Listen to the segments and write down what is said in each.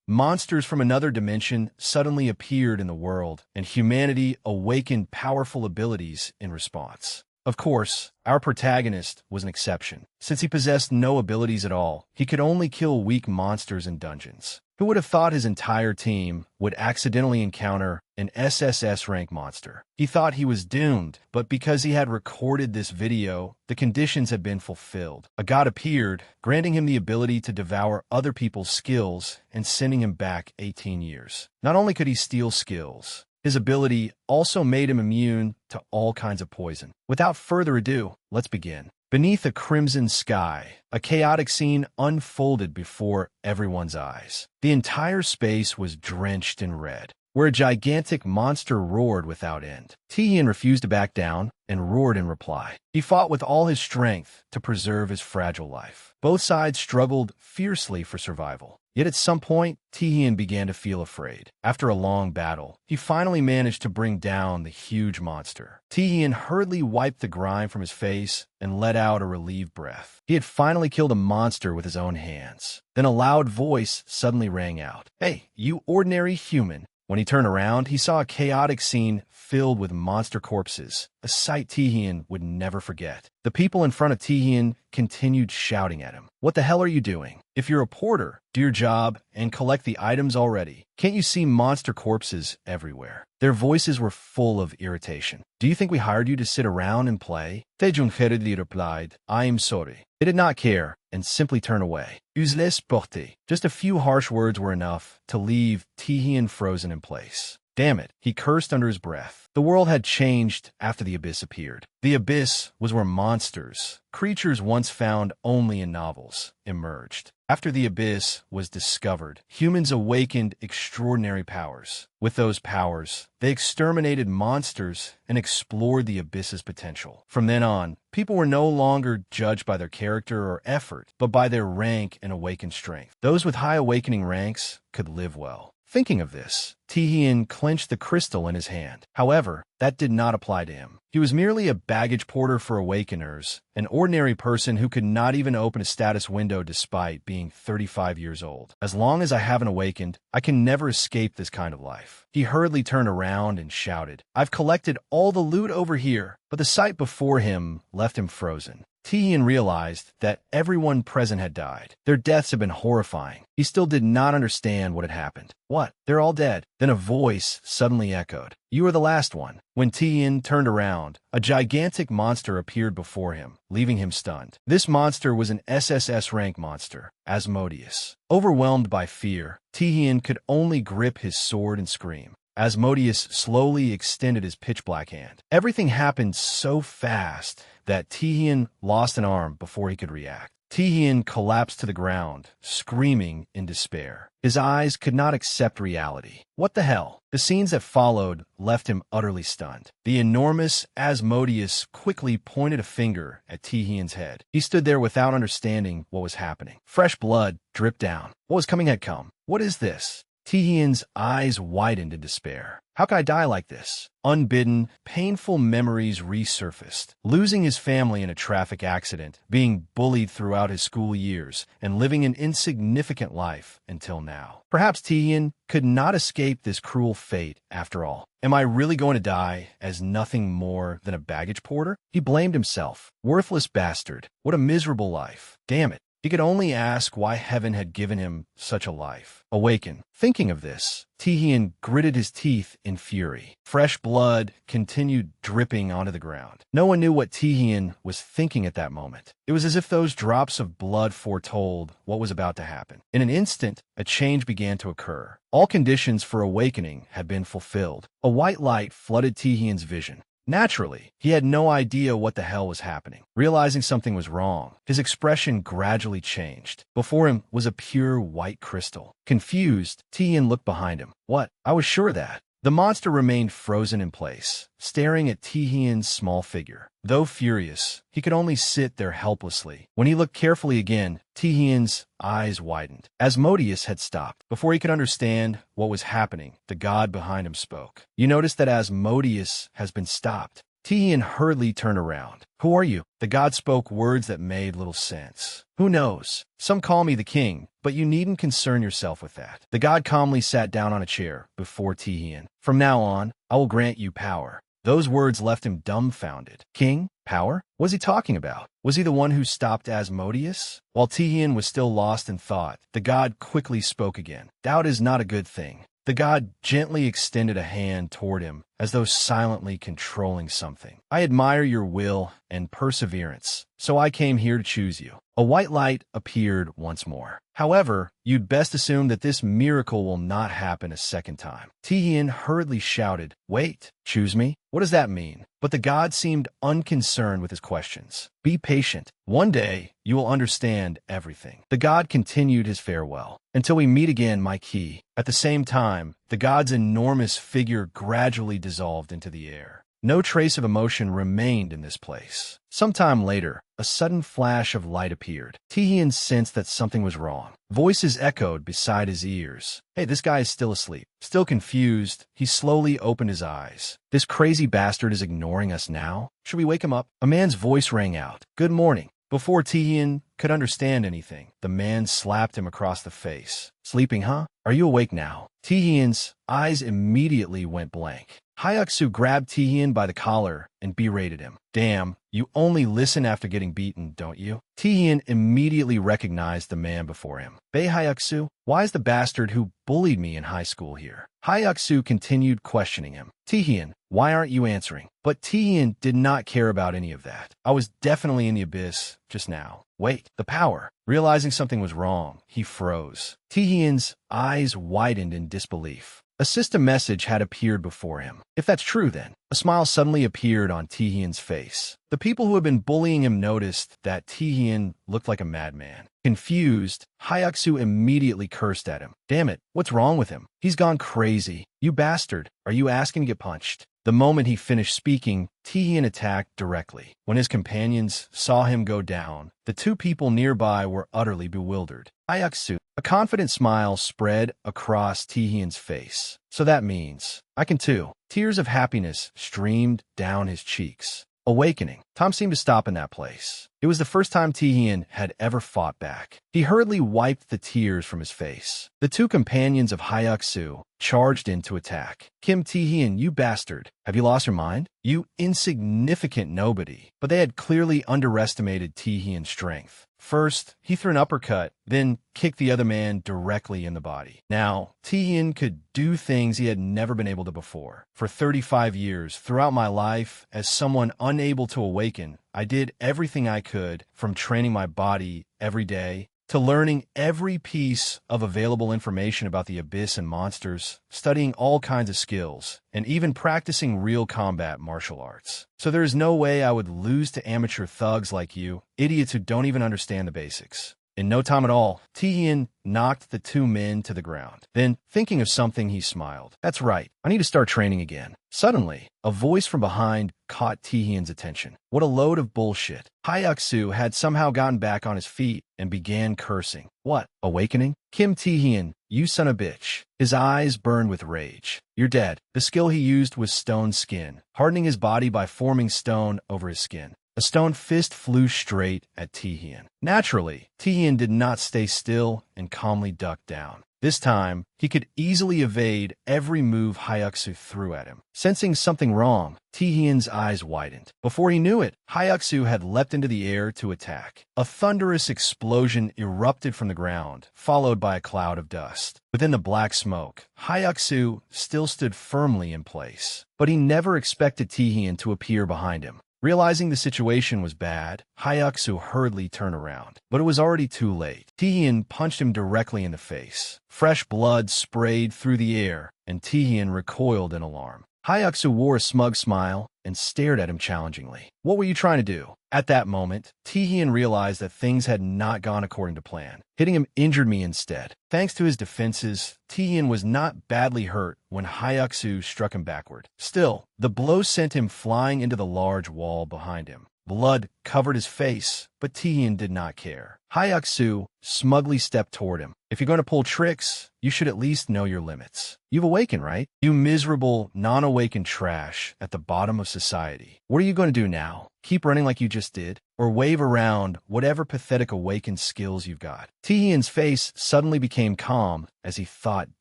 monsters from another dimension suddenly appeared in the world, and humanity awakened powerful abilities in response. Of course, our protagonist was an exception. Since he possessed no abilities at all, he could only kill weak monsters in dungeons. Who would have thought his entire team would accidentally encounter an SSS rank monster? He thought he was doomed, but because he had recorded this video, the conditions had been fulfilled. A god appeared, granting him the ability to devour other people's skills and sending him back 18 years. Not only could he steal skills, his ability also made him immune to all kinds of poison. Without further ado, let's begin. Beneath a crimson sky, a chaotic scene unfolded before everyone's eyes. The entire space was drenched in red, where a gigantic monster roared without end. Tihian refused to back down and roared in reply. He fought with all his strength to preserve his fragile life. Both sides struggled fiercely for survival. Yet at some point, Tihian began to feel afraid. After a long battle, he finally managed to bring down the huge monster. Tihian hurriedly wiped the grime from his face and let out a relieved breath. He had finally killed a monster with his own hands. Then a loud voice suddenly rang out. "Hey, you ordinary human." When he turned around, he saw a chaotic scene filled with monster corpses, a sight Tihian would never forget. The people in front of Tihian continued shouting at him. "What the hell are you doing? If you're a porter, do your job and collect the items already. Can't you see monster corpses everywhere?" Their voices were full of irritation. "Do you think we hired you to sit around and play?" Tejun replied, "I am sorry." They did not care and simply turned away. Useless porte. Just a few harsh words were enough to leave Tihian frozen in place. Damn it, he cursed under his breath. The world had changed after the abyss appeared. The abyss was where monsters, creatures once found only in novels, emerged. After the abyss was discovered, humans awakened extraordinary powers. With those powers, they exterminated monsters and explored the abyss's potential. From then on, people were no longer judged by their character or effort, but by their rank and awakened strength. Those with high awakening ranks could live well. Thinking of this, Tihian clenched the crystal in his hand. However, that did not apply to him. He was merely a baggage porter for awakeners, an ordinary person who could not even open a status window despite being 35 years old. As long as I haven't awakened, I can never escape this kind of life. He hurriedly turned around and shouted, "I've collected all the loot over here," but the sight before him left him frozen. Tihian realized that everyone present had died. Their deaths had been horrifying. He still did not understand what had happened. "What? They're all dead." Then a voice suddenly echoed, "You are the last one." When Tihian turned around, a gigantic monster appeared before him, leaving him stunned. This monster was an SSS rank monster, Asmodeus. Overwhelmed by fear, Tihian could only grip his sword and scream. Asmodeus slowly extended his pitch-black hand. Everything happened so fast that Tihian lost an arm before he could react. Tihian collapsed to the ground, screaming in despair. His eyes could not accept reality. What the hell? The scenes that followed left him utterly stunned. The enormous Asmodeus quickly pointed a finger at Tihian's head. He stood there without understanding what was happening. Fresh blood dripped down. What was coming had come. What is this? Tihian's eyes widened in despair. How could I die like this? Unbidden, painful memories resurfaced. Losing his family in a traffic accident, being bullied throughout his school years, and living an insignificant life until now. Perhaps Tihian could not escape this cruel fate after all. Am I really going to die as nothing more than a baggage porter? He blamed himself. Worthless bastard. What a miserable life. Damn it. He could only ask why heaven had given him such a life. Awaken. Thinking of this, Tihian gritted his teeth in fury. Fresh blood continued dripping onto the ground. No one knew what Tihian was thinking at that moment. It was as if those drops of blood foretold what was about to happen. In an instant, a change began to occur. All conditions for awakening had been fulfilled. A white light flooded Tihian's vision. Naturally, he had no idea what the hell was happening. Realizing something was wrong, his expression gradually changed. Before him was a pure white crystal. Confused, Tihian looked behind him. What? I was sure of that. The monster remained frozen in place, staring at Tihian's small figure. Though furious, he could only sit there helplessly. When he looked carefully again, Tihian's eyes widened. Asmodeus had stopped. Before he could understand what was happening, the god behind him spoke. "You notice that Asmodeus has been stopped." Tian hurriedly turned around. Who are you? The god spoke words that made little sense. Who knows? Some call me the king, but you needn't concern yourself with that. The god calmly sat down on a chair before Tian. From now on, I will grant you power. Those words left him dumbfounded. King? Power? What was he talking about? Was he the one who stopped Asmodeus? While Tian was still lost in thought, the god quickly spoke again. Doubt is not a good thing. The god gently extended a hand toward him, as though silently controlling something. I admire your will and perseverance, so I came here to choose you. A white light appeared once more. However, you'd best assume that this miracle will not happen a second time. Tian hurriedly shouted, Wait, choose me? What does that mean? But the god seemed unconcerned with his questions. Be patient. One day, you will understand everything. The god continued his farewell. Until we meet again, my key. At the same time, the god's enormous figure gradually dissolved into the air. No trace of emotion remained in this place. Sometime later, a sudden flash of light appeared. Tian sensed that something was wrong. Voices echoed beside his ears. Hey, this guy is still asleep. Still confused, he slowly opened his eyes. This crazy bastard is ignoring us now? Should we wake him up? A man's voice rang out. Good morning. Before Tian could understand anything, the man slapped him across the face. Sleeping, huh? Are you awake now? Tian's eyes immediately went blank. Hyuksu grabbed Tian by the collar and berated him. Damn, you only listen after getting beaten, don't you? Tian immediately recognized the man before him. Bei Hyuksu, why is the bastard who bullied me in high school here? Hyuksu continued questioning him. Tian, why aren't you answering? But Tian did not care about any of that. I was definitely in the abyss just now. Wait, the power. Realizing something was wrong, he froze. Tian's eyes widened in disbelief. A system message had appeared before him. If that's true, then, a smile suddenly appeared on Tian's face. The people who had been bullying him noticed that Tian looked like a madman. Confused, Hyuksu immediately cursed at him. Damn it, what's wrong with him? He's gone crazy. You bastard, are you asking to get punched? The moment he finished speaking, Tian attacked directly. When his companions saw him go down, the two people nearby were utterly bewildered. Hyuksu, a confident smile spread across Tian's face. So that means, I can too. Tears of happiness streamed down his cheeks. Awakening. Tom seemed to stop in that place. It was the first time Tian had ever fought back. He hurriedly wiped the tears from his face. The two companions of Hyuksu charged in to attack. Kim Tian, you bastard. Have you lost your mind? You insignificant nobody. But they had clearly underestimated Tian's strength. First, he threw an uppercut, then kicked the other man directly in the body. Now, Tian could do things he had never been able to before. For 35 years, throughout my life, as someone unable to awaken, I did everything I could, from training my body every day to learning every piece of available information about the abyss and monsters, studying all kinds of skills, and even practicing real combat martial arts. So there is no way I would lose to amateur thugs like you, idiots who don't even understand the basics. In no time at all, Tian knocked the two men to the ground. Then, thinking of something, he smiled. That's right, I need to start training again. Suddenly, a voice from behind caught Tian's attention. What a load of bullshit. Hyuksu had somehow gotten back on his feet and began cursing. What? Awakening? Kim Tian, you son of a bitch. His eyes burned with rage. You're dead. The skill he used was stone skin, hardening his body by forming stone over his skin. A stone fist flew straight at Tian. Naturally, Tian did not stay still and calmly ducked down. This time, he could easily evade every move Hyuksu threw at him. Sensing something wrong, Tian's eyes widened. Before he knew it, Hyuksu had leapt into the air to attack. A thunderous explosion erupted from the ground, followed by a cloud of dust. Within the black smoke, Hyuksu still stood firmly in place. But he never expected Tian to appear behind him. Realizing the situation was bad, Hyuksu hurriedly turned around. But it was already too late. Tian punched him directly in the face. Fresh blood sprayed through the air, and Tian recoiled in alarm. Hyuksu wore a smug smile and stared at him challengingly. What were you trying to do? At that moment, Tian realized that things had not gone according to plan. Hitting him injured me instead. Thanks to his defenses, Tian was not badly hurt when Hyuksu struck him backward. Still, the blow sent him flying into the large wall behind him. Blood covered his face, but Tian did not care. Hyuk-soo smugly stepped toward him. If you're going to pull tricks, you should at least know your limits. You've awakened, right? You miserable, non-awakened trash at the bottom of society. What are you going to do now? Keep running like you just did? Or wave around whatever pathetic awakened skills you've got? Tian's face suddenly became calm as he thought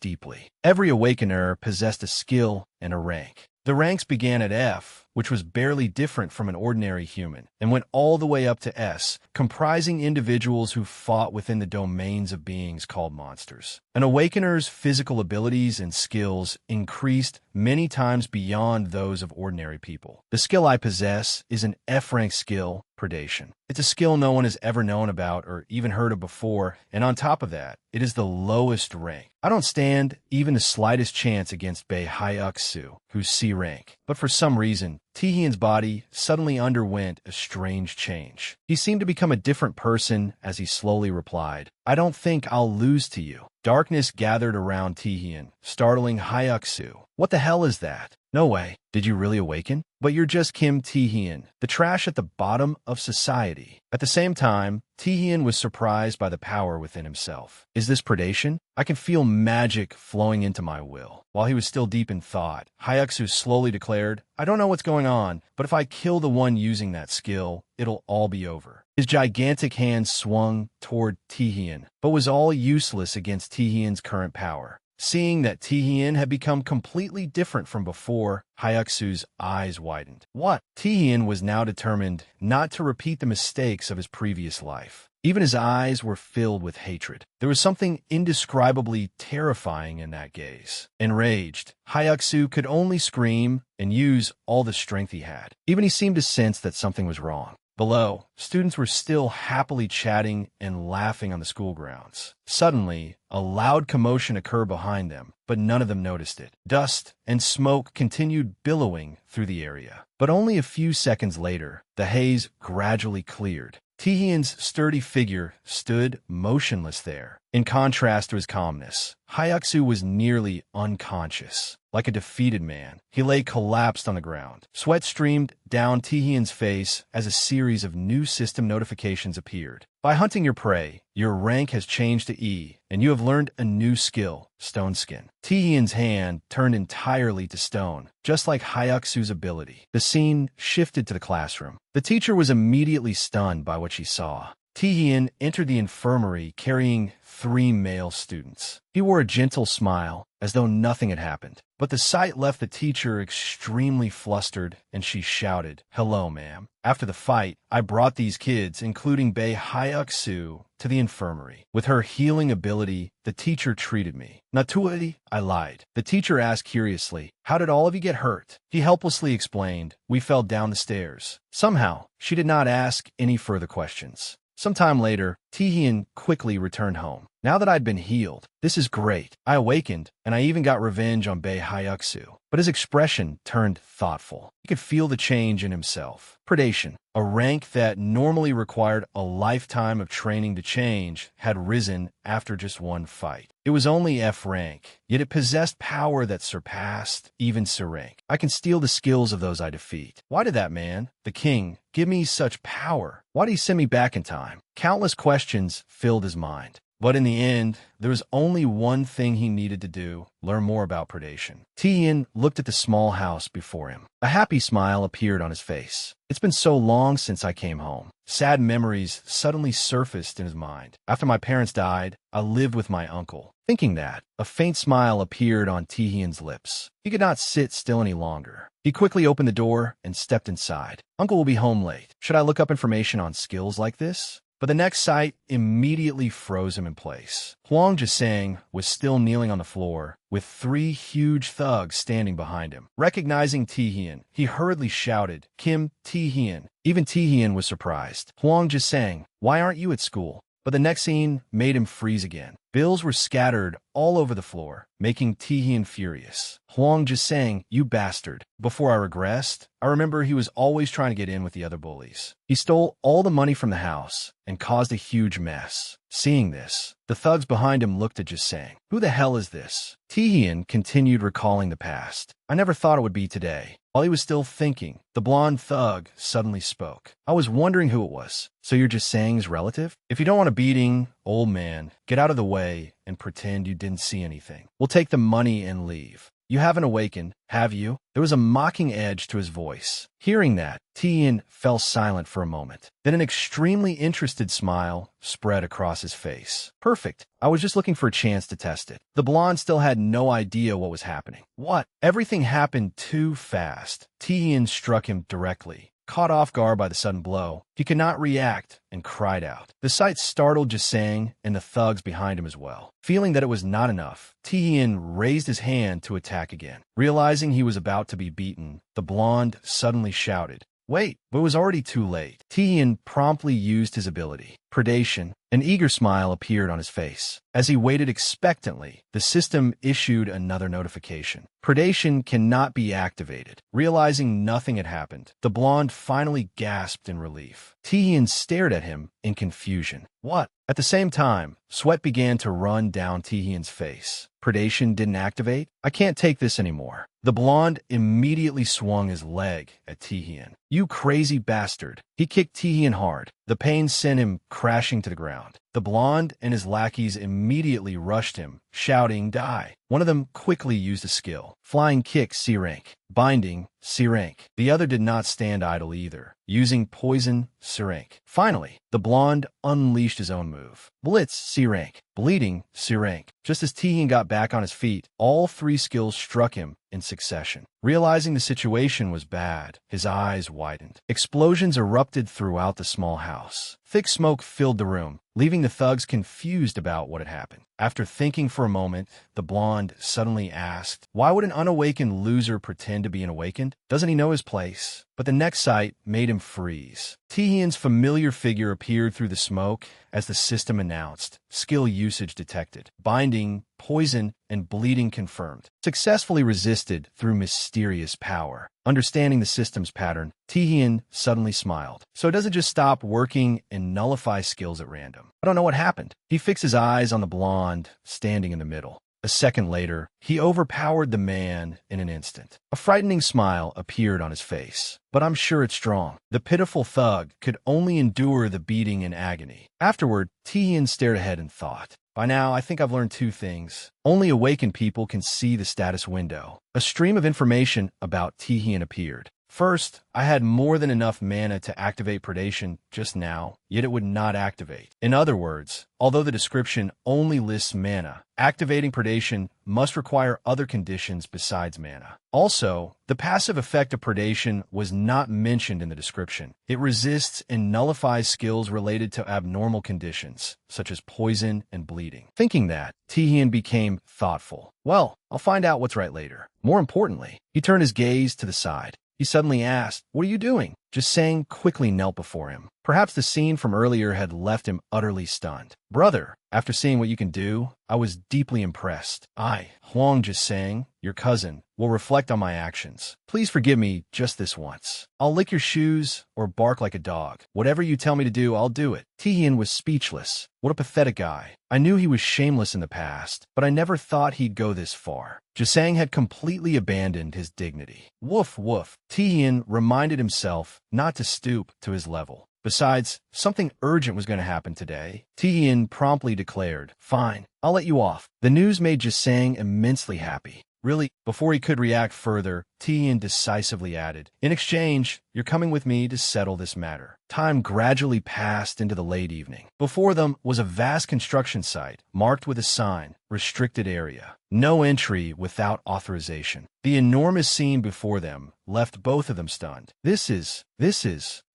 deeply. Every awakener possessed a skill and a rank. The ranks began at F, which was barely different from an ordinary human, and went all the way up to S, comprising individuals who fought within the domains of beings called monsters. An awakener's physical abilities and skills increased many times beyond those of ordinary people. The skill I possess is an F-rank skill, predation. It's a skill no one has ever known about or even heard of before, and on top of that, it is the lowest rank. I don't stand even the slightest chance against Bae Hyuk-soo, who's C rank. But for some reason, Taehyun's body suddenly underwent a strange change. He seemed to become a different person as he slowly replied, "I don't think I'll lose to you." Darkness gathered around Taehyun, startling Hyuk-soo. "What the hell is that? No way. Did you really awaken? But you're just Kim Taehyun, the trash at the bottom of society." At the same time, Taehyun was surprised by the power within himself. Is this predation? I can feel magic flowing into my will. While he was still deep in thought, Hyuk-soo slowly declared, "I don't know what's going on, but if I kill the one using that skill, it'll all be over." His gigantic hand swung toward Taehyun, but was all useless against Taehyun's current power. Seeing that Taehyun had become completely different from before, Hyuk-soo's eyes widened. What? Taehyun was now determined not to repeat the mistakes of his previous life. Even his eyes were filled with hatred. There was something indescribably terrifying in that gaze. Enraged, Hyuk-soo could only scream and use all the strength he had. Even he seemed to sense that something was wrong. Below, students were still happily chatting and laughing on the school grounds. Suddenly, a loud commotion occurred behind them, but none of them noticed it. Dust and smoke continued billowing through the area. But only a few seconds later, the haze gradually cleared. Taehyun's sturdy figure stood motionless there. In contrast to his calmness, Hyuk-soo was nearly unconscious. Like a defeated man, he lay collapsed on the ground. Sweat streamed down Taehyun's face as a series of new system notifications appeared. By hunting your prey, your rank has changed to E, and you have learned a new skill, Stone Skin. Taehyun's hand turned entirely to stone, just like Hyuk-soo's ability. The scene shifted to the classroom. The teacher was immediately stunned by what she saw. Taehyun entered the infirmary carrying 3 male students. He wore a gentle smile, as though nothing had happened. But the sight left the teacher extremely flustered, and she shouted, "Hello, ma'am. After the fight, I brought these kids, including Bae Hyuk-soo, to the infirmary. With her healing ability, the teacher treated me. Naturally, I lied." The teacher asked curiously, "How did all of you get hurt?" He helplessly explained, "We fell down the stairs." Somehow, she did not ask any further questions. Sometime later, Taehyun quickly returned home. "Now that I'd been healed, this is great. I awakened, and I even got revenge on Bae Hyuk-soo." But his expression turned thoughtful. He could feel the change in himself. Predation, a rank that normally required a lifetime of training to change, had risen after just one fight. It was only F rank, yet it possessed power that surpassed even C rank. "I can steal the skills of those I defeat. Why did that man, the king, give me such power? Why did he send me back in time?" Countless questions filled his mind. But in the end, there was only one thing he needed to do: learn more about predation. Taehyun looked at the small house before him. A happy smile appeared on his face. "It's been so long since I came home." Sad memories suddenly surfaced in his mind. "After my parents died, I lived with my uncle." Thinking that, a faint smile appeared on Taehyun's lips. He could not sit still any longer. He quickly opened the door and stepped inside. "Uncle will be home late. Should I look up information on skills like this?" But the next sight immediately froze him in place. Hwang Jasang was still kneeling on the floor, with 3 huge thugs standing behind him. Recognizing Taehyun, he hurriedly shouted, "Kim Taehyun." Even Taehyun was surprised. "Hwang Jasang, why aren't you at school?" But the next scene made him freeze again. Bills were scattered all over the floor, making Taehyun furious. "Hwang Jasang, you bastard." Before I regressed, I remember he was always trying to get in with the other bullies. He stole all the money from the house and caused a huge mess. Seeing this, the thugs behind him looked at Jasang. "Who the hell is this?" Taehyun continued recalling the past. "I never thought it would be today. While he was still thinking, the blonde thug suddenly spoke. I was wondering who it was. So you're just saying's relative? If you don't want a beating, old man, get out of the way and pretend you didn't see anything. We'll take the money and leave. You haven't awakened, have you? There was a mocking edge to his voice. Hearing that, Tian fell silent for a moment. Then an extremely interested smile spread across his face. Perfect. I was just looking for a chance to test it. The blonde still had no idea what was happening. What? Everything happened too fast. Tian struck him directly. Caught off guard by the sudden blow, he could not react and cried out. The sight startled Jasang and the thugs behind him as well. Feeling that it was not enough, Tian raised his hand to attack again. Realizing he was about to be beaten, the blonde suddenly shouted, "Wait!" But it was already too late. Tian promptly used his ability, Predation. An eager smile appeared on his face. As he waited expectantly, the system issued another notification. Predation cannot be activated. Realizing nothing had happened, the blonde finally gasped in relief. Tian stared at him in confusion. What? At the same time, sweat began to run down Tian's face. Predation didn't activate? I can't take this anymore. The blonde immediately swung his leg at Tian. You crazy bastard. He kicked Tian hard. The pain sent him crashing to the ground. The blonde and his lackeys immediately rushed him, shouting, "Die!" One of them quickly used a skill. Flying kick C rank. Binding C rank. The other did not stand idle either, using poison C rank. Finally, the blonde unleashed his own move. Blitz C rank. Bleeding C rank. Just as Tian got back on his feet, all three skills struck him in succession. Realizing the situation was bad, his eyes widened. Explosions erupted throughout the small house. Thick smoke filled the room, leaving the thugs confused about what had happened. After thinking for a moment, the blonde suddenly asked, why would an unawakened loser pretend to be an awakened? Doesn't he know his place? But the next sight made him freeze. Tian's familiar figure appeared through the smoke as the system announced, skill usage detected, binding, poison, and bleeding confirmed. Successfully resisted through mysterious power. Understanding the system's pattern, Tian suddenly smiled. So it doesn't just stop working and nullify skills at random. I don't know what happened. He fixed his eyes on the blonde, standing in the middle. A second later, he overpowered the man in an instant. A frightening smile appeared on his face. But I'm sure it's strong. The pitiful thug could only endure the beating and agony. Afterward, Tian stared ahead and thought, by now, I think I've learned two things. Only awakened people can see the status window. A stream of information about Tian appeared. First, I had more than enough mana to activate Predation just now, yet it would not activate. In other words, although the description only lists mana, activating Predation must require other conditions besides mana. Also, the passive effect of Predation was not mentioned in the description. It resists and nullifies skills related to abnormal conditions, such as poison and bleeding. Thinking that, Tian became thoughtful. Well, I'll find out what's right later. More importantly, he turned his gaze to the side. He suddenly asked, what are you doing? Jasang quickly knelt before him. Perhaps the scene from earlier had left him utterly stunned. Brother, after seeing what you can do, I was deeply impressed. I, Huang Jasang, your cousin, will reflect on my actions. Please forgive me just this once. I'll lick your shoes or bark like a dog. Whatever you tell me to do, I'll do it. Tian was speechless. What a pathetic guy. I knew he was shameless in the past, but I never thought he'd go this far. Jasang had completely abandoned his dignity. Woof woof. Tian reminded himself not to stoop to his level. Besides, something urgent was going to happen today. Tian promptly declared, fine, I'll let you off. The news made Jasang immensely happy. Really, before he could react further, Tian decisively added, in exchange, you're coming with me to settle this matter. Time gradually passed into the late evening. Before them was a vast construction site, marked with a sign, restricted area. No entry without authorization. The enormous scene before them left both of them stunned. This is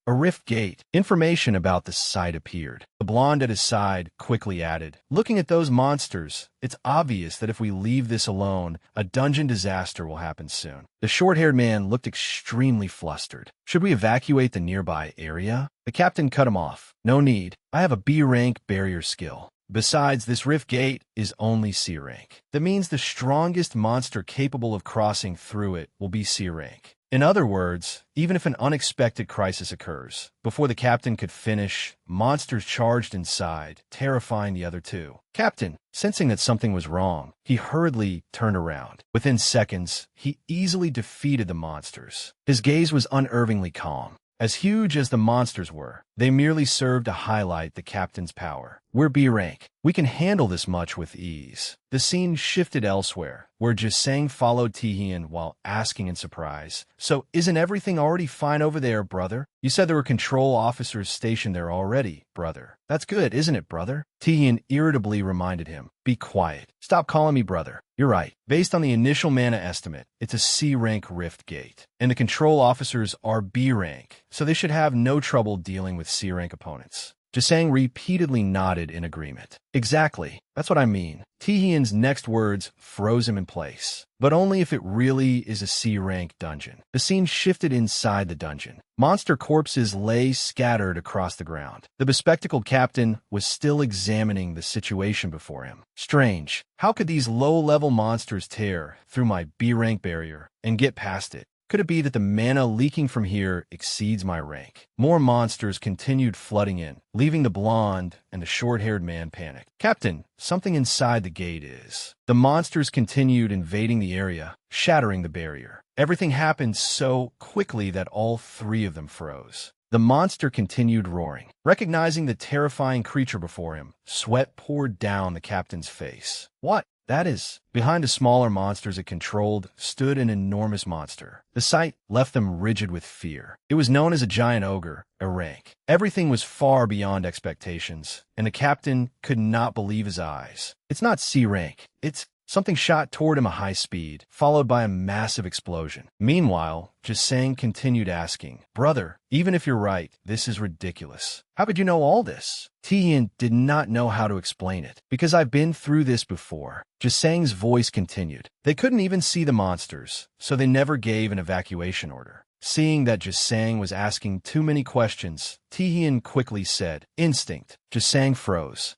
a rift gate. Information about the site appeared. The blonde at his side quickly added, looking at those monsters, it's obvious that if we leave this alone, a dungeon disaster will happen soon. The short-haired man looked extremely flustered. Should we evacuate the nearby area? The captain cut him off. No need. I have a B-rank barrier skill. Besides, this rift gate is only C rank. That means the strongest monster capable of crossing through it will be C rank. In other words, even if an unexpected crisis occurs, before the captain could finish, monsters charged inside, terrifying the other two. Captain, sensing that something was wrong, he hurriedly turned around. Within seconds, he easily defeated the monsters. His gaze was unervingly calm. As huge as the monsters were, they merely served to highlight the captain's power. We're B rank. We can handle this much with ease. The scene shifted elsewhere, where Jisang followed Tihian while asking in surprise, "So isn't everything already fine over there, brother? You said there were control officers stationed there already, brother. That's good, isn't it, brother?" Tihian irritably reminded him, "Be quiet. Stop calling me brother. You're right. Based on the initial mana estimate, it's a C rank rift gate, and the control officers are B rank, so they should have no trouble dealing with C rank opponents." Jisang repeatedly nodded in agreement. "Exactly. That's what I mean." Tihian's next words froze him in place. But only if it really is a C-rank dungeon. The scene shifted inside the dungeon. Monster corpses lay scattered across the ground. The bespectacled captain was still examining the situation before him. Strange. How could these low-level monsters tear through my B-rank barrier and get past it? Could it be that the mana leaking from here exceeds my rank? More monsters continued flooding in, leaving the blonde and the short-haired man panicked. "Captain, something inside the gate is." The monsters continued invading the area, shattering the barrier. Everything happened so quickly that all three of them froze. The monster continued roaring. Recognizing the terrifying creature before him, sweat poured down the captain's face. "What? That is." Behind the smaller monsters it controlled stood an enormous monster. The sight left them rigid with fear. It was known as a giant ogre, a rank. Everything was far beyond expectations, and the captain could not believe his eyes. "It's not C rank. It's..." Something shot toward him at high speed, followed by a massive explosion. Meanwhile, Jisang continued asking, "Brother, even if you're right, this is ridiculous. How could you know all this?" Tian did not know how to explain it. "Because I've been through this before." Jisang's voice continued. "They couldn't even see the monsters, so they never gave an evacuation order." Seeing that Jisang was asking too many questions, Tihian quickly said, "Instinct." Jisang froze.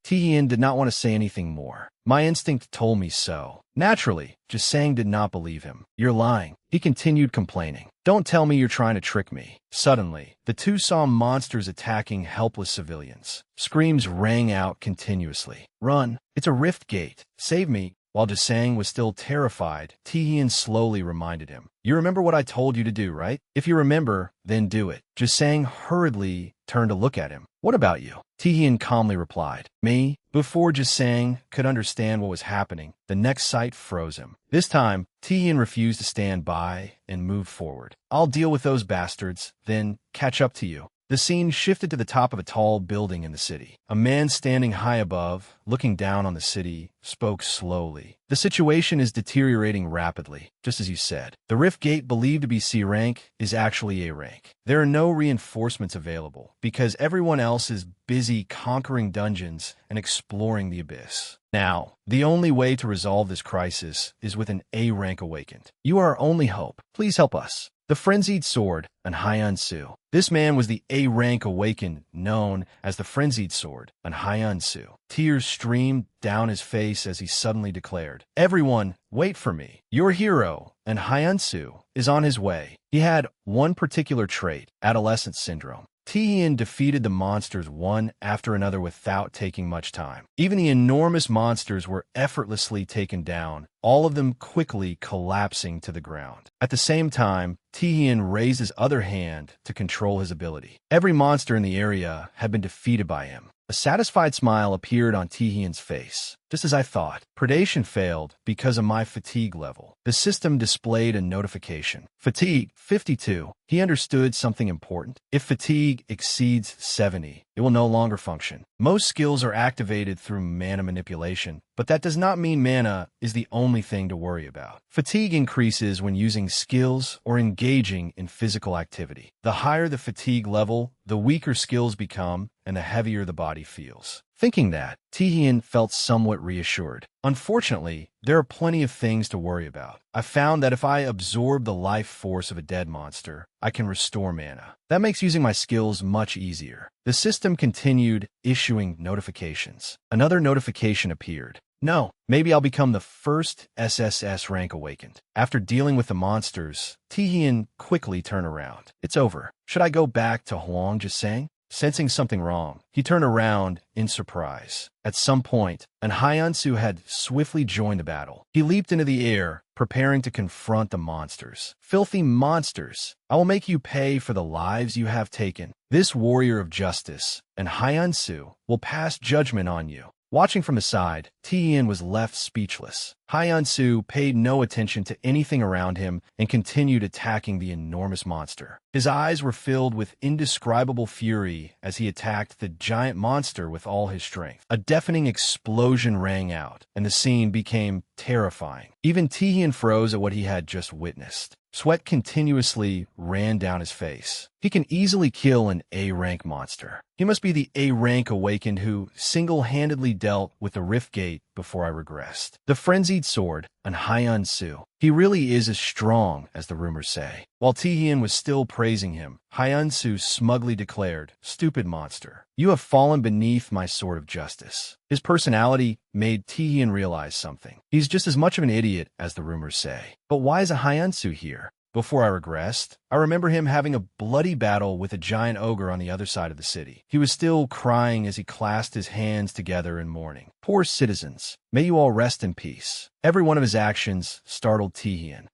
Tihian did not want to say anything more. "My instinct told me so." Naturally, Jisang did not believe him. "You're lying." He continued complaining. "Don't tell me you're trying to trick me." Suddenly, the two saw monsters attacking helpless civilians. Screams rang out continuously. "Run! It's a rift gate! Save me!" While Jisang was still terrified, Tihian slowly reminded him, "You remember what I told you to do, right? If you remember, then do it." Jisang hurriedly turned to look at him. "What about you?" Tihian calmly replied, "Me?" Before Jisang could understand what was happening, the next sight froze him. This time, Tihian refused to stand by and moved forward. "I'll deal with those bastards, then catch up to you." The scene shifted to the top of a tall building in the city. A man standing high above, looking down on the city, spoke slowly. "The situation is deteriorating rapidly, just as you said. The rift gate believed to be C rank is actually A rank. There are no reinforcements available because everyone else is busy conquering dungeons and exploring the abyss. Now, the only way to resolve this crisis is with an A rank awakened. You are our only hope. Please help us." The Frenzied Sword, and Haiyan Su. This man was the A-rank awakened, known as the Frenzied Sword, and Haiyan Su. Tears streamed down his face as he suddenly declared, "Everyone, wait for me. Your hero, and Haiyan Su, is on his way." He had one particular trait, adolescent syndrome. Tihian defeated the monsters one after another without taking much time. Even the enormous monsters were effortlessly taken down, all of them quickly collapsing to the ground. At the same time, Tihian raised his other hand to control his ability. Every monster in the area had been defeated by him. A satisfied smile appeared on Tihian's face. "Just as I thought. Predation failed because of my fatigue level." The system displayed a notification. Fatigue, 52. He understood something important. If fatigue exceeds 70, it will no longer function. Most skills are activated through mana manipulation, but that does not mean mana is the only thing to worry about. Fatigue increases when using skills or engaging in physical activity. The higher the fatigue level, the weaker skills become, and the heavier the body feels. Thinking that, Tihian felt somewhat reassured. Unfortunately, there are plenty of things to worry about. I found that if I absorb the life force of a dead monster, I can restore mana. That makes using my skills much easier. The system continued issuing notifications. Another notification appeared. No, maybe I'll become the first SSS rank awakened. After dealing with the monsters, Tihian quickly turned around. It's over. Should I go back to Huang Jisang? Sensing something wrong, he turned around in surprise. At some point, an Hyansu had swiftly joined the battle. He leaped into the air, preparing to confront the monsters. Filthy monsters! I will make you pay for the lives you have taken. This warrior of justice, an Hyansu, will pass judgment on you. Watching from the side, Tian was left speechless. Hyansu paid no attention to anything around him and continued attacking the enormous monster. His eyes were filled with indescribable fury as he attacked the giant monster with all his strength. A deafening explosion rang out, and the scene became terrifying. Even Tian froze at what he had just witnessed. Sweat continuously ran down his face. He can easily kill an A-rank monster. He must be the A-rank awakened who single-handedly dealt with the Rift Gate before I regressed. The frenzied sword, an Hyansu. He really is as strong as the rumors say. While Tihian was still praising him, Hyansu smugly declared, "Stupid monster, you have fallen beneath my sword of justice." His personality made Tihian realize something. He's just as much of an idiot as the rumors say. But why is a Hyansu here? Before I regressed, I remember him having a bloody battle with a giant ogre on the other side of the city. He was still crying as he clasped his hands together in mourning. Poor citizens, may you all rest in peace. Every one of his actions startled Tihian.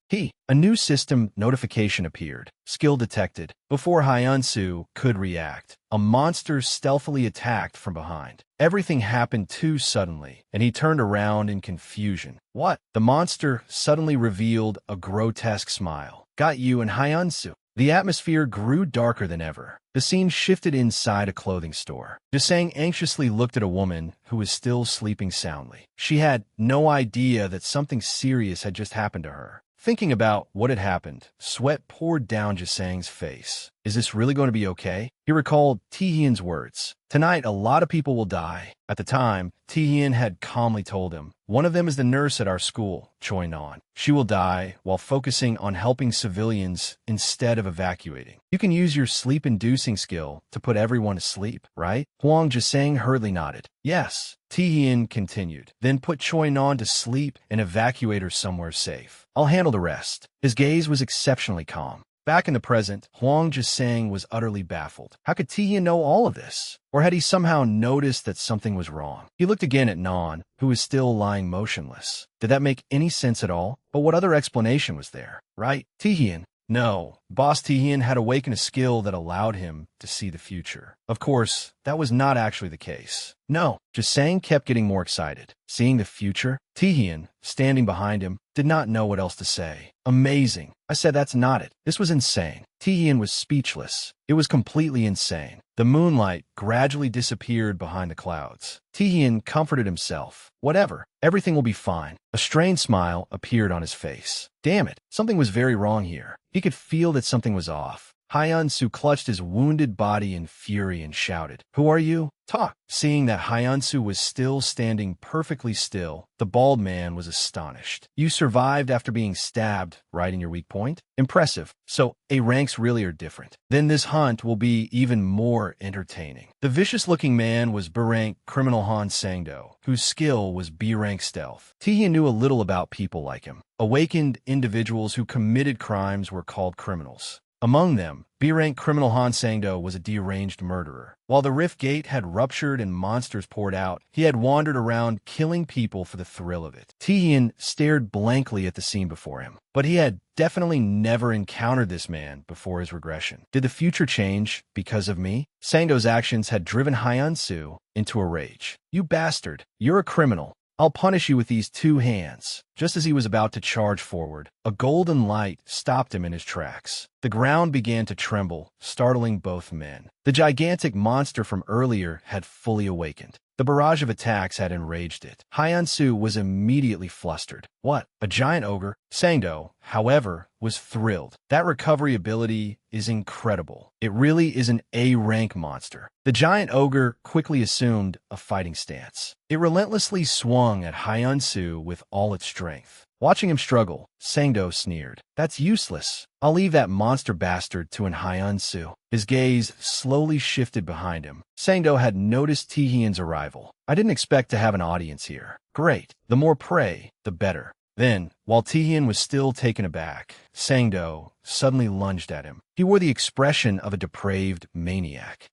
A new system notification appeared. Skill detected. Before Hyansu could react, a monster stealthily attacked from behind. Everything happened too suddenly, and he turned around in confusion. What? The monster suddenly revealed a grotesque smile. Got you and Hyansu. The atmosphere grew darker than ever. The scene shifted inside a clothing store. Jisang anxiously looked at a woman who was still sleeping soundly. She had no idea that something serious had just happened to her. Thinking about what had happened, sweat poured down Jisang's face. Is this really going to be okay? He recalled Tihian's words. Tonight, a lot of people will die. At the time, Tihian had calmly told him, one of them is the nurse at our school, Choi Nan. She will die while focusing on helping civilians instead of evacuating. You can use your sleep-inducing skill to put everyone to sleep, right? Huang Jisang hurriedly nodded. Yes. Tihian continued. Then put Choi Nan to sleep and evacuate her somewhere safe. I'll handle the rest. His gaze was exceptionally calm. Back in the present, Huang Jisang was utterly baffled. How could Tihian know all of this? Or had he somehow noticed that something was wrong? He looked again at Nan, who was still lying motionless. Did that make any sense at all? But what other explanation was there? Right? Tihian. No, Boss Tihian had awakened a skill that allowed him to see the future. Of course, that was not actually the case. No, Jisang kept getting more excited. Seeing the future? Tihian, standing behind him, did not know what else to say. Amazing. I said that's not it. This was insane. Tihian was speechless. It was completely insane. The moonlight gradually disappeared behind the clouds. Tihian comforted himself. Whatever. Everything will be fine. A strained smile appeared on his face. Damn it. Something was very wrong here. He could feel that something was off. Hyansu clutched his wounded body in fury and shouted, "Who are you? Talk!" Seeing that Hyansu was still standing perfectly still, the bald man was astonished. You survived after being stabbed, right in your weak point? Impressive. So, A ranks really are different. Then this hunt will be even more entertaining. The vicious-looking man was B-rank criminal Han Sangdo, whose skill was B-rank stealth. Tihian knew a little about people like him. Awakened individuals who committed crimes were called criminals. Among them, B-rank criminal Han Sangdo was a deranged murderer. While the Rift Gate had ruptured and monsters poured out, he had wandered around killing people for the thrill of it. Tihian stared blankly at the scene before him, but he had definitely never encountered this man before his regression. Did the future change because of me? Sangdo's actions had driven Hyansu into a rage. You bastard! You're a criminal. I'll punish you with these 2 hands. Just as he was about to charge forward, a golden light stopped him in his tracks. The ground began to tremble, startling both men. The gigantic monster from earlier had fully awakened. The barrage of attacks had enraged it. Hyeonsu was immediately flustered. What? A giant ogre? Sangdo, however, was thrilled. That recovery ability is incredible. It really is an A-rank monster. The giant ogre quickly assumed a fighting stance. It relentlessly swung at Hyeonsu with all its strength. Watching him struggle, Sangdo sneered. That's useless. I'll leave that monster bastard to Hyeonsu. His gaze slowly shifted behind him. Sangdo had noticed Taehyun's arrival. I didn't expect to have an audience here. Great. The more prey, the better. Then, while Taehyun was still taken aback, Sangdo suddenly lunged at him. He wore the expression of a depraved maniac.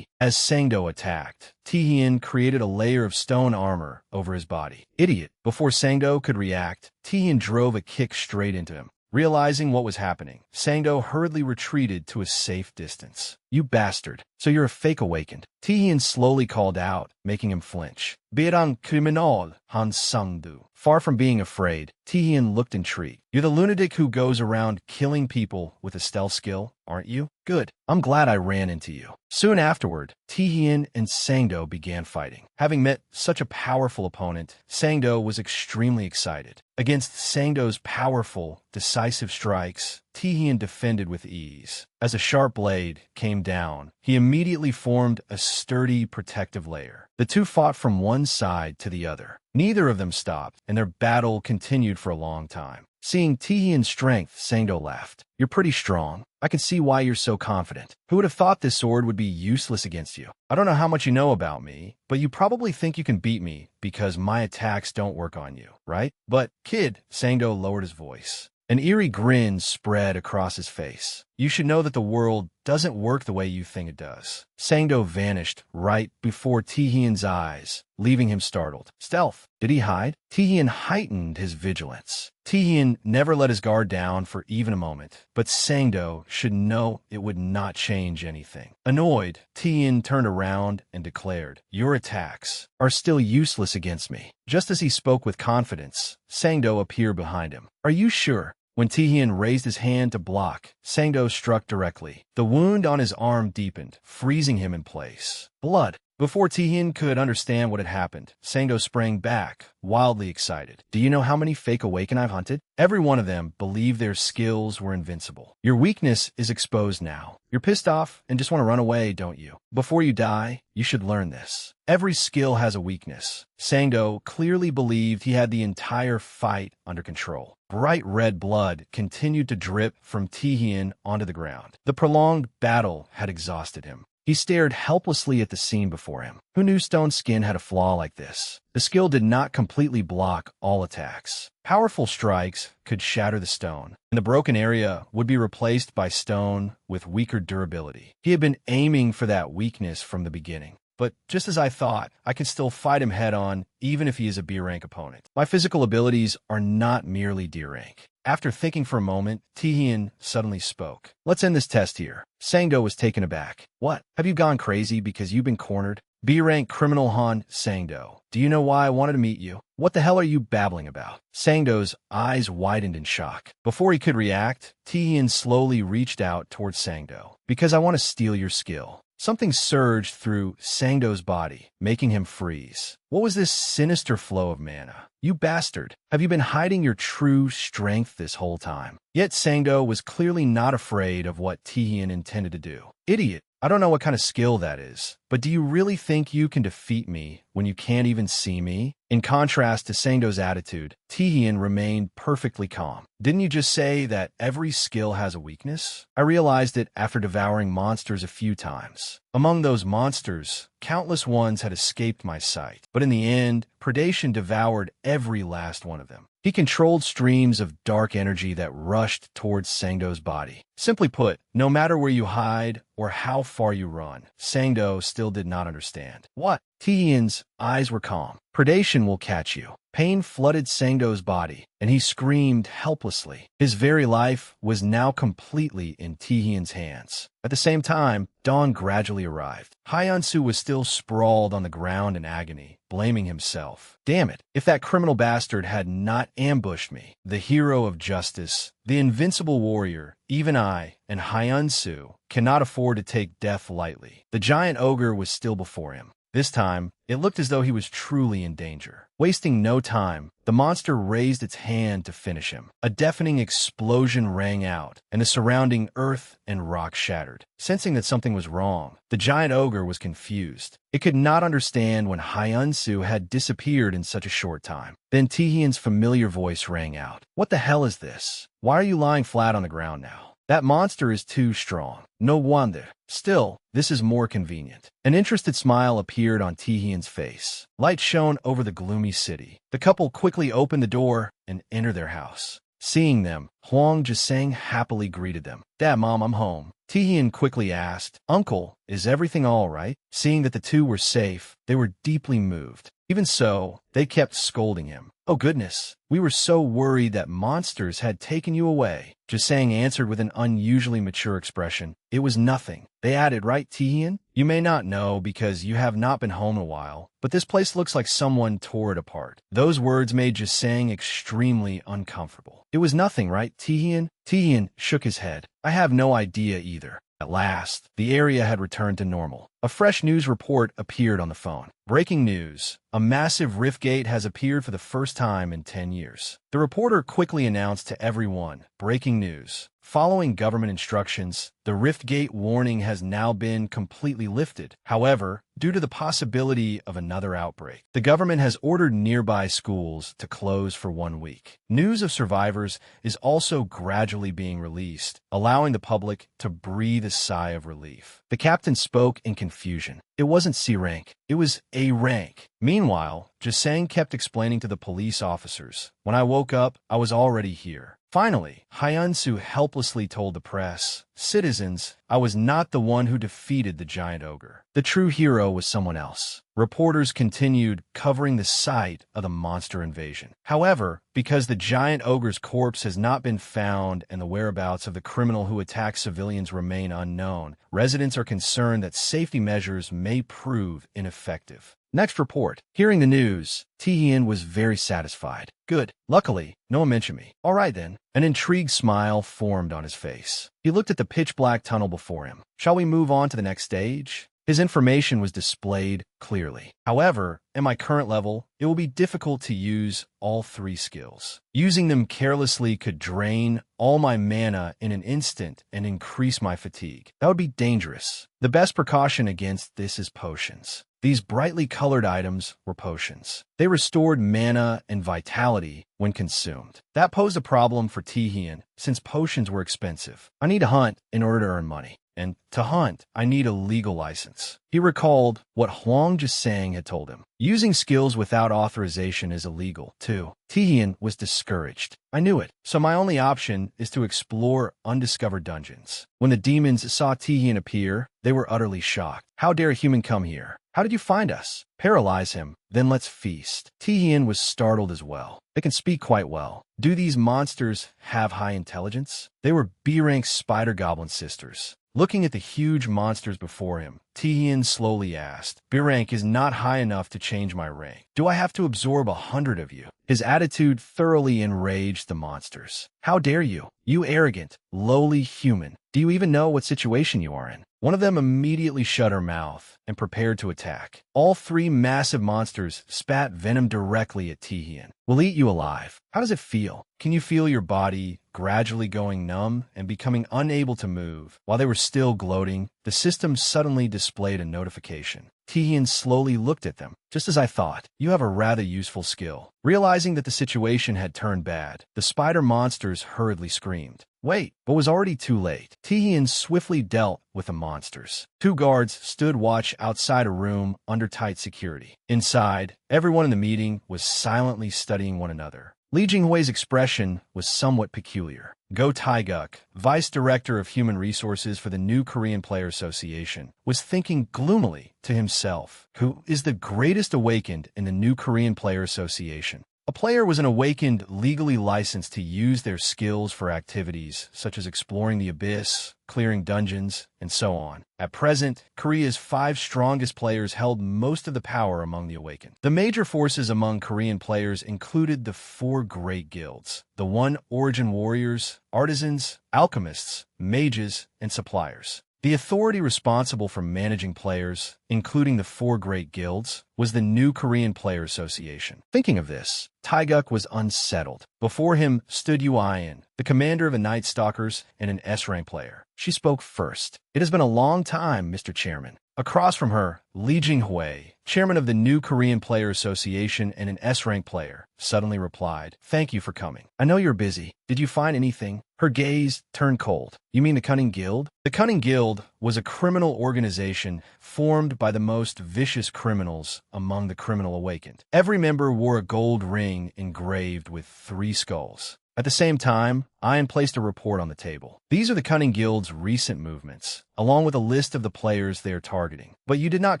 As Sangdo attacked, Taehyun created a layer of stone armor over his body. Idiot. Before Sangdo could react, Taehyun drove a kick straight into him. Realizing what was happening, Sangdo hurriedly retreated to a safe distance. You bastard. So you're a fake awakened. Taehyun slowly called out, making him flinch. Birang criminal, Han Sangdu. Far from being afraid, Taehyun looked intrigued. You're the lunatic who goes around killing people with a stealth skill, aren't you? Good. I'm glad I ran into you. Soon afterward, Taehyun and Sangdo began fighting. Having met such a powerful opponent, Sangdo was extremely excited. Against Sangdo's powerful, decisive strikes, Taehyun defended with ease. As a sharp blade came down, he immediately formed a sturdy, protective layer. The two fought from one side to the other. Neither of them stopped, and their battle continued for a long time. Seeing Taehyun's strength, Sangdo laughed. You're pretty strong. I can see why you're so confident. Who would have thought this sword would be useless against you? I don't know how much you know about me, but you probably think you can beat me because my attacks don't work on you, right? But, kid, Sangdo lowered his voice. An eerie grin spread across his face. You should know that the world doesn't work the way you think it does. Sangdo vanished right before Taehyun's eyes, leaving him startled. Stealth. Did he hide? Taehyun heightened his vigilance. Taehyun never let his guard down for even a moment, but Sangdo should know it would not change anything. Annoyed, Taehyun turned around and declared, Your attacks are still useless against me. Just as he spoke with confidence, Sangdo appeared behind him. Are you sure? When Taehyun raised his hand to block, Sangdo struck directly. The wound on his arm deepened, freezing him in place. Blood. Before Taehyun could understand what had happened, Sangdo sprang back, wildly excited. Do you know how many fake awaken I've hunted? Every one of them believed their skills were invincible. Your weakness is exposed now. You're pissed off and just want to run away, don't you? Before you die, you should learn this. Every skill has a weakness. Sangdo clearly believed he had the entire fight under control. Bright red blood continued to drip from Taehyun onto the ground. The prolonged battle had exhausted him. He stared helplessly at the scene before him. Who knew stone skin had a flaw like this? The skill did not completely block all attacks. Powerful strikes could shatter the stone, and the broken area would be replaced by stone with weaker durability. He had been aiming for that weakness from the beginning. But just as I thought, I can still fight him head-on, even if he is a B-rank opponent. My physical abilities are not merely D-rank. After thinking for a moment, Taehyun suddenly spoke. Let's end this test here. Sangdo was taken aback. What? Have you gone crazy because you've been cornered? B-rank criminal Han Sangdo. Do you know why I wanted to meet you? What the hell are you babbling about? Sangdo's eyes widened in shock. Before he could react, Taehyun slowly reached out towards Sangdo. Because I want to steal your skill. Something surged through Sangdo's body, making him freeze. What was this sinister flow of mana? You bastard! Have you been hiding your true strength this whole time? Yet Sangdo was clearly not afraid of what Taehyun intended to do. Idiot! I don't know what kind of skill that is, but do you really think you can defeat me when you can't even see me? In contrast to Sangdo's attitude, Taehyun remained perfectly calm. Didn't you just say that every skill has a weakness? I realized it after devouring monsters a few times. Among those monsters, countless ones had escaped my sight, but in the end, predation devoured every last one of them. He controlled streams of dark energy that rushed towards Sangdo's body. Simply put, no matter where you hide or how far you run, Sangdo still did not understand. What? Tihian's eyes were calm. Predation will catch you. Pain flooded Sangdo's body, and he screamed helplessly. His very life was now completely in Tihian's hands. At the same time, dawn gradually arrived. Hyunsu was still sprawled on the ground in agony, blaming himself. Damn it, if that criminal bastard had not ambushed me. The hero of justice, the invincible warrior, even I, and Hyunsu, cannot afford to take death lightly. The giant ogre was still before him. This time, it looked as though he was truly in danger. Wasting no time, the monster raised its hand to finish him. A deafening explosion rang out, and the surrounding earth and rock shattered. Sensing that something was wrong, the giant ogre was confused. It could not understand when Hyunsu had disappeared in such a short time. Then Tihian's familiar voice rang out. What the hell is this? Why are you lying flat on the ground now? That monster is too strong. No wonder. Still, this is more convenient. An interested smile appeared on Tihian's face. Light shone over the gloomy city. The couple quickly opened the door and entered their house. Seeing them, Huang Jisang happily greeted them. Dad, Mom, I'm home. Tihian quickly asked, Uncle, is everything all right? Seeing that the two were safe, they were deeply moved. Even so, they kept scolding him. Oh goodness, we were so worried that monsters had taken you away. Jisang answered with an unusually mature expression. It was nothing. They added, right, Tihian? You may not know because you have not been home in a while, but this place looks like someone tore it apart. Those words made Jisang extremely uncomfortable. It was nothing, right, Tihian? Tihian shook his head. I have no idea either. At last, the area had returned to normal. A fresh news report appeared on the phone. Breaking news. A massive rift gate has appeared for the first time in 10 years. The reporter quickly announced to everyone, breaking news. Following government instructions, the rift gate warning has now been completely lifted. However, due to the possibility of another outbreak, the government has ordered nearby schools to close for 1 week. News of survivors is also gradually being released, allowing the public to breathe a sigh of relief. The captain spoke in confusion. It wasn't C rank, it was A rank. Meanwhile, Jisang kept explaining to the police officers, when I woke up, I was already here. Finally, Hyunsu helplessly told the press, Citizens, I was not the one who defeated the giant ogre. The true hero was someone else. Reporters continued covering the site of the monster invasion. However, because the giant ogre's corpse has not been found and the whereabouts of the criminal who attacked civilians remain unknown, residents are concerned that safety measures may prove ineffective. Next report. Hearing the news, Tihian was very satisfied. Good. Luckily, no one mentioned me. All right then. An intrigued smile formed on his face. He looked at the pitch-black tunnel before him. Shall we move on to the next stage? His information was displayed clearly. However, at my current level, it will be difficult to use all 3 skills. Using them carelessly could drain all my mana in an instant and increase my fatigue. That would be dangerous. The best precaution against this is potions. These brightly colored items were potions. They restored mana and vitality when consumed. That posed a problem for Tihian, since potions were expensive. I need to hunt in order to earn money. And to hunt, I need a legal license. He recalled what Huang Jisang had told him. Using skills without authorization is illegal, too. Tihian was discouraged. I knew it, so my only option is to explore undiscovered dungeons. When the demons saw Tihian appear, they were utterly shocked. How dare a human come here? How did you find us? Paralyze him, then let's feast. Tihian was startled as well. They can speak quite well. Do these monsters have high intelligence? They were B-rank spider goblin sisters. Looking at the huge monsters before him, Tihian slowly asked, B-rank is not high enough to change my rank. Do I have to absorb 100 of you? His attitude thoroughly enraged the monsters. How dare you? You arrogant, lowly human. Do you even know what situation you are in? One of them immediately shut her mouth and prepared to attack. All 3 massive monsters spat venom directly at Tihian. We'll eat you alive. How does it feel? Can you feel your body gradually going numb and becoming unable to move? While they were still gloating, the system suddenly displayed a notification. Tihian slowly looked at them. Just as I thought, you have a rather useful skill. Realizing that the situation had turned bad, the spider monsters hurriedly screamed. Wait, but was already too late. Tihian swiftly dealt with the monsters. 2 guards stood watch outside a room under tight security. Inside, everyone in the meeting was silently studying one another. Li Jinghui's expression was somewhat peculiar. Go Taeguk, vice director of human resources for the new Korean Player Association, was thinking gloomily to himself, who is the greatest awakened in the new Korean Player Association? A player was an awakened legally licensed to use their skills for activities such as exploring the abyss, clearing dungeons, and so on. At present, Korea's 5 strongest players held most of the power among the awakened. The major forces among Korean players included the 4 great guilds, the One Origin Warriors, Artisans, Alchemists, Mages, and Suppliers. The authority responsible for managing players, including the 4 great guilds, was the new Korean Player Association. Thinking of this, Taeguk was unsettled. Before him stood Yu Ayan, the commander of the Night Stalkers and an S-rank player. She spoke first. "It has been a long time, Mr. Chairman." Across from her, Li Jinghui, chairman of the new Korean Player Association and an S-rank player, suddenly replied, "Thank you for coming. I know you're busy. Did you find anything?" Her gaze turned cold. "You mean the Cunning Guild?" The Cunning Guild was a criminal organization formed by the most vicious criminals among the criminal awakened. Every member wore a gold ring engraved with 3 skulls. At the same time, Ian placed a report on the table. "These are the Cunning Guild's recent movements, along with a list of the players they are targeting. But you did not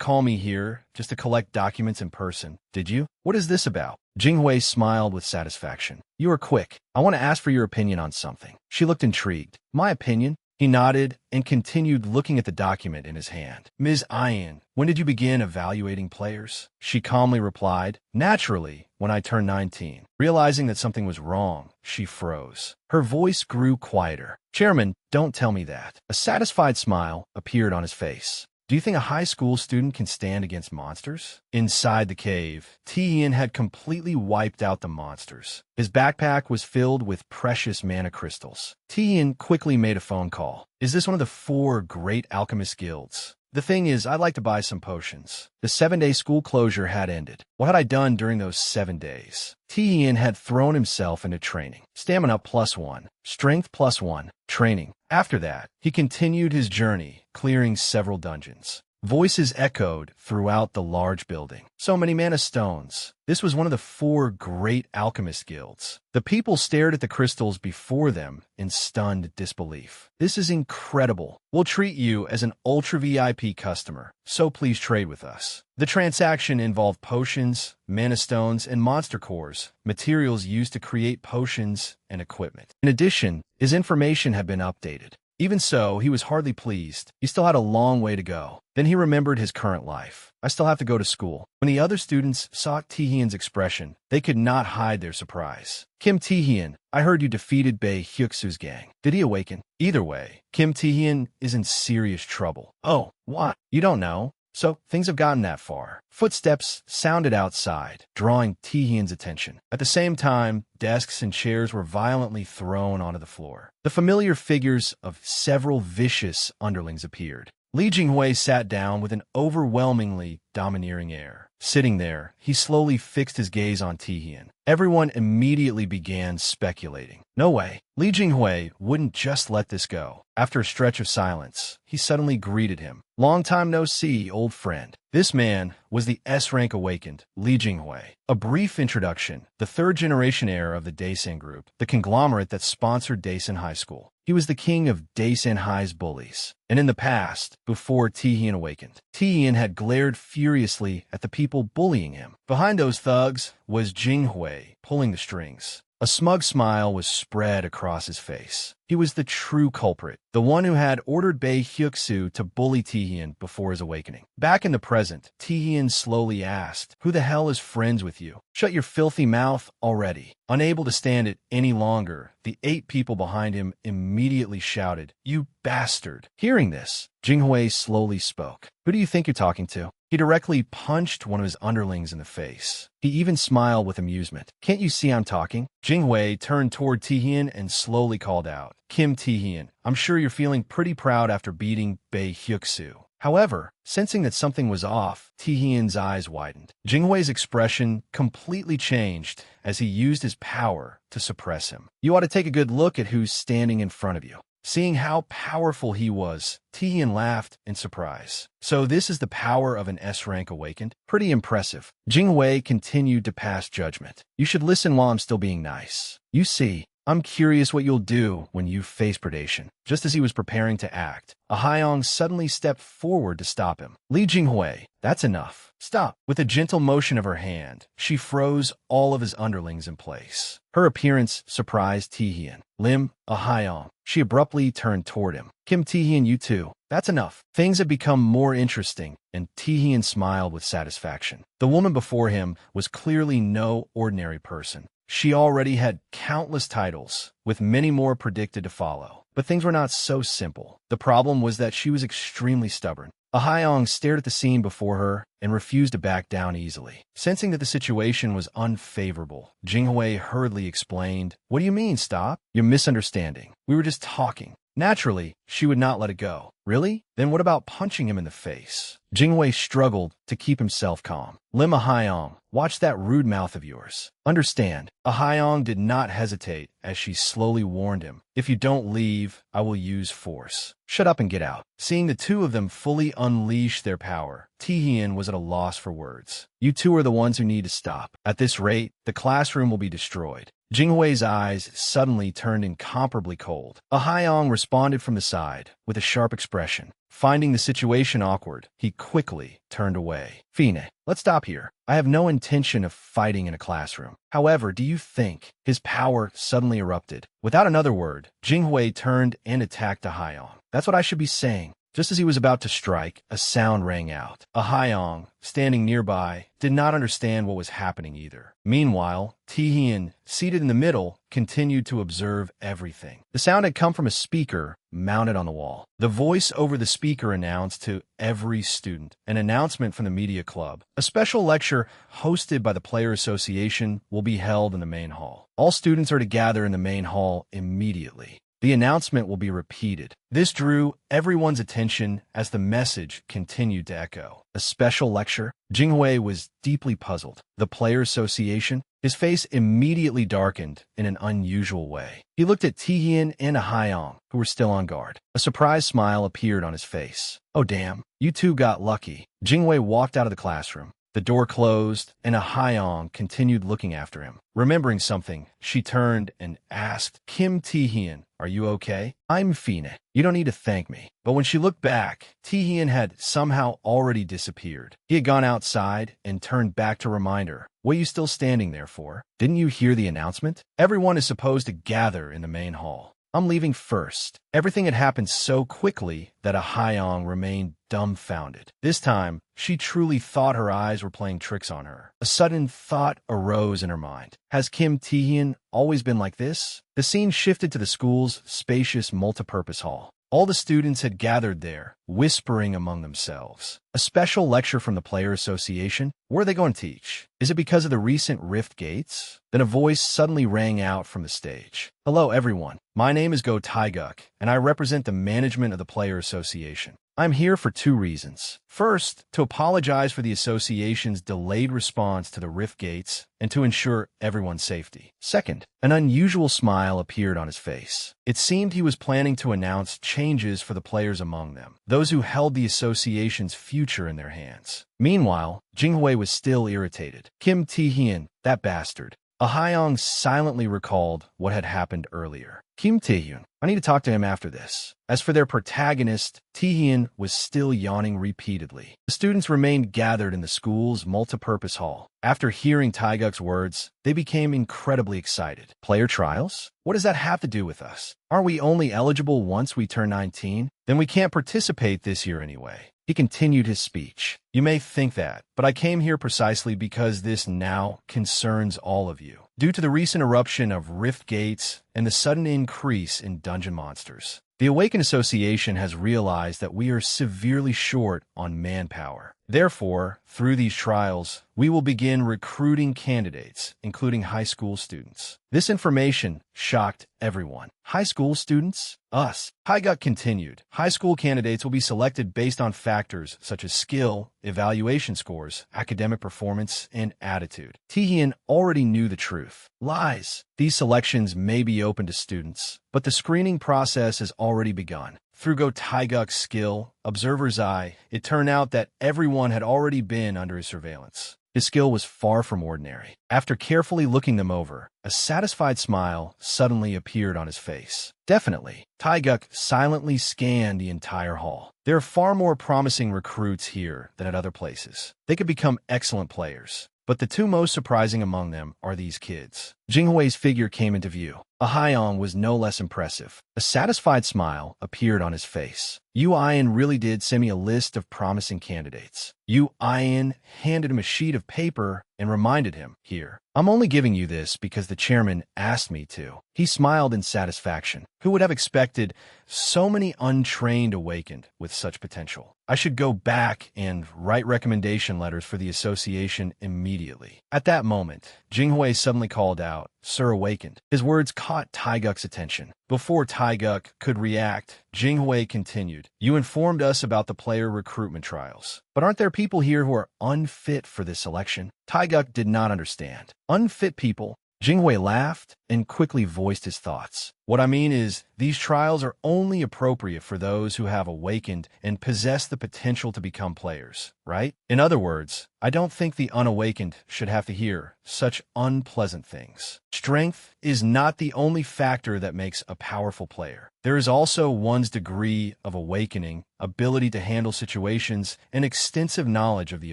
call me here just to collect documents in person, did you? What is this about?" Jinghui smiled with satisfaction. "You are quick. I want to ask for your opinion on something." She looked intrigued. "My opinion?" He nodded and continued looking at the document in his hand. "Ms. Ian, when did you begin evaluating players?" She calmly replied, "Naturally, when I turned 19. Realizing that something was wrong, she froze. Her voice grew quieter. "Chairman, don't tell me that." A satisfied smile appeared on his face. "Do you think a high school student can stand against monsters?" Inside the cave, Tian had completely wiped out the monsters. His backpack was filled with precious mana crystals. Tian quickly made a phone call. "Is this one of the 4 great alchemist guilds? The thing is, I'd like to buy some potions." The 7-day school closure had ended. What had I done during those 7 days? Tian had thrown himself into training. Stamina +1, strength +1, training. After that, he continued his journey, clearing several dungeons. Voices echoed throughout the large building. So many mana stones. This was one of the 4 great alchemist guilds. The people stared at the crystals before them in stunned disbelief. "This is incredible. We'll treat you as an ultra VIP customer, so please trade with us." The transaction involved potions, mana stones, and monster cores, materials used to create potions and equipment. In addition, his information had been updated. Even so, he was hardly pleased. He still had a long way to go. Then he remembered his current life. "I still have to go to school." When the other students saw Taehyun's expression, they could not hide their surprise. "Kim Taehyun, I heard you defeated Bae Hyuksu's gang. Did he awaken?" Either way, Kim Taehyun is in serious trouble. "Oh, what? You don't know?" So, things have gotten that far. Footsteps sounded outside, drawing Taehyun's attention. At the same time, desks and chairs were violently thrown onto the floor. The familiar figures of several vicious underlings appeared. Li Jinghui sat down with an overwhelmingly domineering air. Sitting there, he slowly fixed his gaze on Taehyun. Everyone immediately began speculating. No way. Li Jinghui wouldn't just let this go. After a stretch of silence, he suddenly greeted him. "Long time no see, old friend." This man was the S-rank awakened, Li Jinghui. A brief introduction, the 3rd-generation heir of the Daisen Group, the conglomerate that sponsored Daisen High School. He was the king of Daisen High's bullies. And in the past, before Taehyun awakened, Taehyun had glared furiously at the people bullying him. Behind those thugs was Jinghui, pulling the strings. A smug smile was spread across his face. He was the true culprit, the one who had ordered Bae Hyuksu to bully Taehyun before his awakening. Back in the present, Taehyun slowly asked, "Who the hell is friends with you? Shut your filthy mouth already." Unable to stand it any longer, the 8 people behind him immediately shouted, "You bastard!" Hearing this, Jinghui slowly spoke. "Who do you think you're talking to?" He directly punched one of his underlings in the face. He even smiled with amusement. "Can't you see I'm talking?" Jinghui turned toward Taehyun and slowly called out, "Kim Taehyun, I'm sure you're feeling pretty proud after beating Bae Hyuksu." However, sensing that something was off, Taehyun's eyes widened. Jinghui's expression completely changed as he used his power to suppress him. "You ought to take a good look at who's standing in front of you." Seeing how powerful he was, Tian laughed in surprise. So this is the power of an S-rank awakened? Pretty impressive. Jinghui continued to pass judgment. You should listen while I'm still being nice. You see, I'm curious what you'll do when you face predation. Just as he was preparing to act, a Hyong suddenly stepped forward to stop him. Li Jinghui, that's enough. Stop. With a gentle motion of her hand, she froze all of his underlings in place. Her appearance surprised Tian. Lim, a Hyong. She abruptly turned toward him. Kim Tian, you too. That's enough. Things had become more interesting, and Tian smiled with satisfaction. The woman before him was clearly no ordinary person. She already had countless titles, with many more predicted to follow. But things were not so simple. The problem was that she was extremely stubborn. A Hyong stared at the scene before her and refused to back down easily. Sensing that the situation was unfavorable, Jinghui hurriedly explained, "What do you mean, stop? You're misunderstanding. We were just talking." Naturally, she would not let it go. Really? Then what about punching him in the face? Jinghui struggled to keep himself calm. Lim a Hyong, watch that rude mouth of yours. Understand, a Hyong did not hesitate as she slowly warned him. If you don't leave, I will use force. Shut up and get out. Seeing the two of them fully unleash their power, Tian was at a loss for words. You two are the ones who need to stop. At this rate, the classroom will be destroyed. Jinghui's eyes suddenly turned incomparably cold. A Hyong responded from the side with a sharp expression. Finding the situation awkward, he quickly turned away. Fine, let's stop here. I have no intention of fighting in a classroom. However, do you think? His power suddenly erupted. Without another word, Jinghui turned and attacked a Hyong. That's what I should be saying. Just as he was about to strike, a sound rang out. A Hyong, standing nearby, did not understand what was happening either. Meanwhile, Tian, seated in the middle, continued to observe everything. The sound had come from a speaker mounted on the wall. The voice over the speaker announced to every student an announcement from the media club. A special lecture hosted by the Player Association will be held in the main hall. All students are to gather in the main hall immediately. The announcement will be repeated. This drew everyone's attention as the message continued to echo. A special lecture? Jinghui was deeply puzzled. The Player Association? His face immediately darkened in an unusual way. He looked at Tian and a Hyong, who were still on guard. A surprised smile appeared on his face. Oh damn, you two got lucky. Jinghui walked out of the classroom. The door closed, and a Hyong continued looking after him. Remembering something, she turned and asked, Kim Tian, are you okay? I'm Fine. You don't need to thank me. But when she looked back, Tian had somehow already disappeared. He had gone outside and turned back to remind her, what are you still standing there for? Didn't you hear the announcement? Everyone is supposed to gather in the main hall. I'm leaving first. Everything had happened so quickly that a Hyong remained dumbfounded. This time, she truly thought her eyes were playing tricks on her. A sudden thought arose in her mind. Has Kim Tian always been like this? The scene shifted to the school's spacious multipurpose hall. All the students had gathered there, whispering among themselves. A special lecture from the Player Association? Where are they going to teach? Is it because of the recent rift gates? Then a voice suddenly rang out from the stage. Hello, everyone. My name is Go Taeguk, and I represent the management of the Player Association. I'm here for two reasons. First, to apologize for the association's delayed response to the rift gates and to ensure everyone's safety. Second, an unusual smile appeared on his face. It seemed he was planning to announce changes for the players among them, those who held the association's future in their hands. Meanwhile, Jinghui was still irritated. Kim Tae-hyun, that bastard. A Hyong silently recalled what had happened earlier. Kim Tae-hyun, I need to talk to him after this. As for their protagonist, Tae-hyun was still yawning repeatedly. The students remained gathered in the school's multipurpose hall. After hearing Taeguk's words, they became incredibly excited. Player trials? What does that have to do with us? Aren't we only eligible once we turn 19? Then we can't participate this year anyway. He continued his speech. You may think that, but I came here precisely because this now concerns all of you. Due to the recent eruption of rift gates and the sudden increase in dungeon monsters, the Awakened Association has realized that we are severely short on manpower. Therefore, through these trials, we will begin recruiting candidates, including high school students. This information shocked everyone. High school students? Us. Haiguk continued. High school candidates will be selected based on factors such as skill, evaluation scores, academic performance, and attitude. Taehyun already knew the truth. Lies. These selections may be open to students, but the screening process has already begun. Through Go Taeguk's skill, observer's eye, it turned out that everyone had already been under his surveillance. His skill was far from ordinary. After carefully looking them over, a satisfied smile suddenly appeared on his face. Definitely. Taeguk silently scanned the entire hall. There are far more promising recruits here than at other places. They could become excellent players. But the two most surprising among them are these kids. Jinghui's figure came into view. Ahyeong was no less impressive. A satisfied smile appeared on his face. Yu Ian really did send me a list of promising candidates. Yu Ian handed him a sheet of paper and reminded him, "Here, I'm only giving you this because the chairman asked me to." He smiled in satisfaction. Who would have expected so many untrained awakened with such potential? I should go back and write recommendation letters for the association immediately. At that moment, Jinghui suddenly called out, "Sir Awakened." His words caught Taeguk's attention. Before Taeguk could react, Jinghui continued, "You informed us about the player recruitment trials. But aren't there people here who are unfit for this selection?" Taeguk did not understand. Unfit people? Jinghui laughed and quickly voiced his thoughts. "What I mean is, these trials are only appropriate for those who have awakened and possess the potential to become players, right? In other words, I don't think the unawakened should have to hear such unpleasant things. Strength is not the only factor that makes a powerful player. There is also one's degree of awakening, ability to handle situations, and extensive knowledge of the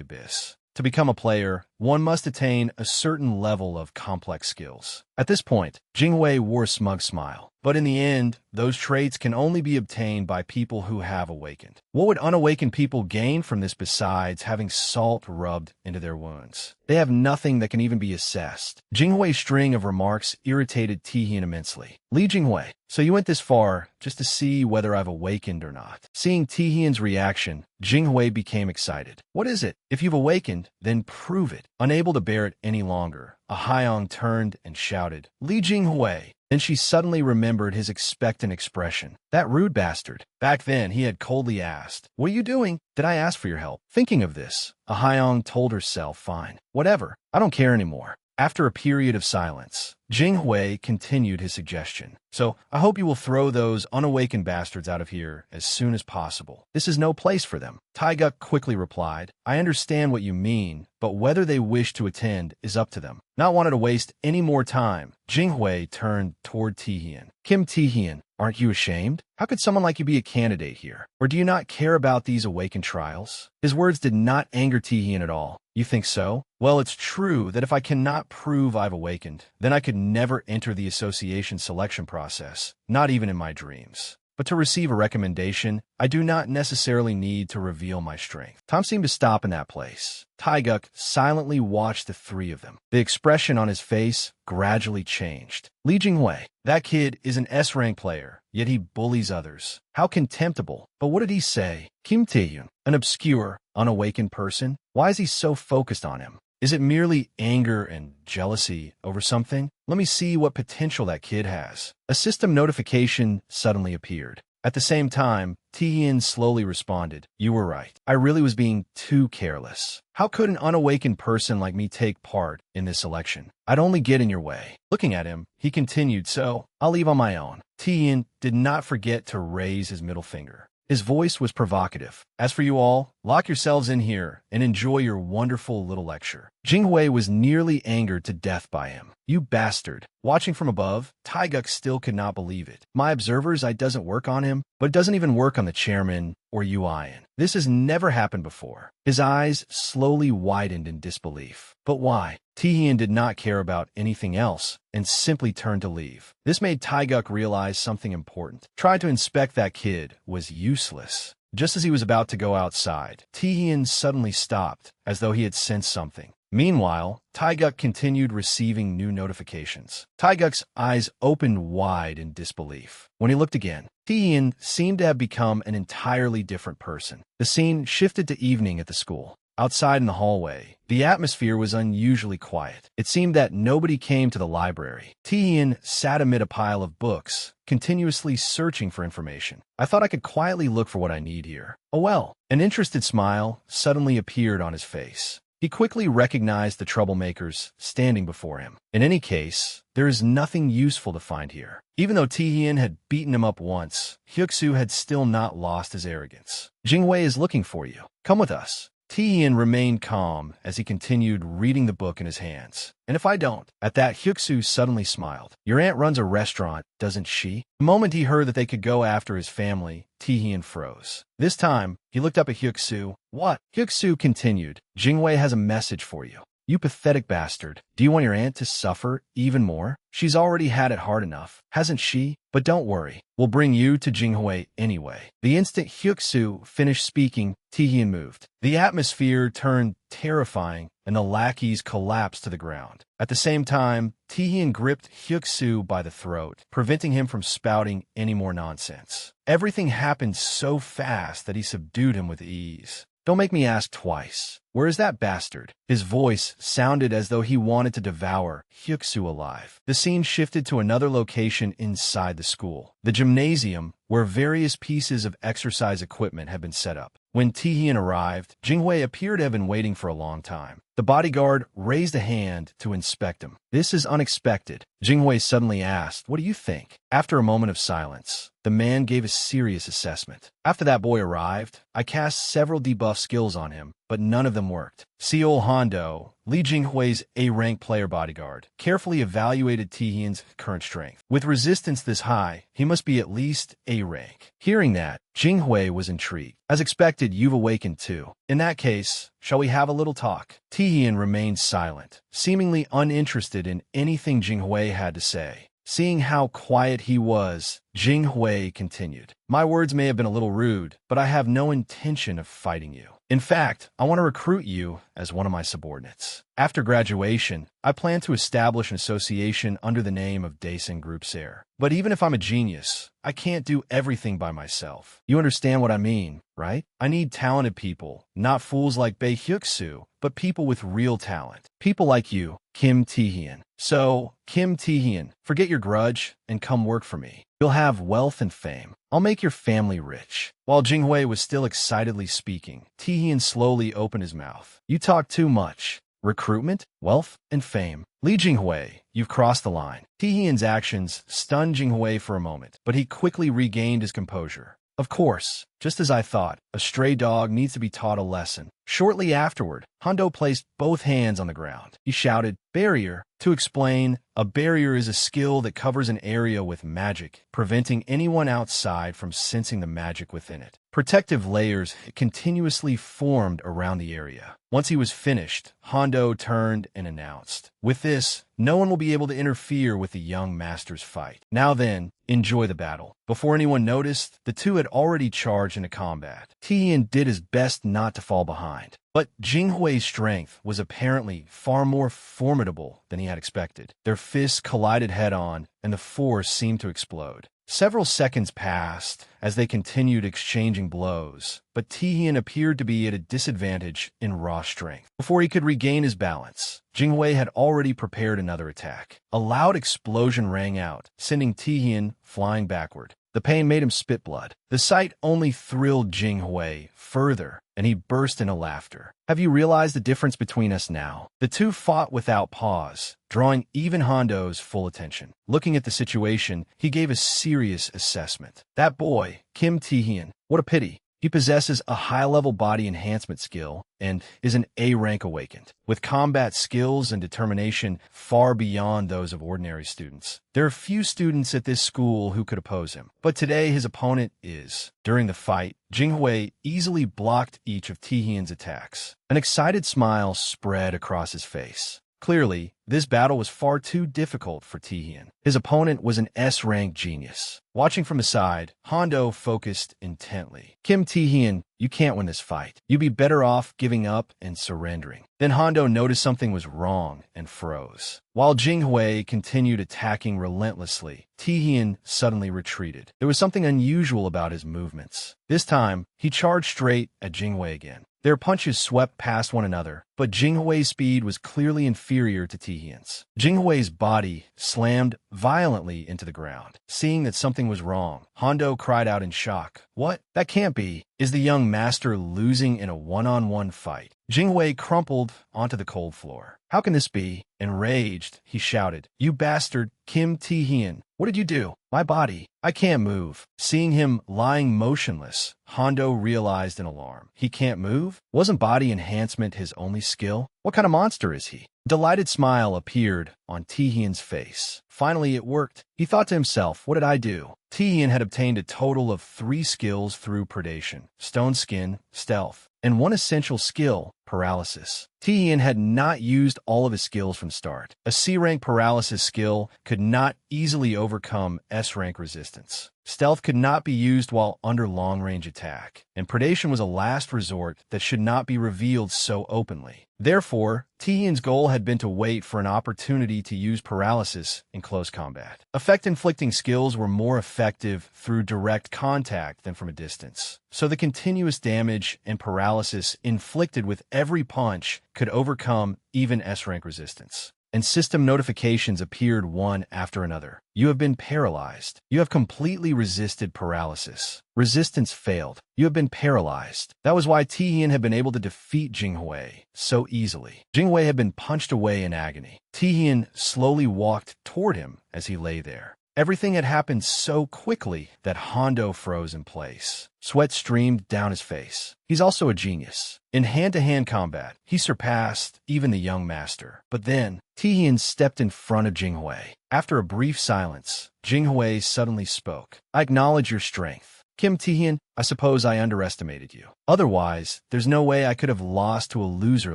abyss. To become a player, one must attain a certain level of complex skills." At this point, Jinghui wore a smug smile. But in the end, those traits can only be obtained by people who have awakened. What would unawakened people gain from this besides having salt rubbed into their wounds? They have nothing that can even be assessed. Jinghui's string of remarks irritated Taehyun immensely. "Li Jinghui, so you went this far just to see whether I've awakened or not." Seeing Taehyun's reaction, Jinghui became excited. "What is it? If you've awakened, then prove it." Unable to bear it any longer, Ahyeong turned and shouted, "Li Jinghui!" Then she suddenly remembered his expectant expression. That rude bastard. Back then, he had coldly asked, "What are you doing? Did I ask for your help?" Thinking of this, Ahyeong told herself, "Fine. Whatever. I don't care anymore." After a period of silence, Jinghui continued his suggestion. "So, I hope you will throw those unawakened bastards out of here as soon as possible. This is no place for them." Taeguk quickly replied, "I understand what you mean, but whether they wish to attend is up to them." Not wanting to waste any more time, Jinghui turned toward Taehyun. "Kim Taehyun, aren't you ashamed? How could someone like you be a candidate here? Or do you not care about these awakened trials?" His words did not anger Taehyun at all. "You think so? Well, it's true that if I cannot prove I've awakened, then I could never enter the association selection process, not even in my dreams. But to receive a recommendation, I do not necessarily need to reveal my strength." Tom seemed to stop in that place. Taeguk silently watched the three of them. The expression on his face gradually changed. "Li Jinghui, that kid is an S-rank player, yet he bullies others. How contemptible. But what did he say? Kim Taehyun, an obscure, unawakened person? Why is he so focused on him? Is it merely anger and jealousy over something? Let me see what potential that kid has." A system notification suddenly appeared. At the same time, Taehyun slowly responded, "You were right. I really was being too careless. How could an unawakened person like me take part in this election? I'd only get in your way." Looking at him, he continued, "So, I'll leave on my own." Taehyun did not forget to raise his middle finger. His voice was provocative. "As for you all, lock yourselves in here and enjoy your wonderful little lecture." Jinghui was nearly angered to death by him. "You bastard." Watching from above, Taeguk still could not believe it. My observer's eye doesn't work on him, but it doesn't even work on the chairman or Yu Ian. This has never happened before. His eyes slowly widened in disbelief. But why? Taehyun did not care about anything else and simply turned to leave. This made Taeguk realize something important. Trying to inspect that kid was useless. Just as he was about to go outside, Taehyun suddenly stopped, as though he had sensed something. Meanwhile, Taeguk continued receiving new notifications. Taeguk's eyes opened wide in disbelief. When he looked again, Taehyun seemed to have become an entirely different person. The scene shifted to evening at the school. Outside in the hallway, the atmosphere was unusually quiet. It seemed that nobody came to the library. Tian sat amid a pile of books, continuously searching for information. I thought I could quietly look for what I need here. Oh well. An interested smile suddenly appeared on his face. He quickly recognized the troublemakers standing before him. In any case, there is nothing useful to find here. Even though Tian had beaten him up once, Hyuksu had still not lost his arrogance. Jingwei is looking for you. Come with us. Tian remained calm as he continued reading the book in his hands. And if I don't? At that, Hyuksu suddenly smiled. Your aunt runs a restaurant, doesn't she? The moment he heard that they could go after his family, Tian froze. This time, he looked up at Hyuksu. What? Hyuksu continued. Jingwei has a message for you. You pathetic bastard. Do you want your aunt to suffer even more? She's already had it hard enough, hasn't she? But don't worry. We'll bring you to Jinghui anyway. The instant Hyuksu finished speaking, Tian moved. The atmosphere turned terrifying, and the lackeys collapsed to the ground. At the same time, Tian gripped Hyuksu by the throat, preventing him from spouting any more nonsense. Everything happened so fast that he subdued him with ease. Don't make me ask twice. Where is that bastard? His voice sounded as though he wanted to devour Hyuksu alive. The scene shifted to another location inside the school, the gymnasium, where various pieces of exercise equipment had been set up. When Tian arrived, Jinghui appeared to have been waiting for a long time. The bodyguard raised a hand to inspect him. This is unexpected. Jinghui suddenly asked, What do you think? After a moment of silence, the man gave a serious assessment. After that boy arrived, I cast several debuff skills on him, but none of them worked. Seol Hondo, Li Jinghui's A-rank player bodyguard, carefully evaluated Tian's current strength. With resistance this high, he must be at least A-rank. Hearing that, Jinghui was intrigued. As expected, you've awakened too. In that case, shall we have a little talk? Tian remained silent, seemingly uninterested in anything Jinghui had to say. Seeing how quiet he was, Jinghui continued. My words may have been a little rude, but I have no intention of fighting you. In fact, I want to recruit you as one of my subordinates. After graduation, I plan to establish an association under the name of Daisen Group Ser. But even if I'm a genius, I can't do everything by myself. You understand what I mean, right? I need talented people, not fools like Bei Hyuksu, but people with real talent. People like you, Kim Taehyun. So, Kim Taehyun, forget your grudge and come work for me. You'll have wealth and fame. I'll make your family rich. While Jinghui was still excitedly speaking, Taehyun slowly opened his mouth. You talk too much. Recruitment, wealth, and fame. Li Jinghui, you've crossed the line. Taehyun's actions stunned Jinghui for a moment, but he quickly regained his composure. Of course, just as I thought, a stray dog needs to be taught a lesson. Shortly afterward, Hondo placed both hands on the ground. He shouted, Barrier. To explain, a barrier is a skill that covers an area with magic, preventing anyone outside from sensing the magic within it. Protective layers continuously formed around the area. Once he was finished, Hondo turned and announced, With this, no one will be able to interfere with the young master's fight. Now then, enjoy the battle. Before anyone noticed, the two had already charged into combat. Tian did his best not to fall behind. But Jinghui's strength was apparently far more formidable than he had expected. Their fists collided head-on, and the force seemed to explode. Several seconds passed as they continued exchanging blows, but Tian appeared to be at a disadvantage in raw strength. Before he could regain his balance, Jinghui had already prepared another attack. A loud explosion rang out, sending Tian flying backward. The pain made him spit blood. The sight only thrilled Jinghui further, and he burst into laughter. Have you realized the difference between us now? The two fought without pause, drawing even Hondo's full attention. Looking at the situation, he gave a serious assessment. That boy, Kim Taehyun, what a pity. He possesses a high-level body enhancement skill and is an A-rank awakened, with combat skills and determination far beyond those of ordinary students. There are few students at this school who could oppose him, but today his opponent is. During the fight, Jinghui easily blocked each of Taehyun's attacks. An excited smile spread across his face. Clearly, this battle was far too difficult for Taehyun. His opponent was an S-rank genius. Watching from the side, Hondo focused intently. Kim Taehyun, you can't win this fight. You'd be better off giving up and surrendering. Then Hondo noticed something was wrong and froze. While Jinghui continued attacking relentlessly, Taehyun suddenly retreated. There was something unusual about his movements. This time, he charged straight at Jinghui again. Their punches swept past one another, but Jinghui's speed was clearly inferior to Tihian's. Jinghui's body slammed violently into the ground. Seeing that something was wrong, Hondo cried out in shock. What? That can't be. Is the young master losing in a one-on-one fight? Jinghui crumpled onto the cold floor. How can this be? Enraged, he shouted, "You bastard, Kim Tihian! What did you do? My body. I can't move." Seeing him lying motionless, Hondo realized in alarm. He can't move? Wasn't body enhancement his only skill? What kind of monster is he? A delighted smile appeared on Tihian's face. Finally, it worked. He thought to himself, what did I do? Tihian had obtained a total of 3 skills through predation: stone skin, stealth, and one essential skill, paralysis. Tihian had not used all of his skills from start. A C-rank paralysis skill could not easily overcome S-rank resistance. Stealth could not be used while under long-range attack, and predation was a last resort that should not be revealed so openly. Therefore, Tihian's goal had been to wait for an opportunity to use paralysis in close combat. Effect-inflicting skills were more effective through direct contact than from a distance, so the continuous damage and paralysis inflicted with every punch could overcome even S-rank resistance. And system notifications appeared one after another. You have been paralyzed. You have completely resisted paralysis. Resistance failed. You have been paralyzed. That was why Tihian had been able to defeat Jinghui so easily. Jinghui had been punched away in agony. Tihian slowly walked toward him as he lay there. Everything had happened so quickly that Hondo froze in place. Sweat streamed down his face. He's also a genius. In hand-to-hand combat, he surpassed even the young master. But then, Tihian stepped in front of Jinghui. After a brief silence, Jinghui suddenly spoke. I acknowledge your strength. Kim Tihian, I suppose I underestimated you. Otherwise, there's no way I could have lost to a loser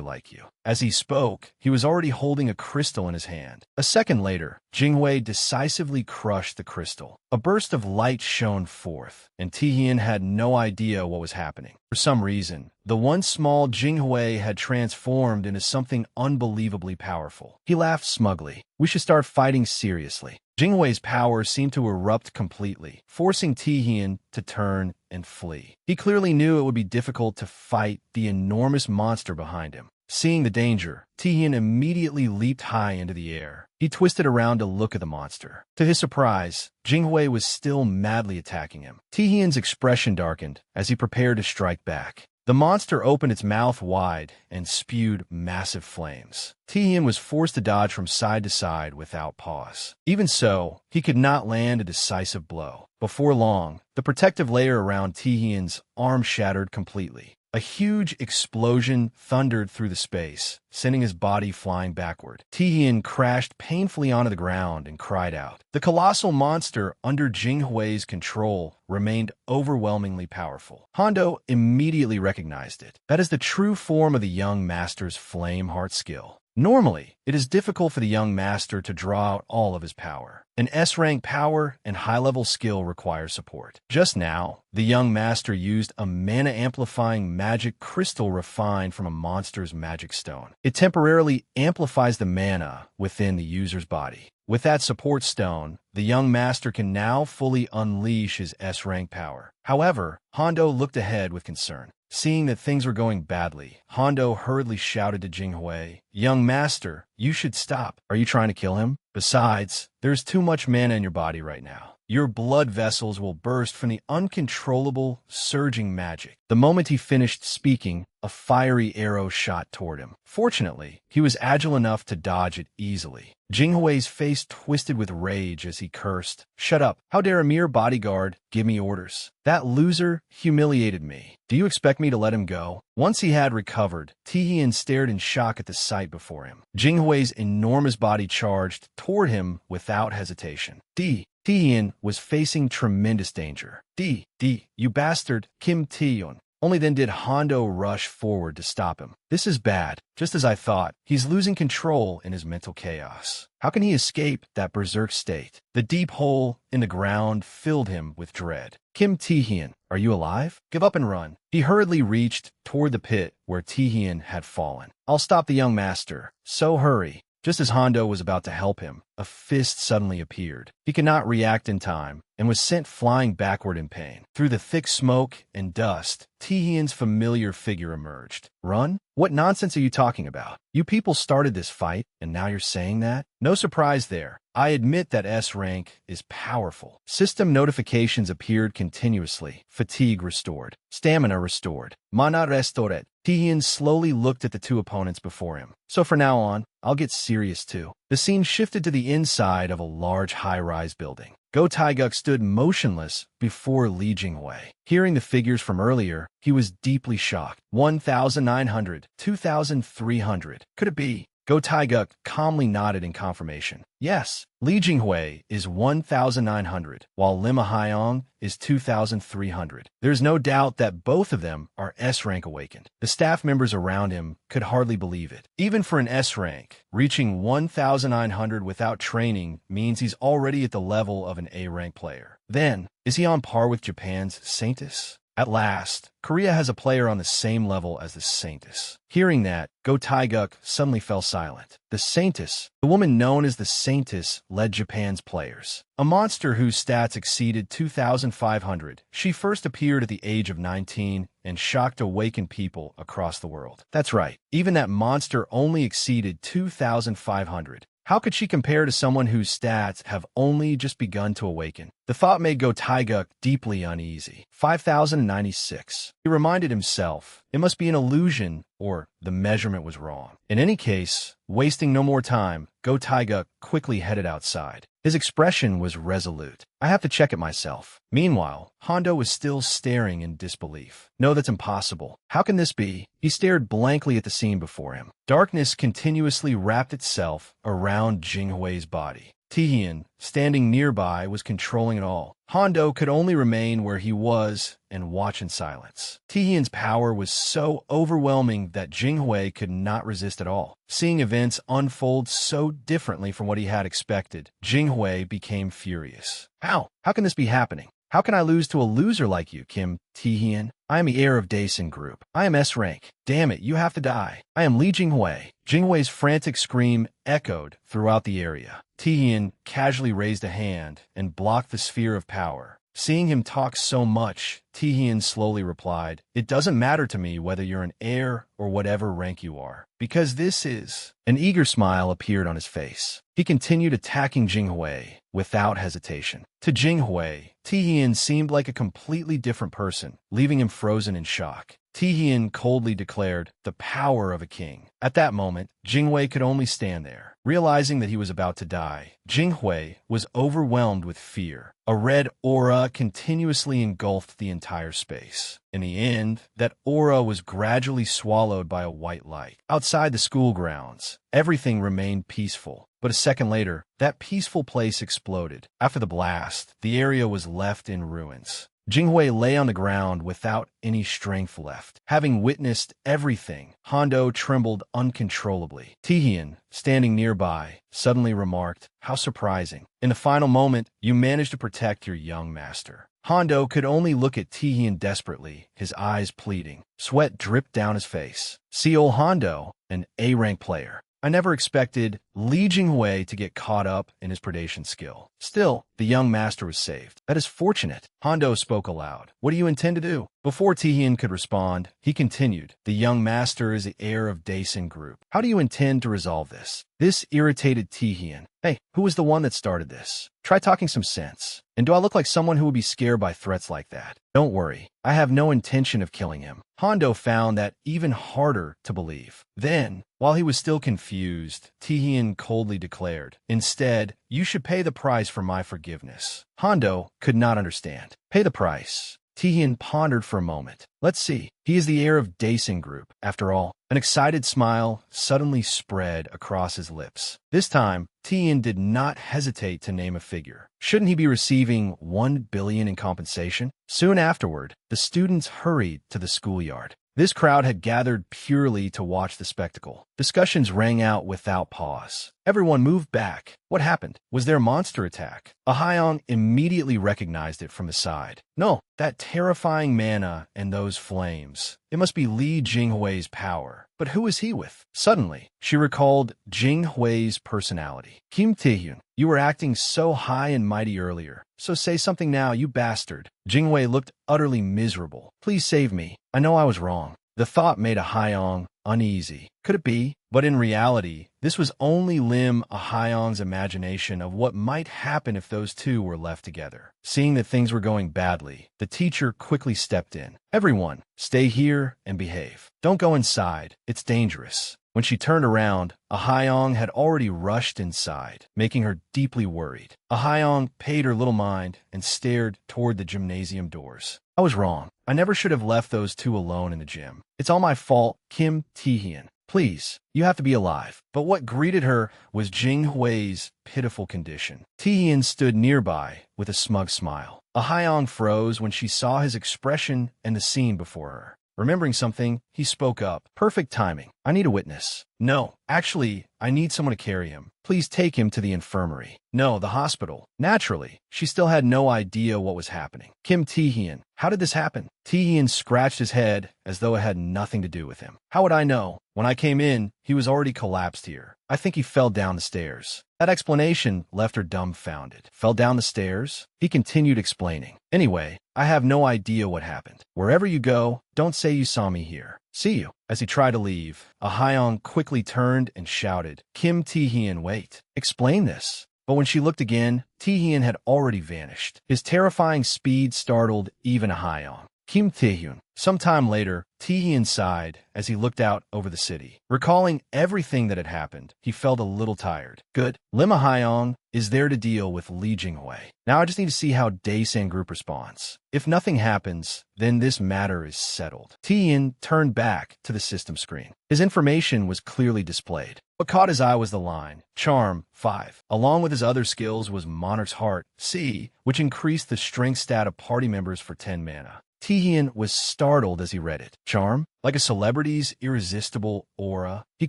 like you. As he spoke, he was already holding a crystal in his hand. A second later, Jinghui decisively crushed the crystal. A burst of light shone forth, and Tihian had no idea what was happening. For some reason, the once small Jinghui had transformed into something unbelievably powerful. He laughed smugly. We should start fighting seriously. Jinghui's power seemed to erupt completely, forcing Tihian to turn and flee. He clearly knew it would be difficult to fight the enormous monster behind him. Seeing the danger, Tihian immediately leaped high into the air. He twisted around to look at the monster. To his surprise, Jinghui was still madly attacking him. Tihian's expression darkened as he prepared to strike back. The monster opened its mouth wide and spewed massive flames. Tihian was forced to dodge from side to side without pause. Even so, he could not land a decisive blow. Before long, the protective layer around Tihian's arm shattered completely. A huge explosion thundered through the space, sending his body flying backward. Tihian crashed painfully onto the ground and cried out. The colossal monster under Jinghui's control remained overwhelmingly powerful. Hondo immediately recognized it. That is the true form of the young master's flame heart skill. Normally, it is difficult for the young master to draw out all of his power. An S-rank power and high-level skill require support. Just now, the young master used a mana-amplifying magic crystal refined from a monster's magic stone. It temporarily amplifies the mana within the user's body. With that support stone, the young master can now fully unleash his S-rank power. However, Hondo looked ahead with concern. Seeing that things were going badly, Hondo hurriedly shouted to Jinghui, "Young master, you should stop. Are you trying to kill him? Besides, there's too much mana in your body right now. Your blood vessels will burst from the uncontrollable, surging magic." The moment he finished speaking, a fiery arrow shot toward him. Fortunately, he was agile enough to dodge it easily. Jinghui's face twisted with rage as he cursed, "Shut up! How dare a mere bodyguard give me orders? That loser humiliated me. Do you expect me to let him go?" Once he had recovered, Tihian stared in shock at the sight before him. Jinghui's enormous body charged toward him without hesitation. Tihian was facing tremendous danger. You bastard, Kim Tihian. Only then did Hondo rush forward to stop him. This is bad. Just as I thought, he's losing control in his mental chaos. How can he escape that berserk state? The deep hole in the ground filled him with dread. Kim Tihian, are you alive? Give up and run. He hurriedly reached toward the pit where Tihian had fallen. I'll stop the young master. So hurry. Just as Hondo was about to help him, a fist suddenly appeared. He could not react in time and was sent flying backward in pain. Through the thick smoke and dust, Tihian's familiar figure emerged. Run? What nonsense are you talking about? You people started this fight, and now you're saying that? No surprise there. I admit that S rank is powerful. System notifications appeared continuously. Fatigue restored. Stamina restored. Mana restored. Tihian slowly looked at the two opponents before him. So for now on, I'll get serious too. The scene shifted to the inside of a large high-rise building. Go Taiguk stood motionless before Li Jinghui. Hearing the figures from earlier, he was deeply shocked. 1,900, 2,300. Could it be? Go Taiguk calmly nodded in confirmation. Yes, Li Jinghui is 1,900, while Lima Haiyong is 2,300. There's no doubt that both of them are S-rank awakened. The staff members around him could hardly believe it. Even for an S-rank, reaching 1,900 without training means he's already at the level of an A-rank player. Then, is he on par with Japan's Saintis? At last, Korea has a player on the same level as the Saintis. Hearing that, Go Taiguk suddenly fell silent. The Saintis, the woman known as the Saintis, led Japan's players. A monster whose stats exceeded 2,500. She first appeared at the age of 19 and shocked awakened people across the world. That's right, even that monster only exceeded 2,500. How could she compare to someone whose stats have only just begun to awaken? The thought made Go Taiguk deeply uneasy. 5,096. He reminded himself, it must be an illusion or the measurement was wrong. In any case, wasting no more time, Go Taiguk quickly headed outside. His expression was resolute. I have to check it myself. Meanwhile, Hondo was still staring in disbelief. No, that's impossible. How can this be? He stared blankly at the scene before him. Darkness continuously wrapped itself around Jinghui's body. Tihian, standing nearby, was controlling it all. Hondo could only remain where he was and watch in silence. Tihian's power was so overwhelming that Jinghui could not resist at all. Seeing events unfold so differently from what he had expected, Jinghui became furious. How? How can this be happening? How can I lose to a loser like you, Kim Tihian? I am the heir of Daesun Group. I am S-rank. Damn it, you have to die. I am Li Jinghui. Jinghui's frantic scream echoed throughout the area. Tihian casually raised a hand and blocked the sphere of power. Seeing him talk so much, Tihian slowly replied, it doesn't matter to me whether you're an heir or whatever rank you are, because this is... An eager smile appeared on his face. He continued attacking Jinghui without hesitation. To Jinghui, Tihian seemed like a completely different person, leaving him frozen in shock. Tihian coldly declared, the power of a king. At that moment, Jinghui could only stand there. Realizing that he was about to die, Jinghui was overwhelmed with fear. A red aura continuously engulfed the entire space. In the end, that aura was gradually swallowed by a white light. Outside the school grounds, everything remained peaceful. But a second later, that peaceful place exploded. After the blast, the area was left in ruins. Jinghui lay on the ground without any strength left. Having witnessed everything, Hondo trembled uncontrollably. Tihian, standing nearby, suddenly remarked, how surprising. In the final moment, you managed to protect your young master. Hondo could only look at Tihian desperately, his eyes pleading. Sweat dripped down his face. See old Hondo, an A-rank player. I never expected Li Jinghui to get caught up in his predation skill. Still, the young master was saved. That is fortunate. Hondo spoke aloud. What do you intend to do? Before Tihian could respond, he continued. The young master is the heir of Daesun Group. How do you intend to resolve this? This irritated Tihian. Hey, who was the one that started this? Try talking some sense. And do I look like someone who would be scared by threats like that? Don't worry. I have no intention of killing him. Hondo found that even harder to believe. Then, while he was still confused, Tihian coldly declared, instead, you should pay the price for my forgiveness. Hondo could not understand. Pay the price. Tihian pondered for a moment. Let's see. He is the heir of Daesun Group. After all, an excited smile suddenly spread across his lips. This time, Tihian did not hesitate to name a figure. Shouldn't he be receiving 1 billion in compensation? Soon afterward, the students hurried to the schoolyard. This crowd had gathered purely to watch the spectacle. Discussions rang out without pause. Everyone moved back. What happened? Was there a monster attack? A Hyong immediately recognized it from the side. No, that terrifying mana and those flames. It must be Li Jinghui's power. But who is he with? Suddenly, she recalled Jinghui's personality. Kim Taehyun, you were acting so high and mighty earlier. So say something now, you bastard. Jinghui looked utterly miserable. Please save me. I know I was wrong. The thought made a Hyong uneasy. Could it be? But in reality, this was only Lim a Hyong's imagination of what might happen if those two were left together. Seeing that things were going badly, the teacher quickly stepped in. Everyone, stay here and behave. Don't go inside. It's dangerous. When she turned around, a Hyong had already rushed inside, making her deeply worried. A Hyong paid her little mind and stared toward the gymnasium doors. I was wrong. I never should have left those two alone in the gym. It's all my fault, Kim Taehyun. Please, you have to be alive. But what greeted her was Jinghui's pitiful condition. Taehyun stood nearby with a smug smile. A Hyong froze when she saw his expression and the scene before her. Remembering something, he spoke up. Perfect timing. I need a witness. No, actually, I need someone to carry him. Please take him to the infirmary. No, the hospital. Naturally, she still had no idea what was happening. Kim Taehyun, how did this happen? Taehyun scratched his head as though it had nothing to do with him. How would I know? When I came in, he was already collapsed here. I think he fell down the stairs. That explanation left her dumbfounded. Fell down the stairs? He continued explaining. Anyway, I have no idea what happened. Wherever you go, don't say you saw me here. See you. As he tried to leave, a Hyong quickly turned and shouted, Kim Taehyun, wait. Explain this. But when she looked again, Taehyun had already vanished. His terrifying speed startled even a Hyong. Kim Taehyun. Sometime later, Taehyun sighed as he looked out over the city. Recalling everything that had happened, he felt a little tired. Good. Lima Hyong is there to deal with Li Jinghui. Now I just need to see how Daesan Group responds. If nothing happens, then this matter is settled. Taehyun turned back to the system screen. His information was clearly displayed. What caught his eye was the line, Charm, 5. Along with his other skills was Monarch's Heart, C, which increased the strength stat of party members for 10 mana. Taehyun was startled as he read it. Charm? Like a celebrity's irresistible aura? He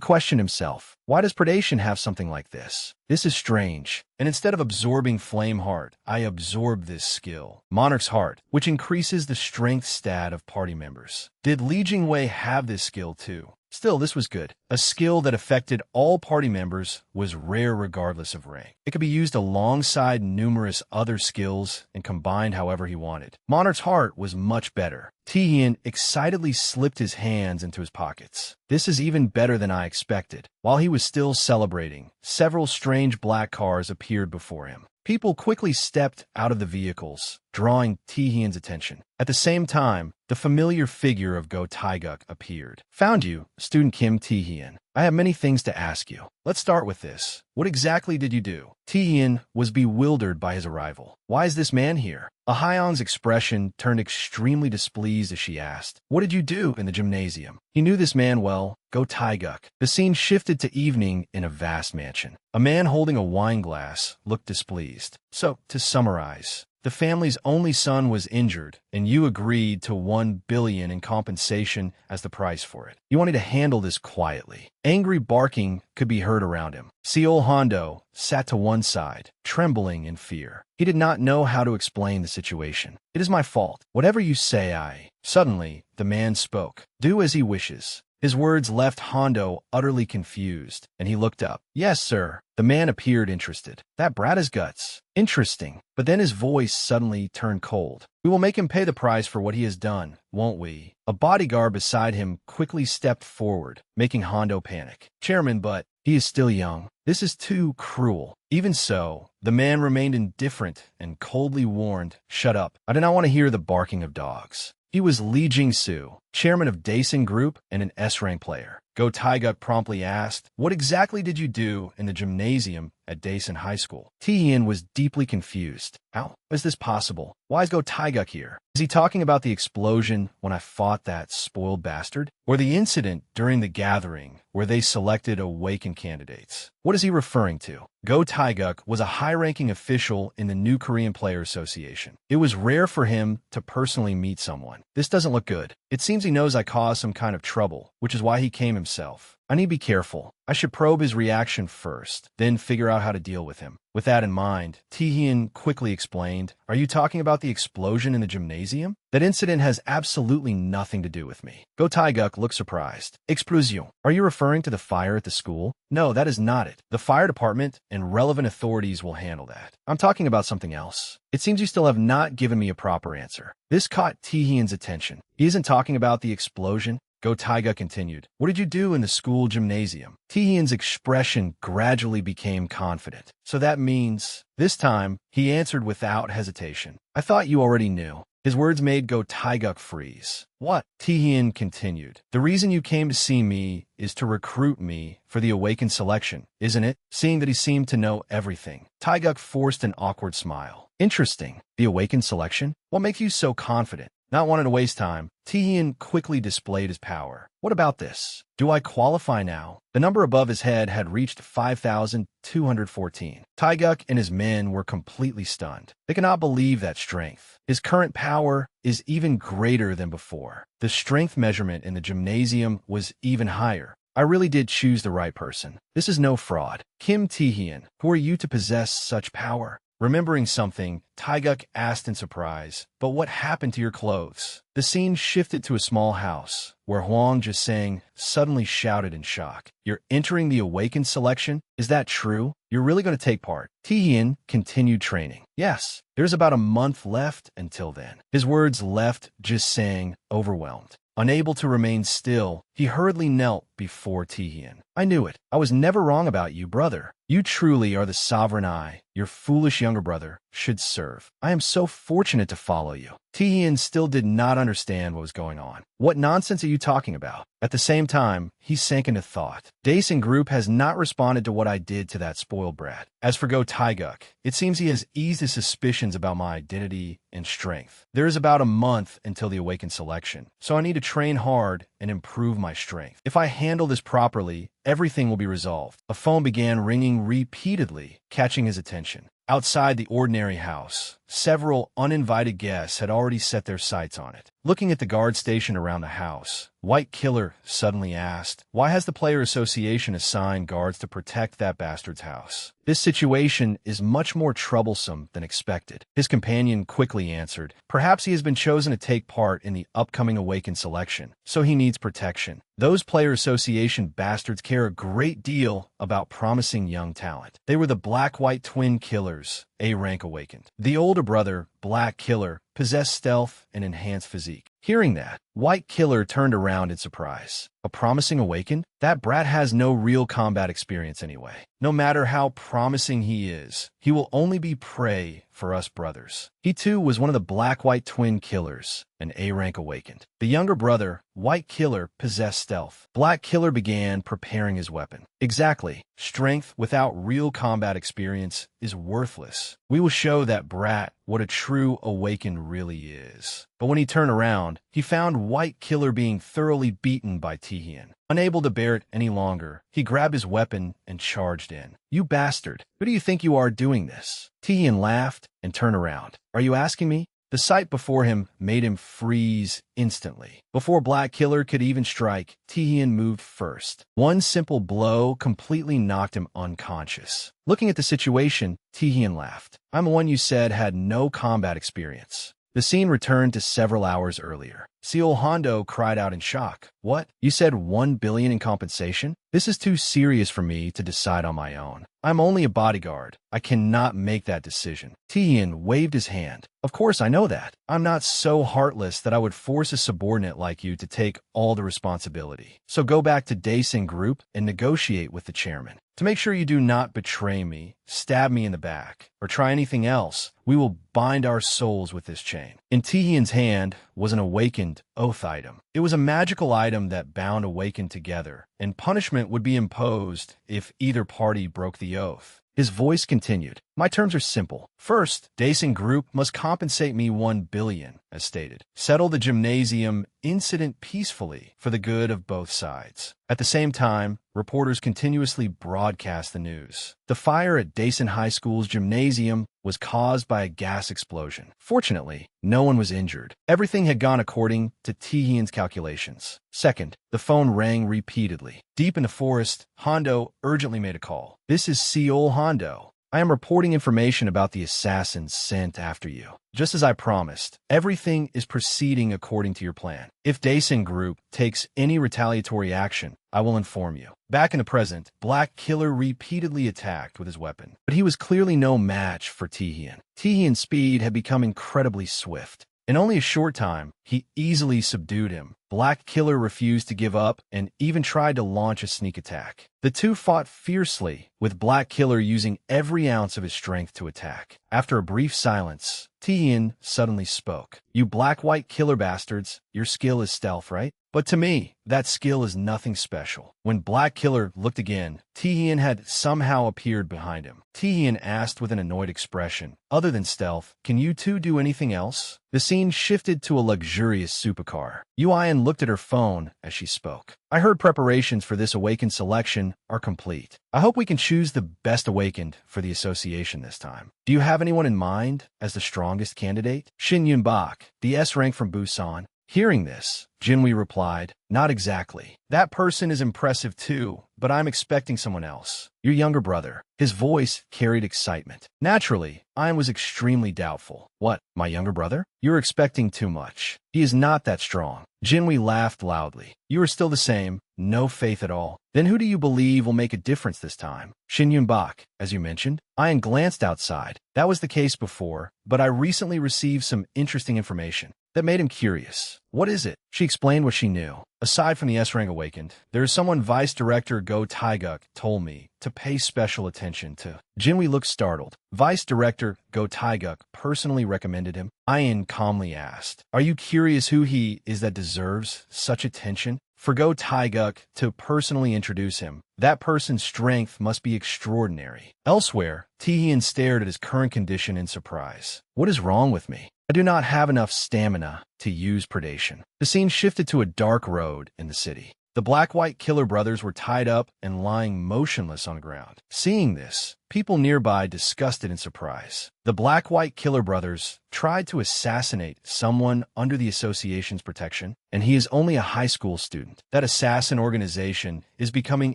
questioned himself. Why does Predation have something like this? This is strange. And instead of absorbing Flame Heart, I absorb this skill. Monarch's Heart, which increases the strength stat of party members. Did Li Jinghui have this skill too? Still, this was good. A skill that affected all party members was rare regardless of rank. It could be used alongside numerous other skills and combined however he wanted. Monarch's Heart was much better. Taehyun excitedly slipped his hands into his pockets. This is even better than I expected. While he was still celebrating, several strange black cars appeared before him. People quickly stepped out of the vehicles, drawing Taehyun's attention. At the same time, the familiar figure of Go Taeguk appeared. Found you, student Kim Taehyun. I have many things to ask you. Let's start with this. What exactly did you do? Taehyun was bewildered by his arrival. Why is this man here? A Hyong's expression turned extremely displeased as she asked, what did you do in the gymnasium? He knew this man well, Go Taeguk. The scene shifted to evening in a vast mansion. A man holding a wine glass looked displeased. So, to summarize, the family's only son was injured, and you agreed to 1 billion in compensation as the price for it. You wanted to handle this quietly. Angry barking could be heard around him. Seol Hondo sat to one side, trembling in fear. He did not know how to explain the situation. It is my fault. Whatever you say, I... Suddenly, the man spoke. Do as he wishes. His words left Hondo utterly confused, and he looked up. Yes, sir. The man appeared interested. That brat is guts. Interesting. But then his voice suddenly turned cold. We will make him pay the price for what he has done, won't we? A bodyguard beside him quickly stepped forward, making Hondo panic. Chairman, but he is still young. This is too cruel. Even so, the man remained indifferent and coldly warned, shut up. I do not want to hear the barking of dogs. He was Lee Jing-soo, chairman of Daesan Group and an S-rank player. Go Taeguk promptly asked, what exactly did you do in the gymnasium at Daesan High School? Taehyun was deeply confused. How is this possible? Why is Go Taeguk here? Is he talking about the explosion when I fought that spoiled bastard? Or the incident during the gathering where they selected awakened candidates? What is he referring to? Go Taeguk was a high-ranking official in the New Korean Player Association. It was rare for him to personally meet someone. This doesn't look good. It seems Seems he knows I caused some kind of trouble, which is why he came himself. I need to be careful. I should probe his reaction first, then figure out how to deal with him. With that in mind, Taehyun quickly explained, "Are you talking about the explosion in the gymnasium? That incident has absolutely nothing to do with me." Go Taeguk looked surprised. "Explosion? Are you referring to the fire at the school?" "No, that is not it. The fire department and relevant authorities will handle that. I'm talking about something else." It seems you still have not given me a proper answer. This caught Taehyun's attention. He isn't talking about the explosion. Go Taiga continued. "What did you do in the school gymnasium?" Taehyun's expression gradually became confident. "So that means..." This time, he answered without hesitation. "I thought you already knew." His words made Go Taeguk freeze. "What?" Taehyun continued. "The reason you came to see me is to recruit me for the Awakened selection, isn't it?" Seeing that he seemed to know everything, Taeguk forced an awkward smile. "Interesting. The Awakened selection? What makes you so confident?" Not wanting to waste time, Taehyun quickly displayed his power. "What about this? Do I qualify now?" The number above his head had reached 5,214. Taeguk and his men were completely stunned. They could not believe that strength. His current power is even greater than before. The strength measurement in the gymnasium was even higher. I really did choose the right person. This is no fraud. Kim Taehyun, who are you to possess such power? Remembering something, Taeguk asked in surprise, "But what happened to your clothes?" The scene shifted to a small house, where Hwang Jasang suddenly shouted in shock. "You're entering the Awakened selection? Is that true? You're really going to take part?" Taehyun continued training. "Yes, there's about a month left until then." His words left Jasang overwhelmed. Unable to remain still, he hurriedly knelt before Taehyun. "I knew it. I was never wrong about you, brother. You truly are the sovereign I, your foolish younger brother, should serve. I am so fortunate to follow you." Taehyun still did not understand what was going on. "What nonsense are you talking about?" At the same time, he sank into thought. Dason Group has not responded to what I did to that spoiled brat. As for Go Taeguk, it seems he has eased his suspicions about my identity and strength. There is about a month until the Awakened selection, so I need to train hard and improve my strength. If I handle this properly, everything will be resolved. A phone began ringing repeatedly, catching his attention. Outside the ordinary house, several uninvited guests had already set their sights on it. Looking at the guard station around the house, White Killer suddenly asked, "Why has the Player Association assigned guards to protect that bastard's house? This situation is much more troublesome than expected." His companion quickly answered, "Perhaps he has been chosen to take part in the upcoming Awakened selection, so he needs protection. Those Player Association bastards care a great deal about promising young talent. They were the Black-White Twin Killers, A-rank Awakened. The older brother, Black Killer, possessed stealth and enhanced physique." Hearing that, White Killer turned around in surprise. "A promising Awakened? That brat has no real combat experience anyway. No matter how promising he is, he will only be prey for us brothers." He too was one of the Black-White Twin Killers, an A-rank Awakened. The younger brother, White Killer, possessed stealth. Black Killer began preparing his weapon. "Exactly. Strength without real combat experience is worthless. We will show that brat what a true Awakened really is." But when he turned around, he found White Killer being thoroughly beaten by Taehyun. Unable to bear it any longer, he grabbed his weapon and charged in. "You bastard! Who do you think you are doing this?" Taehyun laughed and turned around. "Are you asking me?" The sight before him made him freeze instantly. Before Black Killer could even strike, Taehyun moved first. One simple blow completely knocked him unconscious. Looking at the situation, Taehyun laughed. "I'm the one you said had no combat experience." The scene returned to several hours earlier. Seol Hondo cried out in shock. "What? You said 1 billion in compensation? This is too serious for me to decide on my own. I'm only a bodyguard. I cannot make that decision." Taehyun waved his hand. "Of course I know that. I'm not so heartless that I would force a subordinate like you to take all the responsibility. So go back to Dason Group and negotiate with the chairman. To make sure you do not betray me, stab me in the back, or try anything else, we will bind our souls with this chain." In Taehyun's hand was an Awakened oath item. It was a magical item that bound Awakened together, and punishment would be imposed if either party broke the oath. His voice continued. "My terms are simple. First, Dason Group must compensate me 1 billion, as stated. Settle the gymnasium incident peacefully for the good of both sides." At the same time, reporters continuously broadcast the news. The fire at Dason High School's gymnasium was caused by a gas explosion. Fortunately, no one was injured. Everything had gone according to Taehyun's calculations. Second, the phone rang repeatedly. Deep in the forest, Hondo urgently made a call. "This is Seoul, Hondo. I am reporting information about the assassins sent after you. Just as I promised, everything is proceeding according to your plan. If Daesin Group takes any retaliatory action, I will inform you." Back in the present, Black Killer repeatedly attacked with his weapon, but he was clearly no match for Taehyun. Taehyun's speed had become incredibly swift. In only a short time, he easily subdued him. Black Killer refused to give up and even tried to launch a sneak attack. The two fought fiercely, with Black Killer using every ounce of his strength to attack. After a brief silence, Taehyun suddenly spoke. "You black-white killer bastards, your skill is stealth, right? But to me, that skill is nothing special." When Black Killer looked again, Taehyun had somehow appeared behind him. Taehyun asked with an annoyed expression, "Other than stealth, can you two do anything else?" The scene shifted to a luxurious supercar. Yuan looked at her phone as she spoke. "I heard preparations for this awakened selection are complete. I hope we can choose the best awakened for the association this time. Do you have anyone in mind as the strongest candidate?" Shin Yun Bak, the S rank from Busan. Hearing this, Jinwei replied, "Not exactly. That person is impressive too, but I'm expecting someone else. Your younger brother." His voice carried excitement. Naturally, Ian was extremely doubtful. "What, my younger brother? You're expecting too much. He is not that strong." Jinwei laughed loudly. "You are still the same, no faith at all. Then who do you believe will make a difference this time?" Shin Yun Bak, as you mentioned. Ian glanced outside. That was the case before, but I recently received some interesting information that made him curious. "What is it?" She explained what she knew. "Aside from the S-Rank Awakened, there is someone Vice Director Go Taeguk told me to pay special attention to." Jinwei looked startled. Vice Director Go Taeguk personally recommended him? Ian calmly asked. "Are you curious who he is that deserves such attention?" For Go Taeguk to personally introduce him, that person's strength must be extraordinary. Elsewhere, Taehyun stared at his current condition in surprise. "What is wrong with me? I do not have enough stamina to use predation." The scene shifted to a dark road in the city. The black-white killer brothers were tied up and lying motionless on the ground. Seeing this, people nearby disgusted in surprise. The black-white killer brothers tried to assassinate someone under the association's protection, and he is only a high school student. That assassin organization is becoming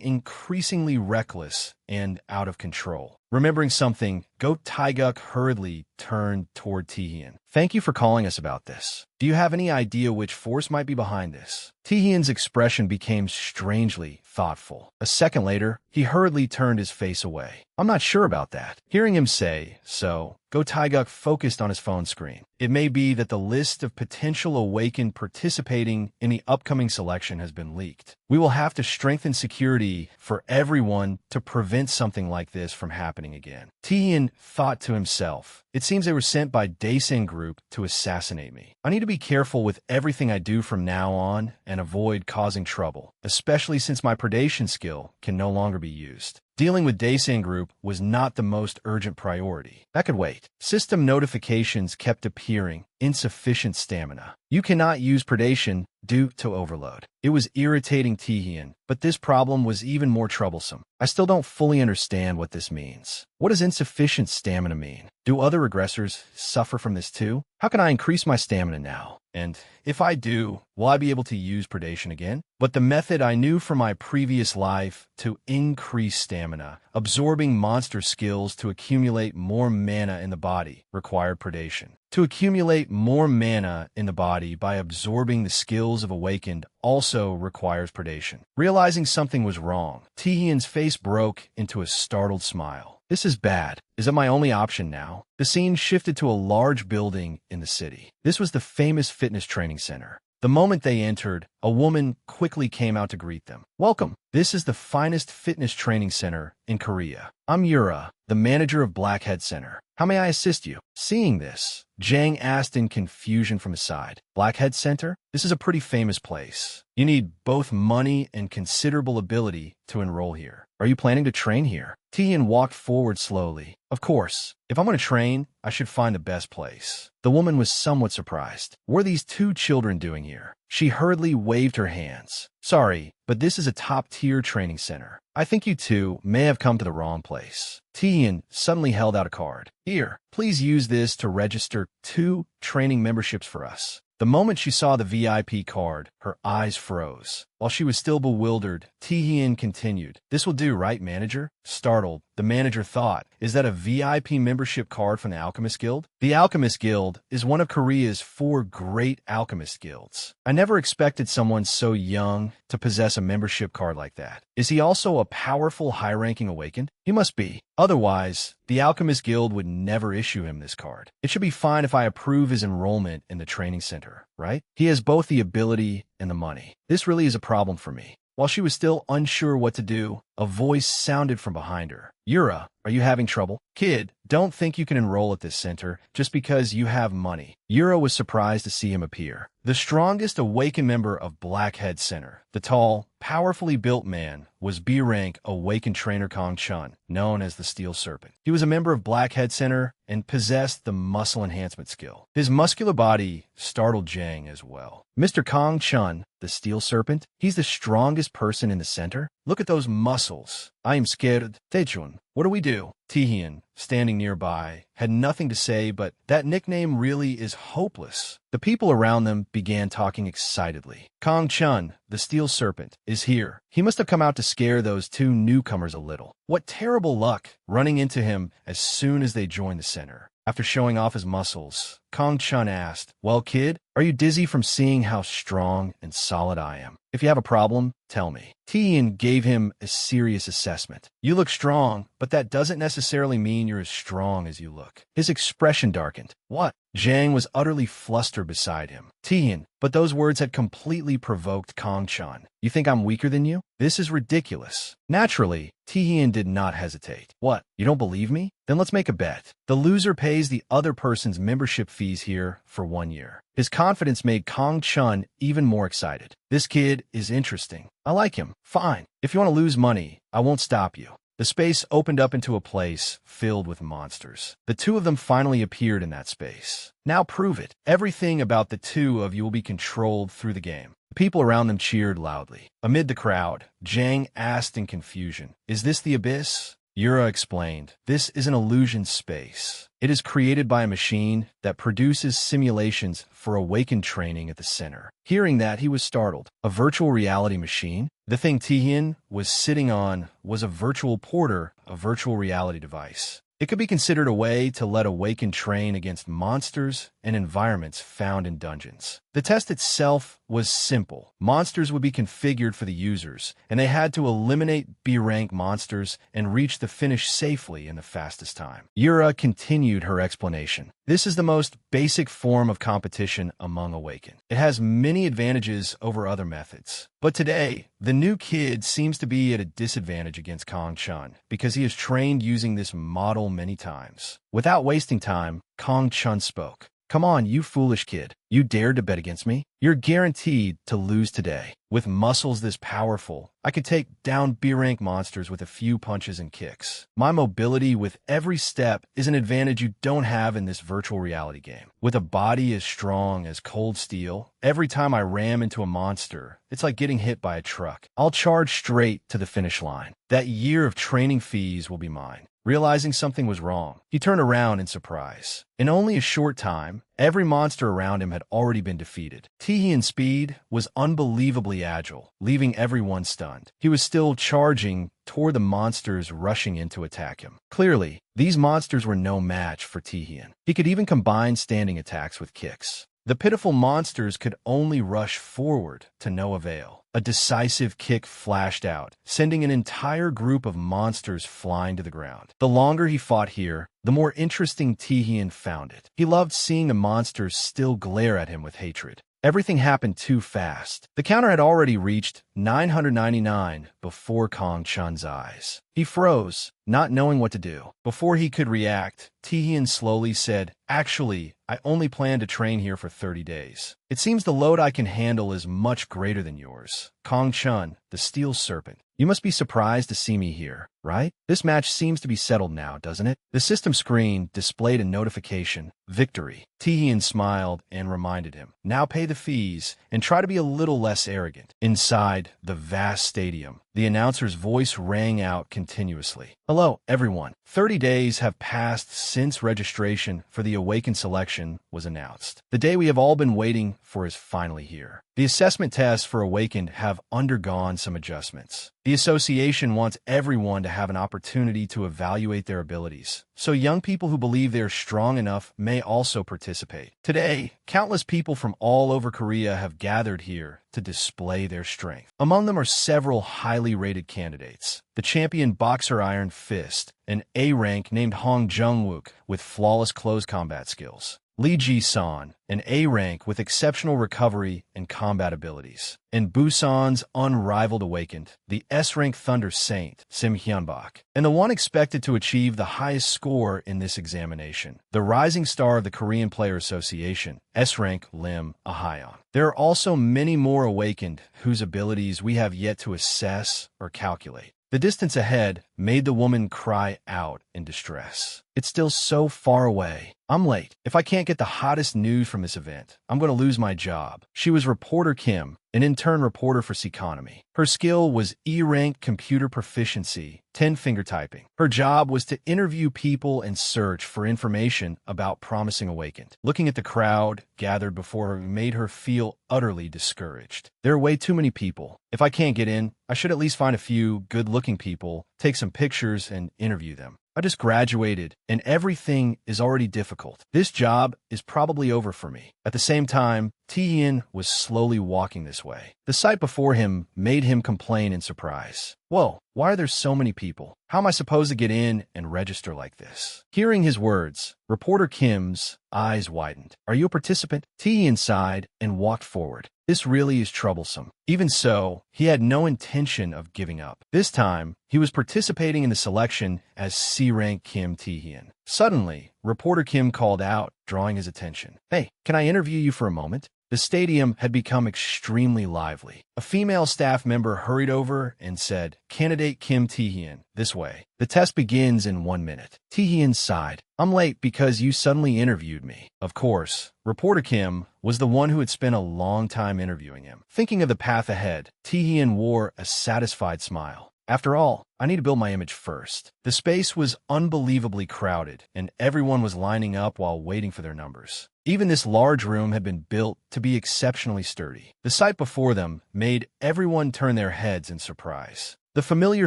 increasingly reckless and out of control. Remembering something, Go Taeguk hurriedly turned toward Taehyun. "Thank you for calling us about this. Do you have any idea which force might be behind this?" Taehyun's expression became strangely thoughtful. A second later, he hurriedly turned his face away. "I'm not sure about that." Hearing him say so, Go Taeguk focused on his phone screen. "It may be that the list of potential awakened participating in the upcoming selection has been leaked. We will have to strengthen security for everyone to prevent something like this from happening again." Taehyun thought to himself, "It seems they were sent by Daesin Group to assassinate me. I need to be careful with everything I do from now on and avoid causing trouble, especially since my predation skill can no longer be used." Dealing with Daesin Group was not the most urgent priority. That could wait. System notifications kept appearing. Insufficient stamina. You cannot use predation due to overload. It was irritating Taehyun, but this problem was even more troublesome. "I still don't fully understand what this means. What does insufficient stamina mean? Do other regressors suffer from this too? How can I increase my stamina now? And if I do, will I be able to use predation again?" But the method I knew from my previous life to increase stamina, absorbing monster skills to accumulate more mana in the body, required predation. To accumulate more mana in the body by absorbing the skills of Awakened also requires predation. Realizing something was wrong, Taehyun's face broke into a startled smile. "This is bad. Is it my only option now?" The scene shifted to a large building in the city. This was the famous fitness training center. The moment they entered, a woman quickly came out to greet them. "Welcome. This is the finest fitness training center in Korea. I'm Yura, the manager of Blackhead Center. How may I assist you?" Seeing this, Jang asked in confusion from his side. "Blackhead Center? This is a pretty famous place. You need both money and considerable ability to enroll here. are you planning to train here? Tian walked forward slowly. Of course. If I'm going to train, I should find the best place. The woman was somewhat surprised. What are these two children doing here? She hurriedly waved her hands. Sorry, but this is a top-tier training center. I think you two may have come to the wrong place. Tian suddenly held out a card. Here, please use this to register 2 training memberships for us. The moment she saw the VIP card, her eyes froze. While she was still bewildered, Taehyun continued, "This will do, right, manager?" Startled, the manager thought, "Is that a VIP membership card from the Alchemist Guild?" The Alchemist Guild is one of Korea's 4 great alchemist guilds. I never expected someone so young to possess a membership card like that. Is he also a powerful, high-ranking awakened? He must be. Otherwise, the Alchemist Guild would never issue him this card. It should be fine if I approve his enrollment in the training center, right? He has both the ability and the money. This really is a problem for me. While she was still unsure what to do, a voice sounded from behind her. Yura, are you having trouble? Kid, don't think you can enroll at this center just because you have money. Yura was surprised to see him appear. The strongest awakened member of Blackhead Center, the tall, powerfully built man, was B-rank awakened trainer Kong Chun, known as the Steel Serpent. He was a member of Blackhead Center and possessed the muscle enhancement skill. His muscular body startled Jang as well. Mr. Kong Chun, the Steel Serpent, he's the strongest person in the center? Look at those muscles. I am scared. Taechun, what do we do? Taehyun, standing nearby, had nothing to say, but that nickname really is hopeless. The people around them began talking excitedly. Kong Chun, the Steel Serpent, is here. He must have come out to scare those 2 newcomers a little. What terrible luck, running into him as soon as they joined the center. After showing off his muscles, Kong Chun asked, "Well, kid, are you dizzy from seeing how strong and solid I am? If you have a problem, tell me." Taehyun gave him a serious assessment. "You look strong, but that doesn't necessarily mean you're as strong as you look." His expression darkened. "What?" Jang was utterly flustered beside him. "Taehyun," but those words had completely provoked Kong Chun. "You think I'm weaker than you? This is ridiculous." Naturally, Taehyun did not hesitate. "What? You don't believe me? Then let's make a bet. The loser pays the other person's membership fees here for 1 year." His confidence made Kong Chun even more excited. "This kid is interesting. I like him. Fine. If you want to lose money, I won't stop you." The space opened up into a place filled with monsters. The 2 of them finally appeared in that space. "Now prove it. Everything about the 2 of you will be controlled through the game." The people around them cheered loudly. Amid the crowd, Jang asked in confusion, "Is this the Abyss?" Yura explained, "This is an illusion space. It is created by a machine that produces simulations for awakened training at the center." Hearing that, he was startled. A virtual reality machine? The thing Taehyun was sitting on was a virtual porter, a virtual reality device. It could be considered a way to let awakened train against monsters and environments found in dungeons. The test itself was simple. Monsters would be configured for the users, and they had to eliminate B-rank monsters and reach the finish safely in the fastest time. Yura continued her explanation. "This is the most basic form of competition among Awakened. It has many advantages over other methods. But today, the new kid seems to be at a disadvantage against Kong Chun because he has trained using this model many times." Without wasting time, Kong Chun spoke. "Come on, you foolish kid. You dared to bet against me? You're guaranteed to lose today. With muscles this powerful, I could take down B-rank monsters with a few punches and kicks. My mobility with every step is an advantage you don't have in this virtual reality game. With a body as strong as cold steel, every time I ram into a monster, it's like getting hit by a truck. I'll charge straight to the finish line. That year of training fees will be mine." Realizing something was wrong, he turned around in surprise. In only a short time, every monster around him had already been defeated. Taehyun's speed was unbelievably agile, leaving everyone stunned. He was still charging toward the monsters rushing in to attack him. Clearly, these monsters were no match for Taehyun. He could even combine standing attacks with kicks. The pitiful monsters could only rush forward to no avail. A decisive kick flashed out, sending an entire group of monsters flying to the ground. The longer he fought here, the more interesting Taehyun found it. He loved seeing the monsters still glare at him with hatred. Everything happened too fast. The counter had already reached 999 before Kong Chun's eyes. He froze, not knowing what to do. Before he could react, Tihian slowly said, "Actually, I only plan to train here for 30 days. It seems the load I can handle is much greater than yours. Kong Chun, the Steel Serpent. You must be surprised to see me here, right? This match seems to be settled now, doesn't it?" The system screen displayed a notification, "Victory." Tihian smiled and reminded him, "Now pay the fees and try to be a little less arrogant." Inside the vast stadium, the announcer's voice rang out continuously. "Hello, everyone. 30 days have passed since registration for the Awakened selection was announced. The day we have all been waiting for is finally here. The assessment tests for Awakened have undergone some adjustments. The association wants everyone to have an opportunity to evaluate their abilities, so young people who believe they are strong enough may also participate. Today, countless people from all over Korea have gathered here to display their strength. Among them are several highly rated candidates. The champion boxer Iron Fist, an A-rank named Hong Jung-wook with flawless close combat skills. Lee Ji-san, an A-rank with exceptional recovery and combat abilities. And Busan's unrivaled Awakened, the S-rank Thunder Saint, Sim Hyunbak. And the one expected to achieve the highest score in this examination, the rising star of the Korean Player Association, S-rank Lim Ahyun. There are also many more Awakened whose abilities we have yet to assess or calculate. The distance ahead made the woman cry out in distress. It's still so far away. I'm late. If I can't get the hottest news from this event, I'm going to lose my job. She was Reporter Kim, an intern reporter for Seconomy. Her skill was E-rank computer proficiency, 10-finger typing. Her job was to interview people and search for information about Promising Awakened. Looking at the crowd gathered before her made her feel utterly discouraged. There are way too many people. If I can't get in, I should at least find a few good-looking people, take some pictures, and interview them. I just graduated, and everything is already difficult. This job is probably over for me. At the same time, Tihian was slowly walking this way. The sight before him made him complain in surprise. Whoa, why are there so many people? How am I supposed to get in and register like this? Hearing his words, Reporter Kim's eyes widened. Are you a participant? Tihian sighed and walked forward. This really is troublesome. Even so, he had no intention of giving up. This time, he was participating in the selection as C-rank Kim Tihian. Suddenly, Reporter Kim called out, drawing his attention. "Hey, can I interview you for a moment?" The stadium had become extremely lively. A female staff member hurried over and said, "Candidate Kim Tihian, this way. The test begins in 1 minute." Tihian sighed. "I'm late because you suddenly interviewed me." Of course, Reporter Kim was the one who had spent a long time interviewing him. Thinking of the path ahead, Tihian wore a satisfied smile. After all, I need to build my image first. The space was unbelievably crowded, and everyone was lining up while waiting for their numbers. Even this large room had been built to be exceptionally sturdy. The sight before them made everyone turn their heads in surprise. The familiar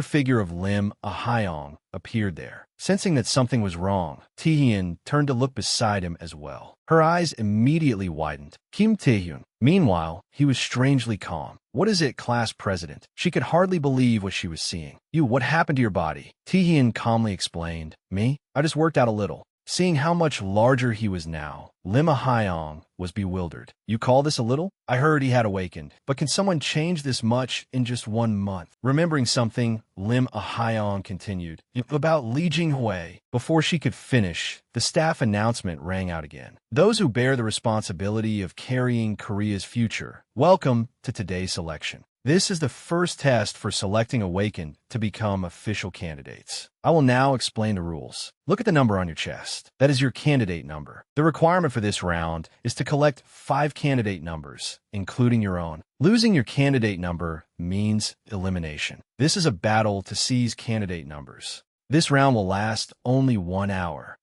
figure of Lim Ahyung appeared there. Sensing that something was wrong, Tihian turned to look beside him as well. Her eyes immediately widened. Kim Taehyun. Meanwhile, he was strangely calm. "What is it, class president?" She could hardly believe what she was seeing. What happened to your body?" Tihian calmly explained. "Me? I just worked out a little." Seeing how much larger he was now, Lim Ahyung was bewildered. "You call this a little? I heard he had awakened. But can someone change this much in just 1 month? Remembering something, Lim Ahyung continued. "About Li Jinghui." Before she could finish, the staff announcement rang out again. "Those who bear the responsibility of carrying Korea's future, welcome to today's selection. This is the first test for selecting Awakened to become official candidates. I will now explain the rules. Look at the number on your chest. That is your candidate number. The requirement for this round is to collect 5 candidate numbers, including your own. Losing your candidate number means elimination. This is a battle to seize candidate numbers. This round will last only 1 hour.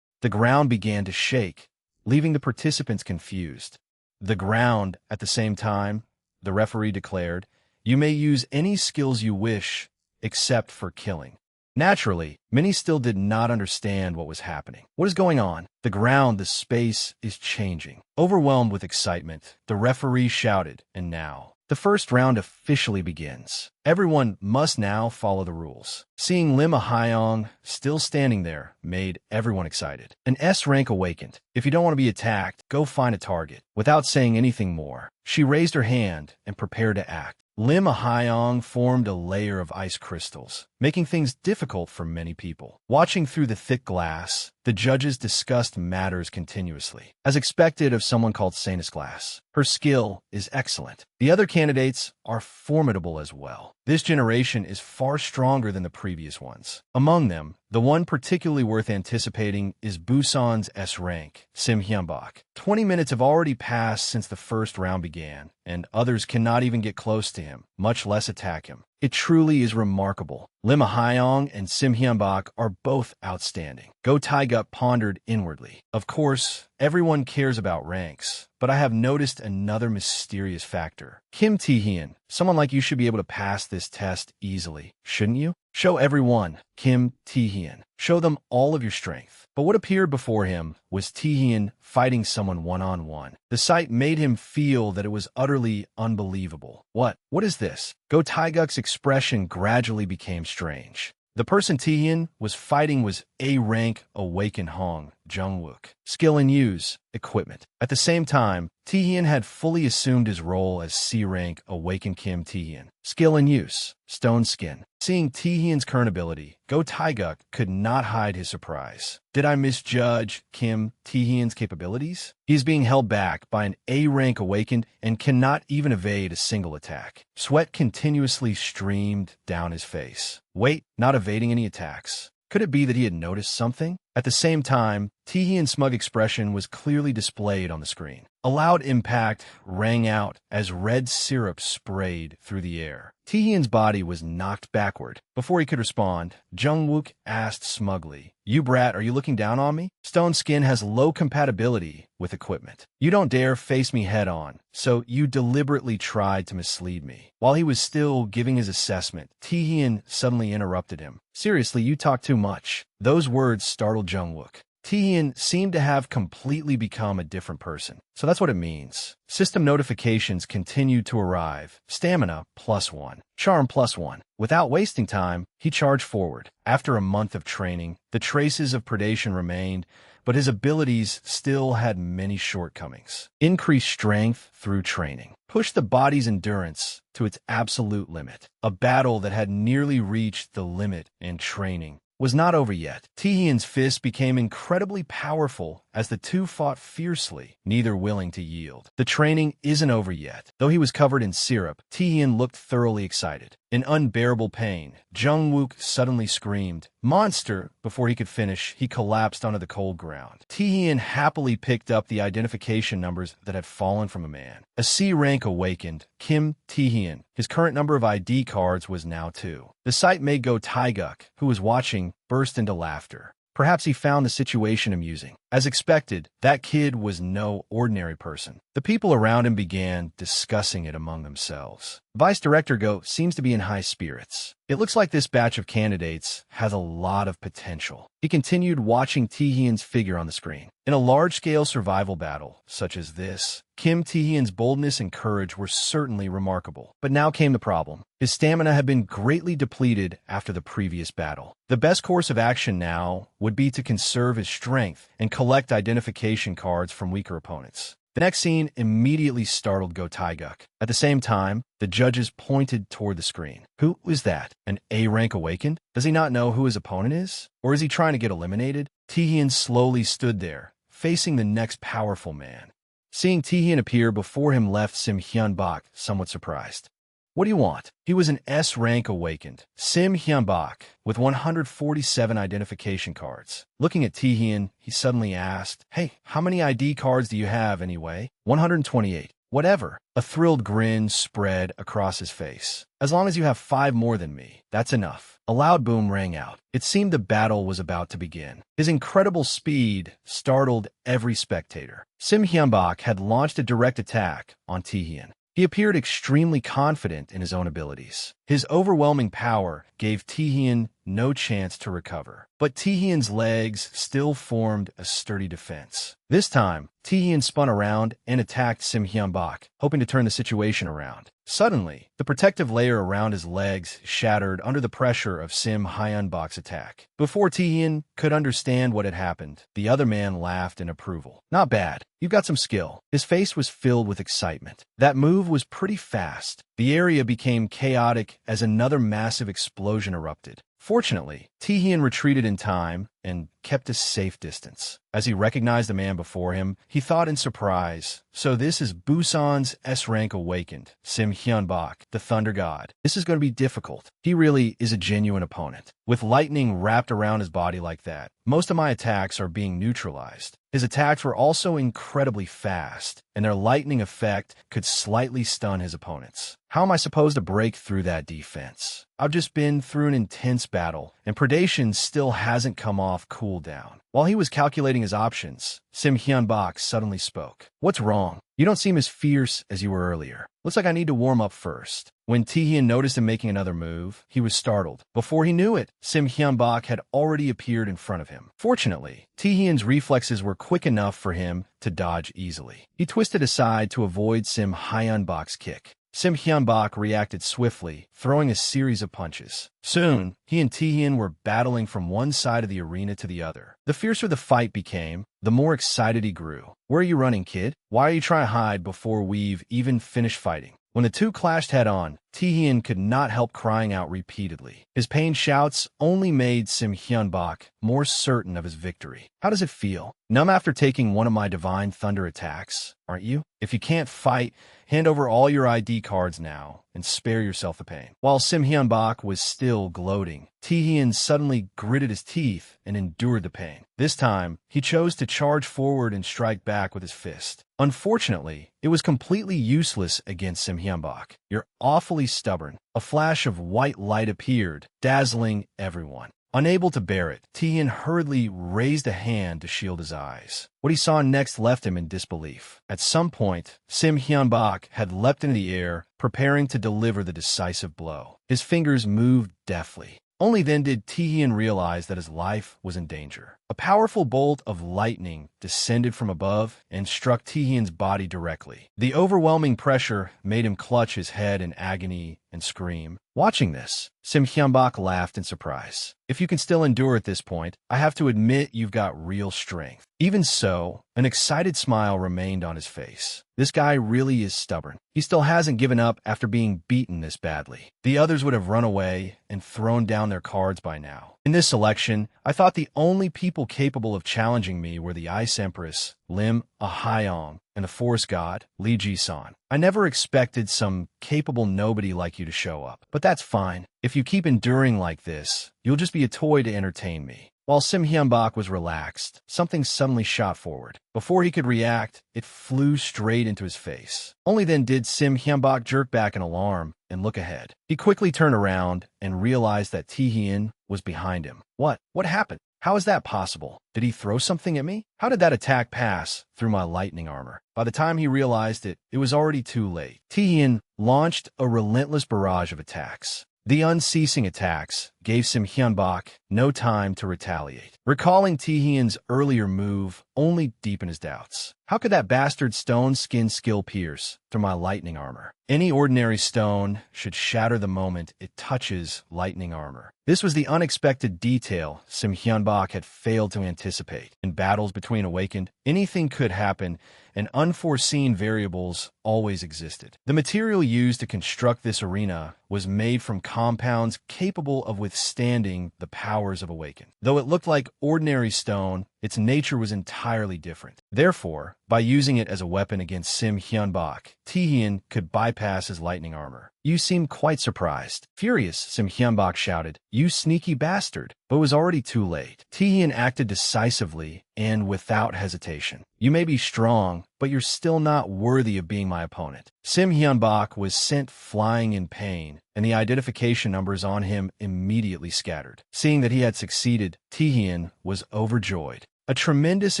The ground began to shake, leaving the participants confused. The ground, at the same time, the referee declared, "You may use any skills you wish, except for killing." Naturally, many still did not understand what was happening. What is going on? The ground, the space, is changing. Overwhelmed with excitement, the referee shouted, and now, the first round officially begins. Everyone must now follow the rules. Seeing Lim Ahyung still standing there made everyone excited. An S rank awakened. If you don't want to be attacked, go find a target. Without saying anything more, she raised her hand and prepared to act. Lim Ahyung formed a layer of ice crystals, making things difficult for many people. Watching through the thick glass, the judges discussed matters continuously. As expected of someone called Glass, her skill is excellent. The other candidates are formidable as well. This generation is far stronger than the previous ones. Among them, the one particularly worth anticipating is Busan's S rank, Sim Hyunbak. 20 minutes have already passed since the first round began, and others cannot even get close to him, much less attack him. It truly is remarkable. Lim Hyong and Sim Hyunbak are both outstanding. Go Taegeuk pondered inwardly. Of course, everyone cares about ranks, but I have noticed another mysterious factor. Kim Tae-hyun, someone like you should be able to pass this test easily, shouldn't you? Show everyone, Kim Tae-hyun. Show them all of your strength. But what appeared before him was Tae-hyun fighting someone one-on-one. The sight made him feel that it was utterly unbelievable. What is this? Go Taegeuk's expression gradually became strange. The person Tae-hyun was fighting was A-rank Awakened Hong Jung-wook. Skill in use, equipment. At the same time, Tae-hyun had fully assumed his role as C-rank Awakened Kim Tae-hyun. Skill in use, Stone Skin. Seeing Tae-hyun's current ability, Go Taegeuk could not hide his surprise. Did I misjudge Kim Tae-hyun's capabilities? He is being held back by an A-rank Awakened and cannot even evade a single attack. Sweat continuously streamed down his face. Wait, not evading any attacks. Could it be that he had noticed something? At the same time, Tae-hyun's smug expression was clearly displayed on the screen. A loud impact rang out as red syrup sprayed through the air. Tae-hyun's body was knocked backward. Before he could respond, Jung-wook asked smugly, "You brat, are you looking down on me? Stone Skin has low compatibility with equipment. You don't dare face me head on, so you deliberately tried to mislead me." While he was still giving his assessment, Tae-hyun suddenly interrupted him. "Seriously, you talk too much." Those words startled Jung-wook. Tae-hyun seemed to have completely become a different person. So that's what it means. System notifications continued to arrive. Stamina +1. Charm +1. Without wasting time, he charged forward. After a month of training, the traces of predation remained, but his abilities still had many shortcomings. Increased strength through training. Push the body's endurance to its absolute limit. A battle that had nearly reached the limit in training was not over yet. Tae-hyun's fist became incredibly powerful as the two fought fiercely, neither willing to yield. The training isn't over yet. Though he was covered in syrup, Tae-hyun looked thoroughly excited. In unbearable pain, Jung-wook suddenly screamed, "Monster!" Before he could finish, he collapsed onto the cold ground. Tae-hyun happily picked up the identification numbers that had fallen from a man. A C-rank Awakened, Kim Tae-hyun. His current number of ID cards was now 2. The sight made Go Taegeuk, who was watching, burst into laughter. Perhaps he found the situation amusing. As expected, that kid was no ordinary person. The people around him began discussing it among themselves. Vice Director Go seems to be in high spirits. It looks like this batch of candidates has a lot of potential. He continued watching Tae-hyun's figure on the screen. In a large-scale survival battle, such as this, Kim Tae-hyun's boldness and courage were certainly remarkable. But now came the problem. His stamina had been greatly depleted after the previous battle. The best course of action now would be to conserve his strength and collect identification cards from weaker opponents. The next scene immediately startled Go Taegeuk. At the same time, the judges pointed toward the screen. Who is that? An A-rank Awakened? Does he not know who his opponent is? Or is he trying to get eliminated? Tae-hyun slowly stood there, facing the next powerful man. Seeing Tae-hyun appear before him left Sim Hyunbak somewhat surprised. "What do you want?" He was an S-rank Awakened, Sim Hyunbak, with 147 identification cards. Looking at Tae-hyun, he suddenly asked, "Hey, how many ID cards do you have anyway?" 128. "Whatever." A thrilled grin spread across his face. "As long as you have 5 more than me, that's enough." A loud boom rang out. It seemed the battle was about to begin. His incredible speed startled every spectator. Sim Hyunbak had launched a direct attack on Tae-hyun. He appeared extremely confident in his own abilities. His overwhelming power gave Tae-hyun no chance to recover. But Tae-hyun's legs still formed a sturdy defense. This time, Tae-hyun spun around and attacked Sim Hyunbak, hoping to turn the situation around. Suddenly, the protective layer around his legs shattered under the pressure of Sim Hyunbak's attack. Before Tae-hyun could understand what had happened, the other man laughed in approval. "Not bad. You've got some skill." His face was filled with excitement. That move was pretty fast. The area became chaotic as another massive explosion erupted. Fortunately, Tihian retreated in time and kept a safe distance. As he recognized the man before him, he thought in surprise, "So this is Busan's S-rank awakened, Sim Hyunbak, the Thunder God. This is going to be difficult. He really is a genuine opponent. With lightning wrapped around his body like that, most of my attacks are being neutralized." His attacks were also incredibly fast, and their lightning effect could slightly stun his opponents. How am I supposed to break through that defense? I've just been through an intense battle, and predation still hasn't come off cooldown. While he was calculating his options, Sim Hyunbak suddenly spoke. "What's wrong? You don't seem as fierce as you were earlier. Looks like I need to warm up first." When Tihian noticed him making another move, he was startled. Before he knew it, Sim Hyunbak had already appeared in front of him. Fortunately, Tihian's reflexes were quick enough for him to dodge easily. He twisted aside to avoid Sim Hyunbak's kick. Sim Hyunbak reacted swiftly, throwing a series of punches. Soon, he and Tihian were battling from one side of the arena to the other. The fiercer the fight became, the more excited he grew. "Where are you running, kid? Why are you trying to hide before we've even finished fighting?" When the two clashed head-on, Tihian could not help crying out repeatedly. His pain shouts only made Sim Hyunbak more certain of his victory. "How does it feel? Numb after taking one of my Divine Thunder attacks, aren't you? If you can't fight, hand over all your ID cards now and spare yourself the pain." While Sim Hyunbak was still gloating, Tihian suddenly gritted his teeth and endured the pain. This time, he chose to charge forward and strike back with his fist. Unfortunately, it was completely useless against Sim Hyunbak. "You're awfully stubborn." A flash of white light appeared, dazzling everyone. Unable to bear it, Tihian hurriedly raised a hand to shield his eyes. What he saw next left him in disbelief. At some point, Sim Hyunbak had leapt into the air, preparing to deliver the decisive blow. His fingers moved deftly. Only then did Tihian realize that his life was in danger. A powerful bolt of lightning descended from above and struck Tihian's body directly. The overwhelming pressure made him clutch his head in agony and scream. Watching this, Sim Hyunbak laughed in surprise. "If you can still endure at this point, I have to admit you've got real strength." Even so, an excited smile remained on his face. This guy really is stubborn. He still hasn't given up after being beaten this badly. The others would have run away and thrown down their cards by now. In this selection, I thought the only people capable of challenging me were the Ice Empress, Lim Ahyeong, and the Forest God, Lee Ji-san. I never expected some capable nobody like you to show up. But that's fine. If you keep enduring like this, you'll just be a toy to entertain me. While Sim Hyunbak was relaxed, something suddenly shot forward. Before he could react, it flew straight into his face. Only then did Sim Hyunbak jerk back in alarm and look ahead. He quickly turned around and realized that Tihian was behind him. What happened? How is that possible? Did he throw something at me? How did that attack pass through my lightning armor? By the time he realized it, it was already too late. Tihian launched a relentless barrage of attacks. The unceasing attacks gave Sim Hyunbak no time to retaliate. Recalling Tihian's earlier move only deepened his doubts. How could that bastard stone skin skill pierce through my lightning armor? Any ordinary stone should shatter the moment it touches lightning armor. This was the unexpected detail Sim Hyunbak had failed to anticipate. In battles between awakened, anything could happen, and unforeseen variables always existed. The material used to construct this arena was made from compounds capable of withstanding the powers of awaken. Though it looked like ordinary stone, its nature was entirely different. Therefore, by using it as a weapon against Sim Hyunbak, Tihian could bypass his lightning armor. "You seem quite surprised." Furious, Sim Hyunbak shouted, "You sneaky bastard!" But it was already too late. Tihian acted decisively and without hesitation. "You may be strong, but you're still not worthy of being my opponent." Sim Hyunbak was sent flying in pain, and the identification numbers on him immediately scattered. Seeing that he had succeeded, Tihian was overjoyed. A tremendous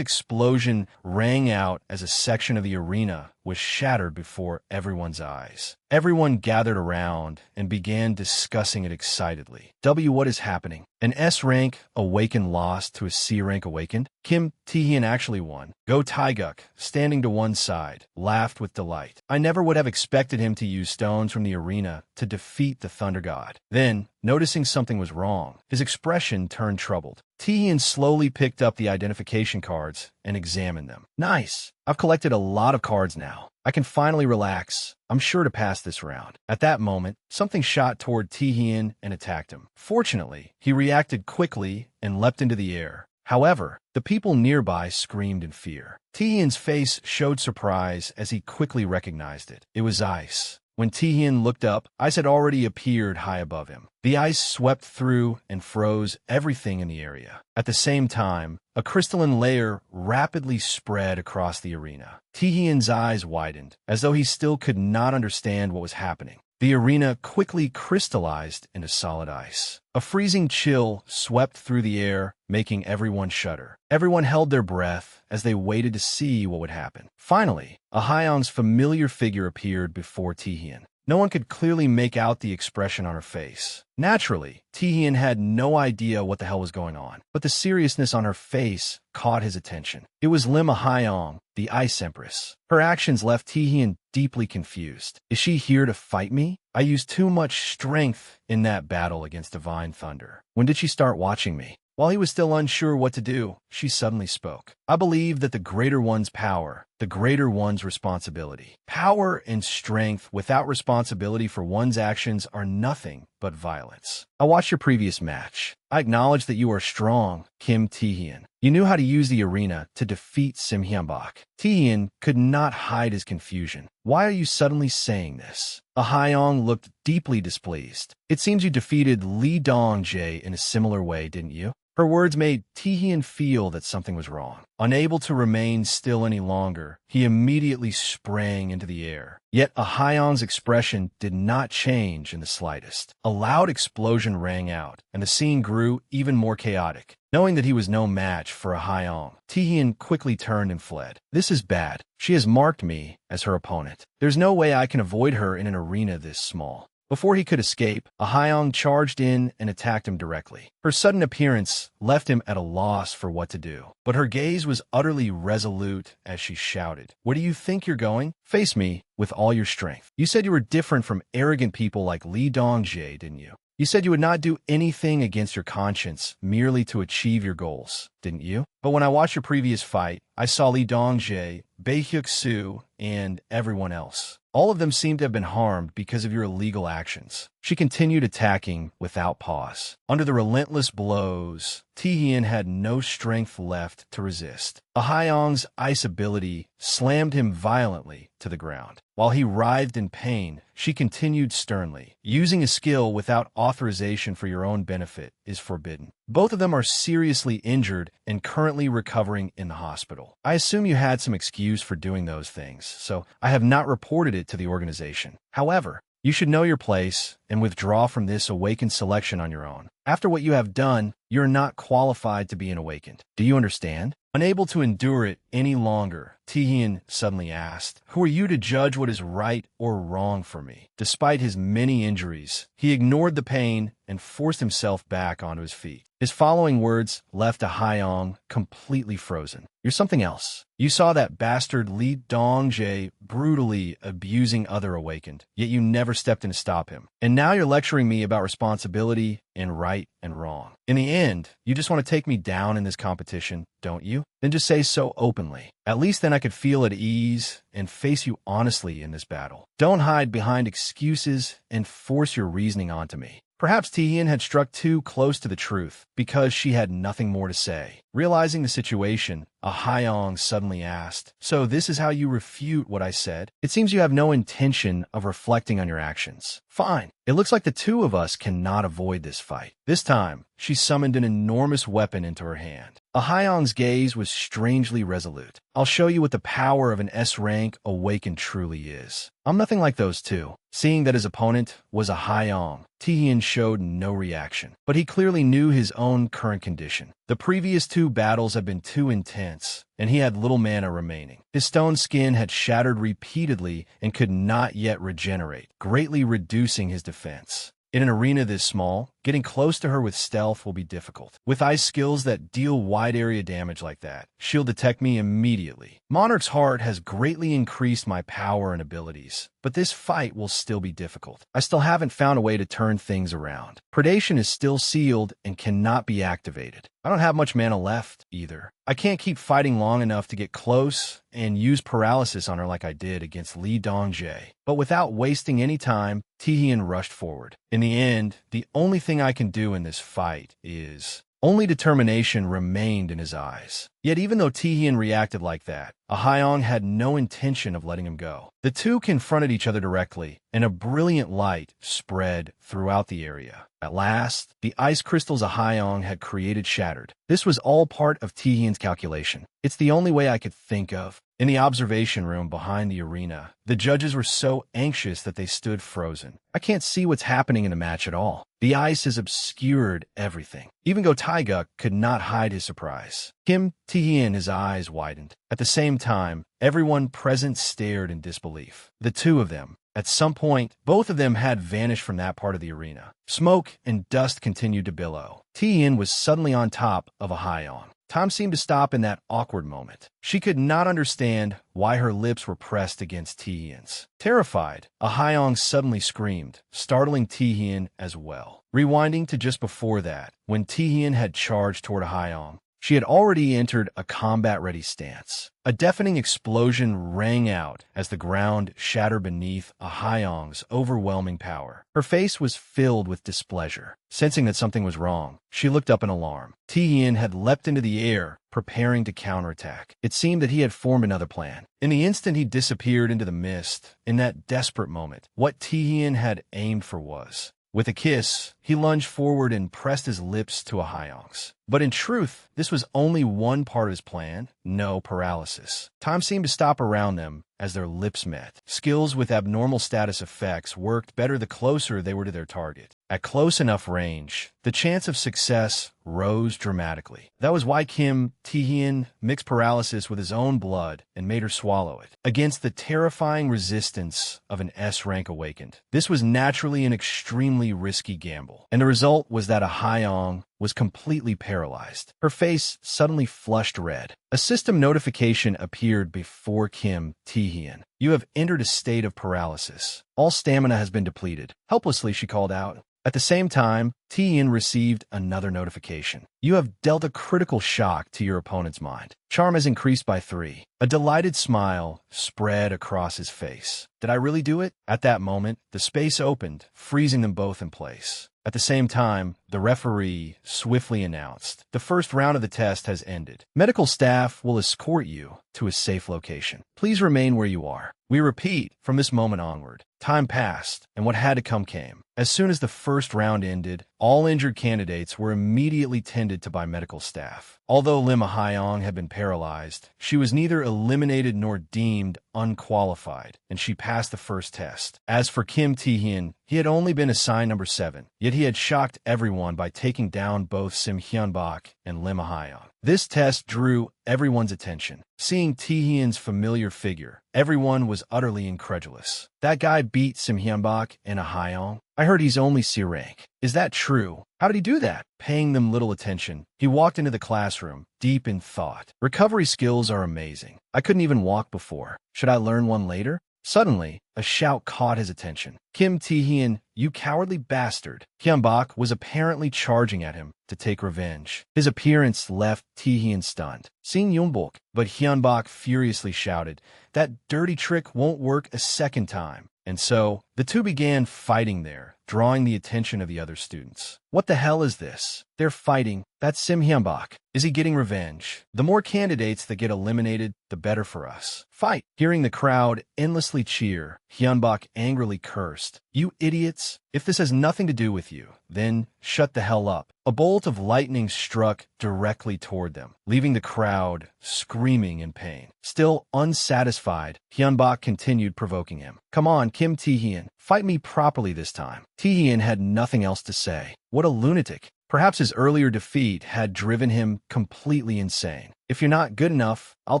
explosion rang out as a section of the arena was shattered before everyone's eyes. Everyone gathered around and began discussing it excitedly. What is happening? An S-rank awakened lost to a C-rank awakened? Kim Tihian actually won. Go Taeguk, standing to one side, laughed with delight. I never would have expected him to use stones from the arena to defeat the Thunder God. Then, noticing something was wrong, his expression turned troubled. Tihian slowly picked up the identification cards and examined them. Nice. I've collected a lot of cards now. I can finally relax. I'm sure to pass this round. At that moment, something shot toward Tihian and attacked him. Fortunately, he reacted quickly and leapt into the air. However, the people nearby screamed in fear. Tihian's face showed surprise as he quickly recognized it. It was ice. When Tihian looked up, ice had already appeared high above him. The ice swept through and froze everything in the area. At the same time, a crystalline layer rapidly spread across the arena. Tihian's eyes widened, as though he still could not understand what was happening. The arena quickly crystallized into solid ice. A freezing chill swept through the air, making everyone shudder. Everyone held their breath as they waited to see what would happen. Finally, Ahyeong's familiar figure appeared before Tihian. No one could clearly make out the expression on her face. Naturally, Tihian had no idea what the hell was going on, but the seriousness on her face caught his attention. It was Lim Ahyeong, the Ice Empress. Her actions left Tihian deeply confused. Is she here to fight me? I used too much strength in that battle against Divine Thunder. When did she start watching me? While he was still unsure what to do, she suddenly spoke. I believe that the greater one's power, the greater one's responsibility. Power and strength without responsibility for one's actions are nothing but violence. I watched your previous match. I acknowledge that you are strong, Kim Tihian. You knew how to use the arena to defeat Sim Hyunbak. Tihian could not hide his confusion. Why are you suddenly saying this? Ahyeong looked deeply displeased. It seems you defeated Lee Dong-jae in a similar way, didn't you? Her words made Tihian feel that something was wrong. Unable to remain still any longer, he immediately sprang into the air. Yet Ahyeong's expression did not change in the slightest. A loud explosion rang out, and the scene grew even more chaotic. Knowing that he was no match for Ahyeong, Tihian quickly turned and fled. This is bad. She has marked me as her opponent. There's no way I can avoid her in an arena this small. Before he could escape, Ahyeong charged in and attacked him directly. Her sudden appearance left him at a loss for what to do, but her gaze was utterly resolute as she shouted, "Where do you think you're going? Face me with all your strength. You said you were different from arrogant people like Lee Dong-jae, didn't you? You said you would not do anything against your conscience merely to achieve your goals, didn't you? But when I watched your previous fight, I saw Lee Dong-jae, Bae Hyuk-soo, and everyone else. All of them seemed to have been harmed because of your illegal actions." She continued attacking without pause. Under the relentless blows, Tihian had no strength left to resist. Ahyeong's ice ability slammed him violently to the ground. While he writhed in pain, she continued sternly. Using a skill without authorization for your own benefit is forbidden. Both of them are seriously injured and currently recovering in the hospital. I assume you had some excuse for doing those things, so I have not reported it to the organization. However, you should know your place and withdraw from this awakened selection on your own. After what you have done, you're not qualified to be an awakened. Do you understand? Unable to endure it any longer, Tihian suddenly asked, "Who are you to judge what is right or wrong for me?" Despite his many injuries, he ignored the pain and forced himself back onto his feet. His following words left Ahyeong completely frozen. "You're something else. You saw that bastard Lee Dong-jae brutally abusing other awakened, yet you never stepped in to stop him. And now you're lecturing me about responsibility and right and wrong. In the end, you just want to take me down in this competition, don't you? Then just say so openly. At least then I could feel at ease and face you honestly in this battle. Don't hide behind excuses and force your reasoning onto me." Perhaps Tihian had struck too close to the truth because she had nothing more to say. Realizing the situation, Ahyeong suddenly asked, "So this is how you refute what I said? It seems you have no intention of reflecting on your actions. Fine. It looks like the two of us cannot avoid this fight." This time, she summoned an enormous weapon into her hand. Ahyeong's gaze was strangely resolute. "I'll show you what the power of an S-rank awakened truly is. I'm nothing like those two." Seeing that his opponent was Ahyeong, Tihian showed no reaction, but he clearly knew his own current condition. The previous two battles had been too intense, and he had little mana remaining. His stone skin had shattered repeatedly and could not yet regenerate, greatly reducing his defense. In an arena this small, getting close to her with stealth will be difficult. With ice skills that deal wide area damage like that, she'll detect me immediately. Monarch's Heart has greatly increased my power and abilities, but this fight will still be difficult. I still haven't found a way to turn things around. Predation is still sealed and cannot be activated. I don't have much mana left, either. I can't keep fighting long enough to get close and use paralysis on her like I did against Li Dongjae. But without wasting any time, Tihian rushed forward. In the end, the only thing I can do in this fight is... Only determination remained in his eyes. Yet even though Tihian reacted like that, Ahayong had no intention of letting him go. The two confronted each other directly, and a brilliant light spread throughout the area. At last, the ice crystals Ahayong had created shattered. This was all part of Tihian's calculation. It's the only way I could think of. In the observation room behind the arena, the judges were so anxious that they stood frozen. I can't see what's happening in the match at all. The ice has obscured everything. Even Go Taeguk could not hide his surprise. Kim Tihian, his eyes widened. At the same time, everyone present stared in disbelief. The two of them. At some point, both of them had vanished from that part of the arena. Smoke and dust continued to billow. Tihian was suddenly on top of Ahayong. Time seemed to stop in that awkward moment. She could not understand why her lips were pressed against Tihian's. Terrified, Ahayong suddenly screamed, startling Tihian as well. Rewinding to just before that, when Tihian had charged toward Ahayong, she had already entered a combat-ready stance. A deafening explosion rang out as the ground shattered beneath Ahayong's overwhelming power. Her face was filled with displeasure. Sensing that something was wrong, she looked up in alarm. Tihian had leapt into the air, preparing to counterattack. It seemed that he had formed another plan. In the instant he disappeared into the mist, in that desperate moment, what Tihian had aimed for was... With a kiss, he lunged forward and pressed his lips to Ahayong's. But in truth, this was only one part of his plan, no paralysis. Time seemed to stop around them as their lips met. Skills with abnormal status effects worked better the closer they were to their target. At close enough range, the chance of success rose dramatically. That was why Kim Tihian mixed paralysis with his own blood and made her swallow it. Against the terrifying resistance of an S-rank awakened. This was naturally an extremely risky gamble, and the result was that Ahayong was completely paralyzed. Her face suddenly flushed red. A system notification appeared before Kim Tihian. You have entered a state of paralysis. All stamina has been depleted. Helplessly, she called out. At the same time, Tihian received another notification. You have dealt a critical shock to your opponent's mind. Charm has increased by 3. A delighted smile spread across his face. Did I really do it? At that moment, the space opened, freezing them both in place. At the same time, the referee swiftly announced, the first round of the test has ended. Medical staff will escort you to a safe location. Please remain where you are. We repeat, from this moment onward. Time passed, and what had to come came. As soon as the first round ended, all injured candidates were immediately tended to by medical staff. Although Lim Ahayong had been paralyzed, she was neither eliminated nor deemed unqualified, and she passed the first test. As for Kim Tihian, he had only been assigned number 7, yet he had shocked everyone by taking down both Sim Hyunbak and Lim Ahayong. This test drew everyone's attention. Seeing Tihian's familiar figure, everyone was utterly incredulous. That guy beat Sim Hyunbak and Ahayong? I heard he's only C rank. Is that true? How did he do that? Paying them little attention, he walked into the classroom, deep in thought. Recovery skills are amazing. I couldn't even walk before. Should I learn one later? Suddenly, a shout caught his attention. Kim Tihian, you cowardly bastard. Hyunbak was apparently charging at him to take revenge. His appearance left Tihian stunned. Seeing Yunbok, but Hyunbak furiously shouted, that dirty trick won't work a second time. And so, the two began fighting there, drawing the attention of the other students. What the hell is this? They're fighting. That's Sim Hyunbak. Is he getting revenge? The more candidates that get eliminated, the better for us. Fight! Hearing the crowd endlessly cheer, Hyunbak angrily cursed. You idiots! If this has nothing to do with you, then shut the hell up. A bolt of lightning struck directly toward them, leaving the crowd screaming in pain. Still unsatisfied, Hyunbak continued provoking him. Come on, Kim Tihian, fight me properly this time. Tihian had nothing else to say. What a lunatic. Perhaps his earlier defeat had driven him completely insane. If you're not good enough, I'll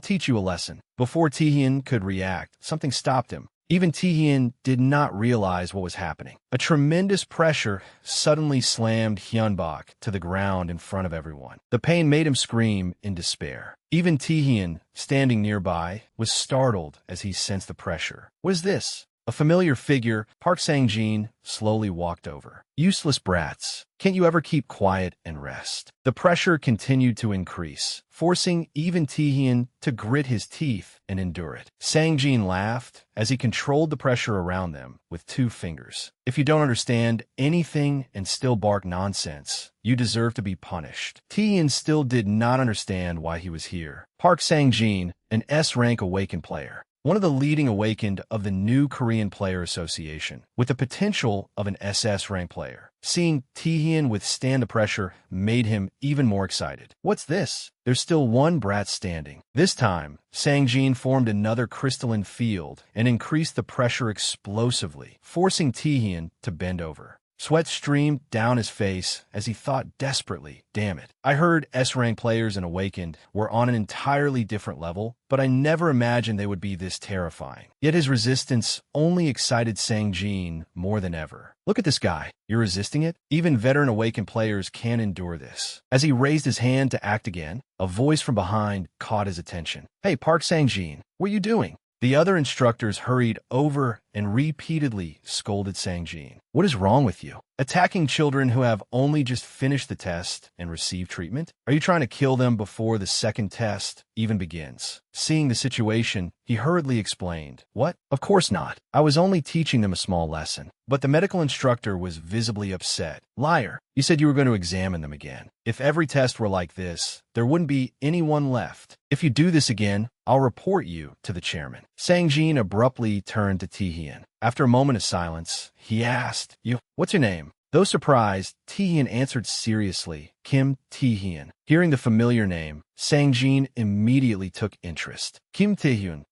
teach you a lesson. Before Tihian could react, something stopped him. Even Tihian did not realize what was happening. A tremendous pressure suddenly slammed Hyunbak to the ground in front of everyone. The pain made him scream in despair. Even Tihian, standing nearby, was startled as he sensed the pressure. What is this? A familiar figure, Park Sang-jin, slowly walked over. Useless brats. Can't you ever keep quiet and rest? The pressure continued to increase, forcing even Taehyun to grit his teeth and endure it. Sang-jin laughed as he controlled the pressure around them with 2 fingers. If you don't understand anything and still bark nonsense, you deserve to be punished. Taehyun still did not understand why he was here. Park Sang-jin, an S-rank awakened player, one of the leading awakened of the new Korean Player Association, with the potential of an SS rank player. Seeing Taehyun withstand the pressure made him even more excited. What's this? There's still one brat standing. This time, Sang-jin formed another crystalline field and increased the pressure explosively, forcing Taehyun to bend over. Sweat streamed down his face as he thought desperately, damn it. I heard S-rank players in Awakened were on an entirely different level, but I never imagined they would be this terrifying. Yet his resistance only excited Sang-jin more than ever. Look at this guy. You're resisting it? Even veteran Awakened players can't endure this. As he raised his hand to act again, a voice from behind caught his attention. Hey, Park Sang-jin, what are you doing? The other instructors hurried over and repeatedly scolded Sang-jin. What is wrong with you? Attacking children who have only just finished the test and received treatment? Are you trying to kill them before the second test even begins? Seeing the situation, he hurriedly explained, What? Of course not. I was only teaching them a small lesson. But the medical instructor was visibly upset. Liar, you said you were going to examine them again. If every test were like this, there wouldn't be anyone left. If you do this again, I'll report you to the chairman. Sang-jin abruptly turned to Taehyun. After a moment of silence, he asked, What's your name? Though surprised, Taehyun answered seriously, Kim Taehyun. Hearing the familiar name, Sang-jin immediately took interest. Kim Taehyun,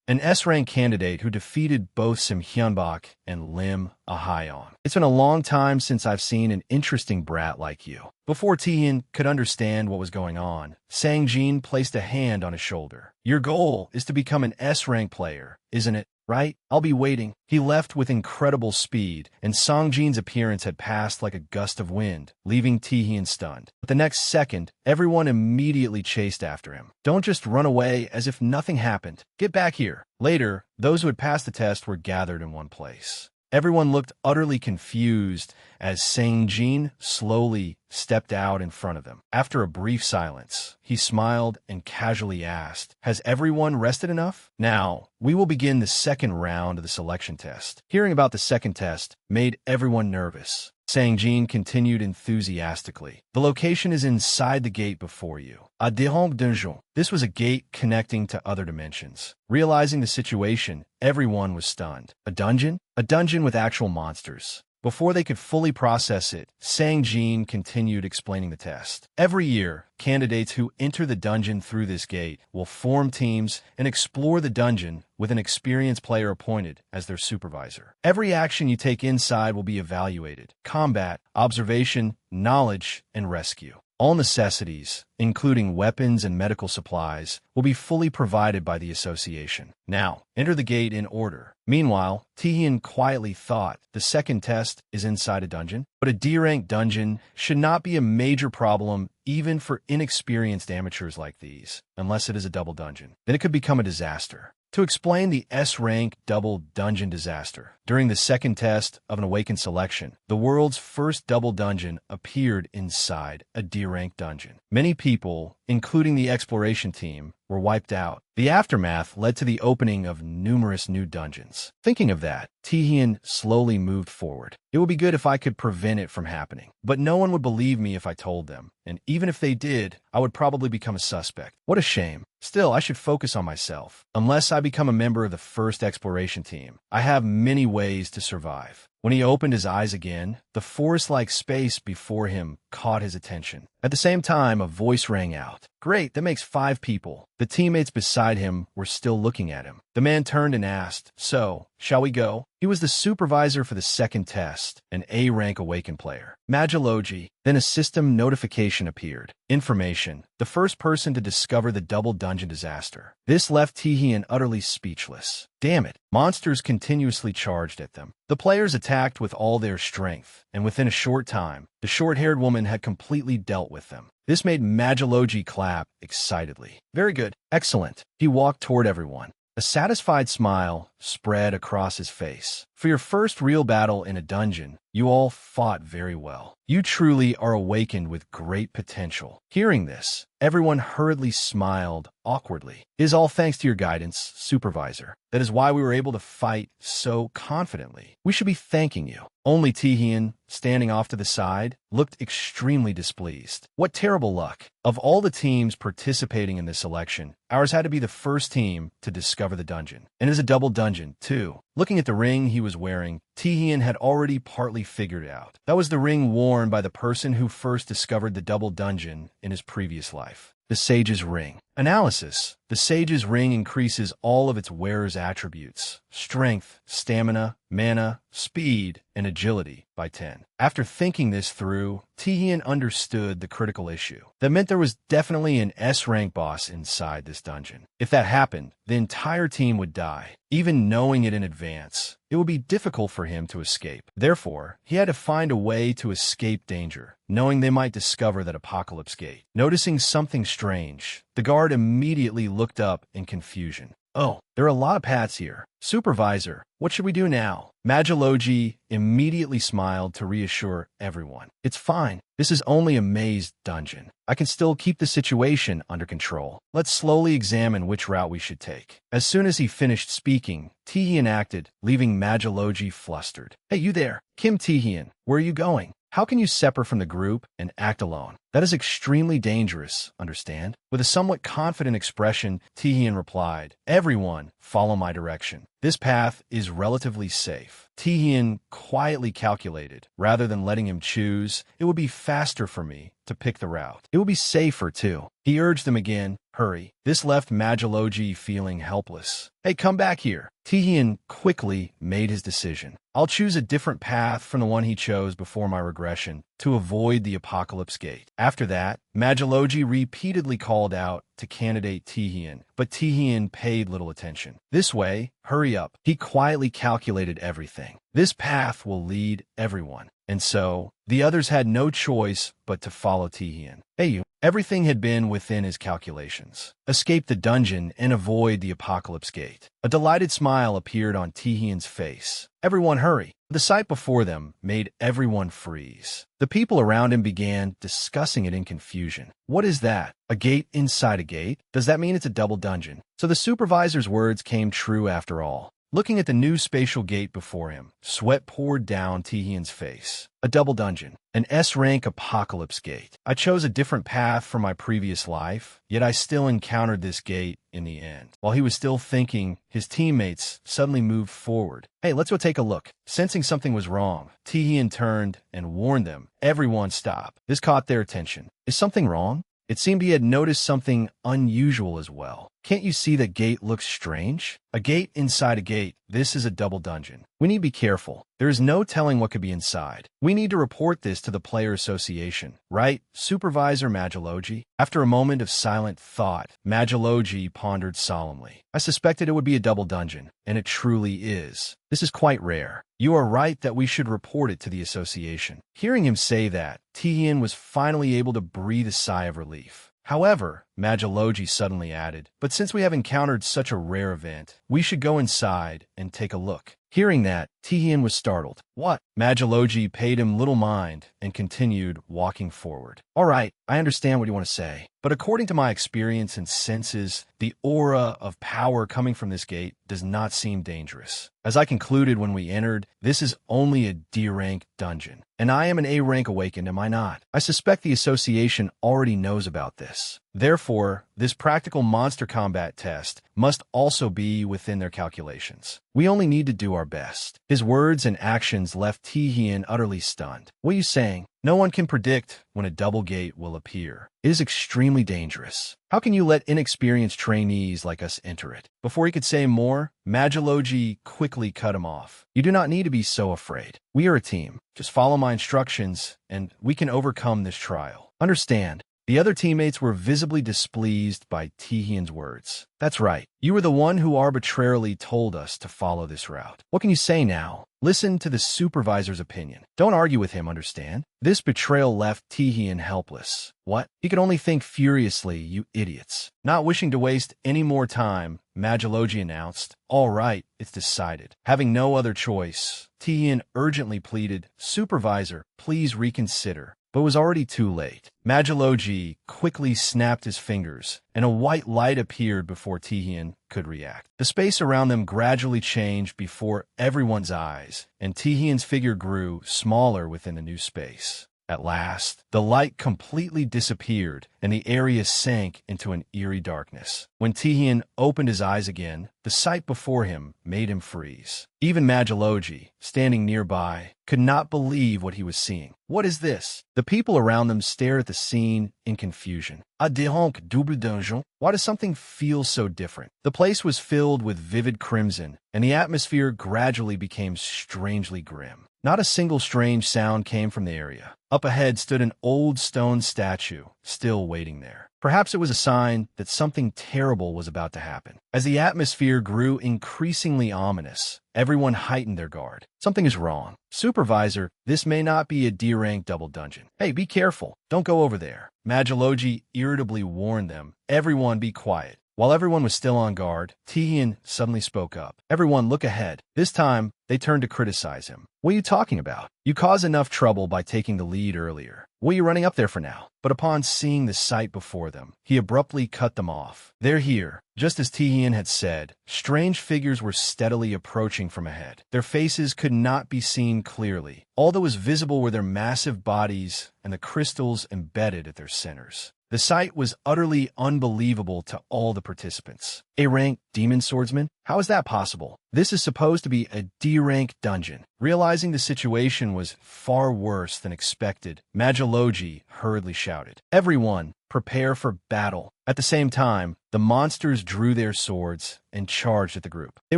an S-rank candidate who defeated both Sim Hyunbak and Lim Ahayon. It's been a long time since I've seen an interesting brat like you. Before Taehyun could understand what was going on, Sang-jin placed a hand on his shoulder. Your goal is to become an S-rank player, isn't it? Right? I'll be waiting. He left with incredible speed, and Sang-jin's appearance had passed like a gust of wind, leaving Taehyun stunned. But the next second, everyone immediately chased after him. Don't just run away as if nothing happened. Get back here. Later, those who had passed the test were gathered in one place. Everyone looked utterly confused as Sang-jin slowly stepped out in front of them. After a brief silence, he smiled and casually asked, Has everyone rested enough? Now, we will begin the second round of the selection test. Hearing about the second test made everyone nervous. Sang-jin continued enthusiastically. The location is inside the gate before you. A Dehong Dungeon. This was a gate connecting to other dimensions. Realizing the situation, everyone was stunned. A dungeon? A dungeon with actual monsters. Before they could fully process it, Sang-jin continued explaining the test. Every year, candidates who enter the dungeon through this gate will form teams and explore the dungeon with an experienced player appointed as their supervisor. Every action you take inside will be evaluated: combat, observation, knowledge, and rescue. All necessities, including weapons and medical supplies, will be fully provided by the association. Now, enter the gate in order. Meanwhile, Taehyun quietly thought the second test is inside a dungeon, but a D-rank dungeon should not be a major problem even for inexperienced amateurs like these, unless it is a double dungeon. Then it could become a disaster. To explain the S-rank double dungeon disaster, during the second test of an Awakened selection, the world's first double dungeon appeared inside a D-rank dungeon. Many people, including the exploration team, were wiped out. The aftermath led to the opening of numerous new dungeons. Thinking of that, Taehyun slowly moved forward. It would be good if I could prevent it from happening, but no one would believe me if I told them, and even if they did, I would probably become a suspect. What a shame. Still, I should focus on myself. Unless I become a member of the first exploration team, I have many ways to survive. When he opened his eyes again, the forest-like space before him caught his attention. At the same time, a voice rang out. Great, that makes 5 people. The teammates beside him were still looking at him. The man turned and asked, So, shall we go? He was the supervisor for the second test, an A-rank Awakened player. Magilogy. Then a system notification appeared. Information. The first person to discover the double dungeon disaster. This left Taehyun utterly speechless. Damn it. Monsters continuously charged at them. The players attacked with all their strength, and within a short time, the short-haired woman had completely dealt with them. This made Magilogy clap excitedly. Very good. Excellent. He walked toward everyone. A satisfied smile spread across his face. For your first real battle in a dungeon, you all fought very well. You truly are awakened with great potential. Hearing this, everyone hurriedly smiled awkwardly. It is all thanks to your guidance, Supervisor. That is why we were able to fight so confidently. We should be thanking you. Only Tihian, standing off to the side, looked extremely displeased. What terrible luck. Of all the teams participating in this election, ours had to be the first team to discover the dungeon. And it is a double dungeon, too. Looking at the ring he was wearing, Tihian had already partly figured out. That was the ring worn by the person who first discovered the double dungeon in his previous life. The Sage's Ring. Analysis. The Sage's Ring increases all of its wearer's attributes: strength, stamina, mana, speed, and agility by 10. After thinking this through, Tihian understood the critical issue. That meant there was definitely an S-rank boss inside this dungeon. If that happened, the entire team would die. Even knowing it in advance, it would be difficult for him to escape. Therefore, he had to find a way to escape danger, knowing they might discover that Apocalypse Gate. Noticing something strange, the guard immediately looked up in confusion. Oh, there are a lot of paths here. Supervisor, what should we do now? Magilogi immediately smiled to reassure everyone. It's fine. This is only a maze dungeon. I can still keep the situation under control. Let's slowly examine which route we should take. As soon as he finished speaking, Tihian acted, leaving Magilogi flustered. Hey, you there. Kim Tihian, where are you going? How can you separate from the group and act alone? That is extremely dangerous, understand? With a somewhat confident expression, Tihian replied, Everyone, follow my direction. This path is relatively safe. Tihian quietly calculated. Rather than letting him choose, it would be faster for me to pick the route. It would be safer, too. He urged them again, hurry. This left Magilogi feeling helpless. Hey, come back here. Tihian quickly made his decision. I'll choose a different path from the one he chose before my regression to avoid the Apocalypse Gate. After that, Magilogi repeatedly called out to candidate Tihian, but Tihian paid little attention. This way, hurry up. He quietly calculated everything. This path will lead everyone. And so, the others had no choice but to follow Tihian. Hey, you. Everything had been within his calculations. Escape the dungeon and avoid the Apocalypse Gate. A delighted smile appeared on Tihian's face. Everyone hurry. The sight before them made everyone freeze. The people around him began discussing it in confusion. What is that? A gate inside a gate? Does that mean it's a double dungeon? So the supervisor's words came true after all. Looking at the new spatial gate before him, sweat poured down Tihian's face. A double dungeon. An S-rank Apocalypse Gate. I chose a different path from my previous life, yet I still encountered this gate in the end. While he was still thinking, his teammates suddenly moved forward. Hey, let's go take a look. Sensing something was wrong, Tihian turned and warned them. Everyone stop. This caught their attention. Is something wrong? It seemed he had noticed something unusual as well. Can't you see that gate looks strange? A gate inside a gate. This is a double dungeon. We need to be careful. There is no telling what could be inside. We need to report this to the Player Association, right, Supervisor Magilogi? After a moment of silent thought, Magilogi pondered solemnly. I suspected it would be a double dungeon, and it truly is. This is quite rare. You are right that we should report it to the association. Hearing him say that, Tihian was finally able to breathe a sigh of relief. However, Magilogi suddenly added, but since we have encountered such a rare event, we should go inside and take a look. Hearing that, Tihian was startled. What? Magilogi paid him little mind and continued walking forward. All right, I understand what you want to say, but according to my experience and senses, the aura of power coming from this gate does not seem dangerous. As I concluded when we entered, this is only a D-rank dungeon, and I am an A-rank awakened, am I not? I suspect the association already knows about this. Therefore, this practical monster combat test must also be within their calculations. We only need to do our best. His words and actions left Tihian utterly stunned. What are you saying? No one can predict when a double gate will appear. It is extremely dangerous. How can you let inexperienced trainees like us enter it? Before he could say more, Magilogi quickly cut him off. You do not need to be so afraid. We are a team. Just follow my instructions, and we can overcome this trial. Understand? The other teammates were visibly displeased by Tihian's words. That's right. You were the one who arbitrarily told us to follow this route. What can you say now? Listen to the supervisor's opinion. Don't argue with him, understand? This betrayal left Tihian helpless. What? He could only think furiously, you idiots. Not wishing to waste any more time, Magilogi announced, "All right, it's decided." Having no other choice, Tihian urgently pleaded, "Supervisor, please reconsider." But it was already too late. Magilogi quickly snapped his fingers, and a white light appeared before Tihian could react. The space around them gradually changed before everyone's eyes, and Tihian's figure grew smaller within the new space. At last, the light completely disappeared, and the area sank into an eerie darkness. When Tihian opened his eyes again, the sight before him made him freeze. Even Magilogi, standing nearby, could not believe what he was seeing. What is this? The people around them stared at the scene in confusion. A donc double dungeon? Why does something feel so different? The place was filled with vivid crimson, and the atmosphere gradually became strangely grim. Not a single strange sound came from the area. Up ahead stood an old stone statue, still waiting there. Perhaps it was a sign that something terrible was about to happen. As the atmosphere grew increasingly ominous, everyone heightened their guard. Something is wrong. Supervisor, this may not be a D-rank double dungeon. Hey, be careful. Don't go over there. Magilogi irritably warned them. Everyone be quiet. While everyone was still on guard, Tihian suddenly spoke up. Everyone look ahead. This time, they turned to criticize him. What are you talking about? You caused enough trouble by taking the lead earlier. What are you running up there for now? But upon seeing the sight before them, he abruptly cut them off. They're here. Just as Tihian had said, strange figures were steadily approaching from ahead. Their faces could not be seen clearly. All that was visible were their massive bodies and the crystals embedded at their centers. The sight was utterly unbelievable to all the participants. A-rank demon swordsman? How is that possible? This is supposed to be a D-rank dungeon. Realizing the situation was far worse than expected, Magilogi hurriedly shouted, "Everyone, prepare for battle." At the same time, the monsters drew their swords and charged at the group. They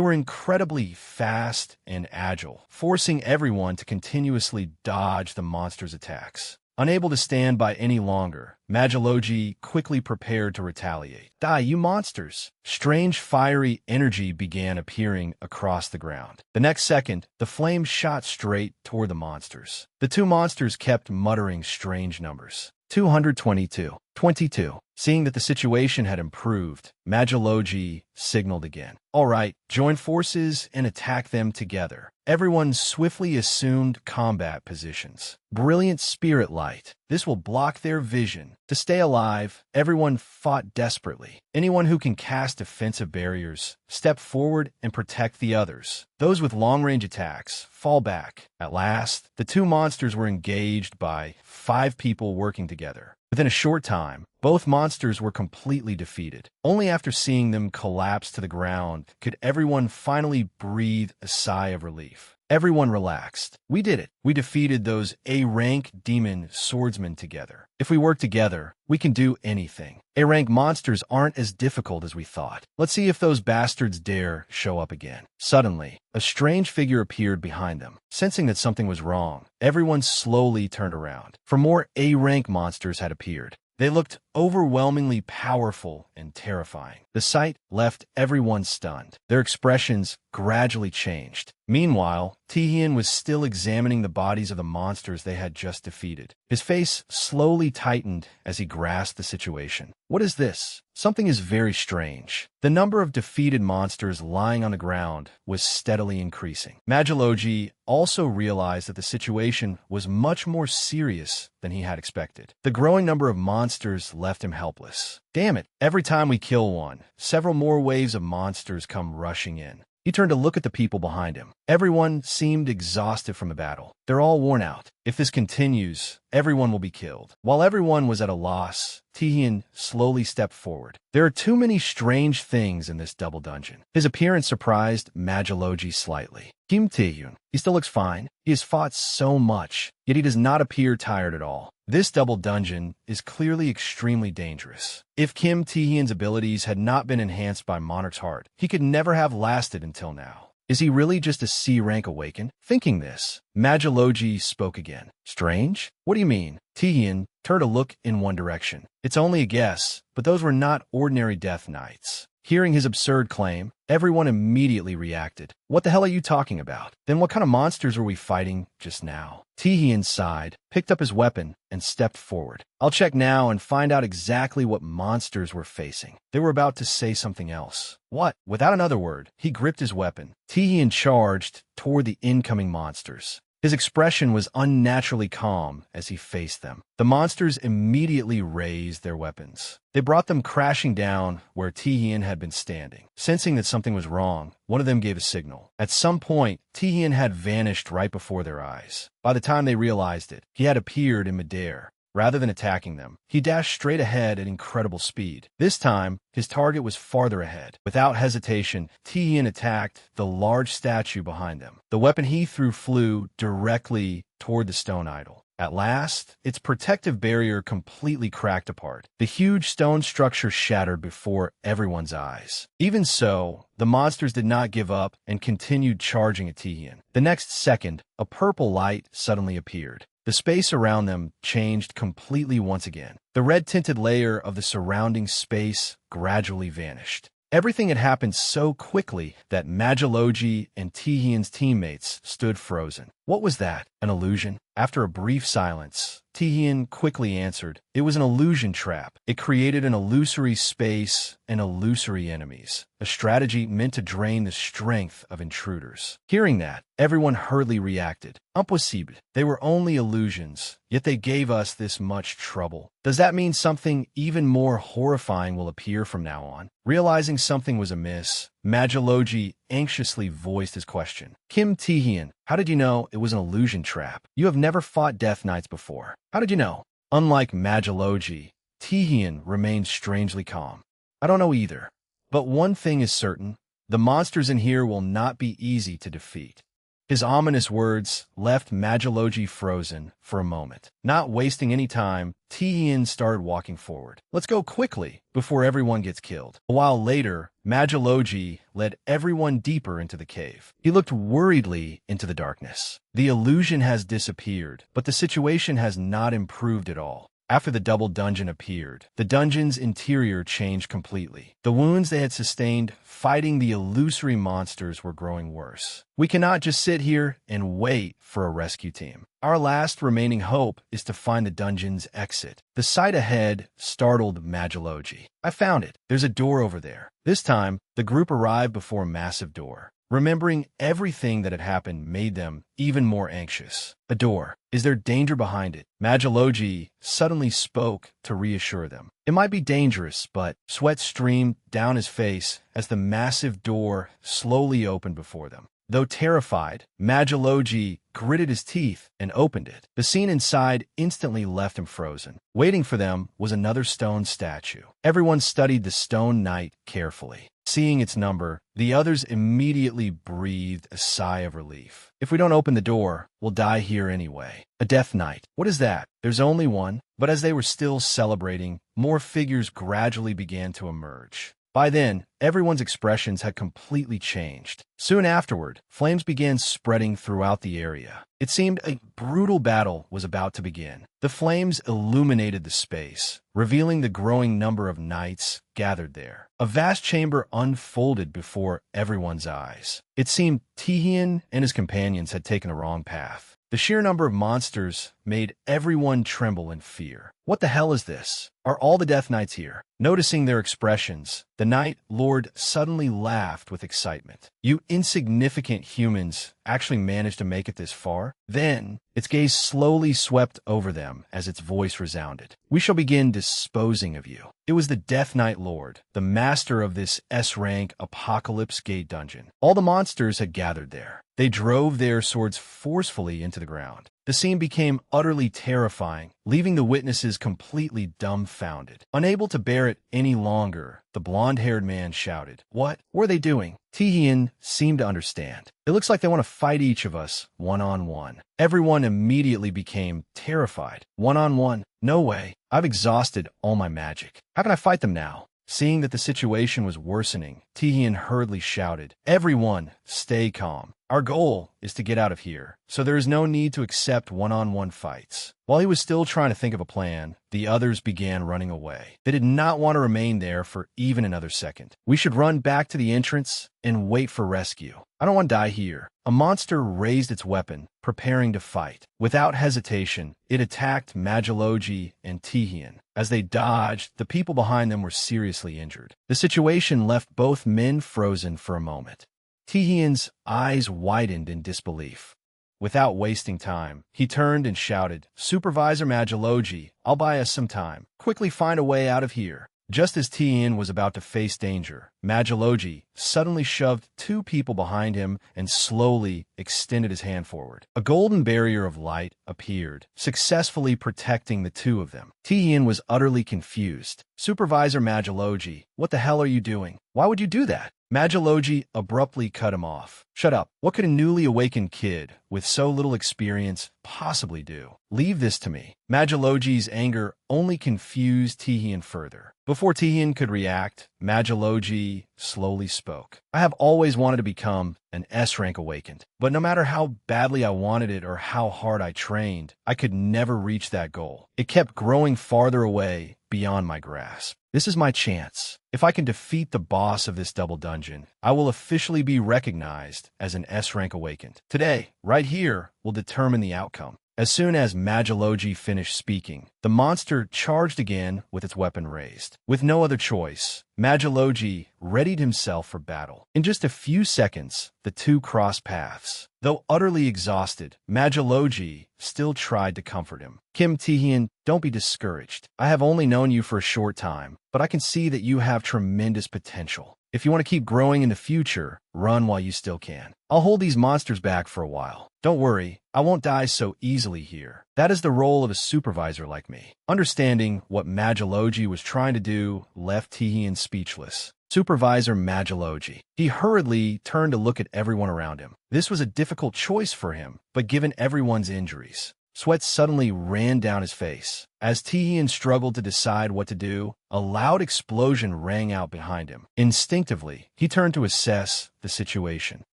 were incredibly fast and agile, forcing everyone to continuously dodge the monsters' attacks. Unable to stand by any longer, Magilogi quickly prepared to retaliate. "Die, you monsters!" Strange fiery energy began appearing across the ground. The next second, the flames shot straight toward the monsters. The two monsters kept muttering strange numbers. 222. 22. Seeing that the situation had improved, Magilogi signaled again. "All right, join forces and attack them together." Everyone swiftly assumed combat positions. Brilliant spirit light. This will block their vision. To stay alive, everyone fought desperately. Anyone who can cast defensive barriers, step forward and protect the others. Those with long-range attacks, fall back. At last, the two monsters were engaged by 5 people working together. Within a short time, both monsters were completely defeated. Only after seeing them collapse to the ground could everyone finally breathe a sigh of relief. Everyone relaxed. We did it. We defeated those A-rank demon swordsmen together. If we work together, we can do anything. A-rank monsters aren't as difficult as we thought. Let's see if those bastards dare show up again. Suddenly, a strange figure appeared behind them. Sensing that something was wrong, everyone slowly turned around. For more A-rank monsters had appeared. They looked overwhelmingly powerful and terrifying. The sight left everyone stunned. Their expressions gradually changed. Meanwhile, Tihian was still examining the bodies of the monsters they had just defeated. His face slowly tightened as he grasped the situation. What is this? Something is very strange. The number of defeated monsters lying on the ground was steadily increasing. Magilogi also realized that the situation was much more serious than he had expected. The growing number of monsters left him helpless. Damn it, every time we kill one, several more waves of monsters come rushing in. He turned to look at the people behind him. Everyone seemed exhausted from the battle. They're all worn out. If this continues, everyone will be killed. While everyone was at a loss, Tihian slowly stepped forward. There are too many strange things in this double dungeon. His appearance surprised Magilogi slightly. Kim Taehyun, he still looks fine. He has fought so much, yet he does not appear tired at all. This double dungeon is clearly extremely dangerous. If Kim Taehyun's abilities had not been enhanced by Monarch's Heart, he could never have lasted until now. Is he really just a C-rank awakened? Thinking this, Magilogi spoke again. Strange? What do you mean? Tihian turned to look in one direction. It's only a guess, but those were not ordinary death knights. Hearing his absurd claim, everyone immediately reacted. What the hell are you talking about? Then what kind of monsters were we fighting just now? Tihian sighed, picked up his weapon, and stepped forward. I'll check now and find out exactly what monsters we're facing. They were about to say something else. What? Without another word, he gripped his weapon. Tihian charged toward the incoming monsters. His expression was unnaturally calm as he faced them. The monsters immediately raised their weapons. They brought them crashing down where Tihian had been standing. Sensing that something was wrong, one of them gave a signal. At some point, Tihian had vanished right before their eyes. By the time they realized it, he had appeared in midair. Rather than attacking them, he dashed straight ahead at incredible speed. This time, his target was farther ahead. Without hesitation, Tihian attacked the large statue behind them. The weapon he threw flew directly toward the stone idol. At last, its protective barrier completely cracked apart. The huge stone structure shattered before everyone's eyes. Even so, the monsters did not give up and continued charging at Tihian. The next second, a purple light suddenly appeared. The space around them changed completely once again. The red-tinted layer of the surrounding space gradually vanished. Everything had happened so quickly that Magilogi and Tihian's teammates stood frozen. What was that? An illusion? After a brief silence, Tihian quickly answered. It was an illusion trap. It created an illusory space and illusory enemies, a strategy meant to drain the strength of intruders. Hearing that, everyone hurriedly reacted. Impossible. They were only illusions, yet they gave us this much trouble. Does that mean something even more horrifying will appear from now on? Realizing something was amiss, Magilogi anxiously voiced his question. Kim Tihian, how did you know it was an illusion trap? You have never fought Death Knights before. How did you know? Unlike Magilogi, Tihian remained strangely calm. I don't know either. But one thing is certain, the monsters in here will not be easy to defeat. His ominous words left Magilogi frozen for a moment. Not wasting any time, Tihian started walking forward. Let's go quickly, before everyone gets killed. A while later, Magilogi led everyone deeper into the cave. He looked worriedly into the darkness. The illusion has disappeared, but the situation has not improved at all. After the double dungeon appeared, the dungeon's interior changed completely. The wounds they had sustained fighting the illusory monsters were growing worse. We cannot just sit here and wait for a rescue team. Our last remaining hope is to find the dungeon's exit. The sight ahead startled Magilogi. I found it. There's a door over there. This time, the group arrived before a massive door. Remembering everything that had happened made them even more anxious. A door. Is there danger behind it? Magilogi suddenly spoke to reassure them. It might be dangerous, but sweat streamed down his face as the massive door slowly opened before them. Though terrified, Magilogi gritted his teeth and opened it. The scene inside instantly left him frozen. Waiting for them was another stone statue. Everyone studied the stone knight carefully. Seeing its number, the others immediately breathed a sigh of relief. If we don't open the door, we'll die here anyway. A death knight. What is that? There's only one. But as they were still celebrating, more figures gradually began to emerge. By then, everyone's expressions had completely changed. Soon afterward, flames began spreading throughout the area. It seemed a brutal battle was about to begin. The flames illuminated the space, revealing the growing number of knights gathered there. A vast chamber unfolded before everyone's eyes. It seemed Tihian and his companions had taken a wrong path. The sheer number of monsters made everyone tremble in fear. What the hell is this? Are all the Death Knights here? Noticing their expressions, the Night Lord suddenly laughed with excitement. You insignificant humans actually managed to make it this far? Then, its gaze slowly swept over them as its voice resounded. We shall begin disposing of you. It was the Death Knight Lord, the master of this S-rank Apocalypse Gate dungeon. All the monsters had gathered there. They drove their swords forcefully into the ground. The scene became utterly terrifying, leaving the witnesses completely dumbfounded. Unable to bear it any longer, the blonde-haired man shouted, "What were they doing?" Tihian seemed to understand. "It looks like they want to fight each of us, one-on-one." Everyone immediately became terrified. One-on-one? No way. I've exhausted all my magic. How can I fight them now? Seeing that the situation was worsening, Tihian hurriedly shouted, "Everyone, stay calm. Our goal is to get out of here, so there is no need to accept one-on-one fights. While he was still trying to think of a plan, the others began running away. They did not want to remain there for even another second. We should run back to the entrance and wait for rescue. I don't want to die here. A monster raised its weapon, preparing to fight. Without hesitation, it attacked Magilogi and Tihian. As they dodged, the people behind them were seriously injured. The situation left both men frozen for a moment. Tihian's eyes widened in disbelief. Without wasting time, he turned and shouted, "Supervisor Magilogi, I'll buy us some time. Quickly find a way out of here." Just as Tihian was about to face danger, Magilogi suddenly shoved two people behind him and slowly extended his hand forward. A golden barrier of light appeared, successfully protecting the two of them. Tihian was utterly confused. "Supervisor Magilogi, what the hell are you doing? Why would you do that?" Magilogi abruptly cut him off. "Shut up. What could a newly awakened kid with so little experience possibly do? Leave this to me." Magilogi's anger only confused Tihian further. Before Tihian could react, Magilogi slowly spoke. "I have always wanted to become an S-rank awakened, but no matter how badly I wanted it or how hard I trained, I could never reach that goal. It kept growing farther away, beyond my grasp. This is my chance. If I can defeat the boss of this double dungeon, I will officially be recognized as an S-rank awakened. Today, right here, will determine the outcome." As soon as Magilogi finished speaking, the monster charged again with its weapon raised. With no other choice, Magilogi readied himself for battle. In just a few seconds, the two crossed paths. Though utterly exhausted, Magilogi still tried to comfort him. "Kim Tihian, don't be discouraged. I have only known you for a short time, but I can see that you have tremendous potential. If you want to keep growing in the future, run while you still can. I'll hold these monsters back for a while. Don't worry, I won't die so easily here. That is the role of a supervisor like me." Understanding what Magilogi was trying to do left Tihian speechless. Supervisor Magilogi. He hurriedly turned to look at everyone around him. This was a difficult choice for him, but given everyone's injuries, sweat suddenly ran down his face. As Tihian struggled to decide what to do, a loud explosion rang out behind him. Instinctively, he turned to assess the situation.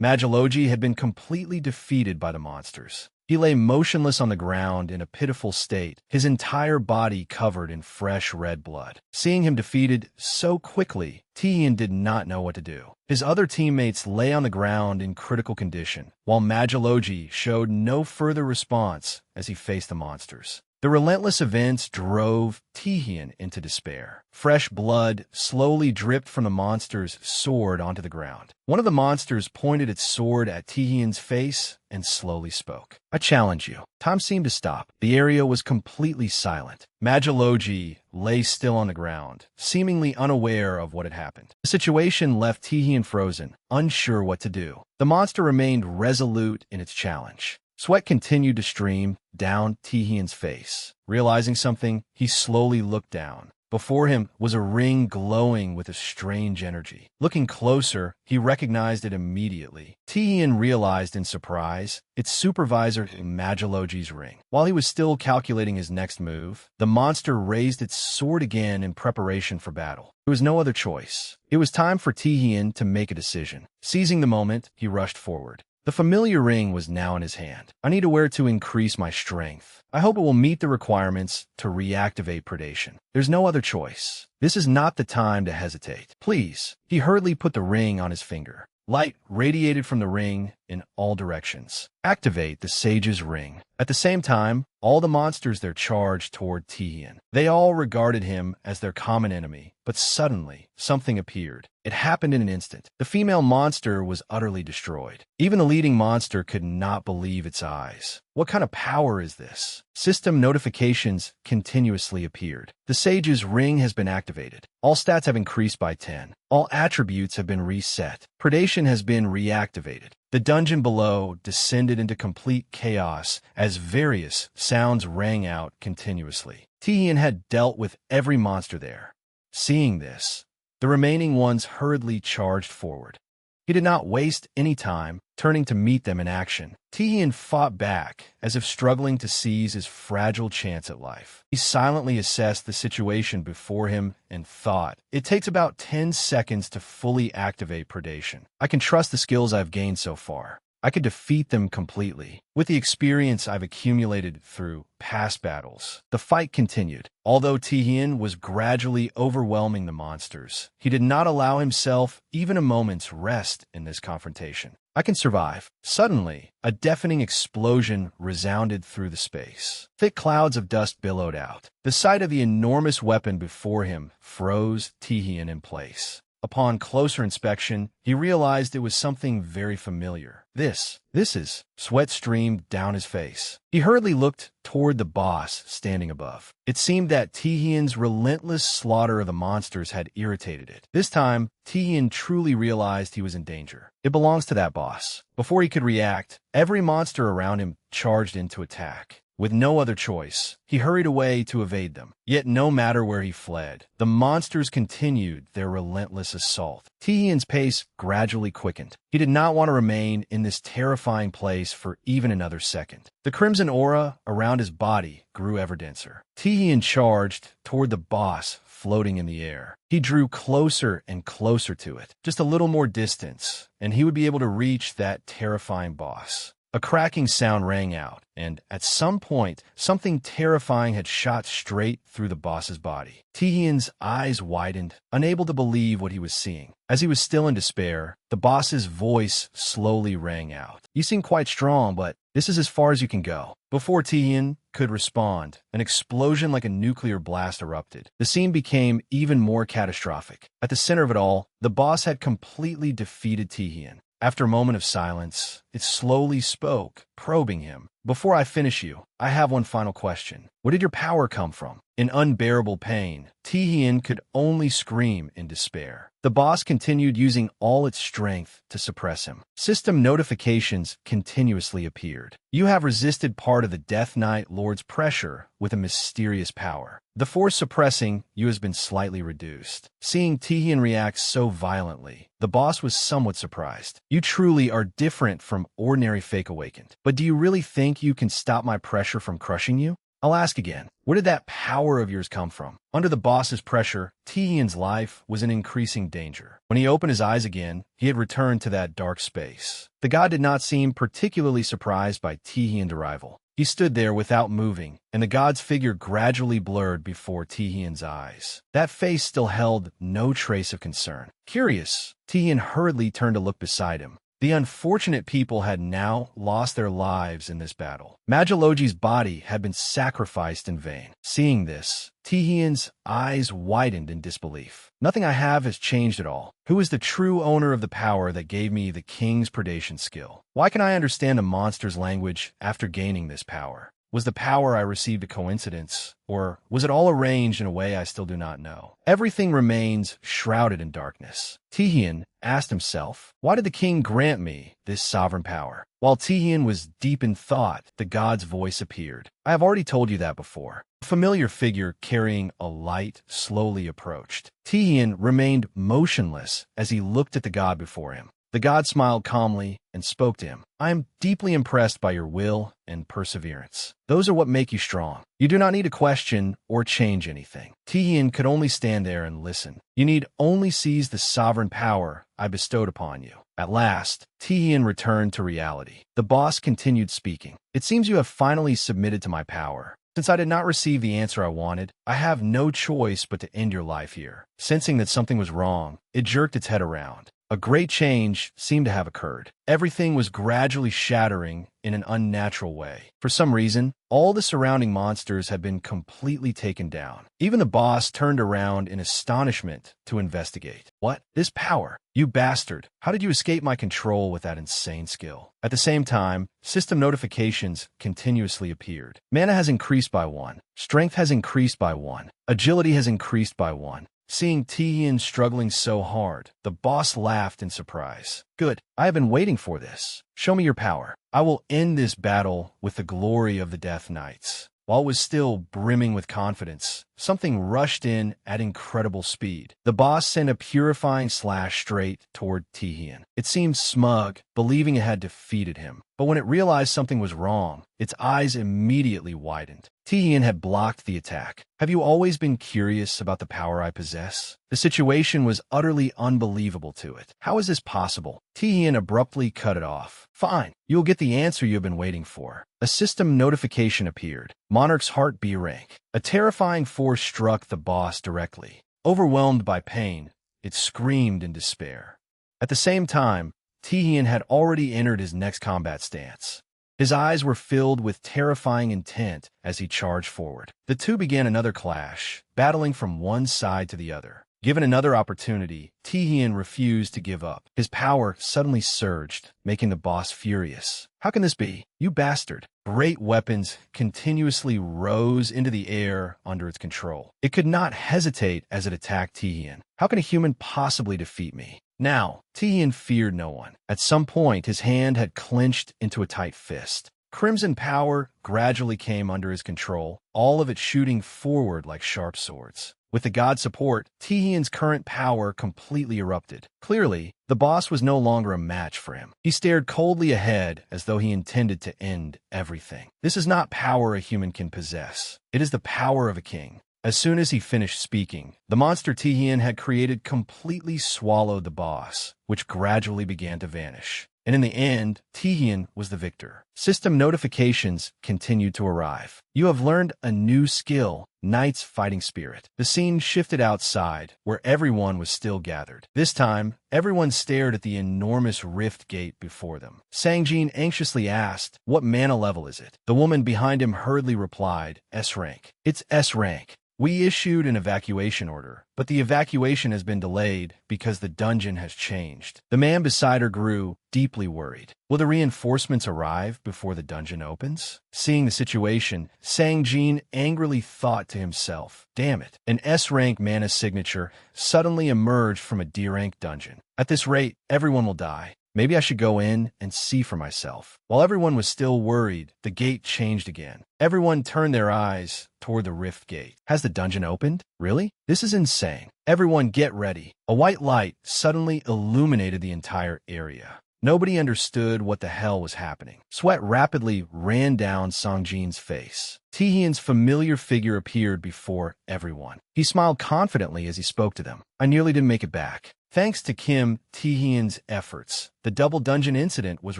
Magilogi had been completely defeated by the monsters. He lay motionless on the ground in a pitiful state, his entire body covered in fresh red blood. Seeing him defeated so quickly, Tihian did not know what to do. His other teammates lay on the ground in critical condition, while Magilogi showed no further response as he faced the monsters. The relentless events drove Tihian into despair. Fresh blood slowly dripped from the monster's sword onto the ground. One of the monsters pointed its sword at Tihian's face and slowly spoke. "I challenge you." Time seemed to stop. The area was completely silent. Magilogi lay still on the ground, seemingly unaware of what had happened. The situation left Tihian frozen, unsure what to do. The monster remained resolute in its challenge. Sweat continued to stream down Tihian's face. Realizing something, he slowly looked down. Before him was a ring glowing with a strange energy. Looking closer, he recognized it immediately. Tihian realized in surprise, it's Supervisor Magilogi's ring. While he was still calculating his next move, the monster raised its sword again in preparation for battle. There was no other choice. It was time for Tihian to make a decision. Seizing the moment, he rushed forward. The familiar ring was now in his hand. "I need to wear it to increase my strength. I hope it will meet the requirements to reactivate predation. There's no other choice. This is not the time to hesitate. Please." He hurriedly put the ring on his finger. Light radiated from the ring in all directions. "Activate the Sage's Ring." At the same time, all the monsters there charged toward Tihian. They all regarded him as their common enemy, but suddenly, something appeared. It happened in an instant. The female monster was utterly destroyed. Even the leading monster could not believe its eyes. What kind of power is this? System notifications continuously appeared. The Sage's Ring has been activated. All stats have increased by 10. All attributes have been reset. Predation has been reactivated. The dungeon below descended into complete chaos as various sounds rang out continuously. Tihian had dealt with every monster there. Seeing this, the remaining ones hurriedly charged forward. He did not waste any time turning to meet them in action. Tihian fought back, as if struggling to seize his fragile chance at life. He silently assessed the situation before him and thought, "It takes about 10 seconds to fully activate predation. I can trust the skills I've gained so far. I could defeat them completely. With the experience I've accumulated through past battles, the fight continued. Although Tihian was gradually overwhelming the monsters, he did not allow himself even a moment's rest in this confrontation. I can survive. Suddenly, a deafening explosion resounded through the space. Thick clouds of dust billowed out. The sight of the enormous weapon before him froze Tihian in place. Upon closer inspection, he realized it was something very familiar. This is. Sweat streamed down his face. He hurriedly looked toward the boss standing above. It seemed that Tihian's relentless slaughter of the monsters had irritated it. This time, Tihian truly realized he was in danger. It belongs to that boss. Before he could react, every monster around him charged in to attack. With no other choice, he hurried away to evade them. Yet no matter where he fled, the monsters continued their relentless assault. Tihian's pace gradually quickened. He did not want to remain in this terrifying place for even another second. The crimson aura around his body grew ever denser. Tihian charged toward the boss floating in the air. He drew closer and closer to it. Just a little more distance, and he would be able to reach that terrifying boss. A cracking sound rang out, and at some point, something terrifying had shot straight through the boss's body. Tihian's eyes widened, unable to believe what he was seeing. As he was still in despair, the boss's voice slowly rang out. "You seem quite strong, but this is as far as you can go." Before Tihian could respond, an explosion like a nuclear blast erupted. The scene became even more catastrophic. At the center of it all, the boss had completely defeated Tihian. After a moment of silence, it slowly spoke, probing him. "Before I finish you, I have one final question. Where did your power come from?" In unbearable pain, Tihian could only scream in despair. The boss continued using all its strength to suppress him. System notifications continuously appeared. "You have resisted part of the Death Knight Lord's pressure with a mysterious power. The force suppressing you has been slightly reduced." Seeing Tihian react so violently, the boss was somewhat surprised. "You truly are different from ordinary Fake Awakened. But do you really think you can stop my pressure from crushing you?" I'll ask again, where did that power of yours come from? Under the boss's pressure, Tihian's life was in increasing danger. When he opened his eyes again, he had returned to that dark space. The god did not seem particularly surprised by Tihian's arrival. He stood there without moving, and the god's figure gradually blurred before Tihian's eyes. That face still held no trace of concern. Curious, Tihian hurriedly turned to look beside him. The unfortunate people had now lost their lives in this battle. Magilogi's body had been sacrificed in vain. Seeing this, Tihian's eyes widened in disbelief. "Nothing I have has changed at all. Who is the true owner of the power that gave me the king's predation skill? Why can I understand a monster's language after gaining this power? Was the power I received a coincidence, or was it all arranged in a way I still do not know?" Everything remains shrouded in darkness. Tihian asked himself, why did the king grant me this sovereign power? While Tihian was deep in thought, the god's voice appeared. "I have already told you that before." A familiar figure carrying a light slowly approached. Tihian remained motionless as he looked at the god before him. The god smiled calmly and spoke to him. "I am deeply impressed by your will and perseverance. Those are what make you strong. You do not need to question or change anything." Tihian could only stand there and listen. "You need only seize the sovereign power I bestowed upon you." At last, Tihian returned to reality. The boss continued speaking. "It seems you have finally submitted to my power. Since I did not receive the answer I wanted, I have no choice but to end your life here." Sensing that something was wrong, it jerked its head around. A great change seemed to have occurred. Everything was gradually shattering in an unnatural way. For some reason, all the surrounding monsters had been completely taken down. Even the boss turned around in astonishment to investigate. "What? This power? You bastard! How did you escape my control with that insane skill?" At the same time, system notifications continuously appeared. Mana has increased by 1. Strength has increased by 1. Agility has increased by 1. Seeing Tihian struggling so hard, the boss laughed in surprise. "Good. I have been waiting for this. Show me your power. I will end this battle with the glory of the Death Knights." While it was still brimming with confidence, something rushed in at incredible speed. The boss sent a purifying slash straight toward Tihian. It seemed smug, believing it had defeated him. But when it realized something was wrong, its eyes immediately widened. Tihian had blocked the attack. Have you always been curious about the power I possess? The situation was utterly unbelievable to it. How is this possible? Tihian abruptly cut it off. Fine, you'll get the answer you've been waiting for. A system notification appeared. Monarch's heart B rank. A terrifying force struck the boss directly. Overwhelmed by pain, it screamed in despair. At the same time, Tihian had already entered his next combat stance. His eyes were filled with terrifying intent as he charged forward. The two began another clash, battling from one side to the other. Given another opportunity, Tihian refused to give up. His power suddenly surged, making the boss furious. How can this be? You bastard! Great weapons continuously rose into the air under its control. It could not hesitate as it attacked Tihian. How can a human possibly defeat me? Now, Tihian feared no one. At some point, his hand had clenched into a tight fist. Crimson power gradually came under his control, all of it shooting forward like sharp swords. With the god's support, Tihian's current power completely erupted. Clearly, the boss was no longer a match for him. He stared coldly ahead as though he intended to end everything. This is not power a human can possess. It is the power of a king. As soon as he finished speaking, the monster Tihian had created completely swallowed the boss, which gradually began to vanish. And in the end, Tihian was the victor. System notifications continued to arrive. You have learned a new skill, Knight's Fighting Spirit. The scene shifted outside, where everyone was still gathered. This time, everyone stared at the enormous rift gate before them. Sangjin anxiously asked, "What mana level is it?" The woman behind him hurriedly replied, "S rank." "It's S rank. We issued an evacuation order, but the evacuation has been delayed because the dungeon has changed." The man beside her grew deeply worried. Will the reinforcements arrive before the dungeon opens? Seeing the situation, Sangjin angrily thought to himself, damn it, an S-rank mana signature suddenly emerged from a D-rank dungeon. At this rate, everyone will die. Maybe I should go in and see for myself. While everyone was still worried, the gate changed again. Everyone turned their eyes toward the rift gate. Has the dungeon opened? Really? This is insane. Everyone get ready. A white light suddenly illuminated the entire area. Nobody understood what the hell was happening. Sweat rapidly ran down Sangjin's face. Tihian's familiar figure appeared before everyone. He smiled confidently as he spoke to them. I nearly didn't make it back. Thanks to Kim Tihian's efforts, the double dungeon incident was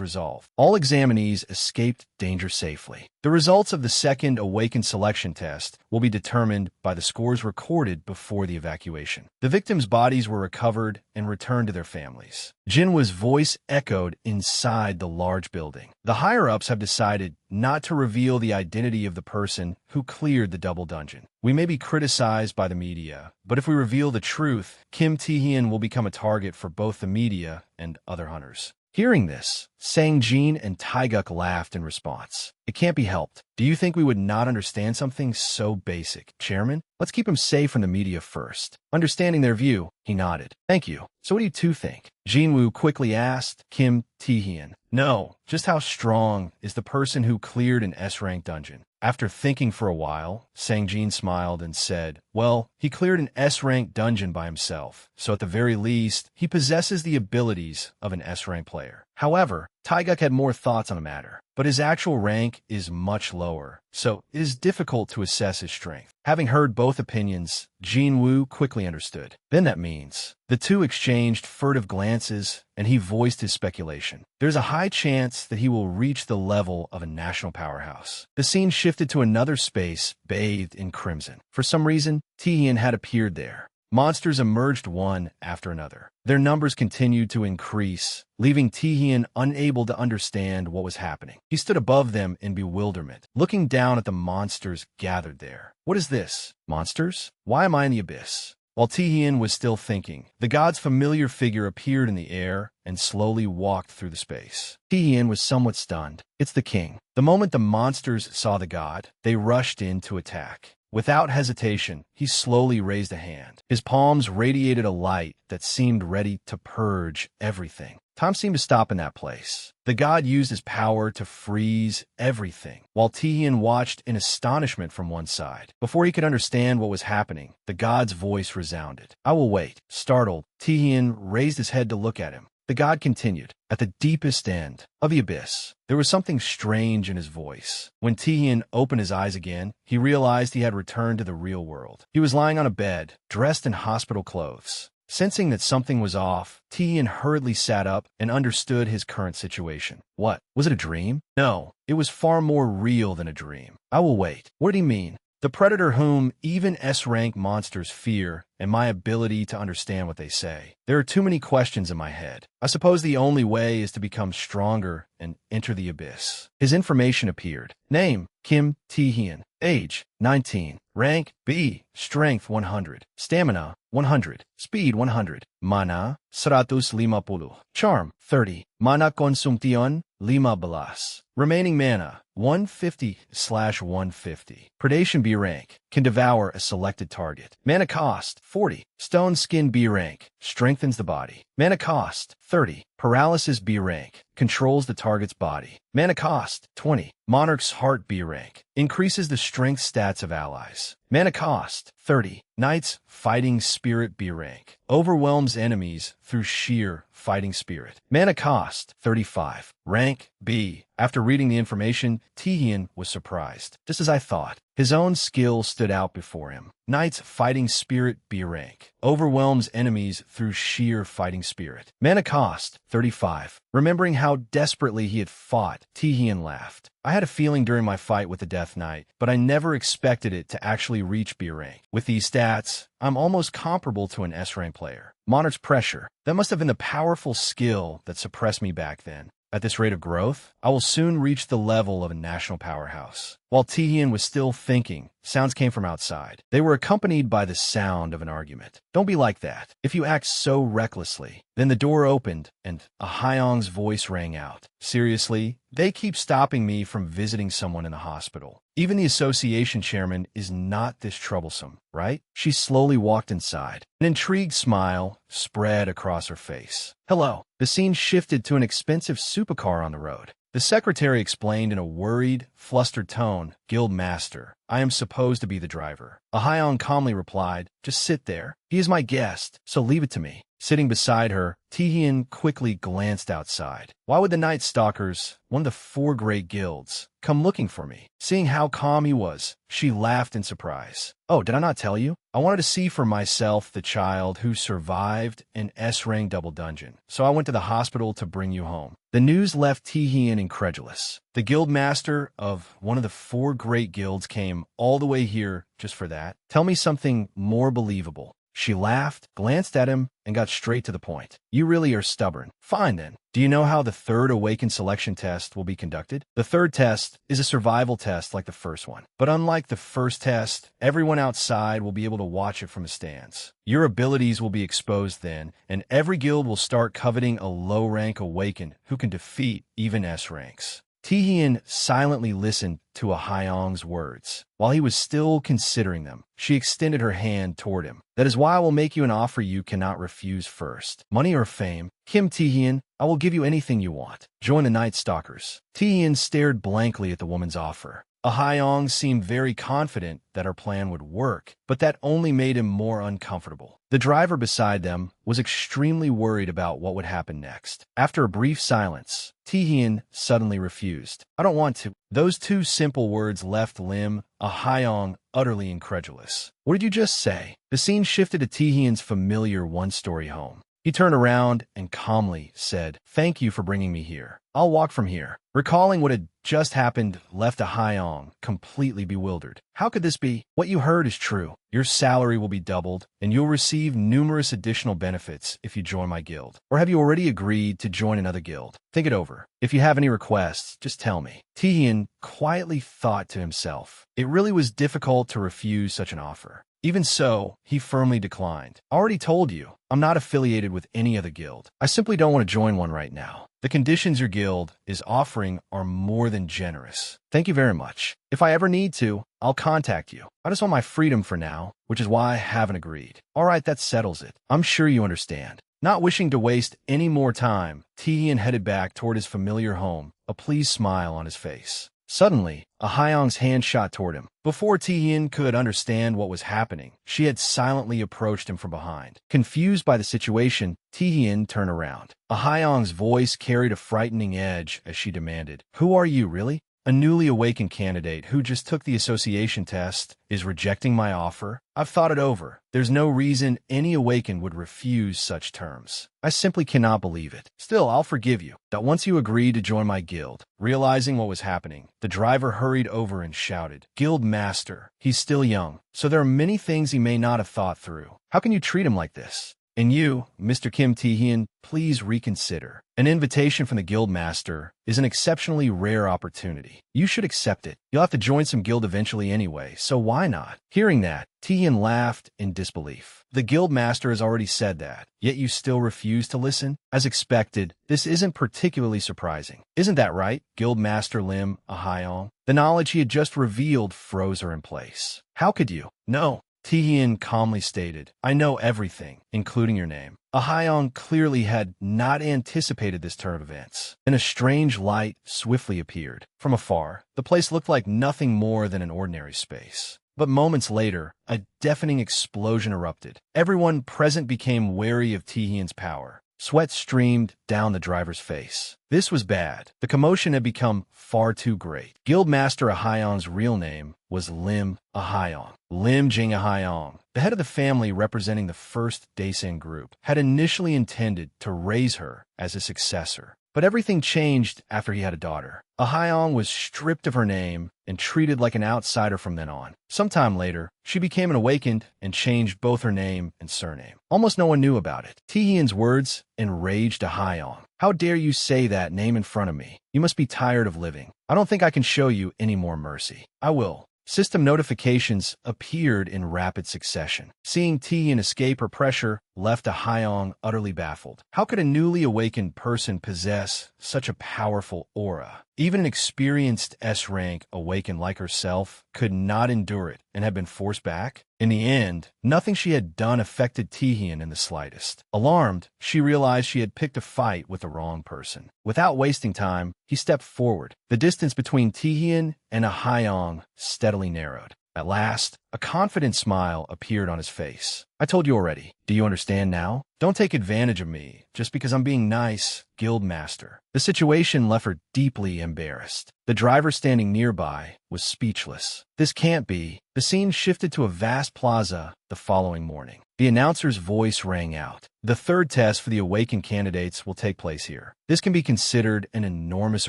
resolved. All examinees escaped danger safely. The results of the second awakened selection test will be determined by the scores recorded before the evacuation. The victims' bodies were recovered and returned to their families. Jinwa's voice echoed inside the large building. The higher-ups have decided not to reveal the identity of the person who cleared the double dungeon. We may be criticized by the media, but if we reveal the truth, Kim Tihian will become a target for both the media and other hunters. Hearing this, Sangjin and Taeguk laughed in response. It can't be helped. Do you think we would not understand something so basic, Chairman? Let's keep him safe from the media first. Understanding their view, he nodded. Thank you. So what do you two think? Jinwoo quickly asked Kim Tihian. No, just how strong is the person who cleared an S-rank dungeon? After thinking for a while, Sangjin smiled and said, well, he cleared an S-rank dungeon by himself, so at the very least, he possesses the abilities of an S-rank player. However, Taeguk had more thoughts on the matter, but his actual rank is much lower, so it is difficult to assess his strength. Having heard both opinions, Jinwoo quickly understood. Then that means the two exchanged furtive glances, and he voiced his speculation. There's a high chance that he will reach the level of a national powerhouse. The scene shifted to another space bathed in crimson. For some reason, Tihian had appeared there. Monsters emerged one after another. Their numbers continued to increase, leaving Tihian unable to understand what was happening. He stood above them in bewilderment, looking down at the monsters gathered there. What is this? Monsters? Why am I in the abyss? While Tihian was still thinking, the god's familiar figure appeared in the air and slowly walked through the space. Tihian was somewhat stunned. It's the king. The moment the monsters saw the god, they rushed in to attack. Without hesitation, he slowly raised a hand. His palms radiated a light that seemed ready to purge everything. Time seemed to stop in that place. The god used his power to freeze everything, while Tihian watched in astonishment from one side. Before he could understand what was happening, the god's voice resounded. "I will wait." Startled, Tihian raised his head to look at him. The god continued, "At the deepest end of the abyss." There was something strange in his voice. When Tihian opened his eyes again, he realized he had returned to the real world. He was lying on a bed, dressed in hospital clothes. Sensing that something was off, Tihian hurriedly sat up and understood his current situation. What? Was it a dream? No, it was far more real than a dream. "I will wait." What did he mean? The predator whom even S-rank monsters fear, and my ability to understand what they say. There are too many questions in my head. I suppose the only way is to become stronger and enter the abyss. His information appeared. Name, Kim Tihian. Age, 19. Rank, B. Strength, 100. Stamina, 100. Speed, 100. Mana, 150. Charm, 30. Mana konsumtion, 15. Remaining mana, 150/150. Predation B rank, can devour a selected target. Mana cost, 40. Stone Skin B rank, strengthens the body. Mana cost, 30. Paralysis B rank, controls the target's body. Mana cost, 20. Monarch's Heart B rank, increases the strength stats of allies. Mana cost, 30. Knight's Fighting Spirit B rank, overwhelms enemies through sheer fighting spirit. Mana cost, 35. Rank, B. After reading the information, Tihian was surprised. Just as I thought, his own skill stood out before him. Knight's Fighting Spirit B rank, overwhelms enemies through sheer fighting spirit. Mana cost, 35. Remembering how desperately he had fought, Tihian laughed. I had a feeling during my fight with the Death Knight, but I never expected it to actually reach B rank. With these stats, I'm almost comparable to an S-rank player. Monarch's Pressure. That must have been the powerful skill that suppressed me back then. At this rate of growth, I will soon reach the level of a national powerhouse. While Tihian was still thinking, sounds came from outside. They were accompanied by the sound of an argument. Don't be like that. If you act so recklessly. Then the door opened, and a Hyong's voice rang out. Seriously, they keep stopping me from visiting someone in the hospital. Even the association chairman is not this troublesome, right? She slowly walked inside. An intrigued smile spread across her face. Hello. The scene shifted to an expensive supercar on the road. The secretary explained in a worried, flustered tone, "Guild Master, I am supposed to be the driver." Ahyeon calmly replied, "Just sit there. He is my guest, so leave it to me." Sitting beside her, Tihian quickly glanced outside. Why would the Night Stalkers, one of the 4 great guilds, come looking for me? Seeing how calm he was, she laughed in surprise. "Oh, did I not tell you? I wanted to see for myself the child who survived an S-rank double dungeon, so I went to the hospital to bring you home." The news left Tihian incredulous. The guild master of one of the 4 great guilds came all the way here just for that? Tell me something more believable. She laughed, glanced at him, and got straight to the point. "You really are stubborn. Fine then. Do you know how the 3rd Awakened selection test will be conducted?" The 3rd test is a survival test like the first one. But unlike the first test, everyone outside will be able to watch it from the stands. Your abilities will be exposed then, and every guild will start coveting a low-rank Awakened who can defeat even S ranks. Tihian silently listened to Ahyeong's words. While he was still considering them, she extended her hand toward him. "That is why I will make you an offer you cannot refuse first. Money or fame? Kim Tihian, I will give you anything you want. Join the Night Stalkers." Tihian stared blankly at the woman's offer. Ahyeong seemed very confident that her plan would work, but that only made him more uncomfortable. The driver beside them was extremely worried about what would happen next. After a brief silence, Tihian suddenly refused. "I don't want to." Those 2 simple words left Lim, Ahyeong, utterly incredulous. "What did you just say?" The scene shifted to Tihian's familiar one-story home. He turned around and calmly said, "Thank you for bringing me here. I'll walk from here." Recalling what had just happened left Ahyeong completely bewildered. How could this be? "What you heard is true. Your salary will be doubled, and you'll receive numerous additional benefits if you join my guild. Or have you already agreed to join another guild? Think it over. If you have any requests, just tell me." Tihian quietly thought to himself. It really was difficult to refuse such an offer. Even so, he firmly declined. "I already told you, I'm not affiliated with any other guild. I simply don't want to join one right now. The conditions your guild is offering are more than generous. Thank you very much. If I ever need to, I'll contact you. I just want my freedom for now, which is why I haven't agreed." "All right, that settles it. I'm sure you understand." Not wishing to waste any more time, Taehyun headed back toward his familiar home, a pleased smile on his face. Suddenly, Ahyeong's hand shot toward him. Before Taehyun could understand what was happening, she had silently approached him from behind. Confused by the situation, Taehyun turned around. Ahyeong's voice carried a frightening edge as she demanded, "Who are you, really?" A newly awakened candidate who just took the association test is rejecting my offer? I've thought it over. There's no reason any awakened would refuse such terms. I simply cannot believe it. Still, I'll forgive you. That once you agreed to join my guild. Realizing what was happening, the driver hurried over and shouted, "Guild master, he's still young, so there are many things he may not have thought through. How can you treat him like this? And you, Mr. Kim Taehyun, please reconsider. An invitation from the guild master is an exceptionally rare opportunity. You should accept it. You'll have to join some guild eventually anyway, so why not?" Hearing that, Taehyun laughed in disbelief. The guild master has already said that, yet you still refuse to listen? As expected, this isn't particularly surprising. Isn't that right, Guild Master Lim Ahyeong? The knowledge he had just revealed froze her in place. How could you? No. Taehyun calmly stated, "I know everything, including your name." Ahyeong clearly had not anticipated this turn of events. Then a strange light swiftly appeared. From afar, the place looked like nothing more than an ordinary space. But moments later, a deafening explosion erupted. Everyone present became wary of Taehyun's power. Sweat streamed down the driver's face. This was bad. The commotion had become far too great. Guildmaster Ahyeong's real name was Lim Ahyeong. Lim Jing Ahyeong, the head of the family representing the first Daesan group, had initially intended to raise her as a successor. But everything changed after he had a daughter. Ahyeong was stripped of her name and treated like an outsider from then on. Sometime later, she became an awakened and changed both her name and surname. Almost no one knew about it. Taehyun's words enraged Ahyeong. "How dare you say that name in front of me? You must be tired of living. I don't think I can show you any more mercy. I will." System notifications appeared in rapid succession. Seeing Taehyun escape her pressure left Ahyeong utterly baffled. How could a newly awakened person possess such a powerful aura? Even an experienced S-rank awakened like herself could not endure it and had been forced back. In the end, nothing she had done affected Taehyun in the slightest. Alarmed, she realized she had picked a fight with the wrong person. Without wasting time, he stepped forward. The distance between Taehyun and Ahyeong steadily narrowed. At last, a confident smile appeared on his face. "I told you already. Do you understand now? Don't take advantage of me just because I'm being nice, guild master." The situation left her deeply embarrassed. The driver standing nearby was speechless. This can't be. The scene shifted to a vast plaza the following morning. The announcer's voice rang out. "The third test for the awakened candidates will take place here. This can be considered an enormous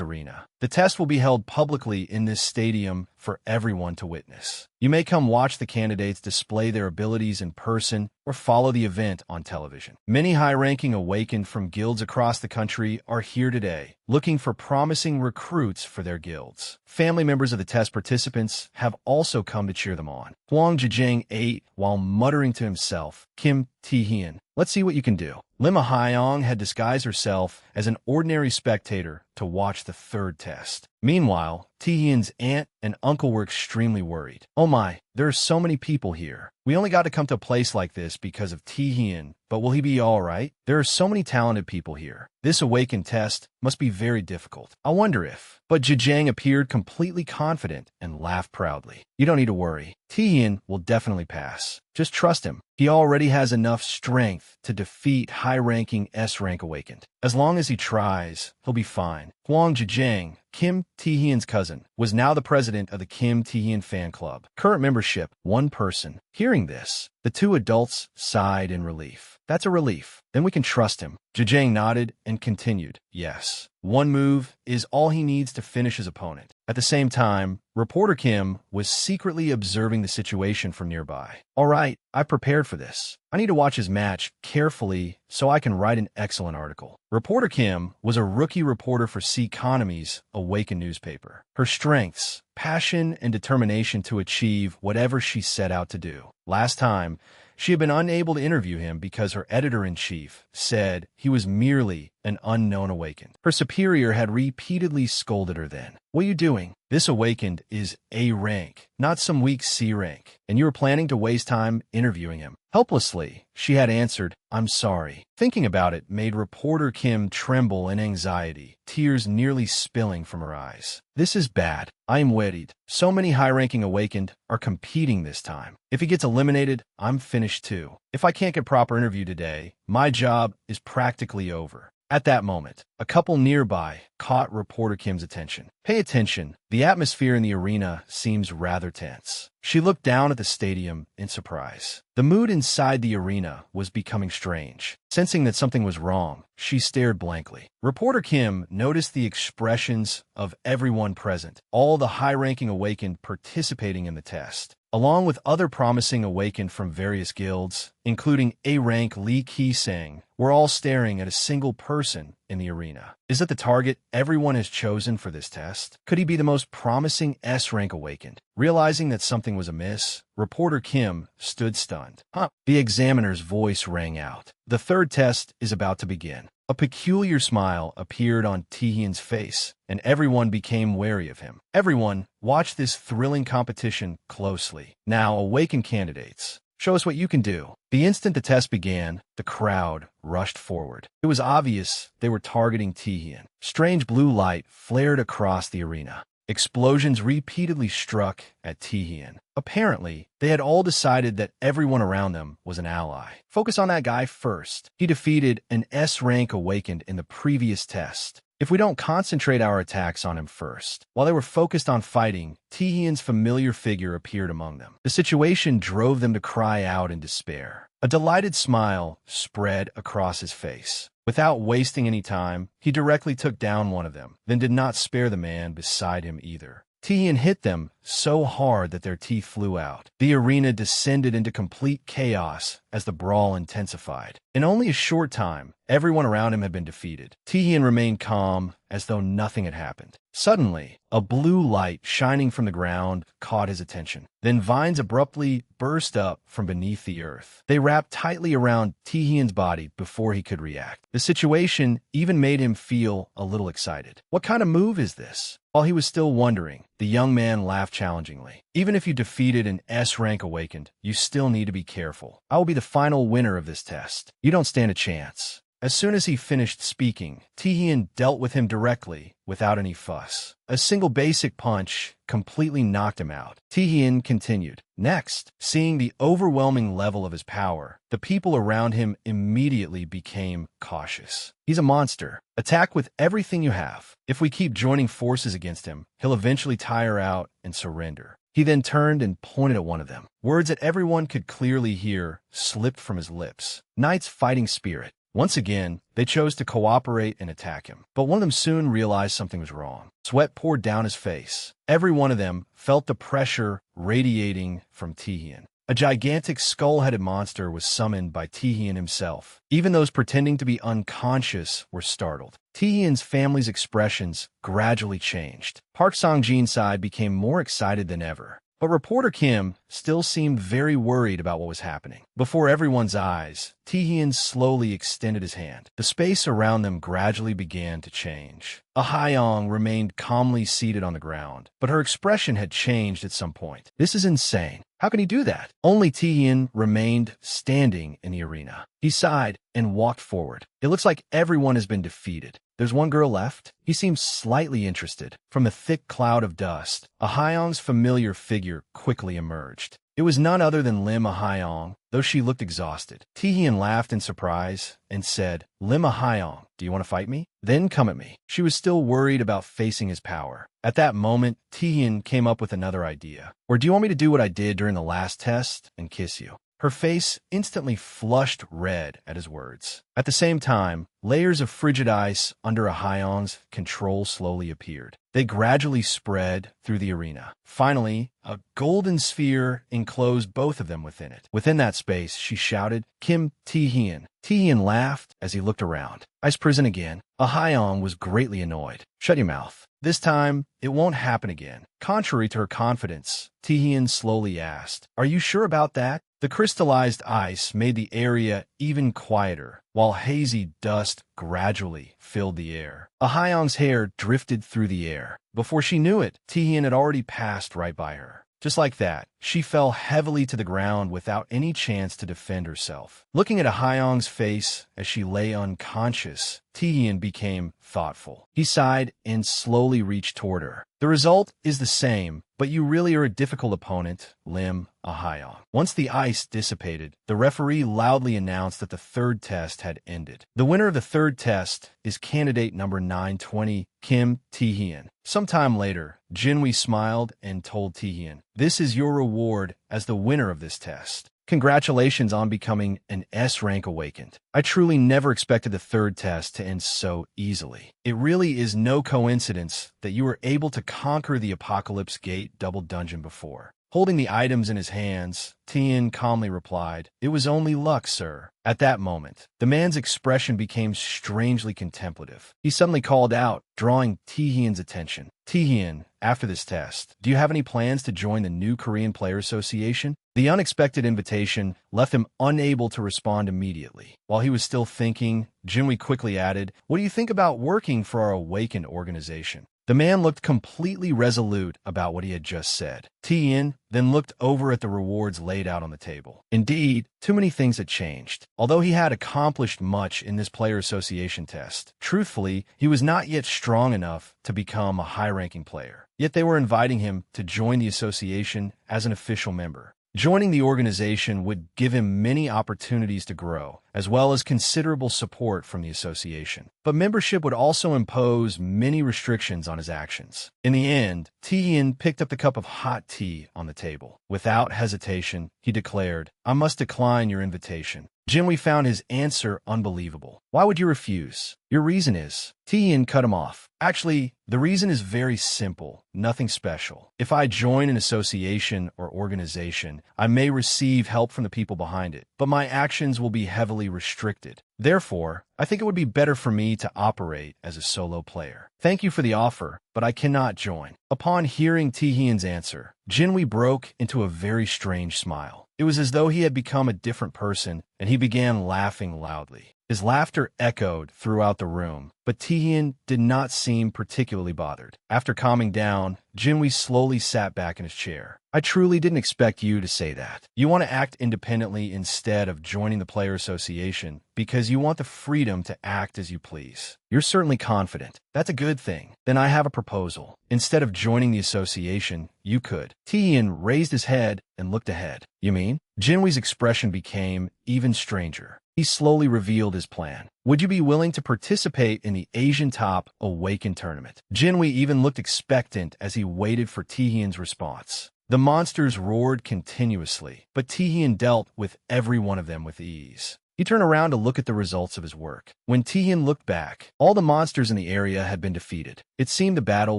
arena. The test will be held publicly in this stadium for everyone to witness. You may come watch the candidates display their abilities in person or follow the event on television. Many high-ranking awakened from guilds across the country are here today, looking for promising recruits for their guilds. Family members of the test participants have also come to cheer them on." Huang Zhejiang ate while muttering to himself, "Kim Taehyun, let's see what you can do." Lim Ahyeong had disguised herself as an ordinary spectator to watch the third test. Meanwhile, Taehyun's aunt and uncle were extremely worried. "Oh my, there are so many people here. We only got to come to a place like this because of Taehyun, but will he be all right? There are so many talented people here. This awakened test must be very difficult. I wonder if..." But Zhejiang appeared completely confident and laughed proudly. "You don't need to worry. Taehyun will definitely pass. Just trust him. He already has enough strength to defeat high-ranking S-rank awakened. As long as he tries, he'll be fine." Huang Zhejiang, Kim Taehyun's cousin, was now the president of the Kim Taehyun fan club. Current membership, 1 person. Hearing this, the two adults sighed in relief. "That's a relief. Then we can trust him." Zhejiang nodded and continued, "Yes. 1 move is all he needs to finish his opponent." At the same time, reporter Kim was secretly observing the situation from nearby. "All right, I prepared for this. I need to watch his match carefully so I can write an excellent article." Reporter Kim was a rookie reporter for Economy's Awaken newspaper. Her strengths, passion, and determination to achieve whatever she set out to do. Last time, she had been unable to interview him because her editor-in-chief said he was merely an unknown awakened. Her superior had repeatedly scolded her then. "What are you doing? This awakened is A rank. not some weak C rank, and you were planning to waste time interviewing him. Helplessly, she had answered, I'm sorry. Thinking about it made reporter Kim tremble in anxiety, tears nearly spilling from her eyes. This is bad. I am worried. So many high-ranking awakened are competing this time. If he gets eliminated, I'm finished too. If I can't get proper interview today, my job is practically over. At that moment, a couple nearby caught reporter Kim's attention. Pay attention. The atmosphere in the arena seems rather tense. She looked down at the stadium in surprise. The mood inside the arena was becoming strange. Sensing that something was wrong, she stared blankly. Reporter Kim noticed the expressions of everyone present, all the high-ranking awakened participating in the test, along with other promising awakened from various guilds, including A-rank Lee Ki-sang, were all staring at a single person in the arena. Is it the target everyone has chosen for this test? Could he be the most promising S-rank awakened? Realizing that something was amiss, reporter Kim stood stunned. The examiner's voice rang out. The third test is about to begin. A peculiar smile appeared on Taehyun's face, and everyone became wary of him. Everyone watched this thrilling competition closely. Now, awakened candidates, show us what you can do. The instant the test began, the crowd rushed forward. It was obvious they were targeting Taehyun. Strange blue light flared across the arena. Explosions repeatedly struck at Taehyun. Apparently, they had all decided that everyone around them was an ally. Focus on that guy first. He defeated an S-rank awakened in the previous test. If we don't concentrate our attacks on him first. While they were focused on fighting, Taehyun's familiar figure appeared among them. The situation drove them to cry out in despair. A delighted smile spread across his face. Without wasting any time, he directly took down one of them, then did not spare the man beside him either. Taehyun hit them so hard that their teeth flew out. The arena descended into complete chaos as the brawl intensified. In only a short time, everyone around him had been defeated. Taehyun remained calm, as though nothing had happened. Suddenly, a blue light shining from the ground caught his attention. Then vines abruptly burst up from beneath the earth. They wrapped tightly around Taehyun's body before he could react. The situation even made him feel a little excited. What kind of move is this? While he was still wondering, the young man laughed challengingly. Even if you defeated an S-rank awakened, you still need to be careful. I will be the final winner of this test. You don't stand a chance. As soon as he finished speaking, Taehyun dealt with him directly, without any fuss. A single basic punch completely knocked him out. Taehyun continued. Next, seeing the overwhelming level of his power, the people around him immediately became cautious. He's a monster. Attack with everything you have. If we keep joining forces against him, he'll eventually tire out and surrender. He then turned and pointed at one of them. Words that everyone could clearly hear slipped from his lips. Knight's fighting spirit. Once again, they chose to cooperate and attack him. But one of them soon realized something was wrong. Sweat poured down his face. Every one of them felt the pressure radiating from Taehyun. A gigantic skull-headed monster was summoned by Taehyun himself. Even those pretending to be unconscious were startled. Taehyun's family's expressions gradually changed. Park Sang-jin's side became more excited than ever. But reporter Kim still seemed very worried about what was happening. Before everyone's eyes, Taehyun slowly extended his hand. The space around them gradually began to change. A Haeyoung remained calmly seated on the ground, but her expression had changed at some point. This is insane. How can he do that? Only Taehyun remained standing in the arena. He sighed and walked forward. It looks like everyone has been defeated. There's one girl left. He seemed slightly interested. From a thick cloud of dust, a Haeyoung's familiar figure quickly emerged. It was none other than Lim Haeyoung, though she looked exhausted. Taehyun laughed in surprise and said, Lim Haeyoung, do you want to fight me? Then come at me. She was still worried about facing his power. At that moment, Taehyun came up with another idea. Or do you want me to do what I did during the last test and kiss you? Her face instantly flushed red at his words. At the same time, layers of frigid ice under a Haeyoung's control slowly appeared. They gradually spread through the arena. Finally, a golden sphere enclosed both of them within it. Within that space, she shouted, Kim Taehyun. Taehyun laughed as he looked around. Ice prison again. A Haeyoung was greatly annoyed. Shut your mouth. This time, it won't happen again. Contrary to her confidence, Taehyun slowly asked, Are you sure about that? The crystallized ice made the area even quieter, while hazy dust gradually filled the air. A Haeyoung's hair drifted through the air. Before she knew it, Taehyun had already passed right by her. Just like that, she fell heavily to the ground without any chance to defend herself. Looking at Hyung's face as she lay unconscious, Taehyun became thoughtful. He sighed and slowly reached toward her. The result is the same, but you really are a difficult opponent, Lim Hyung. Once the ice dissipated, the referee loudly announced that the third test had ended. The winner of the third test is candidate number 920, Kim Taehyun. Sometime later, Jinwi smiled and told Taehyun, "This is your reward as the winner of this test. Congratulations on becoming an S-rank awakened. I truly never expected the third test to end so easily. It really is no coincidence that you were able to conquer the Apocalypse Gate double dungeon before." Holding the items in his hands, Taehyun calmly replied, "It was only luck, sir." At that moment, the man's expression became strangely contemplative. He suddenly called out, drawing Taehyun's attention. "Taehyun, after this test, do you have any plans to join the new Korean Player Association?" The unexpected invitation left him unable to respond immediately. While he was still thinking, Jinwi quickly added, "What do you think about working for our awakened organization?" The man looked completely resolute about what he had just said. Taehyun then looked over at the rewards laid out on the table. Indeed, too many things had changed. Although he had accomplished much in this player association test, truthfully, he was not yet strong enough to become a high-ranking player. Yet they were inviting him to join the association as an official member. Joining the organization would give him many opportunities to grow, as well as considerable support from the association. But membership would also impose many restrictions on his actions. In the end, Taehyun picked up the cup of hot tea on the table. Without hesitation, he declared, "I must decline your invitation." Jinwi found his answer unbelievable. "Why would you refuse? Your reason is..." Taehyun cut him off. "Actually, the reason is very simple, nothing special. If I join an association or organization, I may receive help from the people behind it, but my actions will be heavily restricted. Therefore, I think it would be better for me to operate as a solo player. Thank you for the offer, but I cannot join." Upon hearing Taehyun's answer, Jinwi broke into a very strange smile. It was as though he had become a different person, and he began laughing loudly. His laughter echoed throughout the room, but Taehyun did not seem particularly bothered. After calming down, Jinwi slowly sat back in his chair. "I truly didn't expect you to say that. You want to act independently instead of joining the player association because you want the freedom to act as you please. You're certainly confident. That's a good thing. Then I have a proposal. Instead of joining the association, you could." Taehyun raised his head and looked ahead. "You mean?" Jinwi's expression became even stranger. He slowly revealed his plan. "Would you be willing to participate in the Asian Top Awaken tournament?" Jinwi even looked expectant as he waited for Taehyun's response. The monsters roared continuously, but Taehyun dealt with every one of them with ease. He turned around to look at the results of his work. When Taehyun looked back, all the monsters in the area had been defeated. It seemed the battle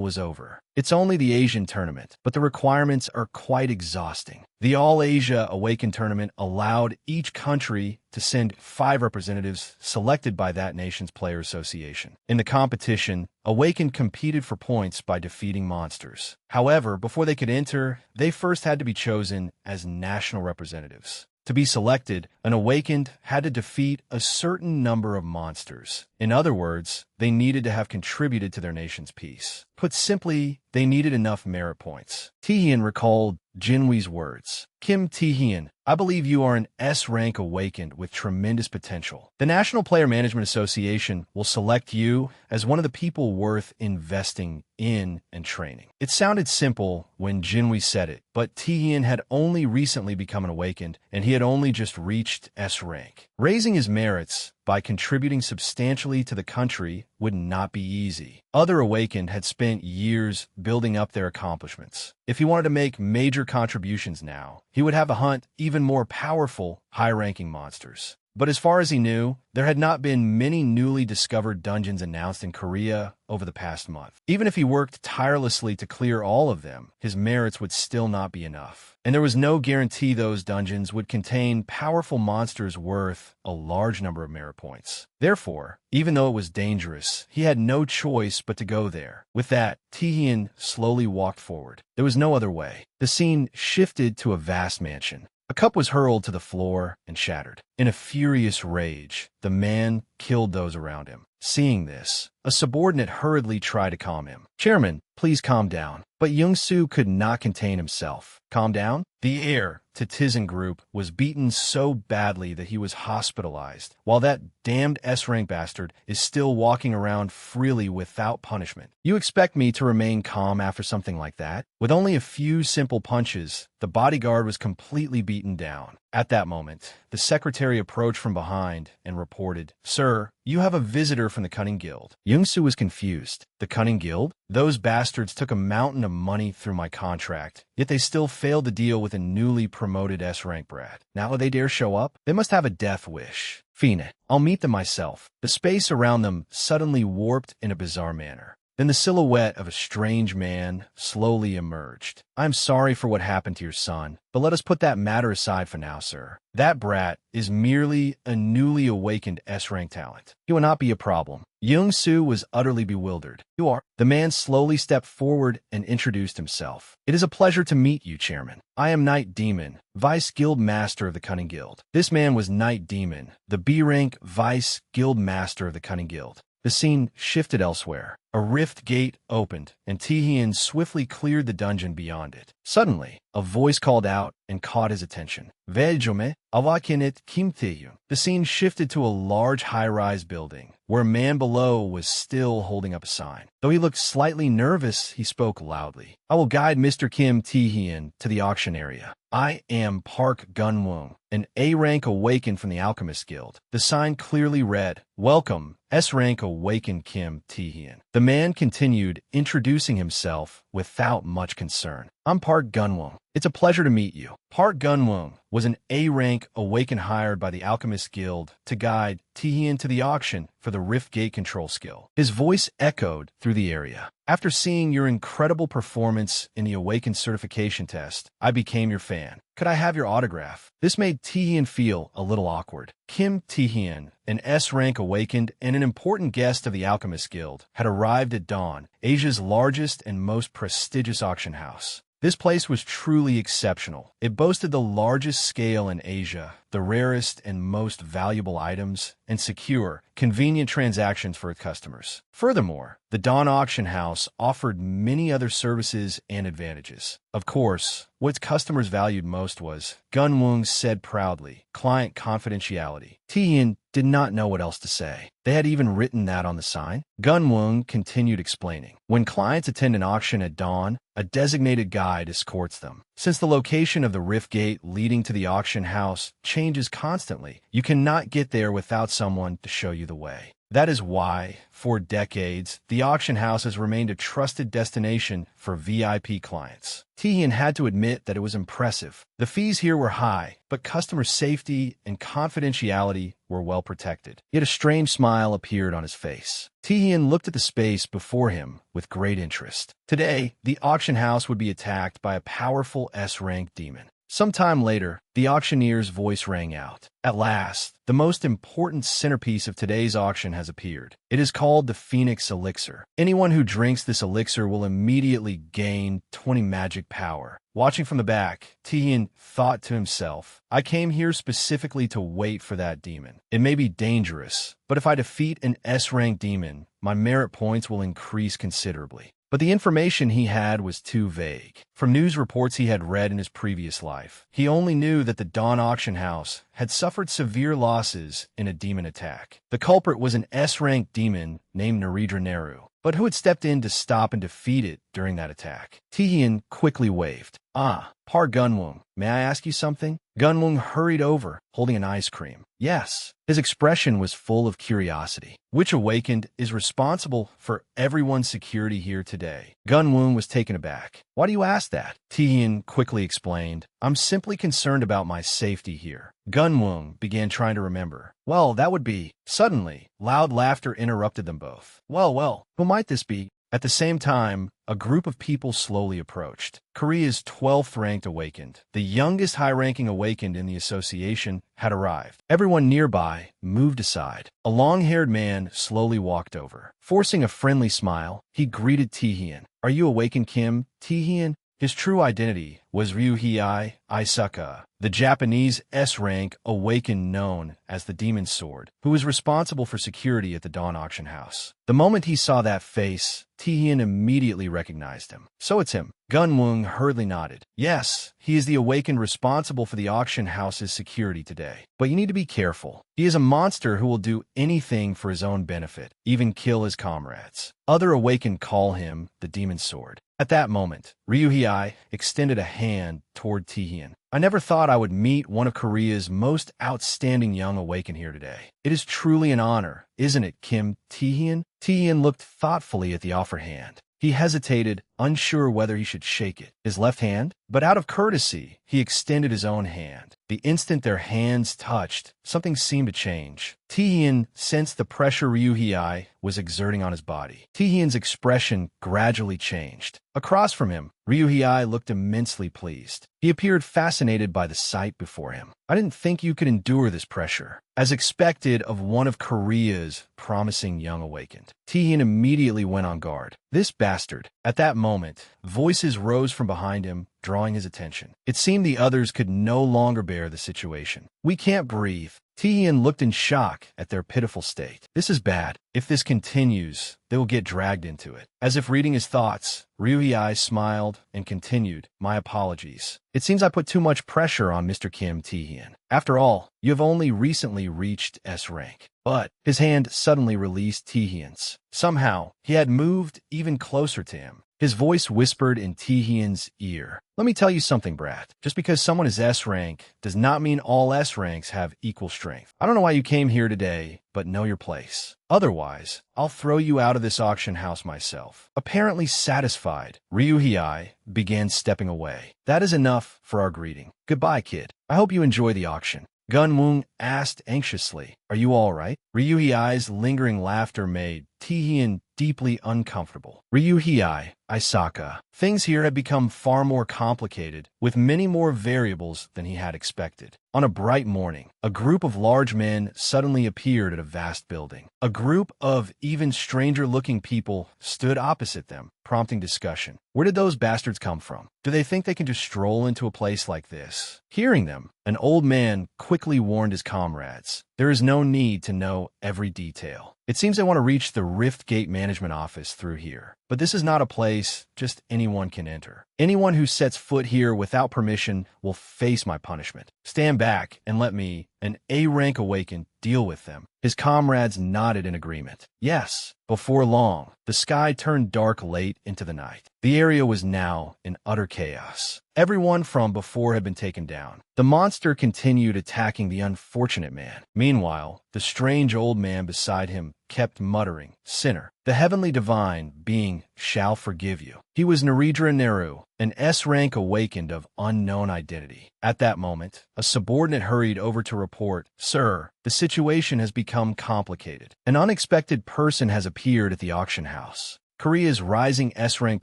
was over. It's only the Asian tournament, but the requirements are quite exhausting. The All-Asia Awaken tournament allowed each country to send 5 representatives selected by that nation's player association. In the competition, Awaken competed for points by defeating monsters. However, before they could enter, they first had to be chosen as national representatives. To be selected, an Awakened had to defeat a certain number of monsters. In other words, they needed to have contributed to their nation's peace. Put simply, they needed enough merit points. Taehyun recalled Jinwi's words. "Kim Taehyun, I believe you are an S-rank Awakened with tremendous potential. The National Player Management Association will select you as one of the people worth investing in and training." It sounded simple when Jinwi said it, but Taehyun had only recently become an Awakened, and he had only just reached S-rank. Raising his merits by contributing substantially to the country would not be easy. Other Awakened had spent years building up their accomplishments. If he wanted to make major contributions now, he would have to hunt even more powerful, high-ranking monsters. But as far as he knew, there had not been many newly discovered dungeons announced in Korea over the past month. Even if he worked tirelessly to clear all of them, his merits would still not be enough. And there was no guarantee those dungeons would contain powerful monsters worth a large number of merit points. Therefore, even though it was dangerous, he had no choice but to go there. With that, Taehyun slowly walked forward. There was no other way. The scene shifted to a vast mansion. A cup was hurled to the floor and shattered. In a furious rage, the man killed those around him. Seeing this, a subordinate hurriedly tried to calm him. "Chairman, please calm down." But Young-soo could not contain himself. "Calm down?" The heir to Tizen Group was beaten so badly that he was hospitalized, while that damned S-rank bastard is still walking around freely without punishment. You expect me to remain calm after something like that? With only a few simple punches, the bodyguard was completely beaten down. At that moment, the secretary approached from behind and reported, "Sir, you have a visitor from the Cunning Guild." Young-soo was confused. The Cunning Guild? Those bastards took a mountain of money through my contract, yet they still failed to deal with a newly promoted S-rank brat. Now they dare show up? They must have a death wish. Fine, I'll meet them myself. The space around them suddenly warped in a bizarre manner. Then the silhouette of a strange man slowly emerged. "I'm sorry for what happened to your son, but let us put that matter aside for now, sir. That brat is merely a newly awakened S-rank talent. He will not be a problem." Young-soo was utterly bewildered. "You are—" The man slowly stepped forward and introduced himself. "It is a pleasure to meet you, Chairman. I am Knight Demon, Vice Guild Master of the Cunning Guild." This man was Knight Demon, the B-rank Vice Guild Master of the Cunning Guild. The scene shifted elsewhere. A rift gate opened, and Taehyun swiftly cleared the dungeon beyond it. Suddenly, a voice called out and caught his attention. "Veljome, awakenit Kim Taehyun." The scene shifted to a large high-rise building, where a man below was still holding up a sign. Though he looked slightly nervous, he spoke loudly. "I will guide Mr. Kim Taehyun to the auction area. I am Park Gun-woong, an A-rank awakened from the Alchemist Guild." The sign clearly read, "Welcome, S-rank awakened Kim Taehyun." The man continued, introducing himself without much concern. "I'm Park Gun-woong. It's a pleasure to meet you." Park Gun-woong was an A-rank awakened hired by the Alchemist Guild to guide Taehyun to the auction for the Rift Gate control skill. His voice echoed through the area. "After seeing your incredible performance in the Awakened certification test, I became your fan. Could I have your autograph?" This made Taehyun feel a little awkward. Kim Taehyun, an S-rank awakened and an important guest of the Alchemist Guild, had arrived at Dawn, Asia's largest and most prestigious auction house. This place was truly exceptional. It boasted the largest scale in Asia, the rarest and most valuable items, and secure, convenient transactions for its customers. Furthermore, the Dawn Auction House offered many other services and advantages. Of course, what its customers valued most was, Gun-woong said proudly, client confidentiality. Taehyun did not know what else to say. They had even written that on the sign. Gun-woong continued explaining. "When clients attend an auction at Dawn, a designated guide escorts them. Since the location of the rift gate leading to the auction house changes constantly, you cannot get there without someone to show you the way. That is why, for decades, the auction house has remained a trusted destination for VIP clients." Taehyun had to admit that it was impressive. The fees here were high, but customer safety and confidentiality were well protected. Yet a strange smile appeared on his face. Taehyun looked at the space before him with great interest. Today, the auction house would be attacked by a powerful S-rank demon. Sometime later, the auctioneer's voice rang out. "At last, the most important centerpiece of today's auction has appeared. It is called the Phoenix Elixir. Anyone who drinks this elixir will immediately gain 20 magic power." Watching from the back, Taehyun thought to himself, "I came here specifically to wait for that demon. It may be dangerous, but if I defeat an S-rank demon, my merit points will increase considerably." But the information he had was too vague. From news reports he had read in his previous life, he only knew that the Dawn Auction House had suffered severe losses in a demon attack. The culprit was an S-rank demon named Narendra Nehru, but who had stepped in to stop and defeat it during that attack. Taehyun quickly waved. "Ah, Park Gun-woong, may I ask you something?" Gun-woong hurried over, holding an ice cream. "Yes." His expression was full of curiosity. "Which awakened is responsible for everyone's security here today?" Gun-woong was taken aback. "Why do you ask that?" Taehyun quickly explained. "I'm simply concerned about my safety here." Gun-woong began trying to remember. "Well, that would be—" Suddenly, loud laughter interrupted them both. Well, who might this be?" At the same time, a group of people slowly approached. Korea's 12th ranked awakened, the youngest high-ranking awakened in the association, had arrived. Everyone nearby moved aside. A long-haired man slowly walked over. Forcing a friendly smile, he greeted Taehyun. "Are you awakened Kim Taehyun?" His true identity was Ryuhei Isaka, the Japanese S-rank awakened known as the Demon Sword, who was responsible for security at the Dawn Auction House. The moment he saw that face, Taehyun immediately recognized him. So it's him. Gunwung hurriedly nodded. Yes, he is the awakened responsible for the auction house's security today. But you need to be careful. He is a monster who will do anything for his own benefit, even kill his comrades. Other awakened call him the Demon Sword. At that moment, Ryuhei extended a hand toward Taehyun. I never thought I would meet one of Korea's most outstanding young awakened here today. It is truly an honor, isn't it, Kim Taehyun? Taehyun looked thoughtfully at the offered hand. He hesitated, unsure whether he should shake it, his left hand, but out of courtesy, he extended his own hand. The instant their hands touched, something seemed to change. Taehyun sensed the pressure Ryuhei was exerting on his body. Taehyun's expression gradually changed. Across from him, Ryuhei looked immensely pleased. He appeared fascinated by the sight before him. I didn't think you could endure this pressure. As expected of one of Korea's promising young awakened, Taehyun immediately went on guard. This bastard. At that moment, voices rose from behind him, drawing his attention. It seemed the others could no longer bear the situation. We can't breathe. Taehyun looked in shock at their pitiful state. This is bad. If this continues, they will get dragged into it. As if reading his thoughts, Ryuhei smiled and continued, My apologies. It seems I put too much pressure on Mr. Kim Taehyun. After all, you have only recently reached S rank. But his hand suddenly released Taehyun's. Somehow, he had moved even closer to him. His voice whispered in Taehyun's ear. Let me tell you something, brat. Just because someone is S rank does not mean all S ranks have equal strength. I don't know why you came here today, but know your place. Otherwise, I'll throw you out of this auction house myself. Apparently satisfied, Ryuhei began stepping away. That is enough for our greeting. Goodbye, kid. I hope you enjoy the auction. Gunwung asked anxiously, Are you all right? Ryuhei's lingering laughter made Taehyun deeply uncomfortable. Ryuhei Isaka. Things here had become far more complicated, with many more variables than he had expected. On a bright morning, a group of large men suddenly appeared at a vast building. A group of even stranger-looking people stood opposite them, prompting discussion. Where did those bastards come from? Do they think they can just stroll into a place like this? Hearing them, an old man quickly warned his comrades. There is no need to know every detail. It seems they want to reach the Rift Gate Management Office through here. But this is not a place just anyone can enter. Anyone who sets foot here without permission will face my punishment. Stand back and let me, an A-rank awakened, deal with them. His comrades nodded in agreement. Yes. Before long, the sky turned dark late into the night. The area was now in utter chaos. Everyone from before had been taken down. The monster continued attacking the unfortunate man. Meanwhile, the strange old man beside him kept muttering, Sinner, the heavenly divine being shall forgive you. He was Narendra Nehru, an S-rank awakened of unknown identity. At that moment, a subordinate hurried over to report, Sir, the situation has become complicated. An unexpected person has appeared at the auction house. Korea's rising S-rank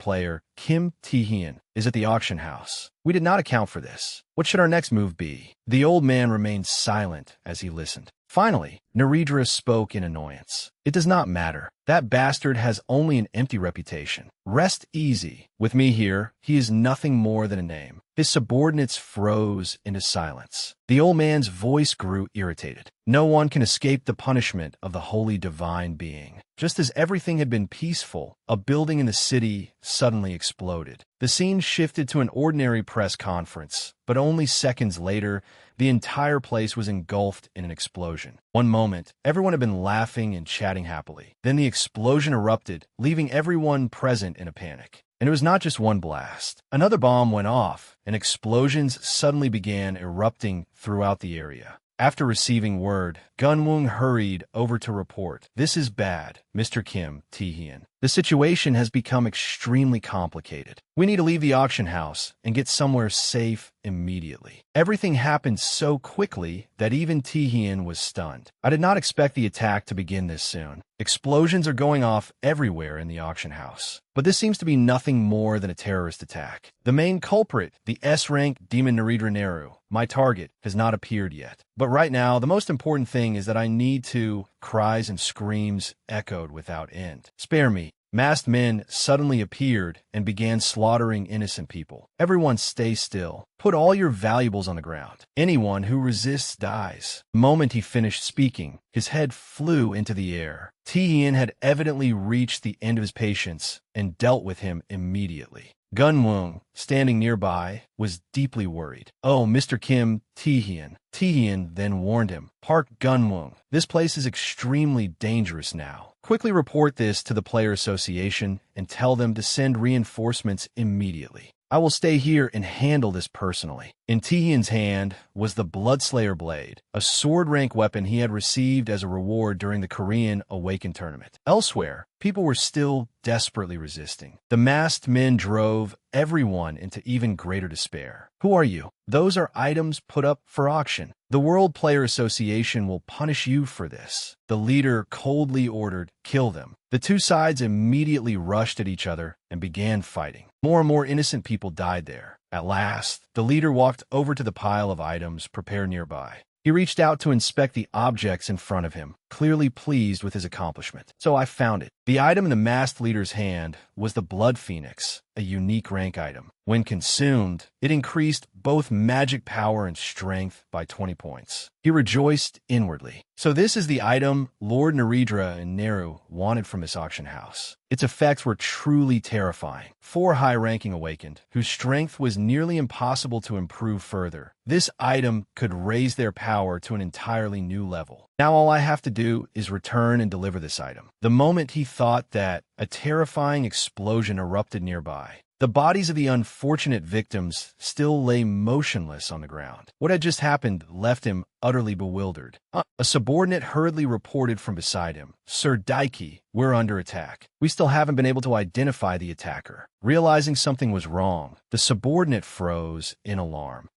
player, Kim Taehyun, is at the auction house. We did not account for this. What should our next move be? The old man remained silent as he listened. Finally, Narendra spoke in annoyance. It does not matter. That bastard has only an empty reputation. Rest easy. With me here, he is nothing more than a name. His subordinates froze into silence. The old man's voice grew irritated. No one can escape the punishment of the holy divine being. Just as everything had been peaceful, a building in the city suddenly exploded. The scene shifted to an ordinary press conference, but only seconds later, the entire place was engulfed in an explosion. One moment, everyone had been laughing and chatting happily. Then the explosion erupted, leaving everyone present in a panic. And it was not just one blast. Another bomb went off, and explosions suddenly began erupting throughout the area. After receiving word, Gunwung hurried over to report. This is bad, Mr. Kim Taehyun. The situation has become extremely complicated. We need to leave the auction house and get somewhere safe immediately. Everything happened so quickly that even Taehyun was stunned. I did not expect the attack to begin this soon. Explosions are going off everywhere in the auction house. But this seems to be nothing more than a terrorist attack. The main culprit, the S-rank Demon Narendra Nehru, my target, has not appeared yet. But right now, the most important thing is that I need to... Cries and screams echoed without end. Spare me. Masked men suddenly appeared and began slaughtering innocent people. Everyone stay still. Put all your valuables on the ground. Anyone who resists dies. The moment he finished speaking, his head flew into the air. Tian had evidently reached the end of his patience and dealt with him immediately. Gunwung, standing nearby, was deeply worried. "Oh, Mr. Kim, Tian." Tian then warned him, "Park Gunwung. This place is extremely dangerous now. Quickly report this to the Player Association and tell them to send reinforcements immediately. I will stay here and handle this personally." In Tian's hand was the Bloodslayer Blade, a sword-rank weapon he had received as a reward during the Korean Awaken tournament. Elsewhere, people were still desperately resisting. The masked men drove everyone into even greater despair. "Who are you?" "Those are items put up for auction. The World Player Association will punish you for this." The leader coldly ordered, "Kill them." The two sides immediately rushed at each other and began fighting. More and more innocent people died there. At last, the leader walked over to the pile of items prepared nearby. He reached out to inspect the objects in front of him, clearly pleased with his accomplishment. "So I found it." The item in the masked leader's hand was the Blood Phoenix, a unique rank item. When consumed, it increased both magic power and strength by 20 points. He rejoiced inwardly. So this is the item Lord Naridra and Neru wanted from this auction house. Its effects were truly terrifying. 4 high-ranking awakened, whose strength was nearly impossible to improve further. This item could raise their power to an entirely new level. Now all I have to do is return and deliver this item. The moment he thought that, a terrifying explosion erupted nearby. The bodies of the unfortunate victims still lay motionless on the ground. What had just happened left him utterly bewildered. A subordinate hurriedly reported from beside him, "Sir Daiki, we're under attack." "We still haven't been able to identify the attacker." Realizing something was wrong, the subordinate froze in alarm.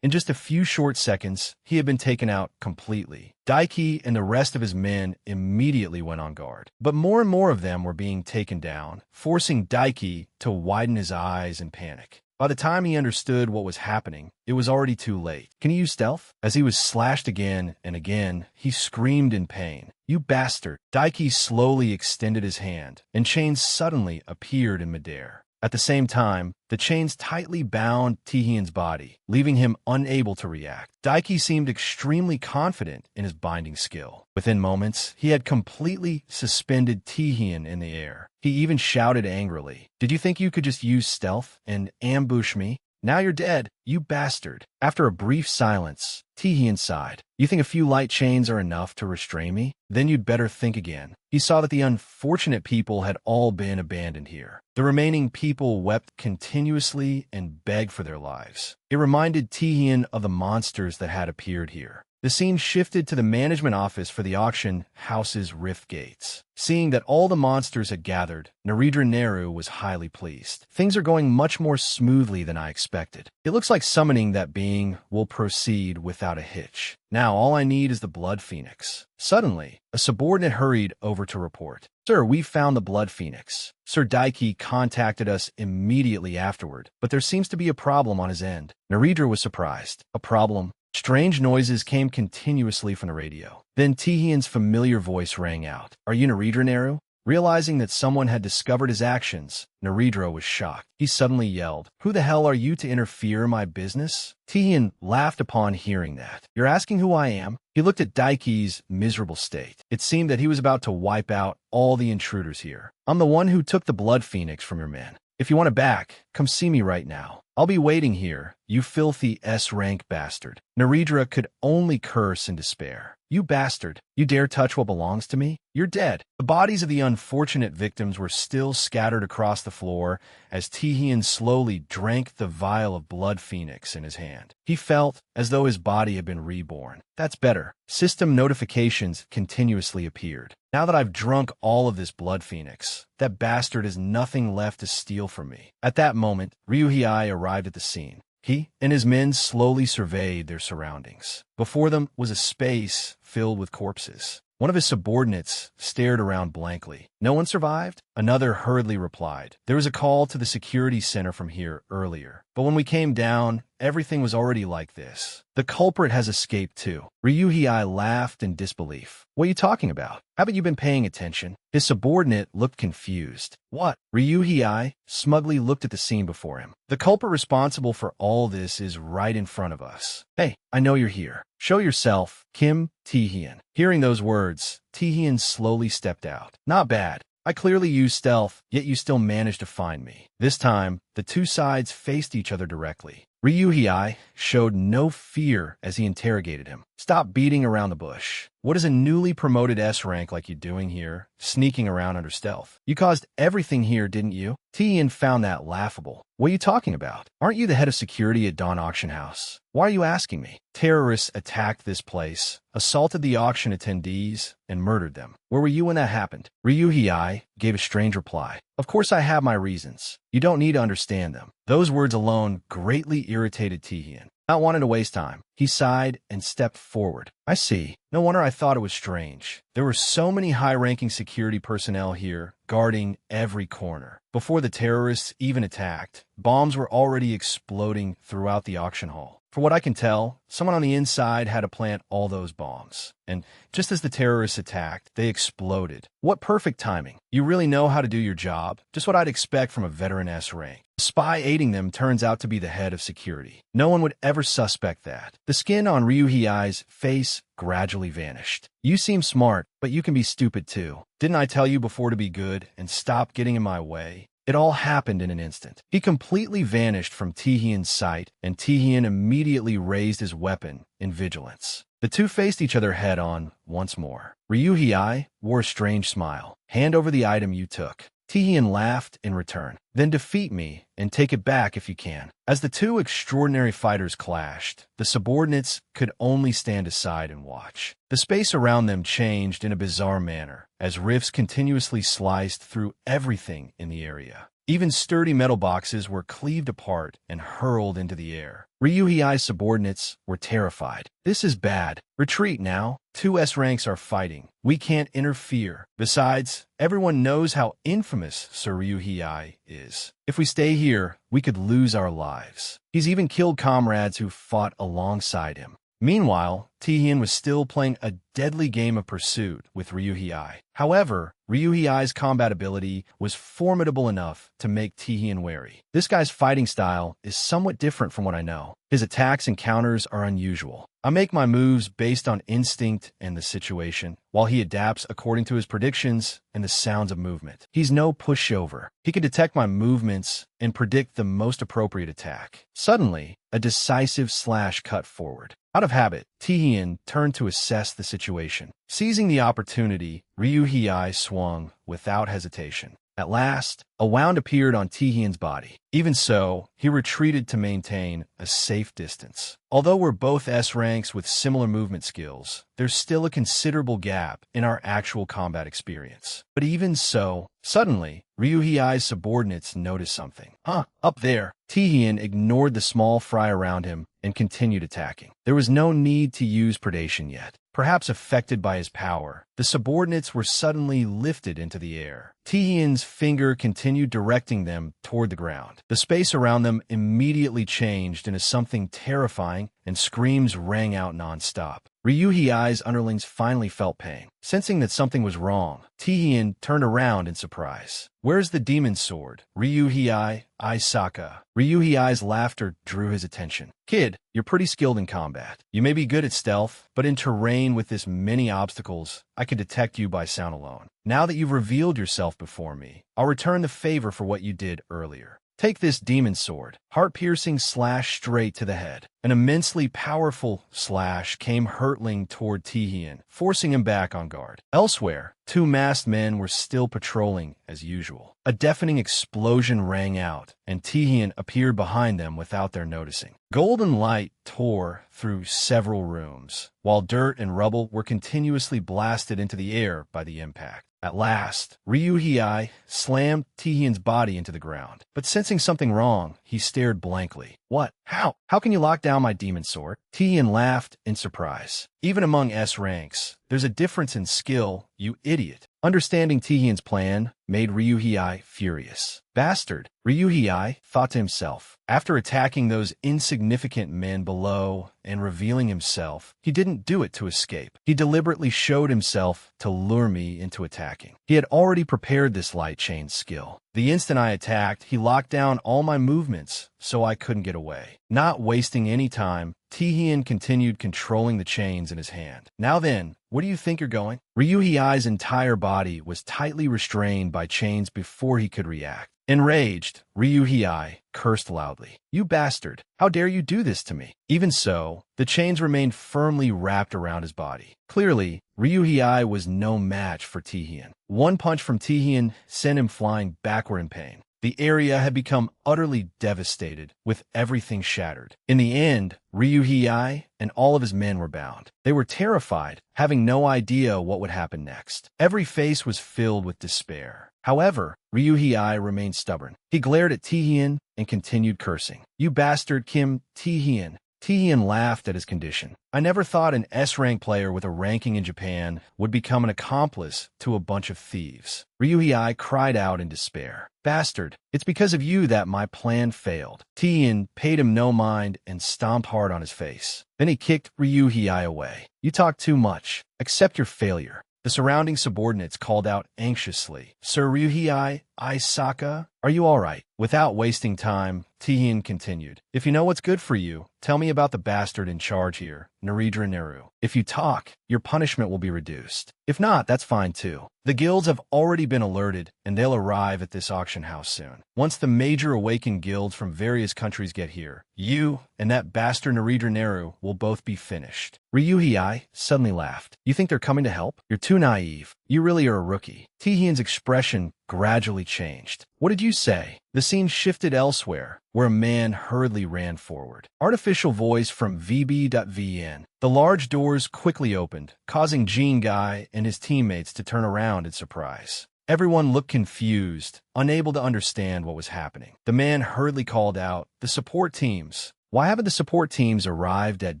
In just a few short seconds, he had been taken out completely. Daiki and the rest of his men immediately went on guard. But more and more of them were being taken down, forcing Daiki to widen his eyes in panic. By the time he understood what was happening, it was already too late. "Can you use stealth?" As he was slashed again and again, he screamed in pain. "You bastard!" Daiki slowly extended his hand, and chains suddenly appeared in midair. At the same time, the chains tightly bound Tian's body, leaving him unable to react. Daiki seemed extremely confident in his binding skill. Within moments, he had completely suspended Tian in the air. He even shouted angrily, "Did you think you could just use stealth and ambush me? Now you're dead, you bastard." After a brief silence, Tian sighed. "You think a few light chains are enough to restrain me? Then you'd better think again." He saw that the unfortunate people had all been abandoned here. The remaining people wept continuously and begged for their lives. It reminded Tian of the monsters that had appeared here. The scene shifted to the management office for the auction house's rift gates. Seeing that all the monsters had gathered, Naridra Neru was highly pleased. "Things are going much more smoothly than I expected. It looks like summoning that being will proceed without a hitch. Now all I need is the Blood Phoenix." Suddenly, a subordinate hurried over to report, "Sir, we found the Blood Phoenix. Sir Daiki contacted us immediately afterward, but there seems to be a problem on his end." Naridra was surprised. "A problem?" Strange noises came continuously from the radio. Then Tian's familiar voice rang out. "Are you Naridra Neru?" Realizing that someone had discovered his actions, Naridra was shocked. He suddenly yelled, "Who the hell are you to interfere in my business?" Tian laughed upon hearing that. "You're asking who I am?" He looked at Daiki's miserable state. It seemed that he was about to wipe out all the intruders here. "I'm the one who took the Blood Phoenix from your men. If you want it back, come see me right now. I'll be waiting here, you filthy S-rank bastard." Naridra could only curse in despair. "You bastard! You dare touch what belongs to me? You're dead." The bodies of the unfortunate victims were still scattered across the floor as Tian slowly drank the vial of Blood Phoenix in his hand. He felt as though his body had been reborn. "That's better." System notifications continuously appeared. "Now that I've drunk all of this Blood Phoenix, that bastard has nothing left to steal from me." At that moment, Ryuhei arrived at the scene. He and his men slowly surveyed their surroundings. Before them was a space filled with corpses. One of his subordinates stared around blankly. "No one survived?" Another hurriedly replied. There was a call to the security center from here earlier, but when we came down, everything was already like this. The culprit has escaped too. Ryuhei laughed in disbelief. What are you talking about? Haven't you been paying attention? His subordinate looked confused. What? Ryuhei smugly looked at the scene before him. The culprit responsible for all this is right in front of us. Hey, I know you're here. Show yourself, Kim Taehyun. Hearing those words, Taehyun slowly stepped out. Not bad. I clearly used stealth, yet you still managed to find me. This time, the two sides faced each other directly. Ryuhei showed no fear as he interrogated him. Stop beating around the bush. What is a newly promoted S rank like you doing here, sneaking around under stealth? You caused everything here, didn't you? Taehyun found that laughable. What are you talking about? Aren't you the head of security at Dawn Auction House? Why are you asking me? Terrorists attacked this place, assaulted the auction attendees, and murdered them. Where were you when that happened? Ryuhei gave a strange reply. Of course I have my reasons. You don't need to understand them. Those words alone greatly irritated Taehyun. Not wanting to waste time, he sighed and stepped forward. I see. No wonder I thought it was strange. There were so many high-ranking security personnel here, guarding every corner. Before the terrorists even attacked, bombs were already exploding throughout the auction hall. For what I can tell, someone on the inside had to plant all those bombs. And just as the terrorists attacked, they exploded. What perfect timing. You really know how to do your job. Just what I'd expect from a veteran S rank. The spy aiding them turns out to be the head of security. No one would ever suspect that. The skin on Ryuhei's face gradually vanished. You seem smart, but you can be stupid too. Didn't I tell you before to be good and stop getting in my way? It all happened in an instant. He completely vanished from Taehyun's sight, and Taehyun immediately raised his weapon in vigilance. The two faced each other head-on once more. Ryuhei wore a strange smile. Hand over the item you took. Taehyun laughed in return. Then defeat me and take it back if you can. As the two extraordinary fighters clashed, the subordinates could only stand aside and watch. The space around them changed in a bizarre manner, as rifts continuously sliced through everything in the area. Even sturdy metal boxes were cleaved apart and hurled into the air. Ryuhei's subordinates were terrified. This is bad. Retreat now. Two S ranks are fighting. We can't interfere. Besides, everyone knows how infamous Sir Ryuhei is. If we stay here, we could lose our lives. He's even killed comrades who fought alongside him. Meanwhile, Taehyun was still playing a deadly game of pursuit with Ryuhei. However, Ryuhei's combat ability was formidable enough to make Taehyun wary. This guy's fighting style is somewhat different from what I know. His attacks and counters are unusual. I make my moves based on instinct and the situation, while he adapts according to his predictions and the sounds of movement. He's no pushover. He can detect my movements and predict the most appropriate attack. Suddenly, a decisive slash cut forward. Out of habit, Taehyun turned to assess the situation. Seizing the opportunity, Ryuhei swung without hesitation. At last, a wound appeared on Taehyun's body. Even so, he retreated to maintain a safe distance. Although we're both S ranks with similar movement skills, there's still a considerable gap in our actual combat experience. But even so, suddenly, Ryuhei's subordinates noticed something. Up there. Taehyun ignored the small fry around him and continued attacking. There was no need to use predation yet. Perhaps affected by his power, the subordinates were suddenly lifted into the air. Taehyun's finger continued directing them toward the ground. The space around them immediately changed into something terrifying, and screams rang out non-stop. Ryuhei's underlings finally felt pain. Sensing that something was wrong, Taehyun turned around in surprise. Where's the demon sword? Ryuhei, Isaka. Ryuhei's laughter drew his attention. Kid, you're pretty skilled in combat. You may be good at stealth, but in terrain with this many obstacles, I can detect you by sound alone. Now that you've revealed yourself before me, I'll return the favor for what you did earlier. Take this demon sword. Heart-piercing slash straight to the head. An immensely powerful slash came hurtling toward Taehyun, forcing him back on guard. Elsewhere, two masked men were still patrolling as usual. A deafening explosion rang out, and Taehyun appeared behind them without their noticing. Golden light tore through several rooms, while dirt and rubble were continuously blasted into the air by the impact. At last, Ryuhei slammed Taehyun's body into the ground. But sensing something wrong, he stared blankly. What? How? How can you lock down my demon sword? Taehyun laughed in surprise. Even among S ranks, there's a difference in skill, you idiot. Understanding Taehyun's plan, made Ryuhei furious. Bastard, Ryuhei thought to himself. After attacking those insignificant men below and revealing himself, he didn't do it to escape. He deliberately showed himself to lure me into attacking. He had already prepared this light chain skill. The instant I attacked, he locked down all my movements so I couldn't get away. Not wasting any time, Taehyun continued controlling the chains in his hand. Now then, where do you think you're going? Ryuhei's entire body was tightly restrained by chains before he could react. Enraged, Ryuhei cursed loudly. You bastard! How dare you do this to me? Even so, the chains remained firmly wrapped around his body. Clearly, Ryuhei was no match for Taehyun. One punch from Taehyun sent him flying backward in pain. The area had become utterly devastated, with everything shattered. In the end, Ryuhei and all of his men were bound. They were terrified, having no idea what would happen next. Every face was filled with despair. However, Ryuhei remained stubborn. He glared at Taehyun and continued cursing. You bastard Kim Taehyun. Taehyun laughed at his condition. I never thought an S-rank player with a ranking in Japan would become an accomplice to a bunch of thieves. Ryuhei cried out in despair. Bastard, it's because of you that my plan failed. Taehyun paid him no mind and stomped hard on his face. Then he kicked Ryuhei away. You talk too much. Accept your failure. The surrounding subordinates called out anxiously. Sir Ryuhei, Isaka, are you all right? Without wasting time, Taehyun continued. If you know what's good for you, tell me about the bastard in charge here, Narendra Nehru. If you talk, your punishment will be reduced. If not, that's fine too. The guilds have already been alerted, and they'll arrive at this auction house soon. Once the major awakened guilds from various countries get here, you and that bastard Narendra Nehru will both be finished. Ryuhei suddenly laughed. You think they're coming to help? You're too naive. You really are a rookie. Taehyun's expression gradually changed. What did you say? The scene shifted elsewhere, where a man hurriedly ran forward. Artificial voice from VB.VN. The large doors quickly opened, causing Jean Guy and his teammates to turn around in surprise. Everyone looked confused, unable to understand what was happening. The man hurriedly called out, the support teams. Why haven't the support teams arrived at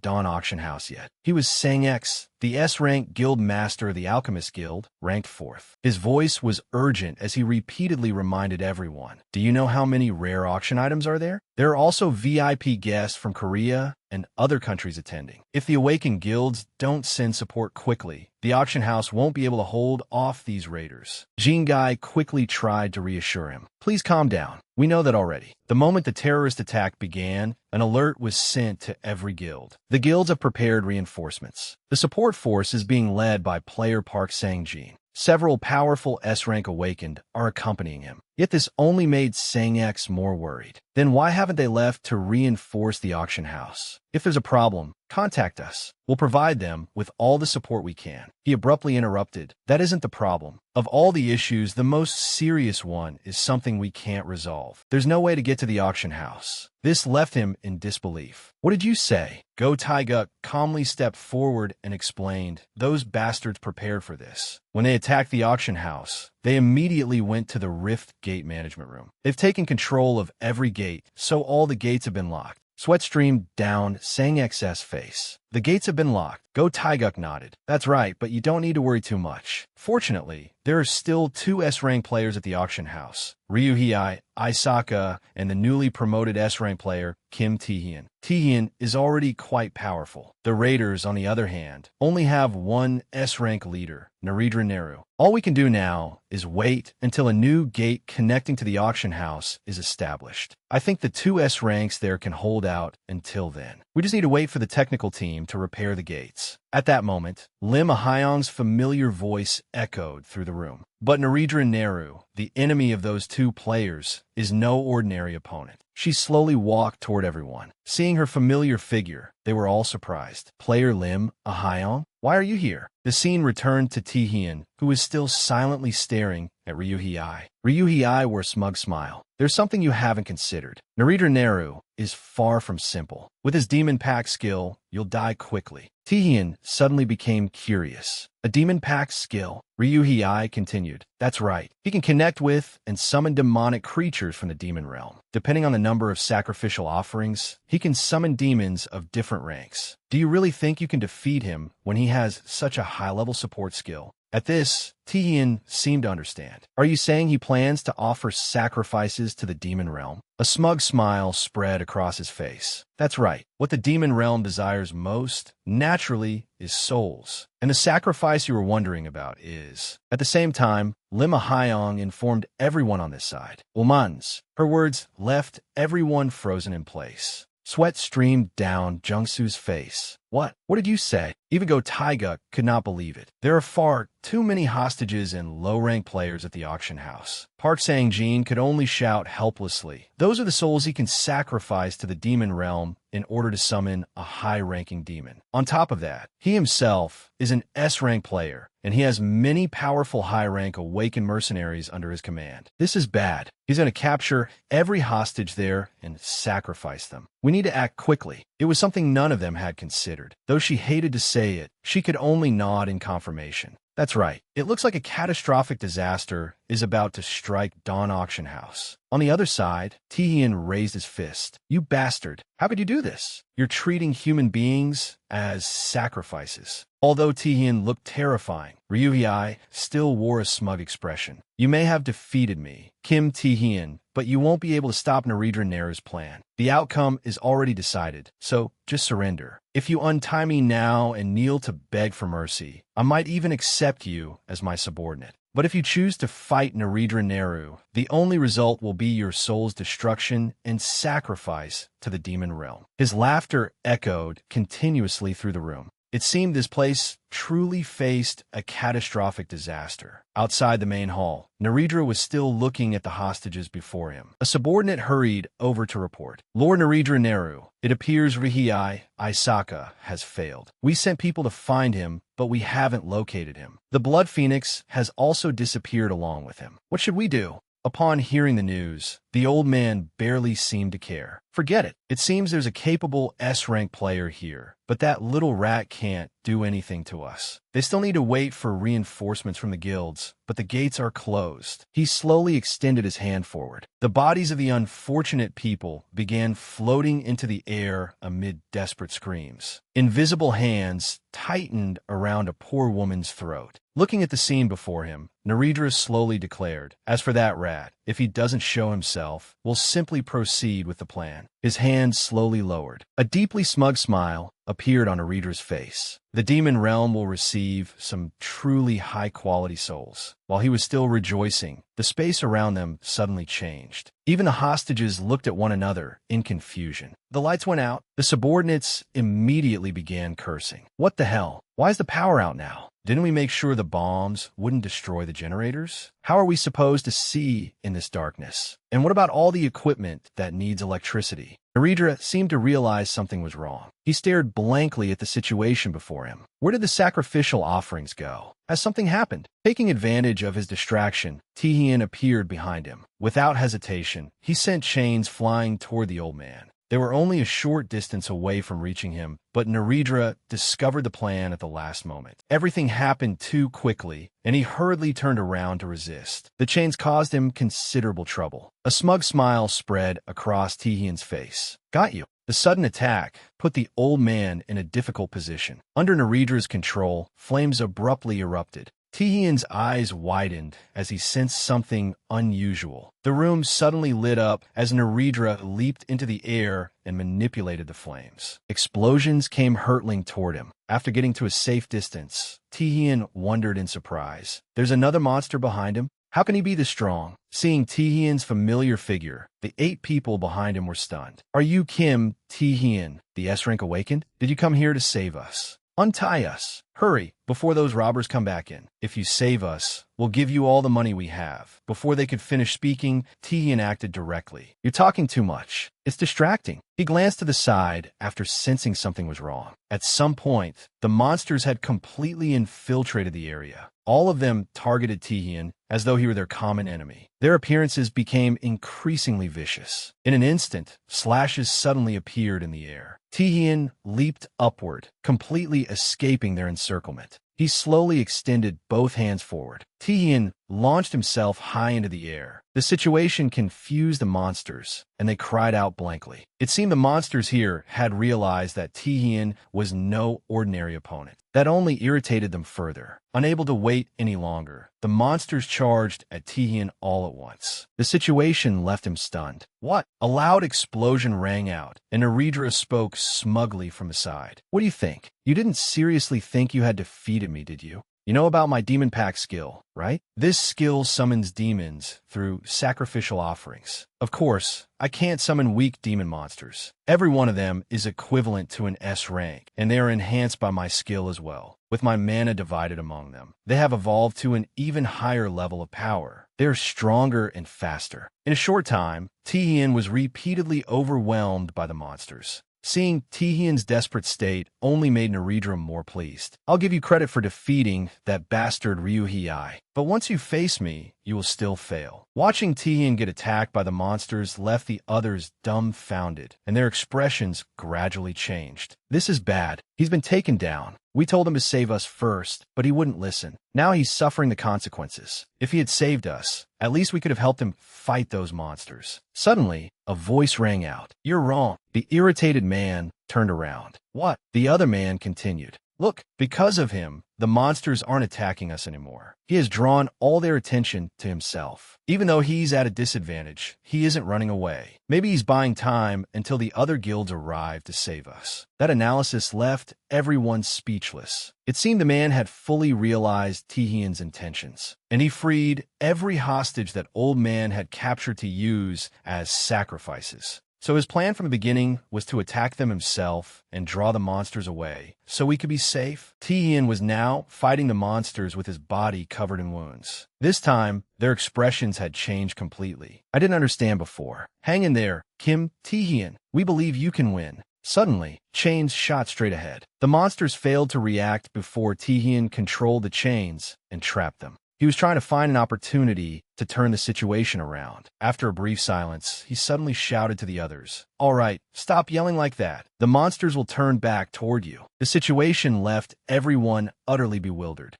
Dawn Auction House yet? He was Sang-X, the S-rank guild master of the Alchemist Guild, ranked 4th. His voice was urgent as he repeatedly reminded everyone. Do you know how many rare auction items are there? There are also VIP guests from Korea and other countries attending. If the awakened guilds don't send support quickly, the auction house won't be able to hold off these raiders. Jean Guy quickly tried to reassure him. Please calm down. We know that already. The moment the terrorist attack began, an alert was sent to every guild. The guilds have prepared reinforcements. The support force is being led by player Park Sang-Jin. Several powerful S-rank awakened are accompanying him. Yet this only made Sang-X more worried. Then why haven't they left to reinforce the auction house? If there's a problem, contact us. We'll provide them with all the support we can. He abruptly interrupted. That isn't the problem. Of all the issues, the most serious one is something we can't resolve. There's no way to get to the auction house. This left him in disbelief. What did you say? Go Taeguk calmly stepped forward and explained. Those bastards prepared for this. When they attacked the auction house, they immediately went to the Rift Gate Management Room. They've taken control of every gate, so all the gates have been locked. Sweat streamed down Sang-X's face. The gates have been locked. Go Taeguk nodded. That's right, but you don't need to worry too much. Fortunately, there are still 2 S-rank players at the auction house. Ryuhei, Isaka, and the newly promoted S-rank player, Kim Taehyun. Taehyun is already quite powerful. The raiders, on the other hand, only have 1 S-rank leader, Narendra Nehru. All we can do now is wait until a new gate connecting to the auction house is established. I think the 2 S ranks there can hold out until then. We just need to wait for the technical team to repair the gates. At that moment, Lim Hyong's familiar voice echoed through the room. But Narendra Nehru, the enemy of those 2 players, is no ordinary opponent. She slowly walked toward everyone. Seeing her familiar figure, they were all surprised. Player Lim Hyong, why are you here? The scene returned to Taehyun, who was still silently staring at Ryuhei. Ryuhei wore a smug smile. There's something you haven't considered. Narendra Nehru is far from simple. With his demon pack skill, you'll die quickly. Taehyun suddenly became curious. A demon pack skill? Ryuhei continued. That's right. He can connect with and summon demonic creatures from the demon realm. Depending on the number of sacrificial offerings, he can summon demons of different ranks. Do you really think you can defeat him when he has such a high-level support skill? At this, Tihian seemed to understand. Are you saying he plans to offer sacrifices to the demon realm? A smug smile spread across his face. That's right. What the demon realm desires most, naturally, is souls. And the sacrifice you were wondering about is. At the same time, Lima Hyong informed everyone on this side. Umans. Her words left everyone frozen in place. Sweat streamed down Jungsu's face. What? What did you say? Even Go Taiga could not believe it. There are far too many hostages and low-ranked players at the auction house. Park Sang-jin could only shout helplessly. Those are the souls he can sacrifice to the demon realm in order to summon a high-ranking demon. On top of that, he himself is an S-rank player, and he has many powerful high-rank awakened mercenaries under his command. This is bad. He's going to capture every hostage there and sacrifice them. We need to act quickly. It was something none of them had considered. Though she hated to say it, she could only nod in confirmation. That's right. It looks like a catastrophic disaster is about to strike Dawn Auction House. On the other side, Tihian raised his fist. You bastard. How could you do this? You're treating human beings as sacrifices. Although Tihian looked terrifying, Ryuhei still wore a smug expression. You may have defeated me, Kim Tihian, but you won't be able to stop Narendra Neru's plan. The outcome is already decided, so just surrender. If you untie me now and kneel to beg for mercy, I might even accept you as my subordinate. But if you choose to fight Narendra Neru, the only result will be your soul's destruction and sacrifice to the demon realm. His laughter echoed continuously through the room. It seemed this place truly faced a catastrophic disaster. Outside the main hall, Narendra was still looking at the hostages before him. A subordinate hurried over to report. Lord Narendra Neru, it appears Rihei Isaka has failed. We sent people to find him, but we haven't located him. The Blood Phoenix has also disappeared along with him. What should we do? Upon hearing the news, the old man barely seemed to care. Forget it. It seems there's a capable S-rank player here, but that little rat can't do anything to us. They still need to wait for reinforcements from the guilds, but the gates are closed. He slowly extended his hand forward. The bodies of the unfortunate people began floating into the air amid desperate screams. Invisible hands tightened around a poor woman's throat. Looking at the scene before him, Narendra slowly declared, "As for that rat, if he doesn't show himself, we'll simply proceed with the plan." His hand slowly lowered. A deeply smug smile appeared on Narendra's face. The demon realm will receive some truly high-quality souls. While he was still rejoicing, the space around them suddenly changed. Even the hostages looked at one another in confusion. The lights went out. The subordinates immediately began cursing. What the hell? Why is the power out now? Didn't we make sure the bombs wouldn't destroy the generators? How are we supposed to see in this darkness? And what about all the equipment that needs electricity? Narendra seemed to realize something was wrong. He stared blankly at the situation before him. Where did the sacrificial offerings go? Has something happened? Taking advantage of his distraction, Tihian appeared behind him. Without hesitation, he sent chains flying toward the old man. They were only a short distance away from reaching him, but Narendra discovered the plan at the last moment. Everything happened too quickly, and he hurriedly turned around to resist. The chains caused him considerable trouble. A smug smile spread across Tihian's face. Got you. The sudden attack put the old man in a difficult position. Under Narendra's control, flames abruptly erupted. Tihian's eyes widened as he sensed something unusual. The room suddenly lit up as Narendra leaped into the air and manipulated the flames. Explosions came hurtling toward him. After getting to a safe distance, Tihian wondered in surprise. There's another monster behind him? How can he be this strong? Seeing Tihian's familiar figure, the 8 people behind him were stunned. Are you Kim Tihian, the S-rank awakened? Did you come here to save us? Untie us. Hurry, before those robbers come back in. If you save us, we'll give you all the money we have. Before they could finish speaking, Tihian acted directly. You're talking too much. It's distracting. He glanced to the side after sensing something was wrong. At some point, the monsters had completely infiltrated the area. All of them targeted Tihian as though he were their common enemy. Their appearances became increasingly vicious. In an instant, slashes suddenly appeared in the air. Tihian leaped upward, completely escaping their encirclement. He slowly extended both hands forward. Tihian launched himself high into the air. The situation confused the monsters, and they cried out blankly. It seemed the monsters here had realized that Tihian was no ordinary opponent. That only irritated them further. Unable to wait any longer, the monsters charged at Tihian all at once. The situation left him stunned. What? A loud explosion rang out, and Naridra spoke smugly from the side. What do you think? You didn't seriously think you had defeated me, did you? You know about my demon pack skill, right? This skill summons demons through sacrificial offerings. Of course, I can't summon weak demon monsters. Every one of them is equivalent to an S rank, and they are enhanced by my skill as well, with my mana divided among them. They have evolved to an even higher level of power. They are stronger and faster. In a short time, Tihian was repeatedly overwhelmed by the monsters. Seeing Tihian's desperate state only made Naridra more pleased. I'll give you credit for defeating that bastard Ryuhei, but once you face me, you will still fail. Watching Tihian get attacked by the monsters left the others dumbfounded, and their expressions gradually changed. This is bad. He's been taken down. We told him to save us first, but he wouldn't listen. Now he's suffering the consequences. If he had saved us, at least we could have helped him fight those monsters. Suddenly, a voice rang out. You're wrong. The irritated man turned around. What? The other man continued. Look, because of him, the monsters aren't attacking us anymore. He has drawn all their attention to himself. Even though he's at a disadvantage, he isn't running away. Maybe he's buying time until the other guilds arrive to save us. That analysis left everyone speechless. It seemed the man had fully realized Tihian's intentions, and he freed every hostage that Old Man had captured to use as sacrifices. So his plan from the beginning was to attack them himself and draw the monsters away, so we could be safe. Tihian was now fighting the monsters with his body covered in wounds. This time, their expressions had changed completely. I didn't understand before. Hang in there, Kim Tihian. We believe you can win. Suddenly, chains shot straight ahead. The monsters failed to react before Tihian controlled the chains and trapped them. He was trying to find an opportunity to turn the situation around. After a brief silence, he suddenly shouted to the others, "All right, stop yelling like that. The monsters will turn back toward you." The situation left everyone utterly bewildered.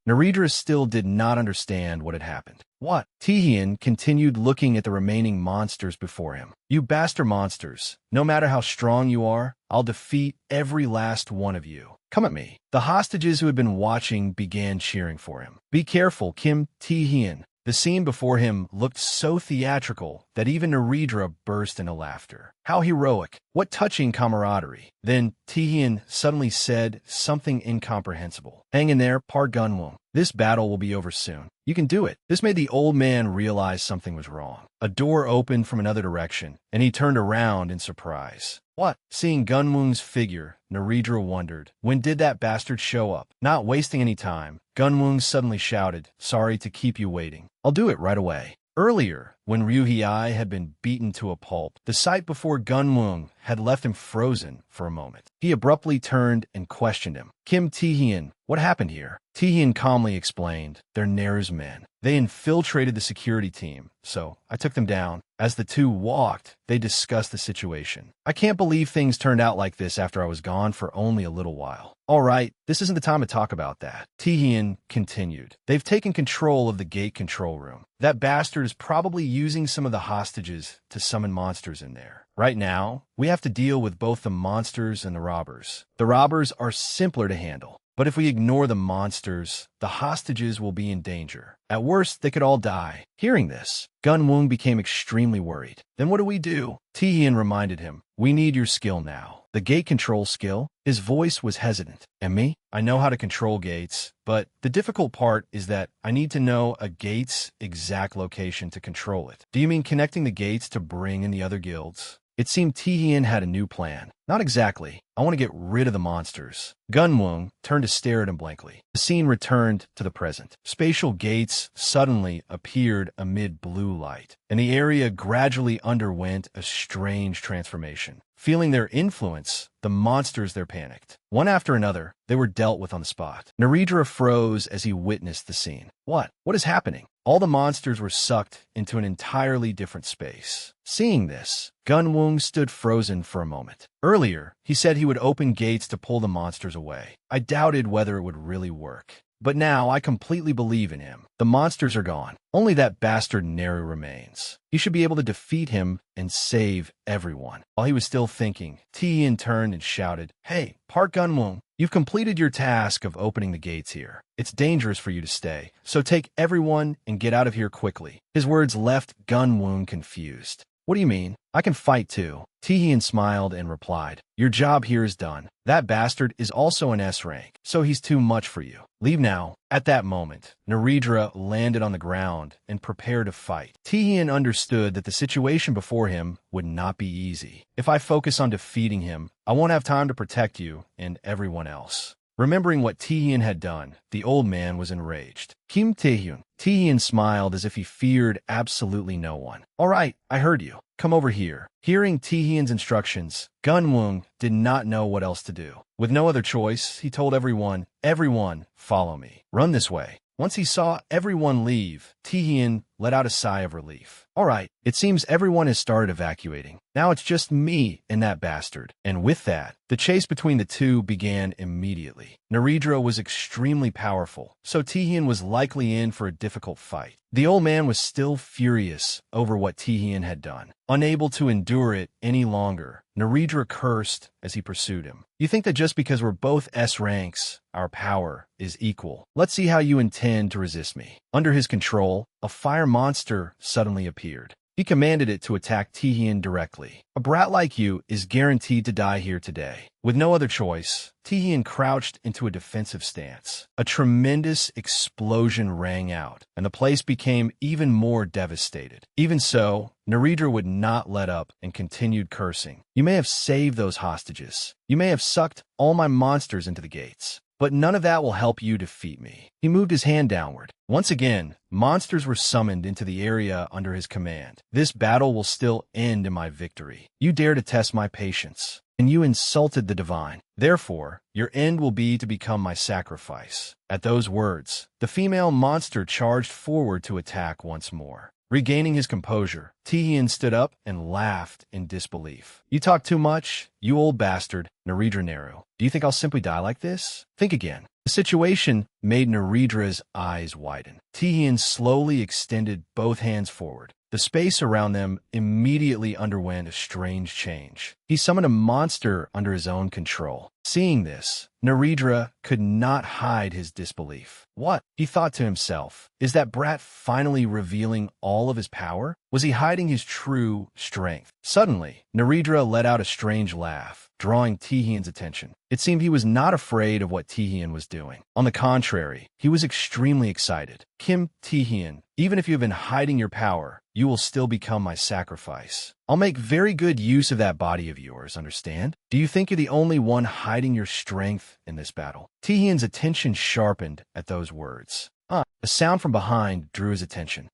Naridra still did not understand what had happened. What? Tihian continued looking at the remaining monsters before him. You bastard monsters, no matter how strong you are, I'll defeat every last one of you. Come at me. The hostages who had been watching began cheering for him. Be careful, Kim Tihian. The scene before him looked so theatrical that even Naridra burst into laughter. How heroic! What touching camaraderie! Then Tihian suddenly said something incomprehensible. Hang in there, Par Gunwong. This battle will be over soon. You can do it. This made the old man realize something was wrong. A door opened from another direction, and he turned around in surprise. What? Seeing Gunwong's figure, Naridra wondered, when did that bastard show up? Not wasting any time, Gunwong suddenly shouted, sorry to keep you waiting. I'll do it right away. Earlier, when Ryuhei had been beaten to a pulp, the sight before Gunwong had left him frozen for a moment. He abruptly turned and questioned him. Kim Tihian, what happened here? Tihian calmly explained, they're Nair's men. They infiltrated the security team, so I took them down. As the two walked, they discussed the situation. I can't believe things turned out like this after I was gone for only a little while. All right, this isn't the time to talk about that. Tihian continued. They've taken control of the gate control room. That bastard is probably using some of the hostages to summon monsters in there. Right now, we have to deal with both the monsters and the robbers. The robbers are simpler to handle. But if we ignore the monsters, the hostages will be in danger. At worst, they could all die. Hearing this, Gunwong became extremely worried. Then what do we do? Tihian reminded him, we need your skill now. The gate control skill? His voice was hesitant. And me? I know how to control gates, but the difficult part is that I need to know a gate's exact location to control it. Do you mean connecting the gates to bring in the other guilds? It seemed Tihian had a new plan. Not exactly. I want to get rid of the monsters. Gunwong turned to stare at him blankly. The scene returned to the present. Spatial gates suddenly appeared amid blue light, and the area gradually underwent a strange transformation. Feeling their influence, the monsters there panicked. One after another, they were dealt with on the spot. Narendra froze as he witnessed the scene. What? What is happening? All the monsters were sucked into an entirely different space. Seeing this, Gunwung stood frozen for a moment. Earlier, he said he would open gates to pull the monsters away. I doubted whether it would really work. But now I completely believe in him. The monsters are gone. Only that bastard Neru remains. He should be able to defeat him and save everyone. While he was still thinking, Tian turned and shouted, "Hey, Park Gunwung, you've completed your task of opening the gates here. It's dangerous for you to stay, so take everyone and get out of here quickly." His words left Gunwung confused. "What do you mean? I can fight too." Tian smiled and replied, "Your job here is done. That bastard is also an S rank, so he's too much for you. Leave now." At that moment, Narendra landed on the ground and prepared to fight. Tian understood that the situation before him would not be easy. "If I focus on defeating him, I won't have time to protect you and everyone else." Remembering what Tian had done, the old man was enraged. "Kim Taehyun." Tian smiled as if he feared absolutely no one. "All right, I heard you. Come over here." Hearing Tian's instructions, Gunwung did not know what else to do. With no other choice, he told everyone, "Everyone, follow me. Run this way." Once he saw everyone leave, Tian let out a sigh of relief. "All right, it seems everyone has started evacuating. Now it's just me and that bastard." And with that, the chase between the two began immediately. Narendra was extremely powerful, so Tian was likely in for a difficult fight. The old man was still furious over what Tian had done. Unable to endure it any longer, Narendra cursed as he pursued him. "You think that just because we're both S ranks, our power is equal. Let's see how you intend to resist me." Under his control, a fire monster suddenly appeared. He commanded it to attack Tian directly. "A brat like you is guaranteed to die here today." With no other choice, Tian crouched into a defensive stance. A tremendous explosion rang out, and the place became even more devastated. Even so, Narendra would not let up and continued cursing. "You may have saved those hostages. You may have sucked all my monsters into the gates. But none of that will help you defeat me." He moved his hand downward. Once again, monsters were summoned into the area under his command. "This battle will still end in my victory. You dare to test my patience, and you insulted the divine. Therefore, your end will be to become my sacrifice." At those words, the female monster charged forward to attack once more. Regaining his composure, Tian stood up and laughed in disbelief. "You talk too much, you old bastard, Narendra Neru. Do you think I'll simply die like this? Think again." The situation made Narendra's eyes widen. Tian slowly extended both hands forward. The space around them immediately underwent a strange change. He summoned a monster under his own control. Seeing this, Narendra could not hide his disbelief. "What?" he thought to himself. "Is that brat finally revealing all of his power? Was he hiding his true strength?" Suddenly, Narendra let out a strange laugh, drawing Tian's attention. It seemed he was not afraid of what Tian was doing. On the contrary, he was extremely excited. "Kim Tian, even if you have been hiding your power, you will still become my sacrifice. I'll make very good use of that body of yours, understand? Do you think you're the only one hiding your strength in this battle?" Tian's attention sharpened at those words. A sound from behind drew his attention.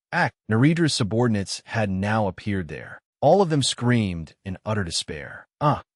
Narendra's subordinates had now appeared there. All of them screamed in utter despair.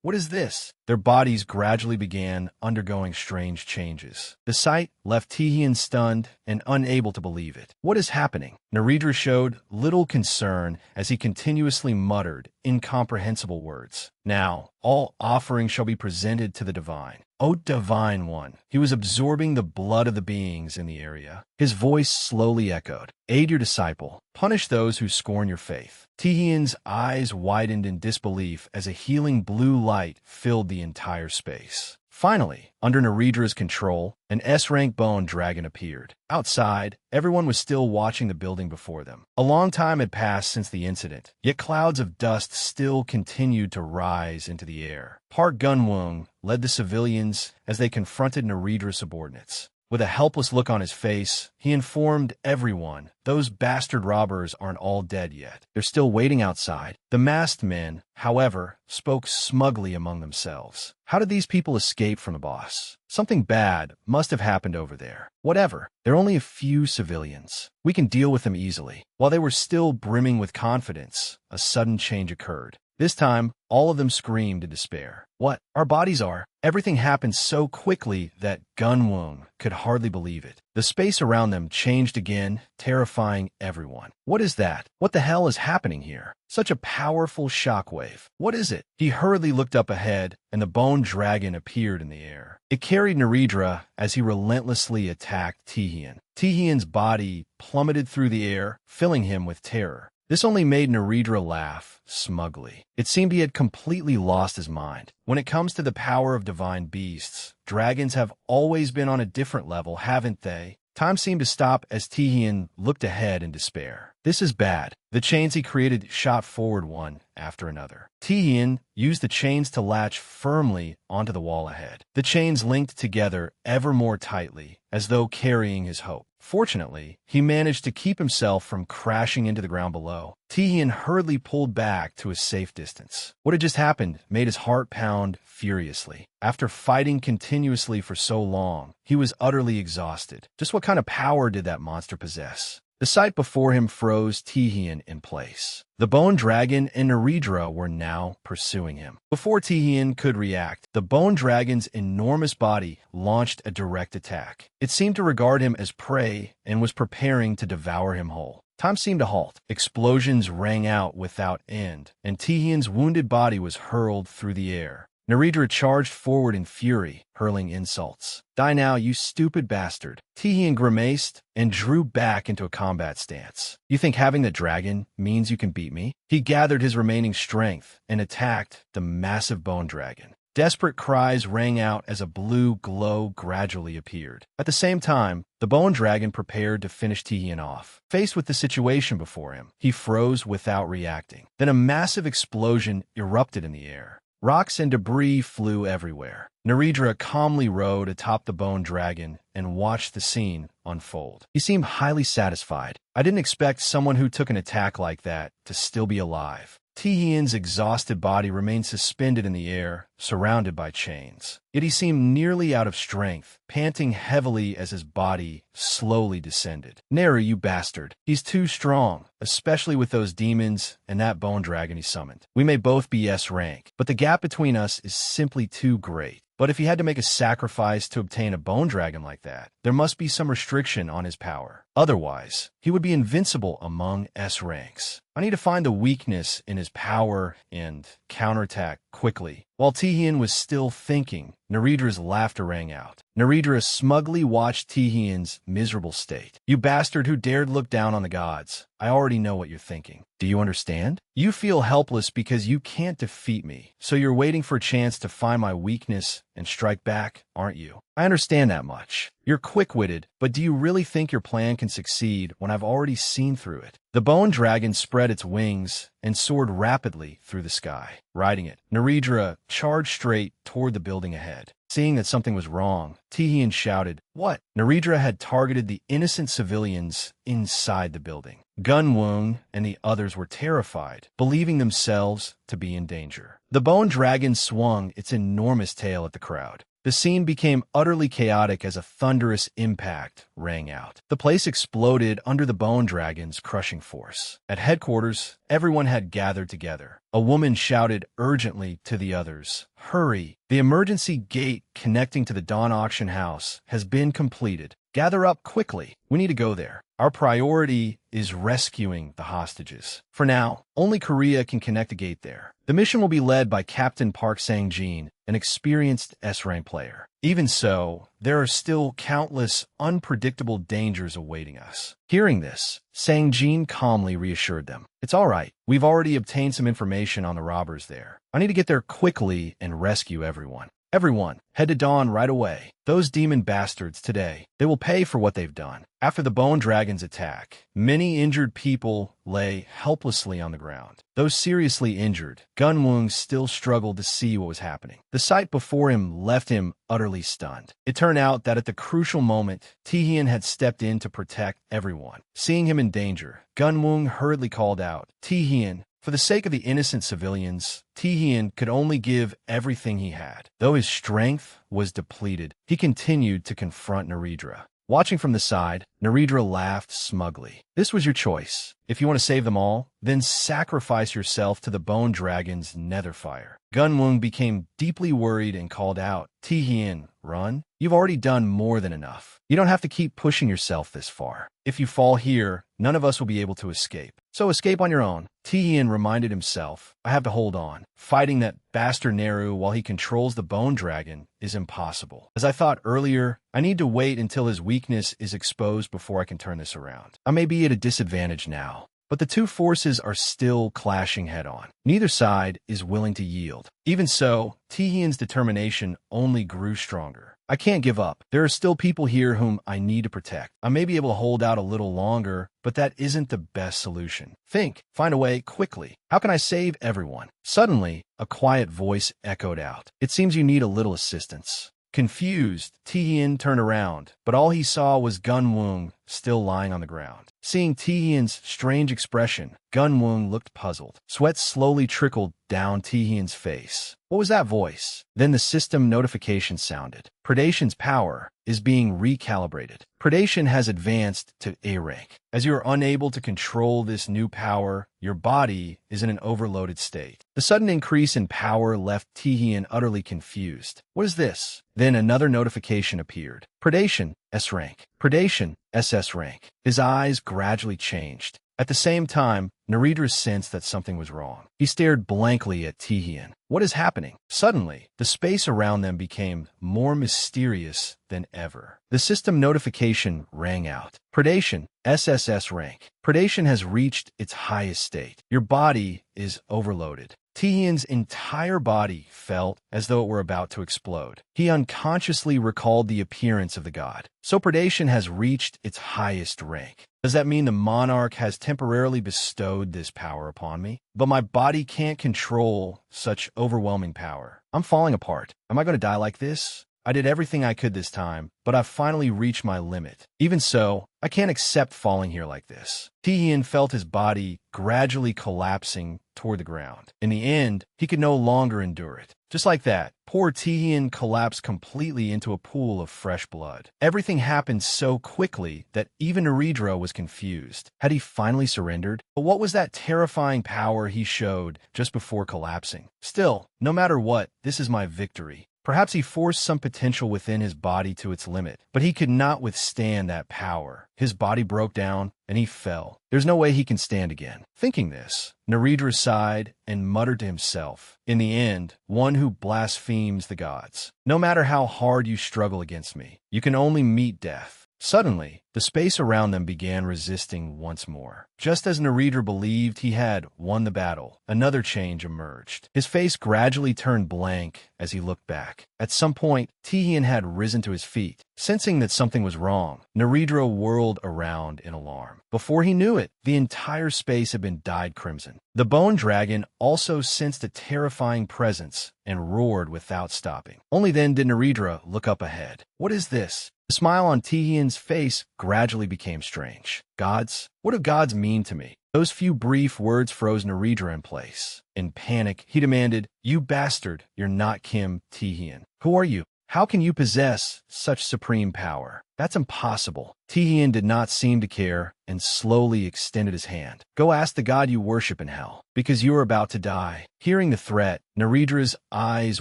What is this?" Their bodies gradually began undergoing strange changes. The sight left Tian stunned and unable to believe it. "What is happening?" Narendra showed little concern as he continuously muttered incomprehensible words. "Now, all offerings shall be presented to the divine." "O divine one!" He was absorbing the blood of the beings in the area. His voice slowly echoed. "Aid your disciple. Punish those who scorn your faith." Tian's eyes widened in disbelief as a healing blue light filled the entire space. Finally, under Narendra's control, an S-rank bone dragon appeared. Outside, everyone was still watching the building before them. A long time had passed since the incident, yet clouds of dust still continued to rise into the air. Park Gunwung led the civilians as they confronted Narendra's subordinates. With a helpless look on his face, he informed everyone, "Those bastard robbers aren't all dead yet. They're still waiting outside." The masked men, however, spoke smugly among themselves. "How did these people escape from the boss? Something bad must have happened over there. Whatever, they're only a few civilians. We can deal with them easily." While they were still brimming with confidence, a sudden change occurred. This time, all of them screamed in despair. What? Our bodies are? Everything happened so quickly that Gunwung could hardly believe it. The space around them changed again, terrifying everyone. What is that? What the hell is happening here? Such a powerful shockwave. What is it? He hurriedly looked up ahead, and the bone dragon appeared in the air. It carried Narendra as he relentlessly attacked Taehyun. Taehyun's body plummeted through the air, filling him with terror. This only made Narendra laugh smugly. It seemed he had completely lost his mind. When it comes to the power of divine beasts, dragons have always been on a different level, haven't they? Time seemed to stop as Taehyun looked ahead in despair. This is bad. The chains he created shot forward one after another. Taehyun used the chains to latch firmly onto the wall ahead. The chains linked together ever more tightly, as though carrying his hope. Fortunately, he managed to keep himself from crashing into the ground below. Taehyun hurriedly pulled back to a safe distance. What had just happened made his heart pound furiously. After fighting continuously for so long, he was utterly exhausted. Just what kind of power did that monster possess? The sight before him froze Taehyun in place. The bone dragon and Narendra were now pursuing him. Before Taehyun could react, the bone dragon's enormous body launched a direct attack. It seemed to regard him as prey and was preparing to devour him whole. Time seemed to halt. Explosions rang out without end, and Taehyun's wounded body was hurled through the air. Narendra charged forward in fury, hurling insults. Die now, you stupid bastard. Taehyun grimaced and drew back into a combat stance. You think having the dragon means you can beat me? He gathered his remaining strength and attacked the massive bone dragon. Desperate cries rang out as a blue glow gradually appeared. At the same time, the bone dragon prepared to finish Taehyun off. Faced with the situation before him, he froze without reacting. Then a massive explosion erupted in the air. Rocks and debris flew everywhere. Narendra calmly rode atop the bone dragon and watched the scene unfold. He seemed highly satisfied. I didn't expect someone who took an attack like that to still be alive. Taehyun's exhausted body remained suspended in the air, surrounded by chains. Yet he seemed nearly out of strength, panting heavily as his body slowly descended. Nary, you bastard. He's too strong, especially with those demons and that bone dragon he summoned. We may both be S rank, but the gap between us is simply too great. But if he had to make a sacrifice to obtain a bone dragon like that, there must be some restriction on his power. Otherwise, he would be invincible among S ranks. I need to find the weakness in his power and counterattack quickly. While Taehyun was still thinking, Narendra's laughter rang out. Narendra smugly watched Taehyun's miserable state. You bastard who dared look down on the gods. I already know what you're thinking. Do you understand? You feel helpless because you can't defeat me, so you're waiting for a chance to find my weakness and strike back, aren't you? I understand that much. You're quick-witted, but do you really think your plan can succeed when I've already seen through it? The bone dragon spread its wings and soared rapidly through the sky. Riding it, Narendra charged straight toward the building ahead. Seeing that something was wrong, Taehyun shouted, "What?" Narendra had targeted the innocent civilians inside the building. Gunwung and the others were terrified, believing themselves to be in danger. The bone dragon swung its enormous tail at the crowd. The scene became utterly chaotic as a thunderous impact rang out. The place exploded under the bone dragon's crushing force. At headquarters, everyone had gathered together. A woman shouted urgently to the others, "Hurry! The emergency gate connecting to the Dawn auction house has been completed. Gather up quickly. We need to go there. Our priority is rescuing the hostages. For now, only Korea can connect a gate there. The mission will be led by Captain Park Sang-jin, an experienced S-rank player. Even so, there are still countless unpredictable dangers awaiting us." Hearing this, Sang-jin calmly reassured them. "It's all right. We've already obtained some information on the robbers there. I need to get there quickly and rescue everyone. Everyone, head to Dawn right away. Those demon bastards today, they will pay for what they've done." After the bone dragon's attack, many injured people lay helplessly on the ground. Though seriously injured, Gunwung still struggled to see what was happening. The sight before him left him utterly stunned. It turned out that at the crucial moment, Taehyun had stepped in to protect everyone. Seeing him in danger, Gunwung hurriedly called out, "Taehyun, for the sake of the innocent civilians, Taehyun could only give everything he had." Though his strength was depleted, he continued to confront Narendra. Watching from the side, Narendra laughed smugly. This was your choice. If you want to save them all, then sacrifice yourself to the bone dragon's nether fire. Gunwung became deeply worried and called out, Tihien, run. You've already done more than enough. You don't have to keep pushing yourself this far. If you fall here, none of us will be able to escape. So escape on your own. Tihien reminded himself, I have to hold on. Fighting that bastard Neru while he controls the bone dragon is impossible. As I thought earlier, I need to wait until his weakness is exposed before I can turn this around. I may be at a disadvantage now, but the two forces are still clashing head-on. Neither side is willing to yield. Even so, Tihien's determination only grew stronger. I can't give up. There are still people here whom I need to protect. I may be able to hold out a little longer, but that isn't the best solution. Think, find a way quickly. How can I save everyone? Suddenly, a quiet voice echoed out. It seems you need a little assistance. Confused, Tihien turned around, but all he saw was Gunwung still lying on the ground. Seeing Tihien's strange expression, Gunwung looked puzzled. Sweat slowly trickled down Tihien's face. What was that voice? Then the system notification sounded. Predation's power is being recalibrated. Predation has advanced to A rank. As you are unable to control this new power, your body is in an overloaded state. The sudden increase in power left Tihien utterly confused. What is this? Then another notification appeared. Predation, S rank. Predation, SS rank. His eyes gradually changed. At the same time, Narendra sensed that something was wrong. He stared blankly at Tihien. What is happening? Suddenly, the space around them became more mysterious than ever. The system notification rang out. Predation, SSS rank. Predation has reached its highest state. Your body is overloaded. Tihien's entire body felt as though it were about to explode. He unconsciously recalled the appearance of the god. So predation has reached its highest rank. Does that mean the monarch has temporarily bestowed this power upon me? But my body can't control such overwhelming power. I'm falling apart. Am I going to die like this? I did everything I could this time, but I've finally reached my limit. Even so, I can't accept falling here like this. Tihien felt his body gradually collapsing toward the ground. In the end, he could no longer endure it. Just like that, poor Tihien collapsed completely into a pool of fresh blood. Everything happened so quickly that even Narendra was confused. Had he finally surrendered? But what was that terrifying power he showed just before collapsing? Still, no matter what, this is my victory. Perhaps he forced some potential within his body to its limit, but he could not withstand that power. His body broke down, and he fell. There's no way he can stand again. Thinking this, Narendra sighed and muttered to himself, in the end, one who blasphemes the gods. No matter how hard you struggle against me, you can only meet death. Suddenly, the space around them began resisting once more. Just as Narendra believed he had won the battle, another change emerged. His face gradually turned blank as he looked back. At some point, Tihien had risen to his feet. Sensing that something was wrong, Narendra whirled around in alarm. Before he knew it, the entire space had been dyed crimson. The bone dragon also sensed a terrifying presence and roared without stopping. Only then did Narendra look up ahead. What is this? The smile on Tihien's face gradually became strange. Gods? What do gods mean to me? Those few brief words froze Narendra in place. In panic, he demanded, You bastard, you're not Kim Tihien. Who are you? How can you possess such supreme power? That's impossible. Tihien did not seem to care and slowly extended his hand. Go ask the god you worship in hell, because you are about to die. Hearing the threat, Narendra's eyes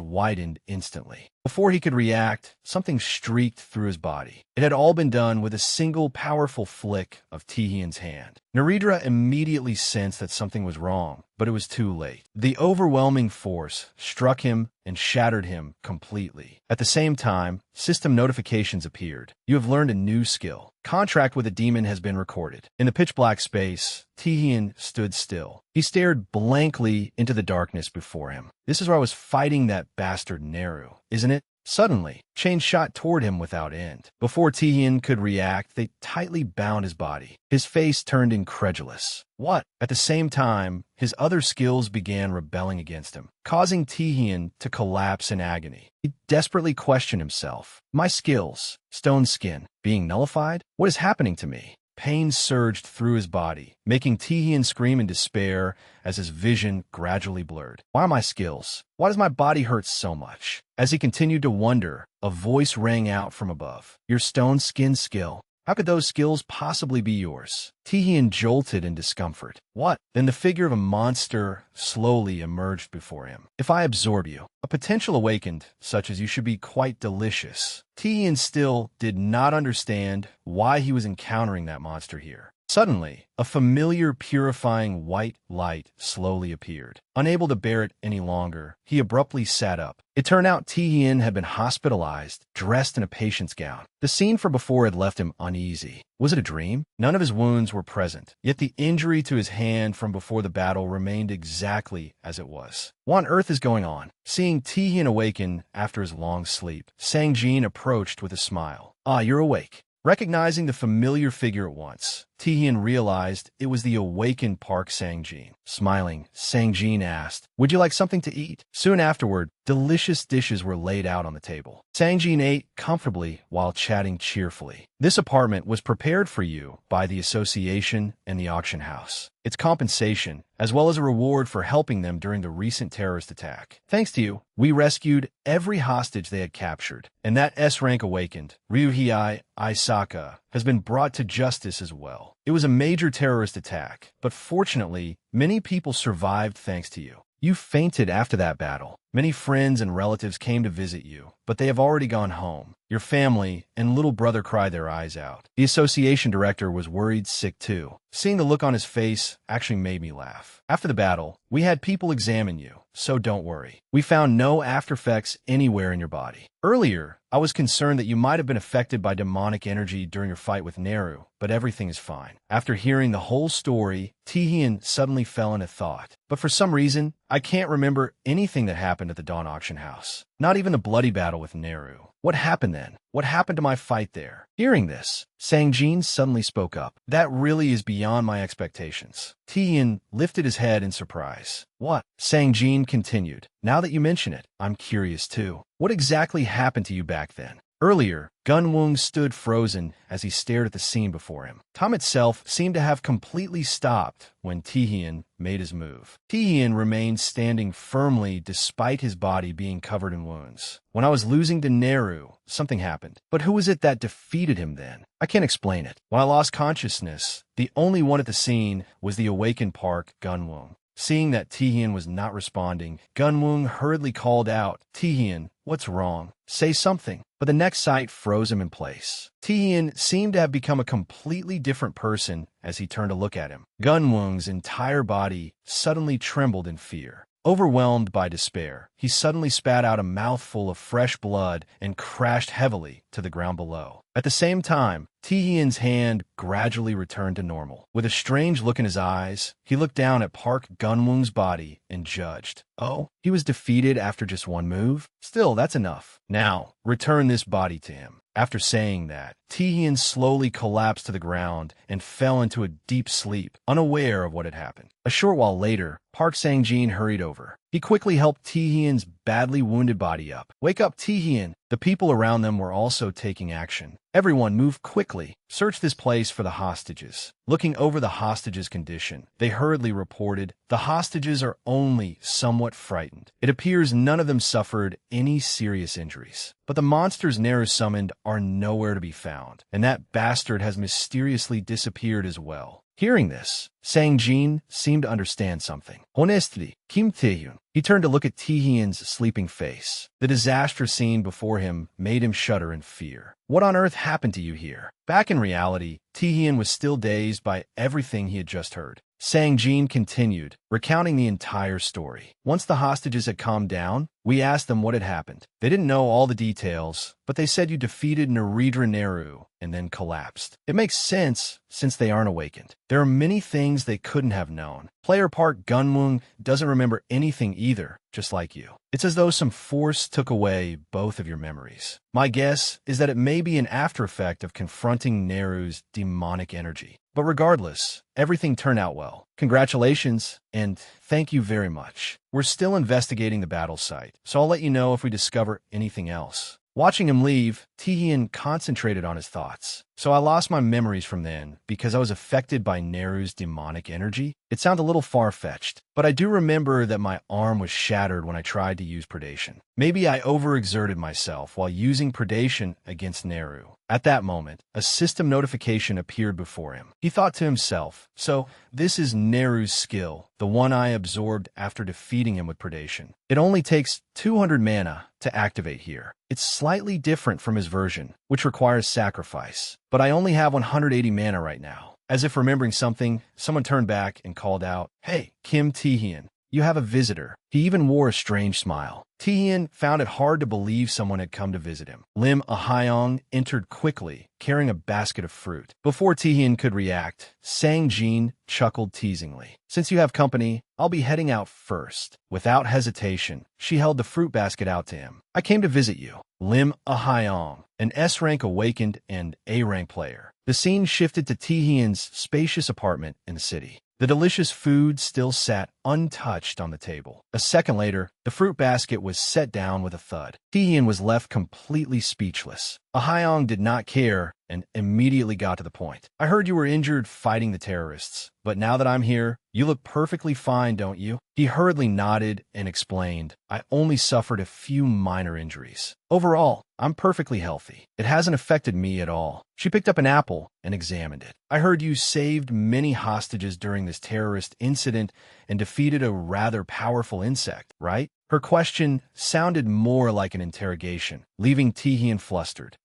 widened instantly. Before he could react, something streaked through his body. It had all been done with a single powerful flick of Tihien's hand. Narendra immediately sensed that something was wrong, but it was too late. The overwhelming force struck him and shattered him completely. At the same time, system notifications appeared. You have learned a new skill. Contract with a demon has been recorded. In the pitch-black space, Tihien stood still. He stared blankly into the darkness before him. This is where I was fighting that bastard Neru, isn't it? Suddenly, chains shot toward him without end. Before Tihien could react, they tightly bound his body. His face turned incredulous. What? At the same time, his other skills began rebelling against him, causing Tihien to collapse in agony. He desperately questioned himself. My skills, stone skin, being nullified? What is happening to me? pain surged through his body, making Tihian scream in despair as his vision gradually blurred. Why are my skills? Why does my body hurt so much? As he continued to wonder, a voice rang out from above. Your stone skin skill. How could those skills possibly be yours? Tihian jolted in discomfort. What? Then the figure of a monster slowly emerged before him. If I absorb you, a potential awakened, such as you should be quite delicious. Tihian still did not understand why he was encountering that monster here. Suddenly, a familiar purifying white light slowly appeared. Unable to bear it any longer, he abruptly sat up. It turned out Tihian had been hospitalized, dressed in a patient's gown. The scene from before had left him uneasy. Was it a dream? None of his wounds were present, yet the injury to his hand from before the battle remained exactly as it was. What on earth is going on? Seeing Tihian awaken after his long sleep, Sang-jin approached with a smile. Ah, you're awake. Recognizing the familiar figure at once, Tihian realized it was the awakened Park Sang-jin. Smiling, Sang-jin asked, "Would you like something to eat?" Soon afterward, delicious dishes were laid out on the table. Sang-jin ate comfortably while chatting cheerfully. This apartment was prepared for you by the association and the auction house. It's compensation, as well as a reward for helping them during the recent terrorist attack. Thanks to you, we rescued every hostage they had captured, and that S-rank awakened, Ryuhei Isaka, has been brought to justice as well. It was a major terrorist attack, but fortunately, many people survived thanks to you. You fainted after that battle. Many friends and relatives came to visit you, but they have already gone home. Your family and little brother cried their eyes out. The association director was worried sick too. Seeing the look on his face actually made me laugh. After the battle, we had people examine you, so don't worry. We found no aftereffects anywhere in your body. Earlier, I was concerned that you might have been affected by demonic energy during your fight with Neru, but everything is fine. After hearing the whole story, Tihian suddenly fell into thought. But for some reason, I can't remember anything that happened at the Dawn Auction House. Not even the bloody battle with Neru. What happened then? What happened to my fight there? Hearing this, Sang-jin suddenly spoke up. That really is beyond my expectations. Tihian lifted his head in surprise. What? Sang-jin continued. Now that you mention it, I'm curious too. What exactly happened to you back then? Earlier, Gunwung stood frozen as he stared at the scene before him. Time itself seemed to have completely stopped when Tihian made his move. Tihian remained standing firmly despite his body being covered in wounds. When I was losing to Neru, something happened. But who was it that defeated him then? I can't explain it. When I lost consciousness, the only one at the scene was the awakened Park Gunwung. Seeing that Tihian was not responding, Gunwung hurriedly called out, "Tihian, what's wrong? Say something." But the next sight froze him in place. Tihian seemed to have become a completely different person as he turned to look at him. Gunwung's entire body suddenly trembled in fear. Overwhelmed by despair, he suddenly spat out a mouthful of fresh blood and crashed heavily to the ground below. At the same time, Tihian's hand gradually returned to normal. With a strange look in his eyes, he looked down at Park Gunwung's body and judged. Oh, he was defeated after just one move? Still, that's enough. Now, return this body to him. After saying that, Tihian slowly collapsed to the ground and fell into a deep sleep, unaware of what had happened. A short while later, Park Sang-jin hurried over. He quickly helped Tihian's badly wounded body up. "Wake up, Tihian!" The people around them were also taking action. Everyone moved quickly. Search this place for the hostages. Looking over the hostages' condition, they hurriedly reported, "The hostages are only somewhat frightened. It appears none of them suffered any serious injuries. But the monsters Neru summoned are nowhere to be found, and that bastard has mysteriously disappeared as well." Hearing this, Sang-jin seemed to understand something. Honestly, Kim Tae-hyun. He turned to look at Tihian's sleeping face. The disastrous scene before him made him shudder in fear. What on earth happened to you here? Back in reality, Tihian was still dazed by everything he had just heard. Sang-jin continued, recounting the entire story. Once the hostages had calmed down, we asked them what had happened. They didn't know all the details, but they said you defeated Narendra Neru and then collapsed. It makes sense since they aren't awakened. There are many things they couldn't have known. Player Park Gunwung doesn't remember anything either, just like you. It's as though some force took away both of your memories. My guess is that it may be an after effect of confronting Neru's demonic energy. But regardless, everything turned out well. Congratulations, and thank you very much. We're still investigating the battle site, so I'll let you know if we discover anything else. Watching him leave, Tihian concentrated on his thoughts. So I lost my memories from then because I was affected by Neru's demonic energy. It sounds a little far-fetched, but I do remember that my arm was shattered when I tried to use predation. Maybe I overexerted myself while using predation against Neru. At that moment, a system notification appeared before him. He thought to himself, so this is Neru's skill, the one I absorbed after defeating him with predation. It only takes 200 mana to activate here. It's slightly different from his version, which requires sacrifice, but I only have 180 mana right now. As if remembering something, someone turned back and called out, "Hey, Kim Tihian, you have a visitor." He even wore a strange smile. Tihian found it hard to believe someone had come to visit him. Lim Ahayong entered quickly, carrying a basket of fruit. Before Tihian could react, Sang Jin chuckled teasingly. "Since you have company, I'll be heading out first." Without hesitation, she held the fruit basket out to him. "I came to visit you." Lim Ahayong, an S-rank awakened and A-rank player. The scene shifted to Tihian's spacious apartment in the city. The delicious food still sat untouched on the table. A second later, the fruit basket was set down with a thud. Tihian was left completely speechless. Ahayong did not care and immediately got to the point. "I heard you were injured fighting the terrorists, but now that I'm here, you look perfectly fine, don't you?" He hurriedly nodded and explained, "I only suffered a few minor injuries. Overall, I'm perfectly healthy. It hasn't affected me at all." She picked up an apple and examined it. "I heard you saved many hostages during this terrorist incident and defeated a rather powerful insect, right?" Her question sounded more like an interrogation, leaving Tihian flustered.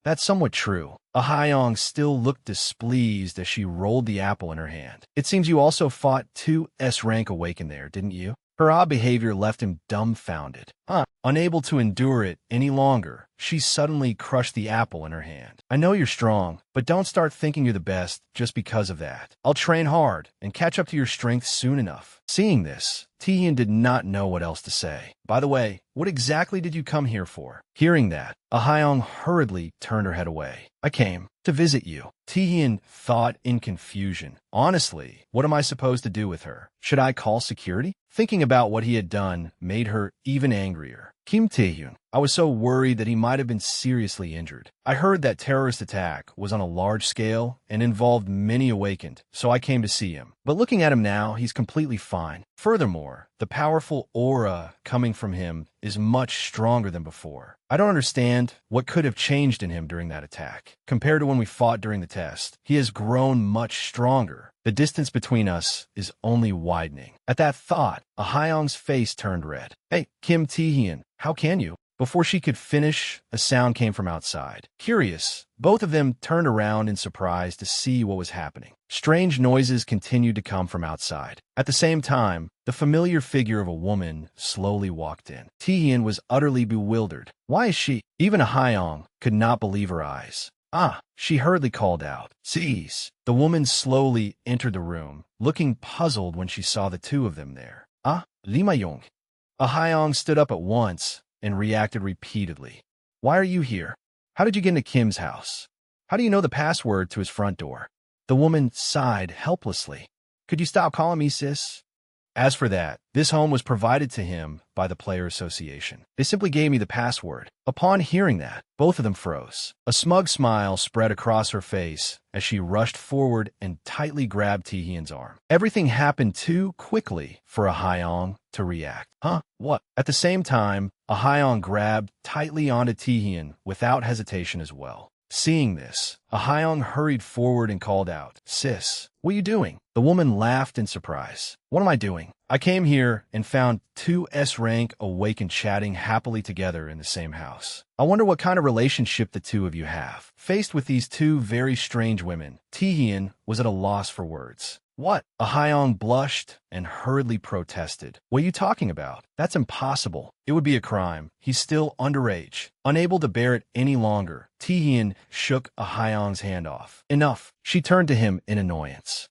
That's somewhat true." Ahayong still looked displeased as she rolled the apple in her hand. "It seems you also fought 2 S-rank awakened there, didn't you?" Her odd behavior left him dumbfounded. Unable to endure it any longer, she suddenly crushed the apple in her hand. "I know you're strong, but don't start thinking you're the best just because of that. I'll train hard and catch up to your strength soon enough." Seeing this, Tihian did not know what else to say. "By the way, what exactly did you come here for?" Hearing that, Ahayong hurriedly turned her head away. "I came to visit you." Tihian thought in confusion. Honestly, what am I supposed to do with her? Should I call security? Thinking about what he had done made her even angrier. "Kim Taehyun, I was so worried that he might have been seriously injured. I heard that terrorist attack was on a large scale and involved many awakened, so I came to see him. But looking at him now, he's completely fine. Furthermore, the powerful aura coming from him is much stronger than before. I don't understand what could have changed in him during that attack. Compared to when we fought during the test, he has grown much stronger. The distance between us is only widening." At that thought, Ahayong's face turned red. "Hey, Kim Taehyun, how can you?" Before she could finish, a sound came from outside. Curious, both of them turned around in surprise to see what was happening. Strange noises continued to come from outside. At the same time, the familiar figure of a woman slowly walked in. Taehyun was utterly bewildered. "Why is she?" Even Ahayong could not believe her eyes. She hurriedly called out. "Cease." The woman slowly entered the room, looking puzzled when she saw the two of them there. Limayong." Ahayong stood up at once and reacted repeatedly. "Why are you here? How did you get into Kim's house? How do you know the password to his front door?" The woman sighed helplessly. "Could you stop calling me sis?" As for that, this home was provided to him by the Player Association. They simply gave me the password. Upon hearing that, both of them froze. A smug smile spread across her face as she rushed forward and tightly grabbed Taehyun's arm. Everything happened too quickly for Ahayong to react. What? At the same time, Ahayong grabbed tightly onto Taehyun without hesitation as well. Seeing this, Ahayong hurried forward and called out, "Sis, what are you doing?" The woman laughed in surprise. "What am I doing? I came here and found 2 S-rank awakened chatting happily together in the same house. I wonder what kind of relationship the two of you have." Faced with these two very strange women, Taehyun was at a loss for words. "What?" Ahayong blushed and hurriedly protested. "What are you talking about? That's impossible. It would be a crime. He's still underage." Unable to bear it any longer, Taehyun shook Ahayong's hand off. "Enough." She turned to him in annoyance.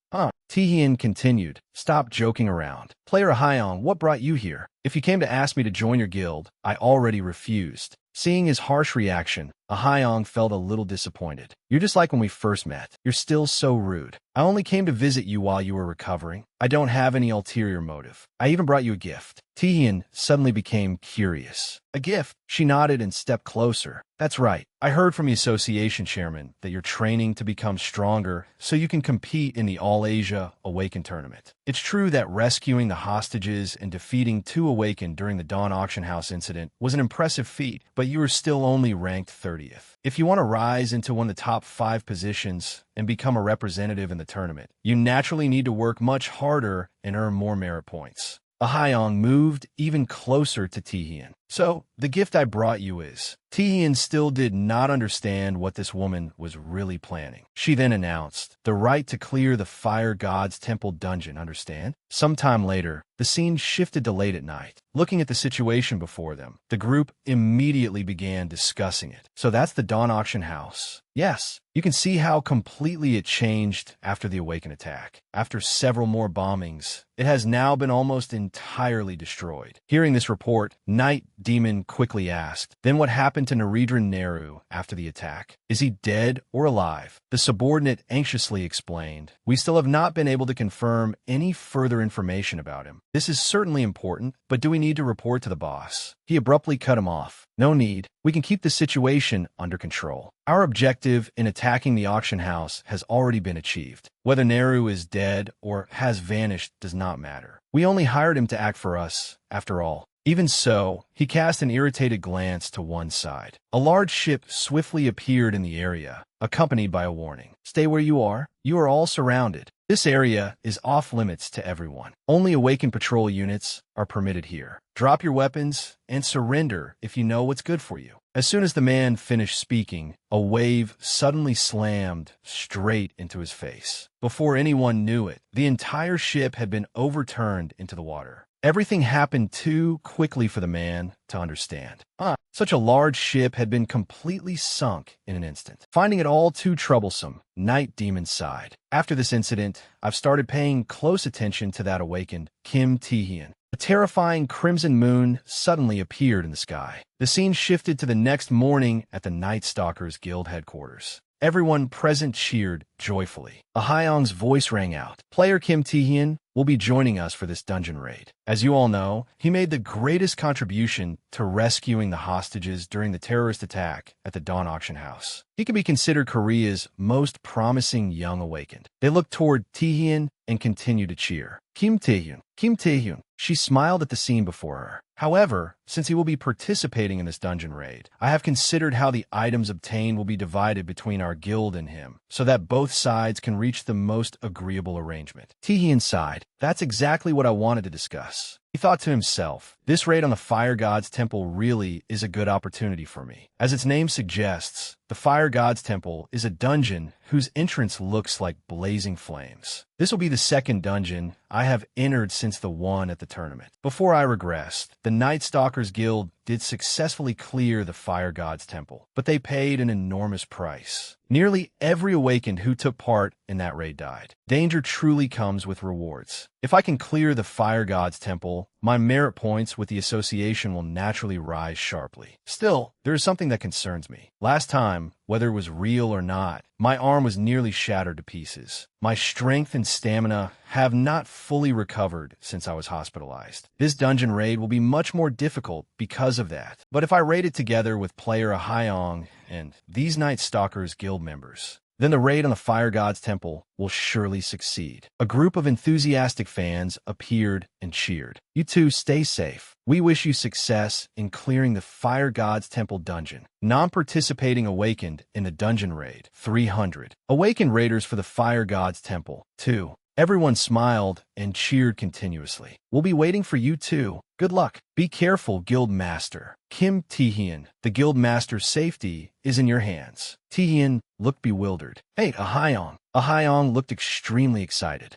Taehyun continued, "Stop joking around. Player Ahayong, what brought you here? If you came to ask me to join your guild, I already refused." Seeing his harsh reaction, Ahayong felt a little disappointed. You're just like when we first met. You're still so rude. I only came to visit you while you were recovering. I don't have any ulterior motive. I even brought you a gift. Tihian suddenly became curious. A gift? She nodded and stepped closer. That's right. I heard from the association chairman that you're training to become stronger so you can compete in the All-Asia Awaken tournament. It's true that rescuing the hostages and defeating 2 Awaken during the Dawn Auction House incident was an impressive feat, but you were still only ranked 30th. If you want to rise into one of the top 5 positions and become a representative in the tournament, you naturally need to work much harder and earn more merit points. Ahayong moved even closer to Tihian. So, the gift I brought you is... Tihian still did not understand what this woman was really planning. She then announced, the right to clear the Fire God's Temple dungeon, understand? Sometime later, the scene shifted to late at night. Looking at the situation before them, the group immediately began discussing it. So that's the Dawn Auction House. Yes, you can see how completely it changed after the Awaken attack. After several more bombings, it has now been almost entirely destroyed. Hearing this report, Night Demon quickly asked, then what happened to Narendran Nehru after the attack? Is he dead or alive? The subordinate anxiously explained, we still have not been able to confirm any further information about him. This is certainly important, but do we need to report to the boss? He abruptly cut him off. No need. We can keep the situation under control. Our objective in attacking the auction house has already been achieved. Whether Nehru is dead or has vanished does not matter. We only hired him to act for us, after all. Even so, he cast an irritated glance to one side. A large ship swiftly appeared in the area, accompanied by a warning. Stay where you are. You are all surrounded. This area is off-limits to everyone. Only Awakened patrol units are permitted here. Drop your weapons and surrender if you know what's good for you. As soon as the man finished speaking, a wave suddenly slammed straight into his face. Before anyone knew it, the entire ship had been overturned into the water. Everything happened too quickly for the man to understand. Such a large ship had been completely sunk in an instant. Finding it all too troublesome, Night Demon sighed. After this incident, I've started paying close attention to that awakened Kim Tihian. A terrifying crimson moon suddenly appeared in the sky. The scene shifted to the next morning at the Night Stalkers Guild headquarters. Everyone present cheered joyfully. Ahayong's voice rang out. Player Kim Tihian will be joining us for this dungeon raid. As you all know, he made the greatest contribution to rescuing the hostages during the terrorist attack at the Dawn Auction House. He can be considered Korea's most promising young awakened. They looked toward Tihian and continued to cheer. Kim Taehyun, Kim Taehyun. She smiled at the scene before her. However, since he will be participating in this dungeon raid, I have considered how the items obtained will be divided between our guild and him, so that both sides can reach the most agreeable arrangement. Taehyun sighed. That's exactly what I wanted to discuss. He thought to himself, this raid on the Fire God's Temple really is a good opportunity for me. As its name suggests, the Fire God's Temple is a dungeon whose entrance looks like blazing flames. This will be the second dungeon I have entered since the one at the tournament. Before I regressed, the Night Stalkers Guild did successfully clear the Fire God's Temple, but they paid an enormous price. Nearly every awakened who took part in that raid died. Danger truly comes with rewards. If I can clear the Fire God's Temple, my merit points with the association will naturally rise sharply. Still, there is something that concerns me. Last time, whether it was real or not, my arm was nearly shattered to pieces. My strength and stamina have not fully recovered since I was hospitalized. This dungeon raid will be much more difficult because of that. But if I raid it together with player Ahayong and these Night Stalkers Guild members, then the raid on the Fire God's Temple will surely succeed. A group of enthusiastic fans appeared and cheered. You two stay safe. We wish you success in clearing the Fire God's Temple dungeon. Non-participating awakened in the dungeon raid, 300. Awakened raiders for the Fire God's Temple, 2. Everyone smiled and cheered continuously. We'll be waiting for you too. Good luck. Be careful, Guild Master. Kim Taehyun, the Guild Master's safety is in your hands. Taehyun looked bewildered. Hey, Ahayong. Ahayong looked extremely excited.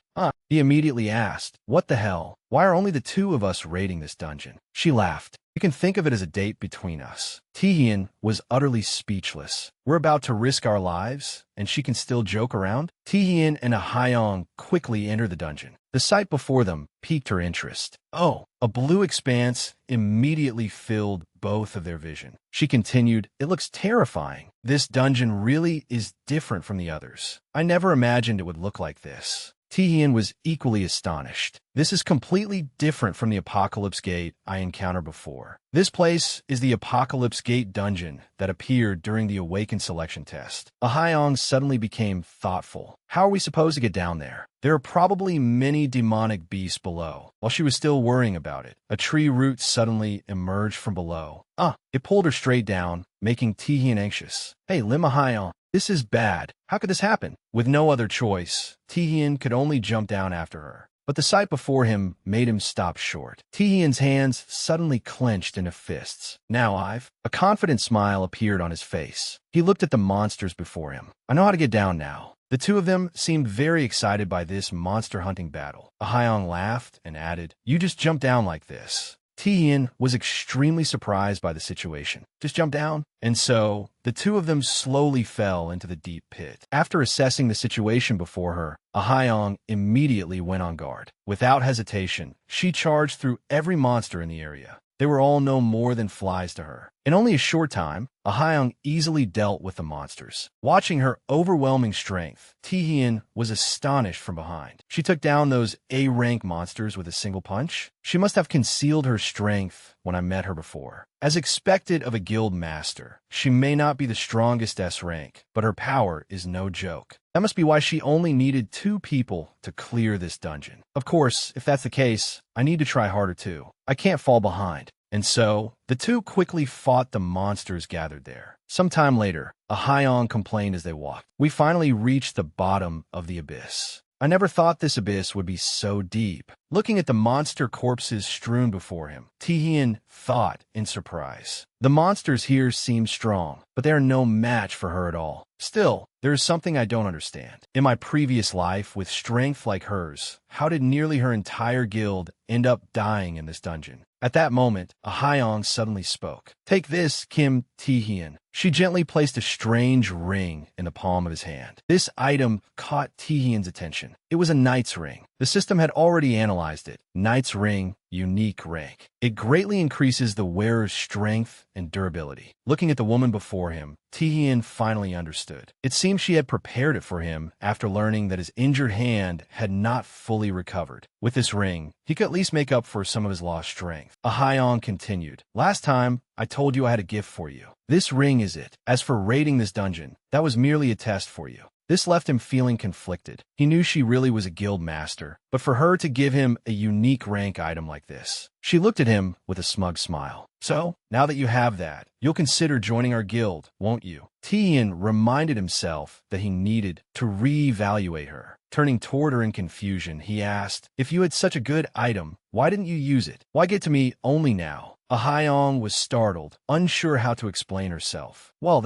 He immediately asked, what the hell? Why are only the two of us raiding this dungeon? She laughed. You can think of it as a date between us. Taehyun was utterly speechless. We're about to risk our lives, and she can still joke around? Taehyun and Ahayong quickly entered the dungeon. The sight before them piqued her interest. Oh, a blue expanse immediately filled both of their vision. She continued, "It looks terrifying. This dungeon really is different from the others. I never imagined it would look like this." Tihian was equally astonished. "This is completely different from the Apocalypse Gate I encountered before. This place is the Apocalypse Gate dungeon that appeared during the Awakened selection test." Ahayong suddenly became thoughtful. "How are we supposed to get down there? There are probably many demonic beasts below." While she was still worrying about it, a tree root suddenly emerged from below. It pulled her straight down, making Tihian anxious. "Hey, Lim Ahayong, this is bad. How could this happen?" With no other choice, Tihian could only jump down after her. But the sight before him made him stop short. Tihian's hands suddenly clenched into fists. A confident smile appeared on his face. He looked at the monsters before him. "I know how to get down now." The two of them seemed very excited by this monster hunting battle. Ahayong laughed and added, "You just jump down like this." Tihian was extremely surprised by the situation. "Just jump down?" And so, the two of them slowly fell into the deep pit. After assessing the situation before her, Ahayong immediately went on guard. Without hesitation, she charged through every monster in the area. They were all no more than flies to her. In only a short time, Ahayong easily dealt with the monsters. Watching her overwhelming strength, Tihian was astonished from behind. She took down those A-rank monsters with a single punch. She must have concealed her strength when I met her before. As expected of a guild master, she may not be the strongest S-rank, but her power is no joke. That must be why she only needed 2 people to clear this dungeon. Of course, if that's the case, I need to try harder too. I can't fall behind. And so, the two quickly fought the monsters gathered there. Some time later, Ahayong complained as they walked. "We finally reached the bottom of the abyss. I never thought this abyss would be so deep." Looking at the monster corpses strewn before him, Tihian thought in surprise. "The monsters here seem strong, but they are no match for her at all. Still, there is something I don't understand. In my previous life, with strength like hers, how did nearly her entire guild end up dying in this dungeon?" At that moment, Ahayong suddenly spoke. "Take this, Kim Tihian." She gently placed a strange ring in the palm of his hand. This item caught Tihian's attention. It was a knight's ring. The system had already analyzed it. Knight's ring, unique rank. It greatly increases the wearer's strength and durability. Looking at the woman before him, Tihian finally understood. It seemed she had prepared it for him after learning that his injured hand had not fully recovered. With this ring, he could at least make up for some of his lost strength. Ahayong continued, "Last time, I told you I had a gift for you. This ring is it. As for raiding this dungeon, that was merely a test for you." This left him feeling conflicted. He knew she really was a guild master, but for her to give him a unique rank item like this. She looked at him with a smug smile. "So, now that you have that, you'll consider joining our guild, won't you?" Tian reminded himself that he needed to reevaluate her. Turning toward her in confusion, he asked, "If you had such a good item, why didn't you use it? Why get to me only now?" Ahayong was startled, unsure how to explain herself. "Well,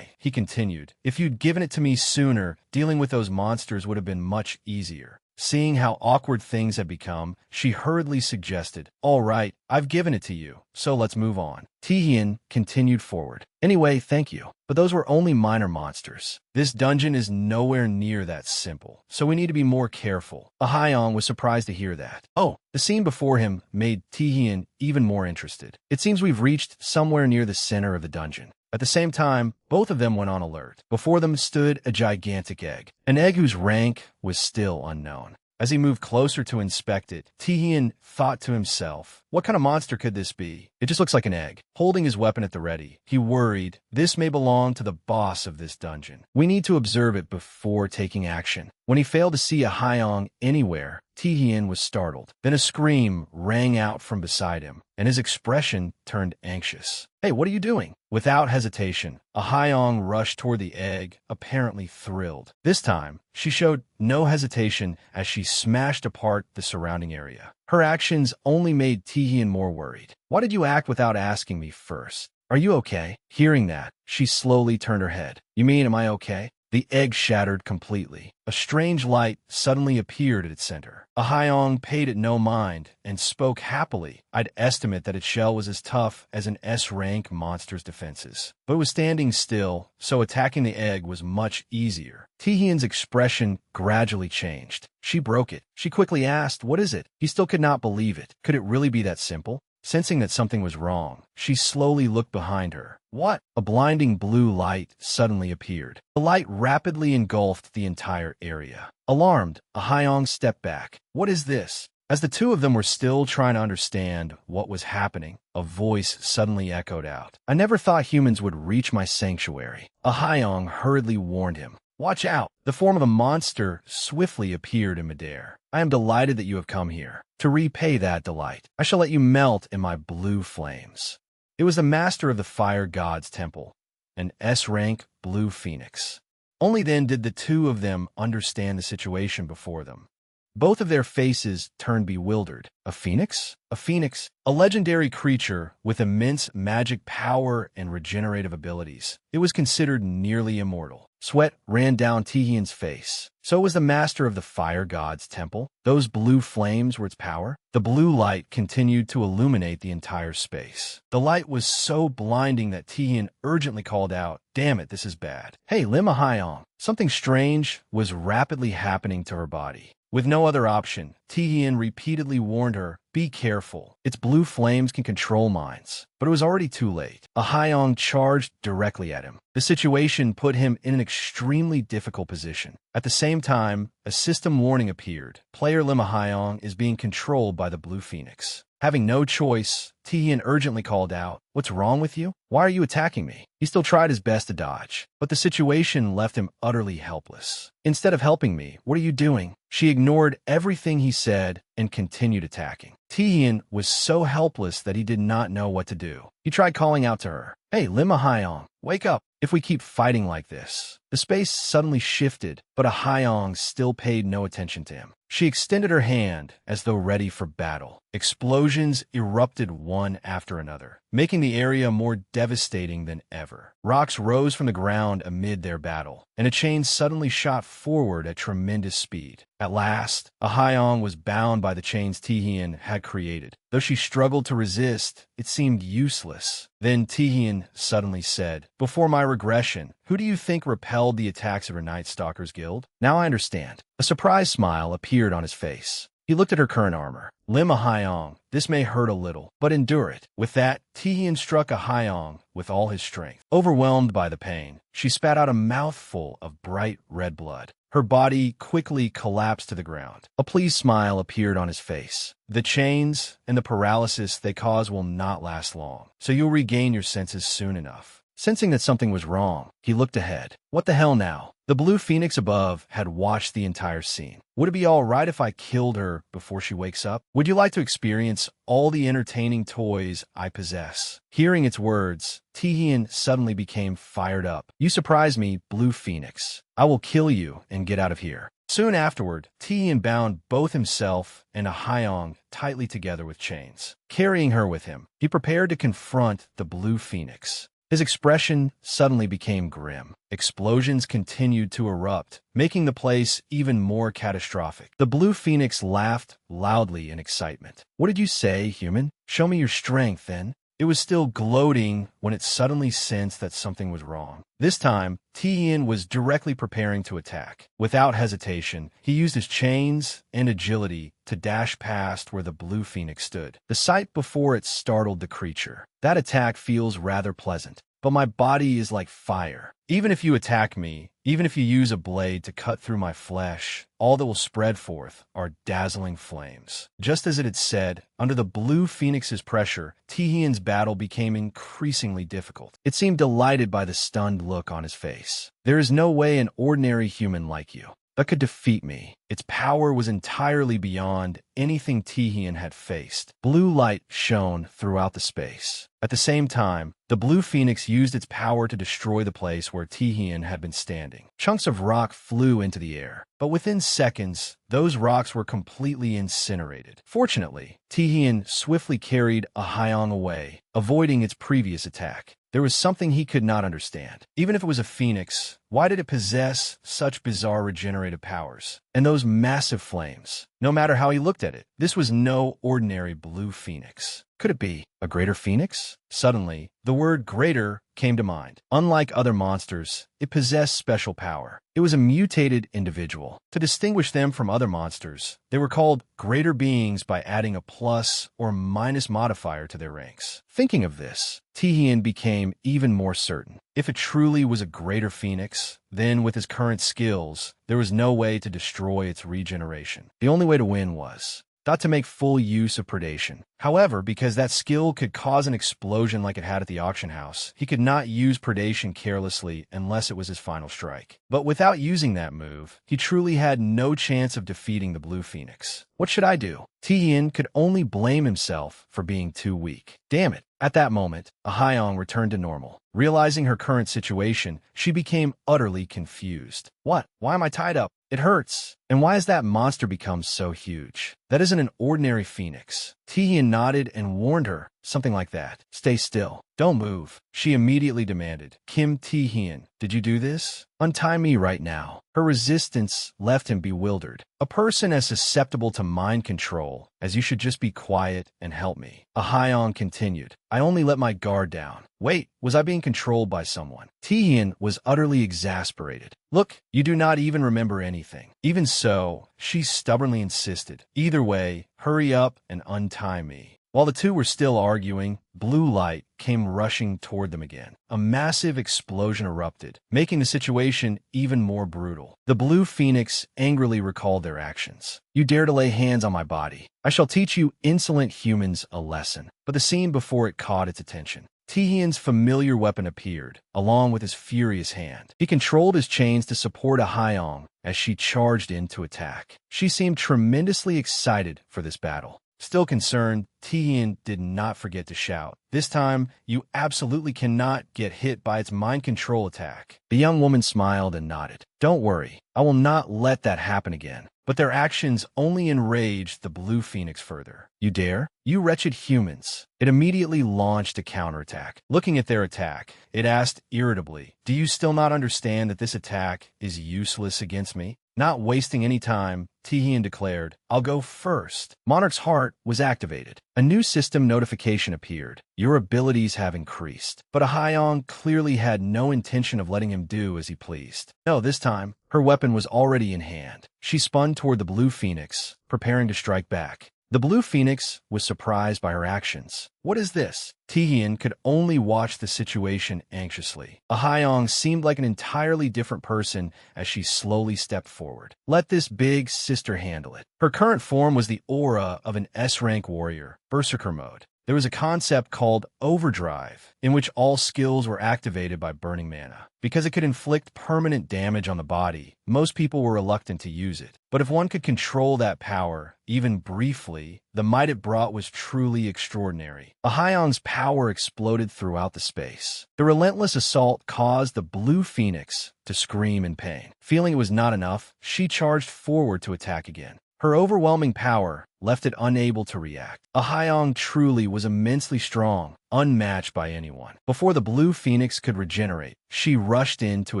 he continued. "If you'd given it to me sooner, dealing with those monsters would have been much easier." Seeing how awkward things had become, she hurriedly suggested, "All right, I've given it to you, so let's move on." Tihian continued forward. "Anyway, thank you, but those were only minor monsters. This dungeon is nowhere near that simple, so we need to be more careful." Ahayong was surprised to hear that. The scene before him made Tihian even more interested. "It seems we've reached somewhere near the center of the dungeon." At the same time, both of them went on alert. Before them stood a gigantic egg, an egg whose rank was still unknown. As he moved closer to inspect it, Tihian thought to himself, what kind of monster could this be? It just looks like an egg. Holding his weapon at the ready, he worried, this may belong to the boss of this dungeon. We need to observe it before taking action. When he failed to see Ahayong anywhere, Tihian was startled. Then a scream rang out from beside him, and his expression turned anxious. "Hey, what are you doing?" Without hesitation, Ahayong rushed toward the egg, apparently thrilled. This time, she showed no hesitation as she smashed apart the surrounding area. Her actions only made Tihian more worried. "Why did you act without asking me first? Are you okay?" Hearing that, she slowly turned her head. "You mean, am I okay?" The egg shattered completely. A strange light suddenly appeared at its center. Ahayong paid it no mind and spoke happily. "I'd estimate that its shell was as tough as an S-rank monster's defenses. But it was standing still, so attacking the egg was much easier." Tihian's expression gradually changed. "She broke it." She quickly asked, "What is it?" He still could not believe it. Could it really be that simple? Sensing that something was wrong, she slowly looked behind her. What? A blinding blue light suddenly appeared. The light rapidly engulfed the entire area. Alarmed, Ahayong stepped back. What is this? As the two of them were still trying to understand what was happening, a voice suddenly echoed out. I never thought humans would reach my sanctuary. Ahayong hurriedly warned him. Watch out! The form of a monster swiftly appeared in midair. I am delighted that you have come here. To repay that delight, I shall let you melt in my blue flames. It was the master of the fire god's temple, an S-rank blue phoenix. Only then did the two of them understand the situation before them. Both of their faces turned bewildered. A phoenix? A phoenix, a legendary creature with immense magic power and regenerative abilities. It was considered nearly immortal. Sweat ran down Tihian's face. So was the master of the fire god's temple. Those blue flames were its power. The blue light continued to illuminate the entire space. The light was so blinding that Tihian urgently called out, "Damn it, this is bad. Hey, Lima Hyong." Something strange was rapidly happening to her body. With no other option, Tihian repeatedly warned her, be careful. Its blue flames can control minds. But it was already too late. Ahayong charged directly at him. The situation put him in an extremely difficult position. At the same time, a system warning appeared. Player Lima Hyong is being controlled by the Blue Phoenix. Having no choice, Tihian urgently called out, "What's wrong with you? Why are you attacking me?" He still tried his best to dodge, but the situation left him utterly helpless. "Instead of helping me, what are you doing?" She ignored everything he said and continued attacking. Tihian was so helpless that he did not know what to do. He tried calling out to her, "Hey, Lima Hyong, wake up. If we keep fighting like this." The space suddenly shifted, but Ahayong still paid no attention to him. She extended her hand as though ready for battle. Explosions erupted one after another, making the area more devastating than ever. Rocks rose from the ground amid their battle, and a chain suddenly shot forward at tremendous speed. At last, Ahayong was bound by the chains Tihian had created. Though she struggled to resist, it seemed useless. Then Tihian suddenly said, "Before my regression, who do you think repelled the attacks of her Night Stalkers Guild? Now I understand." A surprised smile appeared on his face. He looked at her current armor. "Lima Hyong, this may hurt a little, but endure it." With that, Tihian struck Ahayong with all his strength. Overwhelmed by the pain, she spat out a mouthful of bright red blood. Her body quickly collapsed to the ground. A pleased smile appeared on his face. "The chains and the paralysis they cause will not last long, so you'll regain your senses soon enough." Sensing that something was wrong, he looked ahead. What the hell now? The Blue Phoenix above had watched the entire scene. Would it be all right if I killed her before she wakes up? Would you like to experience all the entertaining toys I possess? Hearing its words, Tihian suddenly became fired up. "You surprise me, Blue Phoenix. I will kill you and get out of here." Soon afterward, Tihian bound both himself and Ahayong tightly together with chains. Carrying her with him, he prepared to confront the Blue Phoenix. His expression suddenly became grim. Explosions continued to erupt, making the place even more catastrophic. The Blue Phoenix laughed loudly in excitement. "What did you say, human? Show me your strength, then." It was still gloating when it suddenly sensed that something was wrong. This time, Tihian was directly preparing to attack. Without hesitation, he used his chains and agility to dash past where the Blue Phoenix stood. The sight before it startled the creature. "That attack feels rather pleasant, but my body is like fire. Even if you attack me, even if you use a blade to cut through my flesh, all that will spread forth are dazzling flames." Just as it had said, under the Blue Phoenix's pressure, Tihian's battle became increasingly difficult. It seemed delighted by the stunned look on his face. "There is no way an ordinary human like you that could defeat me." Its power was entirely beyond anything Tihian had faced. Blue light shone throughout the space. At the same time, the Blue Phoenix used its power to destroy the place where Tihian had been standing. Chunks of rock flew into the air, but within seconds, those rocks were completely incinerated. Fortunately, Tihian swiftly carried Ahayong away, avoiding its previous attack. There was something he could not understand. Even if it was a phoenix, why did it possess such bizarre regenerative powers? And those massive flames. No matter how he looked at it, this was no ordinary Blue Phoenix. Could it be a greater phoenix? Suddenly, the word greater came to mind. Unlike other monsters, it possessed special power. It was a mutated individual. To distinguish them from other monsters, they were called greater beings by adding a plus or minus modifier to their ranks. Thinking of this, Tihian became even more certain. If it truly was a greater phoenix, then with his current skills, there was no way to destroy its regeneration. The only way to win was not to make full use of predation. However, because that skill could cause an explosion like it had at the auction house, he could not use predation carelessly unless it was his final strike. But without using that move, he truly had no chance of defeating the Blue Phoenix. What should I do? Tihian could only blame himself for being too weak. Damn it. At that moment, Ahayong returned to normal. Realizing her current situation, she became utterly confused. What? Why am I tied up? It hurts. And why has that monster become so huge? That isn't an ordinary phoenix. Tihian nodded and warned her, something like that. Stay still. Don't move. She immediately demanded. Kim Tihian, did you do this? Untie me right now. Her resistance left him bewildered. A person as susceptible to mind control as you should just be quiet and help me. Ahayong continued. I only let my guard down. Wait, was I being controlled by someone? Tihian was utterly exasperated. Look, you do not even remember anything. Even so, she stubbornly insisted. Either way, hurry up and untie me. While the two were still arguing, blue light came rushing toward them again. A massive explosion erupted, making the situation even more brutal. The Blue Phoenix angrily recalled their actions. You dare to lay hands on my body. I shall teach you insolent humans a lesson. But the scene before it caught its attention. Tihian's familiar weapon appeared, along with his furious hand. He controlled his chains to support Ahayong as she charged in to attack. She seemed tremendously excited for this battle. Still concerned, Tihian did not forget to shout. This time, you absolutely cannot get hit by its mind control attack. The young woman smiled and nodded. Don't worry, I will not let that happen again. But their actions only enraged the Blue Phoenix further. You dare? You wretched humans. It immediately launched a counterattack. Looking at their attack, it asked irritably, do you still not understand that this attack is useless against me? Not wasting any time, Tihian declared, I'll go first. Monarch's heart was activated. A new system notification appeared. Your abilities have increased. But Ahayong clearly had no intention of letting him do as he pleased. No, this time, her weapon was already in hand. She spun toward the Blue Phoenix, preparing to strike back. The Blue Phoenix was surprised by her actions. What is this? Tihian could only watch the situation anxiously. Ahayong seemed like an entirely different person as she slowly stepped forward. Let this big sister handle it. Her current form was the aura of an S-rank warrior, Berserker mode. There was a concept called overdrive, in which all skills were activated by burning mana. Because it could inflict permanent damage on the body, most people were reluctant to use it. But if one could control that power, even briefly, the might it brought was truly extraordinary. Ahayong's power exploded throughout the space. The relentless assault caused the Blue Phoenix to scream in pain. Feeling it was not enough, she charged forward to attack again. Her overwhelming power left it unable to react. Ahayong truly was immensely strong, unmatched by anyone. Before the Blue Phoenix could regenerate, she rushed in to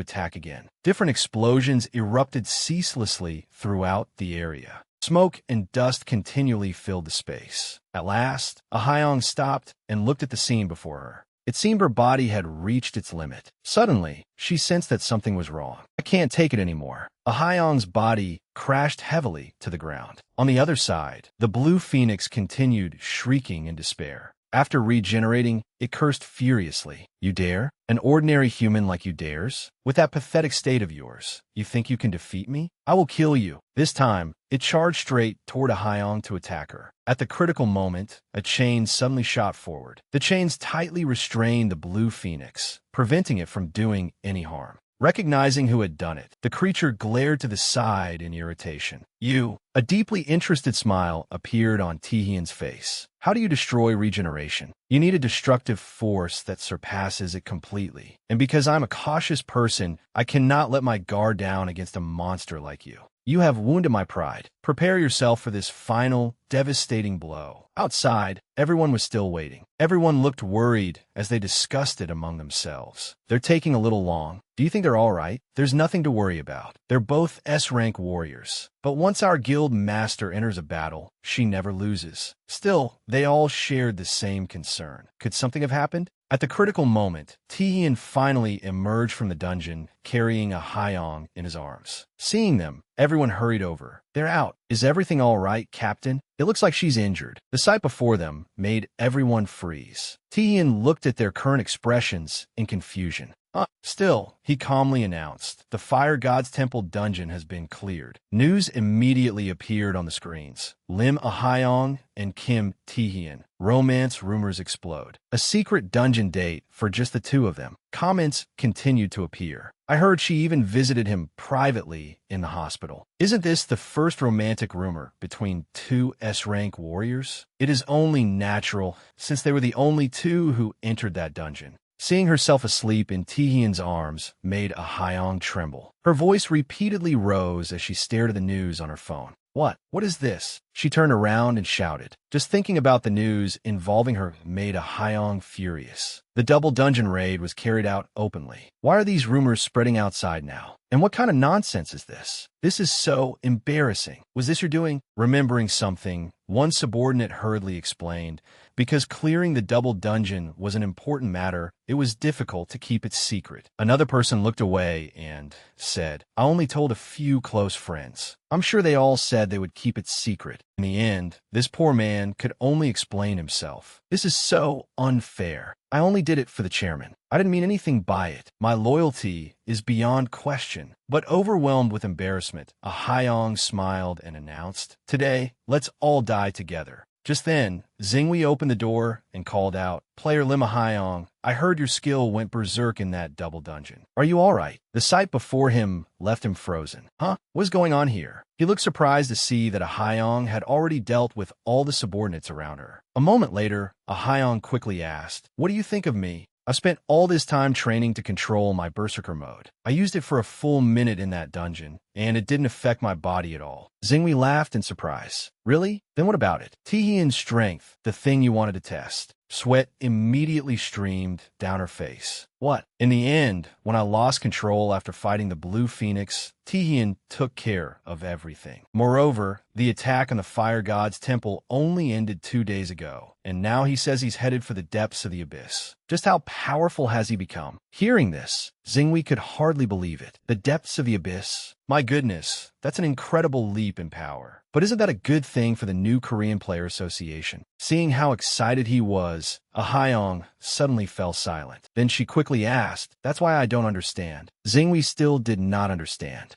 attack again. Different explosions erupted ceaselessly throughout the area. Smoke and dust continually filled the space. At last, Ahayong stopped and looked at the scene before her. It seemed her body had reached its limit. Suddenly, she sensed that something was wrong. I can't take it anymore. Ahayong's body crashed heavily to the ground. On the other side, the Blue Phoenix continued shrieking in despair. After regenerating, it cursed furiously. You dare? An ordinary human like you dares? With that pathetic state of yours, you think you can defeat me? I will kill you. This time, it charged straight toward Ahayong to attack her. At the critical moment, a chain suddenly shot forward. The chains tightly restrained the Blue Phoenix, preventing it from doing any harm. Recognizing who had done it, the creature glared to the side in irritation. You! A deeply interested smile appeared on Tihian's face. How do you destroy regeneration? You need a destructive force that surpasses it completely. And because I'm a cautious person, I cannot let my guard down against a monster like you. you have wounded my pride. Prepare yourself for this final, devastating blow. Outside, everyone was still waiting. Everyone looked worried as they discussed it among themselves. They're taking a little long. Do you think they're all right? There's nothing to worry about. They're both S-rank warriors. But once our guild master enters a battle, she never loses. Still, they all shared the same concern. Could something have happened? At the critical moment, Taehyun finally emerged from the dungeon, carrying a Hyong in his arms. Seeing them, everyone hurried over. They're out. Is everything all right, Captain? It looks like she's injured. The sight before them made everyone freeze. Taehyun looked at their current expressions in confusion. Still, he calmly announced, the Fire God's Temple dungeon has been cleared. News immediately appeared on the screens. Lim Ahyong and Kim Taehyun. Romance rumors explode. A secret dungeon date for just the two of them. Comments continued to appear. I heard she even visited him privately in the hospital. Isn't this the first romantic rumor between two S-rank warriors? It is only natural, since they were the only two who entered that dungeon. Seeing herself asleep in Taehyun's arms made Ahyong tremble. Her voice repeatedly rose as she stared at the news on her phone. What? What is this? She turned around and shouted. Just thinking about the news involving her made Ahyong furious. The double dungeon raid was carried out openly. Why are these rumors spreading outside now? And what kind of nonsense is this? This is so embarrassing. Was this your doing? Remembering something, one subordinate hurriedly explained. Because clearing the double dungeon was an important matter, it was difficult to keep it secret. Another person looked away and said, I only told a few close friends. I'm sure they all said they would keep it secret. In the end, this poor man could only explain himself. This is so unfair. I only did it for the chairman. I didn't mean anything by it. My loyalty is beyond question. But overwhelmed with embarrassment, Ahyong smiled and announced, Today, let's all die together. Just then, Zingwei opened the door and called out, Player Lim Ahyong, I heard your skill went berserk in that double dungeon. Are you all right? The sight before him left him frozen. What's going on here? He looked surprised to see that Ahyong had already dealt with all the subordinates around her. A moment later, Ahyong quickly asked, What do you think of me? I spent all this time training to control my berserker mode. I used it for a full minute in that dungeon, and it didn't affect my body at all. Zingwei laughed in surprise. Really? Then what about it? Taehyun's strength, the thing you wanted to test. Sweat immediately streamed down her face. What? In the end, when I lost control after fighting the Blue Phoenix, Taehyun took care of everything. Moreover, the attack on the Fire God's Temple only ended 2 days ago, and now he says he's headed for the depths of the abyss. Just how powerful has he become? Hearing this, Zingwei could hardly believe it. The depths of the abyss? My goodness, that's an incredible leap in power. But isn't that a good thing for the new Korean Player Association? Seeing how excited he was, Ahyong suddenly fell silent. Then she quickly asked, That's why I don't understand. Zingwei still did not understand.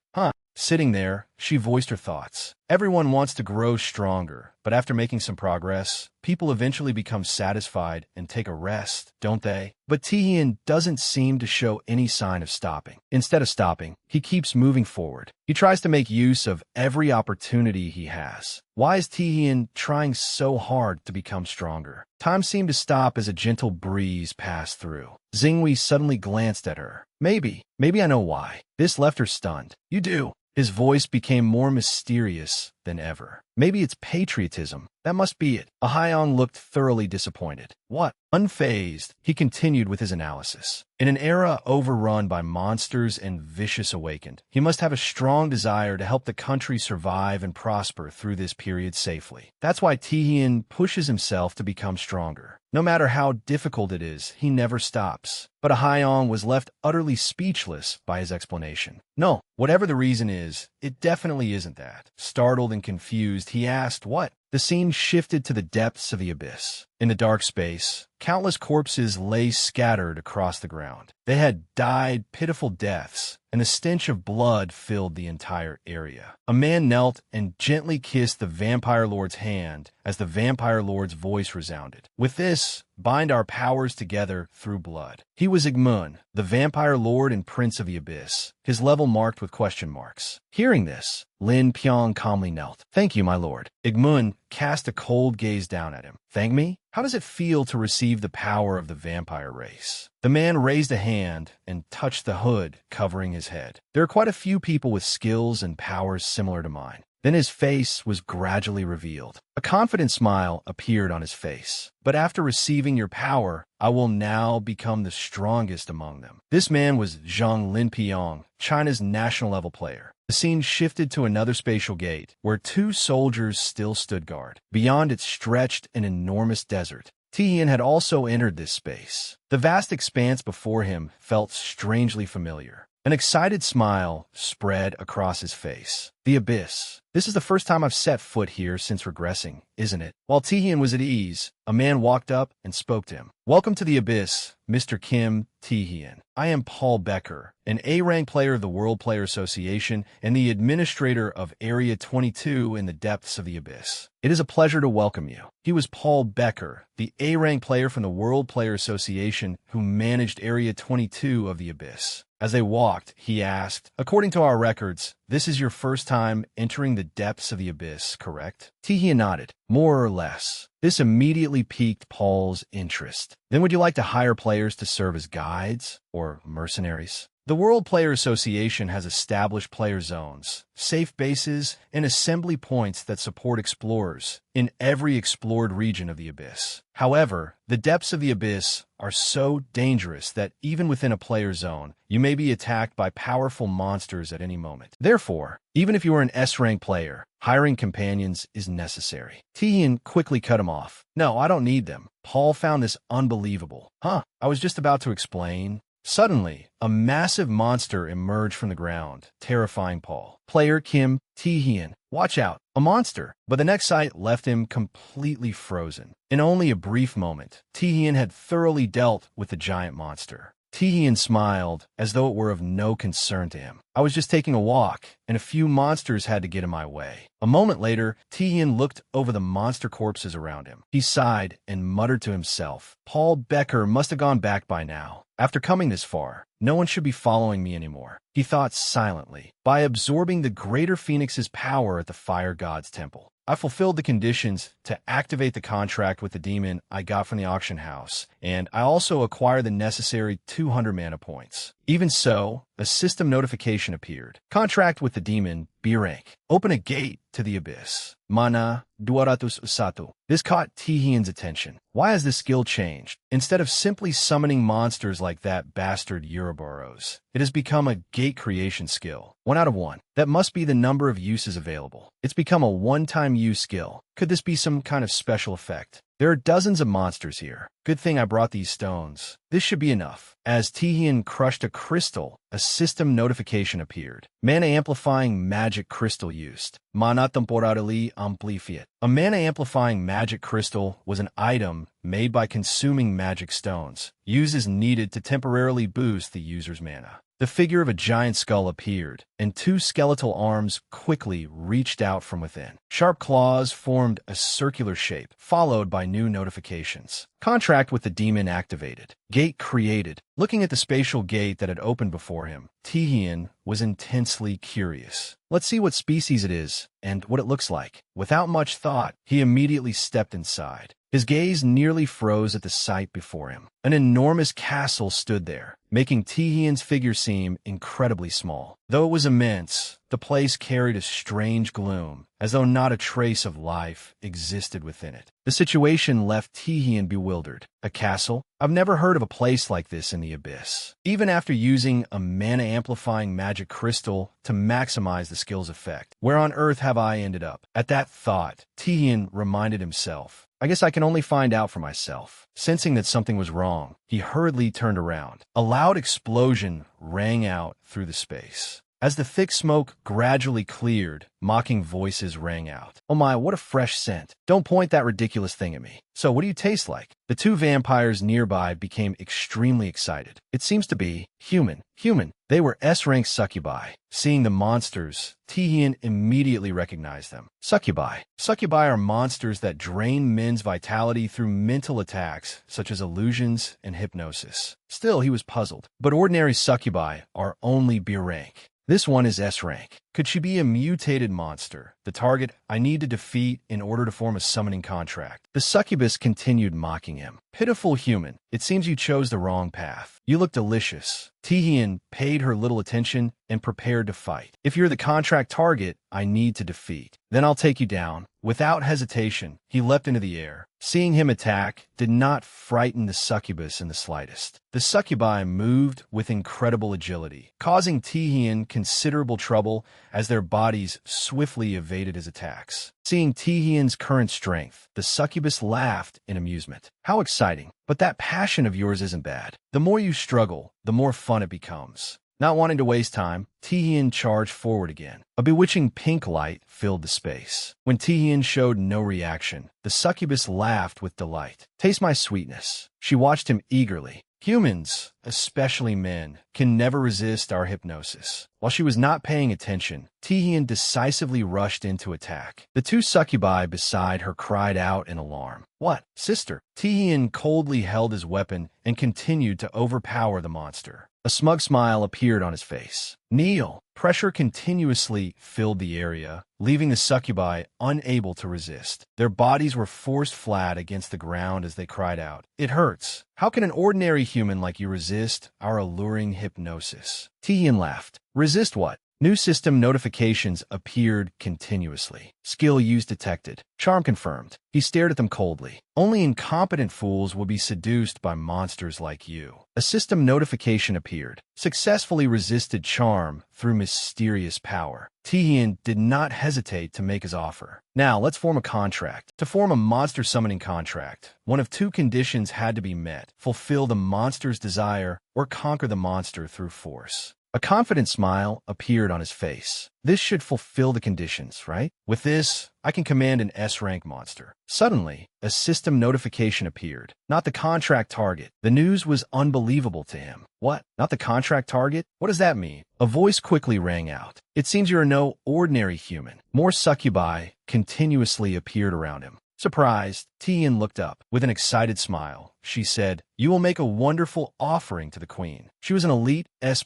Sitting there, she voiced her thoughts. Everyone wants to grow stronger, but after making some progress, people eventually become satisfied and take a rest, don't they? But Taehyun doesn't seem to show any sign of stopping. Instead of stopping, he keeps moving forward. He tries to make use of every opportunity he has. Why is Taehyun trying so hard to become stronger? Time seemed to stop as a gentle breeze passed through. Zingwei suddenly glanced at her. Maybe I know why. This left her stunned. You do. His voice became more mysterious than ever. Maybe it's patriotism. That must be it. Ahyong looked thoroughly disappointed. What? Unfazed, he continued with his analysis. In an era overrun by monsters and vicious awakened, he must have a strong desire to help the country survive and prosper through this period safely. That's why Taehyun pushes himself to become stronger. No matter how difficult it is, he never stops. But Ahyong was left utterly speechless by his explanation. No, whatever the reason is, it definitely isn't that. Startled and confused, he asked, What? The scene shifted to the depths of the abyss. In the dark space, countless corpses lay scattered across the ground. They had died pitiful deaths, and the stench of blood filled the entire area. A man knelt and gently kissed the Vampire Lord's hand as the Vampire Lord's voice resounded. With this, bind our powers together through blood. He was Igmun, the vampire lord and prince of the abyss, his level marked with question marks. Hearing this, Lin Pyong calmly knelt. "Thank you, my lord." Igmun cast a cold gaze down at him. "Thank me? How does it feel to receive the power of the vampire race?" The man raised a hand and touched the hood covering his head. "There are quite a few people with skills and powers similar to mine." Then his face was gradually revealed. A confident smile appeared on his face. "But after receiving your power, I will now become the strongest among them." This man was Zhang Linpyong, China's national-level player. The scene shifted to another spatial gate, where two soldiers still stood guard. Beyond it stretched an enormous desert. Tian had also entered this space. The vast expanse before him felt strangely familiar. An excited smile spread across his face. The abyss. This is the first time I've set foot here since regressing, isn't it? While Tian was at ease, a man walked up and spoke to him. "Welcome to the abyss, Mr. Kim Tian. I am Paul Becker, an A-rank player of the World Player Association and the administrator of Area 22 in the depths of the abyss. It is a pleasure to welcome you." He was Paul Becker, the A-rank player from the World Player Association who managed Area 22 of the abyss. As they walked, he asked, "According to our records, this is your first time entering the depths of the abyss, correct?" Tian nodded. "More or less." This immediately piqued Paul's interest. "Then would you like to hire players to serve as guides or mercenaries?" The World Player Association has established player zones, safe bases, and assembly points that support explorers in every explored region of the abyss. However, the depths of the abyss are so dangerous that even within a player zone, you may be attacked by powerful monsters at any moment. Therefore, even if you are an S-rank player, hiring companions is necessary. Tian quickly cut him off. "No, I don't need them." Paul found this unbelievable. I was just about to explain." Suddenly, a massive monster emerged from the ground, terrifying Paul. Player Kim Tian, "Watch out, a monster!" But the next sight left him completely frozen. In only a brief moment, Tian had thoroughly dealt with the giant monster. Tian smiled, as though it were of no concern to him. "I was just taking a walk, and a few monsters had to get in my way." A moment later, Tian looked over the monster corpses around him. He sighed and muttered to himself, "Paul Becker must have gone back by now. After coming this far, no one should be following me anymore." He thought silently. "By absorbing the Greater Phoenix's power at the Fire God's Temple, I fulfilled the conditions to activate the contract with the demon I got from the auction house, and I also acquired the necessary 200 mana points. Even so, a system notification appeared. Contract with the demon, B rank. Open a gate to the abyss. Mana 201. This caught Tian's attention. Why has this skill changed? Instead of simply summoning monsters like that bastard Uroboros, it has become a gate creation skill. 1 out of 1. That must be the number of uses available. It's become a one-time use skill. Could this be some kind of special effect? There are dozens of monsters here. Good thing I brought these stones. This should be enough. As Tian crushed a crystal, a system notification appeared. Mana amplifying magic crystal used. Mana temporarily amplifiat. A mana amplifying magic crystal was an item made by consuming magic stones. Use is needed to temporarily boost the user's mana. The figure of a giant skull appeared, and two skeletal arms quickly reached out from within. Sharp claws formed a circular shape, followed by new notifications. Contract with the demon activated. Gate created. Looking at the spatial gate that had opened before him, Tian was intensely curious. Let's see what species it is and what it looks like. Without much thought, he immediately stepped inside. His gaze nearly froze at the sight before him. An enormous castle stood there, making Tian's figure seem incredibly small. Though it was immense, the place carried a strange gloom, as though not a trace of life existed within it. The situation left Tian bewildered. A castle? I've never heard of a place like this in the abyss. Even after using a mana-amplifying magic crystal to maximize the skill's effect, where on earth have I ended up? At that thought, Tian reminded himself, I guess I can only find out for myself. Sensing that something was wrong, he hurriedly turned around. A loud explosion rang out through the space. As the thick smoke gradually cleared, mocking voices rang out. "Oh my, what a fresh scent. Don't point that ridiculous thing at me. So what do you taste like?" The two vampires nearby became extremely excited. It seems to be human. Human. They were S-rank succubi. Seeing the monsters, Tihian immediately recognized them. Succubi. Succubi are monsters that drain men's vitality through mental attacks, such as illusions and hypnosis. Still, he was puzzled. But ordinary succubi are only B rank. This one is S rank. Could she be a mutated monster, the target I need to defeat in order to form a summoning contract? The succubus continued mocking him. "Pitiful human, it seems you chose the wrong path. You look delicious." Tihian paid her little attention and prepared to fight. "If you're the contract target I need to defeat, then I'll take you down." Without hesitation, he leapt into the air. Seeing him attack did not frighten the succubus in the slightest. The succubi moved with incredible agility, causing Tihian considerable trouble as their bodies swiftly evaded his attacks. Seeing Tihian's current strength, the succubus laughed in amusement. "How exciting! But that passion of yours isn't bad. The more you struggle, the more fun it becomes." Not wanting to waste time, Tihian charged forward again. A bewitching pink light filled the space. When Tihian showed no reaction, the succubus laughed with delight. "Taste my sweetness." She watched him eagerly. Humans, especially men, can never resist our hypnosis. While she was not paying attention, Tihian decisively rushed into attack. The two succubi beside her cried out in alarm. "What, sister?" Tihian coldly held his weapon and continued to overpower the monster. A smug smile appeared on his face. "Kneel." Pressure continuously filled the area, leaving the succubi unable to resist. Their bodies were forced flat against the ground as they cried out, "It hurts. How can an ordinary human like you resist our alluring hypnosis?" Tihian laughed. "Resist what?" New system notifications appeared continuously. Skill use detected. Charm confirmed. He stared at them coldly. "Only incompetent fools will be seduced by monsters like you." A system notification appeared. Successfully resisted charm through mysterious power. Tihian did not hesitate to make his offer. "Now, let's form a contract." To form a monster summoning contract, one of two conditions had to be met: fulfill the monster's desire or conquer the monster through force. A confident smile appeared on his face. "This should fulfill the conditions, right? With this, I can command an S-rank monster." Suddenly, a system notification appeared. Not the contract target. The news was unbelievable to him. "What? Not the contract target? What does that mean?" A voice quickly rang out. "It seems you are no ordinary human." More succubi continuously appeared around him. Surprised, Tian looked up. With an excited smile, she said, "You will make a wonderful offering to the queen." She was an elite S+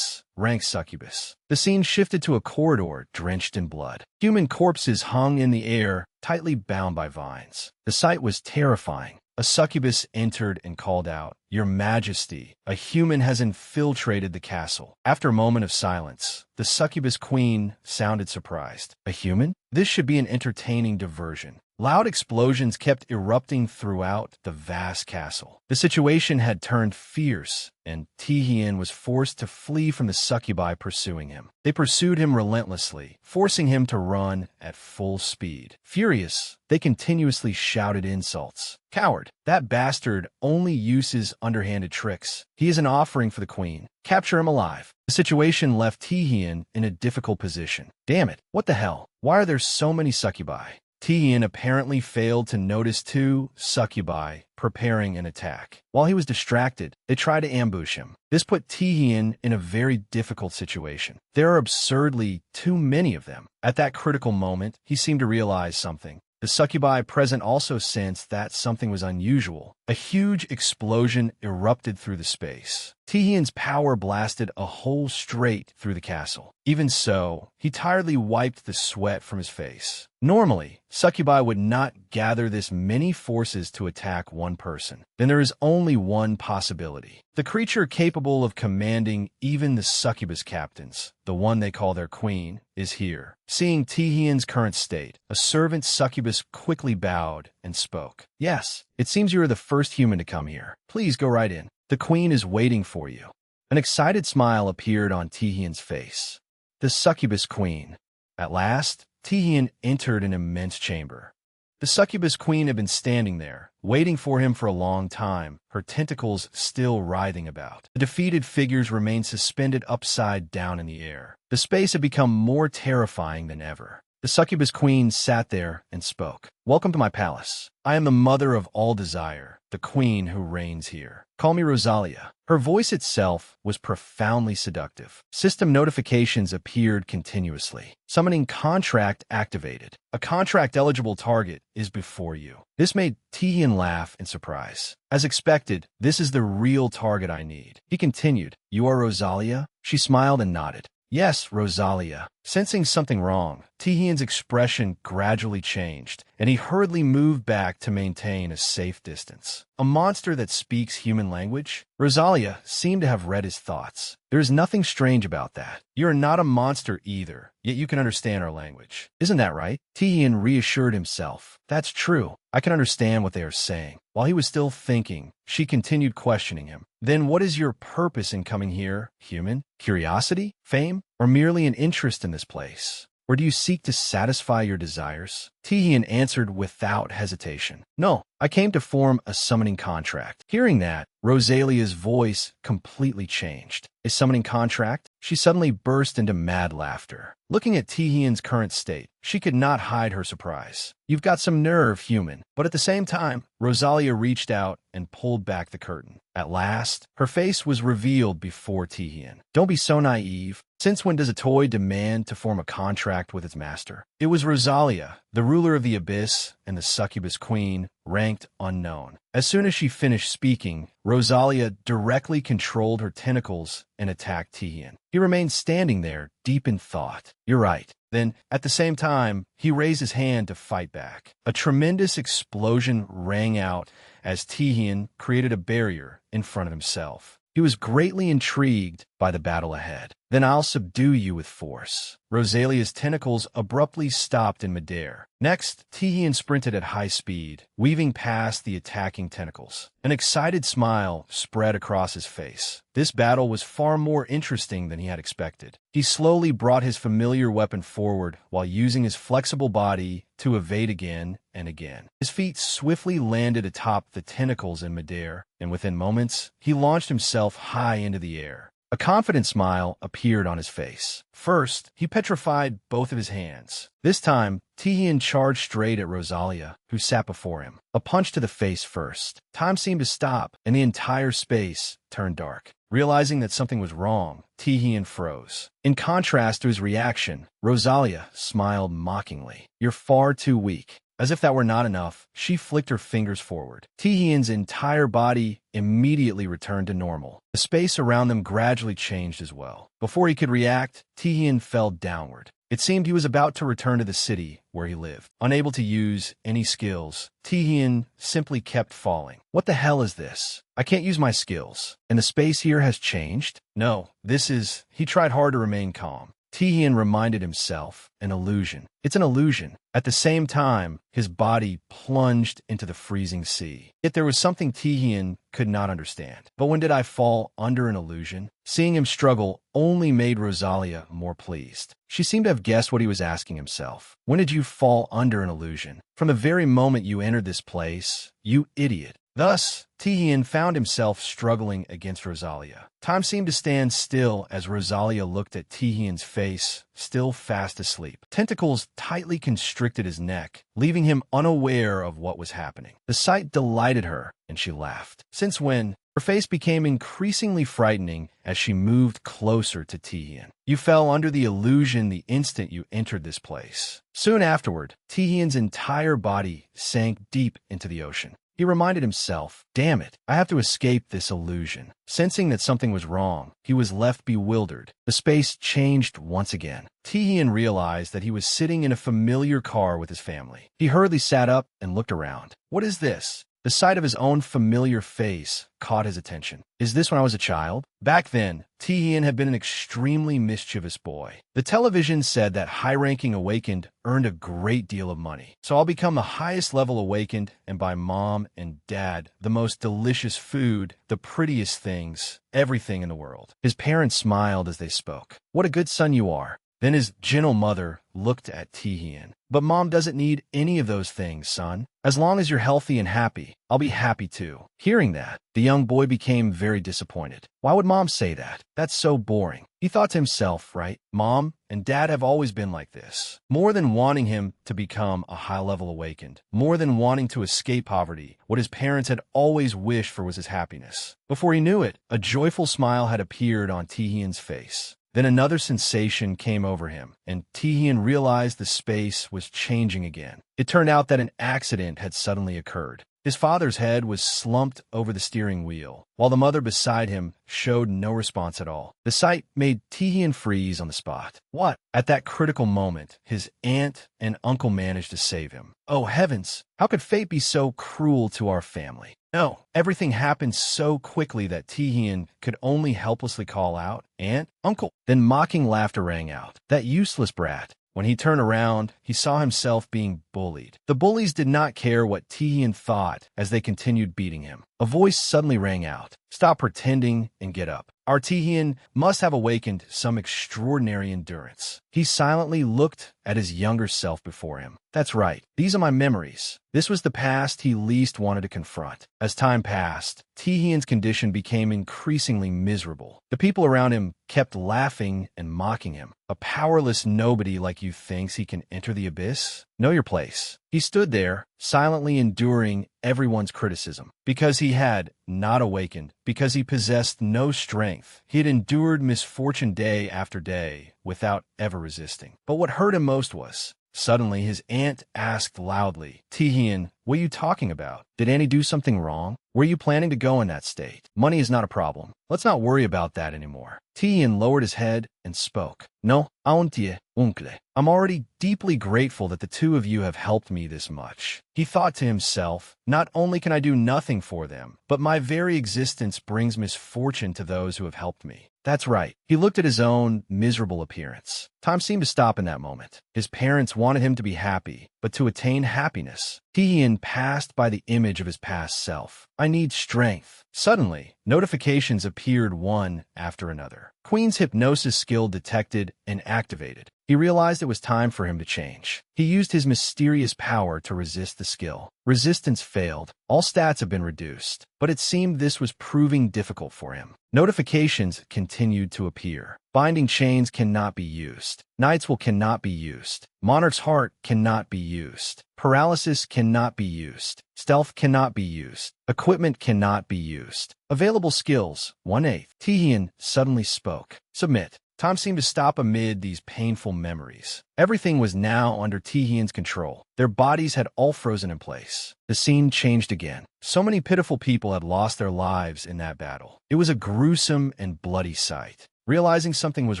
rank succubus. The scene shifted to a corridor drenched in blood. Human corpses hung in the air, tightly bound by vines. The sight was terrifying. A succubus entered and called out, "Your Majesty, a human has infiltrated the castle." After a moment of silence, the succubus queen sounded surprised. "A human? This should be an entertaining diversion." Loud explosions kept erupting throughout the vast castle. The situation had turned fierce, and Tihian was forced to flee from the succubi pursuing him. They pursued him relentlessly, forcing him to run at full speed. Furious, they continuously shouted insults. "Coward! That bastard only uses underhanded tricks. He is an offering for the queen. Capture him alive." The situation left Tihian in a difficult position. Damn it, what the hell? Why are there so many succubi? Tihian apparently failed to notice two succubi preparing an attack. While he was distracted, they tried to ambush him. This put Tihian in a very difficult situation. There are absurdly too many of them. At that critical moment, he seemed to realize something. The succubi present also sensed that something was unusual. A huge explosion erupted through the space. Tihian's power blasted a hole straight through the castle. Even so, he tiredly wiped the sweat from his face. Normally, succubi would not gather this many forces to attack one person. Then there is only one possibility. The creature capable of commanding even the succubus captains, the one they call their queen, is here. Seeing Tihian's current state, a servant succubus quickly bowed and spoke. "Yes, it seems you are the first human to come here. Please go right in. The queen is waiting for you." An excited smile appeared on Tihian's face. The succubus queen. At last, Tihian entered an immense chamber. The succubus queen had been standing there, waiting for him for a long time, her tentacles still writhing about. The defeated figures remained suspended upside down in the air. The space had become more terrifying than ever. The succubus queen sat there and spoke. "Welcome to my palace. I am the mother of all desire, the queen who reigns here. Call me Rosalia." Her voice itself was profoundly seductive. System notifications appeared continuously. Summoning contract activated. A contract-eligible target is before you. This made Tian laugh in surprise. As expected, this is the real target I need. He continued, "You are Rosalia?" She smiled and nodded. "Yes, Rosalia." Sensing something wrong, Tihian's expression gradually changed, and he hurriedly moved back to maintain a safe distance. A monster that speaks human language? Rosalia seemed to have read his thoughts. "There is nothing strange about that. You are not a monster either, yet you can understand our language. Isn't that right?" Tihian reassured himself. "That's true. I can understand what they are saying." While he was still thinking, she continued questioning him. "Then what is your purpose in coming here, human? Curiosity? Fame? Or merely an interest in this place? Or do you seek to satisfy your desires?" Tihian answered without hesitation. "No, I came to form a summoning contract." Hearing that, Rosalia's voice completely changed. "A summoning contract?" She suddenly burst into mad laughter. Looking at Tihian's current state, she could not hide her surprise. "You've got some nerve, human." But at the same time, Rosalia reached out and pulled back the curtain. At last, her face was revealed before Tihian. "Don't be so naive. Since when does a toy demand to form a contract with its master?" It was Rosalia, the ruler of the abyss and the succubus queen, ranked unknown. As soon as she finished speaking, Rosalia directly controlled her tentacles and attacked Tihian. He remained standing there, deep in thought. "You're right." Then, at the same time, he raised his hand to fight back. A tremendous explosion rang out as Tihian created a barrier in front of himself. He was greatly intrigued by the battle ahead. "Then I'll subdue you with force." Rosalia's tentacles abruptly stopped in midair. Next, Tihian sprinted at high speed, weaving past the attacking tentacles. An excited smile spread across his face. This battle was far more interesting than he had expected. He slowly brought his familiar weapon forward while using his flexible body to evade again and again. His feet swiftly landed atop the tentacles in midair, and within moments, he launched himself high into the air. A confident smile appeared on his face. First, he petrified both of his hands. This time, Tihian charged straight at Rosalia, who sat before him. A punch to the face first. Time seemed to stop, and the entire space turned dark. Realizing that something was wrong, Tihian froze. In contrast to his reaction, Rosalia smiled mockingly. "You're far too weak." As if that were not enough, she flicked her fingers forward. Tihian's entire body immediately returned to normal. The space around them gradually changed as well. Before he could react, Tihian fell downward. It seemed he was about to return to the city where he lived. Unable to use any skills, Tihian simply kept falling. "What the hell is this? I can't use my skills. And the space here has changed? No, this is..." He tried hard to remain calm. Tihian reminded himself, an illusion. It's an illusion. At the same time, his body plunged into the freezing sea. Yet there was something Tihian could not understand. "But when did I fall under an illusion?" Seeing him struggle only made Rosalia more pleased. She seemed to have guessed what he was asking himself. "When did you fall under an illusion?" "From the very moment you entered this place, you idiot." Thus, Tihian found himself struggling against Rosalia. Time seemed to stand still as Rosalia looked at Tihian's face, still fast asleep. Tentacles tightly constricted his neck, leaving him unaware of what was happening. The sight delighted her, and she laughed. "Since when?" Her face became increasingly frightening as she moved closer to Tihian. "You fell under the illusion the instant you entered this place." Soon afterward, Tihian's entire body sank deep into the ocean. He reminded himself, "Damn it, I have to escape this illusion." Sensing that something was wrong, he was left bewildered. The space changed once again. Tihian realized that he was sitting in a familiar car with his family. He hurriedly sat up and looked around. "What is this?" The sight of his own familiar face caught his attention. "Is this when I was a child?" Back then, Tihian had been an extremely mischievous boy. The television said that high-ranking awakened earned a great deal of money. "So I'll become the highest level awakened and buy mom and dad the most delicious food, the prettiest things, everything in the world." His parents smiled as they spoke. "What a good son you are." Then his gentle mother looked at Tihian. But Mom doesn't need any of those things, son. As long as you're healthy and happy, I'll be happy too. Hearing that, the young boy became very disappointed. Why would Mom say that? That's so boring. He thought to himself, right? Mom and Dad have always been like this. More than wanting him to become a high-level awakened, more than wanting to escape poverty, what his parents had always wished for was his happiness. Before he knew it, a joyful smile had appeared on Tihian's face. Then another sensation came over him, and Tihian realized the space was changing again. It turned out that an accident had suddenly occurred. His father's head was slumped over the steering wheel, while the mother beside him showed no response at all. The sight made Tihian freeze on the spot. What? At that critical moment, his aunt and uncle managed to save him. Oh heavens! How could fate be so cruel to our family? No, everything happened so quickly that Tihian could only helplessly call out, "Aunt, uncle." Then mocking laughter rang out. That useless brat. When he turned around, he saw himself being bullied. The bullies did not care what Tihian thought as they continued beating him. A voice suddenly rang out. Stop pretending and get up. Our Tihian must have awakened some extraordinary endurance. He silently looked at his younger self before him. That's right. These are my memories. This was the past he least wanted to confront. As time passed, Tihian's condition became increasingly miserable. The people around him kept laughing and mocking him. A powerless nobody like you thinks he can enter the abyss? Know your place. He stood there, silently enduring everyone's criticism. Because he had not awakened, because he possessed no strength, he had endured misfortune day after day without ever resisting. But what hurt him most was, suddenly his aunt asked loudly, Tihian, what are you talking about? Did Annie do something wrong? Were you planning to go in that state? Money is not a problem. Let's not worry about that anymore. Tihian lowered his head and spoke. No, auntie, uncle. I'm already deeply grateful that the two of you have helped me this much. He thought to himself, not only can I do nothing for them, but my very existence brings misfortune to those who have helped me. That's right. He looked at his own miserable appearance. Time seemed to stop in that moment. His parents wanted him to be happy, but to attain happiness, Tihian passed by the image of his past self. I need strength. Suddenly, notifications appeared one after another. Queen's hypnosis skill detected and activated. He realized it was time for him to change. He used his mysterious power to resist the skill. Resistance failed. All stats have been reduced, but it seemed this was proving difficult for him. Notifications continued to appear. Binding chains cannot be used. Night's will cannot be used. Monarch's heart cannot be used. Paralysis cannot be used. Stealth cannot be used. Equipment cannot be used. Available skills, 1/8. Tihian suddenly spoke. Submit. Time seemed to stop amid these painful memories. Everything was now under Tihian's control. Their bodies had all frozen in place. The scene changed again. So many pitiful people had lost their lives in that battle. It was a gruesome and bloody sight. Realizing something was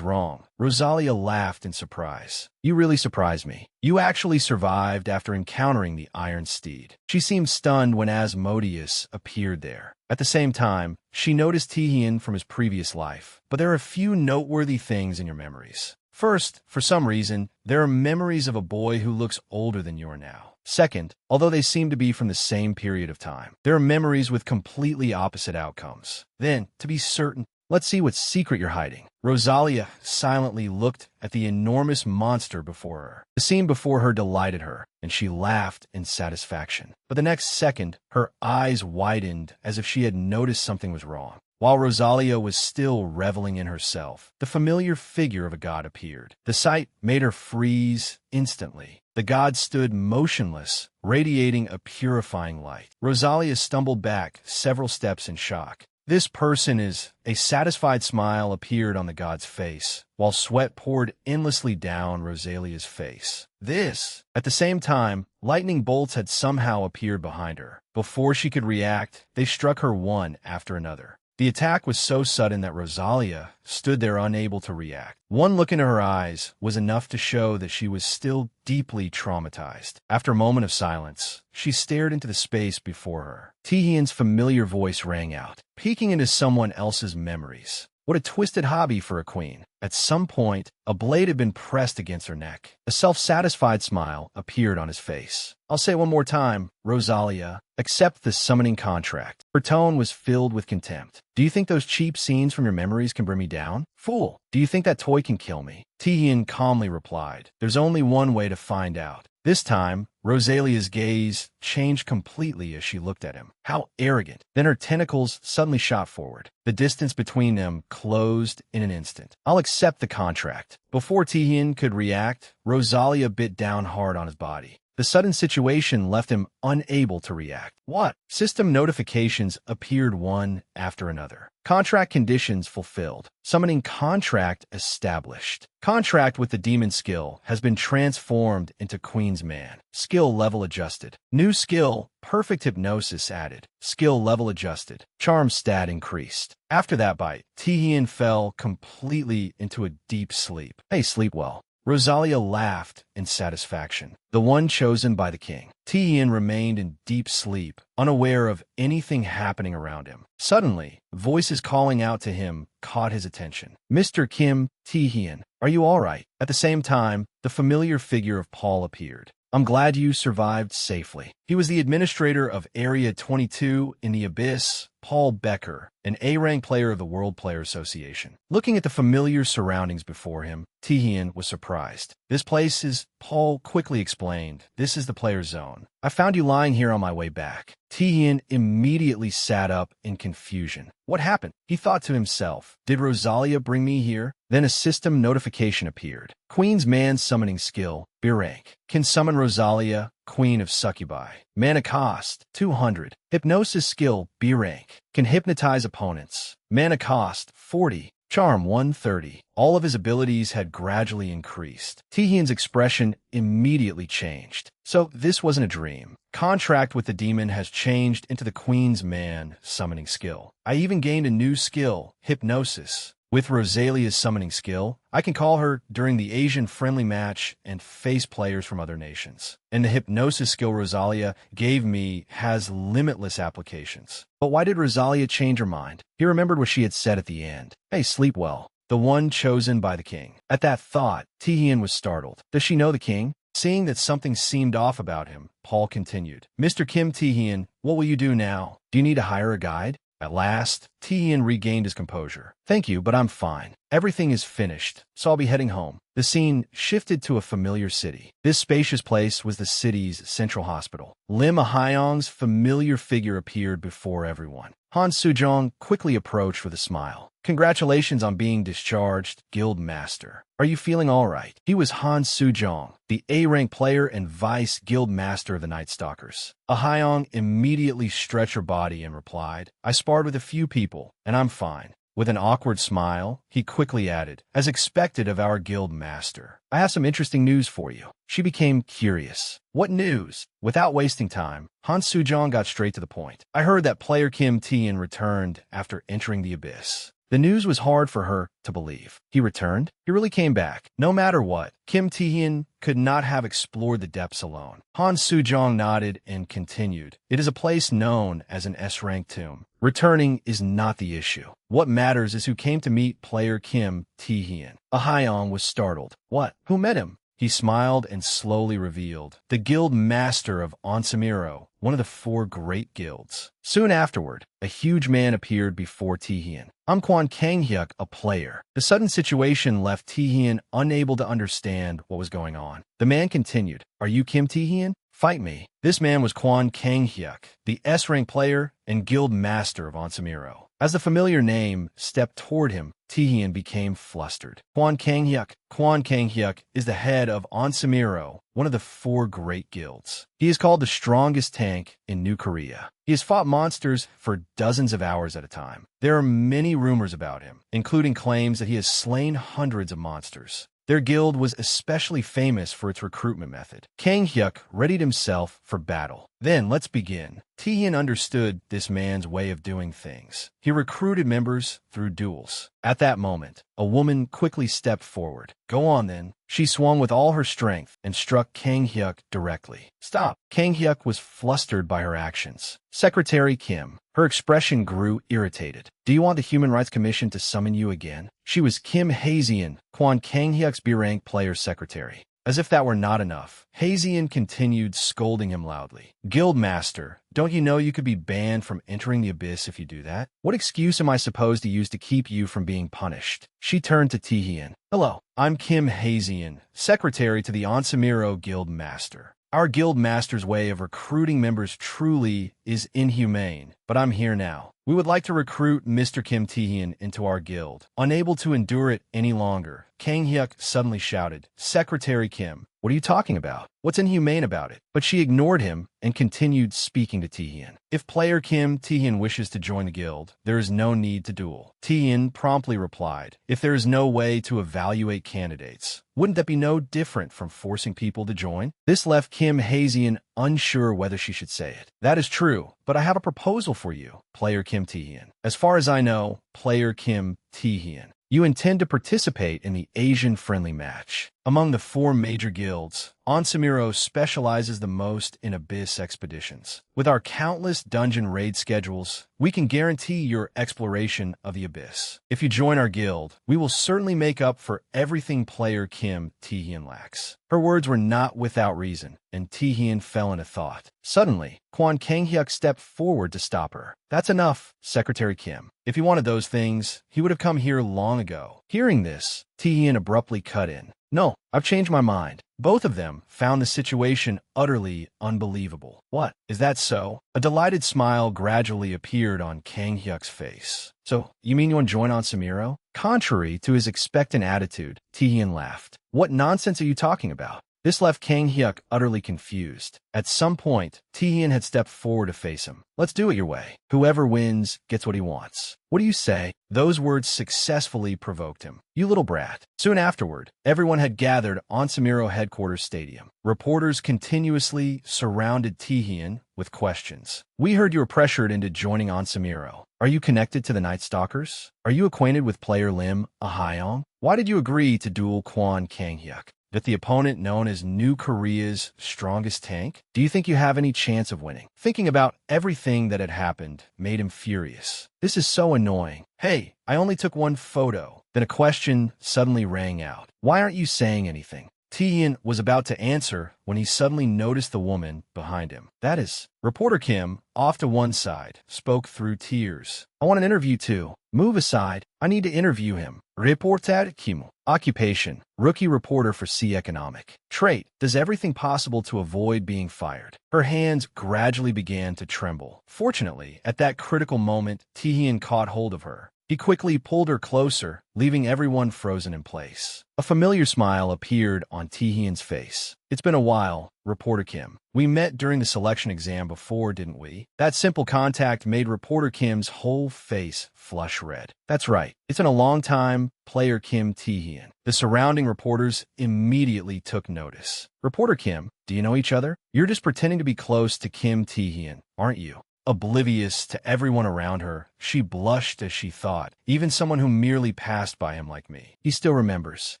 wrong, Rosalia laughed in surprise. You really surprised me. You actually survived after encountering the Iron Steed. She seemed stunned when Asmodeus appeared there. At the same time, she noticed Tihian from his previous life. But there are a few noteworthy things in your memories. First, for some reason, there are memories of a boy who looks older than you are now. Second, although they seem to be from the same period of time, there are memories with completely opposite outcomes. Then, to be certain, let's see what secret you're hiding. Rosalia silently looked at the enormous monster before her. The scene before her delighted her, and she laughed in satisfaction. But the next second, her eyes widened as if she had noticed something was wrong. While Rosalia was still reveling in herself, the familiar figure of a god appeared. The sight made her freeze instantly. The god stood motionless, radiating a purifying light. Rosalia stumbled back several steps in shock. This person is... A satisfied smile appeared on the god's face, while sweat poured endlessly down Rosalia's face. At the same time, lightning bolts had somehow appeared behind her. Before she could react, they struck her one after another. The attack was so sudden that Rosalia stood there unable to react. One look into her eyes was enough to show that she was still deeply traumatized. After a moment of silence, she stared into the space before her. Tihian's familiar voice rang out, peeking into someone else's memories. What a twisted hobby for a queen. At some point, a blade had been pressed against her neck. A self-satisfied smile appeared on his face. I'll say it one more time, Rosalia, accept the summoning contract. Her tone was filled with contempt. Do you think those cheap scenes from your memories can bring me down? Fool, do you think that toy can kill me? Tihian calmly replied, there's only one way to find out. This time, Rosalia's gaze changed completely as she looked at him. How arrogant. Then her tentacles suddenly shot forward. The distance between them closed in an instant. I'll accept the contract. Before Tihian could react, Rosalia bit down hard on his body. The sudden situation left him unable to react. What? System notifications appeared one after another. Contract conditions fulfilled. Summoning contract established. Contract with the demon skill has been transformed into Queen's Man. Skill level adjusted. New skill, perfect hypnosis added. Skill level adjusted. Charm stat increased. After that bite, Tihian fell completely into a deep sleep. Hey, sleep well. Rosalia laughed in satisfaction. The one chosen by the king. Tihian remained in deep sleep, unaware of anything happening around him. Suddenly, voices calling out to him caught his attention. Mr. Kim, Tihian, are you all right? At the same time, the familiar figure of Paul appeared. I'm glad you survived safely. He was the administrator of Area 22 in the Abyss, Paul Becker, an A-rank player of the World Player Association. Looking at the familiar surroundings before him, Tihian was surprised. This place is, Paul quickly explained, this is the player zone. I found you lying here on my way back. Tihian immediately sat up in confusion. What happened? He thought to himself, did Rosalia bring me here? Then a system notification appeared. Queen's Man summoning skill, B rank. Can summon Rosalia, Queen of Succubi. Mana cost, 200. Hypnosis skill, B rank. Can hypnotize opponents. Mana cost, 40. Charm 130. All of his abilities had gradually increased. Tihian's expression immediately changed. So this wasn't a dream. Contract with the demon has changed into the Queen's Man summoning skill. I even gained a new skill, Hypnosis. With Rosalia's summoning skill, I can call her during the Asian-friendly match and face players from other nations. And the Hypnosis skill Rosalia gave me has limitless applications. But why did Rosalia change her mind? He remembered what she had said at the end. Hey, sleep well. The one chosen by the king. At that thought, Tihian was startled. Does she know the king? Seeing that something seemed off about him, Paul continued. Mr. Kim Tihian, what will you do now? Do you need to hire a guide? At last, Tihian regained his composure. Thank you, but I'm fine. Everything is finished, so I'll be heading home. The scene shifted to a familiar city. This spacious place was the city's central hospital. Lim Ahyong's familiar figure appeared before everyone. Han Sujong quickly approached with a smile. Congratulations on being discharged, Guild Master. Are you feeling all right? He was Han Sujong, the A-rank player and Vice Guild Master of the Night Stalkers. Ahyong immediately stretched her body and replied, I sparred with a few people, and I'm fine. With an awkward smile, he quickly added, as expected of our guild master, I have some interesting news for you. She became curious. What news? Without wasting time, Han Sujong got straight to the point. I heard that player Kim Tian returned after entering the Abyss. The news was hard for her to believe. He returned? He really came back. No matter what, Kim Tian could not have explored the depths alone. Han Sujong nodded and continued. It is a place known as an S-rank tomb. Returning is not the issue. What matters is who came to meet player Kim Tian. Ahyong was startled. What? Who met him? He smiled and slowly revealed. The guild master of Onsamiro, one of the 4 great guilds. Soon afterward, a huge man appeared before Tihian. I'm Kwon Kanghyuk, a player. The sudden situation left Tihian unable to understand what was going on. The man continued, Are you Kim Tihian? Fight me. This man was Kwon Kanghyuk, the S-rank player and guild master of Onsamiro. As the familiar name stepped toward him, Tihian became flustered. Kwon Kanghyuk is the head of Onsamiro, one of the 4 great guilds. He is called the strongest tank in New Korea. He has fought monsters for dozens of hours at a time. There are many rumors about him, including claims that he has slain hundreds of monsters. Their guild was especially famous for its recruitment method. Kanghyuk readied himself for battle. Then let's begin. Taehyun understood this man's way of doing things. He recruited members through duels. At that moment, a woman quickly stepped forward. Go on then. She swung with all her strength and struck Kang Hyuk directly. Stop. Kang Hyuk was flustered by her actions. Secretary Kim. Her expression grew irritated. Do you want the Human Rights Commission to summon you again? She was Kim Haesian, Kwon Kang Hyuk's B-rank player's secretary. As if that were not enough, Haesian continued scolding him loudly. Guildmaster, don't you know you could be banned from entering the abyss if you do that? What excuse am I supposed to use to keep you from being punished? She turned to Taehyun. Hello, I'm Kim Haesian, secretary to the Onsamiro Guildmaster. Our Guildmaster's way of recruiting members truly is inhumane, but I'm here now. We would like to recruit Mr. Kim Taehyun into our guild. Unable to endure it any longer, Kang Hyuk suddenly shouted, Secretary Kim, what are you talking about? What's inhumane about it? But she ignored him and continued speaking to Taehyun. If player Kim Taehyun wishes to join the guild, there is no need to duel. Taehyun promptly replied, if there is no way to evaluate candidates, wouldn't that be no different from forcing people to join? This left Kim Haesian unsure whether she should say it. That is true, but I have a proposal for you, player Kim Taehyun. As far as I know, player Kim Taehyun, you intend to participate in the Asian-friendly match. Among the 4 major guilds, Onsamiro specializes the most in abyss expeditions. With our countless dungeon raid schedules, we can guarantee your exploration of the abyss. If you join our guild, we will certainly make up for everything player Kim Taehyun lacks. Her words were not without reason, and Taehyun fell into thought. Suddenly, Kwon Kang Hyuk stepped forward to stop her. That's enough, Secretary Kim. If he wanted those things, he would have come here long ago. Hearing this, Taehyun abruptly cut in. No, I've changed my mind. Both of them found the situation utterly unbelievable. What? Is that so? A delighted smile gradually appeared on Kang Hyuk's face. So, you mean you want to join Onsamiro? Contrary to his expectant attitude, Taehyun laughed. What nonsense are you talking about? This left Kang Hyuk utterly confused. At some point, Taehyun had stepped forward to face him. Let's do it your way. Whoever wins gets what he wants. What do you say? Those words successfully provoked him. You little brat. Soon afterward, everyone had gathered on Samiro Headquarters Stadium. Reporters continuously surrounded Taehyun with questions. We heard you were pressured into joining on Samiro. Are you connected to the Night Stalkers? Are you acquainted with player Lim Ahyeong? Why did you agree to duel Kwon Kang Hyuk? That the opponent known as New Korea's strongest tank? Do you think you have any chance of winning? Thinking about everything that had happened made him furious. This is so annoying. Hey, I only took one photo. Then a question suddenly rang out. Why aren't you saying anything? Taehyun was about to answer when he suddenly noticed the woman behind him. That is, reporter Kim, off to one side, spoke through tears. I want an interview too. Move aside. I need to interview him. Reporter Kim. Occupation, rookie reporter for C Economic. Trait, does everything possible to avoid being fired. Her hands gradually began to tremble. Fortunately, at that critical moment, Taehyun caught hold of her. He quickly pulled her closer, leaving everyone frozen in place. A familiar smile appeared on Taehyun's face. It's been a while, reporter Kim. We met during the selection exam before, didn't we? That simple contact made reporter Kim's whole face flush red. That's right. It's been a long time, player Kim Taehyun. The surrounding reporters immediately took notice. Reporter Kim, do you know each other? You're just pretending to be close to Kim Taehyun, aren't you? Oblivious to everyone around her, she blushed as she thought, even someone who merely passed by him like me. He still remembers.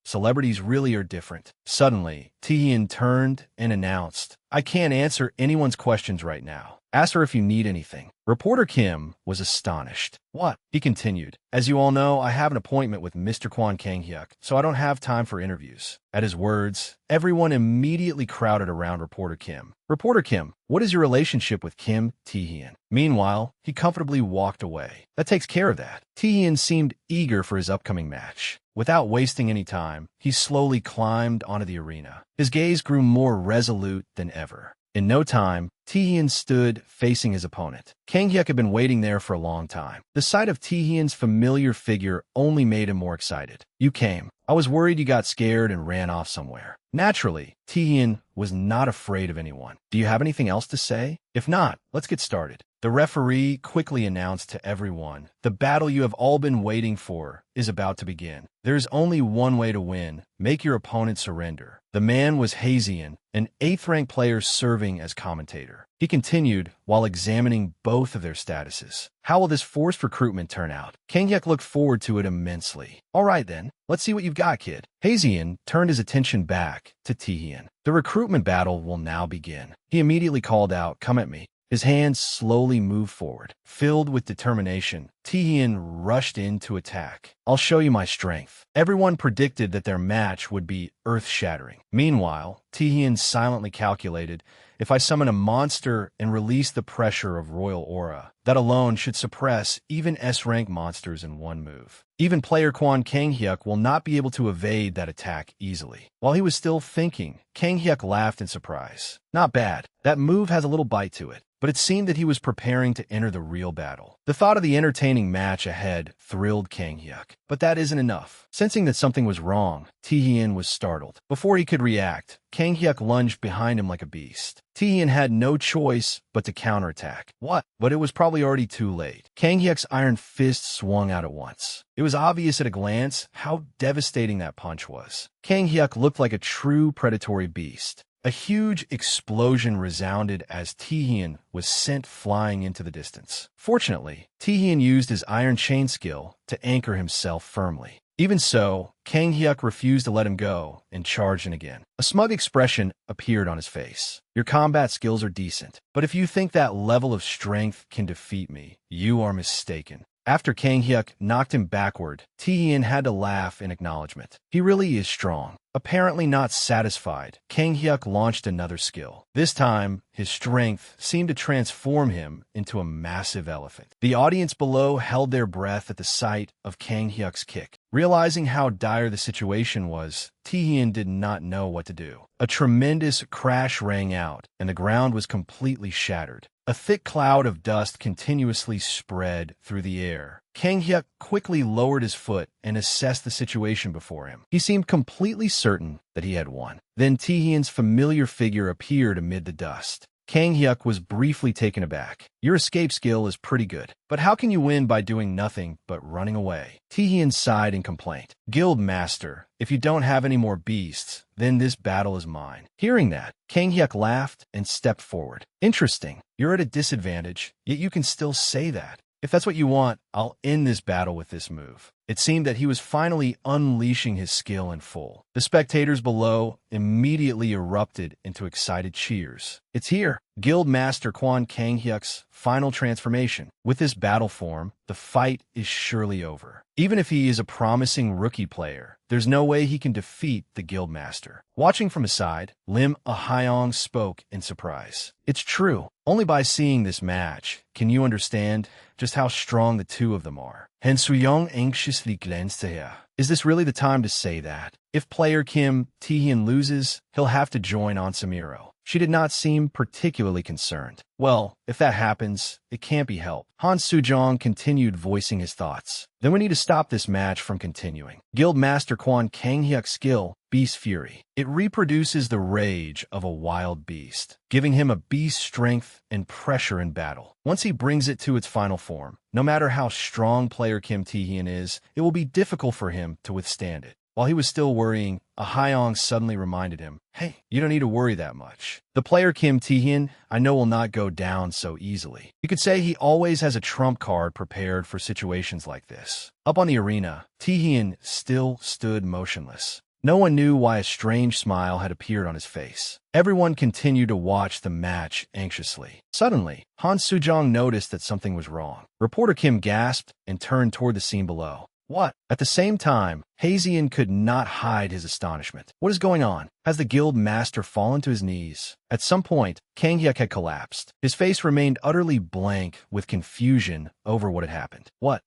Celebrities really are different. Suddenly, Taehyun turned and announced, I can't answer anyone's questions right now. Ask her if you need anything. Reporter Kim was astonished. What? He continued. As you all know, I have an appointment with Mr. Kwon Kang Hyuk, so I don't have time for interviews. At his words, everyone immediately crowded around Reporter Kim. Reporter Kim, what is your relationship with Kim Taehyun? Meanwhile, he comfortably walked away. That takes care of that. Taehyun seemed eager for his upcoming match. Without wasting any time, he slowly climbed onto the arena. His gaze grew more resolute than ever. In no time, Taehyun stood facing his opponent. Kang Hyuk had been waiting there for a long time. The sight of Taehyun's familiar figure only made him more excited. You came. I was worried you got scared and ran off somewhere. Naturally, Tian was not afraid of anyone. Do you have anything else to say? If not, let's get started. The referee quickly announced to everyone, the battle you have all been waiting for is about to begin. There is only one way to win. Make your opponent surrender. The man was Hazian, an 8th-ranked player serving as commentator. He continued while examining both of their statuses. How will this forced recruitment turn out? Kang Hyuk looked forward to it immensely. All right then, let's see what you've got, kid. Hazian turned his attention back to Tian. The recruitment battle will now begin. He immediately called out, "Come at me." His hands slowly moved forward. Filled with determination, Tian rushed in to attack. "I'll show you my strength." Everyone predicted that their match would be earth-shattering. Meanwhile, Tian silently calculated, if I summon a monster and release the pressure of Royal Aura, that alone should suppress even S-rank monsters in one move. Even player Kang Hyuk will not be able to evade that attack easily. While he was still thinking, Kang Hyuk laughed in surprise. Not bad. That move has a little bite to it. But it seemed that he was preparing to enter the real battle. The thought of the entertaining match ahead thrilled Kang Hyuk. But that isn't enough. Sensing that something was wrong, Tian was startled. Before he could react, Kang Hyuk lunged behind him like a beast. Tian had no choice but to counterattack. What? But it was probably already too late. Kang Hyuk's iron fist swung out at once. It was obvious at a glance how devastating that punch was. Kang Hyuk looked like a true predatory beast. A huge explosion resounded as Tian was sent flying into the distance. Fortunately, Tian used his iron chain skill to anchor himself firmly. Even so, Kang Hyuk refused to let him go and charged in again. A smug expression appeared on his face. Your combat skills are decent, but if you think that level of strength can defeat me, you are mistaken. After Kang Hyuk knocked him backward, Tian had to laugh in acknowledgement. He really is strong. Apparently not satisfied, Kang Hyuk launched another skill. This time, his strength seemed to transform him into a massive elephant. The audience below held their breath at the sight of Kang Hyuk's kick. Realizing how dire the situation was, Tian did not know what to do. A tremendous crash rang out, and the ground was completely shattered. A thick cloud of dust continuously spread through the air. Kang Hyuk quickly lowered his foot and assessed the situation before him. He seemed completely certain that he had won. Then Tian's familiar figure appeared amid the dust. Kang Hyuk was briefly taken aback. Your escape skill is pretty good, but how can you win by doing nothing but running away? Tian sighed in complaint. Guild Master, if you don't have any more beasts, then this battle is mine. Hearing that, Kang Hyuk laughed and stepped forward. Interesting. You're at a disadvantage, yet you can still say that. If that's what you want, I'll end this battle with this move. It seemed that he was finally unleashing his skill in full. The spectators below immediately erupted into excited cheers. It's here, Guild Master Kang Hyuk's final transformation. With this battle form, the fight is surely over. Even if he is a promising rookie player, there's no way he can defeat the Guild Master. Watching from aside, Lim Ahyong spoke in surprise. It's true. Only by seeing this match can you understand just how strong the two of them are. Han Suyong anxiously glanced at her. Is this really the time to say that? If player Kim Tian loses, he'll have to join on Samiro. She did not seem particularly concerned. Well, if that happens, it can't be helped. Han Sujong continued voicing his thoughts. Then we need to stop this match from continuing. Guild Master Kang Hyuk's skill, Beast Fury. It reproduces the rage of a wild beast, giving him a beast strength and pressure in battle. Once he brings it to its final form, no matter how strong player Kim Tae-hyun is, it will be difficult for him to withstand it. While he was still worrying, a Hyong suddenly reminded him, "Hey, you don't need to worry that much. The player Kim Tae-hyun I know will not go down so easily." You could say he always has a trump card prepared for situations like this. Up on the arena, Tae-hyun still stood motionless. No one knew why a strange smile had appeared on his face. Everyone continued to watch the match anxiously. Suddenly, Han Sujong noticed that something was wrong. Reporter Kim gasped and turned toward the scene below. What? At the same time, Hazian could not hide his astonishment. What is going on? Has the guild master fallen to his knees? At some point, Kang Hyuk had collapsed. His face remained utterly blank with confusion over what had happened. What?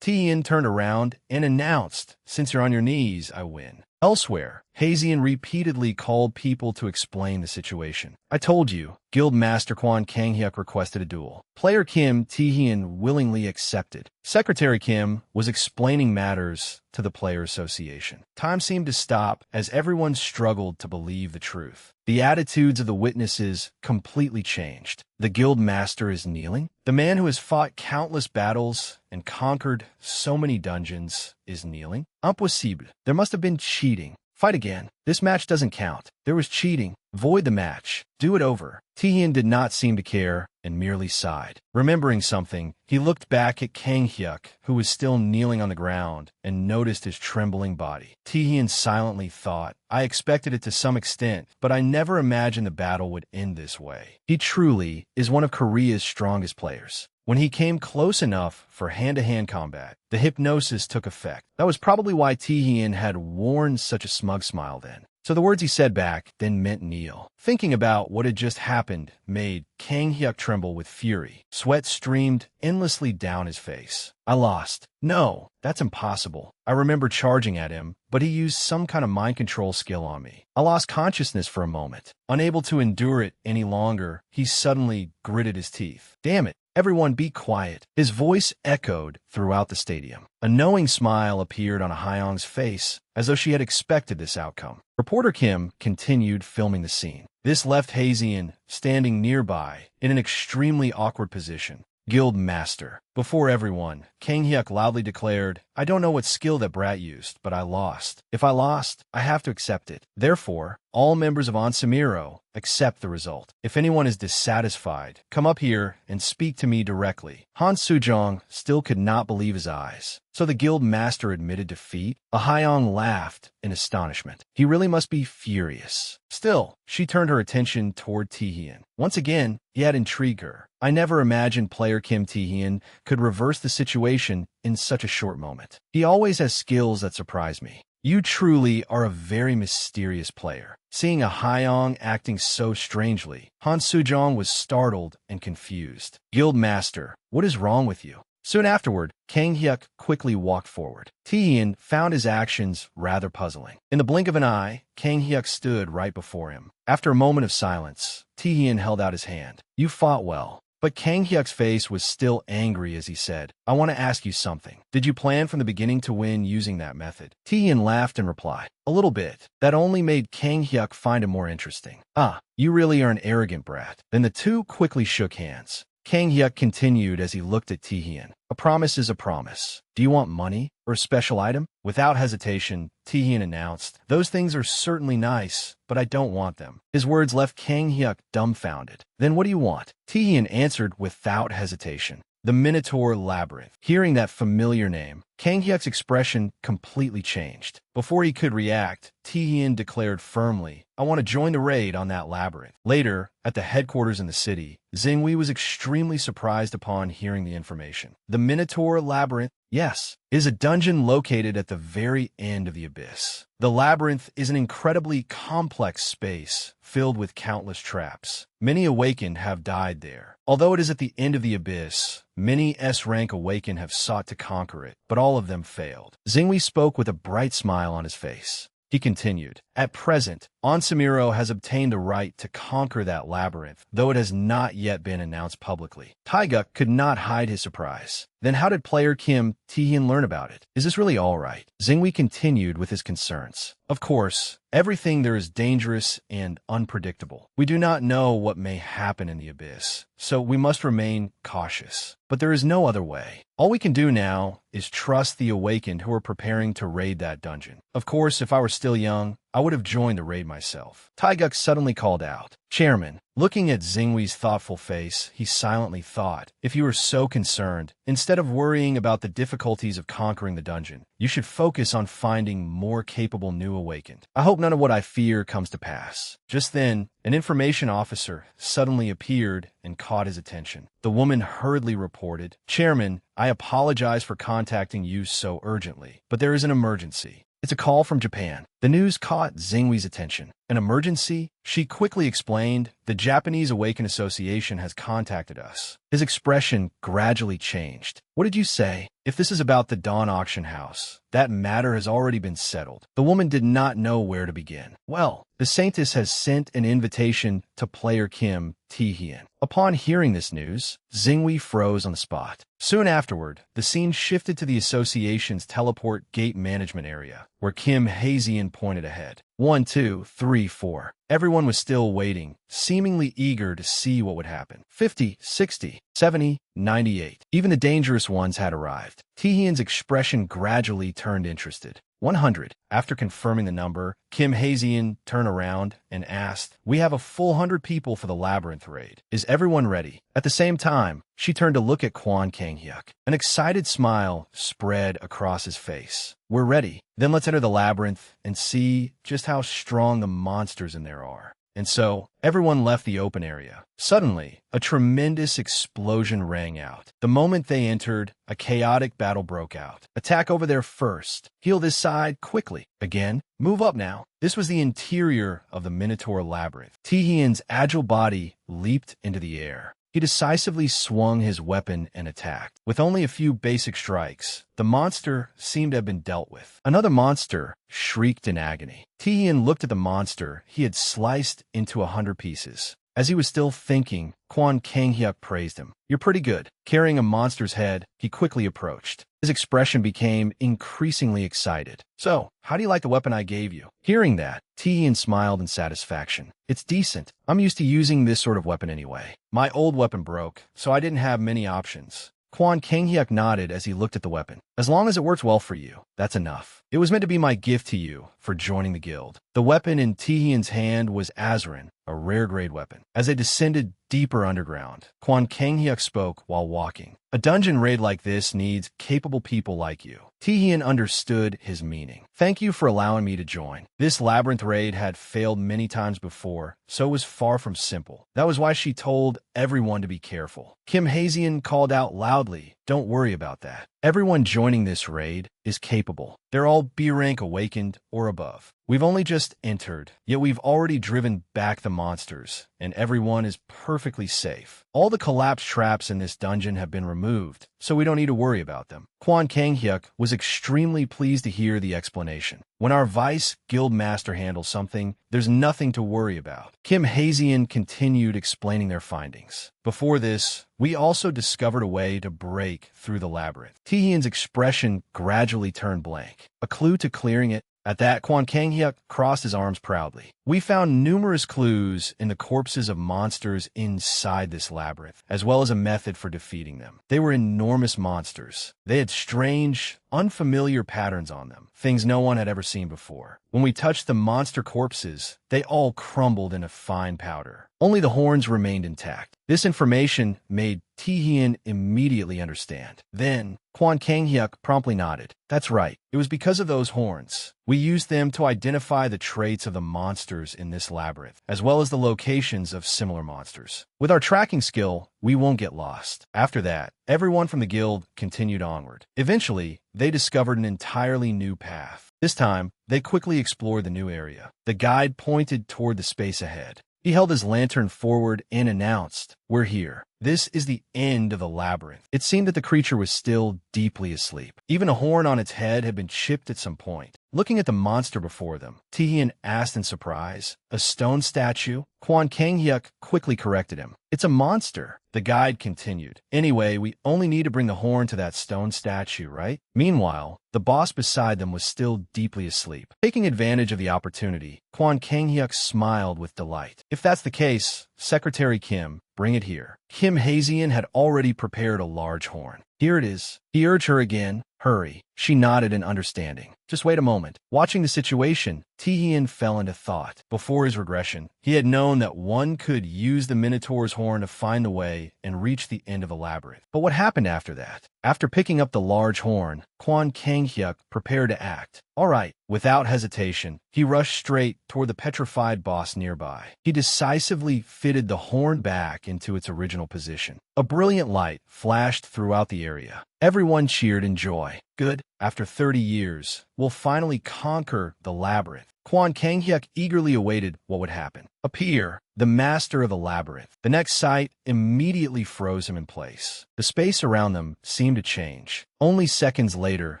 Tae-hyun turned around and announced, "Since you're on your knees, I win." Elsewhere, Hazian repeatedly called people to explain the situation. I told you, Guild Master Kwan Kanghyuk requested a duel. Player Kim Taehyun willingly accepted. Secretary Kim was explaining matters to the Player Association. Time seemed to stop as everyone struggled to believe the truth. The attitudes of the witnesses completely changed. The Guild Master is kneeling? The man who has fought countless battles and conquered so many dungeons is kneeling? Impossible. There must have been cheating. Fight again. This match doesn't count. There was cheating. Void the match. Do it over. Taehyun did not seem to care and merely sighed. Remembering something, he looked back at Kanghyuk, who was still kneeling on the ground, and noticed his trembling body. Taehyun silently thought, I expected it to some extent, but I never imagined the battle would end this way. He truly is one of Korea's strongest players. When he came close enough for hand-to-hand combat, the hypnosis took effect. That was probably why Taehyun had worn such a smug smile then. So the words he said back then meant kneel. Thinking about what had just happened made Kanghyuk tremble with fury. Sweat streamed endlessly down his face. I lost. No, that's impossible. I remember charging at him, but he used some kind of mind control skill on me. I lost consciousness for a moment. Unable to endure it any longer, he suddenly gritted his teeth. Damn it. Everyone be quiet. His voice echoed throughout the stadium. A knowing smile appeared on Hyung's face, as though she had expected this outcome. Reporter Kim continued filming the scene. This left Hazian standing nearby in an extremely awkward position. Guild Master. Before everyone, Kanghyuk loudly declared, I don't know what skill that brat used, but I lost. If I lost, I have to accept it. Therefore, all members of Onsamiro accept the result. If anyone is dissatisfied, come up here and speak to me directly. Han Sujong still could not believe his eyes. So the Guild Master admitted defeat? Hyung laughed in astonishment. He really must be furious. Still, she turned her attention toward Taehyun. Once again, he had intrigued her. I never imagined player Kim Taehyun could reverse the situation in such a short moment. He always has skills that surprise me. You truly are a very mysterious player. Seeing a Hyung acting so strangely, Han Sujong was startled and confused. Guild Master, what is wrong with you? Soon afterward, Kanghyuk quickly walked forward. Taehyun found his actions rather puzzling. In the blink of an eye, Kanghyuk stood right before him. After a moment of silence, Taehyun held out his hand. You fought well. But Kanghyuk's face was still angry as he said, I want to ask you something. Did you plan from the beginning to win using that method? Taehyun laughed and replied, a little bit. That only made Kanghyuk find it more interesting. Ah, you really are an arrogant brat. Then the two quickly shook hands. Kanghyuk continued as he looked at Taehyun. A promise is a promise. Do you want money or a special item? Without hesitation, Taehyun announced, those things are certainly nice, but I don't want them. His words left Kanghyuk dumbfounded. Then what do you want? Taehyun answered without hesitation. The Minotaur Labyrinth. Hearing that familiar name, Kanghyuk's expression completely changed. Before he could react, Taehyun declared firmly, I want to join the raid on that labyrinth. Later, at the headquarters in the city, Xinghui was extremely surprised upon hearing the information. The Minotaur Labyrinth, yes, is a dungeon located at the very end of the abyss. The labyrinth is an incredibly complex space filled with countless traps. Many awakened have died there. Although it is at the end of the abyss, many S-rank awakened have sought to conquer it, but all of them failed. Xinghui spoke with a bright smile on his face. He continued, at present, Onsamiro has obtained the right to conquer that labyrinth, though it has not yet been announced publicly. Taeguk could not hide his surprise. Then how did player Kim Taehyun learn about it? Is this really all right? Xinghui continued with his concerns. Of course, everything there is dangerous and unpredictable. We do not know what may happen in the abyss, so we must remain cautious. But there is no other way. All we can do now is trust the awakened who are preparing to raid that dungeon. Of course, if I were still young, I would have joined the raid myself. Taeguk suddenly called out, Chairman. Looking at Xinghui's thoughtful face, he silently thought, if you are so concerned, instead of worrying about the difficulties of conquering the dungeon, you should focus on finding more capable new awakened. I hope none of what I fear comes to pass. Just then, an information officer suddenly appeared and caught his attention. The woman hurriedly reported, Chairman, I apologize for contacting you so urgently, but there is an emergency. It's a call from Japan. The news caught Xingwei's attention. An emergency? She quickly explained, the Japanese Awaken Association has contacted us. His expression gradually changed. What did you say? If this is about the Dawn auction house, that matter has already been settled. The woman did not know where to begin. Well, the Saintess has sent an invitation to player Kim Tae-hyun. Upon hearing this news, Xingwei froze on the spot. Soon afterward, the scene shifted to the association's teleport gate management area, where Kim Tae-hyun pointed ahead. 1, 2, 3, 4. Everyone was still waiting, seemingly eager to see what would happen. 50, 60, 70, 98. Even the dangerous ones had arrived. Tae-hyun's expression gradually turned interested. 100. After confirming the number, Kim Tae-hyun turned around and asked, we have a full 100 people for the labyrinth raid. Is everyone ready? At the same time, she turned to look at Kwon Kang-hyuk. An excited smile spread across his face. We're ready. Then let's enter the labyrinth and see just how strong the monsters in there are. And so, everyone left the open area. Suddenly, a tremendous explosion rang out. The moment they entered, a chaotic battle broke out. Attack over there first. Heal this side quickly. Again, move up now. This was the interior of the Minotaur Labyrinth. Tae-hyun's agile body leaped into the air. He decisively swung his weapon and attacked. With only a few basic strikes, the monster seemed to have been dealt with. Another monster shrieked in agony. Tae-hyun looked at the monster he had sliced into 100 pieces. As he was still thinking, Kwon Kang-hyuk praised him. You're pretty good. Carrying a monster's head, he quickly approached. His expression became increasingly excited. So, how do you like the weapon I gave you? Hearing that, Tae-hyun smiled in satisfaction. It's decent. I'm used to using this sort of weapon anyway. My old weapon broke, so I didn't have many options. Kwon Kang-hyuk nodded as he looked at the weapon. As long as it works well for you, that's enough. It was meant to be my gift to you for joining the guild. The weapon in Tae-hyun's hand was Azarin, a rare grade weapon. As they descended deeper underground, Kwon Kang-hyuk spoke while walking. A dungeon raid like this needs capable people like you. Tae-hyun understood his meaning. Thank you for allowing me to join. This labyrinth raid had failed many times before, so it was far from simple. That was why she told everyone to be careful. Kim Tae-hyun called out loudly, don't worry about that. Everyone joining this raid is capable. They're all B rank awakened or above. We've only just entered, yet we've already driven back the monsters, and everyone is perfectly safe. All the collapsed traps in this dungeon have been removed, so we don't need to worry about them. Kwon Kang-hyuk was extremely pleased to hear the explanation. When our vice guild master handles something, there's nothing to worry about. Kim Tae-hyun continued explaining their findings. Before this, we also discovered a way to break through the labyrinth. Tae-hyun's expression gradually turned blank. A clue to clearing it? At that, Kwon Kang-hyuk crossed his arms proudly. We found numerous clues in the corpses of monsters inside this labyrinth, as well as a method for defeating them. They were enormous monsters. They had strange, unfamiliar patterns on them, things no one had ever seen before. When we touched the monster corpses, they all crumbled into fine powder. Only the horns remained intact. This information made Tae-hyun immediately understand. Then, Kwon Kang-hyuk promptly nodded. That's right. It was because of those horns. We used them to identify the traits of the monsters in this labyrinth, as well as the locations of similar monsters. With our tracking skill, we won't get lost. After that, everyone from the guild continued onward. Eventually, they discovered an entirely new path. This time, they quickly explored the new area. The guide pointed toward the space ahead. He held his lantern forward and announced, we're here. This is the end of the labyrinth. It seemed that the creature was still deeply asleep. Even a horn on its head had been chipped at some point. Looking at the monster before them, Tae-hyun asked in surprise, a stone statue? Kwon Kang-hyuk quickly corrected him. It's a monster. The guide continued. Anyway, we only need to bring the horn to that stone statue, right? Meanwhile, the boss beside them was still deeply asleep. Taking advantage of the opportunity, Kwon Kang-hyuk smiled with delight. If that's the case, Secretary Kim, bring it here. Kim Tae-hyun had already prepared a large horn. Here it is. He urged her again. Hurry. She nodded in understanding. Just wait a moment. Watching the situation, Tae-hyun fell into thought. Before his regression, he had known that one could use the Minotaur's horn to find the way and reach the end of the labyrinth. But what happened after that? After picking up the large horn, Kwon Kang-hyuk prepared to act. All right. Without hesitation, he rushed straight toward the petrified boss nearby. He decisively fitted the horn back into its original original position. A brilliant light flashed throughout the area. Everyone cheered in joy. Good. After 30 years, we'll finally conquer the labyrinth. Kwon Kang-hyuk eagerly awaited what would happen. Appear, the master of the labyrinth. The next sight immediately froze him in place. The space around them seemed to change. Only seconds later,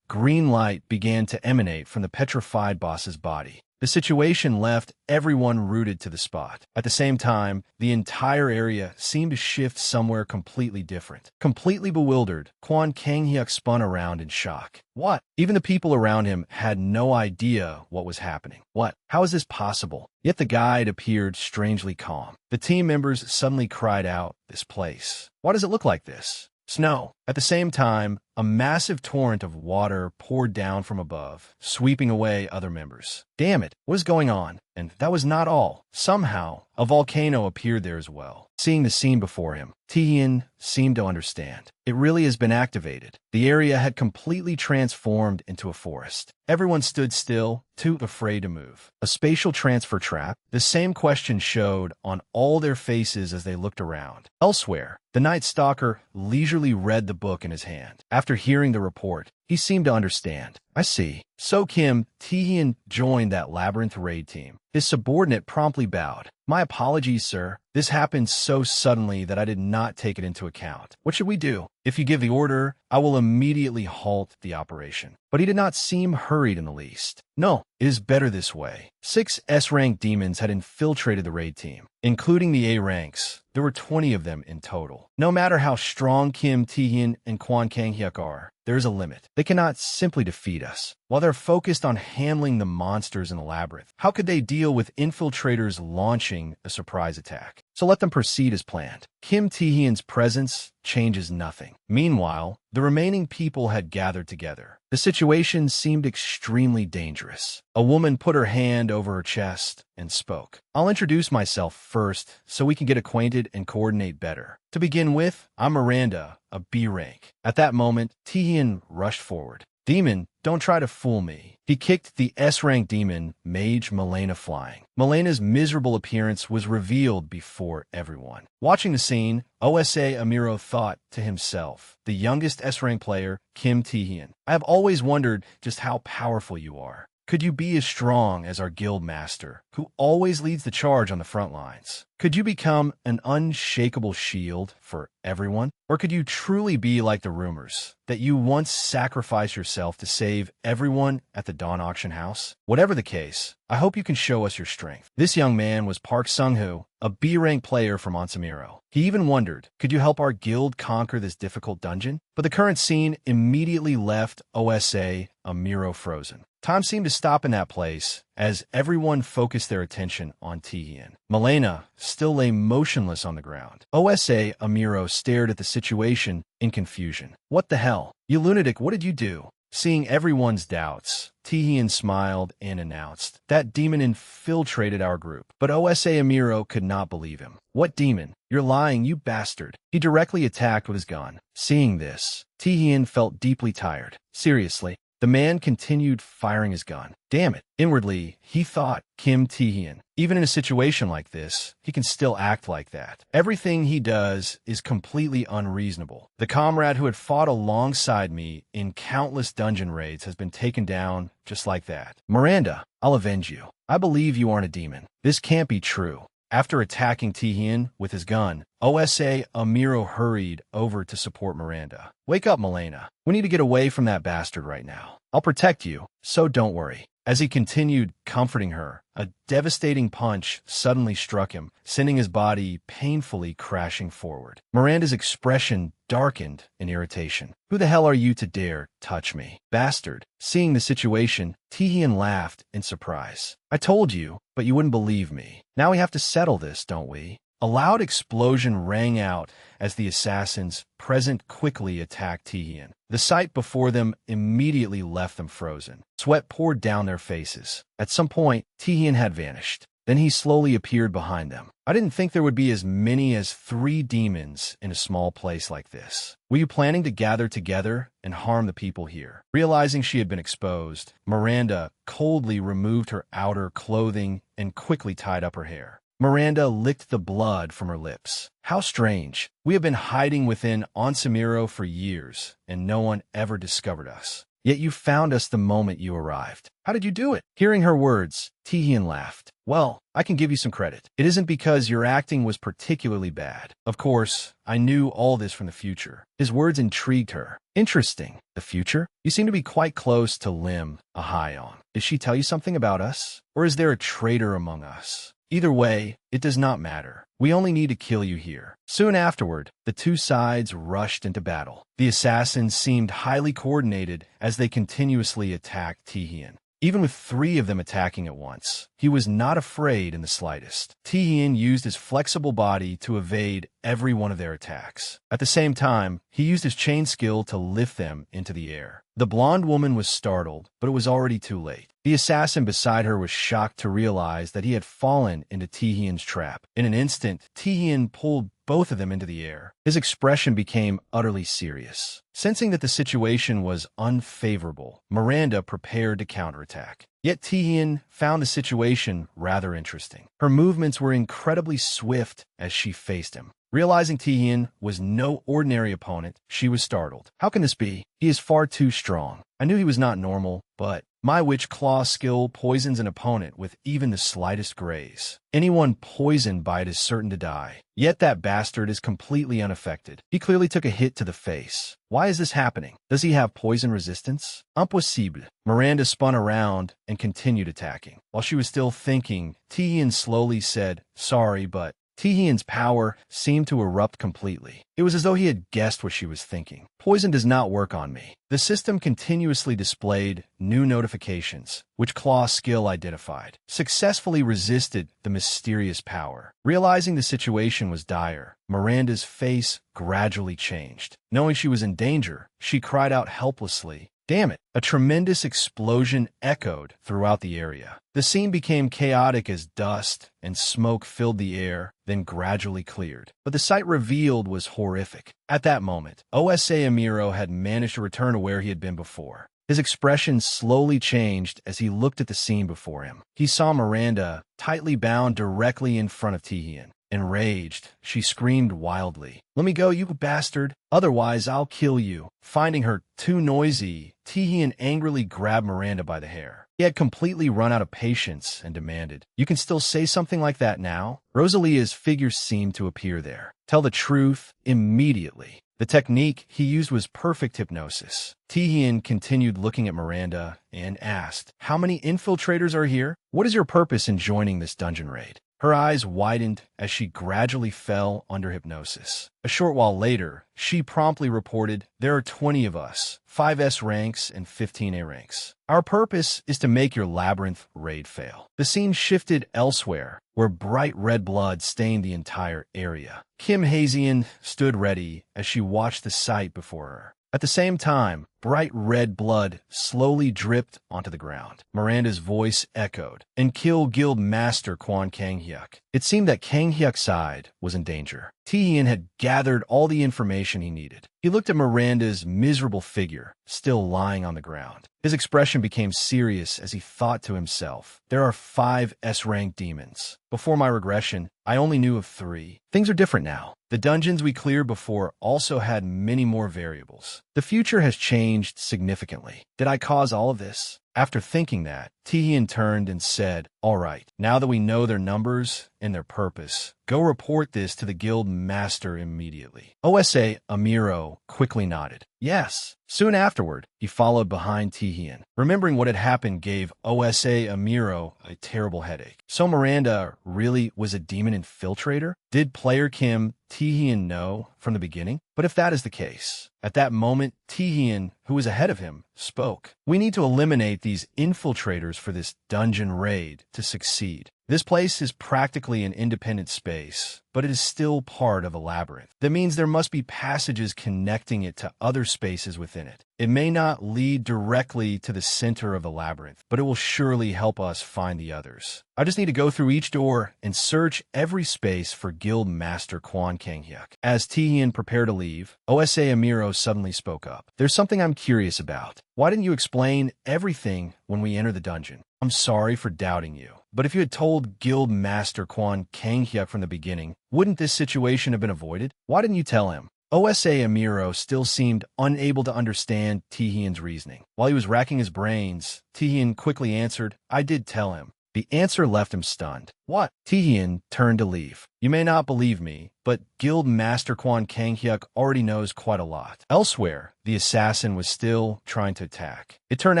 green light began to emanate from the petrified boss's body. The situation left everyone rooted to the spot. At the same time, the entire area seemed to shift somewhere completely different. Completely bewildered, Kwon Kang-hyuk spun around in shock. What? Even the people around him had no idea what was happening. What? How is this possible? Yet the guide appeared strangely calm. The team members suddenly cried out, "This place. Why does it look like this?" Snow. At the same time, a massive torrent of water poured down from above, sweeping away other members. Damn it, what is going on? And that was not all. Somehow, a volcano appeared there as well. Seeing the scene before him, Taehyun seemed to understand. It really has been activated. The area had completely transformed into a forest. Everyone stood still, too afraid to move. A spatial transfer trap? The same question showed on all their faces as they looked around. Elsewhere, the Night Stalker leisurely read the book in his hand. After hearing the report, he seemed to understand. I see. So Kim Taehyun joined that labyrinth raid team. His subordinate promptly bowed. My apologies, sir. This happened so suddenly that I did not take it into account. What should we do? If you give the order, I will immediately halt the operation. But he did not seem hurried in the least. No, it is better this way. 6 S-rank demons had infiltrated the raid team, including the A ranks. There were 20 of them in total. No matter how strong Kim Taehyun and Kwon Kang-hyuk are, there is a limit. They cannot simply defeat us. While they're focused on handling the monsters in the labyrinth, how could they deal with infiltrators launching a surprise attack? So let them proceed as planned. Kim Taehyun's presence changes nothing. Meanwhile, the remaining people had gathered together. The situation seemed extremely dangerous. A woman put her hand over her chest and spoke. I'll introduce myself first so we can get acquainted and coordinate better. To begin with, I'm Miranda, a B rank. At that moment, Taehyun rushed forward. Demon, don't try to fool me. He kicked the S-rank demon, Mage Milena, flying. Milena's miserable appearance was revealed before everyone. Watching the scene, OSA Amiro thought to himself, the youngest S-rank player, Kim Taehyun. I have always wondered just how powerful you are. Could you be as strong as our guild master, who always leads the charge on the front lines? Could you become an unshakable shield for everyone? Or could you truly be like the rumors, that you once sacrificed yourself to save everyone at the Dawn Auction House? Whatever the case, I hope you can show us your strength. This young man was Park Sung-hoo, a B-rank player from Onsamiro. He even wondered, could you help our guild conquer this difficult dungeon? But the current scene immediately left OSA Amiro frozen. Time seemed to stop in that place as everyone focused their attention on Taehyun. Milena still lay motionless on the ground. OSA Amiro stared at the situation in confusion. What the hell? You lunatic, what did you do? Seeing everyone's doubts, Taehyun smiled and announced, that demon infiltrated our group. But OSA Amiro could not believe him. What demon? You're lying, you bastard. He directly attacked with his gun. Seeing this, Taehyun felt deeply tired. Seriously, the man continued firing his gun. Damn it. Inwardly, he thought, Kim Taehyun. Even in a situation like this, he can still act like that. Everything he does is completely unreasonable. The comrade who had fought alongside me in countless dungeon raids has been taken down just like that. Miranda, I'll avenge you. I believe you aren't a demon. This can't be true. After attacking Taehyun with his gun, OSA Amiro hurried over to support Miranda. Wake up, Milena. We need to get away from that bastard right now. I'll protect you, so don't worry. As he continued comforting her, a devastating punch suddenly struck him, sending his body painfully crashing forward. Miranda's expression darkened in irritation. Who the hell are you to dare touch me? Bastard. Seeing the situation, Taehyun laughed in surprise. I told you, but you wouldn't believe me. Now we have to settle this, don't we? A loud explosion rang out as the assassins present quickly attacked Taehyun. The sight before them immediately left them frozen. Sweat poured down their faces. At some point, Taehyun had vanished. Then he slowly appeared behind them. I didn't think there would be as many as 3 demons in a small place like this. Were you planning to gather together and harm the people here? Realizing she had been exposed, Miranda coldly removed her outer clothing and quickly tied up her hair. Miranda licked the blood from her lips. How strange. We have been hiding within Onsamiro for years, and no one ever discovered us. Yet you found us the moment you arrived. How did you do it? Hearing her words, Tihian laughed. Well, I can give you some credit. It isn't because your acting was particularly bad. Of course, I knew all this from the future. His words intrigued her. Interesting. The future? You seem to be quite close to Lim, Ahion. Did she tell you something about us? Or is there a traitor among us? Either way, it does not matter. We only need to kill you here. Soon afterward, the two sides rushed into battle. The assassins seemed highly coordinated as they continuously attacked Tihian. Even with 3 of them attacking at once, he was not afraid in the slightest. Tihian used his flexible body to evade every one of their attacks. At the same time, he used his chain skill to lift them into the air. The blonde woman was startled, but it was already too late. The assassin beside her was shocked to realize that he had fallen into Tihian's trap. In an instant, Tihian pulled both of them into the air. His expression became utterly serious. Sensing that the situation was unfavorable, Miranda prepared to counterattack. Yet Tihian found the situation rather interesting. Her movements were incredibly swift as she faced him. Realizing Tihian was no ordinary opponent, she was startled. How can this be? He is far too strong. I knew he was not normal, but my witch claw skill poisons an opponent with even the slightest graze. Anyone poisoned by it is certain to die. Yet that bastard is completely unaffected. He clearly took a hit to the face. Why is this happening? Does he have poison resistance? Impossible. Miranda spun around and continued attacking. While she was still thinking, Tihian slowly said, "Sorry, but..." Tihian's power seemed to erupt completely. It was as though he had guessed what she was thinking. Poison does not work on me. The system continuously displayed new notifications, which Claw's skill identified. Successfully resisted the mysterious power. Realizing the situation was dire, Miranda's face gradually changed. Knowing she was in danger, she cried out helplessly, "Damn it!" A tremendous explosion echoed throughout the area. The scene became chaotic as dust and smoke filled the air, then gradually cleared. But the sight revealed was horrific. At that moment, Osa Amiro had managed to return to where he had been before. His expression slowly changed as he looked at the scene before him. He saw Miranda tightly bound directly in front of Tihian. Enraged, she screamed wildly, "Let me go, you bastard! Otherwise, I'll kill you." Finding her too noisy, Tihian angrily grabbed Miranda by the hair. He had completely run out of patience and demanded, "You can still say something like that now?" Rosalia's figure seemed to appear there. "Tell the truth immediately." The technique he used was perfect hypnosis. Tihian continued looking at Miranda and asked, "How many infiltrators are here? What is your purpose in joining this dungeon raid?" Her eyes widened as she gradually fell under hypnosis. A short while later, she promptly reported, "There are 20 of us, 5 S ranks and 15 A ranks. Our purpose is to make your labyrinth raid fail." The scene shifted elsewhere, where bright red blood stained the entire area. Kim Hazian stood ready as she watched the sight before her. At the same time, bright red blood slowly dripped onto the ground. Miranda's voice echoed, "And kill Guild Master Quan Kanghyuk." It seemed that Kanghyuk's side was in danger. Tihian had gathered all the information he needed. He looked at Miranda's miserable figure, still lying on the ground. His expression became serious as he thought to himself, "There are 5 S-rank demons. Before my regression, I only knew of 3. Things are different now. The dungeons we cleared before also had many more variables. The future has changed significantly. Did I cause all of this?" After thinking that, Tihian turned and said, "All right, now that we know their numbers and their purpose, go report this to the guild master immediately." Osa Amiro quickly nodded. "Yes." Soon afterward, he followed behind Tihian. Remembering what had happened gave Osa Amiro a terrible headache. So Miranda really was a demon infiltrator? Did player Kim Tihian know from the beginning? But if that is the case, at that moment, Tihian, who was ahead of him, spoke. "We need to eliminate these infiltrators for this dungeon raid to succeed. This place is practically an independent space, but it is still part of a labyrinth. That means there must be passages connecting it to other spaces within it. It may not lead directly to the center of the labyrinth, but it will surely help us find the others. I just need to go through each door and search every space for Guild Master Quan Kanghyuk." As Tihian prepared to leave, Osa Amiro suddenly spoke up. "There's something I'm curious about. Why didn't you explain everything when we enter the dungeon?" I'm sorry for doubting you. But if you had told Guild Master Quan Kanghyuk from the beginning, wouldn't this situation have been avoided? Why didn't you tell him? Osa Amiro still seemed unable to understand Taehyun's reasoning. While he was racking his brains, Taehyun quickly answered, I did tell him. The answer left him stunned. What? Taehyun turned to leave. You may not believe me, but Guild Master Quan Kanghyuk already knows quite a lot. Elsewhere, the assassin was still trying to attack. It turned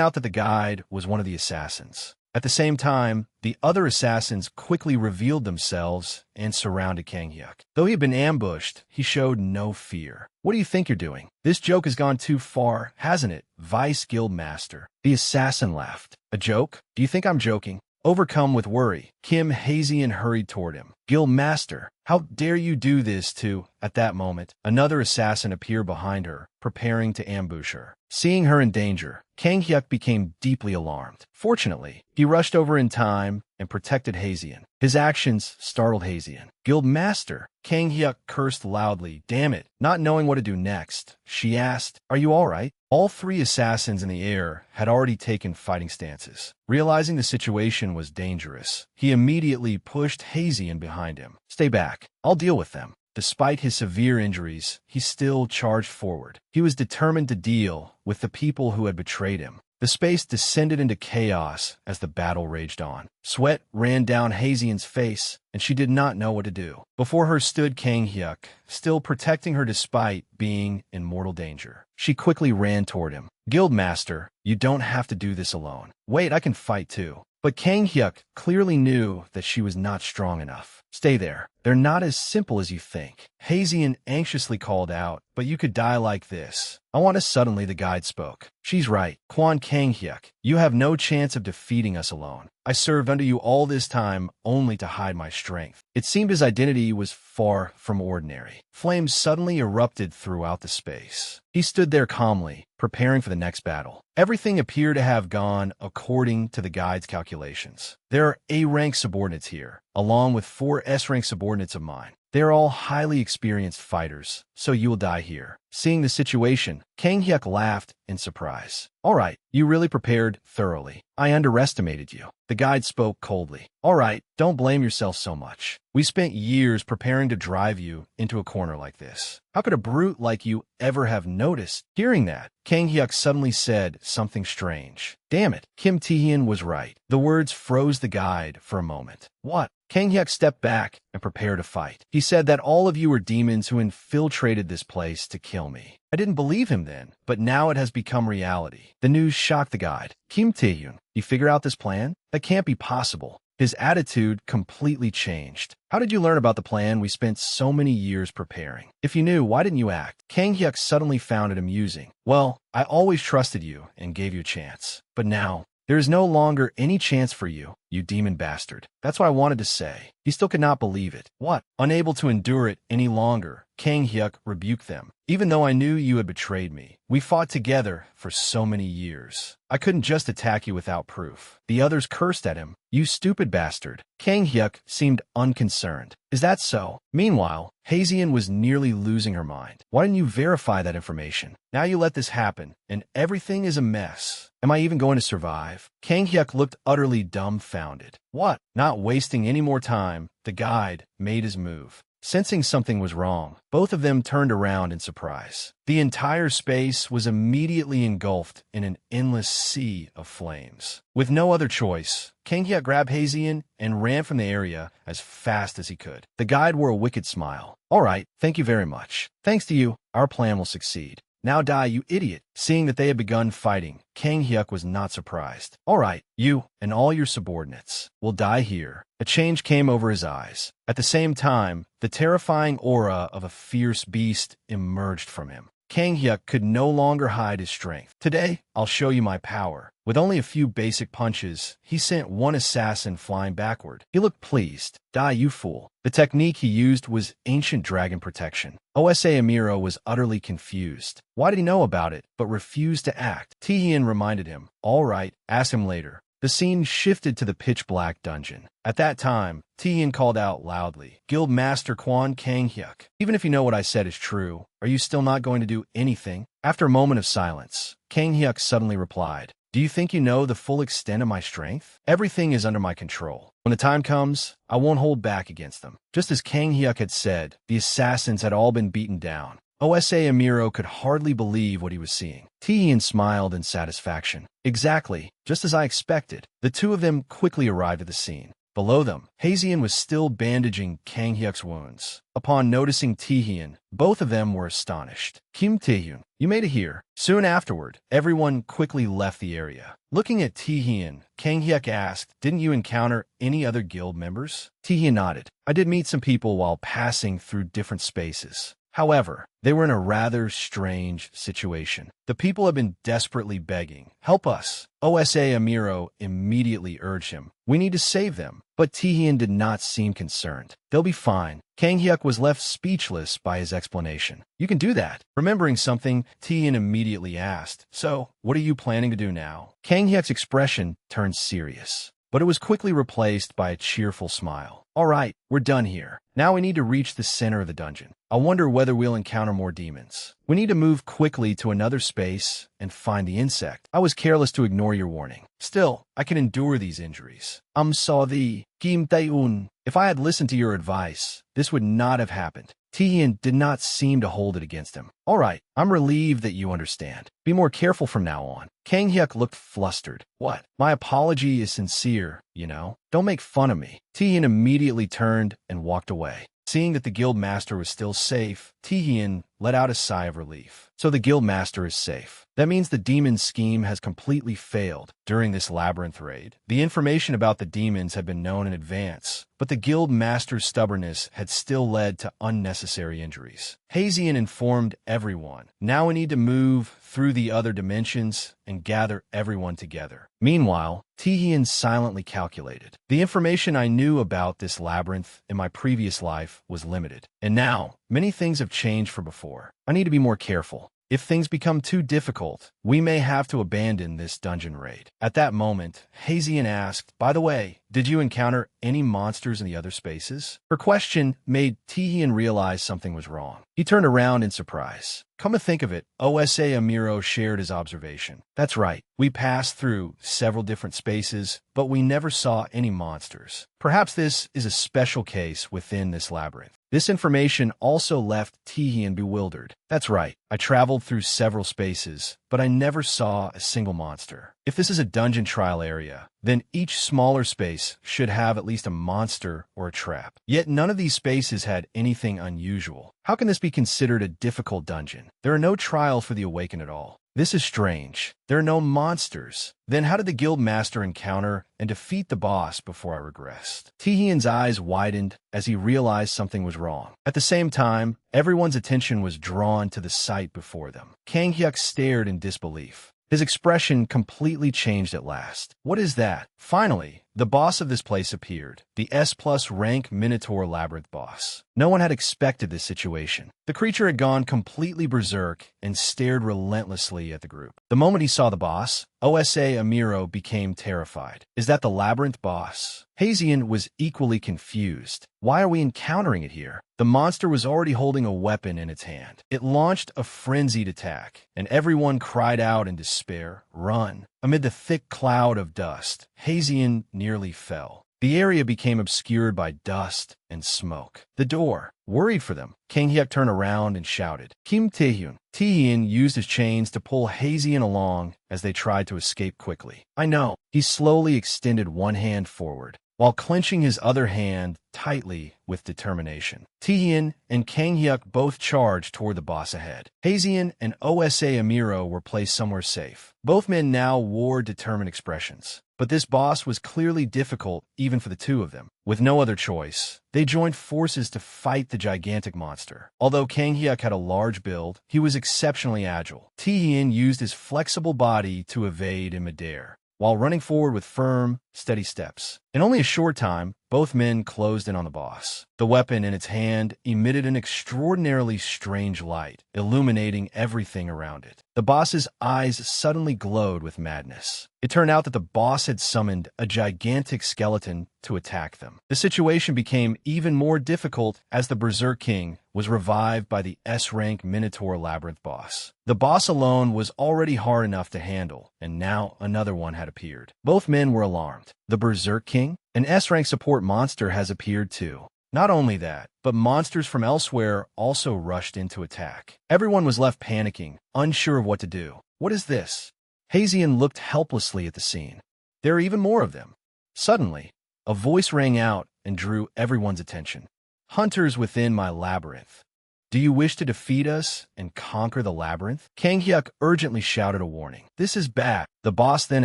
out that the guide was one of the assassins. At the same time, the other assassins quickly revealed themselves and surrounded Kanghyuk. Though he had been ambushed, he showed no fear. What do you think you're doing? This joke has gone too far, hasn't it, Vice Guild Master? The assassin laughed. A joke? Do you think I'm joking? Overcome with worry, Kim Hazian hurried toward him. Guild Master, how dare you do this to... At that moment, another assassin appeared behind her, preparing to ambush her. Seeing her in danger, Kanghyuk became deeply alarmed. Fortunately, he rushed over in time and protected Hazian. His actions startled Hazian. Guild Master, Kanghyuk cursed loudly. Damn it, not knowing what to do next. She asked, are you all right? All three assassins in the air had already taken fighting stances. Realizing the situation was dangerous, he immediately pushed Hazian behind him. Stay back. I'll deal with them. Despite his severe injuries, he still charged forward. He was determined to deal with the people who had betrayed him. The space descended into chaos as the battle raged on. Sweat ran down Hazian's face, and she did not know what to do. Before her stood Kanghyuk, still protecting her despite being in mortal danger. She quickly ran toward him. Guild Master, you don't have to do this alone. Wait, I can fight too. But Kanghyuk clearly knew that she was not strong enough. Stay there. They're not as simple as you think. Hazian anxiously called out, but you could die like this. I want to suddenly the guide spoke. She's right. Quan Kanghyuk, you have no chance of defeating us alone. I served under you all this time only to hide my strength. It seemed his identity was far from ordinary. Flames suddenly erupted throughout the space. He stood there calmly, preparing for the next battle. Everything appeared to have gone according to the guide's calculations. There are A-rank subordinates here, along with 4 S-rank subordinates of mine. They are all highly experienced fighters, so you will die here. Seeing the situation, Kanghyuk laughed in surprise. All right, you really prepared thoroughly. I underestimated you. The guide spoke coldly. All right, don't blame yourself so much. We spent years preparing to drive you into a corner like this. How could a brute like you ever have noticed? Hearing that, Kanghyuk suddenly said something strange. Damn it, Kim Taehyun was right. The words froze the guide for a moment. What? Kanghyuk stepped back and prepared to fight. He said that all of you were demons who infiltrated this place to kill me. I didn't believe him then, but now it has become reality. The news shocked the guide. Kim Taehyun, you figure out this plan? That can't be possible. His attitude completely changed. How did you learn about the plan we spent so many years preparing? If you knew, why didn't you act? Kanghyuk suddenly found it amusing. Well, I always trusted you and gave you a chance. But now, there is no longer any chance for you, you demon bastard. That's what I wanted to say. He still could not believe it. What? Unable to endure it any longer, Kanghyuk rebuked them. Even though I knew you had betrayed me, we fought together for so many years. I couldn't just attack you without proof. The others cursed at him. You stupid bastard. Kanghyuk seemed unconcerned. Is that so? Meanwhile, Hazian was nearly losing her mind. Why didn't you verify that information? Now you let this happen, and everything is a mess. Am I even going to survive? Kanghyuk looked utterly dumbfounded. What? Not wasting any more time, the guide made his move. Sensing something was wrong, both of them turned around in surprise. The entire space was immediately engulfed in an endless sea of flames. With no other choice, Kanghyuk grabbed Hazian and ran from the area as fast as he could. The guide wore a wicked smile. All right, thank you very much. Thanks to you, our plan will succeed. Now die, you idiot. Seeing that they had begun fighting, Kanghyuk was not surprised. All right, you and all your subordinates will die here. A change came over his eyes. At the same time, the terrifying aura of a fierce beast emerged from him. Kanghyuk could no longer hide his strength. Today, I'll show you my power. With only a few basic punches, he sent one assassin flying backward. He looked pleased. Die, you fool. The technique he used was ancient dragon protection. Osa Amiro was utterly confused. Why did he know about it, but refused to act? Taehyun reminded him. All right, ask him later. The scene shifted to the pitch-black dungeon. At that time, Taehyun called out loudly, Guild Master Quan Kanghyuk, even if you know what I said is true, are you still not going to do anything? After a moment of silence, Kanghyuk suddenly replied, Do you think you know the full extent of my strength? Everything is under my control. When the time comes, I won't hold back against them. Just as Kang Hyuk had said, the assassins had all been beaten down. Osa Amuro could hardly believe what he was seeing. Taehyun smiled in satisfaction. Exactly, just as I expected. The two of them quickly arrived at the scene. Below them, Hazian was still bandaging Kang Hyuk's wounds. Upon noticing Taehyun, both of them were astonished. Kim Taehyun, you made it here. Soon afterward, everyone quickly left the area. Looking at Taehyun, Kang Hyuk asked, didn't you encounter any other guild members? Taehyun nodded. I did meet some people while passing through different spaces. However, they were in a rather strange situation. The people have been desperately begging, help us. Osa Amuro immediately urged him, we need to save them. But Taehyun did not seem concerned. They'll be fine. Kang Hyuk was left speechless by his explanation. You can do that. Remembering something, Taehyun immediately asked, so, what are you planning to do now? Kang Hyuk's expression turned serious, but it was quickly replaced by a cheerful smile. All right, we're done here. Now we need to reach the center of the dungeon. I wonder whether we'll encounter more demons. We need to move quickly to another space and find the insect. I was careless to ignore your warning. Still, I can endure these injuries. I'm sorry, Kim Tae-un. If I had listened to your advice, this would not have happened. Taehyun did not seem to hold it against him. All right, I'm relieved that you understand. Be more careful from now on. Kang Hyuk looked flustered. What? My apology is sincere, you know? Don't make fun of me. Taehyun immediately turned and walked away. Seeing that the guild master was still safe, Taehyun let out a sigh of relief. So the guild master is safe. That means the demon scheme has completely failed during this labyrinth raid. The information about the demons had been known in advance, but the guild master's stubbornness had still led to unnecessary injuries. Hazian informed everyone. Now we need to move through the other dimensions and gather everyone together. Meanwhile, Taehyun silently calculated. The information I knew about this labyrinth in my previous life was limited. And now, many things have changed from before. I need to be more careful. If things become too difficult, we may have to abandon this dungeon raid. At that moment, Hazian asked, by the way, did you encounter any monsters in the other spaces? Her question made Taehyun realize something was wrong. He turned around in surprise. Come to think of it, Osa Amuro shared his observation. That's right. We passed through several different spaces, but we never saw any monsters. Perhaps this is a special case within this labyrinth. This information also left Taehyun bewildered. That's right. I traveled through several spaces, but I never saw a single monster. If this is a dungeon trial area, then each smaller space should have at least a monster or a trap. Yet none of these spaces had anything unusual. How can this be considered a difficult dungeon? There are no trials for the Awakened at all. This is strange. There are no monsters. Then how did the guild master encounter and defeat the boss before I regressed? Taehyun's eyes widened as he realized something was wrong. At the same time, everyone's attention was drawn to the sight before them. Kang Hyuk stared in disbelief. His expression completely changed at last. What is that? Finally, the boss of this place appeared, the S+ rank Minotaur Labyrinth boss. No one had expected this situation. The creature had gone completely berserk and stared relentlessly at the group. The moment he saw the boss, Osa Amuro became terrified. Is that the Labyrinth boss? Hazian was equally confused. Why are we encountering it here? The monster was already holding a weapon in its hand. It launched a frenzied attack, and everyone cried out in despair, run. Amid the thick cloud of dust, Hazian nearly fell. The area became obscured by dust and smoke. The door. Worried for them, Kang Hyuk turned around and shouted, Kim Taehyun. Taehyun used his chains to pull Hazian along as they tried to escape quickly. I know. He slowly extended one hand forward, while clenching his other hand tightly with determination. Taehyun and Kang Hyuk both charged toward the boss ahead. Hazian and Osa Amuro were placed somewhere safe. Both men now wore determined expressions. But this boss was clearly difficult even for the two of them. With no other choice, they joined forces to fight the gigantic monster. Although Kang Hyuk had a large build, he was exceptionally agile. Taehyun used his flexible body to evade in midair, while running forward with firm, steady steps. In only a short time, both men closed in on the boss. The weapon in its hand emitted an extraordinarily strange light, illuminating everything around it. The boss's eyes suddenly glowed with madness. It turned out that the boss had summoned a gigantic skeleton to attack them. The situation became even more difficult as the Berserk King was revived by the S-rank Minotaur Labyrinth boss. The boss alone was already hard enough to handle, and now another one had appeared. Both men were alarmed. The Berserk King? An S-rank support monster has appeared too. Not only that, but monsters from elsewhere also rushed in to attack. Everyone was left panicking, unsure of what to do. What is this? Hazian looked helplessly at the scene. There are even more of them. Suddenly, a voice rang out and drew everyone's attention. Hunters within my labyrinth. Do you wish to defeat us and conquer the labyrinth? Kang Hyuk urgently shouted a warning. This is bad. The boss then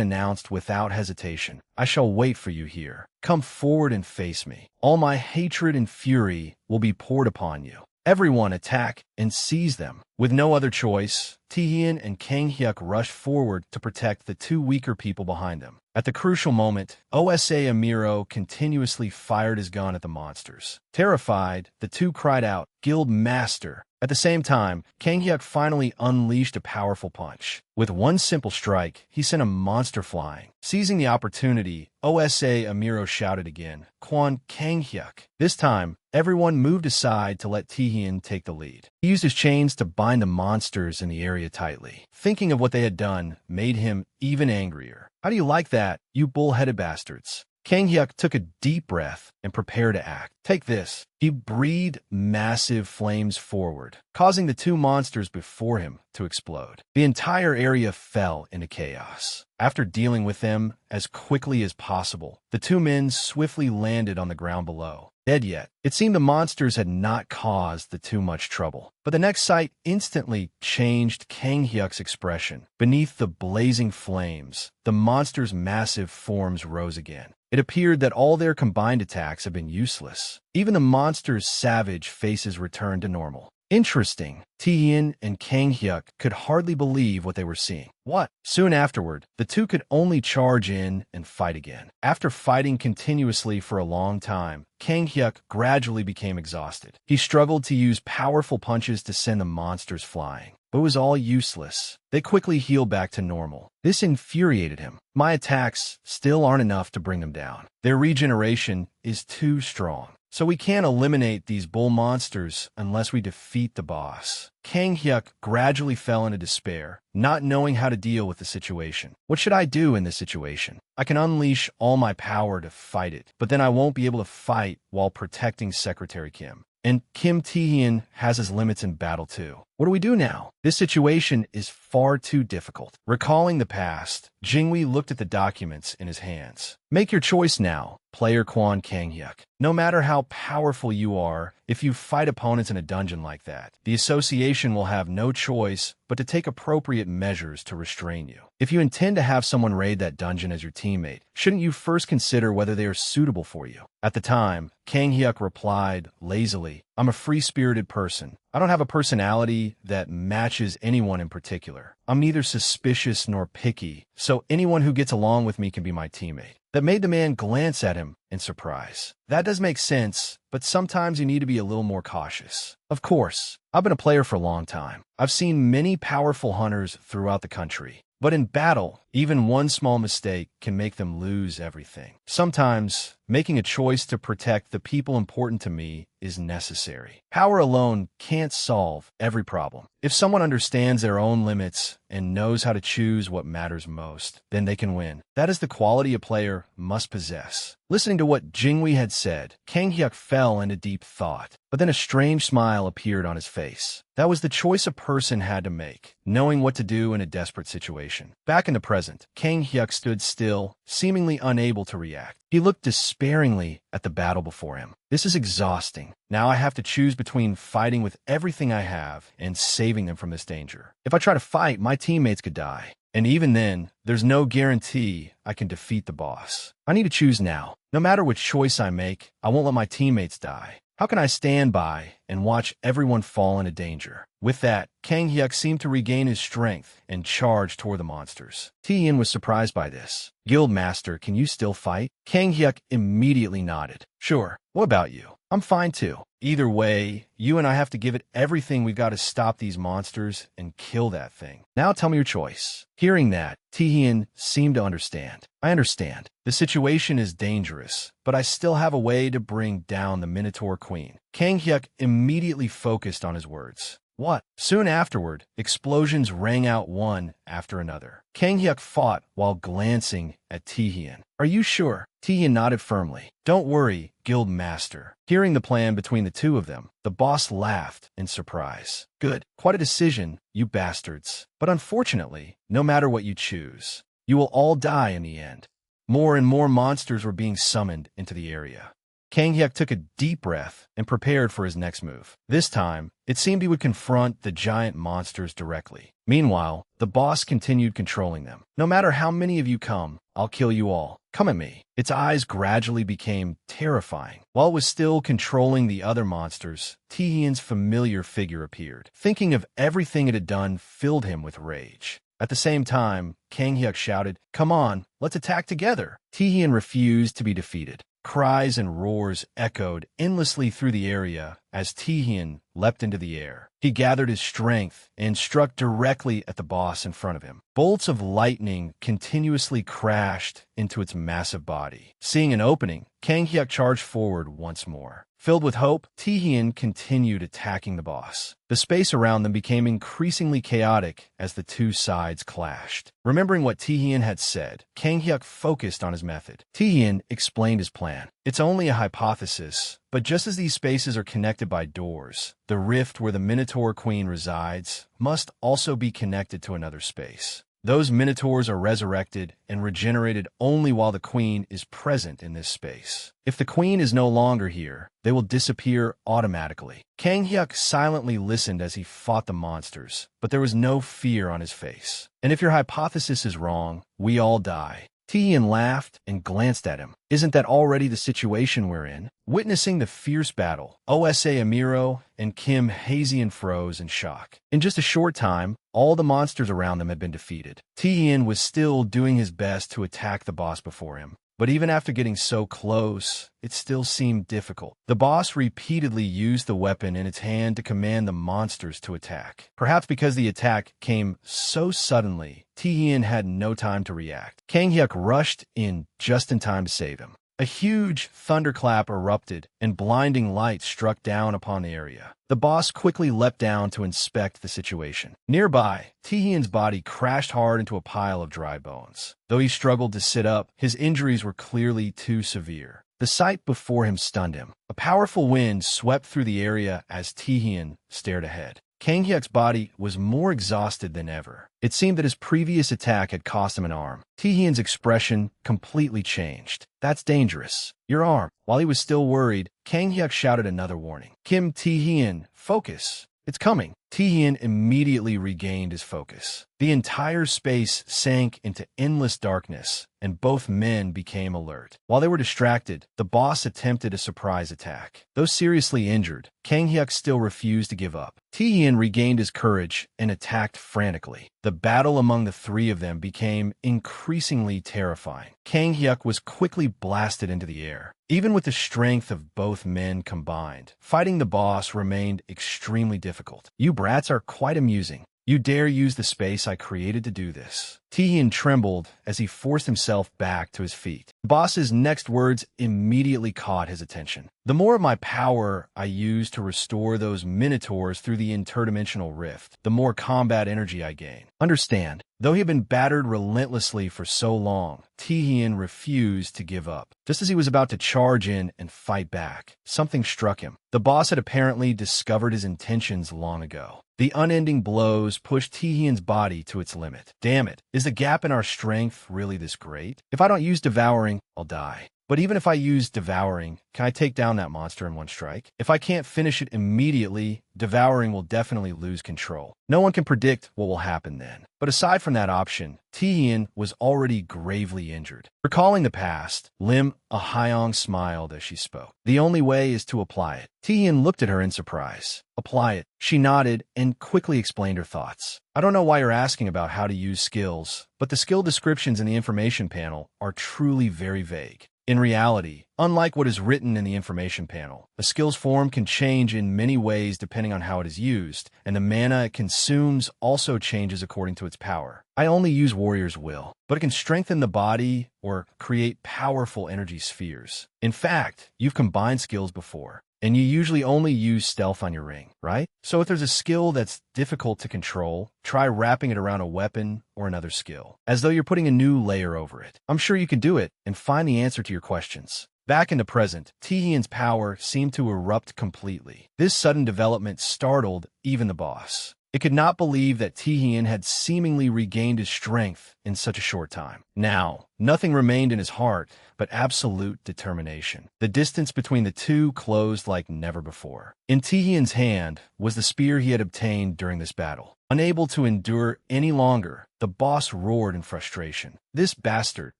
announced without hesitation, I shall wait for you here. Come forward and face me. All my hatred and fury will be poured upon you. Everyone attack and seize them. With no other choice, Taehyun and Kang Hyuk rushed forward to protect the two weaker people behind them. At the crucial moment, Osa Amiro continuously fired his gun at the monsters. Terrified, the two cried out, Guild Master. At the same time, Kang Hyuk finally unleashed a powerful punch. With one simple strike, he sent a monster flying. Seizing the opportunity, Osa Amiro shouted again, Kwon Kang Hyuk. This time, everyone moved aside to let Taehyun take the lead. He used his chains to bind the monsters in the area tightly. Thinking of what they had done made him even angrier. How do you like that, you bull-headed bastards? Kang Hyuk took a deep breath and prepared to act. Take this. He breathed massive flames forward, causing the two monsters before him to explode. The entire area fell into chaos. After dealing with them as quickly as possible, the two men swiftly landed on the ground below. Dead yet, it seemed the monsters had not caused the too much trouble. But the next sight instantly changed Kang Hyuk's expression. Beneath the blazing flames, the monsters' massive forms rose again. It appeared that all their combined attacks had been useless. Even the monsters' savage faces returned to normal. Interesting. Taehyun and Kang Hyuk could hardly believe what they were seeing. What? Soon afterward, the two could only charge in and fight again. After fighting continuously for a long time, Kang Hyuk gradually became exhausted. He struggled to use powerful punches to send the monsters flying, but it was all useless. They quickly healed back to normal. This infuriated him. My attacks still aren't enough to bring them down. Their regeneration is too strong. So we can't eliminate these bull monsters unless we defeat the boss. Kang Hyuk gradually fell into despair, not knowing how to deal with the situation. What should I do in this situation? I can unleash all my power to fight it, but then I won't be able to fight while protecting Secretary Kim. And Kim Taehyun has his limits in battle too. What do we do now? This situation is far too difficult. Recalling the past, Jingwei looked at the documents in his hands. Make your choice now, player Kwon Kang Hyuk. No matter how powerful you are, if you fight opponents in a dungeon like that, the association will have no choice but to take appropriate measures to restrain you. If you intend to have someone raid that dungeon as your teammate, shouldn't you first consider whether they are suitable for you? At the time, Kang Hyuk replied lazily, I'm a free-spirited person. I don't have a personality that matches anyone in particular. I'm neither suspicious nor picky, so anyone who gets along with me can be my teammate. That made the man glance at him in surprise. That does make sense, but sometimes you need to be a little more cautious. Of course, I've been a player for a long time. I've seen many powerful hunters throughout the country. But in battle, even one small mistake can make them lose everything. Sometimes, making a choice to protect the people important to me is necessary. Power alone can't solve every problem. If someone understands their own limits and knows how to choose what matters most, then they can win. That is the quality a player must possess. Listening to what Jingwei had said, Kang Hyuk fell into deep thought, but then a strange smile appeared on his face. That was the choice a person had to make, knowing what to do in a desperate situation. Back in the present, Kang Hyuk stood still, seemingly unable to react. He looked despairingly at the battle before him. This is exhausting. Now I have to choose between fighting with everything I have and saving them from this danger. If I try to fight, my teammates could die. And even then, there's no guarantee I can defeat the boss. I need to choose now. No matter which choice I make, I won't let my teammates die. How can I stand by and watch everyone fall into danger? With that, Kang Hyuk seemed to regain his strength and charged toward the monsters. Tian was surprised by this. Guildmaster, can you still fight? Kang Hyuk immediately nodded. Sure, what about you? I'm fine too. Either way, you and I have to give it everything we've got to stop these monsters and kill that thing. Now tell me your choice. Hearing that, Tian seemed to understand. I understand. The situation is dangerous, but I still have a way to bring down the Minotaur Queen. Kang Hyuk immediately focused on his words. What? Soon afterward, explosions rang out one after another. Kang Hyuk fought while glancing at Tian. Are you sure? Tian nodded firmly. Don't worry, Guildmaster. Hearing the plan between the two of them, the boss laughed in surprise. Good. Quite a decision, you bastards. But unfortunately, no matter what you choose, you will all die in the end. More and more monsters were being summoned into the area. Kang Hyuk took a deep breath and prepared for his next move. This time, it seemed he would confront the giant monsters directly. Meanwhile, the boss continued controlling them. No matter how many of you come, I'll kill you all. Come at me. Its eyes gradually became terrifying. While it was still controlling the other monsters, Tian's familiar figure appeared. Thinking of everything it had done filled him with rage. At the same time, Kang Hyuk shouted, "Come on, let's attack together." Tian refused to be defeated. Cries and roars echoed endlessly through the area as Tian leapt into the air. He gathered his strength and struck directly at the boss in front of him. Bolts of lightning continuously crashed into its massive body. Seeing an opening, Kang Hyuk charged forward once more. Filled with hope, Tian continued attacking the boss. The space around them became increasingly chaotic as the two sides clashed. Remembering what Tian had said, Kang Hyuk focused on his method. Tian explained his plan. It's only a hypothesis, but just as these spaces are connected by doors, the rift where the Minotaur Queen resides must also be connected to another space. Those Minotaurs are resurrected and regenerated only while the Queen is present in this space. If the Queen is no longer here, they will disappear automatically. Kang Hyuk silently listened as he fought the monsters, but there was no fear on his face. And if your hypothesis is wrong, we all die. Tian laughed and glanced at him. Isn't that already the situation we're in? Witnessing the fierce battle, Osa Amiro and Kim hazy and froze in shock. In just a short time, all the monsters around them had been defeated. Tian was still doing his best to attack the boss before him. But even after getting so close, it still seemed difficult. The boss repeatedly used the weapon in its hand to command the monsters to attack. Perhaps because the attack came so suddenly, Tian had no time to react. Kang Hyuk rushed in just in time to save him. A huge thunderclap erupted, and blinding light struck down upon the area. The boss quickly leapt down to inspect the situation. Nearby, Tian's body crashed hard into a pile of dry bones. Though he struggled to sit up, his injuries were clearly too severe. The sight before him stunned him. A powerful wind swept through the area as Tian stared ahead. Kang Hyuk's body was more exhausted than ever. It seemed that his previous attack had cost him an arm. Tian's expression completely changed. That's dangerous. Your arm. While he was still worried, Kang Hyuk shouted another warning. Kim Tian, focus. It's coming. Tian immediately regained his focus. The entire space sank into endless darkness, and both men became alert. While they were distracted, the boss attempted a surprise attack. Though seriously injured, Kang Hyuk still refused to give up. Tian regained his courage and attacked frantically. The battle among the three of them became increasingly terrifying. Kang Hyuk was quickly blasted into the air. Even with the strength of both men combined, fighting the boss remained extremely difficult. You brats are quite amusing. You dare use the space I created to do this. Tian trembled as he forced himself back to his feet. The boss's next words immediately caught his attention. The more of my power I use to restore those minotaurs through the interdimensional rift, the more combat energy I gain. Understand, though he had been battered relentlessly for so long, Tian refused to give up. Just as he was about to charge in and fight back, something struck him. The boss had apparently discovered his intentions long ago. The unending blows pushed Tian's body to its limit. Damn it, is the gap in our strength really this great? If I don't use devouring, I'll die. But even if I use devouring, can I take down that monster in one strike? If I can't finish it immediately, devouring will definitely lose control. No one can predict what will happen then. But aside from that option, Tian was already gravely injured. Recalling the past, Lim Ahyong smiled as she spoke. The only way is to apply it. Tian looked at her in surprise. Apply it. She nodded and quickly explained her thoughts. I don't know why you're asking about how to use skills, but the skill descriptions in the information panel are truly very vague. In reality, unlike what is written in the information panel, a skill's form can change in many ways depending on how it is used, and the mana it consumes also changes according to its power. I only use Warrior's Will, but it can strengthen the body or create powerful energy spheres. In fact, you've combined skills before, and you usually only use stealth on your ring, right? So if there's a skill that's difficult to control, try wrapping it around a weapon or another skill, as though you're putting a new layer over it. I'm sure you can do it and find the answer to your questions. Back in the present, Tihian's power seemed to erupt completely. This sudden development startled even the boss. It could not believe that Tihian had seemingly regained his strength in such a short time. Now, nothing remained in his heart but absolute determination. The distance between the two closed like never before. In Tihian's hand was the spear he had obtained during this battle. Unable to endure any longer, the boss roared in frustration. This bastard!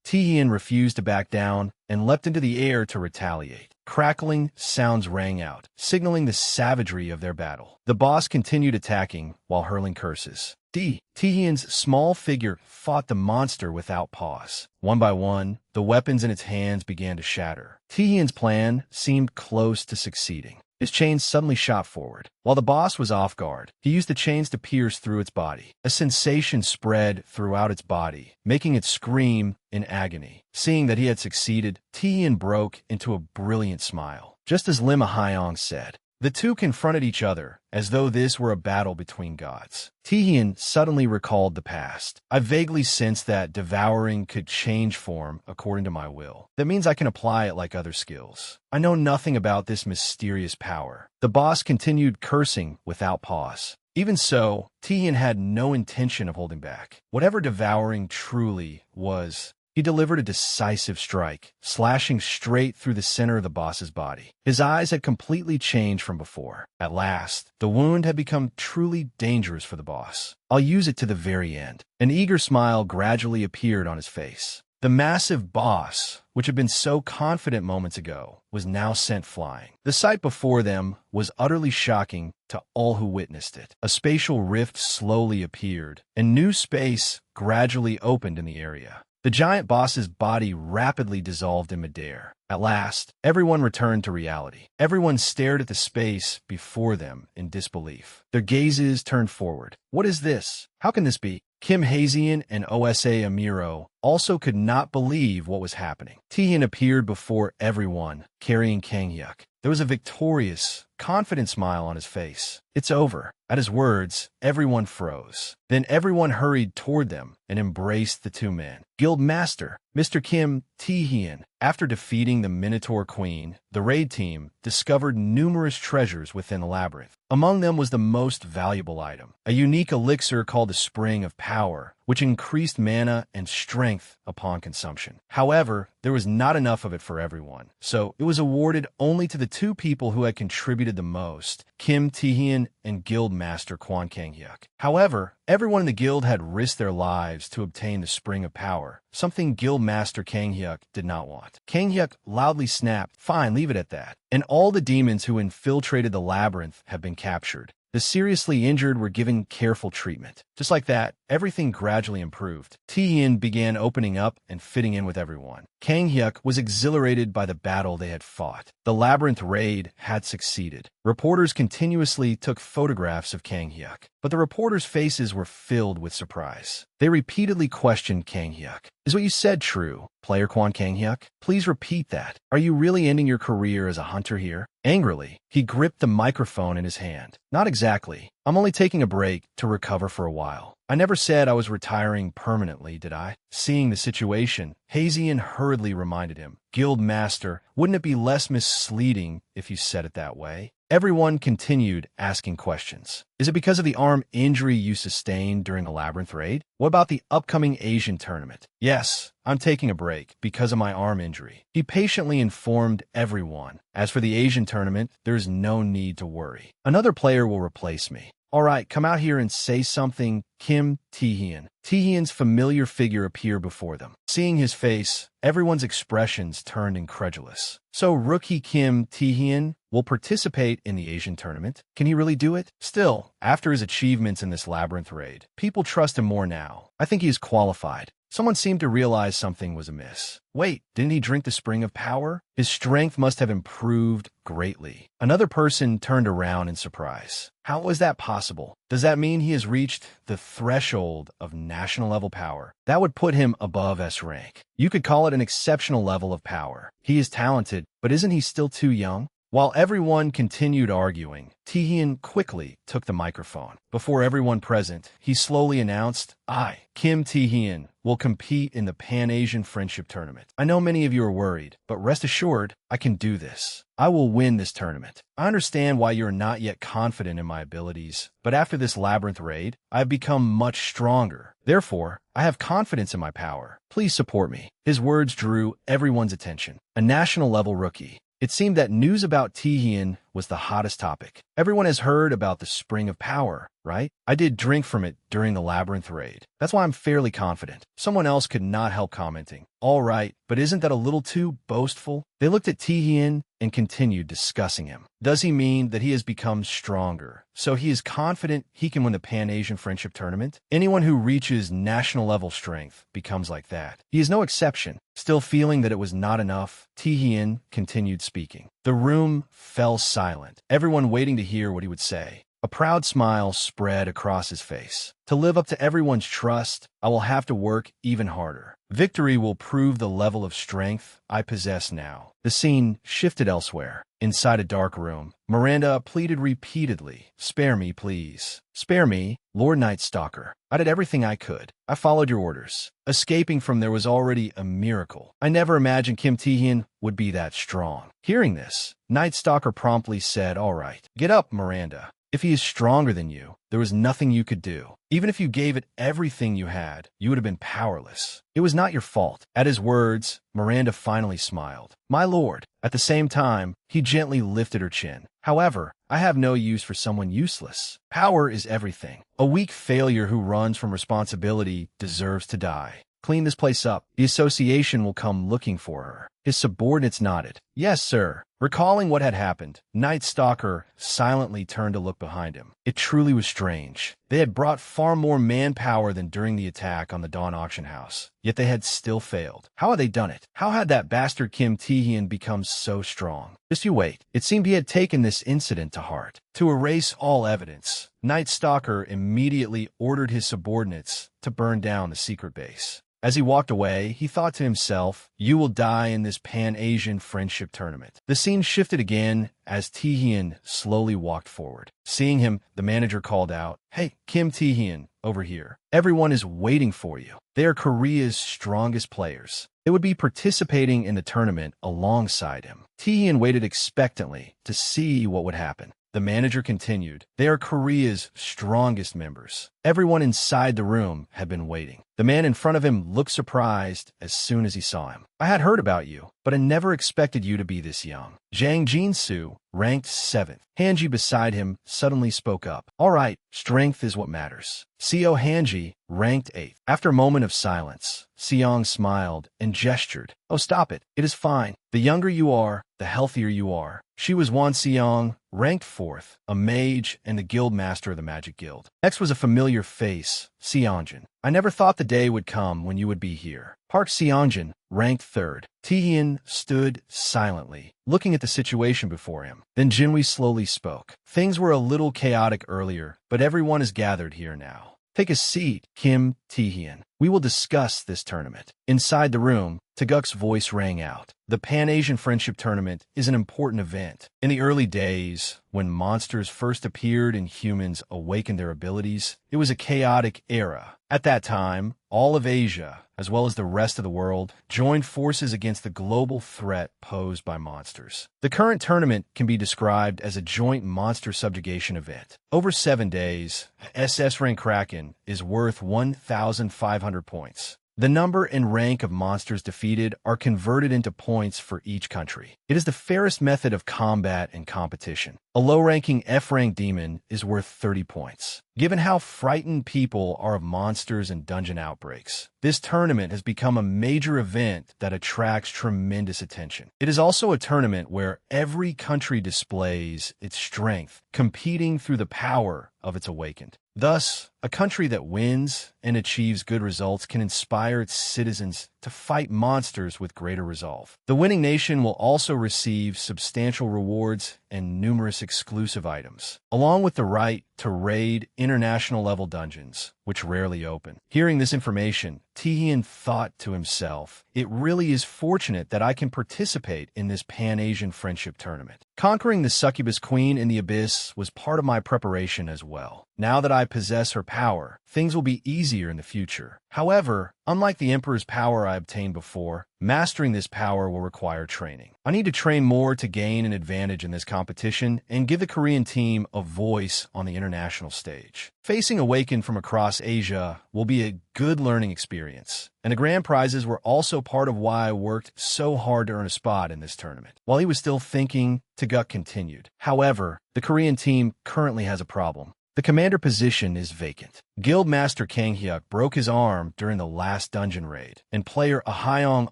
Tihian refused to back down and leapt into the air to retaliate. Crackling sounds rang out, signaling the savagery of their battle. The boss continued attacking while hurling curses. Tihian's small figure fought the monster without pause. One by one, the weapons in its hands began to shatter. Tihian's plan seemed close to succeeding. His chains suddenly shot forward. While the boss was off guard, he used the chains to pierce through its body. A sensation spread throughout its body, making it scream in agony. Seeing that he had succeeded, Tihian broke into a brilliant smile. Just as Lim Ahyong said, the two confronted each other as though this were a battle between gods. Tihian suddenly recalled the past. I vaguely sensed that devouring could change form according to my will. That means I can apply it like other skills. I know nothing about this mysterious power. The boss continued cursing without pause. Even so, Tihian had no intention of holding back. Whatever devouring truly was, he delivered a decisive strike, slashing straight through the center of the boss's body. His eyes had completely changed from before. At last, the wound had become truly dangerous for the boss. I'll use it to the very end. An eager smile gradually appeared on his face. The massive boss, which had been so confident moments ago, was now sent flying. The sight before them was utterly shocking to all who witnessed it. A spatial rift slowly appeared, and new space gradually opened in the area. The giant boss's body rapidly dissolved in midair. At last, everyone returned to reality. Everyone stared at the space before them in disbelief. Their gazes turned forward. What is this? How can this be? Kim Hazian and Osa Amiro also could not believe what was happening. Tihian appeared before everyone, carrying Kanghyuk. There was a victorious, confident smile on his face. It's over. At his words, everyone froze. Then everyone hurried toward them and embraced the two men. Guild Master, Mr. Kim Tihian. After defeating the Minotaur Queen, the raid team discovered numerous treasures within the labyrinth. Among them was the most valuable item, a unique elixir called the Spring of Power, which increased mana and strength upon consumption. However, there was not enough of it for everyone, so it was awarded only to the two people who had contributed the most, Kim Tihian and Guild Master Kwan Kanghyuk. However, everyone in the guild had risked their lives to obtain the Spring of Power, something Guild Master Kanghyuk did not want. Kanghyuk loudly snapped, "Fine, leave it at that." And all the demons who infiltrated the labyrinth have been captured. The seriously injured were given careful treatment. Just like that, everything gradually improved. Tihian began opening up and fitting in with everyone. Kanghyuk was exhilarated by the battle they had fought. The labyrinth raid had succeeded. Reporters continuously took photographs of Kanghyuk, but the reporters' faces were filled with surprise. They repeatedly questioned Kanghyuk. "Is what you said true, player Kwan Kanghyuk? Please repeat that. Are you really ending your career as a hunter here?" Angrily, he gripped the microphone in his hand. "Not exactly. I'm only taking a break to recover for a while. I never said I was retiring permanently, did I?" Seeing the situation, Hazian hurriedly reminded him, "Guild Master, wouldn't it be less misleading if you said it that way?" Everyone continued asking questions. Is it because of the arm injury you sustained during the Labyrinth raid? What about the upcoming Asian tournament? Yes, I'm taking a break because of my arm injury. He patiently informed everyone. As for the Asian tournament, there's no need to worry. Another player will replace me. All right, come out here and say something, Kim Tae-hyun. Tae-hyun's familiar figure appeared before them. Seeing his face, everyone's expressions turned incredulous. So rookie Kim Tae-hyun will participate in the Asian tournament? Can he really do it? Still, after his achievements in this Labyrinth raid, people trust him more now. I think he is qualified. Someone seemed to realize something was amiss. Wait, didn't he drink the spring of power? His strength must have improved greatly. Another person turned around in surprise. How was that possible? Does that mean he has reached the threshold of national level power? That would put him above S rank. You could call it an exceptional level of power. He is talented, but isn't he still too young? While everyone continued arguing, Tae-hyun quickly took the microphone. Before everyone present, he slowly announced, I, Kim Tae-hyun, will compete in the Pan-Asian Friendship Tournament. I know many of you are worried, but rest assured, I can do this. I will win this tournament. I understand why you're not yet confident in my abilities, but after this Labyrinth raid, I have become much stronger. Therefore, I have confidence in my power. Please support me. His words drew everyone's attention. A national-level rookie. It seemed that news about Tae-hyun was the hottest topic. Everyone has heard about the Spring of Power, right? I did drink from it during the Labyrinth raid. That's why I'm fairly confident. Someone else could not help commenting. All right, but isn't that a little too boastful? They looked at Tae-hyun and continued discussing him. Does he mean that he has become stronger? So he is confident he can win the Pan-Asian Friendship Tournament? Anyone who reaches national-level strength becomes like that. He is no exception. Still feeling that it was not enough, Tae-hyun continued speaking. The room fell silent, everyone waiting to hear what he would say. A proud smile spread across his face. To live up to everyone's trust, I will have to work even harder. Victory will prove the level of strength I possess now. The scene shifted elsewhere. Inside a dark room, Miranda pleaded repeatedly, "Spare me, please. Spare me, Lord Night Stalker. I did everything I could. I followed your orders. Escaping from there was already a miracle. I never imagined Kim Tae-hyun would be that strong." Hearing this, Night Stalker promptly said, "All right, get up, Miranda. If he is stronger than you, there was nothing you could do. Even if you gave it everything you had, you would have been powerless. It was not your fault." At his words, Miranda finally smiled. "My lord." At the same time, he gently lifted her chin. "However, I have no use for someone useless. Power is everything. A weak failure who runs from responsibility deserves to die. Clean this place up. The association will come looking for her." His subordinates nodded. "Yes, sir." Recalling what had happened, Night Stalker silently turned to look behind him. It truly was strange. They had brought far more manpower than during the attack on the Dawn Auction House, yet they had still failed. How had they done it? How had that bastard Kim Tae-hyun become so strong? Just you wait. It seemed he had taken this incident to heart. To erase all evidence, Night Stalker immediately ordered his subordinates to burn down the secret base. As he walked away, he thought to himself, "You will die in this Pan-Asian Friendship Tournament." The scene shifted again as Tae-hyun slowly walked forward. Seeing him, the manager called out, "Hey, Kim Tae-hyun, over here. Everyone is waiting for you. They are Korea's strongest players. They would be participating in the tournament alongside him." Tae-hyun waited expectantly to see what would happen. The manager continued, "They are Korea's strongest members." Everyone inside the room had been waiting. The man in front of him looked surprised as soon as he saw him. "I had heard about you, but I never expected you to be this young." Jang Jin-soo, ranked 7th. Hanji beside him suddenly spoke up. "All right, strength is what matters." Seo Hanji, ranked 8th. After a moment of silence, Seong smiled and gestured. "Oh, stop it. It is fine. The younger you are, the healthier you are." She was Wan Seong, ranked 4th, a mage and the guild master of the Magic Guild. Next was a familiar face, Seongjin. "I never thought the day would come when you would be here." Park Seongjin, ranked 3rd. Tae-hyun stood silently, looking at the situation before him. Then Jinwi slowly spoke. "Things were a little chaotic earlier, but everyone is gathered here now. Take a seat, Kim Tae-hyun." We will discuss this tournament. Inside the room, Taguk's voice rang out. The Pan-Asian Friendship Tournament is an important event. In the early days, when monsters first appeared and humans awakened their abilities, it was a chaotic era. At that time, all of Asia, as well as the rest of the world, joined forces against the global threat posed by monsters. The current tournament can be described as a joint monster subjugation event. Over 7 days, SS rank Kraken is worth 1,500 points. The number and rank of monsters defeated are converted into points for each country. It is the fairest method of combat and competition. A low-ranking F-rank demon is worth 30 points. Given how frightened people are of monsters and dungeon outbreaks, this tournament has become a major event that attracts tremendous attention. It is also a tournament where every country displays its strength, competing through the power of its awakened. Thus, a country that wins and achieves good results can inspire its citizens to fight monsters with greater resolve. The winning nation will also receive substantial rewards and numerous exclusive items, along with the right to raid international-level dungeons, which rarely open. Hearing this information, Tihian thought to himself, "It really is fortunate that I can participate in this Pan-Asian Friendship Tournament. Conquering the Succubus Queen in the Abyss was part of my preparation as well. Now that I possess her power, things will be easier in the future. However, unlike the Emperor's power I obtained before, mastering this power will require training. I need to train more to gain an advantage in this competition and give the Korean team a voice on the international stage. Facing Awakened from across Asia will be a good learning experience, and the grand prizes were also part of why I worked so hard to earn a spot in this tournament." While he was still thinking, Taguk continued. "However, the Korean team currently has a problem. The commander position is vacant. Guildmaster Kang Hyuk broke his arm during the last dungeon raid, and player Ahyeong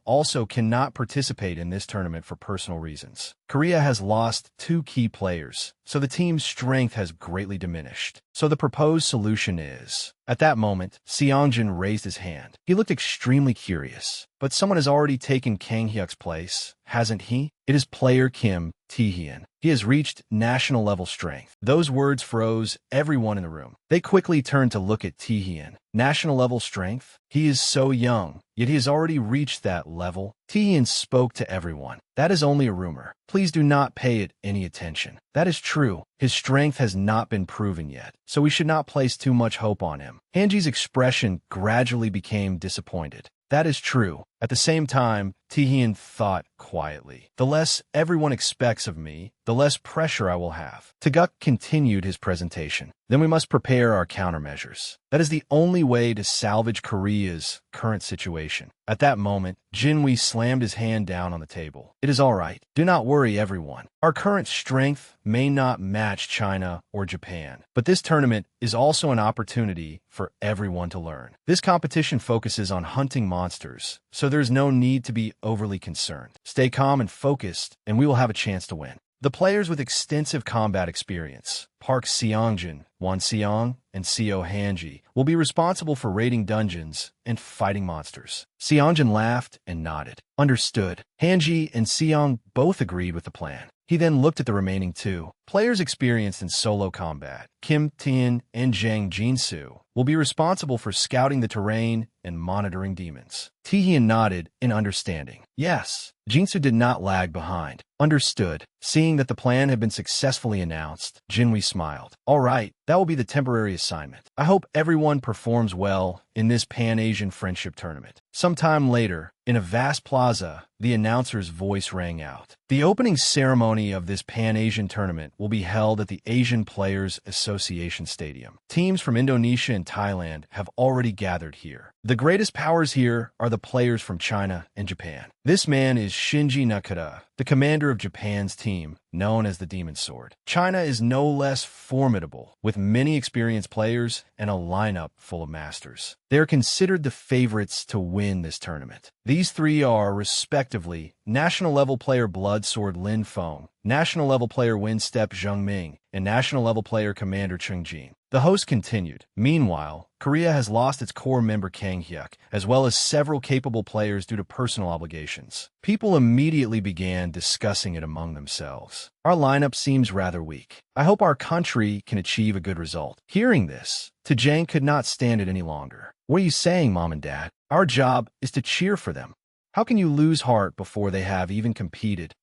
also cannot participate in this tournament for personal reasons. Korea has lost 2 key players, so the team's strength has greatly diminished. So the proposed solution is..." At that moment, Seongjin raised his hand. He looked extremely curious. "But someone has already taken Kang Hyuk's place, hasn't he? It is player Kim Taehyun. He has reached national-level strength." Those words froze everyone in the room. They quickly turned to look at Taehyun. National-level strength? He is so young, yet he has already reached that level. Taehyun spoke to everyone. "That is only a rumor. Please do not pay it any attention. That is true. His strength has not been proven yet, so we should not place too much hope on him." Hanji's expression gradually became disappointed. "That is true." At the same time, Taehyun thought quietly. "The less everyone expects of me, the less pressure I will have." Taguk continued his presentation. "Then we must prepare our countermeasures. That is the only way to salvage Korea's current situation." At that moment, Jinwei slammed his hand down on the table. "It is all right. Do not worry, everyone. Our current strength may not match China or Japan, but this tournament is also an opportunity for everyone to learn. This competition focuses on hunting monsters, so there's no need to be overly concerned. Stay calm and focused, and we will have a chance to win." The players with extensive combat experience, Park Seongjin, Won Seong, and Seo Hanji, will be responsible for raiding dungeons and fighting monsters. Seongjin laughed and nodded. "Understood." Hanji and Seong both agreed with the plan. He then looked at the remaining 2. Players experienced in solo combat, Kim Taehyun and Jang Jinsu, will be responsible for scouting the terrain and monitoring demons. Taehyun nodded in understanding. "Yes." Jinsu did not lag behind. "Understood." Seeing that the plan had been successfully announced, Jinwei smiled. "All right, that will be the temporary assignment. I hope everyone performs well in this Pan-Asian Friendship Tournament." Sometime later, in a vast plaza, the announcer's voice rang out. "The opening ceremony of this Pan-Asian tournament will be held at the Asian Players Association Stadium. Teams from Indonesia and Thailand have already gathered here. The greatest powers here are the players from China and Japan. This man is Shinji Nakata, the commander of Japan's team, known as the Demon Sword. China is no less formidable, with many experienced players and a lineup full of masters. They are considered the favorites to win this tournament. These 3 are, respectively, national-level player Bloodsword Lin Feng, national-level player Windstep Zheng Ming, and national-level player Commander Cheng Jin. The host continued. Meanwhile, Korea has lost its core member Kang Hyuk, as well as several capable players due to personal obligations. People immediately began discussing it among themselves. Our lineup seems rather weak. I hope our country can achieve a good result. Hearing this, Tajang could not stand it any longer. What are you saying, Mom and Dad? Our job is to cheer for them. How can you lose heart before they have even competed?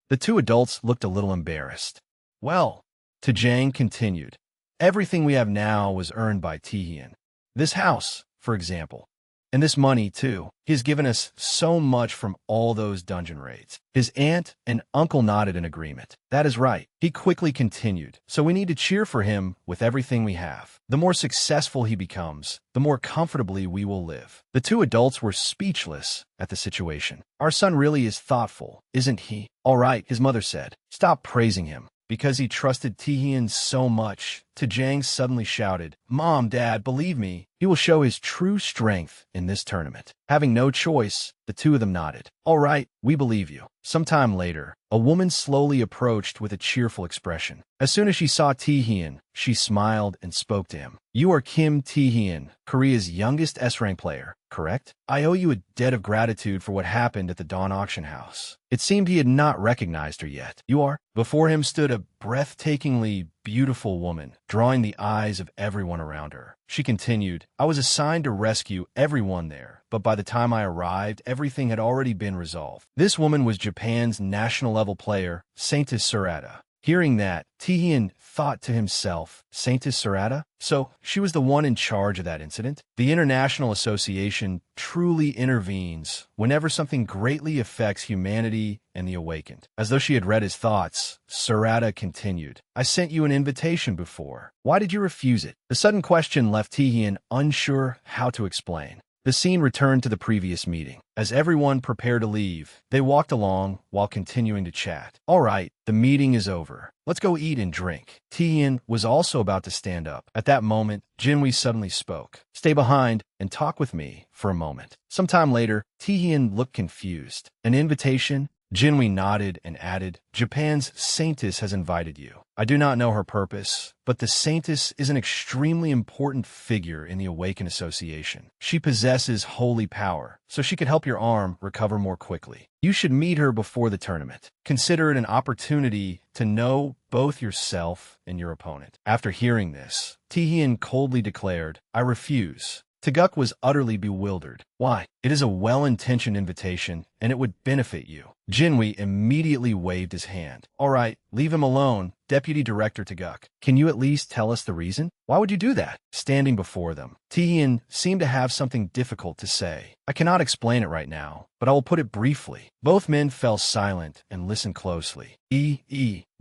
The two adults looked a little embarrassed. Well, Tajang continued, everything we have now was earned by Taehyun. This house, for example. And this money, too. He has given us so much from all those dungeon raids. His aunt and uncle nodded in agreement. That is right. He quickly continued. So we need to cheer for him with everything we have. The more successful he becomes, the more comfortably we will live. The two adults were speechless at the situation. Our son really is thoughtful, isn't he? All right, his mother said. Stop praising him. Because he trusted Taehyun so much, Tajang suddenly shouted, Mom, Dad, believe me, he will show his true strength in this tournament. Having no choice, the two of them nodded. All right, we believe you. Sometime later, a woman slowly approached with a cheerful expression. As soon as she saw Taehyun, she smiled and spoke to him. You are Kim Taehyun, Korea's youngest S-rank player, correct? I owe you a debt of gratitude for what happened at the Dawn auction house. It seemed he had not recognized her yet. You are? Before him stood a breathtakingly beautiful woman, drawing the eyes of everyone around her. She continued, I was assigned to rescue everyone there, but by the time I arrived, everything had already been resolved. This woman was Japan's national-level player, Saintess Sarada. Hearing that, Taehyun thought to himself, Saintess Sarada? So, she was the one in charge of that incident? The International Association truly intervenes whenever something greatly affects humanity and the awakened. As though she had read his thoughts, Sarada continued, I sent you an invitation before. Why did you refuse it? The sudden question left Taehyun unsure how to explain. The scene returned to the previous meeting. As everyone prepared to leave, they walked along while continuing to chat. All right, the meeting is over. Let's go eat and drink. Taehyun was also about to stand up. At that moment, Jinwi suddenly spoke. Stay behind and talk with me for a moment. Sometime later, Taehyun looked confused. An invitation? Jinwi nodded and added, Japan's Saintess has invited you. I do not know her purpose, but the Saintess is an extremely important figure in the Awakened Association. She possesses holy power, so she could help your arm recover more quickly. You should meet her before the tournament. Consider it an opportunity to know both yourself and your opponent. After hearing this, Taehyun coldly declared, I refuse. Taeguk was utterly bewildered. Why? It is a well-intentioned invitation, and it would benefit you. Jinwi immediately waved his hand. All right, leave him alone, Deputy Director Taeguk. Can you at least tell us the reason? Why would you do that? Standing before them, Taehyun seemed to have something difficult to say. I cannot explain it right now, but I will put it briefly. Both men fell silent and listened closely.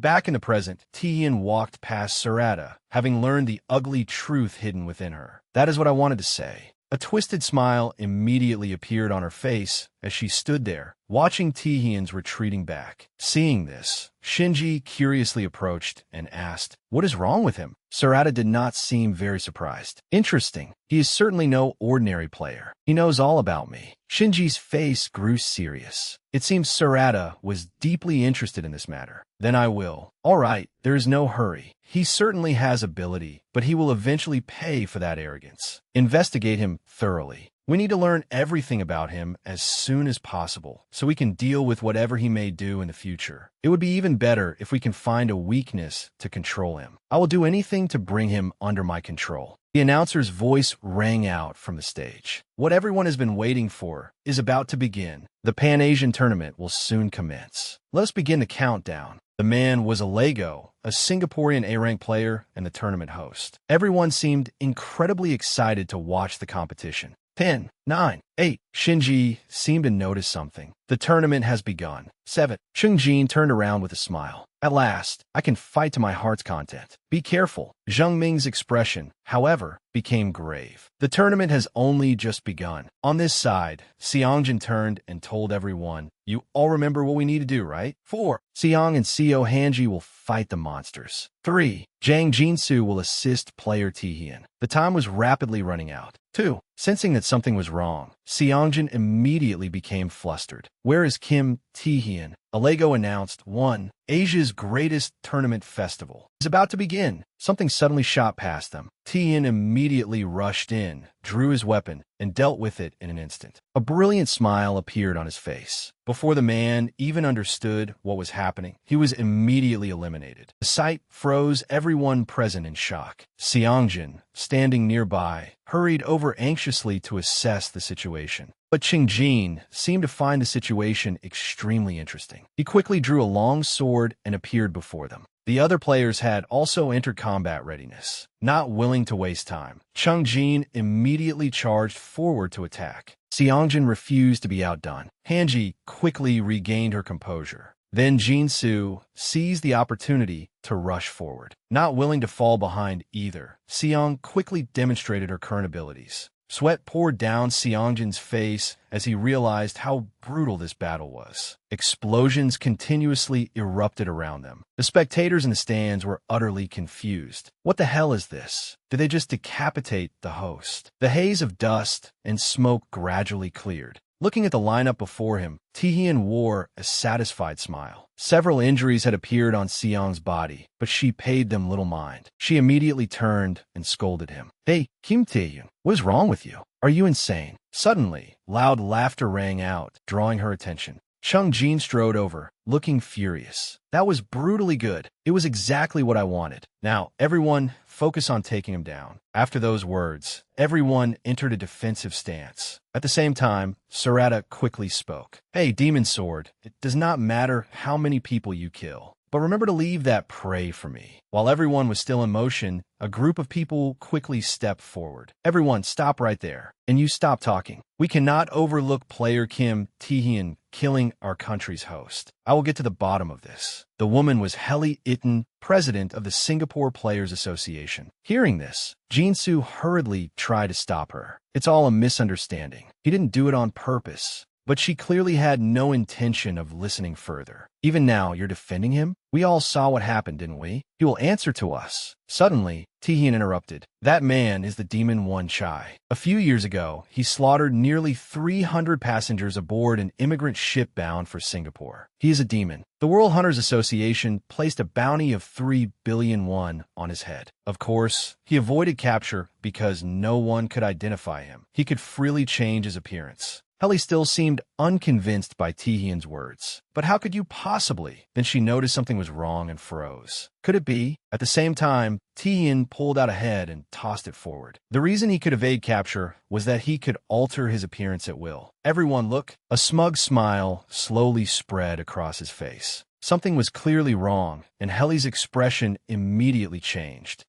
Back in the present, Taehyun walked past Sarada, having learned the ugly truth hidden within her. That is what I wanted to say. A twisted smile immediately appeared on her face as she stood there, watching Taehyun's retreating back. Seeing this, Shinji curiously approached and asked, What is wrong with him? Sarada did not seem very surprised. Interesting. He is certainly no ordinary player. He knows all about me. Shinji's face grew serious. It seems Sarada was deeply interested in this matter. Then I will. All right, there is no hurry. He certainly has ability, but he will eventually pay for that arrogance. Investigate him thoroughly. We need to learn everything about him as soon as possible, so we can deal with whatever he may do in the future. It would be even better if we can find a weakness to control him. I will do anything to bring him under my control. The announcer's voice rang out from the stage. What everyone has been waiting for is about to begin. The Pan-Asian tournament will soon commence. Let us begin the countdown. The man was Lego, a Singaporean A-rank player and the tournament host. Everyone seemed incredibly excited to watch the competition. 10, 9, 8. Shinji seemed to notice something. The tournament has begun. 7. Chungjin turned around with a smile. At last, I can fight to my heart's content. Be careful. Zheng Ming's expression, however, became grave. The tournament has only just begun. On this side, Seongjin turned and told everyone, You all remember what we need to do, right? 4. Seong and Seo Hanji will fight the monsters. 3. Jang Jinsu will assist player Taehyun. The time was rapidly running out. 2. Sensing that something was wrong, Seongjin immediately became flustered. Where is Kim Taehyun? Alego announced 1. Asia's greatest tournament festival. was about to begin, something suddenly shot past them. Tian immediately rushed in, drew his weapon, and dealt with it in an instant. A brilliant smile appeared on his face. Before the man even understood what was happening, he was immediately eliminated. The sight froze everyone present in shock. Xiangjin, standing nearby, hurried over anxiously to assess the situation. But Qingjin seemed to find the situation extremely interesting. He quickly drew a long sword and appeared before them. The other players had also entered combat readiness. Not willing to waste time, Qingjin immediately charged forward to attack. Xiangjin refused to be outdone. Hanji quickly regained her composure. Then Jinsu seized the opportunity to rush forward. Not willing to fall behind either, Xiang quickly demonstrated her current abilities. Sweat poured down Xiangjin's face as he realized how brutal this battle was. Explosions continuously erupted around them. The spectators in the stands were utterly confused. What the hell is this? Did they just decapitate the host? The haze of dust and smoke gradually cleared. Looking at the lineup before him, Tian wore a satisfied smile. Several injuries had appeared on Xiang's body, but she paid them little mind. She immediately turned and scolded him. "Hey, Kim Tae-yun, what is wrong with you? Are you insane?" Suddenly, loud laughter rang out, drawing her attention. Qingjin strode over, looking furious. "That was brutally good. It was exactly what I wanted. Now, everyone, focus on taking him down." After those words, everyone entered a defensive stance. At the same time, Sarada quickly spoke. "Hey, Demon Sword, it does not matter how many people you kill, but remember to leave that prey for me." While everyone was still in motion, a group of people quickly stepped forward. "Everyone, stop right there. And you stop talking. We cannot overlook player Kim Tae-hyun killing our country's host. I will get to the bottom of this." The woman was Heli Itten, president of the Singapore Players Association. Hearing this, Jinsu hurriedly tried to stop her. "It's all a misunderstanding. He didn't do it on purpose." But she clearly had no intention of listening further. "Even now, you're defending him? We all saw what happened, didn't we? He will answer to us." Suddenly, Tae-hyun interrupted. "That man is the Demon One Chai. A few years ago, he slaughtered nearly 300 passengers aboard an immigrant ship bound for Singapore. He is a demon. The World Hunters Association placed a bounty of 3 billion won on his head. Of course, he avoided capture because no one could identify him. He could freely change his appearance." Heli still seemed unconvinced by Tae-hyun's words. "But how could you possibly?" Then she noticed something was wrong and froze. Could it be? At the same time, Tae-hyun pulled out a head and tossed it forward. The reason he could evade capture was that he could alter his appearance at will. "Everyone look." A smug smile slowly spread across his face. Something was clearly wrong, and Heli's expression immediately changed.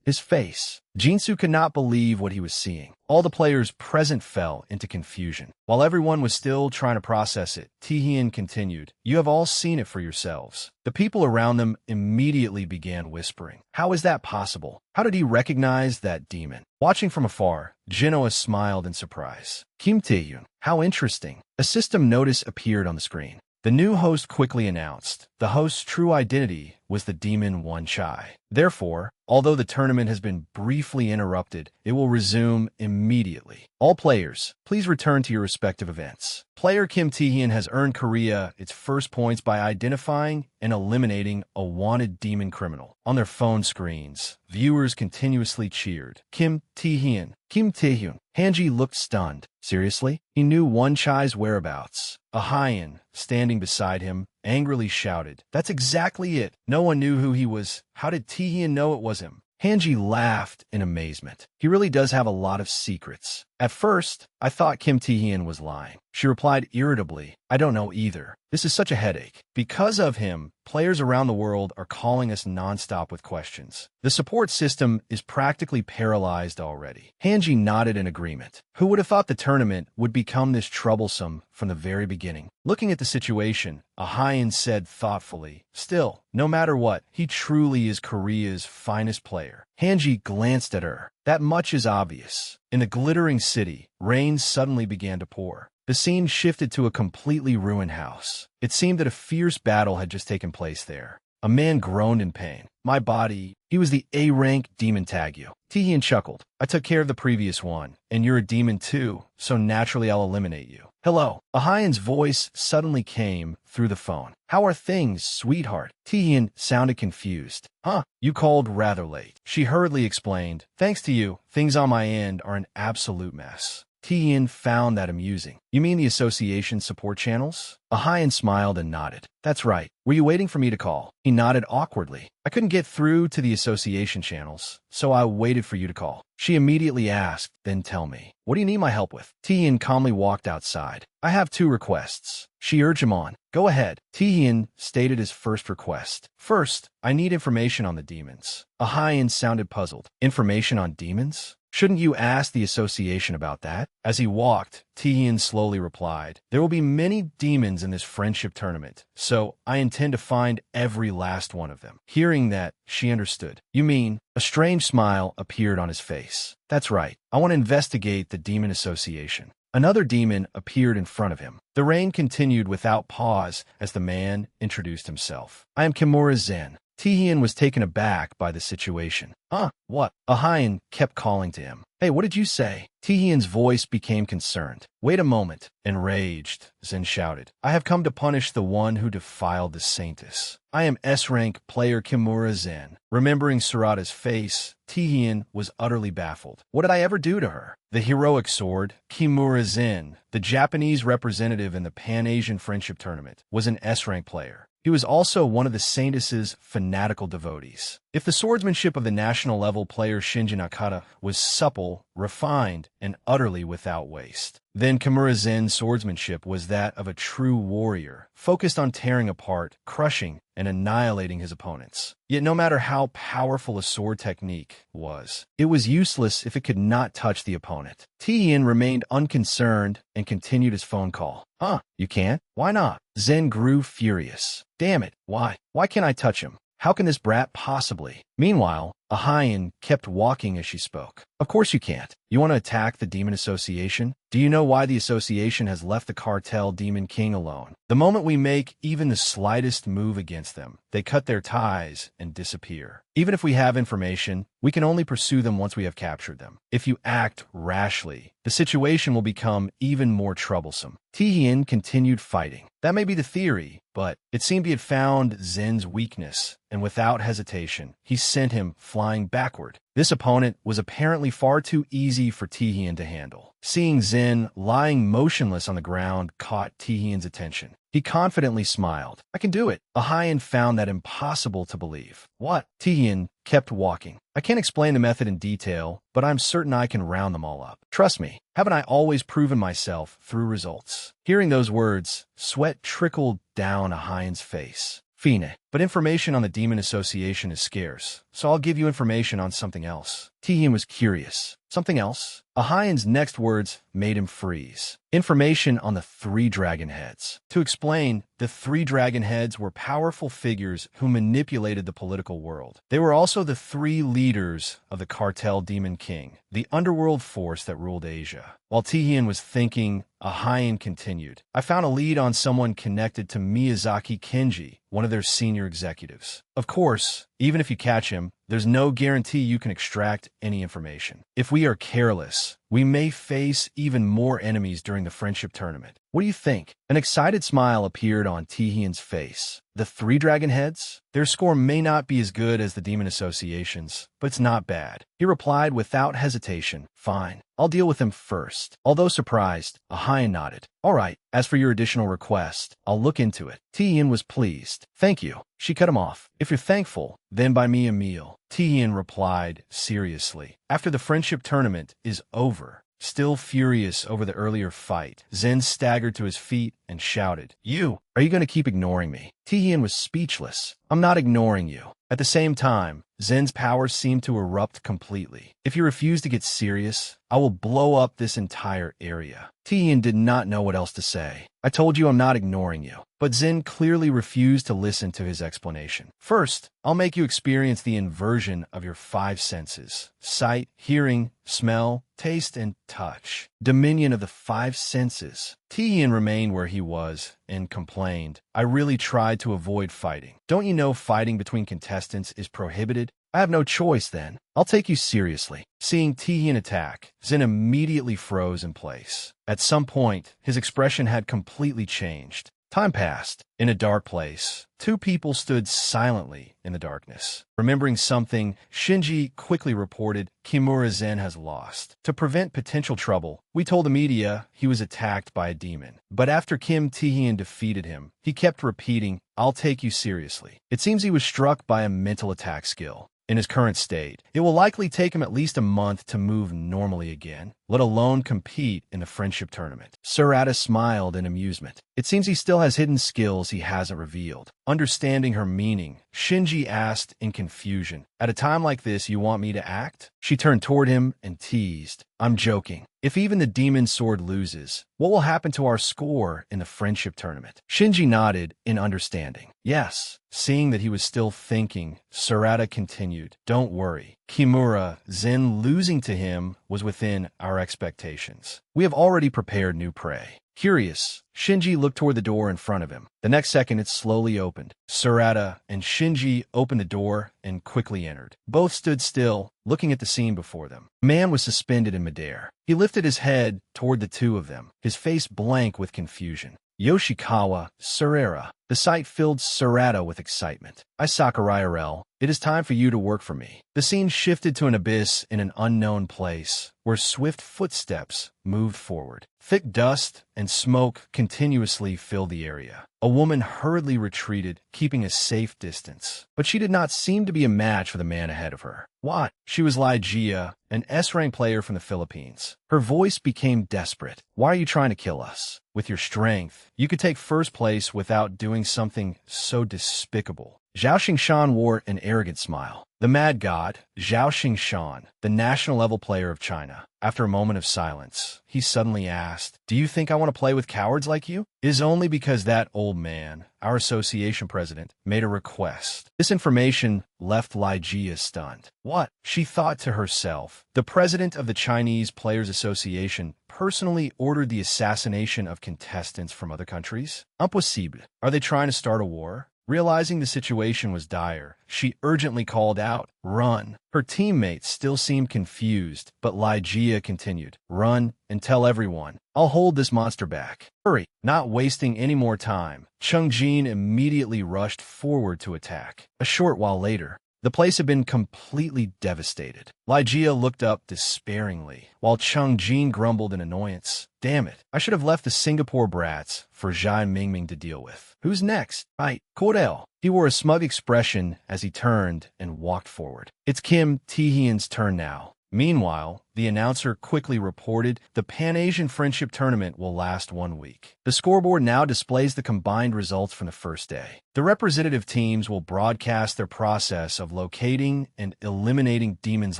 His face. Jinsu could not believe what he was seeing. All the players present fell into confusion. While everyone was still trying to process it, Tae-hyun continued, "You have all seen it for yourselves." The people around them immediately began whispering. How is that possible? How did he recognize that demon? Watching from afar, Genoa smiled in surprise. "Kim Tae-hyun, how interesting." A system notice appeared on the screen. The new host quickly announced the host's true identity was the Demon One Chai. Therefore, although the tournament has been briefly interrupted, it will resume immediately. All players, please return to your respective events. Player Kim Tae-hyun has earned Korea its first points by identifying and eliminating a wanted demon criminal. On their phone screens, viewers continuously cheered. "Kim Tae-hyun, Kim Tae-hyun." Hanji looked stunned. Seriously? He knew One Chai's whereabouts. A Hyen, standing beside him, angrily shouted, "That's exactly it. No one knew who he was. How did Tae-hyun know it was him?" Hanji laughed in amazement. He really does have a lot of secrets. "At first, I thought Kim Tae-hyun was lying." She replied irritably, "I don't know either. This is such a headache. Because of him, players around the world are calling us nonstop with questions. The support system is practically paralyzed already." Hanji nodded in agreement. Who would have thought the tournament would become this troublesome from the very beginning? Looking at the situation, a Hyen said thoughtfully, "Still, no matter what, he truly is Korea's finest player." Hanji glanced at her. That much is obvious. In the glittering city, rain suddenly began to pour. The scene shifted to a completely ruined house. It seemed that a fierce battle had just taken place there. A man groaned in pain. "My body." He was the A-rank demon Tagyu. Tae-hyun chuckled. "I took care of the previous one, and you're a demon too, so naturally I'll eliminate you." Hello. Ahayan's voice suddenly came through the phone. How are things, sweetheart? Tian sounded confused. Huh? You called rather late. She hurriedly explained. Thanks to you, things on my end are an absolute mess. Tian found that amusing. You mean the association support channels? Ahayan smiled and nodded. That's right. Were you waiting for me to call? He nodded awkwardly. I couldn't get through to the association channels, so I waited for you to call. She immediately asked, then tell me. What do you need my help with? Tian calmly walked outside. I have 2 requests. She urged him on. Go ahead. Tian stated his first request. First, I need information on the demons. Ahayan sounded puzzled. Information on demons? Shouldn't you ask the association about that? As he walked, Tian slowly replied, there will be many demons in this friendship tournament, so I intend to find every last one of them. Hearing that, she understood. You mean? A strange smile appeared on his face. That's right. I want to investigate the demon association. Another demon appeared in front of him. The rain continued without pause as the man introduced himself. I am Kimura Zen. Tian was taken aback by the situation. Huh? What? Ahayan kept calling to him. Hey, what did you say? Tian's voice became concerned. Wait a moment. Enraged, Zen shouted. I have come to punish the one who defiled the saintess. I am S-rank player Kimura Zen. Remembering Sarada's face, Tian was utterly baffled. What did I ever do to her? The heroic sword, Kimura Zen, the Japanese representative in the Pan-Asian Friendship Tournament, was an S-rank player. He was also one of the saintess's fanatical devotees. If the swordsmanship of the national level player Shinji Nakata was supple, refined, and utterly without waste, then Kimura Zen's swordsmanship was that of a true warrior, focused on tearing apart, crushing, and annihilating his opponents. Yet no matter how powerful a sword technique was, it was useless if it could not touch the opponent. Tian remained unconcerned and continued his phone call. Huh, you can't? Why not? Zen grew furious. Damn it, why? Why can't I touch him? How can this brat possibly? Meanwhile, Ahayan kept walking as she spoke. Of course you can't. You want to attack the Demon Association? Do you know why the association has left the cartel Demon King alone? The moment we make even the slightest move against them, they cut their ties and disappear. Even if we have information, we can only pursue them once we have captured them. If you act rashly, the situation will become even more troublesome. Tian continued fighting. That may be the theory, but it seemed he had found Zen's weakness, and without hesitation, he sent him flying backward. This opponent was apparently far too easy for Tian to handle. Seeing Zen lying motionless on the ground caught Tian's attention. He confidently smiled. I can do it. Ahayan found that impossible to believe. What? Tian kept walking. I can't explain the method in detail, but I'm certain I can round them all up. Trust me, haven't I always proven myself through results? Hearing those words, sweat trickled down Ahayan's face. Fine, but information on the Demon Association is scarce, so I'll give you information on something else. Tian was curious. Something else? Ahayan's next words made him freeze. Information on the 3 dragon heads. To explain, the 3 dragon heads were powerful figures who manipulated the political world. They were also the 3 leaders of the cartel Demon King, the underworld force that ruled Asia. While Tian was thinking, Ahayan continued. I found a lead on someone connected to Miyazaki Kenji, one of their senior executives. Of course, even if you catch him, there's no guarantee you can extract any information. If we are careless, we may face even more enemies during the friendship tournament. What do you think? An excited smile appeared on Tian's face. The 3 dragon heads? Their score may not be as good as the Demon Association's, but it's not bad. He replied without hesitation. Fine, I'll deal with them first. Although surprised, Ahayan nodded. All right, as for your additional request, I'll look into it. Tian was pleased. Thank you. She cut him off. If you're thankful, then buy me a meal. Tian replied seriously. After the friendship tournament is over, still furious over the earlier fight, Zen staggered to his feet and shouted, Are you going to keep ignoring me? Tian was speechless. I'm not ignoring you. At the same time, Zen's powers seemed to erupt completely. If you refuse to get serious, I will blow up this entire area. Tian did not know what else to say. I told you I'm not ignoring you. But Zen clearly refused to listen to his explanation. First, I'll make you experience the inversion of your 5 senses: sight, hearing, smell, taste, and touch. Dominion of the 5 senses. Tian remained where he was and complained. I really tried to avoid fighting. Don't you know fighting between contestants is prohibited? I have no choice then. I'll take you seriously. Seeing Tihian attack, Zin immediately froze in place. At some point, his expression had completely changed. Time passed. In a dark place, two people stood silently in the darkness. Remembering something, Shinji quickly reported, Kimura Zen has lost. To prevent potential trouble, we told the media he was attacked by a demon. But after Kim Taehyun defeated him, he kept repeating, I'll take you seriously. It seems he was struck by a mental attack skill. In his current state, it will likely take him at least a month to move normally again, let alone compete in the friendship tournament. Sarada smiled in amusement. It seems he still has hidden skills he hasn't revealed. Understanding her meaning, Shinji asked in confusion, at a time like this you want me to act? She turned toward him and teased, I'm joking. If even the demon sword loses, what will happen to our score in the friendship tournament? Shinji nodded in understanding. Yes. Seeing that he was still thinking, Sarada continued, don't worry. Kimura Zen losing to him was within our expectations. We have already prepared new prey. Curious, Shinji looked toward the door in front of him. The next second, it slowly opened. Sarada and Shinji opened the door and quickly entered. Both stood still, looking at the scene before them. A man was suspended in midair. He lifted his head toward the two of them, his face blank with confusion. Yoshikawa, Sarera. The sight filled Sarada with excitement. I Sakurai RL, it is time for you to work for me. The scene shifted to an abyss in an unknown place, where swift footsteps moved forward. Thick dust and smoke continuously filled the area. A woman hurriedly retreated, keeping a safe distance. But she did not seem to be a match for the man ahead of her. What? She was Lai Jia, an S-rank player from the Philippines. Her voice became desperate. Why are you trying to kill us? With your strength, you could take first place without doing something so despicable. Zhao Xingshan wore an arrogant smile. The mad god, Zhao Xingshan, the national-level player of China. After a moment of silence, he suddenly asked, do you think I want to play with cowards like you? It is only because that old man, our association president, made a request. This information left Lai Jia stunned. What? She thought to herself. The president of the Chinese Players Association personally ordered the assassination of contestants from other countries? Impossible. Are they trying to start a war? Realizing the situation was dire, she urgently called out, run. Her teammates still seemed confused, but Lai Jia continued, run and tell everyone. I'll hold this monster back. Hurry. Not wasting any more time, Chung Jin immediately rushed forward to attack. A short while later, the place had been completely devastated. Lai Jia looked up despairingly, while Chung Jin grumbled in annoyance. Damn it, I should have left the Singapore brats for Zhai Mingming to deal with. Who's next? Right, Cordell. He wore a smug expression as he turned and walked forward. It's Kim Taehyun's turn now. Meanwhile, the announcer quickly reported the Pan-Asian Friendship Tournament will last 1 week. The scoreboard now displays the combined results from the first day. The representative teams will broadcast their process of locating and eliminating demons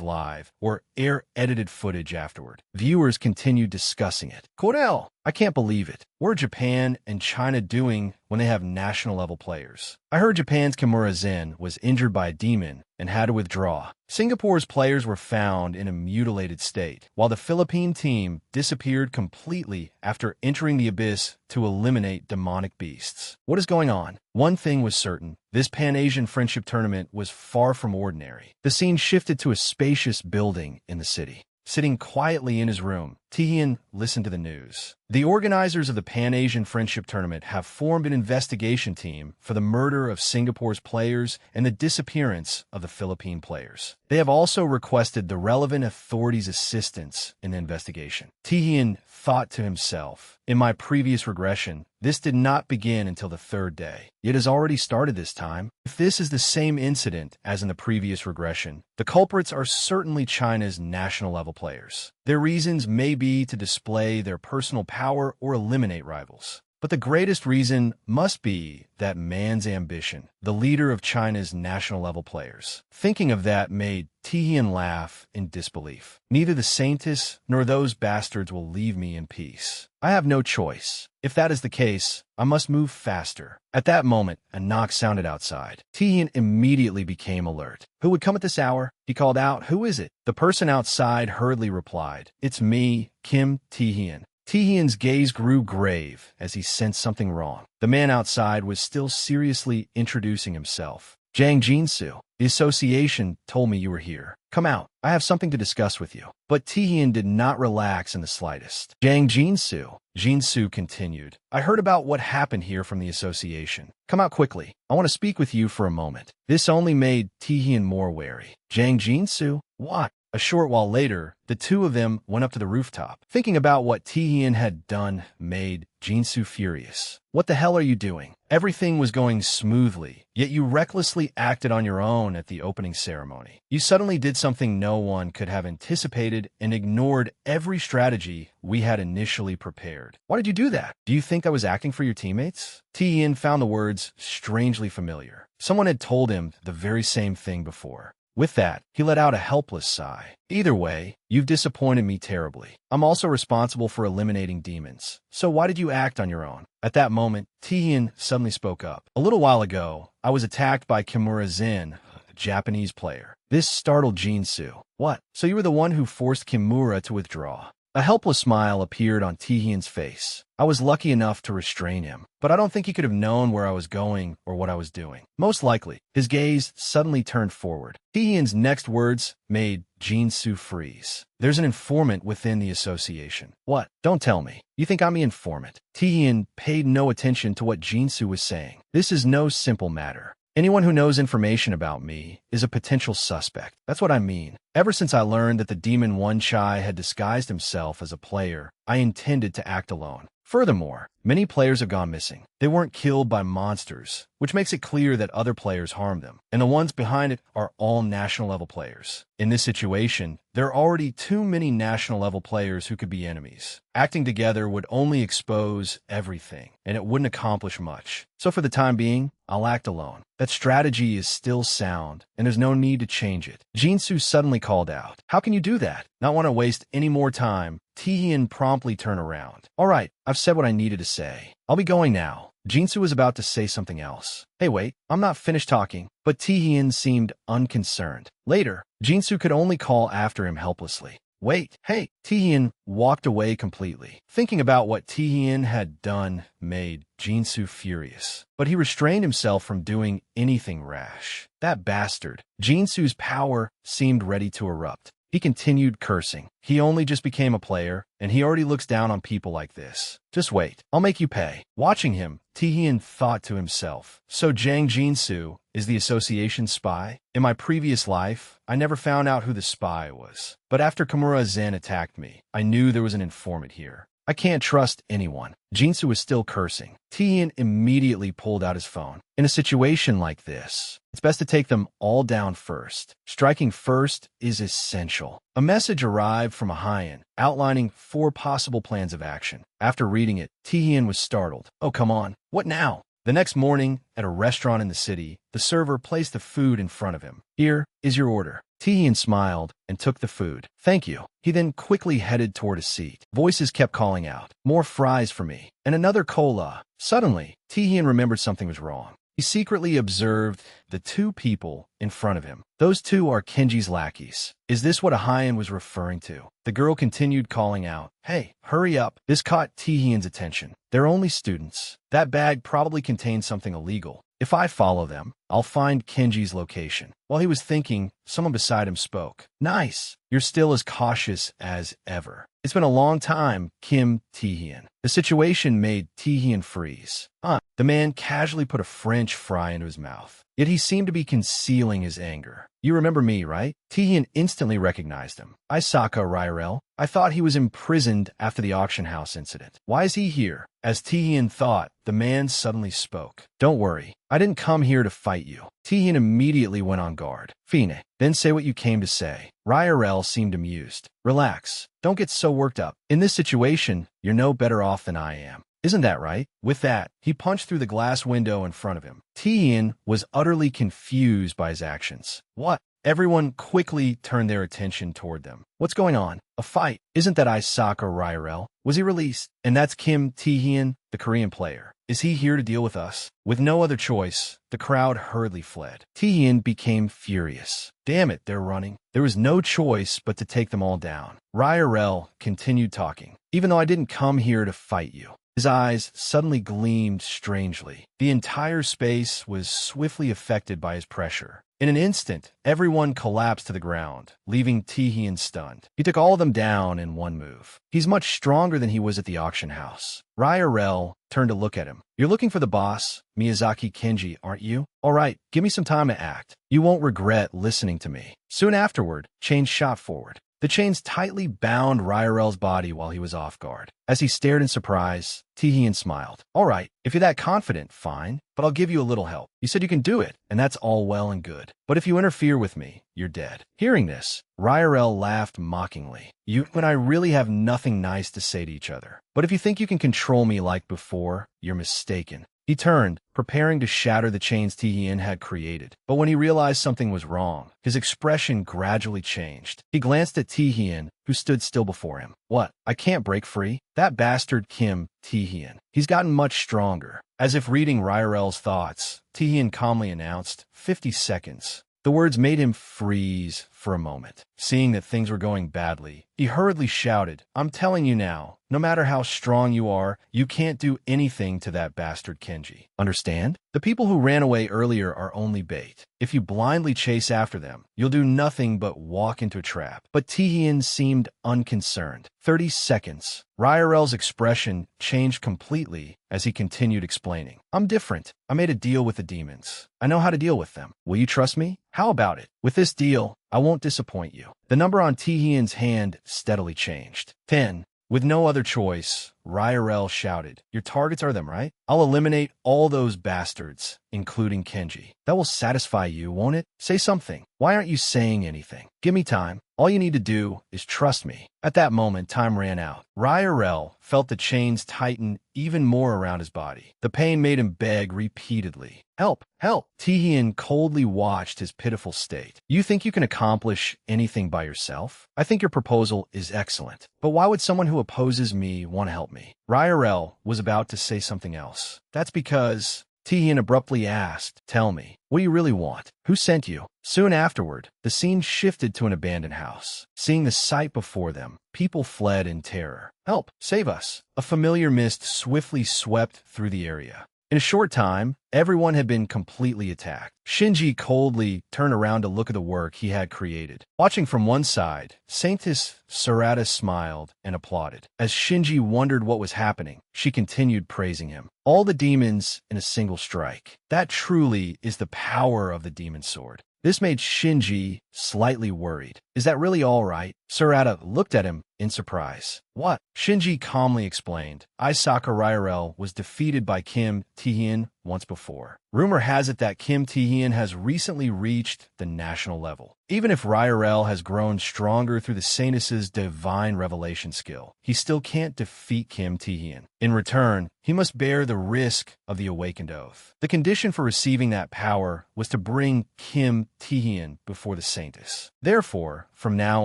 live or air edited footage afterward. Viewers continue discussing it. Cordell, I can't believe it. What are Japan and China doing when they have national-level players? I heard Japan's Kimura Zen was injured by a demon and had to withdraw. Singapore's players were found in a mutilated state, while the Philippine team disappeared completely after entering the abyss to eliminate demonic beasts. What is going on? One thing was certain. This Pan-Asian Friendship Tournament was far from ordinary. The scene shifted to a spacious building in the city. Sitting quietly in his room, Taehyun listened to the news. The organizers of the Pan-Asian Friendship Tournament have formed an investigation team for the murder of Singapore's players and the disappearance of the Philippine players. They have also requested the relevant authorities' assistance in the investigation. Taehyun thought to himself, in my previous regression, this did not begin until the third day. It has already started this time. If this is the same incident as in the previous regression, the culprits are certainly China's national-level players. Their reasons may be to display their personal power or eliminate rivals. But the greatest reason must be that man's ambition, the leader of China's national-level players. Thinking of that made Taehyun laugh in disbelief. Neither the Saintess nor those bastards will leave me in peace. I have no choice. If that is the case, I must move faster. At that moment, a knock sounded outside. Taehyun immediately became alert. Who would come at this hour? He called out, who is it? The person outside hurriedly replied, it's me, Kim Taehyun. Taehyun's gaze grew grave as he sensed something wrong. The man outside was still seriously introducing himself. Jang Jinsu, the association told me you were here. Come out. I have something to discuss with you. But Tihian did not relax in the slightest. Jang Jinsu continued. I heard about what happened here from the association. Come out quickly. I want to speak with you for a moment. This only made Tihian more wary. Jang Jinsu? What? A short while later, the two of them went up to the rooftop. Thinking about what Tihian had done made Jinsu furious. What the hell are you doing? Everything was going smoothly, yet you recklessly acted on your own at the opening ceremony. You suddenly did something no one could have anticipated and ignored every strategy we had initially prepared. Why did you do that? Do you think I was acting for your teammates? Tihian found the words strangely familiar. Someone had told him the very same thing before. With that, he let out a helpless sigh. Either way, you've disappointed me terribly. I'm also responsible for eliminating demons. So why did you act on your own? At that moment, Tihian suddenly spoke up. A little while ago, I was attacked by Kimura Zen, a Japanese player. This startled Jinsu. What? So you were the one who forced Kimura to withdraw? A helpless smile appeared on Tihian's face. I was lucky enough to restrain him, but I don't think he could have known where I was going or what I was doing. Most likely, his gaze suddenly turned forward. Tihian's next words made Jinsu freeze. There's an informant within the association. What? Don't tell me. You think I'm the informant? Tihian paid no attention to what Jinsu was saying. This is no simple matter. Anyone who knows information about me is a potential suspect. That's what I mean. Ever since I learned that the demon One Chai had disguised himself as a player, I intended to act alone. Furthermore, many players have gone missing. They weren't killed by monsters, which makes it clear that other players harmed them, and the ones behind it are all national-level players. In this situation, there are already too many national-level players who could be enemies. Acting together would only expose everything, and it wouldn't accomplish much. So for the time being, I'll act alone. That strategy is still sound, and there's no need to change it. Jinsu suddenly called out. How can you do that? Not want to waste any more time. Tihian promptly turned around. All right, I've said what I needed to say. I'll be going now. Jinsu was about to say something else. Hey, wait, I'm not finished talking. But Tihian seemed unconcerned. Later, Jinsu could only call after him helplessly. Wait, hey, Tihian walked away completely. Thinking about what Tihian had done made Jinsu furious. But he restrained himself from doing anything rash. That bastard. Jinsu's power seemed ready to erupt. He continued cursing. He only just became a player, and he already looks down on people like this. Just wait. I'll make you pay. Watching him, Tihian thought to himself. So Jang Jinsu is the association's spy? In my previous life, I never found out who the spy was. But after Kimura Zen attacked me, I knew there was an informant here. I can't trust anyone. Jinsu was still cursing. Tihian immediately pulled out his phone. In a situation like this, it's best to take them all down first. Striking first is essential. A message arrived from a Haiyan, outlining 4 possible plans of action. After reading it, Tihian was startled. Oh, come on. What now? The next morning, at a restaurant in the city, the server placed the food in front of him. Here is your order. Tihian smiled and took the food. Thank you. He then quickly headed toward a seat. Voices kept calling out, more fries for me, and another cola. Suddenly, Tihian remembered something was wrong. He secretly observed the 2 people in front of him. Those 2 are Kenji's lackeys. Is this what a Haiyan was referring to? The girl continued calling out, hey, hurry up. This caught Tihian's attention. They're only students. That bag probably contains something illegal. If I follow them, I'll find Kenji's location. While he was thinking, someone beside him spoke. Nice. You're still as cautious as ever. It's been a long time, Kim Tihian. The situation made Tihian freeze. The man casually put a French fry into his mouth. Yet he seemed to be concealing his anger. You remember me, right? Tihian instantly recognized him. Isaka Ryrel. I thought he was imprisoned after the auction house incident. Why is he here? As Tihian thought, the man suddenly spoke. Don't worry. I didn't come here to fight you. Tihian immediately went on guard. Fine, then say what you came to say. Ryrel seemed amused. Relax. Don't get so worked up. In this situation, you're no better off than I am. Isn't that right? With that, he punched through the glass window in front of him. Tihian was utterly confused by his actions. What? Everyone quickly turned their attention toward them. What's going on? A fight. Isn't that Isaka Ryrel? Was he released? And that's Kim Tihian, the Korean player. Is he here to deal with us? With no other choice, the crowd hurriedly fled. Tihian became furious. Damn it, they're running. There was no choice but to take them all down. Ryrel continued talking. Even though I didn't come here to fight you, His eyes suddenly gleamed strangely. The entire space was swiftly affected by his pressure. In an instant, everyone collapsed to the ground, leaving Tihian stunned. He took all of them down in one move. He's much stronger than he was at the auction house. Ryle turned to look at him. You're looking for the boss, Miyazaki Kenji, aren't you? All right, give me some time to act. You won't regret listening to me. Soon afterward, chains shot forward. The chains tightly bound Ryerell's body while he was off guard. As he stared in surprise, Tihian smiled. All right, if you're that confident, fine, but I'll give you a little help. You said you can do it, and that's all well and good. But if you interfere with me, you're dead. Hearing this, Ryrell laughed mockingly. You and I really have nothing nice to say to each other. But if you think you can control me like before, you're mistaken. He turned, preparing to shatter the chains Tihian had created. But when he realized something was wrong, his expression gradually changed. He glanced at Tihian, who stood still before him. What? I can't break free? That bastard Kim Tihian. He's gotten much stronger. As if reading Ryrell's thoughts, Tihian calmly announced, 50 seconds. The words made him freeze for a moment. Seeing that things were going badly, he hurriedly shouted, I'm telling you now, no matter how strong you are, you can't do anything to that bastard Kenji. Understand? The people who ran away earlier are only bait. If you blindly chase after them, you'll do nothing but walk into a trap. But Tihian seemed unconcerned. 30 seconds. Ryrell's expression changed completely as he continued explaining. I'm different. I made a deal with the demons. I know how to deal with them. Will you trust me? How about it? With this deal, I won't disappoint you. The number on Tihian's hand steadily changed. 10. With no other choice, Ryrell shouted, your targets are them, right? I'll eliminate all those bastards, including Kenji. That will satisfy you, won't it? Say something. Why aren't you saying anything? Give me time. All you need to do is trust me. At that moment, time ran out. Ryrell felt the chains tighten even more around his body. The pain made him beg repeatedly. Help! Help! Tihian coldly watched his pitiful state. You think you can accomplish anything by yourself? I think your proposal is excellent. But why would someone who opposes me want to help me? Ryrell was about to say something else. That's because... Tihian abruptly asked, tell me, what do you really want? Who sent you? Soon afterward, the scene shifted to an abandoned house. Seeing the sight before them, people fled in terror. Help! Save us! A familiar mist swiftly swept through the area. In a short time, everyone had been completely attacked. Shinji coldly turned around to look at the work he had created. Watching from one side, Saintess Sarada smiled and applauded. As Shinji wondered what was happening, she continued praising him. All the demons in a single strike. That truly is the power of the demon sword. This made Shinji slightly worried. Is that really all right? Sarada looked at him in surprise. What? Shinji calmly explained. Isaka Ryrell was defeated by Kim Tihian once before. Rumor has it that Kim Tihian has recently reached the national level. Even if Ryrell has grown stronger through the Saintess's divine revelation skill, he still can't defeat Kim Tihian. In return, he must bear the risk of the awakened oath. The condition for receiving that power was to bring Kim Tihian before the Saintess. Therefore, from now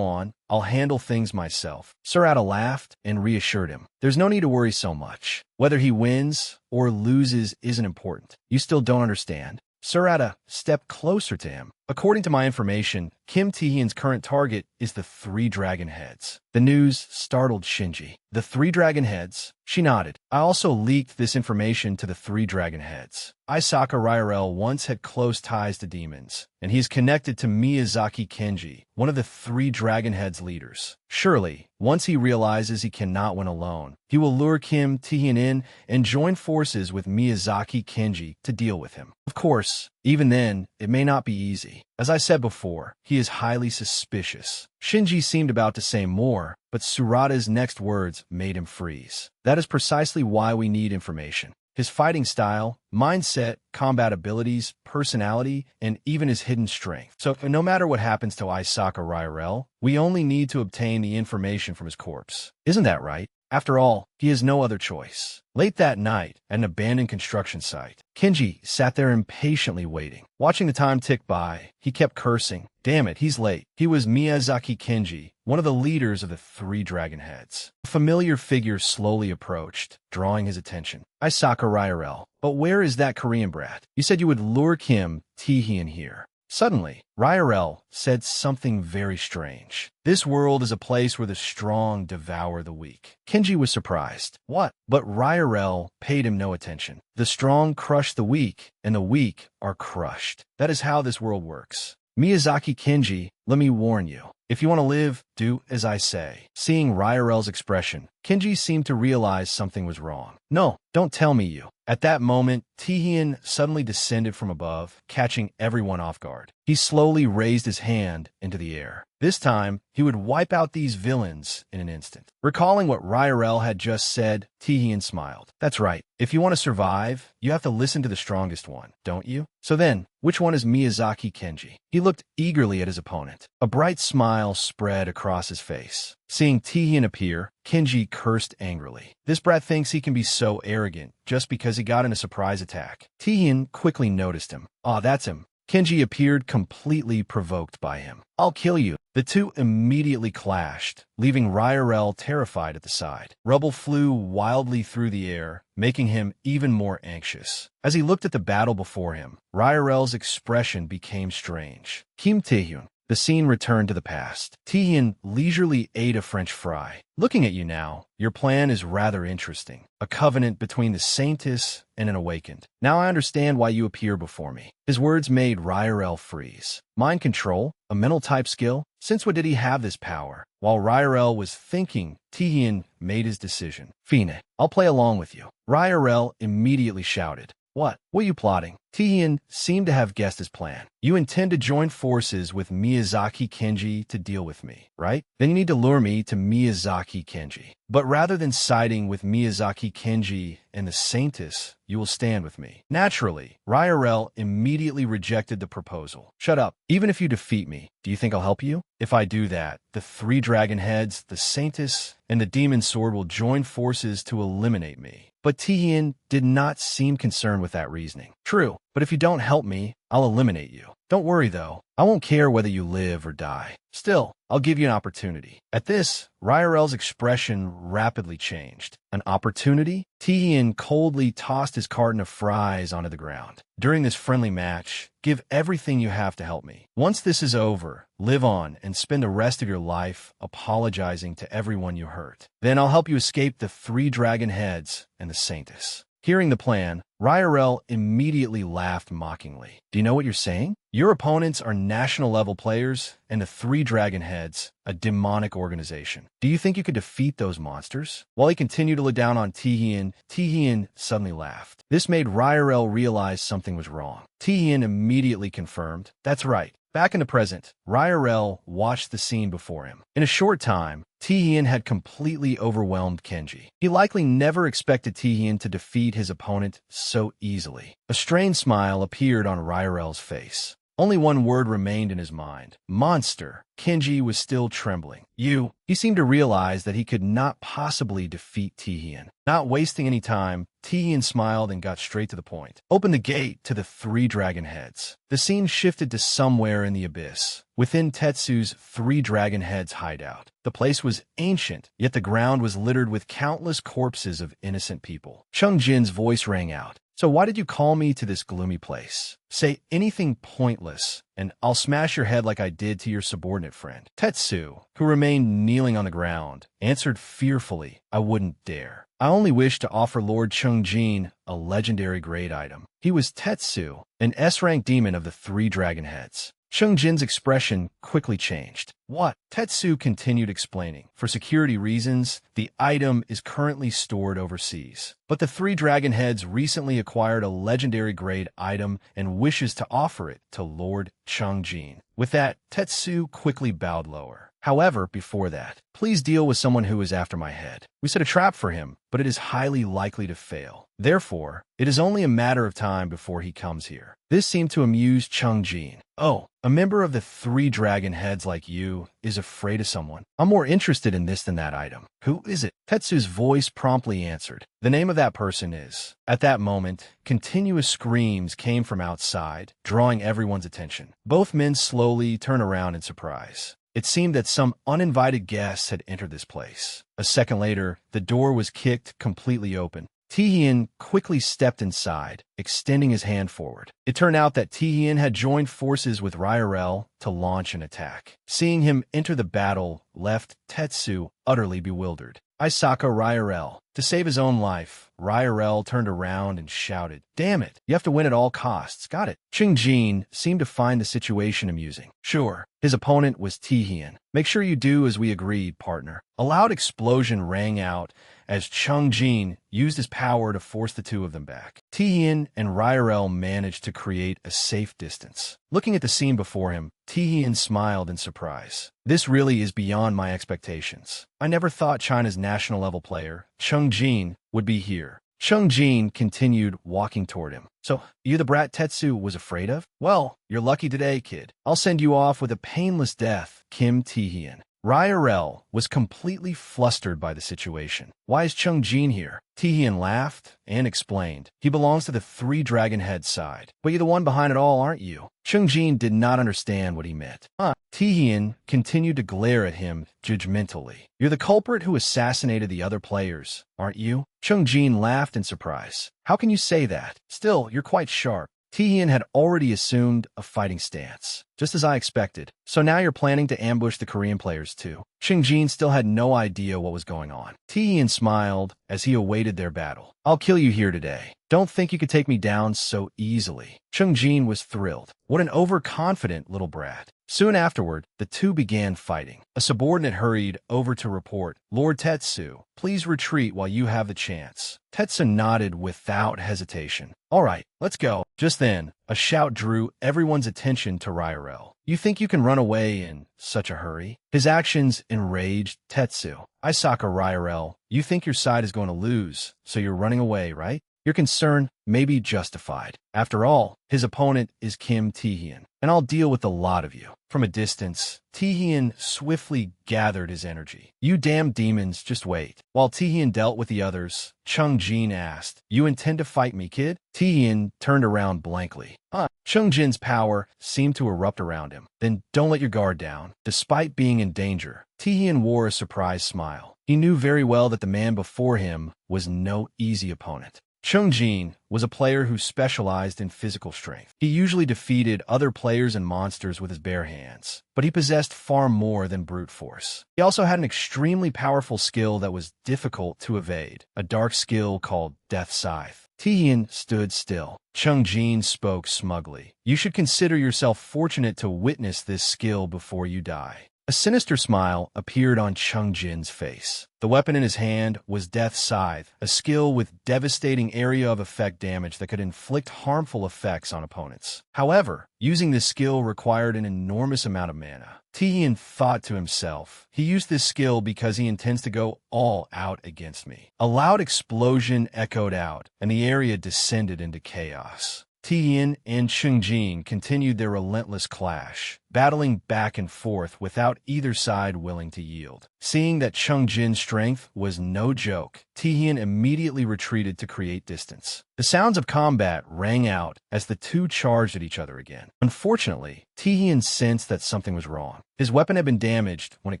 on, I'll handle things myself. Sarada laughed and reassured him. There's no need to worry so much. Whether he wins or loses isn't important. You still don't understand? Sarada stepped closer to him. According to my information, Kim Tihian's current target is the 3 dragon heads. The news startled Shinji. The 3 dragon heads? She nodded. I also leaked this information to the 3 dragon heads. Isaka Ryrell once had close ties to demons, and he is connected to Miyazaki Kenji, one of the 3 dragon heads leaders. Surely, once he realizes he cannot win alone, he will lure Kim Tihian in and join forces with Miyazaki Kenji to deal with him. Of course, even then, it may not be easy. As I said before, he is highly suspicious. Shinji seemed about to say more, but Sarada's next words made him freeze. That is precisely why we need information. His fighting style, mindset, combat abilities, personality, and even his hidden strength. So no matter what happens to Isaka Ryrell, we only need to obtain the information from his corpse. Isn't that right? After all, he has no other choice. Late that night, at an abandoned construction site, Kenji sat there impatiently waiting. Watching the time tick by, he kept cursing. Damn it, he's late. He was Miyazaki Kenji, one of the leaders of the 3 dragon heads. A familiar figure slowly approached, drawing his attention. Isaka Ryrell. But where is that Korean brat? You said you would lure Kim Tihian here. Suddenly, Ryarel said something very strange. This world is a place where the strong devour the weak. Kenji was surprised. What? But Ryarel paid him no attention. The strong crush the weak, and the weak are crushed. That is how this world works. Miyazaki Kenji, let me warn you. If you want to live, do as I say. Seeing Ryarel's expression, Kenji seemed to realize something was wrong. No, don't tell me you. At that moment, Tihian suddenly descended from above, catching everyone off guard. He slowly raised his hand into the air. This time, he would wipe out these villains in an instant. Recalling what Ryarel had just said, Tihian smiled. That's right. If you want to survive, you have to listen to the strongest one, don't you? So then, which one is Miyazaki Kenji? He looked eagerly at his opponent. A bright smile spread across his face. Seeing Tihian appear, Kenji cursed angrily. This brat thinks he can be so arrogant just because he got in a surprise attack. Tihian quickly noticed him. Ah, that's him. Kenji appeared completely provoked by him. I'll kill you. The two immediately clashed, leaving Ryarel terrified at the side. Rubble flew wildly through the air, making him even more anxious. As he looked at the battle before him, Ryarel's expression became strange. Kim Taehyun. The scene returned to the past. Tihian leisurely ate a French fry. Looking at you now, your plan is rather interesting. A covenant between the Saintess and an awakened. Now I understand why you appear before me. His words made Ryarel freeze. Mind control? A mental type skill? Since when did he have this power? While Ryarel was thinking, Tihian made his decision. Fine, I'll play along with you. Ryarel immediately shouted. What are you plotting? Tihian seemed to have guessed his plan. You intend to join forces with Miyazaki Kenji to deal with me, right? Then you need to lure me to Miyazaki Kenji. But rather than siding with Miyazaki Kenji and the Saintess, you will stand with me. Naturally, Ryarel immediately rejected the proposal. Shut up. Even if you defeat me, do you think I'll help you? If I do that, the three dragon heads, the Saintess, and the demon sword will join forces to eliminate me. But Tihian did not seem concerned with that reasoning. True, but if you don't help me, I'll eliminate you. Don't worry though, I won't care whether you live or die. Still, I'll give you an opportunity. At this, Ryarel's expression rapidly changed. An opportunity? Tihian coldly tossed his carton of fries onto the ground. During this friendly match, give everything you have to help me. Once this is over, live on and spend the rest of your life apologizing to everyone you hurt. Then I'll help you escape the three dragon heads and the Saintess. Hearing the plan, Ryarel immediately laughed mockingly. Do you know what you're saying? Your opponents are national-level players and the three dragon heads, a demonic organization. Do you think you could defeat those monsters? While he continued to look down on Tihian, Tihian suddenly laughed. This made Ryarel realize something was wrong. Tihian immediately confirmed, that's right. Back in the present, Ryarel watched the scene before him. In a short time, Tihian had completely overwhelmed Kenji. He likely never expected Tihian to defeat his opponent so easily. A strained smile appeared on Ryarel's face. Only one word remained in his mind. Monster. Kenji was still trembling. He seemed to realize that he could not possibly defeat Tihian. Not wasting any time, Tihian smiled and got straight to the point. Open the gate to the three dragon heads. The scene shifted to somewhere in the abyss, within Tetsu's three dragon heads hideout. The place was ancient, yet the ground was littered with countless corpses of innocent people. Chung Jin's voice rang out. So why did you call me to this gloomy place? Say anything pointless, and I'll smash your head like I did to your subordinate friend. Tetsu, who remained kneeling on the ground, answered fearfully, I wouldn't dare. I only wish to offer Lord Chung Jin a legendary grade item. He was Tetsu, an S-rank demon of the three dragon heads. Chung Jin's expression quickly changed. What? Tetsu continued explaining. For security reasons, the item is currently stored overseas. But the three dragon heads recently acquired a legendary grade item and wishes to offer it to Lord Chung Jin. With that, Tetsu quickly bowed lower. However, before that, please deal with someone who is after my head. We set a trap for him, but it is highly likely to fail. Therefore, it is only a matter of time before he comes here. This seemed to amuse Chung Jin. Oh, a member of the three dragon heads like you is afraid of someone. I'm more interested in this than that item. Who is it? Tetsu's voice promptly answered. The name of that person is. At that moment, continuous screams came from outside, drawing everyone's attention. Both men slowly turned around in surprise. It seemed that some uninvited guests had entered this place. A second later, the door was kicked completely open. Taehyun quickly stepped inside, extending his hand forward. It turned out that Taehyun had joined forces with Ryrel to launch an attack. Seeing him enter the battle left Tetsu utterly bewildered. Isaka Ryrel. To save his own life, Ryrel turned around and shouted, "Damn it, you have to win at all costs, got it." Chung-jin seemed to find the situation amusing. Sure, his opponent was Taehyun. Make sure you do as we agreed, partner. A loud explosion rang out as Chung-jin used his power to force the two of them back. Taehyun and Ryrel managed to create a safe distance. Looking at the scene before him, Taehyun smiled in surprise. This really is beyond my expectations. I never thought China's national-level player, Chung-jin, would be here. Chung-jin continued walking toward him. "So, you the brat Tetsu was afraid of? Well, you're lucky today, kid. I'll send you off with a painless death, Kim Taehyun." Ryrel was completely flustered by the situation. "Why is Chung-jin here?" Taehyun laughed and explained. "He belongs to the Three Dragon Head side. But you're the one behind it all, aren't you?" Chung-jin did not understand what he meant. Taehyun continued to glare at him judgmentally. "You're the culprit who assassinated the other players, aren't you?" Chung-jin laughed in surprise. "How can you say that? Still, you're quite sharp." Taehyun had already assumed a fighting stance, just as I expected. "So now you're planning to ambush the Korean players too?" Chung-jin still had no idea what was going on. Taehyun smiled as he awaited their battle. "I'll kill you here today. Don't think you could take me down so easily." Chung-jin was thrilled. What an overconfident little brat. Soon afterward, the two began fighting. A subordinate hurried over to report, "Lord Tetsu, please retreat while you have the chance." Tetsu nodded without hesitation. "All right, let's go." Just then, a shout drew everyone's attention to Ryrel. "You think you can run away in such a hurry?" His actions enraged Tetsu. "Isaka Ryrel, you think your side is going to lose, so you're running away, right? Your concern may be justified. After all, his opponent is Kim Taehyun, and I'll deal with the lot of you." From a distance, Taehyun swiftly gathered his energy. "You damn demons, just wait." While Taehyun dealt with the others, Chung-jin asked, "You intend to fight me, kid?" Taehyun turned around blankly. Chung-jin's power seemed to erupt around him. "Then don't let your guard down." Despite being in danger, Taehyun wore a surprised smile. He knew very well that the man before him was no easy opponent. Chung-jin was a player who specialized in physical strength. He usually defeated other players and monsters with his bare hands, but he possessed far more than brute force. He also had an extremely powerful skill that was difficult to evade, a dark skill called Death Scythe. Taehyun stood still. Chung-jin spoke smugly. "You should consider yourself fortunate to witness this skill before you die." A sinister smile appeared on Chung-jin's face. The weapon in his hand was Death Scythe, a skill with devastating area of effect damage that could inflict harmful effects on opponents. However, using this skill required an enormous amount of mana. Taehyun thought to himself, "He used this skill because he intends to go all out against me." A loud explosion echoed out, and the area descended into chaos. Taehyun and Chung-jin continued their relentless clash, battling back and forth without either side willing to yield. Seeing that Chung-jin's strength was no joke, Taehyun immediately retreated to create distance. The sounds of combat rang out as the two charged at each other again. Unfortunately, Taehyun sensed that something was wrong. His weapon had been damaged when it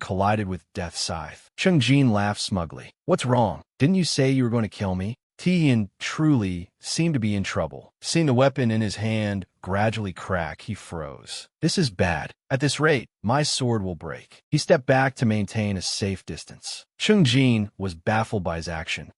collided with Death Scythe. Chung-jin laughed smugly. "What's wrong? Didn't you say you were going to kill me?" Taehyun truly seemed to be in trouble. Seeing the weapon in his hand gradually crack, he froze. "This is bad. At this rate, my sword will break." He stepped back to maintain a safe distance. Chung-jin was baffled by his action.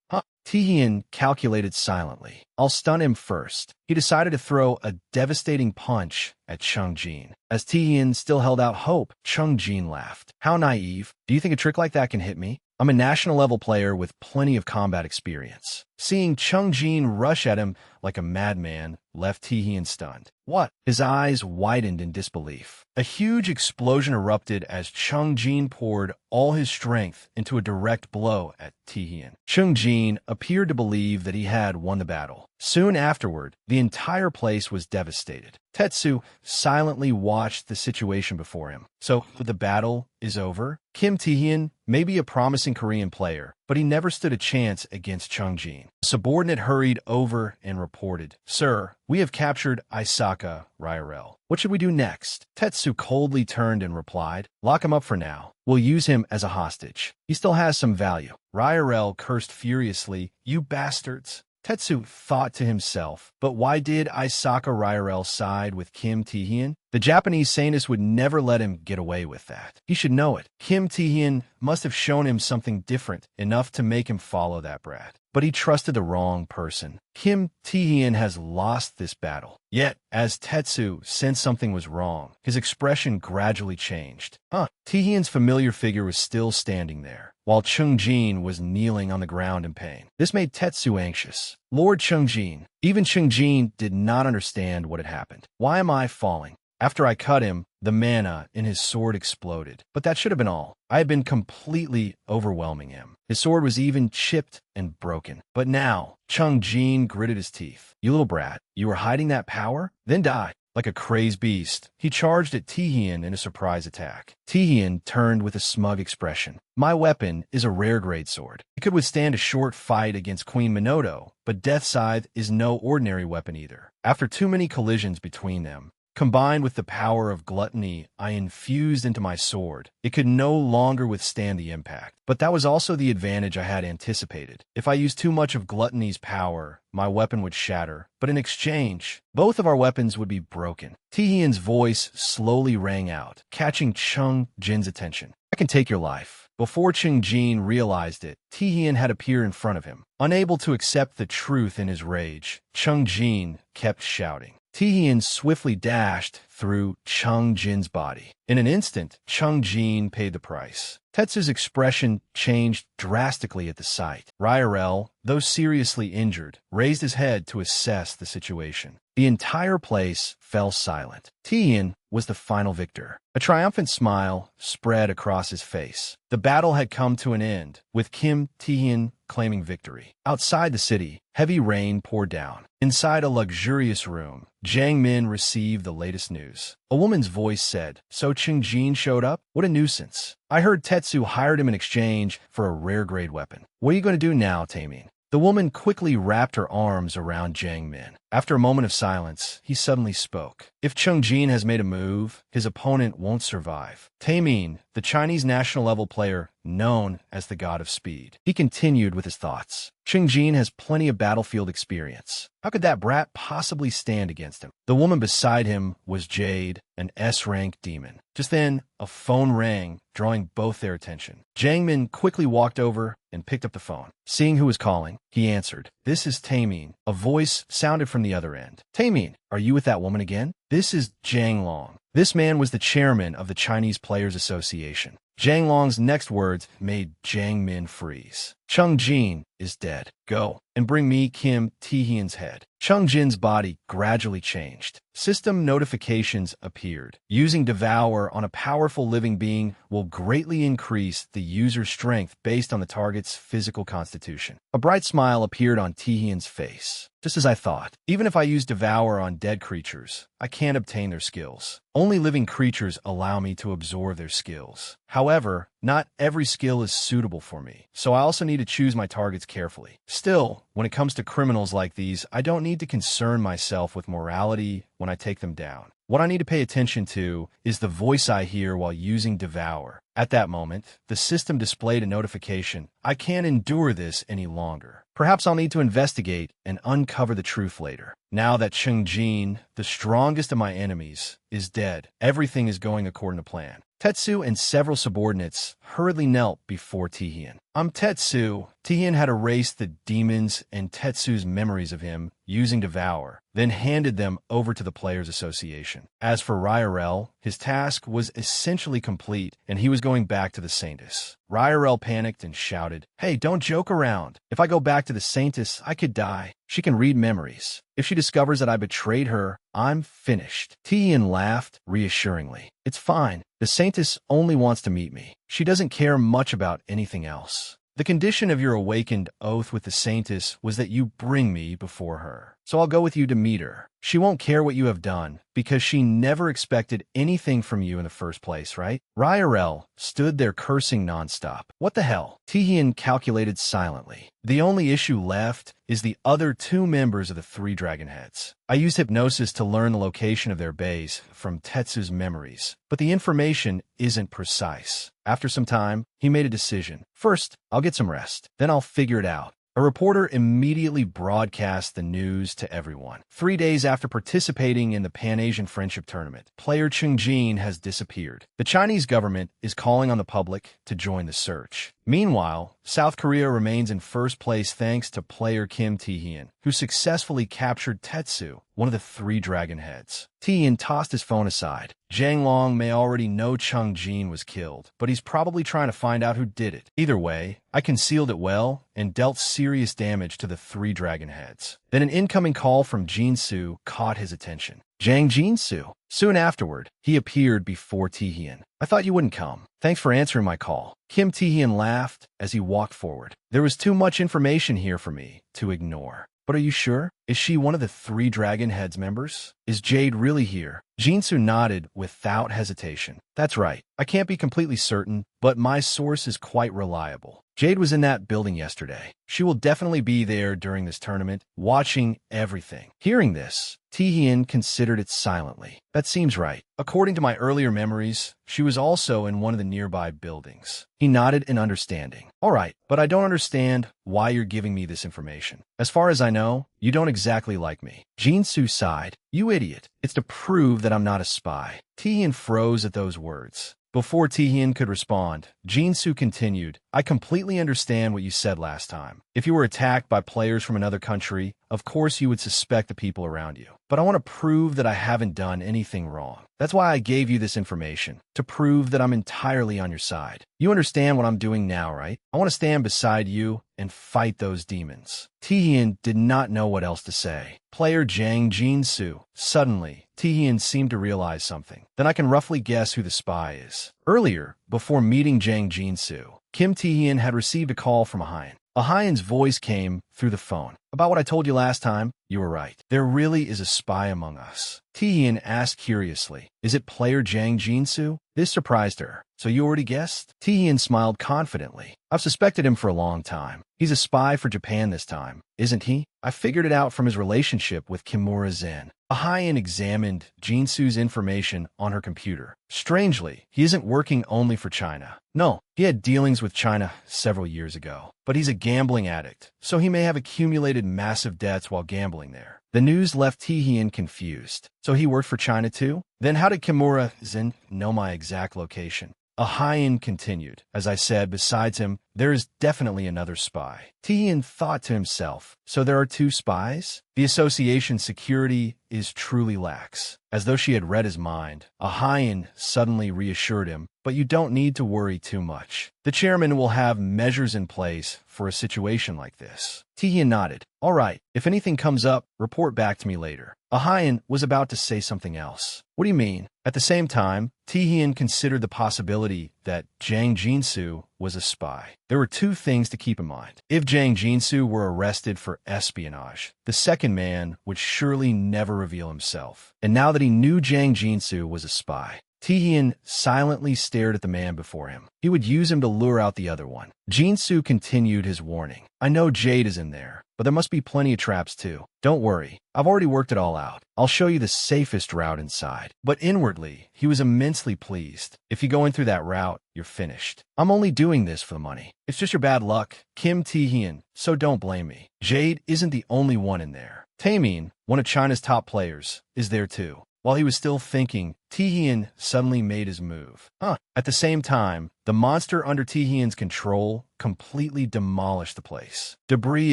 Taehyun calculated silently. "I'll stun him first." He decided to throw a devastating punch at Chung-jin. As Taehyun still held out hope, Chung-jin laughed. "How naive. Do you think a trick like that can hit me? I'm a national-level player with plenty of combat experience." Seeing Chung-jin rush at him like a madman left Taehyun stunned. "What?" His eyes widened in disbelief. A huge explosion erupted as Chung-jin poured all his strength into a direct blow at Taehyun. Chung-jin appeared to believe that he had won the battle. Soon afterward, the entire place was devastated. Tetsu silently watched the situation before him. "So, the battle is over?" Kim Taehyun maybe a promising Korean player, but he never stood a chance against Chung Jin. A subordinate hurried over and reported, "Sir, we have captured Isaka Ryrel. What should we do next?" Tetsu coldly turned and replied, "Lock him up for now. We'll use him as a hostage. He still has some value." Ryrel cursed furiously, "You bastards." Tetsu thought to himself, but why did Isaka Ryrel side with Kim Tae-hyun? The Japanese scientist would never let him get away with that. He should know it. Kim Tae-hyun must have shown him something different, enough to make him follow that brat. But he trusted the wrong person. Kim Tae-hyun has lost this battle. Yet, as Tetsu sensed something was wrong, his expression gradually changed. Tae-hyun's familiar figure was still standing there, while Chung Jin was kneeling on the ground in pain. This made Tetsu anxious. Lord Chung Jin. Even Chung Jin did not understand what had happened. Why am I falling? After I cut him, the mana in his sword exploded. But that should have been all. I had been completely overwhelming him. His sword was even chipped and broken. But now, Chung Jin gritted his teeth. "You little brat, you were hiding that power? Then die." Like a crazed beast, he charged at Tae-hyun in a surprise attack. Tae-hyun turned with a smug expression. "My weapon is a rare-grade sword. It could withstand a short fight against Queen Minoto, but Death Scythe is no ordinary weapon either. After too many collisions between them, combined with the power of gluttony I infused into my sword, it could no longer withstand the impact. But that was also the advantage I had anticipated. If I used too much of gluttony's power, my weapon would shatter. But in exchange, both of our weapons would be broken." Tae-hyun's voice slowly rang out, catching Chung Jin's attention. "I can take your life." Before Chung Jin realized it, Tae-hyun had appeared in front of him. Unable to accept the truth in his rage, Chung Jin kept shouting. Tae-hyun swiftly dashed through Chung Jin's body. In an instant, Chung Jin paid the price. Tetsu's expression changed drastically at the sight. Ryrel, though seriously injured, raised his head to assess the situation. The entire place fell silent. Tae-hyun was the final victor. A triumphant smile spread across his face. The battle had come to an end, with Kim Tae-hyun claiming victory. Outside the city, heavy rain poured down. Inside a luxurious room, Jang Min received the latest news. A woman's voice said, "So Chung Jin showed up? What a nuisance. I heard Tetsu hired him in exchange for a rare-grade weapon. What are you going to do now, Taemin?" The woman quickly wrapped her arms around Jang Min. After a moment of silence, he suddenly spoke. "If Chung Jin has made a move, his opponent won't survive. Taemin, the Chinese national-level player known as the God of Speed." He continued with his thoughts. "Chung Jin has plenty of battlefield experience. How could that brat possibly stand against him?" The woman beside him was Jade, an S-rank demon. Just then, a phone rang, drawing both their attention. Jang Min quickly walked over and picked up the phone. Seeing who was calling, he answered. "This is Taemin." A voice sounded from the other end. "Taemin, are you with that woman again?" "This is Jang Long." This man was the chairman of the Chinese Players Association. Jang Long's next words made Jang Min freeze. "Chung Jin is dead. Go and bring me Kim Tae-hyun's head." Chung Jin's body gradually changed. System notifications appeared. Using Devour on a powerful living being will greatly increase the user's strength based on the target's physical constitution. A bright smile appeared on Tae-hyun's face. "Just as I thought. Even if I use Devour on dead creatures, I can't obtain their skills. Only living creatures allow me to absorb their skills. However, not every skill is suitable for me, so I also need to choose my targets carefully. Still, when it comes to criminals like these, I don't need to concern myself with morality when I take them down. What I need to pay attention to is the voice I hear while using Devour." At that moment, the system displayed a notification. "I can't endure this any longer. Perhaps I'll need to investigate and uncover the truth later. Now that Chung Jin, the strongest of my enemies, is dead, everything is going according to plan." Tetsu and several subordinates hurriedly knelt before Tae-hyun. "I'm Tetsu." Tae-hyun had erased the demons and Tetsu's memories of him using Devour, then handed them over to the Players Association. As for Ryrel, his task was essentially complete, and he was going back to the Saintess. Ryrel panicked and shouted, "Hey, don't joke around. If I go back to the Saintess, I could die. She can read memories. If she discovers that I betrayed her, I'm finished." Tae-hyun laughed reassuringly. "It's fine. The Saintess only wants to meet me. She doesn't care much about anything else. The condition of your awakened oath with the Saintess was that you bring me before her." so I'll go with you to meet her. She won't care what you have done, because she never expected anything from you in the first place, right? Ryarel stood there cursing nonstop. What the hell? Tihian calculated silently. The only issue left is the other two members of the three dragon heads. I used hypnosis to learn the location of their base from Tetsu's memories, but the information isn't precise. After some time, he made a decision. First, I'll get some rest. Then I'll figure it out. A reporter immediately broadcast the news to everyone. 3 days after participating in the Pan-Asian Friendship Tournament, player Cheng Jin has disappeared. The Chinese government is calling on the public to join the search. Meanwhile, South Korea remains in first place thanks to player Kim Tae-hyun, who successfully captured Tetsu, one of the three dragon heads. Tae-hyun tossed his phone aside. Zhang Long may already know Cheng Jin was killed, but he's probably trying to find out who did it. Either way, I concealed it well and dealt serious damage to the three dragon heads. Then an incoming call from Jinsu caught his attention. Zhang Jinsu. Soon afterward, he appeared before Tae-hyun. I thought you wouldn't come. Thanks for answering my call. Kim Tae-hyun laughed as he walked forward. There was too much information here for me to ignore. But are you sure? Is she one of the three Dragon Heads members? Is Jade really here? Jinsu nodded without hesitation. That's right. I can't be completely certain, but my source is quite reliable. Jade was in that building yesterday. She will definitely be there during this tournament, watching everything. Hearing this, Tae-hyun considered it silently. That seems right. According to my earlier memories, she was also in one of the nearby buildings. He nodded in understanding. All right, but I don't understand why you're giving me this information. As far as I know, you don't exactly like me. Jinsu sighed. You idiot. It's to prove that I'm not a spy. Tae-hyun froze at those words. Before Tae-hyun could respond, Jinsu continued, I completely understand what you said last time. If you were attacked by players from another country, of course you would suspect the people around you. But I want to prove that I haven't done anything wrong. That's why I gave you this information, to prove that I'm entirely on your side. You understand what I'm doing now, right? I want to stand beside you and fight those demons. Tae-hyun did not know what else to say. Player Jang Jinsu. Suddenly, Tae-hyun seemed to realize something. Then I can roughly guess who the spy is. Earlier, before meeting Jang Jinsu, Kim Tae-hyun had received a call from Ahyun. Ahyun's voice came through the phone. About what I told you last time, you were right. There really is a spy among us. Tae-hyun asked curiously, is it player Jang Jinsu? This surprised her. So you already guessed? Tae-hyun smiled confidently. I've suspected him for a long time. He's a spy for Japan this time, isn't he? I figured it out from his relationship with Kimura Zen. Ahyun examined Jinsu's information on her computer. Strangely, he isn't working only for China. No, he had dealings with China several years ago. But he's a gambling addict, so he may have accumulated massive debts while gambling there. The news left Tae-hyun confused. So he worked for China too? Then how did Kimura Zen know my exact location? Ahyun continued. As I said, besides him, there is definitely another spy. Tae-hyun thought to himself, so there are two spies? The association's security is truly lax. As though she had read his mind, Ahyun suddenly reassured him, but you don't need to worry too much. The chairman will have measures in place for a situation like this. Tae-hyun nodded. All right, if anything comes up, report back to me later. Ahyun was about to say something else. What do you mean? At the same time, Tae-hyun considered the possibility that Jang Jinsu was a spy. There were two things to keep in mind. If Jang Jinsu were arrested for espionage, the second man would surely never reveal himself. And now that he knew Jang Jinsu was a spy, Tae-hyun silently stared at the man before him. He would use him to lure out the other one. Jinsu continued his warning. I know Jade is in there, but there must be plenty of traps too. Don't worry, I've already worked it all out. I'll show you the safest route inside. But inwardly, he was immensely pleased. If you go in through that route, you're finished. I'm only doing this for the money. It's just your bad luck, Kim Tae-hyun, so don't blame me. Jade isn't the only one in there. Taemin, one of China's top players, is there too. While he was still thinking, Tae-hyun suddenly made his move. At the same time, the monster under Tae-hyun's control completely demolished the place. Debris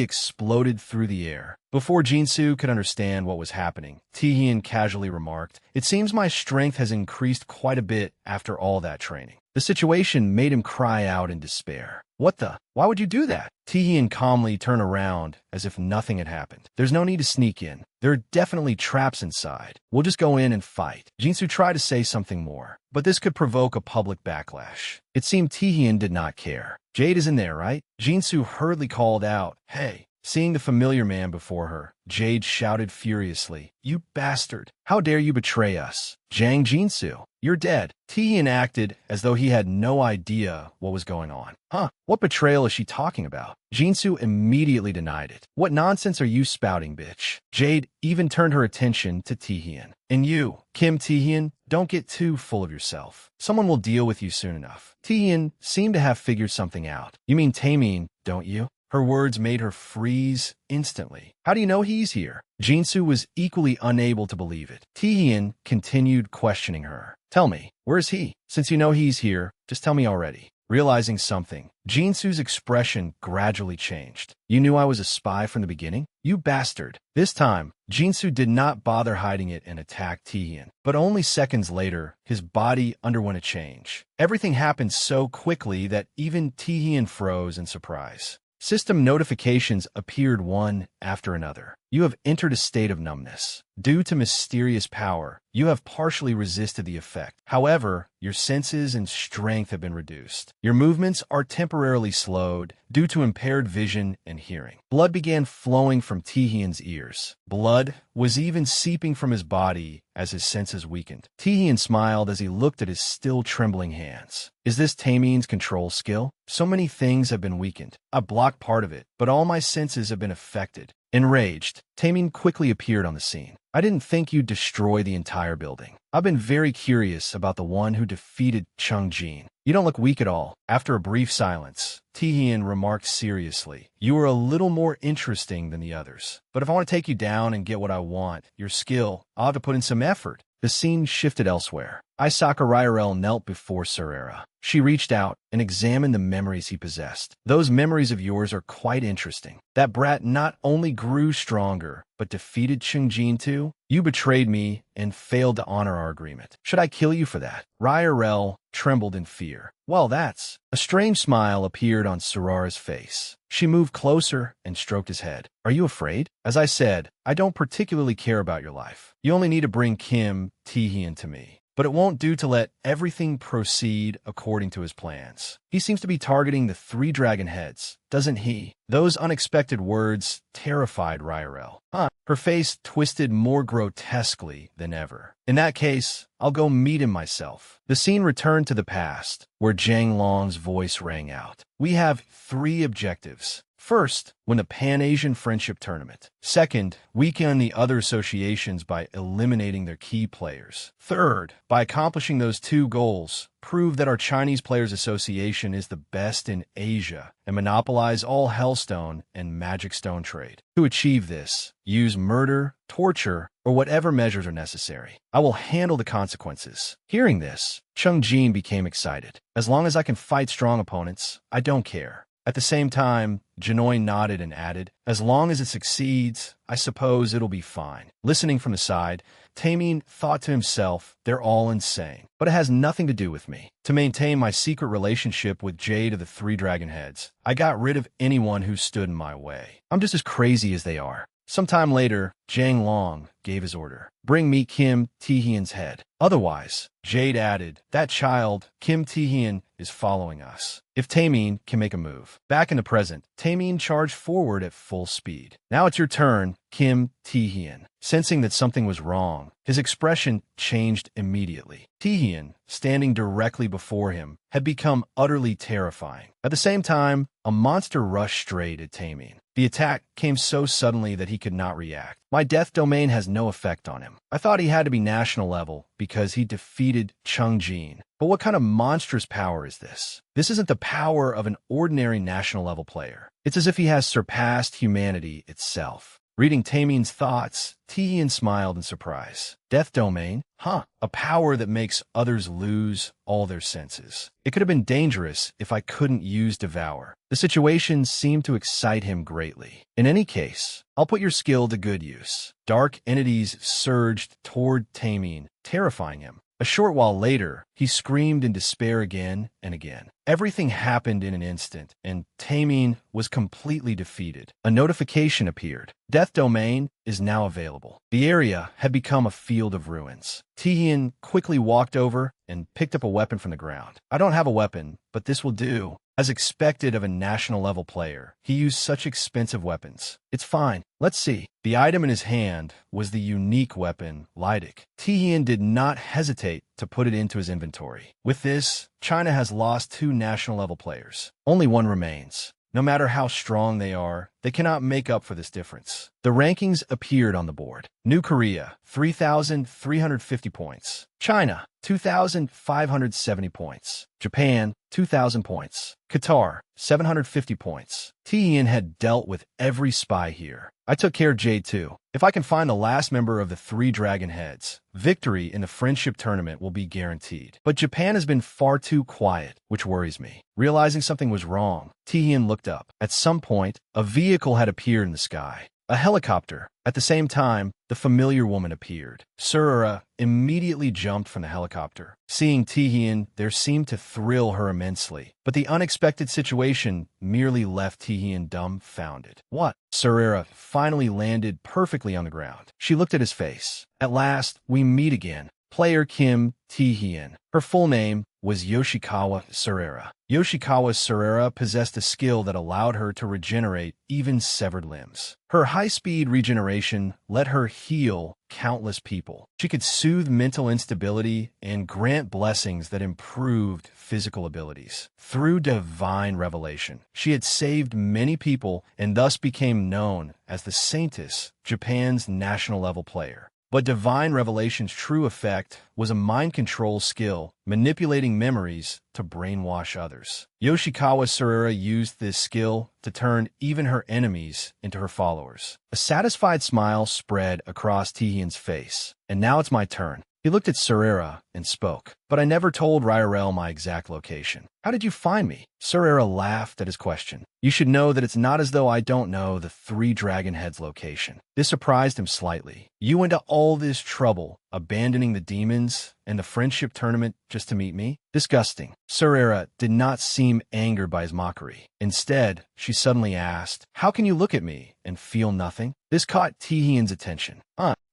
exploded through the air. Before Jinsu could understand what was happening, Tae-hyun casually remarked, it seems my strength has increased quite a bit after all that training. The situation made him cry out in despair. What the? Why would you do that? Tae-hyun calmly turned around as if nothing had happened. There's no need to sneak in. There are definitely traps inside. We'll just go in and fight. Jinsu tried to say something more, but this could provoke a public backlash. It seemed Tae-hyun did not care. Jade is in there, right? Jinsu hurriedly called out, hey, Seeing the familiar man before her, Jade shouted furiously, "You bastard! How dare you betray us? Jang Jinsu, you're dead." Tian acted as though he had no idea what was going on. Huh? What betrayal is she talking about? Jinsu immediately denied it. What nonsense are you spouting, bitch? Jade even turned her attention to Tian. And you, Kim Tian, don't get too full of yourself. Someone will deal with you soon enough. Tian seemed to have figured something out. You mean Taemin, don't you? Her words made her freeze instantly. How do you know he's here? Jinsu was equally unable to believe it. Tian continued questioning her. Tell me, where's he? Since you know he's here, just tell me already. Realizing something, Jinsu's expression gradually changed. You knew I was a spy from the beginning? You bastard. This time, Jinsu did not bother hiding it and attacked Tian. But only seconds later, his body underwent a change. Everything happened so quickly that even Tian froze in surprise. System notifications appeared one after another. You have entered a state of numbness. Due to mysterious power, you have partially resisted the effect. However, your senses and strength have been reduced. Your movements are temporarily slowed due to impaired vision and hearing. Blood began flowing from Tian's ears. Blood was even seeping from his body as his senses weakened. Tian smiled as he looked at his still trembling hands. Is this Taemin's control skill? So many things have been weakened. I blocked part of it, but all my senses have been affected. Enraged, Taemin quickly appeared on the scene. I didn't think you'd destroy the entire building. I've been very curious about the one who defeated Chung Jin. You don't look weak at all. After a brief silence, Tian remarked seriously, you are a little more interesting than the others. But if I want to take you down and get what I want, your skill, I'll have to put in some effort. The scene shifted elsewhere. Isaka Ryrel knelt before Serera. She reached out and examined the memories he possessed. Those memories of yours are quite interesting. That brat not only grew stronger, but defeated Chungjin too. You betrayed me and failed to honor our agreement. Should I kill you for that? Ryrel trembled in fear. Well, that's... A strange smile appeared on Serera's face. She moved closer and stroked his head. Are you afraid? As I said, I don't particularly care about your life. You only need to bring Kim Taehyun to me. But it won't do to let everything proceed according to his plans. He seems to be targeting the 3 dragon heads, doesn't he? Those unexpected words terrified Ryrel. Her face twisted more grotesquely than ever. In that case, I'll go meet him myself. The scene returned to the past, where Zhang Long's voice rang out. We have 3 objectives. First, win the Pan-Asian Friendship Tournament. Second, weaken the other associations by eliminating their key players. Third, by accomplishing those 2 goals, prove that our Chinese Players Association is the best in Asia and monopolize all Hellstone and Magic Stone trade. To achieve this, use murder, torture, or whatever measures are necessary. I will handle the consequences. Hearing this, Chung Jin became excited. As long as I can fight strong opponents, I don't care. At the same time, Janoy nodded and added, as long as it succeeds, I suppose it'll be fine. Listening from the side, Taemin thought to himself, they're all insane. But it has nothing to do with me. To maintain my secret relationship with Jade of the 3 Dragon Heads, I got rid of anyone who stood in my way. I'm just as crazy as they are. Sometime later, Zhang Long gave his order. Bring me Kim Taehyun's head. Otherwise, Jade added, that child, Kim Taehyun, is following us. If Taemin can make a move. Back in the present, Taemin charged forward at full speed. Now it's your turn, Kim Taehyun. Sensing that something was wrong, his expression changed immediately. Taehyun, standing directly before him, had become utterly terrifying. At the same time, a monster rushed straight at Taemin. The attack came so suddenly that he could not react. My death domain has no effect on him. I thought he had to be national level because he defeated Chung Jin. But what kind of monstrous power is this? This isn't the power of an ordinary national level player. It's as if he has surpassed humanity itself. Reading Taemin's thoughts, Taehyun smiled in surprise. Death domain? A power that makes others lose all their senses. It could have been dangerous if I couldn't use Devour. The situation seemed to excite him greatly. In any case, I'll put your skill to good use. Dark entities surged toward Taemin, terrifying him. A short while later, he screamed in despair again and again. Everything happened in an instant, and Tamine was completely defeated. A notification appeared. Death Domain is now available. The area had become a field of ruins. Tihian quickly walked over and picked up a weapon from the ground. I don't have a weapon, but this will do. As expected of a national-level player, he used such expensive weapons. It's fine. Let's see. The item in his hand was the unique weapon, Lydic. Tihian did not hesitate to put it into his inventory. With this, China has lost 2 national-level players. Only one remains. No matter how strong they are, they cannot make up for this difference. The rankings appeared on the board. New Korea, 3,350 points. China, 2,570 points. Japan, 2,000 points. Qatar, 750 points. Tian had dealt with every spy here. I took care of Jade too. If I can find the last member of the 3 Dragon Heads, victory in the friendship tournament will be guaranteed. But Japan has been far too quiet, which worries me. Realizing something was wrong, Tian looked up. At some point, a vehicle had appeared in the sky. A helicopter. At the same time, the familiar woman appeared. Surura immediately jumped from the helicopter. Seeing Tihian, there seemed to thrill her immensely. But the unexpected situation merely left Tihian dumbfounded. What? Surura finally landed perfectly on the ground. She looked at his face. At last, we meet again. Player Kim Tihian. Her full name was Yoshikawa Surura. Yoshikawa Surura possessed a skill that allowed her to regenerate even severed limbs. Her high-speed regeneration let her heal countless people. She could soothe mental instability and grant blessings that improved physical abilities. Through divine revelation, she had saved many people and thus became known as the Saintess, Japan's national-level player. But Divine Revelation's true effect was a mind control skill, manipulating memories to brainwash others. Yoshikawa Surura used this skill to turn even her enemies into her followers. A satisfied smile spread across Tihian's face. And now it's my turn. He looked at Surura and spoke. But I never told Ryrel my exact location. How did you find me? Surura laughed at his question. You should know that it's not as though I don't know the 3 Dragon Heads' location. This surprised him slightly. You went to all this trouble, abandoning the demons and the friendship tournament just to meet me? Disgusting. Surura did not seem angered by his mockery. Instead, she suddenly asked, how can you look at me and feel nothing? This caught Tihian's attention.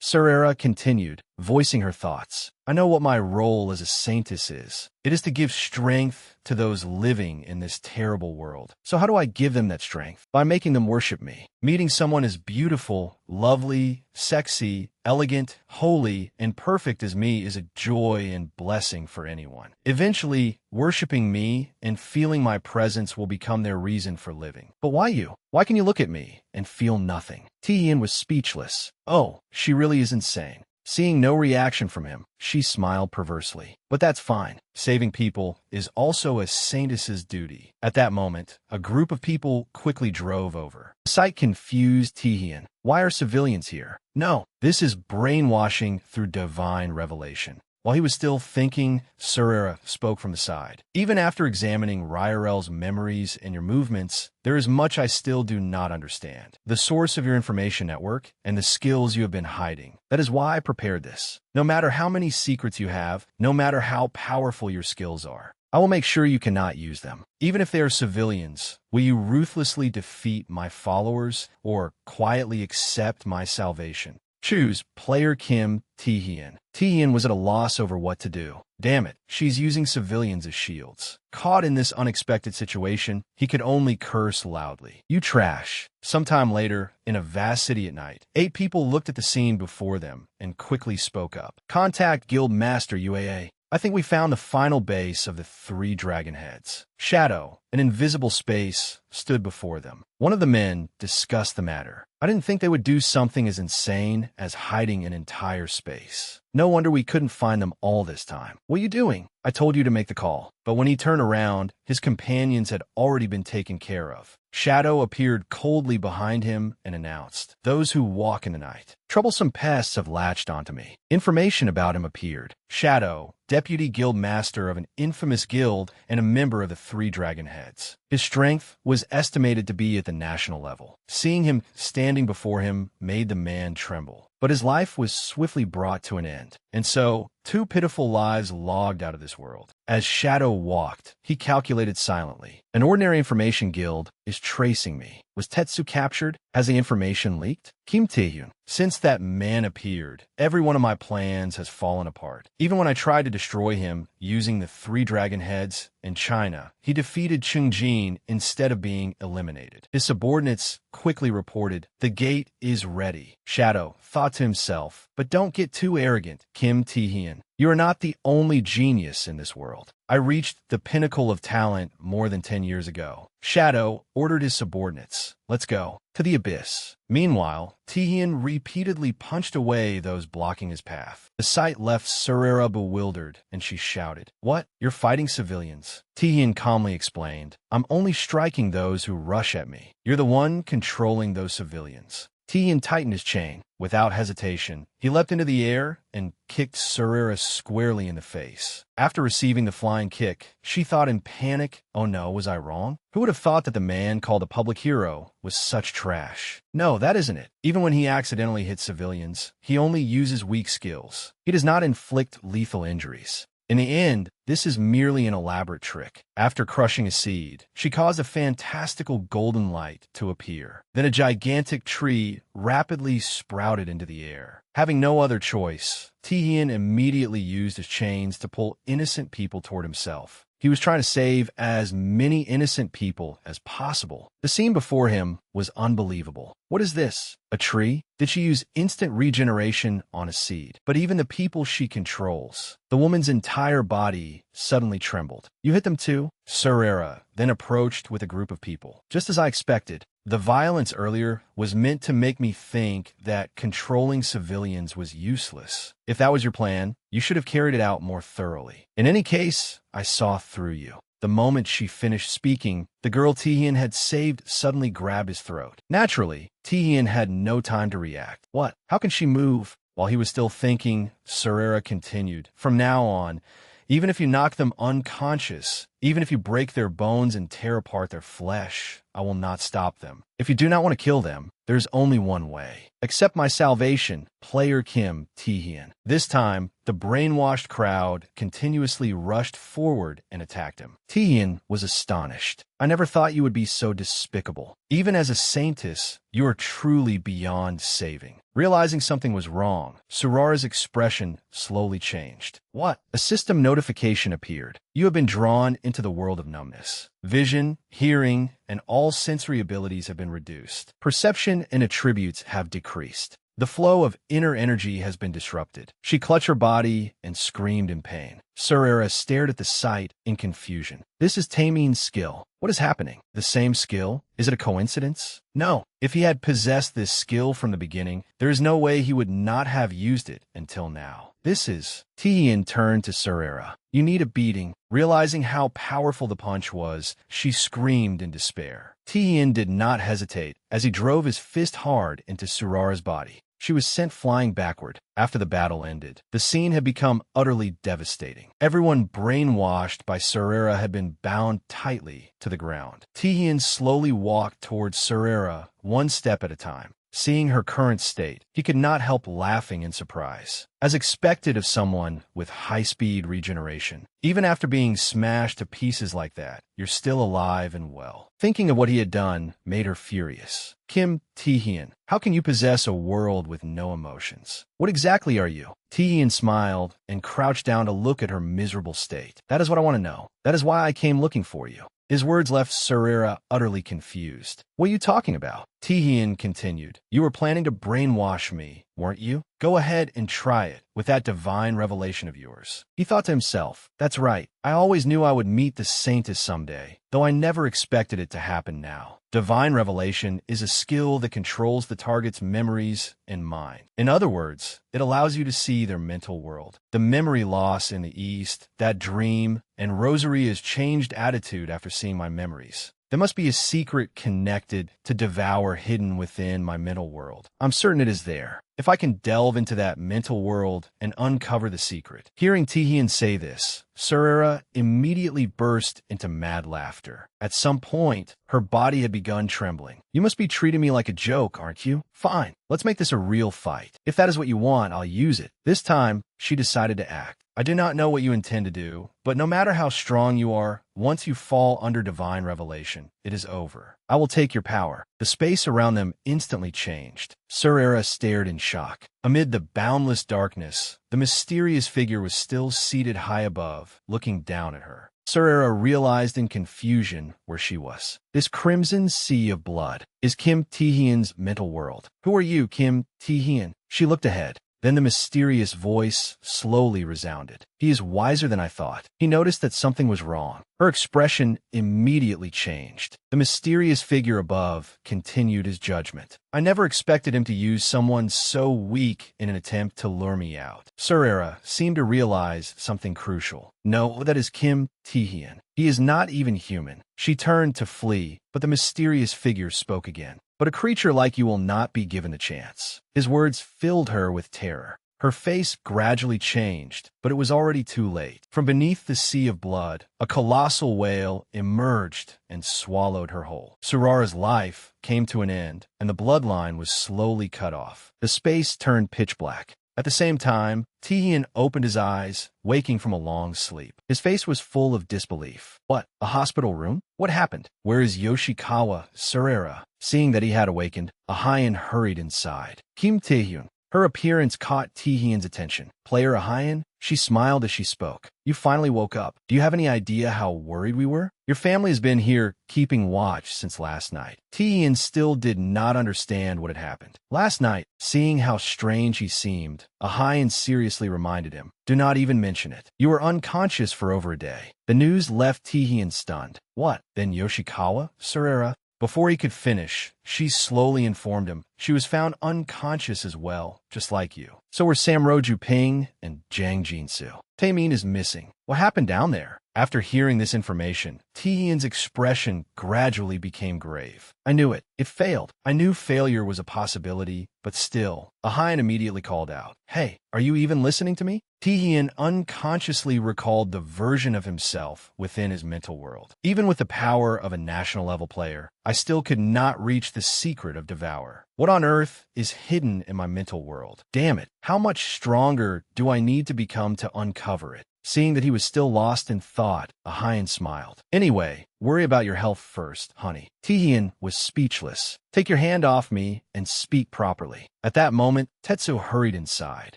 Surura continued, voicing her thoughts. I know what my role as a saintess is. It is to give strength to those living in this terrible world. So how do I give them that strength? By making them worship me. Meeting someone as beautiful, lovely, sexy, elegant, holy, and perfect as me is a joy and blessing for anyone. Eventually, worshiping me and feeling my presence will become their reason for living. But why you? Why can you look at me and feel nothing? Tihian was speechless. Oh, she really is insane. Seeing no reaction from him, she smiled perversely. But that's fine. Saving people is also a saintess's duty. At that moment, a group of people quickly drove over. The sight confused Tihian. Why are civilians here? No, this is brainwashing through divine revelation. While he was still thinking, Surura spoke from the side. Even after examining Ryrel's memories and your movements, there is much I still do not understand. The source of your information network and the skills you have been hiding. That is why I prepared this. No matter how many secrets you have, no matter how powerful your skills are, I will make sure you cannot use them. Even if they are civilians, will you ruthlessly defeat my followers or quietly accept my salvation? Choose player Kim Tihian. Tihian was at a loss over what to do. Damn it, she's using civilians as shields. Caught in this unexpected situation, he could only curse loudly. You trash. Sometime later, in a vast city at night, 8 people looked at the scene before them and quickly spoke up. Contact Guild Master UAA. I think we found the final base of the 3 Dragon Heads. Shadow, an invisible space, stood before them. One of the men discussed the matter. I didn't think they would do something as insane as hiding an entire space. No wonder we couldn't find them all this time. What are you doing? I told you to make the call. But when he turned around, his companions had already been taken care of. Shadow appeared coldly behind him and announced, those who walk in the night. Troublesome pests have latched onto me. Information about him appeared. Shadow, deputy guild master of an infamous guild and a member of the 3 Dragon Heads. His strength was estimated to be at the national level. Seeing him standing before him made the man tremble. But his life was swiftly brought to an end. And so, 2 pitiful lives logged out of this world. As Shadow walked, he calculated silently. An ordinary information guild is tracing me. Was Tetsu captured? Has the information leaked? Kim Tae-hyun. Since that man appeared, every one of my plans has fallen apart. Even when I tried to destroy him using the 3 dragon heads in China, he defeated Chung Jin instead of being eliminated. His subordinates quickly reported, "The gate is ready." Shadow thought to himself, "But don't get too arrogant, Kim Tae-hyun. You are not the only genius in this world. I reached the pinnacle of talent more than 10 years ago." Shadow ordered his subordinates, "Let's go to the abyss." Meanwhile, Tae-hyun repeatedly punched away those blocking his path. The sight left Surera bewildered, and she shouted, "What? You're fighting civilians?" Tae-hyun calmly explained, "I'm only striking those who rush at me. You're the one controlling those civilians." Tae-hyun tightened his chain. Without hesitation, he leapt into the air and kicked Surera squarely in the face. After receiving the flying kick, she thought in panic, "Oh no, was I wrong? Who would have thought that the man called a public hero was such trash? No, that isn't it. Even when he accidentally hits civilians, he only uses weak skills. He does not inflict lethal injuries. In the end, this is merely an elaborate trick." After crushing a seed, she caused a fantastical golden light to appear. Then a gigantic tree rapidly sprouted into the air. Having no other choice, Tae-hyun immediately used his chains to pull innocent people toward himself. He was trying to save as many innocent people as possible. The scene before him was unbelievable. What is this? A tree? Did she use instant regeneration on a seed? But even the people she controls. The woman's entire body suddenly trembled. "You hit them too?" Surera then approached with a group of people. Just as I expected, the violence earlier was meant to make me think that controlling civilians was useless. If that was your plan, you should have carried it out more thoroughly. In any case, I saw through you. The moment she finished speaking, the girl Tae-hyun had saved suddenly grabbed his throat. Naturally, Tae-hyun had no time to react. "What? How can she move?" While he was still thinking, Surera continued, "From now on, even if you knock them unconscious, even if you break their bones and tear apart their flesh, I will not stop them. If you do not want to kill them, there's only one way. Accept my salvation, player Kim Tae-hyun." This time, the brainwashed crowd continuously rushed forward and attacked him. Tae-hyun was astonished. "I never thought you would be so despicable. Even as a saintess, you are truly beyond saving." Realizing something was wrong, Surara's expression slowly changed. "What?" A system notification appeared. "You have been drawn into the world of numbness. Vision, hearing, and all sensory abilities have been reduced. Perception and attributes have decreased. The flow of inner energy has been disrupted." She clutched her body and screamed in pain. Surera stared at the sight in confusion. "This is Taemin's skill. What is happening? The same skill? Is it a coincidence? No. If he had possessed this skill from the beginning, there is no way he would not have used it until now. This is..." Tae-hyun turned to Surera. "You need a beating." Realizing how powerful the punch was, she screamed in despair. Tae-hyun did not hesitate as he drove his fist hard into Surara's body. She was sent flying backward. After the battle ended, the scene had become utterly devastating. Everyone brainwashed by Surera had been bound tightly to the ground. Tae-hyun slowly walked towards Surera, one step at a time. Seeing her current state, he could not help laughing in surprise. As expected of someone with high-speed regeneration, even after being smashed to pieces like that, you're still alive and well. Thinking of what he had done made her furious. "Kim Tae-hyun, how can you possess a world with no emotions? What exactly are you?" Tae-hyun smiled and crouched down to look at her miserable state. "That is what I want to know. That is why I came looking for you." His words left Surera utterly confused. "What are you talking about?" Tae-hyun continued. "You were planning to brainwash me, weren't you? Go ahead and try it with that divine revelation of yours." He thought to himself, "That's right. I always knew I would meet the saintess someday, though I never expected it to happen now." Divine revelation is a skill that controls the target's memories and mind. In other words, it allows you to see their mental world. The memory loss in the East, that dream, and Rosaria's changed attitude after seeing my memories. There must be a secret connected to devour hidden within my mental world. I'm certain it is there. If I can delve into that mental world and uncover the secret. Hearing Tihian say this, Surera immediately burst into mad laughter. At some point, her body had begun trembling. You must be treating me like a joke, aren't you? Fine, let's make this a real fight. If that is what you want, I'll use it. This time, she decided to act. I do not know what you intend to do, but no matter how strong you are, once you fall under divine revelation, it is over. I will take your power. The space around them instantly changed. Surera stared in shock. Amid the boundless darkness, the mysterious figure was still seated high above, looking down at her. Surera realized in confusion where she was. This crimson sea of blood is Kim Taehyun's mental world. Who are you, Kim Taehyun? She looked ahead. Then the mysterious voice slowly resounded. He is wiser than I thought. He noticed that something was wrong. Her expression immediately changed. The mysterious figure above continued his judgment. I never expected him to use someone so weak in an attempt to lure me out. Surera seemed to realize something crucial. No, that is Kim Taehyun. He is not even human. She turned to flee, but the mysterious figure spoke again. But a creature like you will not be given a chance. His words filled her with terror. Her face gradually changed, but it was already too late. From beneath the sea of blood, a colossal whale emerged and swallowed her whole. Surera's life came to an end, and the bloodline was slowly cut off. The space turned pitch black. At the same time, Taehyun opened his eyes, waking from a long sleep. His face was full of disbelief. What, a hospital room? What happened? Where is Yoshikawa Surera? Seeing that he had awakened, Ahayan hurried inside. Kim Taehyun. Her appearance caught Taehyun's attention. Player Ahayan? She smiled as she spoke. You finally woke up. Do you have any idea how worried we were? Your family has been here keeping watch since last night. Taehyun still did not understand what had happened. Last night, seeing how strange he seemed, Ahayan seriously reminded him, do not even mention it. You were unconscious for over a day. The news left Taehyun stunned. What? Then Yoshikawa? Surera? Before he could finish, she slowly informed him she was found unconscious as well, just like you. So were Sam Roju Ping and Jang Jinsu. Taemin is missing. What happened down there? After hearing this information, Taehyun's expression gradually became grave. I knew it. It failed. I knew failure was a possibility, but still. Ahayan immediately called out, Hey, are you even listening to me? Taehyun unconsciously recalled the version of himself within his mental world. Even with the power of a national-level player, I still could not reach the secret of Devour. What on earth is hidden in my mental world? Damn it, how much stronger do I need to become to uncover it? Seeing that he was still lost in thought, Ahayan smiled. Anyway, worry about your health first, honey. Taehyun was speechless. Take your hand off me and speak properly. At that moment, Tetsu hurried inside.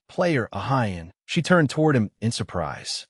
Player Ahayan. She turned toward him in surprise.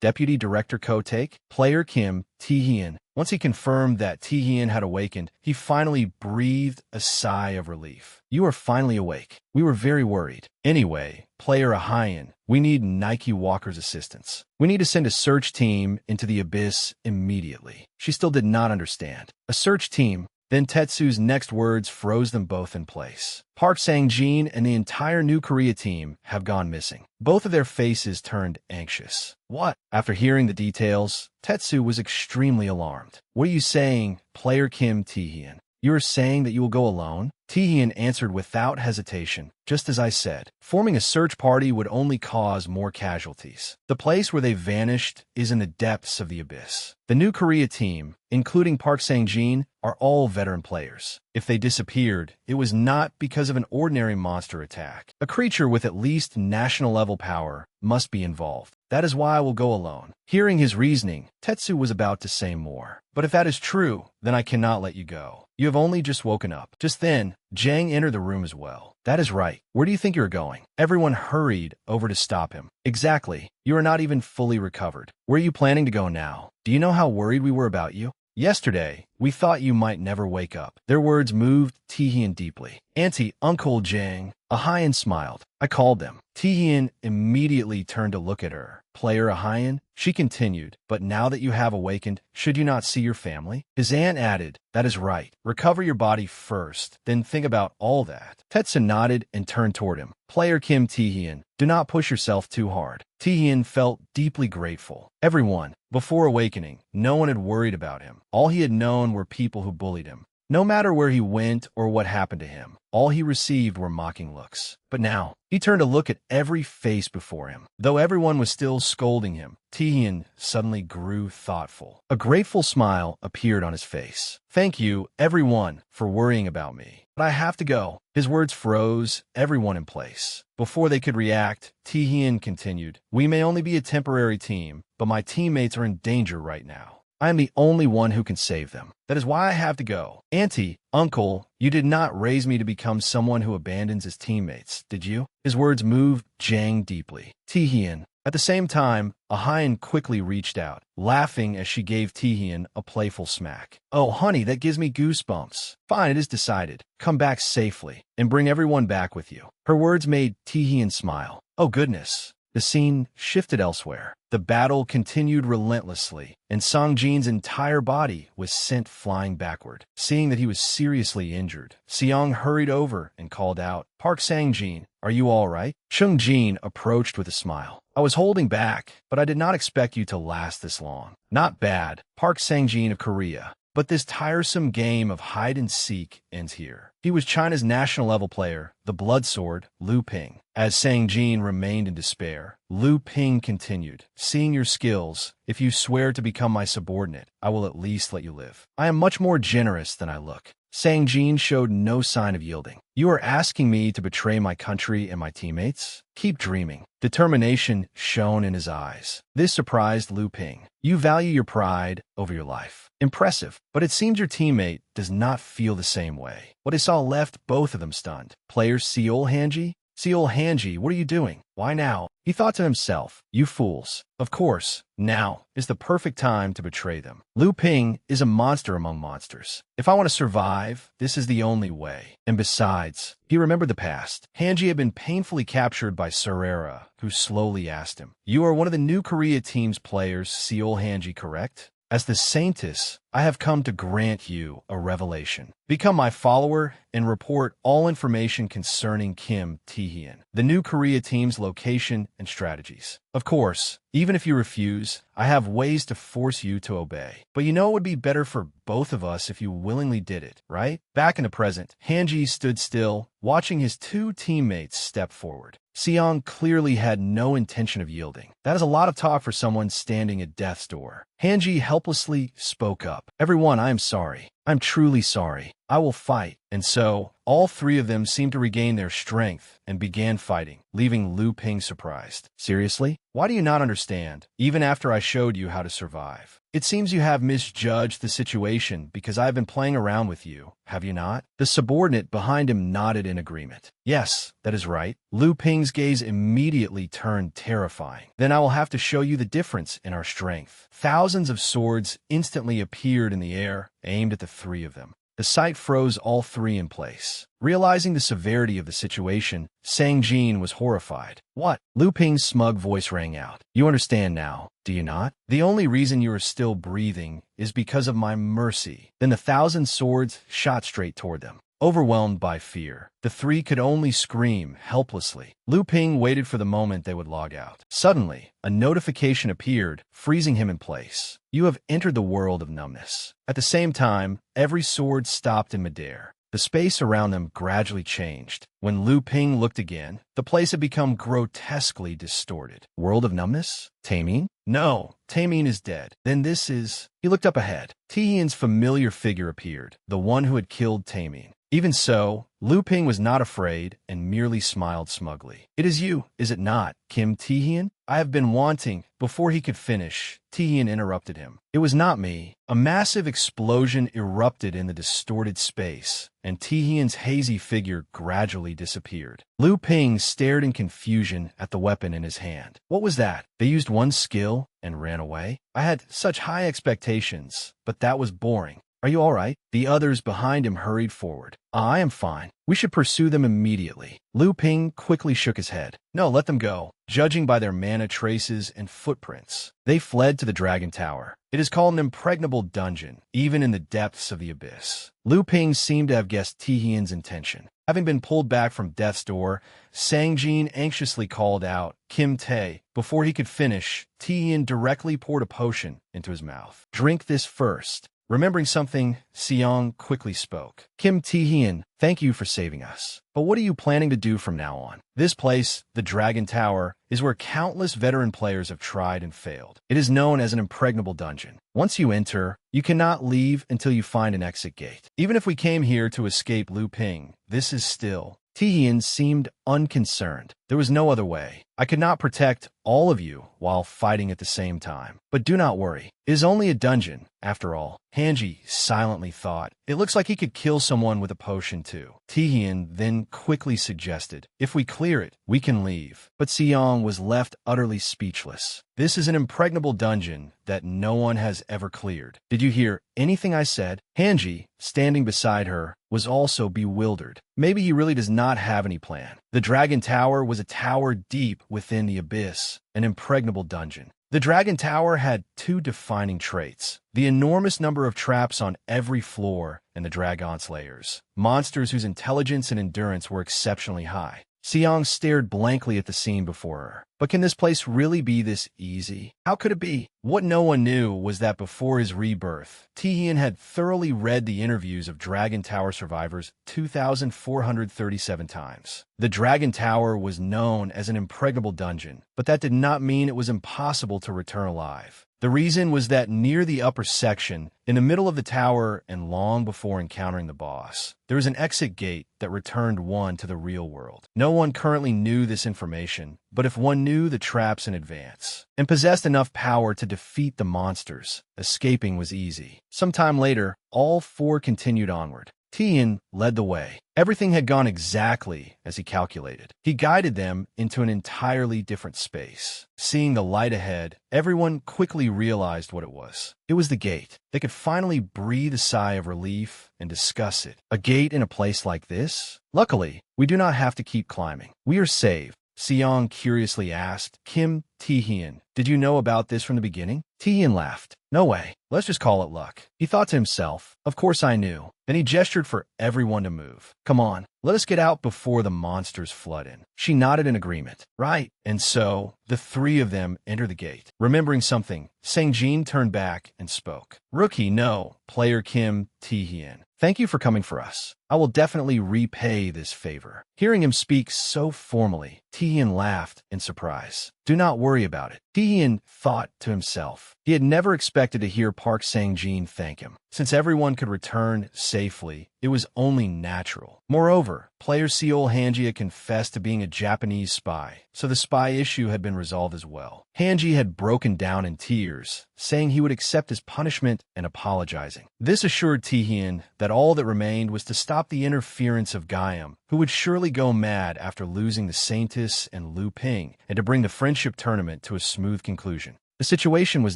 Deputy Director Ko-take? Player Kim Taehyun. Once he confirmed that Taehyun had awakened, he finally breathed a sigh of relief. You are finally awake. We were very worried. Anyway, Player Ahayan, we need Nike Walker's assistance. We need to send a search team into the abyss immediately. She still did not understand. A search team? Then Tetsu's next words froze them both in place. Park Sang-jin and the entire New Korea team have gone missing. Both of their faces turned anxious. What? After hearing the details, Tetsu was extremely alarmed. What are you saying, Player Kim Taehyun? You are saying that you will go alone? Taehyun answered without hesitation. Just as I said, forming a search party would only cause more casualties. The place where they vanished is in the depths of the abyss. The New Korea team, including Park Sang-jin, are all veteran players. If they disappeared, it was not because of an ordinary monster attack. A creature with at least national-level power must be involved. That is why I will go alone. Hearing his reasoning, Tetsu was about to say more. But if that is true, then I cannot let you go. You have only just woken up. Just then, Jang entered the room as well. That is right. Where do you think you're going? Everyone hurried over to stop him. Exactly. You are not even fully recovered. Where are you planning to go now? Do you know how worried we were about you? Yesterday, we thought you might never wake up. Their words moved Taehyun deeply. Auntie, Uncle Jang. Ahayan smiled. I called them. Taehyun immediately turned to look at her. Player Ahayan, she continued, but now that you have awakened, should you not see your family? His aunt added, that is right. Recover your body first, then think about all that. Tetsu nodded and turned toward him. Player Kim Taehyun, do not push yourself too hard. Taehyun felt deeply grateful. Everyone, before awakening, no one had worried about him. All he had known around were people who bullied him. No matter where he went or what happened to him, all he received were mocking looks. But now, he turned to look at every face before him. Though everyone was still scolding him, Tihian suddenly grew thoughtful. A grateful smile appeared on his face. "Thank you, everyone, for worrying about me. But I have to go." His words froze everyone in place. Before they could react, Tihian continued, "We may only be a temporary team, but my teammates are in danger right now. I am the only one who can save them. That is why I have to go. Auntie, uncle, you did not raise me to become someone who abandons his teammates, did you?" His words moved Jang deeply. Tihian. At the same time, Ahian quickly reached out, laughing as she gave Tihian a playful smack. "Oh, honey, that gives me goosebumps. Fine, it is decided. Come back safely, and bring everyone back with you." Her words made Tihian smile. Oh goodness. The scene shifted elsewhere. The battle continued relentlessly, and Songjin's entire body was sent flying backward. Seeing that he was seriously injured, Seong hurried over and called out, "Park Sangjin, are you all right?" Chung Jin approached with a smile. "I was holding back, but I did not expect you to last this long." "Not bad, Park Sangjin of Korea. But this tiresome game of hide-and-seek ends here." He was China's national-level player, the blood sword, Liu Ping. As Sang Jin remained in despair, Liu Ping continued, "Seeing your skills, if you swear to become my subordinate, I will at least let you live. I am much more generous than I look." Sang Jin showed no sign of yielding. "You are asking me to betray my country and my teammates? Keep dreaming." Determination shone in his eyes. This surprised Liu Ping. "You value your pride over your life. Impressive, but it seems your teammate does not feel the same way." What he saw left both of them stunned. Player Seol Hanji? "Seol Hanji, what are you doing? Why now?" He thought to himself, "You fools. Of course, now is the perfect time to betray them. Liu Ping is a monster among monsters. If I want to survive, this is the only way." And besides, he remembered the past. Hanji had been painfully captured by Serera, who slowly asked him, "You are one of the new Korea team's players, Seol Hanji, correct? As the Saintess, I have come to grant you a revelation. Become my follower and report all information concerning Kim Taehyun, the new Korea team's location and strategies. Of course, even if you refuse, I have ways to force you to obey. But you know it would be better for both of us if you willingly did it, right?" Back in the present, Hanji stood still, watching his two teammates step forward. Seong clearly had no intention of yielding. That is a lot of talk for someone standing at death's door. Hanji helplessly spoke up. "Everyone, I am sorry. I'm truly sorry. I will fight." And so, all three of them seemed to regain their strength and began fighting, leaving Liu Ping surprised. "Seriously? Why do you not understand, even after I showed you how to survive? It seems you have misjudged the situation because I have been playing around with you, have you not?" The subordinate behind him nodded in agreement. "Yes, that is right." Liu Ping's gaze immediately turned terrifying. "Then I will have to show you the difference in our strength." Thousands of swords instantly appeared in the air, aimed at the three of them. The sight froze all three in place. Realizing the severity of the situation, Sang Jin was horrified. "What?" Liu Ping's smug voice rang out. "You understand now, do you not? The only reason you are still breathing is because of my mercy." Then the 1,000 swords shot straight toward them. Overwhelmed by fear, the three could only scream helplessly. Liu Ping waited for the moment they would log out. Suddenly, a notification appeared, freezing him in place. "You have entered the world of numbness." At the same time, every sword stopped in midair. The space around them gradually changed. When Liu Ping looked again, the place had become grotesquely distorted. World of numbness? Taemin? No, Taemin is dead. Then this is... He looked up ahead. Taehyun's familiar figure appeared, the one who had killed Taemin. Even so, Liu Ping was not afraid and merely smiled smugly. "It is you, is it not, Kim Taehyun? I have been wanting..." Before he could finish, Taehyun interrupted him. "It was not me." A massive explosion erupted in the distorted space, and Taehyun's hazy figure gradually disappeared. Liu Ping stared in confusion at the weapon in his hand. What was that? They used one skill and ran away? I had such high expectations, but that was boring. Are you all right? The others behind him hurried forward. I am fine. We should pursue them immediately." Liu Ping quickly shook his head. "No, let them go." Judging by their mana traces and footprints, they fled to the Dragon Tower. It is called an impregnable dungeon, even in the depths of the abyss. Liu Ping seemed to have guessed Taehyun's intention. Having been pulled back from death's door, Sang Jin anxiously called out, "Kim Tae." Before he could finish, Taehyun directly poured a potion into his mouth. "Drink this first." Remembering something, Seong quickly spoke. Kim Tae-hyun, thank you for saving us. But what are you planning to do from now on? This place, the Dragon Tower, is where countless veteran players have tried and failed. It is known as an impregnable dungeon. Once you enter, you cannot leave until you find an exit gate. Even if we came here to escape Lu Ping, this is still... Tae-hyun seemed unconcerned. There was no other way. I could not protect all of you while fighting at the same time. But do not worry. It is only a dungeon, after all. Hanji silently thought. It looks like he could kill someone with a potion too. Tae-hyun then quickly suggested, if we clear it, we can leave. But Seong was left utterly speechless. This is an impregnable dungeon that no one has ever cleared. Did you hear anything I said? Hanji, standing beside her, was also bewildered. Maybe he really does not have any plan. The Dragon Tower was a tower deep within the abyss, an impregnable dungeon. The Dragon Tower had two defining traits: the enormous number of traps on every floor and the Dragon's layers, monsters whose intelligence and endurance were exceptionally high. Seong stared blankly at the scene before her. But can this place really be this easy? How could it be? What no one knew was that before his rebirth, Tae-hyun had thoroughly read the interviews of Dragon Tower survivors 2,437 times. The Dragon Tower was known as an impregnable dungeon, but that did not mean it was impossible to return alive. The reason was that near the upper section, in the middle of the tower and long before encountering the boss, there was an exit gate that returned one to the real world. No one currently knew this information, but if one knew the traps in advance and possessed enough power to defeat the monsters, escaping was easy. Sometime later, all four continued onward. Tae-hyun led the way. Everything had gone exactly as he calculated. He guided them into an entirely different space. Seeing the light ahead, everyone quickly realized what it was. It was the gate. They could finally breathe a sigh of relief and discuss it. A gate in a place like this? Luckily, we do not have to keep climbing. We are saved. Seong curiously asked. Kim Tae-hyun, did you know about this from the beginning? Tae-hyun laughed. No way. Let's just call it luck. He thought to himself, of course I knew. Then he gestured for everyone to move. Come on, let us get out before the monsters flood in. She nodded in agreement. Right. And so, the three of them enter the gate. Remembering something, Sang-jin turned back and spoke. Rookie, no. Player Kim Tae-hyun, thank you for coming for us. I will definitely repay this favor. Hearing him speak so formally, Tae-hyun laughed in surprise. Do not worry about it. Tae-hyun thought to himself. He had never expected to hear Park Sang-jin thank him. Since everyone could return safely, it was only natural. Moreover, player Seol Hanji had confessed to being a Japanese spy, so the spy issue had been resolved as well. Hanji had broken down in tears, saying he would accept his punishment and apologizing. This assured Tae-hyun that all that remained was to stop the interference of Gaiam, who would surely go mad after losing the Saintess and Lu Ping, and to bring the friendship tournament to a smooth conclusion. The situation was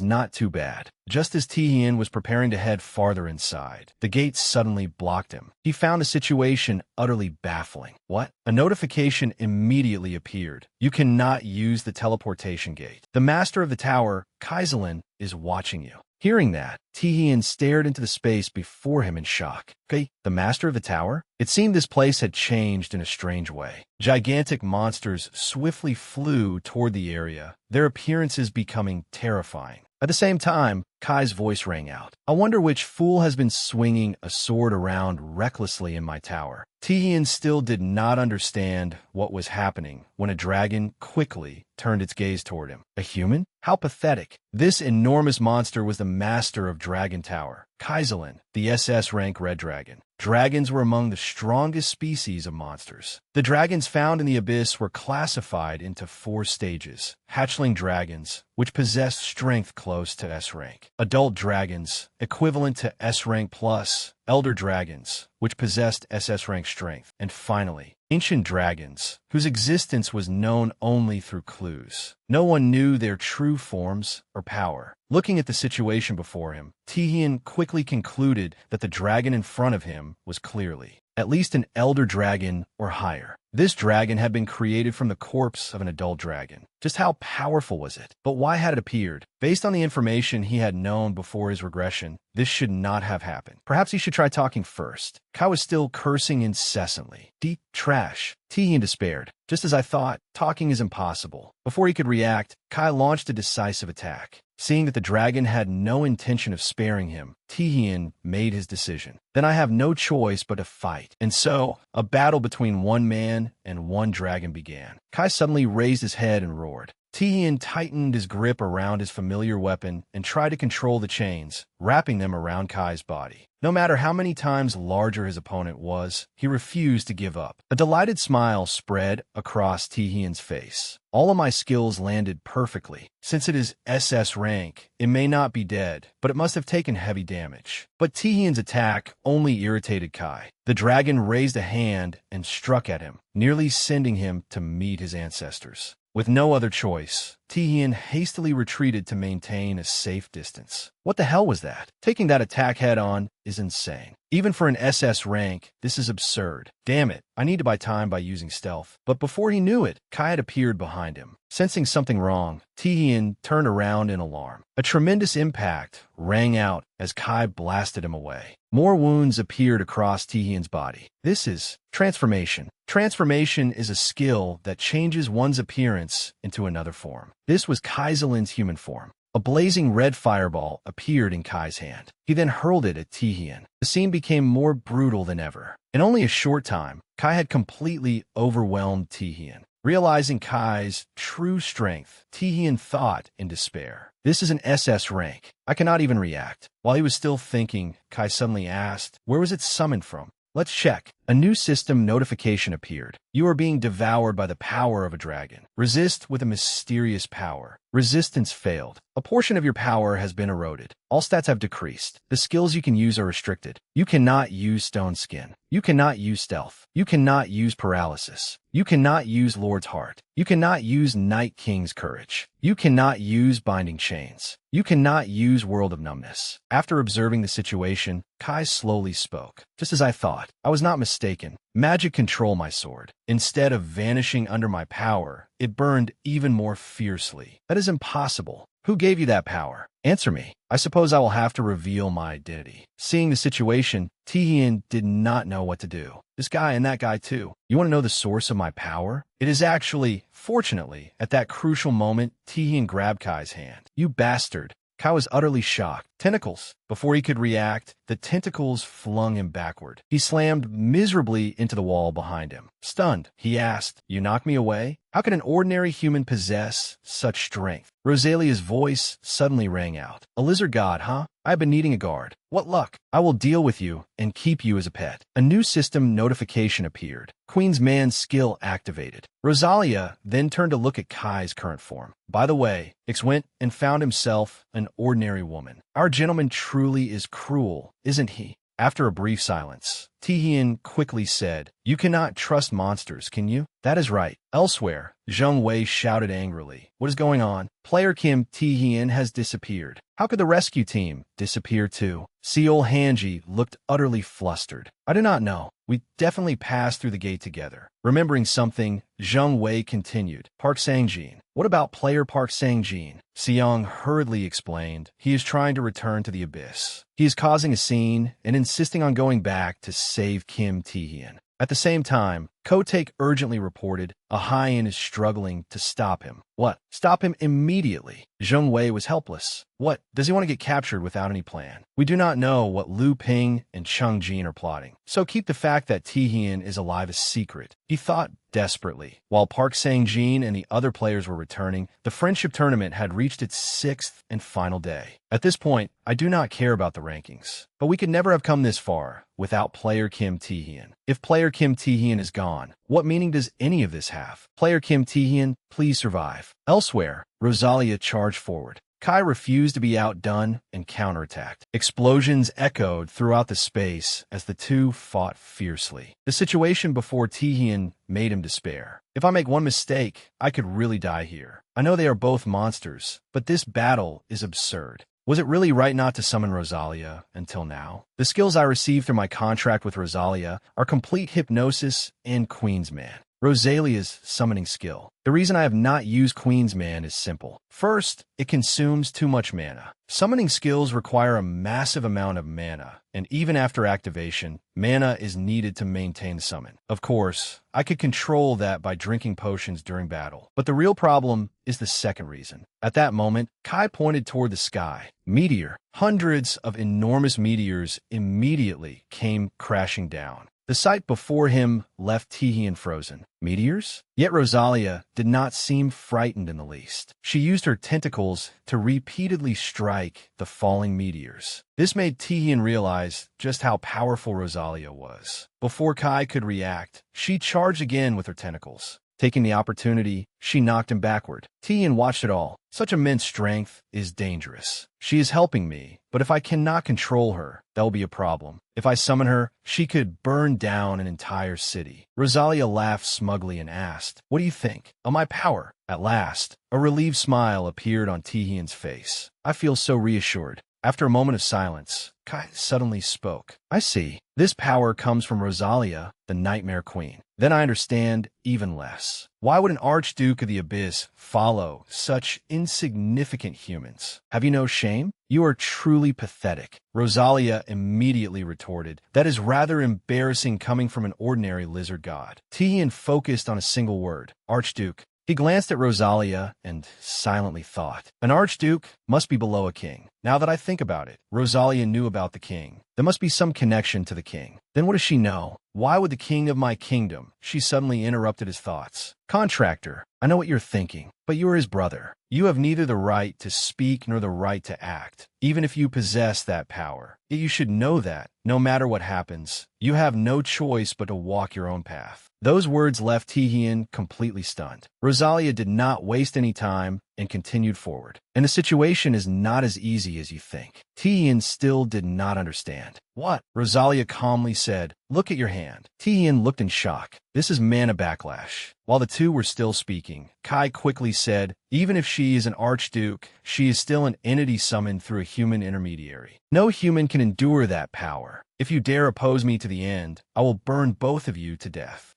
not too bad. Just as Tae-hyun was preparing to head farther inside, the gate suddenly blocked him. He found the situation utterly baffling. What? A notification immediately appeared. You cannot use the teleportation gate. The master of the tower, Kaiselin, is watching you. Hearing that, Tae-hyun stared into the space before him in shock. Okay, the master of the tower? It seemed this place had changed in a strange way. Gigantic monsters swiftly flew toward the area, their appearances becoming terrifying. At the same time, Kai's voice rang out. I wonder which fool has been swinging a sword around recklessly in my tower. Tae-hyun still did not understand what was happening when a dragon quickly turned its gaze toward him. A human? How pathetic. This enormous monster was the master of Dragon Tower, Kaiselin, the SS rank Red Dragon. Dragons were among the strongest species of monsters. The dragons found in the abyss were classified into 4 stages. Hatchling dragons, which possessed strength close to S rank. Adult dragons, equivalent to S rank plus. Elder dragons, which possessed SS rank strength. And finally, ancient dragons, whose existence was known only through clues. No one knew their true forms or power. Looking at the situation before him, Tae-hyun quickly concluded that the dragon in front of him was clearly at least an elder dragon or higher. This dragon had been created from the corpse of an adult dragon. Just how powerful was it? But why had it appeared? Based on the information he had known before his regression, this should not have happened. Perhaps he should try talking first. Kai was still cursing incessantly. Deep trash. Tae-hyun despaired. Just as I thought, talking is impossible. Before he could react, Kai launched a decisive attack. Seeing that the dragon had no intention of sparing him, Tihian made his decision. Then I have no choice but to fight. And so, a battle between one man and one dragon began. Kai suddenly raised his head and roared. Tihian tightened his grip around his familiar weapon and tried to control the chains, wrapping them around Kai's body. No matter how many times larger his opponent was, he refused to give up. A delighted smile spread across Tihian's face. All of my skills landed perfectly. Since it is SS rank, it may not be dead, but it must have taken heavy damage. But Tihian's attack only irritated Kai. The dragon raised a hand and struck at him, nearly sending him to meet his ancestors. With no other choice, Tihian hastily retreated to maintain a safe distance. What the hell was that? Taking that attack head-on is insane. Even for an SS rank, this is absurd. Damn it, I need to buy time by using stealth. But before he knew it, Kai had appeared behind him. Sensing something wrong, Tihian turned around in alarm. A tremendous impact rang out as Kai blasted him away. More wounds appeared across Tihian's body. This is transformation. Transformation is a skill that changes one's appearance into another form. This was Kaiselin's human form. A blazing red fireball appeared in Kai's hand. He then hurled it at Tihian. The scene became more brutal than ever. In only a short time, Kai had completely overwhelmed Tihian. Realizing Kai's true strength, Tihian thought in despair. This is an SS rank. I cannot even react. While he was still thinking, Kai suddenly asked, where was it summoned from? Let's check. A new system notification appeared. You are being devoured by the power of a dragon. Resist with a mysterious power. Resistance failed. A portion of your power has been eroded. All stats have decreased. The skills you can use are restricted. You cannot use Stone Skin. You cannot use Stealth. You cannot use Paralysis. You cannot use Lord's Heart. You cannot use Night King's Courage. You cannot use Binding Chains. You cannot use World of Numbness. After observing the situation, Kai slowly spoke. Just as I thought. I was not mistaken. Magic controlled my sword. Instead of vanishing under my power, it burned even more fiercely. That is impossible. Who gave you that power? Answer me. I suppose I will have to reveal my identity. Seeing the situation, Tihian did not know what to do. This guy and that guy too. You want to know the source of my power? It is actually, fortunately, at that crucial moment, Tihian grabbed Kai's hand. You bastard. Kai was utterly shocked. Tentacles. Before he could react, the tentacles flung him backward. He slammed miserably into the wall behind him. Stunned, he asked, you knocked me away? How can an ordinary human possess such strength? Rosalia's voice suddenly rang out. A lizard god, huh? I've been needing a guard. What luck. I will deal with you and keep you as a pet. A new system notification appeared. Queen's Man skill activated. Rosalia then turned to look at Kai's current form. By the way, Ix went and found himself an ordinary woman. Our gentleman truly is cruel, isn't he? After a brief silence, Tihian quickly said, you cannot trust monsters, can you? That is right. Elsewhere, Zheng Wei shouted angrily. What is going on? Player Kim Tihian has disappeared. How could the rescue team disappear too? Seol Hanji looked utterly flustered. I do not know. We definitely passed through the gate together. Remembering something, Zheng Wei continued. Park Sang-jin. What about player Park Sang-jin? Seong hurriedly explained. He is trying to return to the abyss. He is causing a scene and insisting on going back to save Kim Tihian. At the same time, Kotek urgently reported a Haiyan is struggling to stop him. What? Stop him immediately. Zheng Wei was helpless. What? Does he want to get captured without any plan? We do not know what Lu Ping and Cheng Jin are plotting. So keep the fact that Tihian is alive a secret. He thought desperately. While Park Sang-jin and the other players were returning, the friendship tournament had reached its 6th and final day. At this point, I do not care about the rankings. But we could never have come this far without player Kim Tihian. If player Kim Tihian is gone, what meaning does any of this have? Player Kim Tihian, please survive. Elsewhere, Rosalia charged forward. Kai refused to be outdone and counterattacked. Explosions echoed throughout the space as the two fought fiercely. The situation before Tihian made him despair. If I make one mistake, I could really die here. I know they are both monsters, but this battle is absurd. Was it really right not to summon Rosalia until now? The skills I received through my contract with Rosalia are complete hypnosis and Queen's Man. Rosalia's summoning skill. The reason I have not used Queen's Man is simple. First, it consumes too much mana. Summoning skills require a massive amount of mana, and even after activation, mana is needed to maintain the summon. Of course, I could control that by drinking potions during battle. But the real problem is the second reason. At that moment, Kai pointed toward the sky. Meteor. Hundreds of enormous meteors immediately came crashing down. The sight before him left Tihian frozen. Meteors? Yet Rosalia did not seem frightened in the least. She used her tentacles to repeatedly strike the falling meteors. This made Tihian realize just how powerful Rosalia was. Before Kai could react, she charged again with her tentacles. Taking the opportunity, she knocked him backward. Tihian watched it all. Such immense strength is dangerous. She is helping me, but if I cannot control her, that will be a problem. If I summon her, she could burn down an entire city. Rosalia laughed smugly and asked, "What do you think of my power?" At last, a relieved smile appeared on Tihian's face. "I feel so reassured." After a moment of silence, Kai suddenly spoke. "I see. This power comes from Rosalia, the Nightmare Queen. Then I understand even less. Why would an Archduke of the Abyss follow such insignificant humans? Have you no shame? You are truly pathetic." Rosalia immediately retorted, "That is rather embarrassing coming from an ordinary lizard god." Tihian focused on a single word, Archduke. He glanced at Rosalia and silently thought, an archduke must be below a king. Now that I think about it, Rosalia knew about the king. There must be some connection to the king. Then what does she know? Why would the king of my kingdom? She suddenly interrupted his thoughts. Contractor, I know what you're thinking, but you are his brother. You have neither the right to speak nor the right to act, even if you possess that power. Yet you should know that, no matter what happens, you have no choice but to walk your own path. Those words left Tihian completely stunned. Rosalia did not waste any time and continued forward. And the situation is not as easy as you think. Tihian still did not understand. What? Rosalia calmly said, "Look at your hand." Tihian looked in shock. This is mana backlash. While the two were still speaking, Kai quickly said, "Even if she is an archduke, she is still an entity summoned through a human intermediary. No human can endure that power. If you dare oppose me to the end, I will burn both of you to death."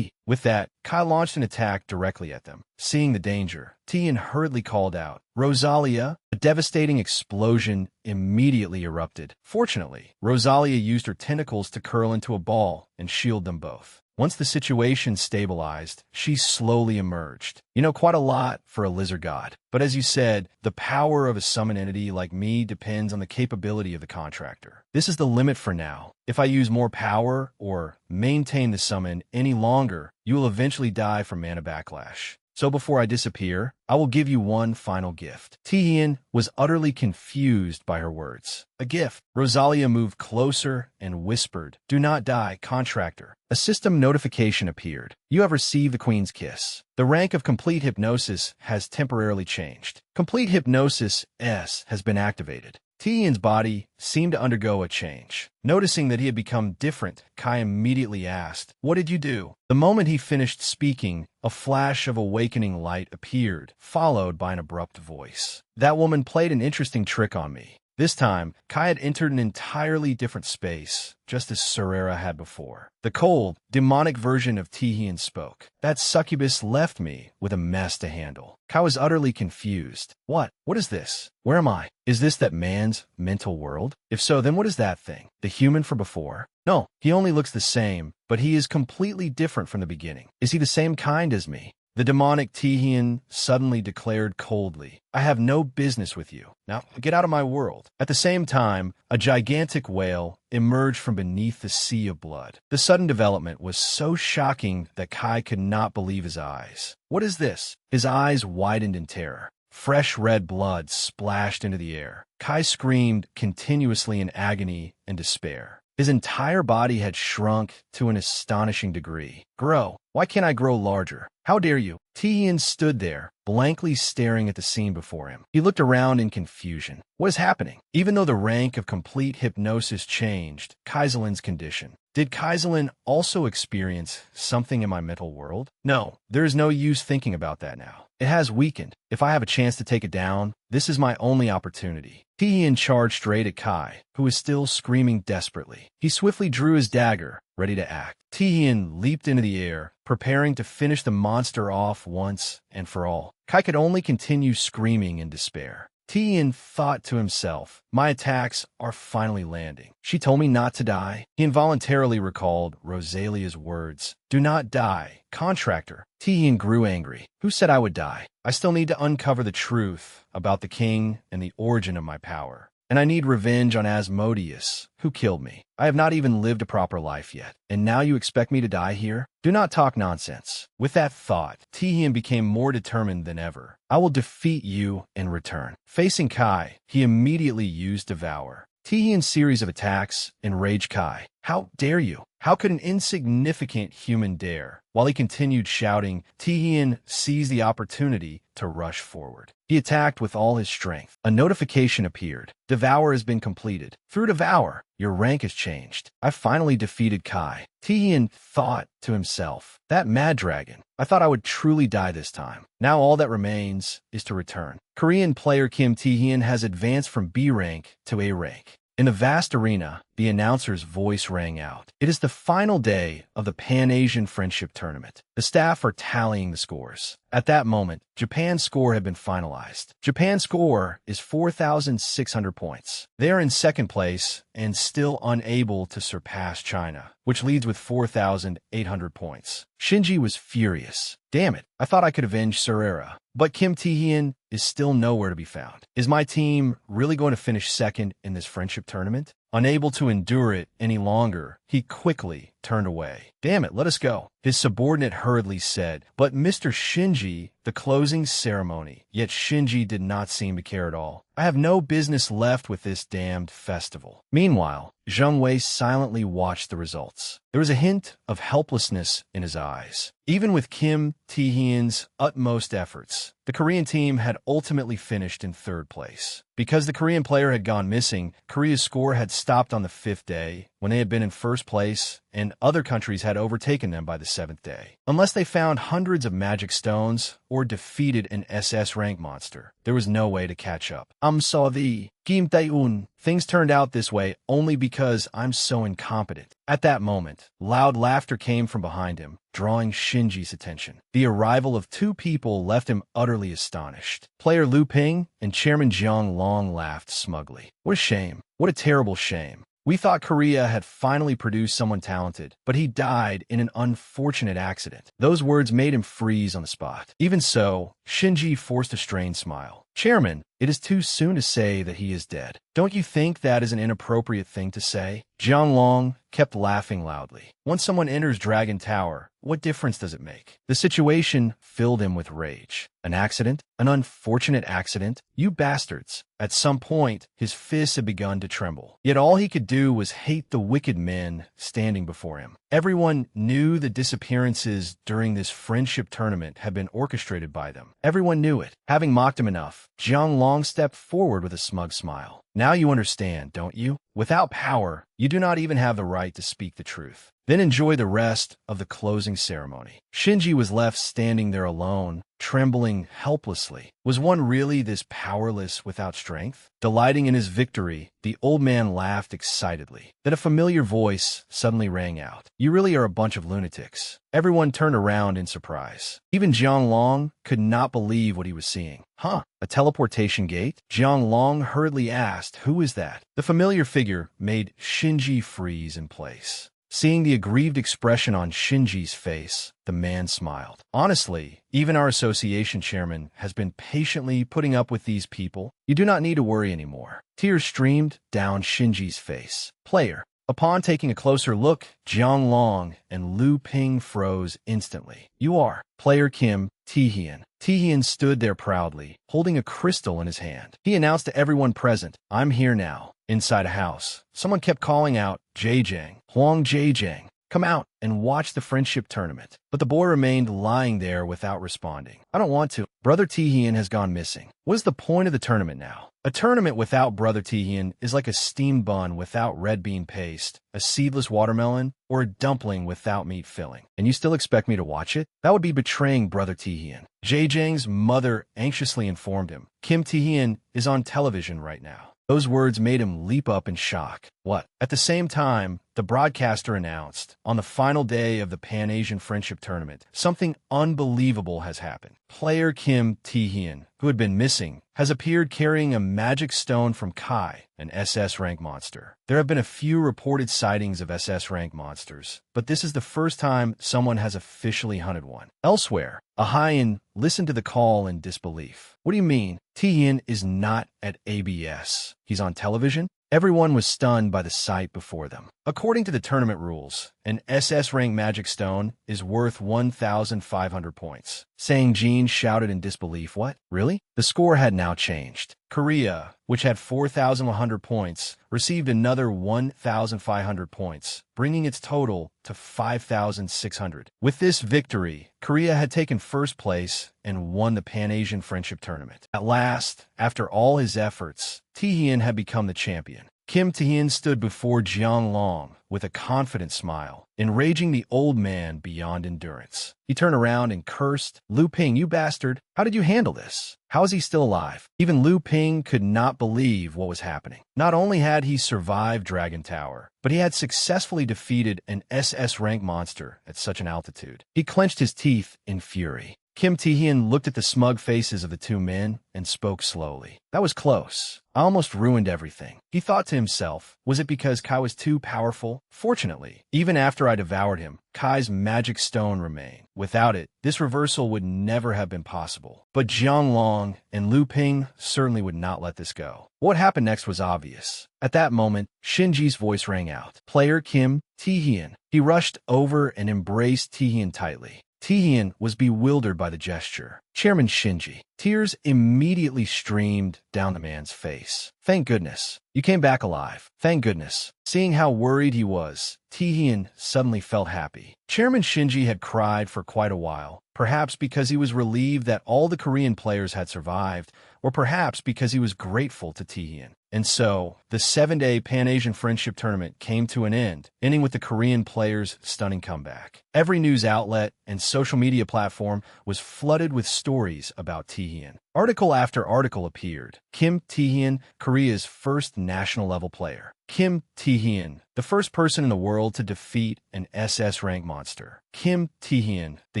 With that, Kai launched an attack directly at them. Seeing the danger, Tihian hurriedly called out, "Rosalia!" A devastating explosion immediately erupted. Fortunately, Rosalia used her tentacles to curl into a ball and shield them both. Once the situation stabilized, she slowly emerged. You know, quite a lot for a lizard god. But as you said, the power of a summon entity like me depends on the capability of the contractor. This is the limit for now. If I use more power or maintain the summon any longer, you will eventually die from mana backlash. So before I disappear, I will give you one final gift." Tihian was utterly confused by her words. A gift. Rosalia moved closer and whispered, "Do not die, contractor." A system notification appeared. You have received the Queen's Kiss. The rank of Complete Hypnosis has temporarily changed. Complete Hypnosis S has been activated. Tihian's body seemed to undergo a change. Noticing that he had become different, Kai immediately asked, "What did you do?" The moment he finished speaking, a flash of awakening light appeared, followed by an abrupt voice. "That woman played an interesting trick on me." This time, Kai had entered an entirely different space, just as Serera had before. The cold, demonic version of Tihian spoke. "That succubus left me with a mess to handle." Kai was utterly confused. What is this? Where am I? Is this that man's mental world? If so, then what is that thing? The human from before? No, he only looks the same, but he is completely different from the beginning. Is he the same kind as me? The demonic Tihian suddenly declared coldly, "I have no business with you. Now, get out of my world." At the same time, a gigantic whale emerged from beneath the sea of blood. The sudden development was so shocking that Kai could not believe his eyes. What is this? His eyes widened in terror. Fresh red blood splashed into the air. Kai screamed continuously in agony and despair. His entire body had shrunk to an astonishing degree. "Grow. Why can't I grow larger? How dare you?" Tihian stood there, blankly staring at the scene before him. He looked around in confusion. What is happening? Even though the rank of Complete Hypnosis changed, Kaiselin's condition. Did Kaiselin also experience something in my mental world? No, there is no use thinking about that now. It has weakened. If I have a chance to take it down, this is my only opportunity. Tihian charged straight at Kai, who was still screaming desperately. He swiftly drew his dagger, ready to act. Tian leaped into the air, preparing to finish the monster off once and for all. Kai could only continue screaming in despair. Tian thought to himself, my attacks are finally landing. She told me not to die. He involuntarily recalled Rosalia's words, do not die, contractor. Tian grew angry. Who said I would die? I still need to uncover the truth about the king and the origin of my power. And I need revenge on Asmodeus, who killed me. I have not even lived a proper life yet, and now you expect me to die here? Do not talk nonsense. With that thought, Tian became more determined than ever. I will defeat you in return. Facing Kai, he immediately used Devour. Tian's series of attacks enraged Kai. How dare you? How could an insignificant human dare? While he continued shouting, Tian seized the opportunity to rush forward. He attacked with all his strength. A notification appeared. Devour has been completed. Through Devour, your rank has changed. I finally defeated Kai. Tian thought to himself, that mad dragon. I thought I would truly die this time. Now all that remains is to return. Korean player Kim Tae-hyun has advanced from B rank to A rank. In the vast arena, the announcer's voice rang out. It is the final day of the Pan-Asian Friendship Tournament. The staff are tallying the scores. At that moment, Japan's score had been finalized. Japan's score is 4,600 points. They are in second place and still unable to surpass China, which leads with 4,800 points. Shinji was furious. Damn it, I thought I could avenge Surera. But Kim Tae-hyun is still nowhere to be found. Is my team really going to finish second in this friendship tournament? Unable to endure it any longer, he quickly turned away. Damn it, let us go. His subordinate hurriedly said, but Mr. Shinji, the closing ceremony. Yet Shinji did not seem to care at all. I have no business left with this damned festival. Meanwhile, Zheng Wei silently watched the results. There was a hint of helplessness in his eyes. Even with Kim Tae-hyun's utmost efforts, the Korean team had ultimately finished in third place. Because the Korean player had gone missing, Korea's score had stopped on the 5th day, when they had been in first place, and other countries had overtaken them by the 7th day. Unless they found hundreds of magic stones or defeated an SS rank monster, there was no way to catch up. I'm sorry, Kim Tae-hyun. Things turned out this way only because I'm so incompetent. At that moment, loud laughter came from behind him, drawing Shinji's attention. The arrival of two people left him utterly astonished. Player Lu Ping and Chairman Jiang Long laughed smugly. What a shame. What a terrible shame. We thought Korea had finally produced someone talented, but he died in an unfortunate accident. Those words made him freeze on the spot. Even so, Shinji forced a strained smile. Chairman, it is too soon to say that he is dead. Don't you think that is an inappropriate thing to say? Jiang Long kept laughing loudly. Once someone enters Dragon Tower, what difference does it make? The situation filled him with rage. An accident? An unfortunate accident? You bastards. At some point, his fists had begun to tremble. Yet all he could do was hate the wicked men standing before him. Everyone knew the disappearances during this friendship tournament had been orchestrated by them. Everyone knew it. Having mocked him enough, Jiang Long stepped forward with a smug smile. Now you understand, don't you? Without power, you do not even have the right to speak the truth. Then enjoy the rest of the closing ceremony. Shinji was left standing there alone, trembling helplessly. Was one really this powerless without strength? Delighting in his victory, the old man laughed excitedly. Then a familiar voice suddenly rang out. You really are a bunch of lunatics. Everyone turned around in surprise. Even Jiang Long could not believe what he was seeing. Huh? A teleportation gate? Jiang Long hurriedly asked, who is that? The familiar figure made Shinji freeze in place. Seeing the aggrieved expression on Shinji's face, the man smiled. Honestly, even our association chairman has been patiently putting up with these people. You do not need to worry anymore. Tears streamed down Shinji's face. Player. Upon taking a closer look, Jiang Long and Lu Ping froze instantly. You are player Kim Tae-hyun. Tae-hyun stood there proudly, holding a crystal in his hand. He announced to everyone present, I'm here now. Inside a house, someone kept calling out, Jaejang, Huang Jaejang, come out and watch the friendship tournament. But the boy remained lying there without responding. I don't want to. Brother Tae-hyun has gone missing. What is the point of the tournament now? A tournament without Brother Tae-hyun is like a steamed bun without red bean paste, a seedless watermelon, or a dumpling without meat filling. And you still expect me to watch it? That would be betraying Brother Tae-hyun. Jaejang's mother anxiously informed him, Kim Tae-hyun is on television right now. Those words made him leap up in shock. What? At the same time, the broadcaster announced, on the final day of the Pan-Asian Friendship Tournament, something unbelievable has happened. Player Kim Tae-hyun, who had been missing, has appeared carrying a magic stone from Kai, an SS rank monster. There have been a few reported sightings of SS rank monsters, but this is the first time someone has officially hunted one. Elsewhere, Ahyan listened to the call in disbelief. What do you mean? Tae-hyun is not at ABS. He's on television? Everyone was stunned by the sight before them. According to the tournament rules, an SS rank magic stone is worth 1,500 points. Sang Jin shouted in disbelief, "What? Really?" The score had now changed. Korea, which had 4,100 points, received another 1,500 points, bringing its total to 5,600. With this victory, Korea had taken first place and won the Pan-Asian Friendship Tournament. At last, after all his efforts, Tae-hyun had become the champion. Kim Tae-hyun stood before Jeong Long with a confident smile, enraging the old man beyond endurance. He turned around and cursed, "Lu Ping, you bastard! How did you handle this? How is he still alive?" Even Lu Ping could not believe what was happening. Not only had he survived Dragon Tower, but he had successfully defeated an SS rank monster at such an altitude. He clenched his teeth in fury. Kim Tae-hyun looked at the smug faces of the two men and spoke slowly. "That was close. I almost ruined everything." He thought to himself, was it because Kai was too powerful? Fortunately, even after I devoured him, Kai's magic stone remained. Without it, this reversal would never have been possible. But Jeong Long and Lu Ping certainly would not let this go. What happened next was obvious. At that moment, Shinji's voice rang out. Player Kim Tae-hyun. He rushed over and embraced Tae-hyun tightly. Tae-hyun was bewildered by the gesture. Chairman Shinji. Tears immediately streamed down the man's face. "Thank goodness. You came back alive. Thank goodness." Seeing how worried he was, Tae-hyun suddenly felt happy. Chairman Shinji had cried for quite a while, perhaps because he was relieved that all the Korean players had survived, or perhaps because he was grateful to Tae-hyun. And so, the 7-day Pan-Asian Friendship Tournament came to an end, ending with the Korean players' stunning comeback. Every news outlet and social media platform was flooded with stories about Tae-hyun. Article after article appeared. Kim Tae-hyun, Korea's first national-level player. Kim Tae-hyun, the first person in the world to defeat an SS rank monster. Kim Tae-hyun, the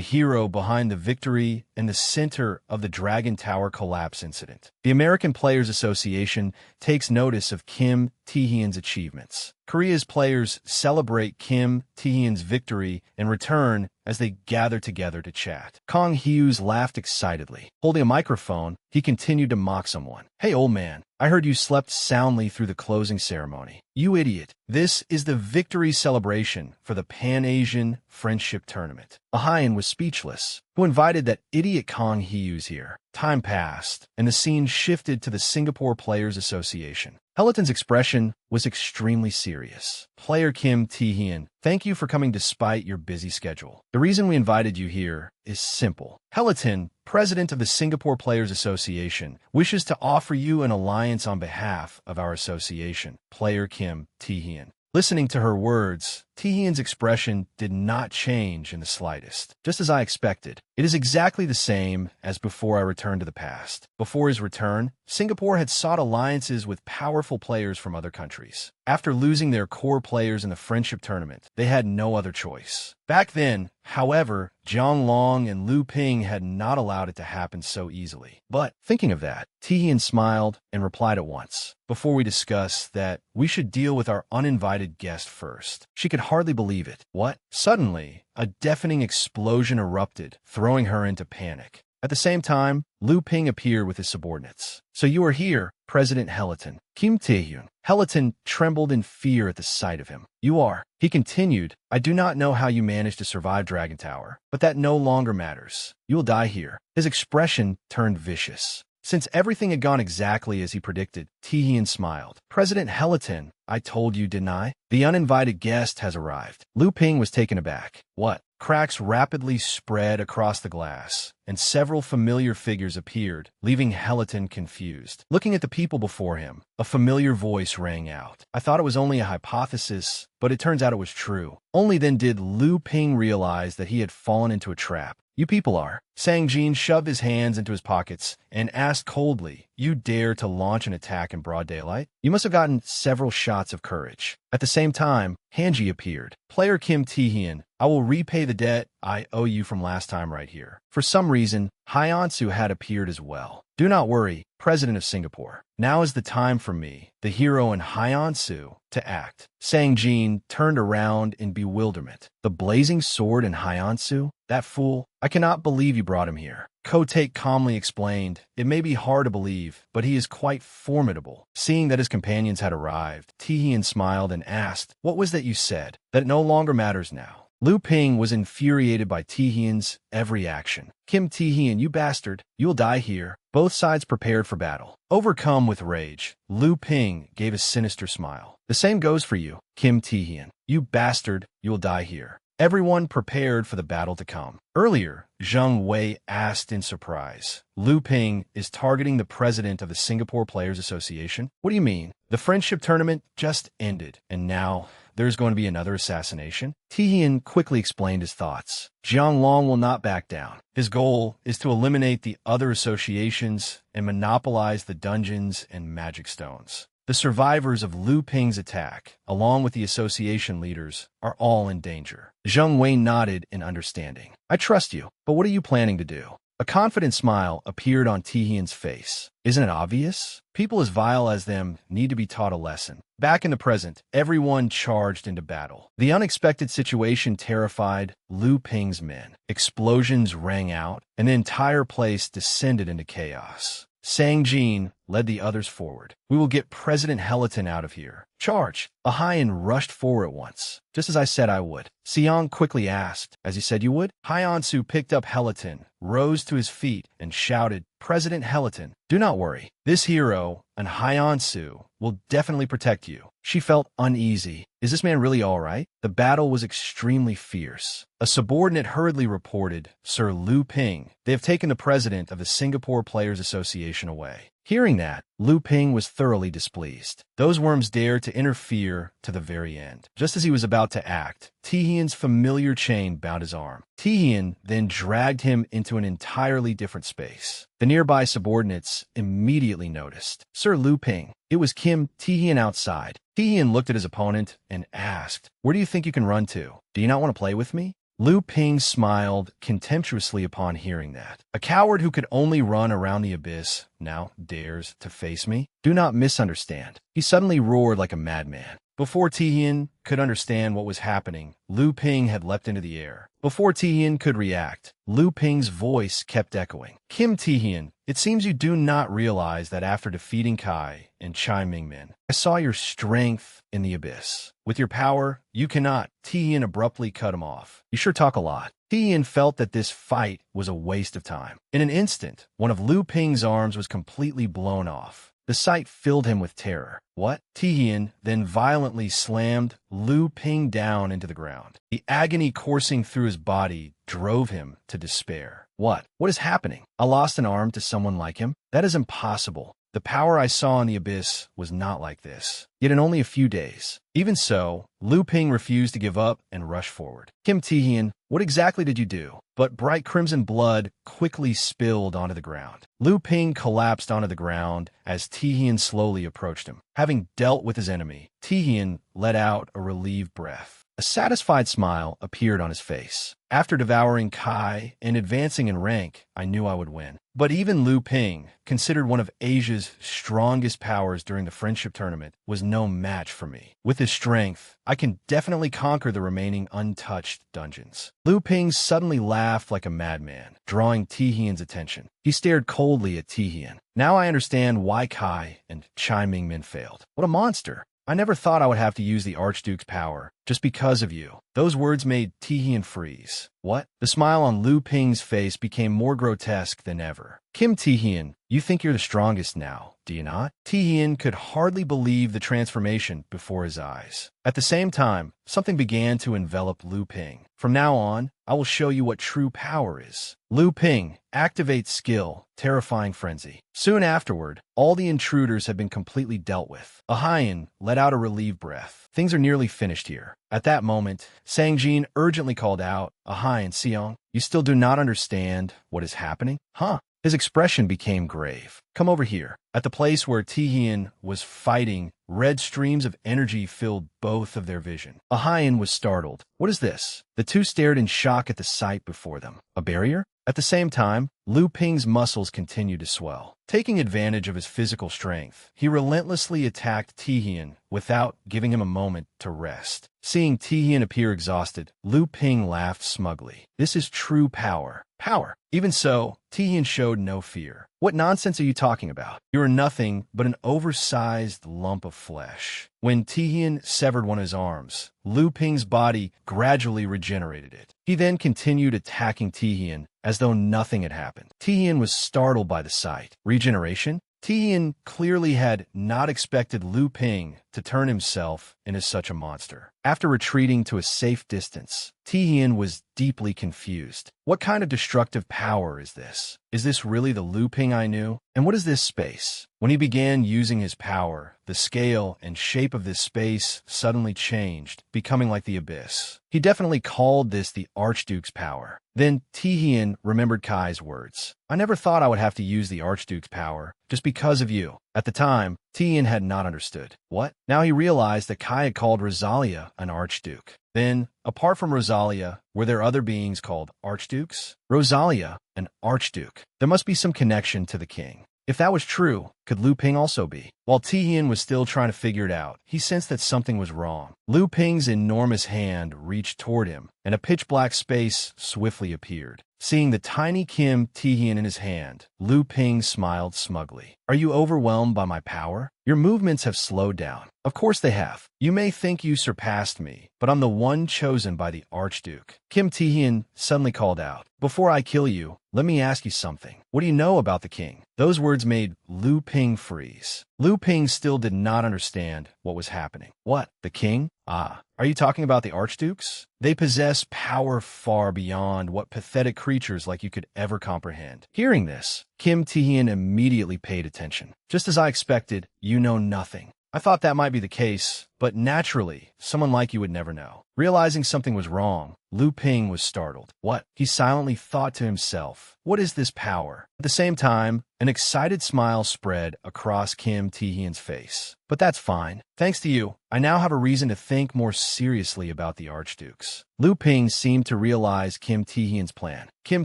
hero behind the victory and the center of the Dragon Tower collapse incident. The American Players Association takes notice of Kim Tae-hyun's achievements. Korea's players celebrate Kim Tae-hyun's victory in return as they gather together to chat. Kang Hughes laughed excitedly. Holding a microphone, he continued to mock someone. "Hey, old man, I heard you slept soundly through the closing ceremony. You idiot. This is the victory celebration for the Pan-Asian Friendship Tournament." Ahyan was speechless. Who invited that idiot Kang Hughes here? Time passed, and the scene shifted to the Singapore Players Association. Helaton's expression was extremely serious. Player Kim Tae-hyun, thank you for coming despite your busy schedule. The reason we invited you here is simple. Helaton, president of the Singapore Players Association, wishes to offer you an alliance on behalf of our association. Player Kim Tae-hyun. Listening to her words, Tae-hyun's expression did not change in the slightest. Just as I expected, it is exactly the same as before I returned to the past. Before his return, Singapore had sought alliances with powerful players from other countries. After losing their core players in the friendship tournament, they had no other choice. Back then, however, Jeong Long and Lu Ping had not allowed it to happen so easily. But, thinking of that, Tae-hyun smiled and replied at once. Before we discuss that, we should deal with our uninvited guest first. She could hardly believe it. What? Suddenly, a deafening explosion erupted, throwing her into panic. At the same time, Lu Ping appeared with his subordinates. "So you are here, President Helaton." Kim Tae-hyun. Helaton trembled in fear at the sight of him. "You are." He continued, "I do not know how you managed to survive Dragon Tower, but that no longer matters. You will die here." His expression turned vicious. Since everything had gone exactly as he predicted, Tae-hyun smiled. "President Helaton, I told you, didn't I? The uninvited guest has arrived." Lu Ping was taken aback. "What?" Cracks rapidly spread across the glass, and several familiar figures appeared, leaving Helaton confused. Looking at the people before him, a familiar voice rang out. "I thought it was only a hypothesis, but it turns out it was true." Only then did Lu Ping realize that he had fallen into a trap. "You people are." Sang Jin shoved his hands into his pockets and asked coldly, "You dare to launch an attack in broad daylight? You must have gotten several shots of courage." At the same time, Hanji appeared. "Player Kim Tae-hyun, I will repay the debt I owe you from last time right here." For some reason, Hyeonsu had appeared as well. "Do not worry, President of Singapore. Now is the time for me, the hero in Hyeonsu, to act." Sang Jin turned around in bewilderment. The blazing sword in Hyeonsu? That fool? I cannot believe you brought him here. Kote calmly explained, "It may be hard to believe, but he is quite formidable." Seeing that his companions had arrived, Tae-hyun smiled and asked, "What was that you said? That it no longer matters now?" Lu Ping was infuriated by Tae-hyun's every action. "Kim Tae-hyun, you bastard, you will die here." Both sides prepared for battle. Overcome with rage, Lu Ping gave a sinister smile. "The same goes for you, Kim Tae-hyun. You bastard, you will die here." Everyone prepared for the battle to come. Earlier, Zheng Wei asked in surprise, "Lu Ping is targeting the president of the Singapore Players Association? What do you mean? The friendship tournament just ended, and now there's going to be another assassination?" Tae-hyun quickly explained his thoughts. Jiang Long will not back down. His goal is to eliminate the other associations and monopolize the dungeons and magic stones. The survivors of Lu Ping's attack, along with the association leaders, are all in danger. Zheng Wei nodded in understanding. "I trust you, but what are you planning to do?" A confident smile appeared on Tae-hyun's face. "Isn't it obvious? People as vile as them need to be taught a lesson." Back in the present, everyone charged into battle. The unexpected situation terrified Lu Ping's men. Explosions rang out, and the entire place descended into chaos. Sang Jin led the others forward. "We will get President Heliton out of here. Charge!" Ahayan rushed forward at once, just as I said I would. Seong quickly asked, "As you said you would?" Hyeonsu picked up Heliton, rose to his feet, and shouted, "President Heliton, do not worry. This hero, and Hyeonsu, will definitely protect you." She felt uneasy. Is this man really all right? The battle was extremely fierce. A subordinate hurriedly reported, "Sir Lu Ping, they have taken the president of the Singapore Players Association away." Hearing that, Lu Ping was thoroughly displeased. Those worms dared to interfere to the very end. Just as he was about to act, Tae-hyun's familiar chain bound his arm. Tae-hyun then dragged him into an entirely different space. The nearby subordinates immediately noticed. "Sir Lu Ping." It was Kim Tae-hyun outside. Tae-hyun looked at his opponent and asked, "Where do you think you can run to? Do you not want to play with me?" Lu Ping smiled contemptuously upon hearing that. "A coward who could only run around the abyss now dares to face me? Do not misunderstand." He suddenly roared like a madman. Before Tae-hyun could understand what was happening, Lu Ping had leapt into the air. Before Tae-hyun could react, Lu Ping's voice kept echoing. "Kim Tae-hyun, it seems you do not realize that after defeating Kai and Chai Mingmin, I saw your strength in the abyss. With your power, you cannot." Tae-hyun abruptly cut him off. "You sure talk a lot." Tae-hyun felt that this fight was a waste of time. In an instant, one of Lu Ping's arms was completely blown off. The sight filled him with terror. "What?" Tae-hyun then violently slammed Lu Ping down into the ground. The agony coursing through his body drove him to despair. What is happening? I lost an arm to someone like him? That is impossible. The power I saw in the abyss was not like this. Yet in only a few days. Even so, Lu Ping refused to give up and rushed forward. "Kim Tae-hyun, what exactly did you do?" But bright crimson blood quickly spilled onto the ground. Lu Ping collapsed onto the ground as Tae-hyun slowly approached him. Having dealt with his enemy, Tae-hyun let out a relieved breath. A satisfied smile appeared on his face. "After devouring Kai and advancing in rank, I knew I would win." But even Lu Ping, considered one of Asia's strongest powers during the friendship tournament, was no match for me. With his strength, I can definitely conquer the remaining untouched dungeons. Lu Ping suddenly laughed like a madman, drawing Tae-hyun's attention. He stared coldly at Tae-hyun. "Now I understand why Kai and Chai Mingmin failed. What a monster. I never thought I would have to use the Archduke's power, just because of you." Those words made Tae-hyun freeze. "What?" The smile on Lu Ping's face became more grotesque than ever. "Kim Tae-hyun, you think you're the strongest now, do you not?" Tae-hyun could hardly believe the transformation before his eyes. At the same time, something began to envelop Lu Ping. "From now on, I will show you what true power is." Lu Ping, activate skill, terrifying frenzy. Soon afterward, all the intruders had been completely dealt with. Ahayan let out a relieved breath. Things are nearly finished here. here. At that moment, Sang Jin urgently called out, "Ahai and Seong, you still do not understand what is happening? Huh?" His expression became grave. "Come over here." At the place where Tihian was fighting, red streams of energy filled both of their vision. Ahayan was startled. "What is this?" The two stared in shock at the sight before them. A barrier? At the same time, Lu Ping's muscles continued to swell. Taking advantage of his physical strength, he relentlessly attacked Tihian without giving him a moment to rest. Seeing Tihian appear exhausted, Lu Ping laughed smugly. "This is true power." Power. Even so, Tihian showed no fear. "What nonsense are you talking about? You are nothing but an oversized lump of flesh." When Tihian severed one of his arms, Lu Ping's body gradually regenerated it. He then continued attacking Tihian as though nothing had happened. Tihian was startled by the sight. Regeneration? Tihian clearly had not expected Lu Ping to turn himself into such a monster. After retreating to a safe distance, Tihian was deeply confused. What kind of destructive power is this? Is this really the Lu Ping I knew? And what is this space? When he began using his power, the scale and shape of this space suddenly changed, becoming like the abyss. He definitely called this the Archduke's power. Then Tihian remembered Kai's words. "I never thought I would have to use the Archduke's power, just because of you." At the time, Tihian had not understood. What? Now he realized that Kai had called Rosalia an Archduke. Then, apart from Rosalia, were there other beings called Archdukes? Rosalia, an Archduke. There must be some connection to the king. If that was true, could Lu Ping also be? While Tihian was still trying to figure it out, he sensed that something was wrong. Lu Ping's enormous hand reached toward him, and a pitch-black space swiftly appeared. Seeing the tiny Kim Tihian in his hand, Lu Ping smiled smugly. "Are you overwhelmed by my power? Your movements have slowed down." "Of course they have. You may think you surpassed me, but I'm the one chosen by the Archduke." Kim Tihian suddenly called out, "Before I kill you, let me ask you something. What do you know about the king?" Those words made Lu Ping freeze. Lu Ping still did not understand what was happening. "What? The king? Ah, are you talking about the Archdukes? They possess power far beyond what pathetic creatures like you could ever comprehend." Hearing this, Kim Tihian immediately paid attention. "Just as I expected, you know nothing. I thought that might be the case, but naturally, someone like you would never know." Realizing something was wrong, Lu Ping was startled. "What?" He silently thought to himself. "What is this power?" At the same time, an excited smile spread across Kim Tihian's face. "But that's fine. Thanks to you, I now have a reason to think more seriously about the Archdukes." Lu Ping seemed to realize Kim Tihian's plan. "Kim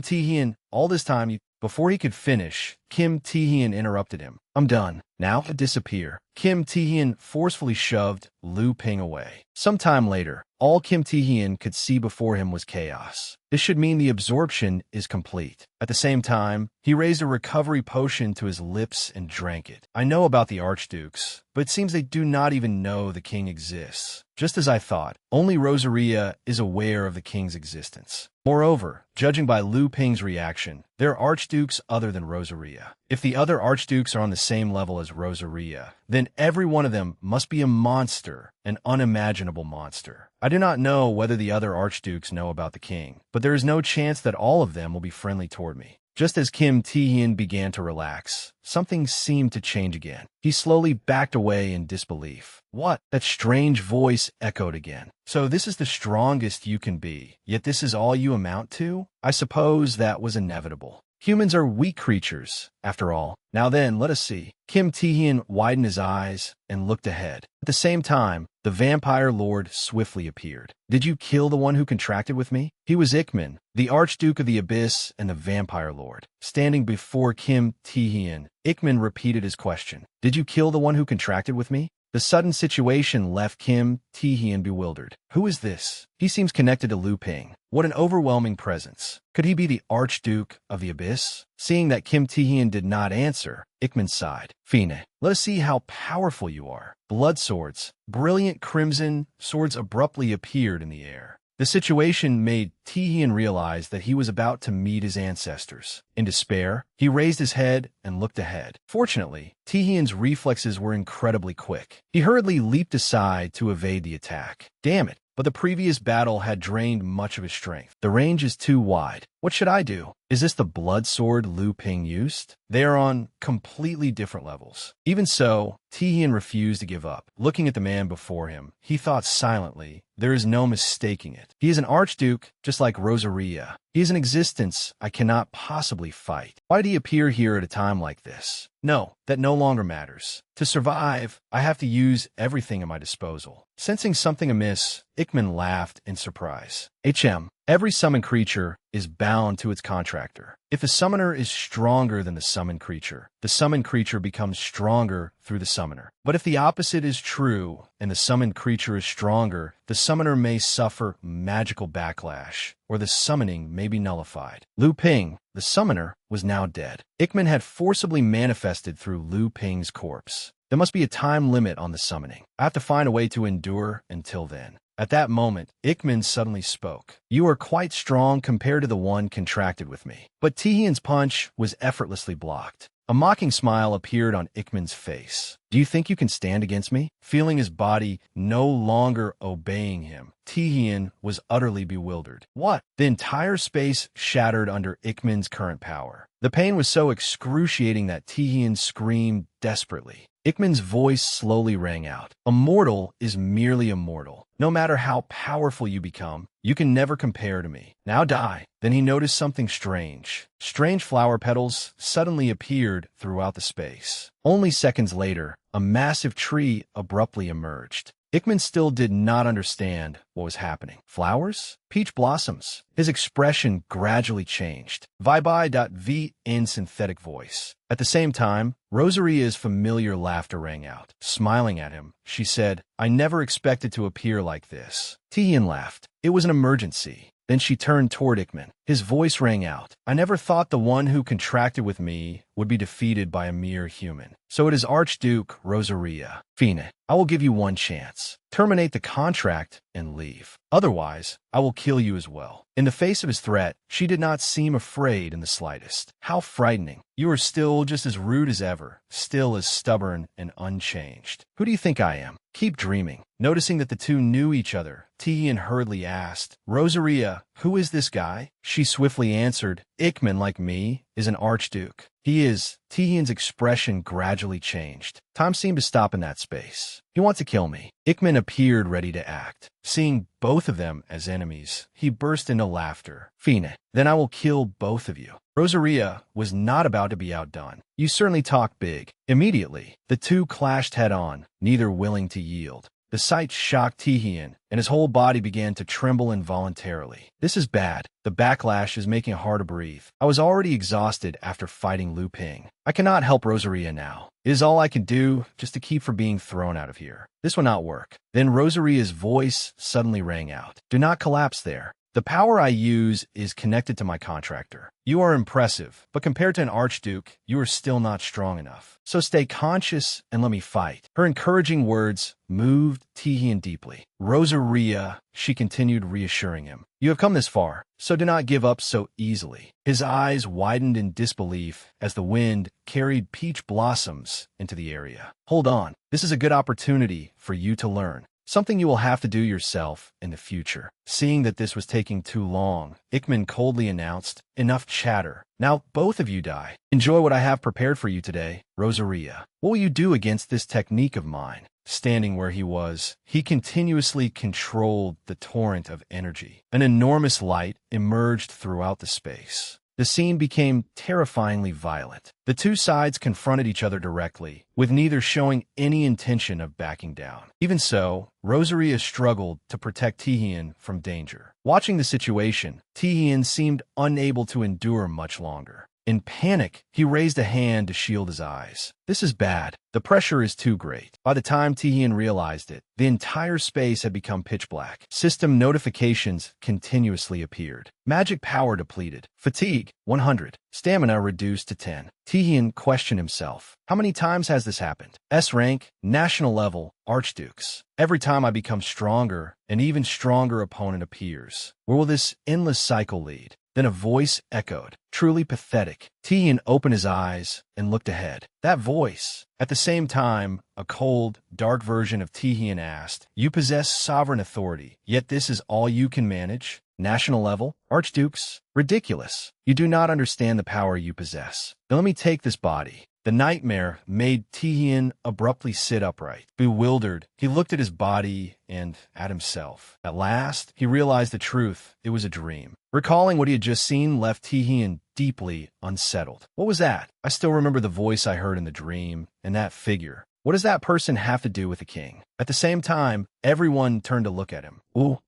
Tihian, all this time you..." Before he could finish, Kim Tihian interrupted him. "I'm done. Now disappear." Kim Tihian forcefully shoved Lu Ping away. Sometime later, all Kim Tihian could see before him was chaos. This should mean the absorption is complete. At the same time, he raised a recovery potion to his lips and drank it. "I know about the Archdukes, but it seems they do not even know the king exists. Just as I thought, only Rosaria is aware of the king's existence. Moreover, judging by Lu Ping's reaction, there are Archdukes other than Rosaria. If the other Archdukes are on the same level as Rosaria, then every one of them must be a monster, an unimaginable monster. I do not know whether the other Archdukes know about the king, but there is no chance that all of them will be friendly toward me." Just as Kim Tihian began to relax, something seemed to change again. He slowly backed away in disbelief. "What?" That strange voice echoed again. "So this is the strongest you can be, yet this is all you amount to? I suppose that was inevitable. Humans are weak creatures, after all. Now then, let us see." Kim Tihian widened his eyes and looked ahead. At the same time, the vampire lord swiftly appeared. "Did you kill the one who contracted with me?" He was Ikman, the Archduke of the Abyss and the vampire lord. Standing before Kim Tihian, Ikman repeated his question. "Did you kill the one who contracted with me?" The sudden situation left Kim Tihian bewildered. Who is this? He seems connected to Lu Ping. What an overwhelming presence. Could he be the Archduke of the Abyss? Seeing that Kim Tihian did not answer, Ikman sighed. "Fine, let us see how powerful you are." Blood swords, brilliant crimson swords abruptly appeared in the air. The situation made Tihian realize that he was about to meet his ancestors. In despair, he raised his head and looked ahead. Fortunately, Tihian's reflexes were incredibly quick. He hurriedly leaped aside to evade the attack. Damn it! But the previous battle had drained much of his strength. The range is too wide. What should I do? Is this the blood sword Lu Ping used? They are on completely different levels. Even so, Tihian refused to give up. Looking at the man before him, he thought silently, There is no mistaking it. He is an archduke, just like Rosaria. He is an existence I cannot possibly fight. Why did he appear here at a time like this? No, that no longer matters. To survive, I have to use everything at my disposal. Sensing something amiss, Ikman laughed in surprise. Every summoned creature is bound to its contractor. If the summoner is stronger than the summoned creature becomes stronger through the summoner. But if the opposite is true, and the summoned creature is stronger, the summoner may suffer magical backlash, or the summoning may be nullified. Lu Ping, the summoner, was now dead. Ikman had forcibly manifested through Lu Ping's corpse. There must be a time limit on the summoning. I have to find a way to endure until then. At that moment, Ikman suddenly spoke. You are quite strong compared to the one contracted with me. But Tihian's punch was effortlessly blocked. A mocking smile appeared on Ikman's face. Do you think you can stand against me? Feeling his body no longer obeying him, Tihian was utterly bewildered. What? The entire space shattered under Ikman's current power. The pain was so excruciating that Tihian screamed desperately. Ikman's voice slowly rang out. A mortal is merely a mortal. No matter how powerful you become, you can never compare to me. Now die. Then he noticed something strange. Strange flower petals suddenly appeared throughout the space. Only seconds later, a massive tree abruptly emerged. Ikman still did not understand what was happening. Flowers? Peach blossoms. His expression gradually changed. Vibai.v in synthetic voice. At the same time, Rosaria's familiar laughter rang out. Smiling at him, she said, I never expected to appear like this. Tihian laughed. It was an emergency. Then she turned toward Ikman. His voice rang out. I never thought the one who contracted with me would be defeated by a mere human. So it is Archduke Rosaria. Fine, I will give you one chance. Terminate the contract and leave. Otherwise, I will kill you as well. In the face of his threat, she did not seem afraid in the slightest. How frightening. You are still just as rude as ever, still as stubborn and unchanged. Who do you think I am? Keep dreaming. Noticing that the two knew each other, Tihian hurriedly asked, Rosaria, who is this guy? She swiftly answered, Ikman, like me, is an archduke. He is. Tihian's expression gradually changed. Time seemed to stop in that space. He wants to kill me. Ikman appeared ready to act. Seeing both of them as enemies, he burst into laughter. Fine, then I will kill both of you. Rosaria was not about to be outdone. You certainly talk big. Immediately, the two clashed head-on, neither willing to yield. The sight shocked Tihian, and his whole body began to tremble involuntarily. This is bad. The backlash is making it hard to breathe. I was already exhausted after fighting Lu Ping. I cannot help Rosaria now. It is all I can do just to keep from being thrown out of here. This will not work. Then Rosaria's voice suddenly rang out. Do not collapse there. The power I use is connected to my contractor. You are impressive, but compared to an archduke, you are still not strong enough. So stay conscious and let me fight. Her encouraging words moved Tihian deeply. Rosaria, she continued, reassuring him. You have come this far, so do not give up so easily. His eyes widened in disbelief as the wind carried peach blossoms into the area. Hold on. This is a good opportunity for you to learn. Something you will have to do yourself in the future. Seeing that this was taking too long, Ikman coldly announced, enough chatter. Now both of you die. Enjoy what I have prepared for you today, Rosaria. What will you do against this technique of mine? Standing where he was, he continuously controlled the torrent of energy. An enormous light emerged throughout the space. The scene became terrifyingly violent. The two sides confronted each other directly, with neither showing any intention of backing down. Even so, Rosaria struggled to protect Tihian from danger. Watching the situation, Tihian seemed unable to endure much longer. In panic, he raised a hand to shield his eyes. This is bad. The pressure is too great. By the time Tihian realized it, the entire space had become pitch black. System notifications continuously appeared. Magic power depleted. Fatigue, 100. Stamina reduced to 10. Tihian questioned himself. How many times has this happened? S rank, national level, archdukes. Every time I become stronger, an even stronger opponent appears. Where will this endless cycle lead? Then a voice echoed. Truly pathetic. Tihian opened his eyes and looked ahead. That voice. At the same time, a cold, dark version of Tihian asked, You possess sovereign authority, yet this is all you can manage? National level? Archdukes? Ridiculous. You do not understand the power you possess. Now let me take this body. The nightmare made Tihian abruptly sit upright. Bewildered, he looked at his body and at himself. At last, he realized the truth. It was a dream. Recalling what he had just seen left Tihian deeply unsettled. What was that? I still remember the voice I heard in the dream, and that figure. What does that person have to do with the king? At the same time, everyone turned to look at him.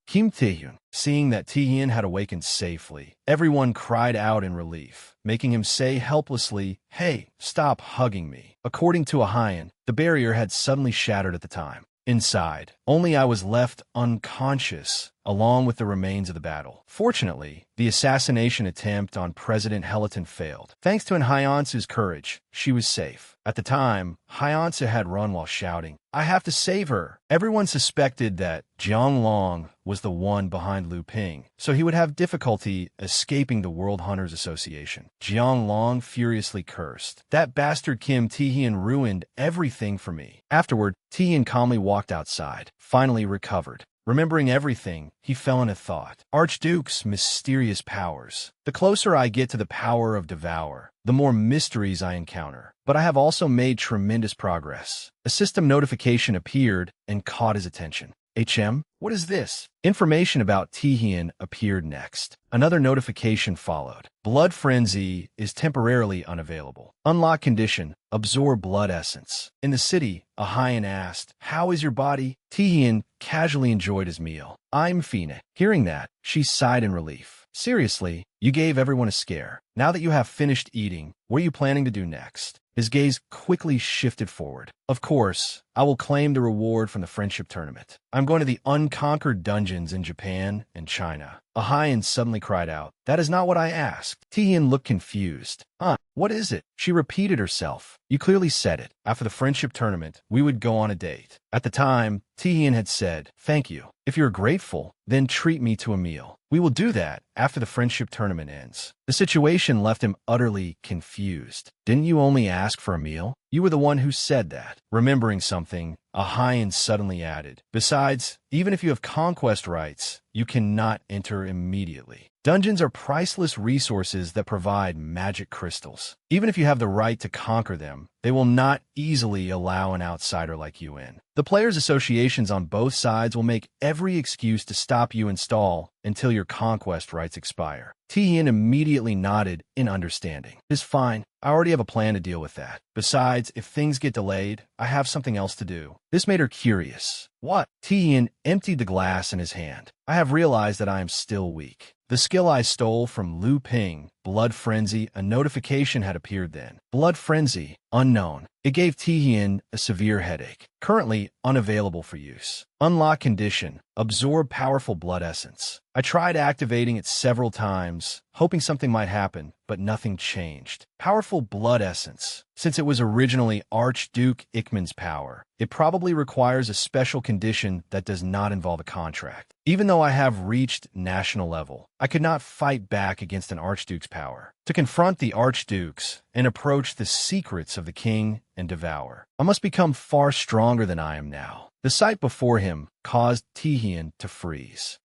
Kim Taehyun. Seeing that Taehyun had awakened safely, everyone cried out in relief, making him say helplessly, "Hey, stop hugging me." According to Ahyan, the barrier had suddenly shattered at the time. Inside, only I was left unconscious, along with the remains of the battle. Fortunately, the assassination attempt on President Helaton failed. Thanks to Hyeonsu's courage, she was safe. At the time, Hyeonsu had run while shouting, "I have to save her." Everyone suspected that Jiang Long was the one behind Liu Ping, so he would have difficulty escaping the World Hunters Association. Jiang Long furiously cursed. "That bastard Kim Taehyun ruined everything for me." Afterward, Taehyun calmly walked outside, finally recovered. Remembering everything, he fell into thought. Archduke's mysterious powers. The closer I get to the power of Devour, the more mysteries I encounter. But I have also made tremendous progress. A system notification appeared and caught his attention. What is this? Information about Taehyun appeared next. Another notification followed. Blood Frenzy is temporarily unavailable. Unlock condition, absorb blood essence. In the city, Ahyan asked, "How is your body?" Taehyun casually enjoyed his meal. "I'm fine." Hearing that, she sighed in relief. "Seriously, you gave everyone a scare. Now that you have finished eating, what are you planning to do next?" His gaze quickly shifted forward. "Of course, I will claim the reward from the friendship tournament. I'm going to the unconquered dungeons in Japan and China." Ahyan suddenly cried out, "That is not what I asked." Taehyun looked confused. What is it?" She repeated herself. "You clearly said it. After the friendship tournament, we would go on a date." At the time, Taehyun had said, "Thank you. If you're grateful, then treat me to a meal. We will do that after the friendship tournament ends." The situation left him utterly confused. "Didn't you only ask for a meal? You were the one who said that." Remembering something, Ahyan suddenly added, "Besides, even if you have conquest rights, you cannot enter immediately. Dungeons are priceless resources that provide magic crystals. Even if you have the right to conquer them, they will not easily allow an outsider like you in. The players' associations on both sides will make every excuse to stop you install until your conquest rights expire." Taehyun immediately nodded in understanding. "It's fine. I already have a plan to deal with that. Besides, if things get delayed, I have something else to do." This made her curious. "What?" Taehyun emptied the glass in his hand. "I have realized that I am still weak. The skill I stole from Liu Ping, Blood Frenzy, a notification had appeared then. Blood Frenzy, unknown. It gave Taehyun a severe headache. Currently unavailable for use. Unlock condition, absorb powerful blood essence. I tried activating it several times, hoping something might happen, but nothing changed. Powerful blood essence. Since it was originally Archduke Ikman's power, it probably requires a special condition that does not involve a contract. Even though I have reached national level, I could not fight back against an Archduke's power. To confront the Archdukes and approach the secrets of the king and devour, I must become far stronger than I am now." The sight before him caused Taehyun to freeze.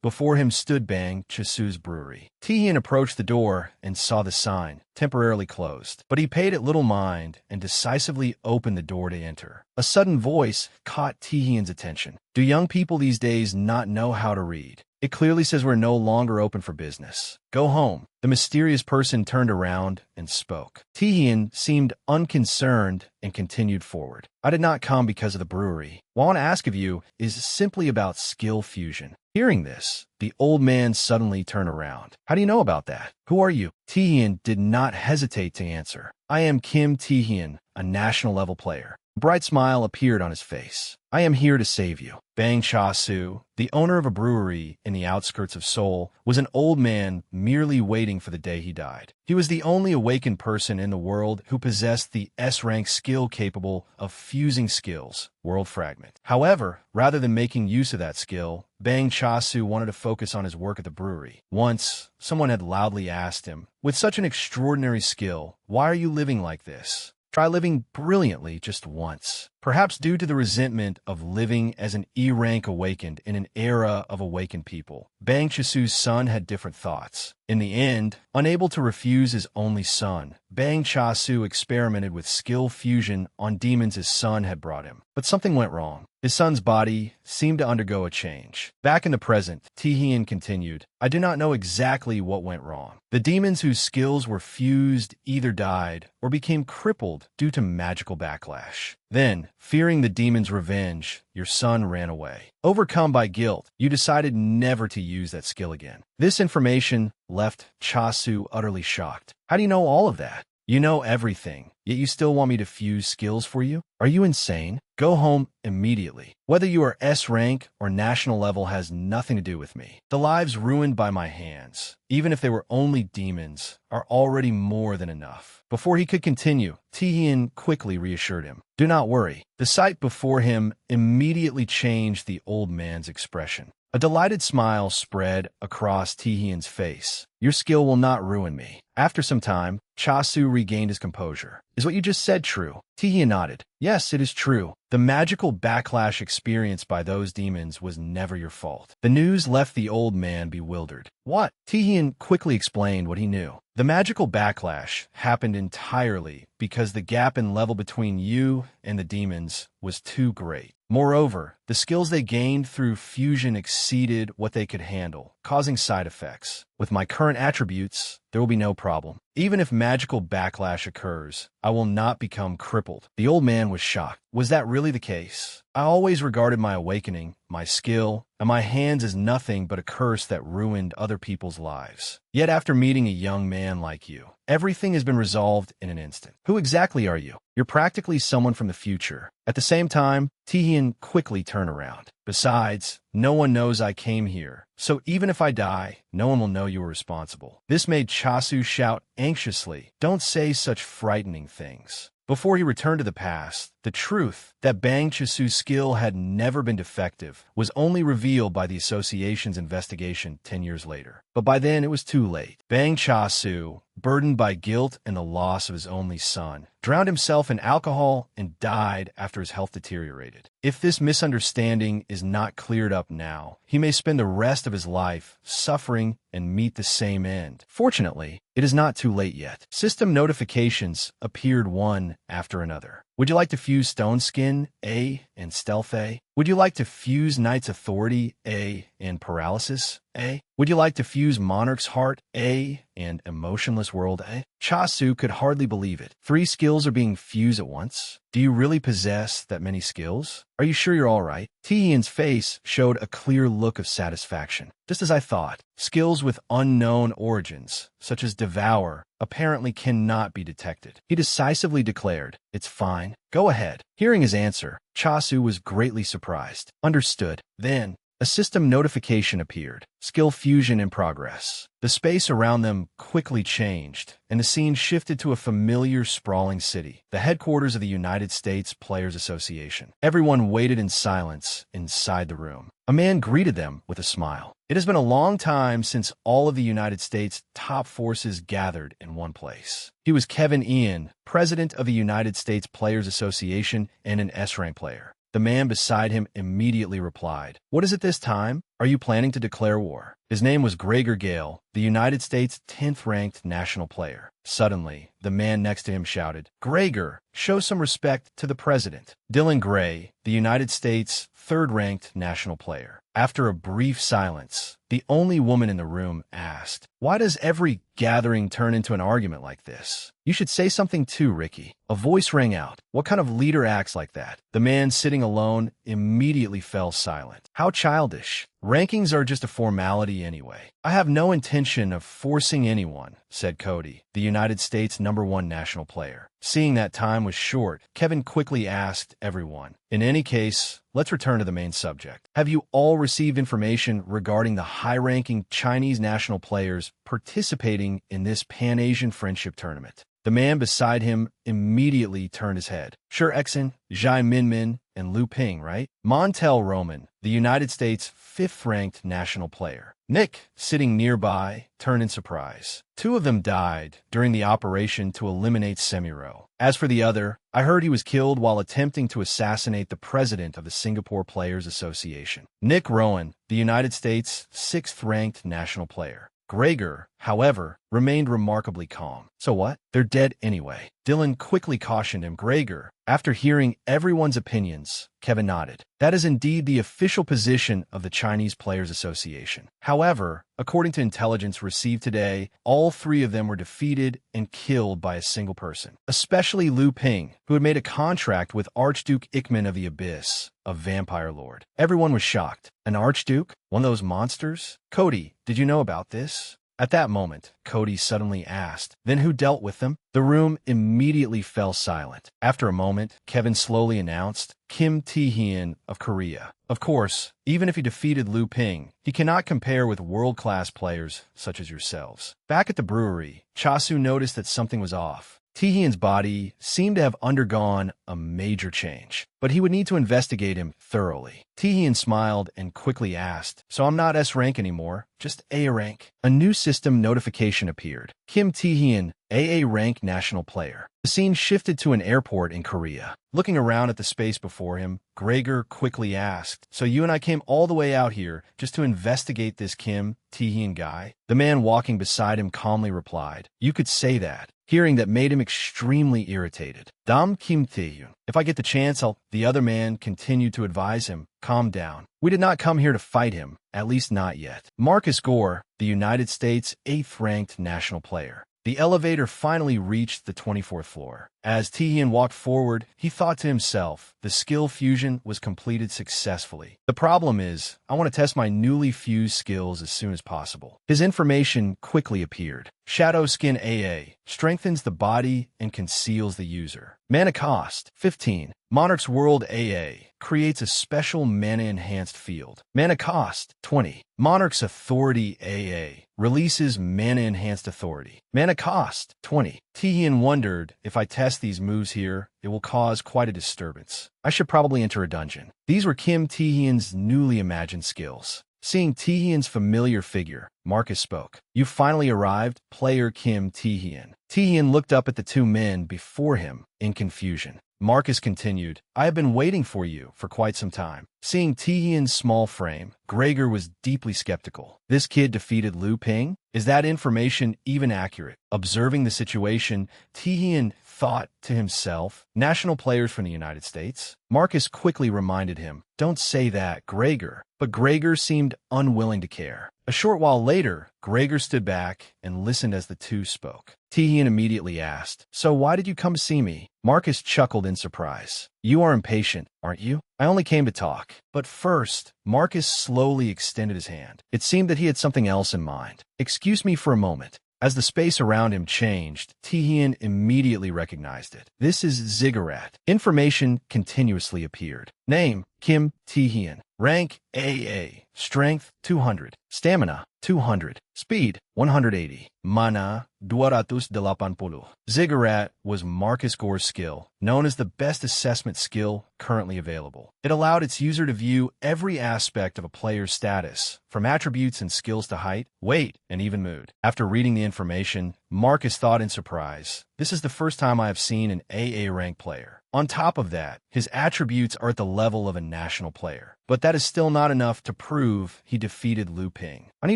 Before him stood Bang Chisu's brewery. Taehyun approached the door and saw the sign, temporarily closed. But he paid it little mind and decisively opened the door to enter. A sudden voice caught Taehyun's attention. "Do young people these days not know how to read? It clearly says we're no longer open for business. Go home." The mysterious person turned around and spoke. Taehyun seemed unconcerned and continued forward. "I did not come because of the brewery. What I want to ask of you is simply about skill fusion." Hearing this, the old man suddenly turned around. "How do you know about that? Who are you?" Taehyun did not hesitate to answer. "I am Kim Taehyun, a national level player." A bright smile appeared on his face. "I am here to save you." Bang Cha-su, the owner of a brewery in the outskirts of Seoul, was an old man merely waiting for the day he died. He was the only awakened person in the world who possessed the S-rank skill capable of fusing skills, World Fragment. However, rather than making use of that skill, Bang Cha-su wanted to focus on his work at the brewery. Once, someone had loudly asked him, "With such an extraordinary skill, why are you living like this?" Try living brilliantly just once. Perhaps due to the resentment of living as an E-rank awakened in an era of awakened people, Bang Chisu's son had different thoughts. In the end, unable to refuse his only son, Bang Chasu experimented with skill fusion on demons his son had brought him. But something went wrong. His son's body seemed to undergo a change. Back in the present, Tihian continued, I do not know exactly what went wrong. The demons whose skills were fused either died or became crippled due to magical backlash. Then, fearing the demon's revenge, your son ran away. Overcome by guilt, you decided never to use that skill again. This information left Chasu utterly shocked. How do you know all of that? You know everything, yet you still want me to fuse skills for you? Are you insane? Go home immediately. Whether you are S rank or national level has nothing to do with me. The lives ruined by my hands, even if they were only demons, are already more than enough. Before he could continue, Tihian quickly reassured him. Do not worry. The sight before him immediately changed the old man's expression. A delighted smile spread across Tihian's face. Your skill will not ruin me. After some time, Chasu regained his composure. Is what you just said true? Tihian nodded. Yes, it is true. The magical backlash experienced by those demons was never your fault. The news left the old man bewildered. What? Tihian quickly explained what he knew. The magical backlash happened entirely because the gap in level between you and the demons was too great. Moreover, the skills they gained through fusion exceeded what they could handle, causing side effects. With my current attributes, there will be no problem. Even if magical backlash occurs, I will not become crippled. The old man was shocked. Was that really the case? I always regarded my awakening, my skill, and my hands as nothing but a curse that ruined other people's lives. Yet after meeting a young man like you, everything has been resolved in an instant. Who exactly are you? You're practically someone from the future. At the same time, Tihian quickly turned around. Besides, no one knows I came here, so even if I die, no one will know you were responsible. This made Chasu shout anxiously, don't say such frightening things. Before he returned to the past, the truth that Bang Chisu's skill had never been defective was only revealed by the association's investigation 10 years later. But by then, it was too late. Bang Chasu, burdened by guilt and the loss of his only son, drowned himself in alcohol and died after his health deteriorated. If this misunderstanding is not cleared up now, he may spend the rest of his life suffering and meet the same end. Fortunately, it is not too late yet. System notifications appeared one after another. Would you like to fuse Stone Skin, A, and Stealth, A? Would you like to fuse Knight's Authority, A, and Paralysis, A? Would you like to fuse Monarch's Heart, A, and Emotionless World, A? Chasu could hardly believe it. 3 skills are being fused at once. Do you really possess that many skills? Are you sure you're all right? Tihian's face showed a clear look of satisfaction. Just as I thought, skills with unknown origins, such as Devour, apparently cannot be detected. He decisively declared, it's fine. Go ahead. Hearing his answer, Chasu was greatly surprised. Understood. Then, a system notification appeared. Skill fusion in progress. The space around them quickly changed, and the scene shifted to a familiar, sprawling city, the headquarters of the United States Players Association. Everyone waited in silence inside the room. A man greeted them with a smile. It has been a long time since all of the United States top forces gathered in one place. He was Kevin Ian, president of the United States Players Association and an S-rank player. The man beside him immediately replied, "What is it this time? Are you planning to declare war?" His name was Gregor Gale, the United States 10th-ranked national player. Suddenly, the man next to him shouted, "Gregor, show some respect to the president." Dylan Gray, the United States 3rd-ranked national player. After a brief silence, the only woman in the room asked, "Why does every gathering turn into an argument like this? You should say something too, Ricky." A voice rang out. What kind of leader acts like that? The man sitting alone immediately fell silent. How childish. Rankings are just a formality anyway. I have no intention of forcing anyone, said Cody, the United States #1 national player. Seeing that time was short, Kevin quickly asked everyone, "In any case, let's return to the main subject. Have you all received information regarding the high-ranking Chinese national players participating in this Pan-Asian Friendship Tournament?" The man beside him immediately turned his head. "Sure, Exon, Zhai Minmin, and Lu Ping, right?" Montel Roman, the United States 5th-ranked national player. Nick, sitting nearby, turned in surprise. Two of them died during the operation to eliminate Semiro. As for the other, I heard he was killed while attempting to assassinate the president of the Singapore Players Association. Nick Rowan, the United States' sixth-ranked national player. Gregor, however, remained remarkably calm. So what? They're dead anyway. Dylan quickly cautioned him. Gregor, after hearing everyone's opinions, Kevin nodded. That is indeed the official position of the Chinese Players Association. However, according to intelligence received today, all three of them were defeated and killed by a single person, especially Lu Ping, who had made a contract with Archduke Ickman of the Abyss, a vampire lord. Everyone was shocked. An archduke? One of those monsters? Cody, did you know about this? At that moment, Cody suddenly asked, "Then who dealt with them?" The room immediately fell silent. After a moment, Kevin slowly announced, "Kim Tae-hyun of Korea." Of course, even if he defeated Lu Ping, he cannot compare with world-class players such as yourselves. Back at the brewery, Chasu noticed that something was off. Tae-hyun's body seemed to have undergone a major change, but he would need to investigate him thoroughly. Tae-hyun smiled and quickly asked, "So I'm not S rank anymore, just A rank." A new system notification appeared. Kim Tae-hyun, AA rank national player. The scene shifted to an airport in Korea. Looking around at the space before him, Gregor quickly asked, "So you and I came all the way out here just to investigate this Kim Tae-hyun guy?" The man walking beside him calmly replied, "You could say that." Hearing that made him extremely irritated. "Dam Kim Tae-hyun. If I get the chance, I'll..." The other man continued to advise him, "Calm down. We did not come here to fight him, at least not yet." Marcus Gore, the United States' eighth-ranked national player. The elevator finally reached the 24th floor. As Tae-hyun walked forward, he thought to himself, the skill fusion was completed successfully. The problem is, I want to test my newly fused skills as soon as possible. His information quickly appeared. Shadow Skin AA strengthens the body and conceals the user. Mana Cost 15. Monarch's World AA creates a special mana-enhanced field. Mana Cost 20. Monarch's Authority AA releases mana-enhanced authority. Mana Cost 20. Tae-hyun wondered, if I test these moves here, it will cause quite a disturbance. I should probably enter a dungeon. These were Kim Tae-hyun's newly imagined skills. Seeing Tae-hyun's familiar figure, Marcus spoke. "You finally arrived, player Kim Tae-hyun." Tae-hyun looked up at the two men before him in confusion. Marcus continued, "I have been waiting for you for quite some time." Seeing Tae-hyun's small frame, Gregor was deeply skeptical. This kid defeated Lu Ping? Is that information even accurate? Observing the situation, Tae-hyun thought to himself, national players from the United States? Marcus quickly reminded him, "Don't say that, Gregor." But Gregor seemed unwilling to care. A short while later, Gregor stood back and listened as the two spoke. Tae-hyun immediately asked, "So why did you come to see me?" Marcus chuckled in surprise. "You are impatient, aren't you? I only came to talk." But first, Marcus slowly extended his hand. It seemed that he had something else in mind. "Excuse me for a moment." As the space around him changed, Tae-hyun immediately recognized it. "This is Ziggurat." Information continuously appeared. Name, Kim Tae-hyun. Rank, AA. Strength, 200. Stamina, 200. Speed, 180. Mana, 280. Ziggurat was Marcus Gore's skill, known as the best assessment skill currently available. It allowed its user to view every aspect of a player's status, from attributes and skills to height, weight, and even mood. After reading the information, Marcus thought in surprise, "This is the first time I have seen an AA rank player." On top of that, his attributes are at the level of a national player. But that is still not enough to prove he defeated Lu Ping. I need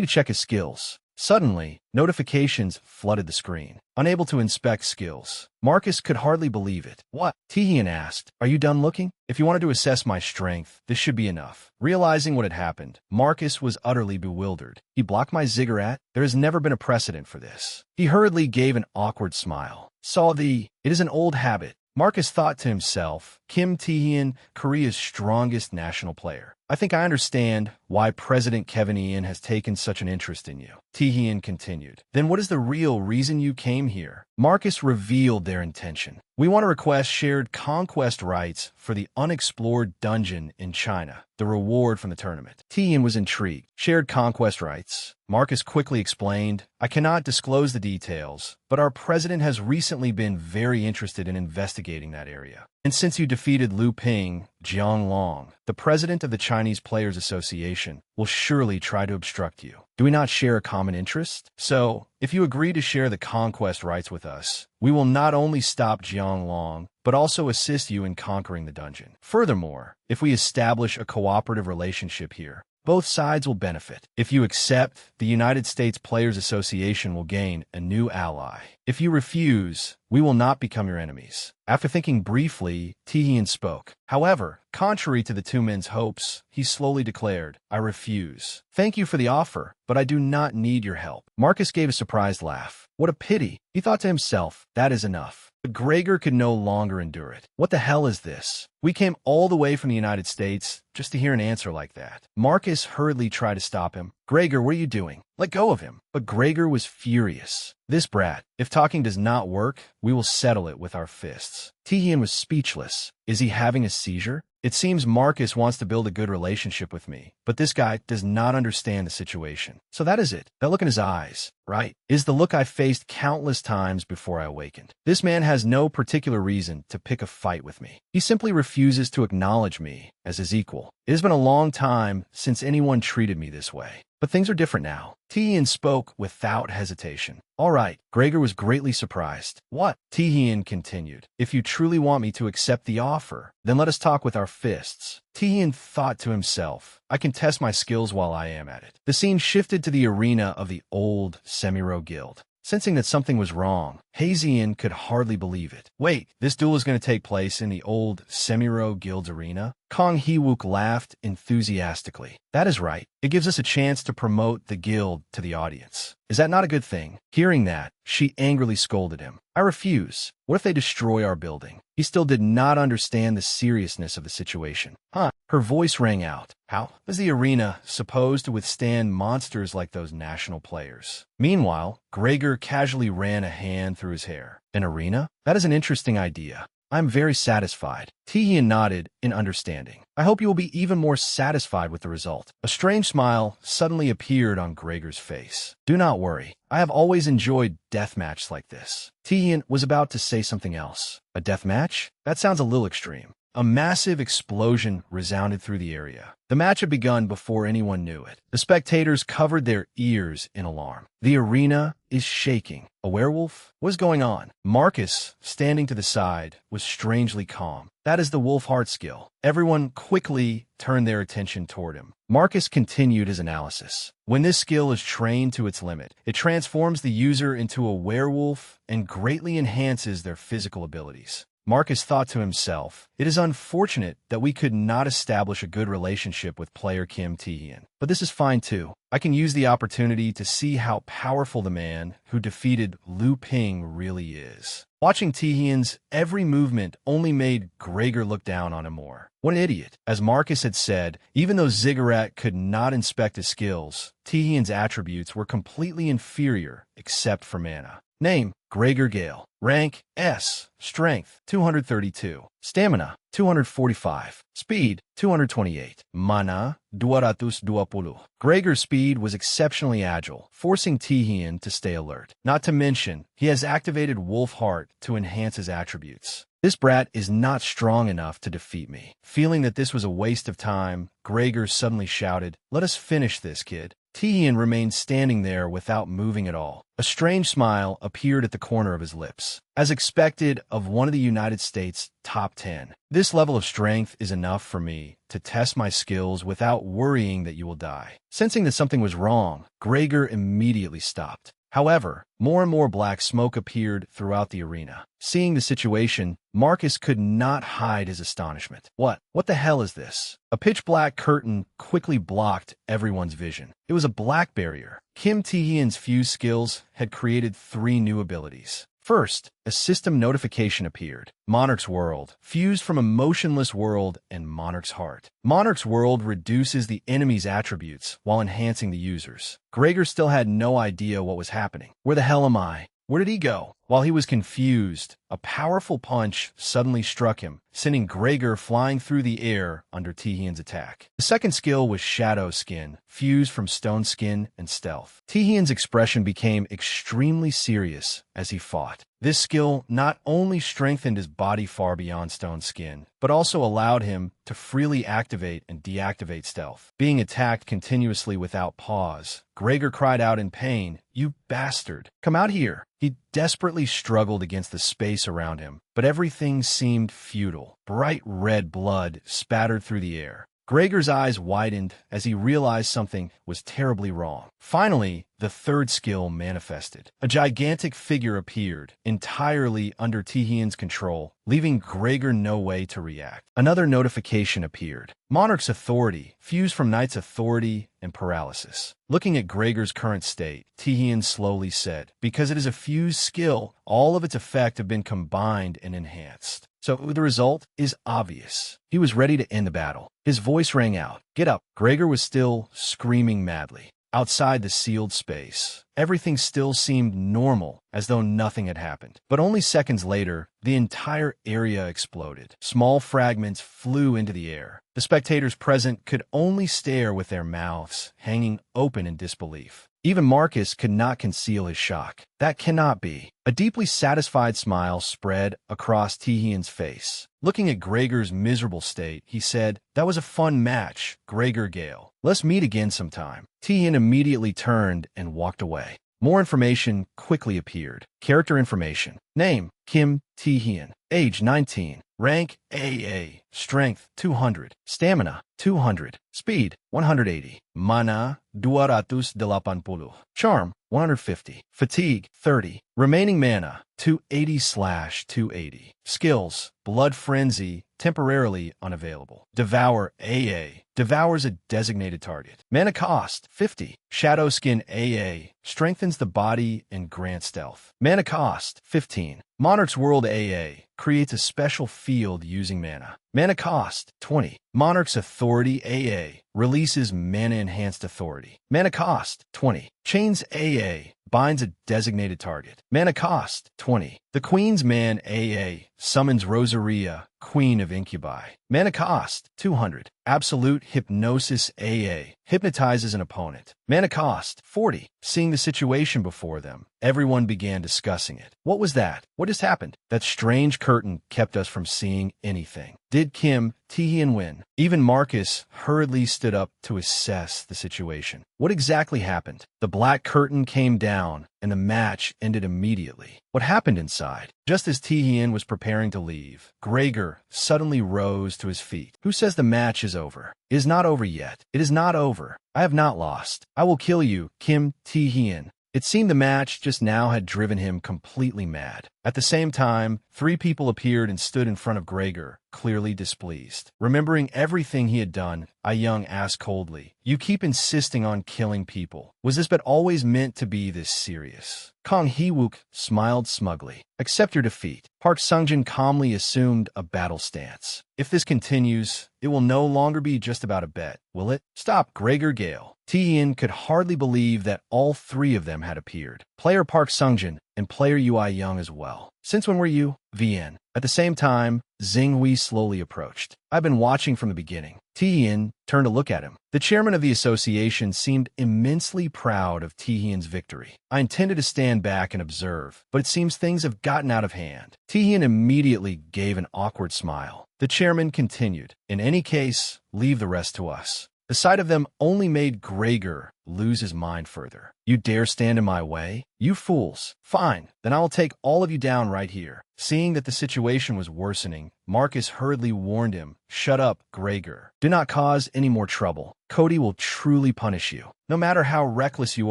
to check his skills. Suddenly, notifications flooded the screen. Unable to inspect skills, Marcus could hardly believe it. "What?" Tae-hyun asked. "Are you done looking? If you wanted to assess my strength, this should be enough." Realizing what had happened, Marcus was utterly bewildered. "He blocked my Ziggurat? There has never been a precedent for this." He hurriedly gave an awkward smile. It is an old habit. Marcus thought to himself, Kim Tae-hyun, Korea's strongest national player. "I think I understand why President Kevin Ian has taken such an interest in you." Tae-hyun continued. "Then what is the real reason you came here?" Marcus revealed their intention. "We want to request shared conquest rights for the unexplored dungeon in China, the reward from the tournament." Tae-hyun was intrigued. "Shared conquest rights?" Marcus quickly explained, "I cannot disclose the details, but our president has recently been very interested in investigating that area. And since you defeated Lu Ping, Jiang Long, the president of the Chinese Players Association, will surely try to obstruct you." Do we not share a common interest? So, if you agree to share the conquest rights with us, we will not only stop Jianglong, but also assist you in conquering the dungeon. Furthermore, if we establish a cooperative relationship here, both sides will benefit. If you accept, the United States Players Association will gain a new ally. If you refuse, we will not become your enemies. After thinking briefly, Tihian spoke. However, contrary to the two men's hopes, he slowly declared, I refuse. Thank you for the offer, but I do not need your help. Marcus gave a surprised laugh. What a pity. He thought to himself, that is enough. But Gregor could no longer endure it. What the hell is this? We came all the way from the United States just to hear an answer like that. Marcus hurriedly tried to stop him. Gregor, what are you doing? Let go of him. But Gregor was furious. This brat, if talking does not work, we will settle it with our fists. Tihian was speechless. Is he having a seizure? It seems Marcus wants to build a good relationship with me, but this guy does not understand the situation. So that is it. That look in his eyes, right, is the look I faced countless times before I awakened. This man has no particular reason to pick a fight with me. He simply refuses to acknowledge me as his equal. It has been a long time since anyone treated me this way. But things are different now. Tihian spoke without hesitation. All right. Gregor was greatly surprised. What? Tihian continued. If you truly want me to accept the offer, then let us talk with our fists. Tihian thought to himself, I can test my skills while I am at it. The scene shifted to the arena of the old Semiro Guild. Sensing that something was wrong, Hazian could hardly believe it. Wait, this duel is going to take place in the old Semiro Guild's arena? Kong Hewook laughed enthusiastically. That is right. It gives us a chance to promote the guild to the audience. Is that not a good thing? Hearing that, she angrily scolded him. I refuse. What if they destroy our building? He still did not understand the seriousness of the situation. Huh? Her voice rang out. How is the arena supposed to withstand monsters like those national players? Meanwhile, Gregor casually ran a hand through his hair. An arena? That is an interesting idea. I'm very satisfied. Tihian nodded in understanding. I hope you will be even more satisfied with the result. A strange smile suddenly appeared on Gregor's face. Do not worry. I have always enjoyed deathmatches like this. Tihian was about to say something else. A deathmatch? That sounds a little extreme. A massive explosion resounded through the area. The match had begun before anyone knew it. The spectators covered their ears in alarm. The arena is shaking. A werewolf? What is going on? Marcus, standing to the side, was strangely calm. That is the wolf heart skill. Everyone quickly turned their attention toward him. Marcus continued his analysis. When this skill is trained to its limit, it transforms the user into a werewolf and greatly enhances their physical abilities. Marcus thought to himself, it is unfortunate that we could not establish a good relationship with player Kim Tihian. But this is fine too. I can use the opportunity to see how powerful the man who defeated Liu Ping really is. Watching Tihian's every movement only made Gregor look down on him more. What an idiot. As Marcus had said, even though Ziggurat could not inspect his skills, Tihian's attributes were completely inferior except for mana. Name, Gregor Gale. Rank, S. Strength, 232. Stamina, 245. Speed, 228. Mana, 220. Gregor's speed was exceptionally agile, forcing Tihian to stay alert. Not to mention, he has activated Wolf Heart to enhance his attributes. This brat is not strong enough to defeat me. Feeling that this was a waste of time, Gregor suddenly shouted, Let us finish this, kid. Tihian remained standing there without moving at all. A strange smile appeared at the corner of his lips. As expected of one of the United States' top 10, this level of strength is enough for me to test my skills without worrying that you will die. Sensing that something was wrong, Gregor immediately stopped. However, more and more black smoke appeared throughout the arena. Seeing the situation, Marcus could not hide his astonishment. What the hell is this? A pitch-black curtain quickly blocked everyone's vision. It was a black barrier. Kim Tihian's fuse skills had created 3 new abilities. First, a system notification appeared. Monarch's World, fused from a motionless world and Monarch's Heart. Monarch's World reduces the enemy's attributes while enhancing the user's. Gregor still had no idea what was happening. Where the hell am I? Where did he go? While he was confused, a powerful punch suddenly struck him, sending Gregor flying through the air under Tihian's attack. The second skill was Shadow Skin, fused from Stone Skin and Stealth. Tihian's expression became extremely serious as he fought. This skill not only strengthened his body far beyond Stone Skin, but also allowed him to freely activate and deactivate Stealth. Being attacked continuously without pause, Gregor cried out in pain, "You bastard! Come out here!" He desperately struggled against the space around him, but everything seemed futile. Bright red blood spattered through the air. Gregor's eyes widened as he realized something was terribly wrong. Finally, the third skill manifested. A gigantic figure appeared, entirely under Tihian's control, leaving Gregor no way to react. Another notification appeared. Monarch's authority, fused from Knight's authority and paralysis. Looking at Gregor's current state, Tihian slowly said, "Because it is a fused skill, all of its effect have been combined and enhanced. So the result is obvious." He was ready to end the battle. His voice rang out, "Get up!" Gregor was still screaming madly. Outside the sealed space, everything still seemed normal, as though nothing had happened. But only seconds later, the entire area exploded. Small fragments flew into the air. The spectators present could only stare with their mouths hanging open in disbelief. Even Marcus could not conceal his shock. That cannot be. A deeply satisfied smile spread across Tihian's face. Looking at Gregor's miserable state, he said, "That was a fun match, Gregor Gale. Let's meet again sometime." Tihian immediately turned and walked away. More information quickly appeared. Character information. Name, Kim Tihian. Age, 19. Rank, AA. Strength, 200. Stamina, 200. Speed, 180. Mana, 280. Charm, 150. Fatigue, 30. Remaining mana, 280/280. Skills, Blood Frenzy, temporarily unavailable. Devour AA. Devours a designated target. Mana cost, 50. Shadow Skin AA. Strengthens the body and grants stealth. Mana cost, 15. Monarch's World AA. Creates a special field using mana. Mana cost, 20. Monarch's Authority AA. Releases mana-enhanced authority. Mana cost, 20. Chains AA. Binds a designated target. Mana cost, 20. The Queen's Man AA. Summons Rosaria, Queen of Incubi. Mana cost, 200. Absolute Hypnosis AA. Hypnotizes an opponent. Mana cost, 40. Seeing the situation before them, everyone began discussing it. What was that? What just happened? That strange curtain kept us from seeing anything. Did Kim Tihian win? Even Marcus hurriedly stood up to assess the situation. What exactly happened? The black curtain came down, and the match ended immediately. What happened inside? Just as Tihian was preparing to leave, Gregor suddenly rose to his feet. "Who says the match is over? It is not over yet. It is not over. I have not lost. I will kill you, Kim Tihian." It seemed the match just now had driven him completely mad. At the same time, 3 people appeared and stood in front of Gregor, clearly displeased. Remembering everything he had done, Young asked coldly, "You keep insisting on killing people. Was this but always meant to be this serious?" Kong Heewook smiled smugly. "Accept your defeat." Park Sungjin calmly assumed a battle stance. "If this continues, it will no longer be just about a bet, will it?" "Stop, Gregor Gale." Tihian could hardly believe that all 3 of them had appeared. Player Park Sungjin and player Ui Young as well. "Since when were you?" VN. At the same time, Xing Hui slowly approached. "I've been watching from the beginning." Tihian turned to look at him. The chairman of the association seemed immensely proud of Tihian's victory. "I intended to stand back and observe, but it seems things have gotten out of hand." Tihian immediately gave an awkward smile. The chairman continued, "In any case, leave the rest to us." The sight of them only made Gregor lose his mind further. "You dare stand in my way? You fools. Fine, then I will take all of you down right here." Seeing that the situation was worsening, Marcus hurriedly warned him, "Shut up, Gregor. Do not cause any more trouble. Cody will truly punish you. No matter how reckless you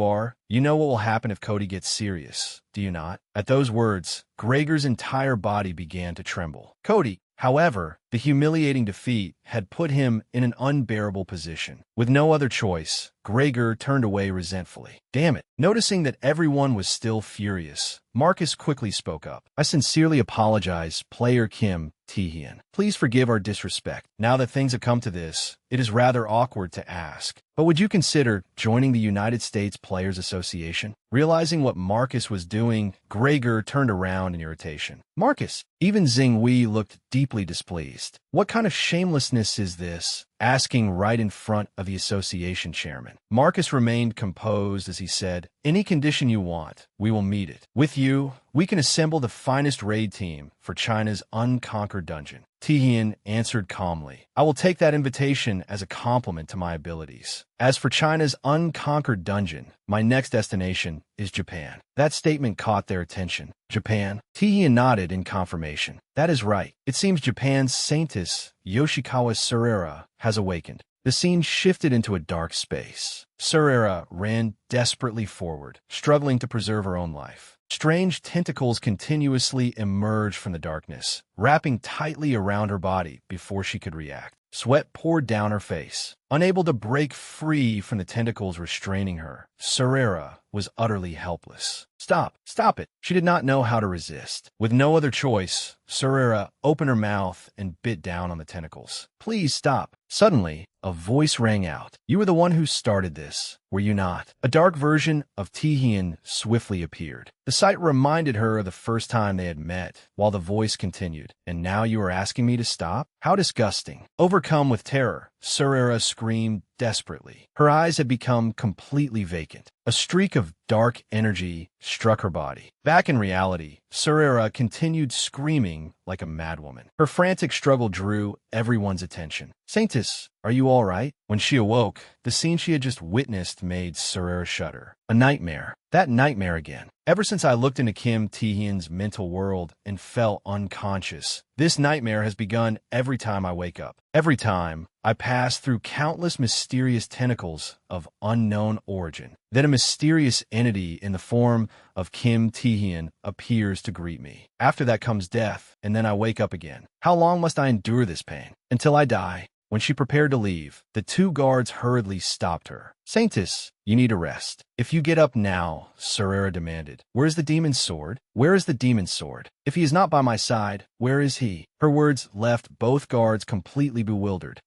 are, you know what will happen if Cody gets serious, do you not?" At those words, Gregor's entire body began to tremble. Cody, however, the humiliating defeat had put him in an unbearable position. With no other choice, Gregor turned away resentfully. "Damn it." Noticing that everyone was still furious, Marcus quickly spoke up. "I sincerely apologize, player Kim Tihian. Please forgive our disrespect. Now that things have come to this, it is rather awkward to ask. But would you consider joining the United States Players Association? Realizing what Marcus was doing, Gregor turned around in irritation. Marcus! Even Xinghui looked deeply displeased. What kind of shamelessness is this? Asking right in front of the association chairman. Marcus remained composed as he said, "Any condition you want, we will meet it. With you, we can assemble the finest raid team for China's unconquered dungeon." Tian answered calmly, "I will take that invitation as a compliment to my abilities. As for China's unconquered dungeon, my next destination is Japan." That statement caught their attention. Japan? Tian nodded in confirmation. That is right. It seems Japan's Saintess, Yoshikawa Surera, has awakened. The scene shifted into a dark space. Surera ran desperately forward, struggling to preserve her own life. Strange tentacles continuously emerged from the darkness, wrapping tightly around her body before she could react. Sweat poured down her face. Unable to break free from the tentacles restraining her, Surera was utterly helpless. Stop! Stop it! She did not know how to resist. With no other choice, Surera opened her mouth and bit down on the tentacles. "Please stop!" Suddenly, a voice rang out. "You were the one who started this, were you not?" A dark version of Tian swiftly appeared. The sight reminded her of the first time they had met, while the voice continued, "And now you are asking me to stop? How disgusting." Overcome with terror, Surera screamed desperately. Her eyes had become completely vacant. A streak of dark energy struck her body. Back in reality, Surera continued screaming like a madwoman. Her frantic struggle drew everyone's attention. "Saintess, are you all right?" When she awoke, the scene she had just witnessed made Surera shudder. A nightmare. That nightmare again. Ever since I looked into Kim Tae-hyun's mental world and fell unconscious, this nightmare has begun every time I wake up. Every time, I pass through countless mysterious tentacles of unknown origin. Then a mysterious entity in the form of Kim Tae-hyun appears to greet me. After that comes death, and then I wake up again. How long must I endure this pain? Until I die. When she prepared to leave, the two guards hurriedly stopped her. "Saintess, you need a rest." "If you get up now," Surera demanded. "Where is the demon's sword? Where is the demon's sword? If he is not by my side, where is he?" Her words left both guards completely bewildered.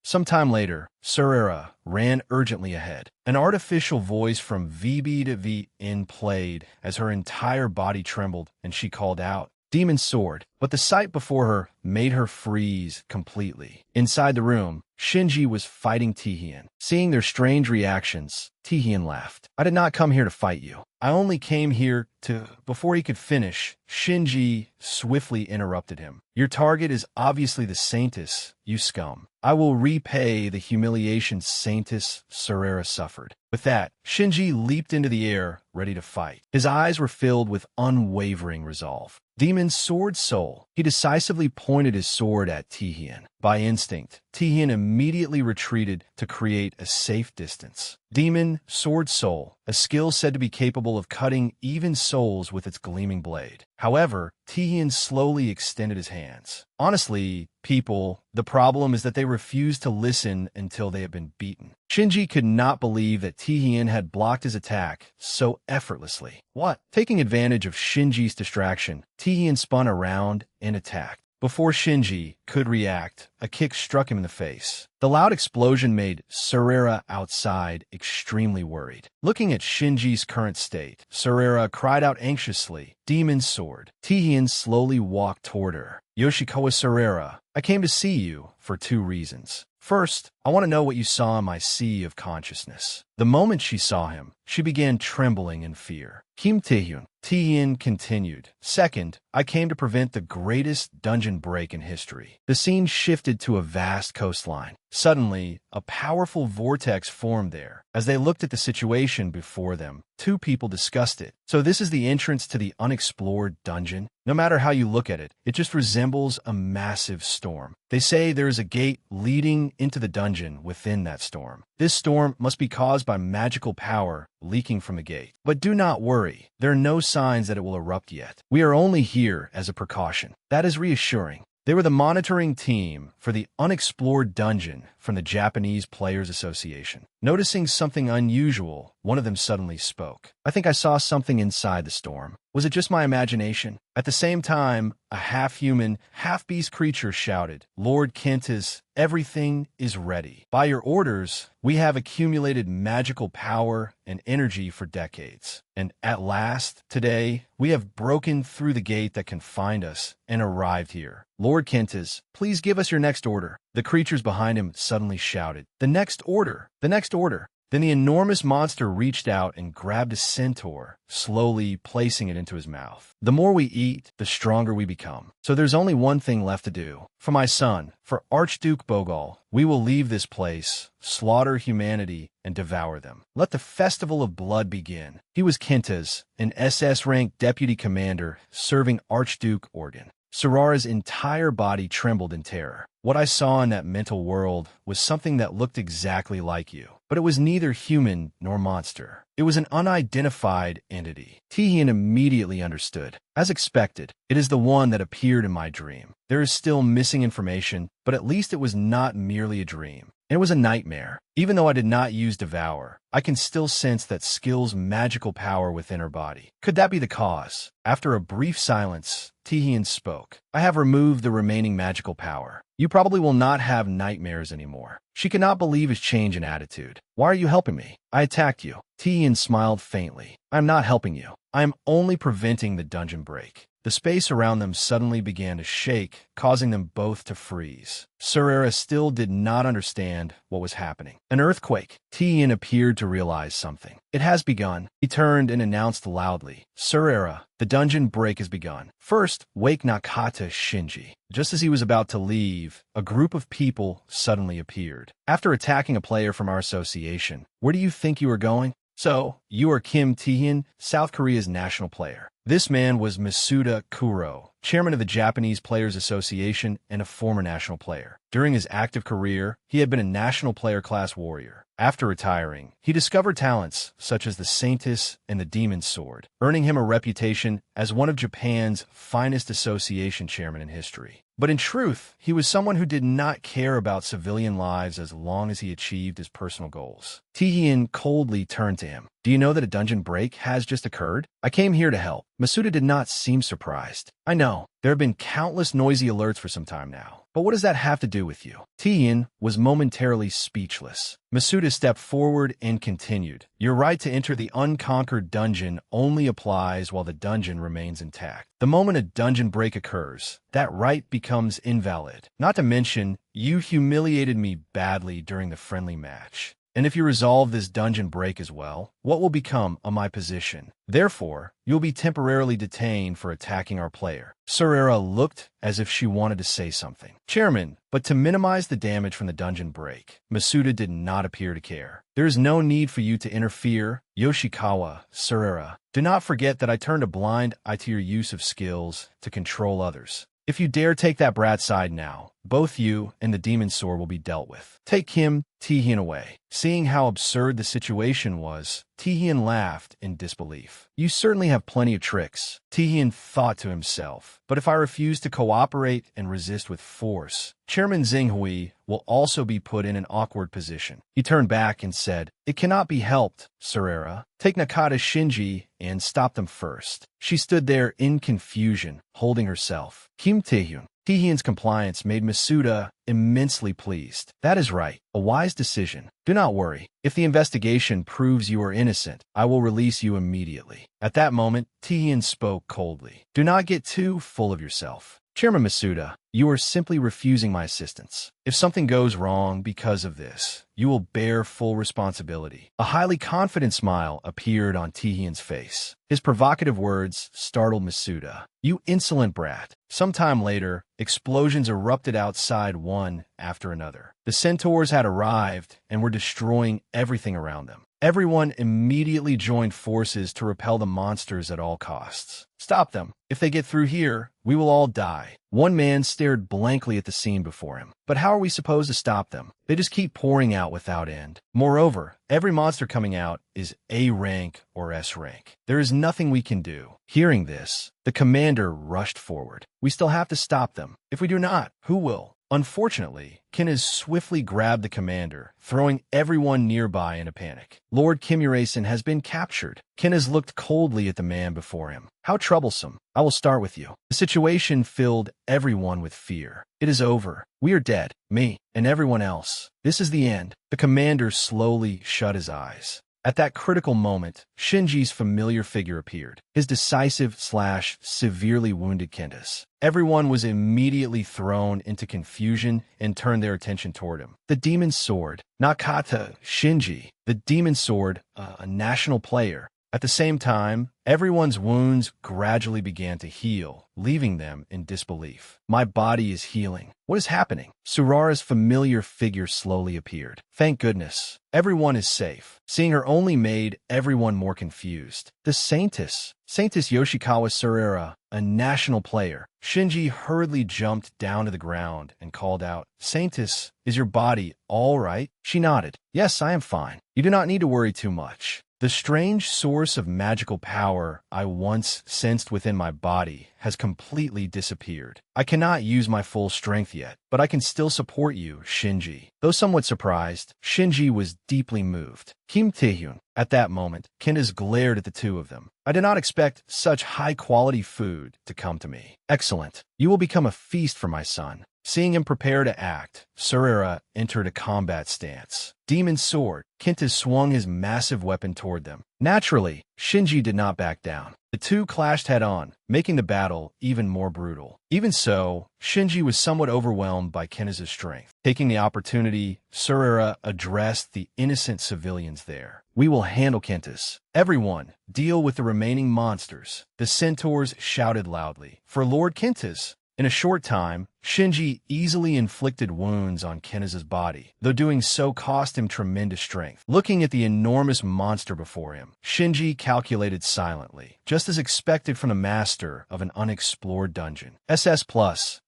Sometime later, Surera ran urgently ahead. An artificial voice from VB to VN played as her entire body trembled and she called out, "Demon's sword." But the sight before her made her freeze completely. Inside the room, Shinji was fighting Tae-hyun. Seeing their strange reactions, Tae-hyun laughed. "I did not come here to fight you. I only came here to..." Before he could finish, Shinji swiftly interrupted him. "Your target is obviously the Saintess, you scum. I will repay the humiliation Saintess Surera suffered." With that, Shinji leaped into the air, ready to fight. His eyes were filled with unwavering resolve. Demon's sword soul. He decisively pointed his sword at Tae-hyun. By instinct, Tae-hyun immediately retreated to create a safe distance. Demon Sword Soul, a skill said to be capable of cutting even souls with its gleaming blade. However, Tae-hyun slowly extended his hands. Honestly, people, the problem is that they refused to listen until they had been beaten. Shinji could not believe that Tae-hyun had blocked his attack so effortlessly. What? Taking advantage of Shinji's distraction, Tae-hyun spun around and attacked. Before Shinji could react, a kick struck him in the face. The loud explosion made Surera outside extremely worried. Looking at Shinji's current state, Surera cried out anxiously, "Demon's sword." Tae-hyun slowly walked toward her. "Yoshikawa Surera, I came to see you for two reasons. First, I want to know what you saw in my sea of consciousness." The moment she saw him, she began trembling in fear. Kim Tae-hyun. Tae-hyun continued. "Second, I came to prevent the greatest dungeon break in history." The scene shifted to a vast coastline. Suddenly, a powerful vortex formed there. As they looked at the situation before them, two people discussed it. "So this is the entrance to the unexplored dungeon?" No matter how you look at it, it just resembles a massive storm. They say there is a gate leading into the dungeon within that storm. This storm must be caused by magical power leaking from the gate. But do not worry, there are no signs that it will erupt yet. We are only here as a precaution. That is reassuring. They were the monitoring team for the unexplored dungeon from the Japanese Players Association. Noticing something unusual, one of them suddenly spoke. I think I saw something inside the storm. Was it just my imagination? At the same time, a half-human, half-beast creature shouted, Lord Kentis, everything is ready. By your orders, we have accumulated magical power and energy for decades. And at last, today, we have broken through the gate that confined us and arrived here. Lord Kentis, please give us your next order. The creatures behind him suddenly shouted, The next order! The next order! Then the enormous monster reached out and grabbed a centaur, slowly placing it into his mouth. The more we eat, the stronger we become. So there's only one thing left to do. For my son, for Archduke Bogal, we will leave this place, slaughter humanity, and devour them. Let the festival of blood begin. He was Kentis, an SS-ranked deputy commander serving Archduke Organ. Sarara's entire body trembled in terror. What I saw in that mental world was something that looked exactly like you. But it was neither human nor monster. It was an unidentified entity. Tihian immediately understood. As expected, it is the one that appeared in my dream. There is still missing information, but at least it was not merely a dream. It was a nightmare. Even though I did not use Devour, I can still sense that skill's magical power within her body. Could that be the cause? After a brief silence, Tihian spoke. I have removed the remaining magical power. You probably will not have nightmares anymore. She could not believe his change in attitude. Why are you helping me? I attacked you. Tihian smiled faintly. I am not helping you. I am only preventing the dungeon break. The space around them suddenly began to shake, causing them both to freeze. Sarara still did not understand what was happening. An earthquake. Tihian appeared to realize something. It has begun. He turned and announced loudly, Sarara, the dungeon break has begun. First, wake Nakata Shinji. Just as he was about to leave, a group of people suddenly appeared. After attacking a player from our association, where do you think you are going? So, you are Kim Tihian, South Korea's national player. This man was Masuda Kuro, chairman of the Japanese Players Association and a former national player. During his active career, he had been a national player class warrior. After retiring, he discovered talents such as the Saintis and the Demon's Sword, earning him a reputation as one of Japan's finest association chairmen in history. But in truth, he was someone who did not care about civilian lives as long as he achieved his personal goals. Tihian coldly turned to him. Do you know that a dungeon break has just occurred? I came here to help. Masuda did not seem surprised. I know. There have been countless noisy alerts for some time now. But what does that have to do with you? Tihian was momentarily speechless. Masuda stepped forward and continued. Your right to enter the unconquered dungeon only applies while the dungeon remains intact. The moment a dungeon break occurs, that right becomes invalid. Not to mention, you humiliated me badly during the friendly match. And if you resolve this dungeon break as well, what will become of my position? Therefore, you'll be temporarily detained for attacking our player. Sarara looked as if she wanted to say something. Chairman, but to minimize the damage from the dungeon break, Masuda did not appear to care. There is no need for you to interfere. Yoshikawa, Sarara, do not forget that I turned a blind eye to your use of skills to control others. If you dare take that brat's side now, both you and the Demon's Sword will be dealt with. Take him, Tihian, away. Seeing how absurd the situation was, Tihian laughed in disbelief. You certainly have plenty of tricks, Tihian thought to himself. But if I refuse to cooperate and resist with force, Chairman Xinghui will also be put in an awkward position. He turned back and said, It cannot be helped, Sarara. Take Nakata Shinji and stop them first. She stood there in confusion, holding herself. Kim Taehyun. Tihian's compliance made Masuda immensely pleased. That is right, a wise decision. Do not worry. If the investigation proves you are innocent, I will release you immediately. At that moment, Tihian spoke coldly. Do not get too full of yourself. Chairman Masuda, you are simply refusing my assistance. If something goes wrong because of this, you will bear full responsibility. A highly confident smile appeared on Tihian's face. His provocative words startled Masuda. You insolent brat. Sometime later, explosions erupted outside one after another. The centaurs had arrived and were destroying everything around them. Everyone immediately joined forces to repel the monsters at all costs. Stop them. If they get through here, we will all die. One man stared blankly at the scene before him. But how are we supposed to stop them? They just keep pouring out without end. Moreover, every monster coming out is A rank or S rank. There is nothing we can do. Hearing this, the commander rushed forward. We still have to stop them. If we do not, who will? Unfortunately, Kinez swiftly grabbed the commander, throwing everyone nearby in a panic. Lord Kimurasen has been captured. Kinez looked coldly at the man before him. How troublesome. I will start with you. The situation filled everyone with fear. It is over. We are dead. Me and everyone else. This is the end. The commander slowly shut his eyes. At that critical moment, Shinji's familiar figure appeared, his decisive/severely wounded Kentis. Everyone was immediately thrown into confusion and turned their attention toward him. The demon's sword, Nakata Shinji, the demon's sword, a national player. At the same time, everyone's wounds gradually began to heal, leaving them in disbelief. My body is healing. What is happening? Surara's familiar figure slowly appeared. Thank goodness. Everyone is safe. Seeing her only made everyone more confused. The Saintess Yoshikawa Surara, a national player. Shinji hurriedly jumped down to the ground and called out, Saintess, is your body all right? She nodded. Yes, I am fine. You do not need to worry too much. The strange source of magical power I once sensed within my body has completely disappeared. I cannot use my full strength yet, but I can still support you, Shinji. Though somewhat surprised, Shinji was deeply moved. Kim Taehyun. At that moment, Candace glared at the two of them. I did not expect such high-quality food to come to me. Excellent. You will become a feast for my son. Seeing him prepare to act, Surara entered a combat stance. Demon's sword, Kenta swung his massive weapon toward them. Naturally, Shinji did not back down. The two clashed head-on, making the battle even more brutal. Even so, Shinji was somewhat overwhelmed by Kenta's strength. Taking the opportunity, Surara addressed the innocent civilians there. We will handle Kentis. Everyone, deal with the remaining monsters. The centaurs shouted loudly. For Lord Kentis. In a short time, Shinji easily inflicted wounds on Kenta's body, though doing so cost him tremendous strength. Looking at the enormous monster before him, Shinji calculated silently, just as expected from the master of an unexplored dungeon. SS+,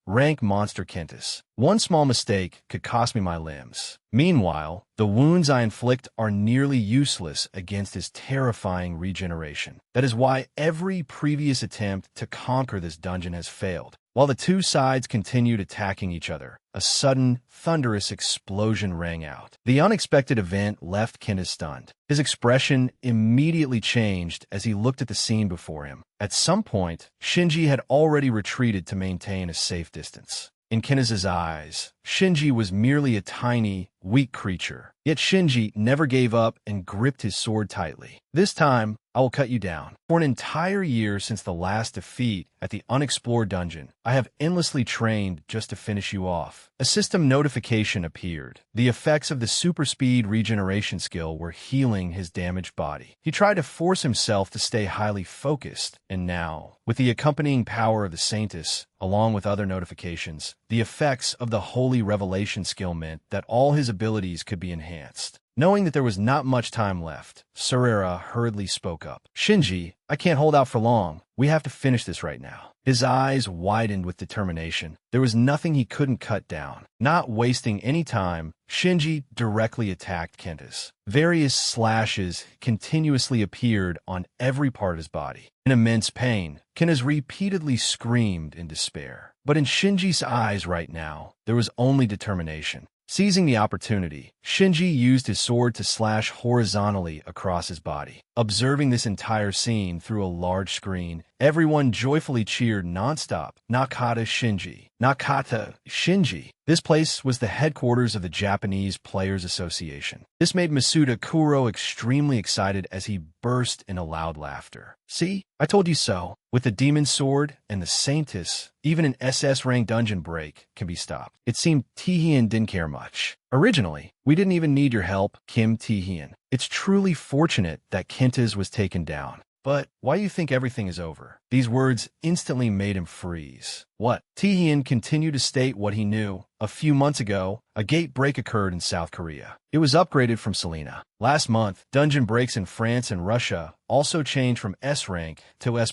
rank monster Kentis. One small mistake could cost me my limbs. Meanwhile, the wounds I inflict are nearly useless against his terrifying regeneration. That is why every previous attempt to conquer this dungeon has failed. While the two sides continued attacking each other, a sudden, thunderous explosion rang out. The unexpected event left Kenta stunned. His expression immediately changed as he looked at the scene before him. At some point, Shinji had already retreated to maintain a safe distance. In Kenta's eyes, Shinji was merely a tiny, weak creature. Yet Shinji never gave up and gripped his sword tightly. This time, I will cut you down. For an entire year since the last defeat at the unexplored dungeon, I have endlessly trained just to finish you off. A system notification appeared. The effects of the super speed regeneration skill were healing his damaged body. He tried to force himself to stay highly focused, and now, with the accompanying power of the Saintess, along with other notifications, the effects of the Holy Revelation skill meant that all his abilities could be enhanced. Knowing that there was not much time left, Surara hurriedly spoke up. Shinji, I can't hold out for long. We have to finish this right now. His eyes widened with determination. There was nothing he couldn't cut down. Not wasting any time, Shinji directly attacked Kentis. Various slashes continuously appeared on every part of his body. In immense pain, Kentis repeatedly screamed in despair. But in Shinji's eyes right now, there was only determination. Seizing the opportunity, Shinji used his sword to slash horizontally across his body. Observing this entire scene through a large screen, everyone joyfully cheered nonstop. Nakata Shinji. Nakata Shinji. This place was the headquarters of the Japanese Players Association. This made Masuda Kuro extremely excited as he burst into loud laughter. See? I told you so. With the Demon's Sword and the Saintess, even an SS rank dungeon break can be stopped. It seemed Taehyun didn't care much. Originally, we didn't even need your help, Kim Taehyun. It's truly fortunate that Kentis was taken down. But why do you think everything is over? These words instantly made him freeze. What? Taehyun continued to state what he knew. A few months ago, a gate break occurred in South Korea. It was upgraded from Selena. Last month, dungeon breaks in France and Russia also changed from S rank to S+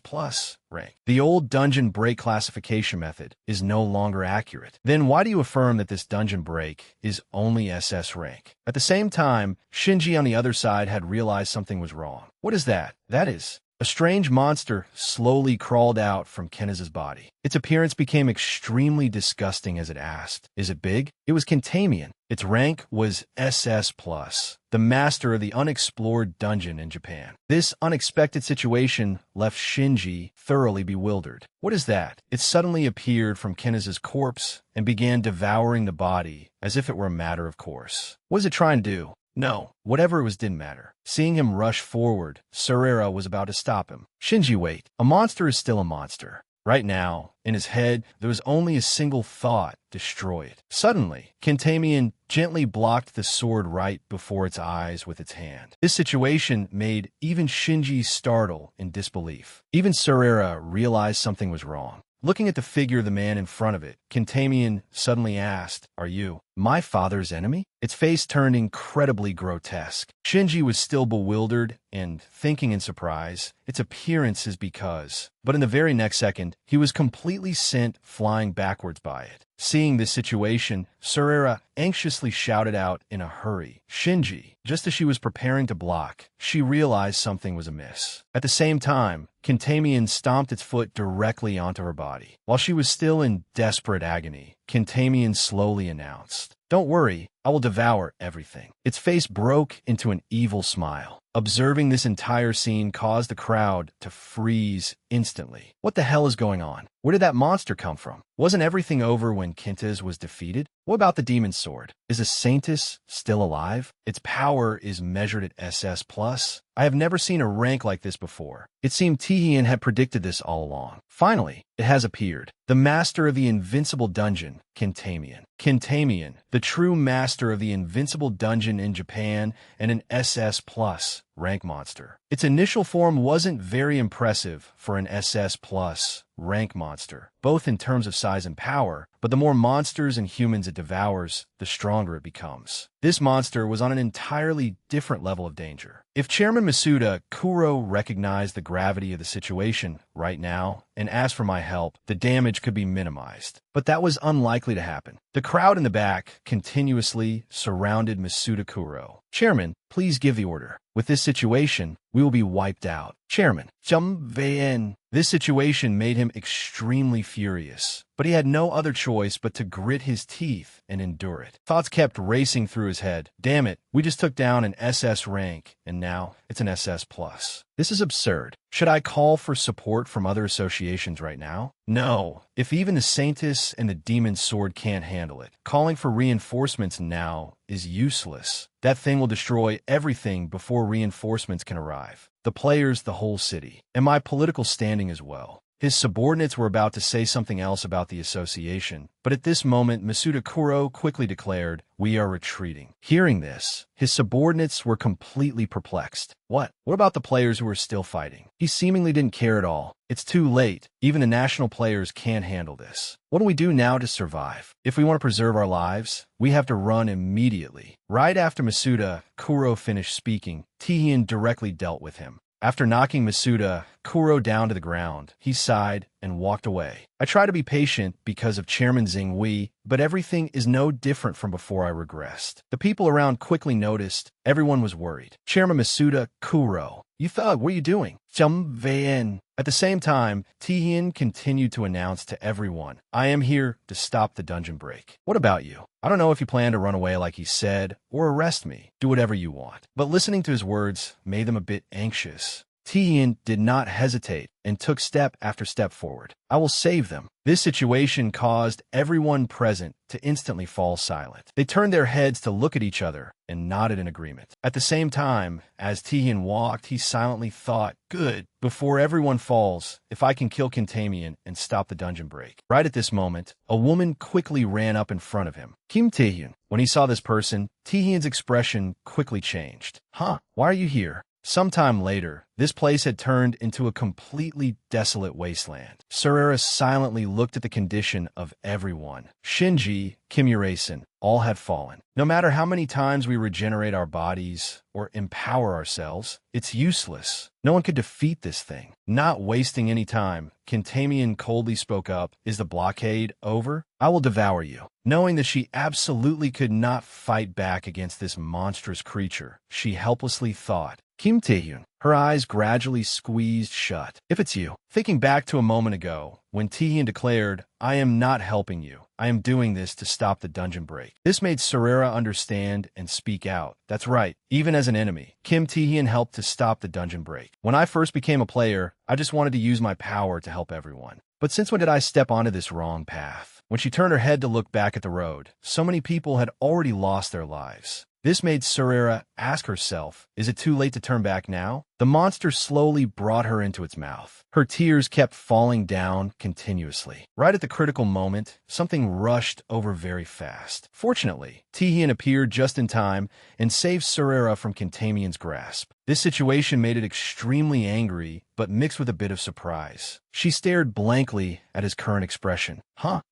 rank. The old dungeon break classification method is no longer accurate. Then why do you affirm that this dungeon break is only SS rank? At the same time, Shinji on the other side had realized something was wrong. What is that? That is A strange monster slowly crawled out from Kenneth's body. Its appearance became extremely disgusting as it asked, "Is it big?" It was Kentamian. Its rank was SS+, the master of the unexplored dungeon in Japan. This unexpected situation left Shinji thoroughly bewildered. "What is that?" It suddenly appeared from Kenneth's corpse and began devouring the body as if it were a matter of course. What is it trying to do? No, whatever it was didn't matter. Seeing him rush forward, Surera was about to stop him. "Shinji, wait. A monster is still a monster." Right now, in his head, there was only a single thought: destroy it. Suddenly, Kentamian gently blocked the sword right before its eyes with its hand. This situation made even Shinji startle in disbelief. Even Surera realized something was wrong. Looking at the figure of the man in front of it, Kentamian suddenly asked, "Are you my father's enemy?" Its face turned incredibly grotesque. Shinji was still bewildered and thinking in surprise, its appearance is because. But in the very next second, he was completely sent flying backwards by it. Seeing this situation, Surera anxiously shouted out in a hurry, "Shinji!" Just as she was preparing to block, she realized something was amiss. At the same time, Kentamian stomped its foot directly onto her body. While she was still in desperate agony, Kentamian slowly announced, "Don't worry, I will devour everything." Its face broke into an evil smile. Observing this entire scene caused the crowd to freeze instantly. What the hell is going on? Where did that monster come from? Wasn't everything over when Kentes was defeated? What about the demon sword? Is a Saintus still alive? Its power is measured at SS+. I have never seen a rank like this before. It seemed Tihian had predicted this all along. Finally, it has appeared. The master of the invincible dungeon, Kentamian. Kentamian, the true master of the invincible dungeon in Japan and an SS+ rank monster. Its initial form wasn't very impressive for an SS+ rank monster, both in terms of size and power, but the more monsters and humans it devours, the stronger it becomes. This monster was on an entirely different level of danger. If Chairman Masuda Kuro recognized the gravity of the situation right now and asked for my help, the damage could be minimized. But that was unlikely to happen. The crowd in the back continuously surrounded Masuda Kuro. "Chairman, please give the order. With this situation, we will be wiped out." "Chairman, Jumvayan." This situation made him extremely furious, but he had no other choice but to grit his teeth and endure it. Thoughts kept racing through his head. Damn it, we just took down an SS rank, and now it's an SS+. This is absurd. Should I call for support from other associations right now? No. If even the Saintus and the Demon Sword can't handle it, calling for reinforcements now is useless. That thing will destroy everything before reinforcements can arrive. The players, the whole city, and my political standing as well. His subordinates were about to say something else about the association, but at this moment Masuda Kuro quickly declared, "We are retreating." Hearing this, his subordinates were completely perplexed. What about the players who were still fighting? He seemingly didn't care at all. It's too late. Even the national players can't handle this. What do we do now to survive? If we want to preserve our lives, we have to run immediately. Right after Masuda Kuro finished speaking, Tihian directly dealt with him. After knocking Masuda Kuro down to the ground, he sighed and walked away. I try to be patient because of Chairman Xinghui, but everything is no different from before I regressed. The people around quickly noticed. Everyone was worried. "Chairman Masuda Kuro, you thug, what are you doing?" "Jumvayan." At the same time, Tihian continued to announce to everyone, "I am here to stop the dungeon break. What about you? I don't know if you plan to run away like he said, or arrest me. Do whatever you want." But listening to his words made them a bit anxious. Tihian did not hesitate and took step after step forward. "I will save them." This situation caused everyone present to instantly fall silent. They turned their heads to look at each other and nodded in agreement. At the same time, as Tihian walked, he silently thought, "Good. Before everyone falls, if I can kill Kentamian and stop the dungeon break." Right at this moment, a woman quickly ran up in front of him. "Kim Tihian." When he saw this person, Tihian's expression quickly changed. "Huh? Why are you here?" Sometime later, this place had turned into a completely desolate wasteland. Surera silently looked at the condition of everyone. Shinji, Kimura-san, all had fallen. No matter how many times we regenerate our bodies or empower ourselves, it's useless. No one could defeat this thing. Not wasting any time, Kentamian coldly spoke up, "Is the blockade over? I will devour you." Knowing that she absolutely could not fight back against this monstrous creature, she helplessly thought, Kim Taehyun. Her eyes gradually squeezed shut. If it's you. Thinking back to a moment ago, when Taehyun declared, I am not helping you. I am doing this to stop the dungeon break. This made Sarera understand and speak out. That's right. Even as an enemy, Kim Taehyun helped to stop the dungeon break. When I first became a player, I just wanted to use my power to help everyone. But since when did I step onto this wrong path? When she turned her head to look back at the road, so many people had already lost their lives. This made Sarera ask herself, is it too late to turn back now? The monster slowly brought her into its mouth. Her tears kept falling down continuously. Right at the critical moment, something rushed over very fast. Fortunately, Taehyun appeared just in time and saved Sarera from Contamion's grasp. This situation made it extremely angry, but mixed with a bit of surprise. She stared blankly at his current expression.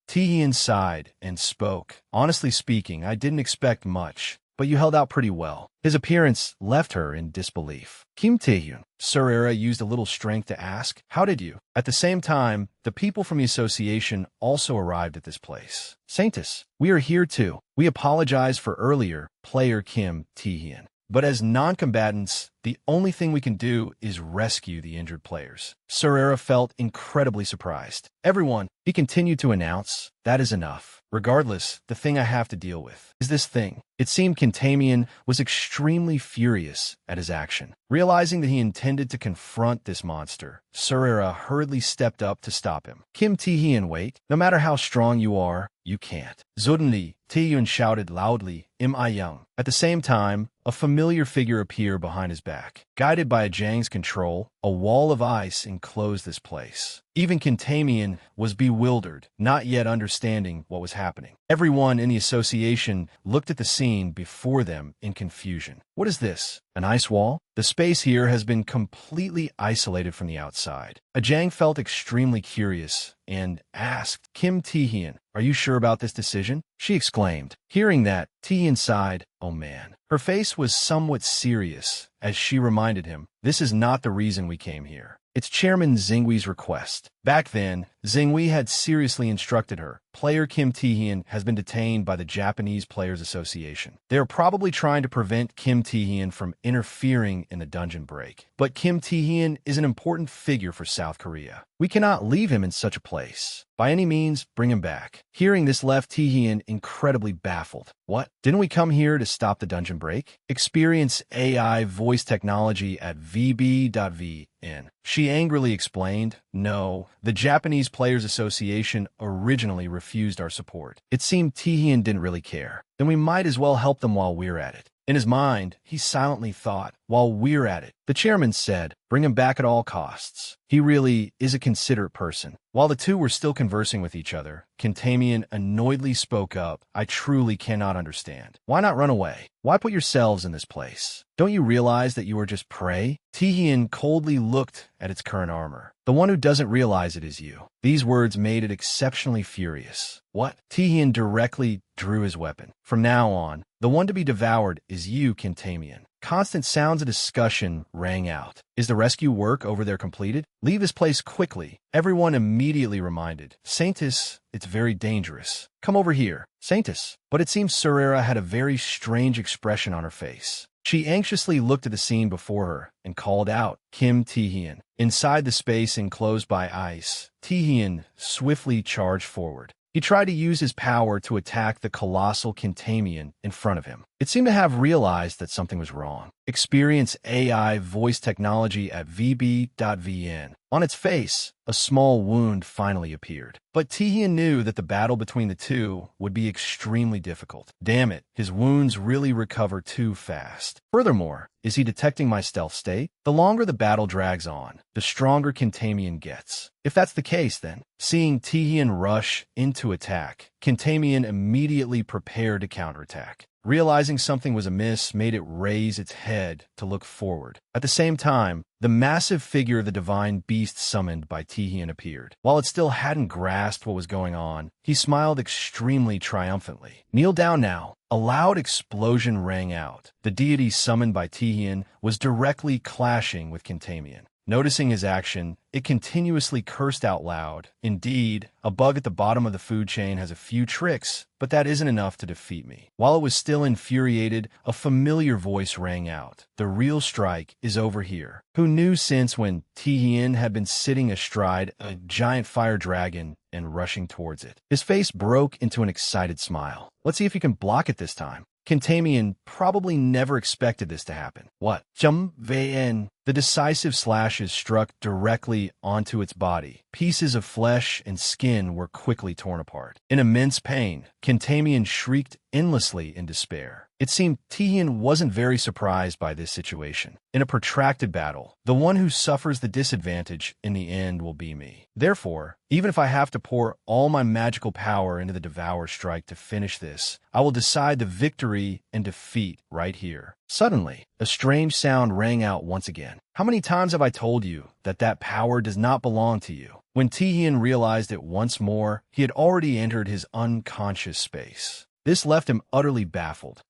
Taehyun sighed and spoke. Honestly speaking, I didn't expect much, but you held out pretty well. His appearance left her in disbelief. Kim Taehyun. Sarera used a little strength to ask, how did you? At the same time, the people from the association also arrived at this place. Saintus, we are here too. We apologize for earlier, player Kim Taehyun. But as non-combatants, the only thing we can do is rescue the injured players. Sarera felt incredibly surprised. Everyone, he continued to announce, that is enough. Regardless, the thing I have to deal with is this thing. It seemed Contamion was extremely furious at his action. Realizing that he intended to confront this monster, Sarera hurriedly stepped up to stop him. Kim Taehyun, wait. No matter how strong you are, you can't. Suddenly, Taehyun shouted loudly, Im I Young. At the same time, a familiar figure appeared behind his back. Guided by a Jang's control, a wall of ice enclosed this place. Even Contamion was bewildered, not yet understanding what was happening. Everyone in the association looked at the scene before them in confusion. What is this? An ice wall? The space here has been completely isolated from the outside. A Jang felt extremely curious and asked, Kim Taehyun, are you sure about this decision? She exclaimed. Hearing that, Taehyun sighed, oh man. Her face was somewhat serious as she reminded him, this is not the reason we came here. It's Chairman Xingwee's request. Back then, Xingwee had seriously instructed her. Player Kim Taehyun has been detained by the Japanese Players Association. They are probably trying to prevent Kim Taehyun from interfering in the dungeon break. But Kim Taehyun is an important figure for South Korea. We cannot leave him in such a place. By any means, bring him back. Hearing this left Taehyun incredibly baffled. What? Didn't we come here to stop the dungeon break? Experience AI voice technology at VB.VN. She angrily explained, no, the Japanese Players Association originally refused our support. It seemed Taehyun didn't really care. Then we might as well help them while we're at it. In his mind, he silently thought, while we're at it. The chairman said, bring him back at all costs. He really is a considerate person. While the two were still conversing with each other, Contamion annoyedly spoke up, I truly cannot understand. Why not run away? Why put yourselves in this place? Don't you realize that you are just prey? Taehyun coldly looked at its current armor. The one who doesn't realize it is you. These words made it exceptionally furious. What? Taehyun directly drew his weapon. From now on, the one to be devoured is you, Contamion. Constant sounds of discussion rang out. Is the rescue work over there completed? Leave this place quickly. Everyone immediately reminded. Saintus, it's very dangerous. Come over here. Saintus. But it seems Sarera had a very strange expression on her face. She anxiously looked at the scene before her and called out, Kim Taehyun. Inside the space enclosed by ice, Taehyun swiftly charged forward. He tried to use his power to attack the colossal Contamion in front of him. It seemed to have realized that something was wrong. Experience AI voice technology at VB.VN. On its face, a small wound finally appeared. But Taehyun knew that the battle between the two would be extremely difficult. Damn it, his wounds really recover too fast. Furthermore, is he detecting my stealth state? The longer the battle drags on, the stronger Contamion gets. If that's the case, then, seeing Taehyun rush into attack, Contamion immediately prepared to counterattack. Realizing something was amiss made it raise its head to look forward. At the same time, the massive figure of the divine beast summoned by Taehyun appeared. While it still hadn't grasped what was going on, he smiled extremely triumphantly. Kneel down now. A loud explosion rang out. The deity summoned by Taehyun was directly clashing with Contamion. Noticing his action, it continuously cursed out loud. Indeed, a bug at the bottom of the food chain has a few tricks, but that isn't enough to defeat me. While it was still infuriated, a familiar voice rang out. The real strike is over here. Who knew since when Tihian had been sitting astride a giant fire dragon and rushing towards it. His face broke into an excited smile. Let's see if he can block it this time. Kintamian probably never expected this to happen. What? Jum Vn. The decisive slashes struck directly onto its body. Pieces of flesh and skin were quickly torn apart. In immense pain, Kintamian shrieked endlessly in despair. It seemed Tihian wasn't very surprised by this situation. In a protracted battle, the one who suffers the disadvantage in the end will be me. Therefore, even if I have to pour all my magical power into the Devour Strike to finish this, I will decide the victory and defeat right here. Suddenly, a strange sound rang out once again. How many times have I told you that that power does not belong to you? When Tihian realized it once more, he had already entered his unconscious space. This left him utterly baffled.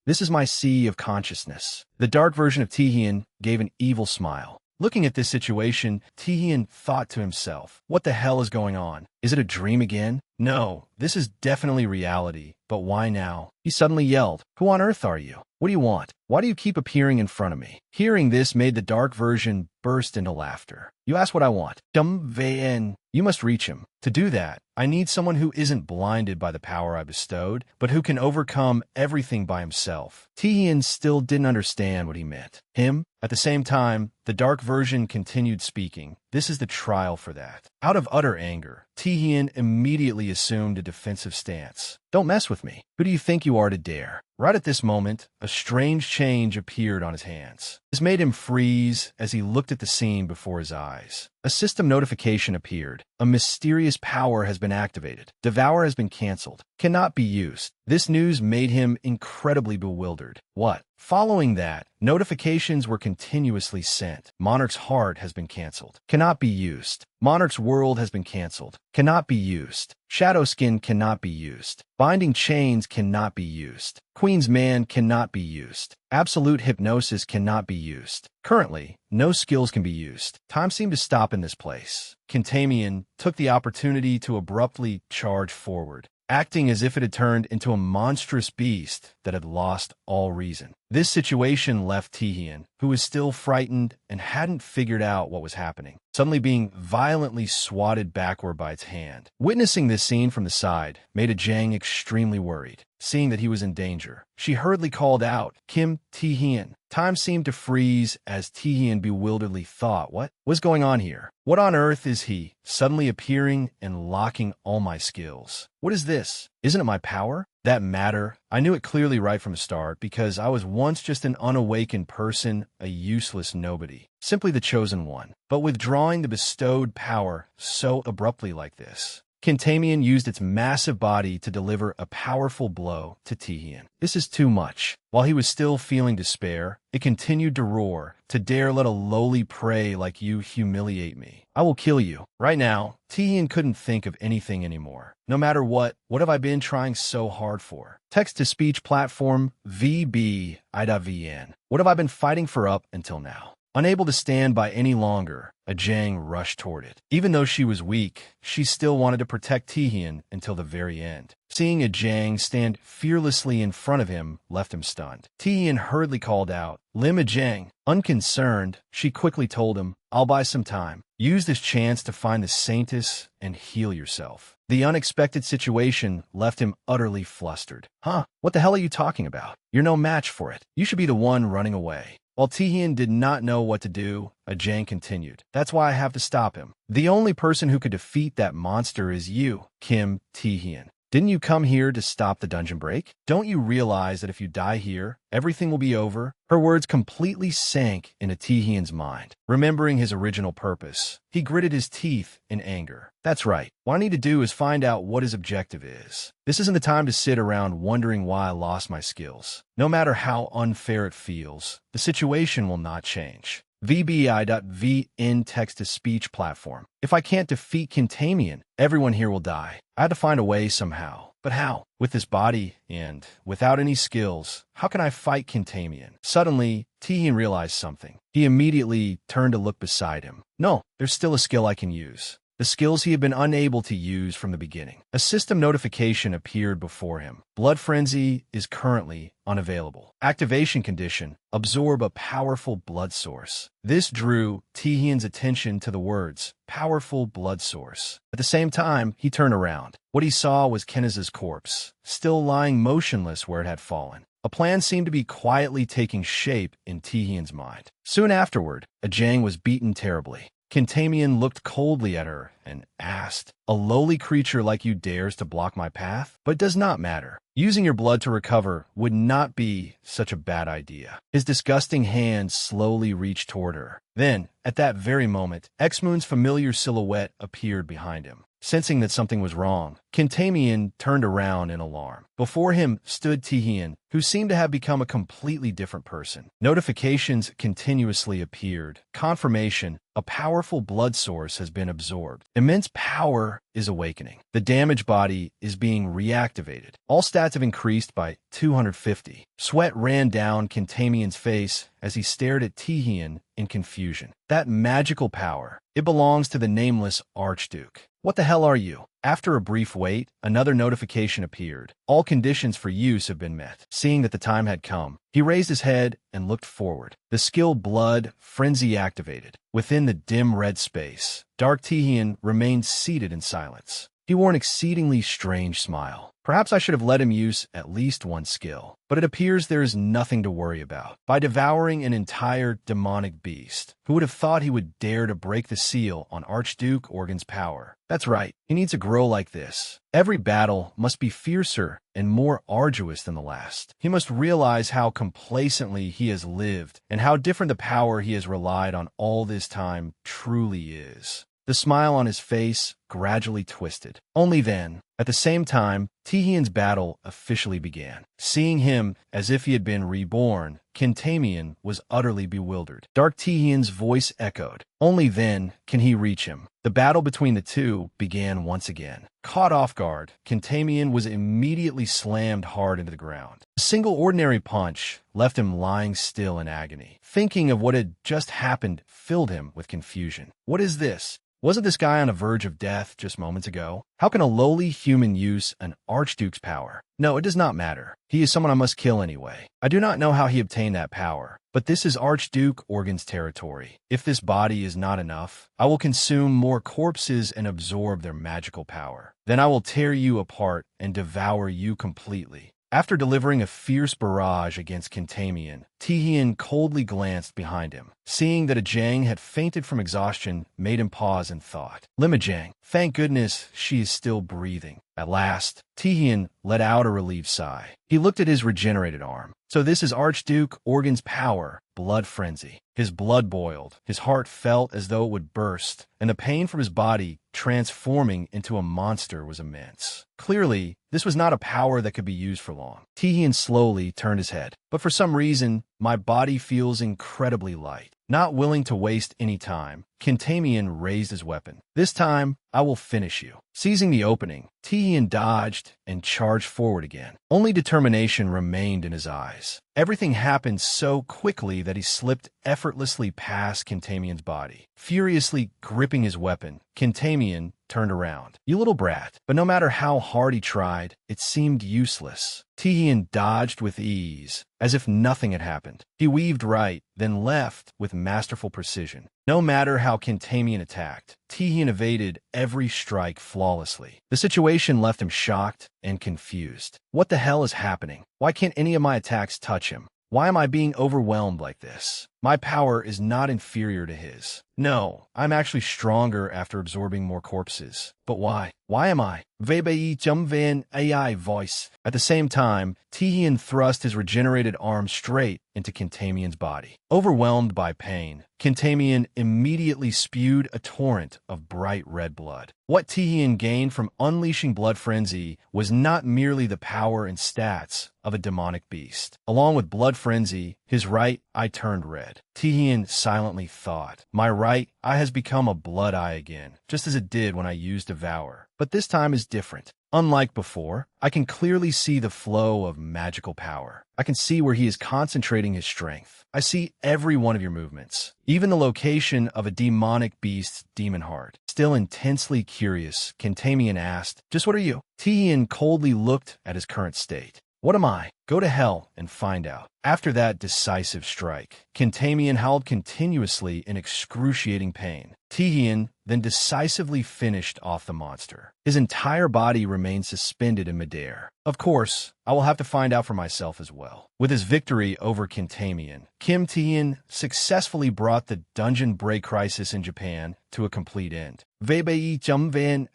This is my sea of consciousness. The dark version of Tihian gave an evil smile. Looking at this situation, Tihian thought to himself, what the hell is going on? Is it a dream again? No, this is definitely reality, but why now? He suddenly yelled, Who on earth are you? What do you want? Why do you keep appearing in front of me? Hearing this made the dark version burst into laughter. You ask what I want. Dum Vn. You must reach him. To do that, I need someone who isn't blinded by the power I bestowed, but who can overcome everything by himself. Tihian still didn't understand what he meant. Him? At the same time, the dark version continued speaking. This is the trial for that. Out of utter anger, Tihian immediately assumed a defensive stance. Don't mess with me. Who do you think you are to dare? Right at this moment, a strange change appeared on his hands. This made him freeze as he looked at the scene before his eyes. A system notification appeared. A mysterious power has been activated. Devour has been cancelled. Cannot be used. This news made him incredibly bewildered. What? Following that, notifications were continuously sent. Monarch's heart has been cancelled. Cannot be used. Monarch's world has been cancelled. Cannot be used. Shadow skin cannot be used. Binding chains cannot be used. Queen's man cannot be used. Absolute hypnosis cannot be used. Currently, no skills can be used. Time seemed to stop in this place. Kintamian took the opportunity to abruptly charge forward, acting as if it had turned into a monstrous beast that had lost all reason. This situation left Tihian, who was still frightened and hadn't figured out what was happening, suddenly being violently swatted backward by its hand. Witnessing this scene from the side made Ajang extremely worried. Seeing that he was in danger, she hurriedly called out, Kim Tihian. Time seemed to freeze as Tihian bewilderedly thought, what was going on here? What on earth is he suddenly appearing and locking all my skills? What is this? Isn't it my power? That matter? I knew it clearly right from the start because I was once just an unawakened person, a useless nobody, simply the chosen one. But withdrawing the bestowed power so abruptly like this, Kintamian used its massive body to deliver a powerful blow to Tihian. This is too much. While he was still feeling despair, it continued to roar, to dare let a lowly prey like you humiliate me. I will kill you. Right now, Tihian couldn't think of anything anymore. No matter what have I been trying so hard for? Text-to-speech platform VB.IDA.VN. What have I been fighting for up until now? Unable to stand by any longer, Ajang rushed toward it. Even though she was weak, she still wanted to protect Tihian until the very end. Seeing Ajang stand fearlessly in front of him left him stunned. Tihian hurriedly called out, Lim Ajang. Unconcerned, she quickly told him, I'll buy some time. Use this chance to find the Saintess and heal yourself. The unexpected situation left him utterly flustered. What the hell are you talking about? You're no match for it. You should be the one running away. While Tihian did not know what to do, Ajang continued. That's why I have to stop him. The only person who could defeat that monster is you, Kim Tihian. Didn't you come here to stop the dungeon break? Don't you realize that if you die here, everything will be over? Her words completely sank into Tihian's mind. Remembering his original purpose, he gritted his teeth in anger. That's right. What I need to do is find out what his objective is. This isn't the time to sit around wondering why I lost my skills. No matter how unfair it feels, the situation will not change. VBI.VN text-to-speech platform. If I can't defeat Kintamian, everyone here will die. I had to find a way somehow. But how? With this body and without any skills, how can I fight Kintamian? Suddenly, Tihian realized something. He immediately turned to look beside him. No, there's still a skill I can use. The skills he had been unable to use from the beginning. A system notification appeared before him. Blood Frenzy is currently unavailable. Activation condition: absorb a powerful blood source. This drew Tihian's attention to the words, powerful blood source. At the same time, he turned around. What he saw was Keniz's corpse, still lying motionless where it had fallen. A plan seemed to be quietly taking shape in Tihian's mind. Soon afterward, Ajang was beaten terribly. Kintamian looked coldly at her and asked, "A lowly creature like you dares to block my path? But it does not matter. Using your blood to recover would not be such a bad idea." His disgusting hand slowly reached toward her. Then, at that very moment, X-Moon's familiar silhouette appeared behind him. Sensing that something was wrong, Kintamian turned around in alarm. Before him stood Tihian, who seemed to have become a completely different person. Notifications continuously appeared. Confirmation: a powerful blood source has been absorbed. Immense power is awakening. The damaged body is being reactivated. All stats have increased by 250. Sweat ran down Kintamian's face as he stared at Tihian in confusion. That magical power, it belongs to the nameless Archduke. What the hell are you? After a brief wait, another notification appeared. All conditions for use have been met. Seeing that the time had come, he raised his head and looked forward. The skill Blood Frenzy activated. Within the dim red space, Dark Tihian remained seated in silence. He wore an exceedingly strange smile. Perhaps I should have let him use at least one skill, but it appears there is nothing to worry about. By devouring an entire demonic beast, who would have thought he would dare to break the seal on Archduke Organ's power? That's right, he needs to grow like this. Every battle must be fiercer and more arduous than the last. He must realize how complacently he has lived and how different the power he has relied on all this time truly is. The smile on his face gradually twisted. Only then, at the same time, Tihian's battle officially began. Seeing him as if he had been reborn, Kintamian was utterly bewildered. Dark Tihian's voice echoed. Only then can he reach him. The battle between the two began once again. Caught off guard, Kintamian was immediately slammed hard into the ground. A single ordinary punch left him lying still in agony. Thinking of what had just happened filled him with confusion. What is this? Wasn't this guy on the verge of death just moments ago? How can a lowly human use an Archduke's power? No, it does not matter. He is someone I must kill anyway. I do not know how he obtained that power, but this is Archduke Organ's territory. If this body is not enough, I will consume more corpses and absorb their magical power. Then I will tear you apart and devour you completely. After delivering a fierce barrage against Kintamian, Tihian coldly glanced behind him. Seeing that Ajang had fainted from exhaustion made him pause and thought. Limajang, thank goodness she is still breathing. At last, Tihian let out a relieved sigh. He looked at his regenerated arm. So this is Archduke Organ's power, Blood Frenzy. His blood boiled, his heart felt as though it would burst, and the pain from his body transforming into a monster was immense. Clearly, this was not a power that could be used for long. Tihian slowly turned his head. But for some reason, my body feels incredibly light. Not willing to waste any time, Kintamian raised his weapon. This time, I will finish you. Seizing the opening, Tihian dodged and charged forward again. Only determination remained in his eyes. Everything happened so quickly that he slipped effortlessly past Kintamian's body. Furiously gripping his weapon, Kintamian turned around. You little brat. But no matter how hard he tried, it seemed useless. Tihian dodged with ease, as if nothing had happened. He weaved right, then left with masterful precision. No matter how Kintamian attacked, Tihian evaded every strike flawlessly. The situation left him shocked and confused. What the hell is happening? Why can't any of my attacks touch him? Why am I being overwhelmed like this? My power is not inferior to his. No, I'm actually stronger after absorbing more corpses. But why? Why am I? Van AI voice. At the same time, Tihian thrust his regenerated arm straight into Kintamian's body. Overwhelmed by pain, Kintamian immediately spewed a torrent of bright red blood. What Tihian gained from unleashing Blood Frenzy was not merely the power and stats of a demonic beast. Along with Blood Frenzy, his right eye turned red. Tihian silently thought, my right eye has become a blood eye again, just as it did when I used Devour. But this time is different. Unlike before, I can clearly see the flow of magical power. I can see where he is concentrating his strength. I see every one of your movements, even the location of a demonic beast's demon heart. Still intensely curious, Kentamian asked, "Just what are you?" Tihian coldly looked at his current state. "What am I? Go to hell and find out." After that decisive strike, Kentamian howled continuously in excruciating pain. Tihian then decisively finished off the monster. His entire body remained suspended in midair. Of course, I will have to find out for myself as well. With his victory over Kentamian, Kim Tian successfully brought the dungeon break crisis in Japan to a complete end. VBE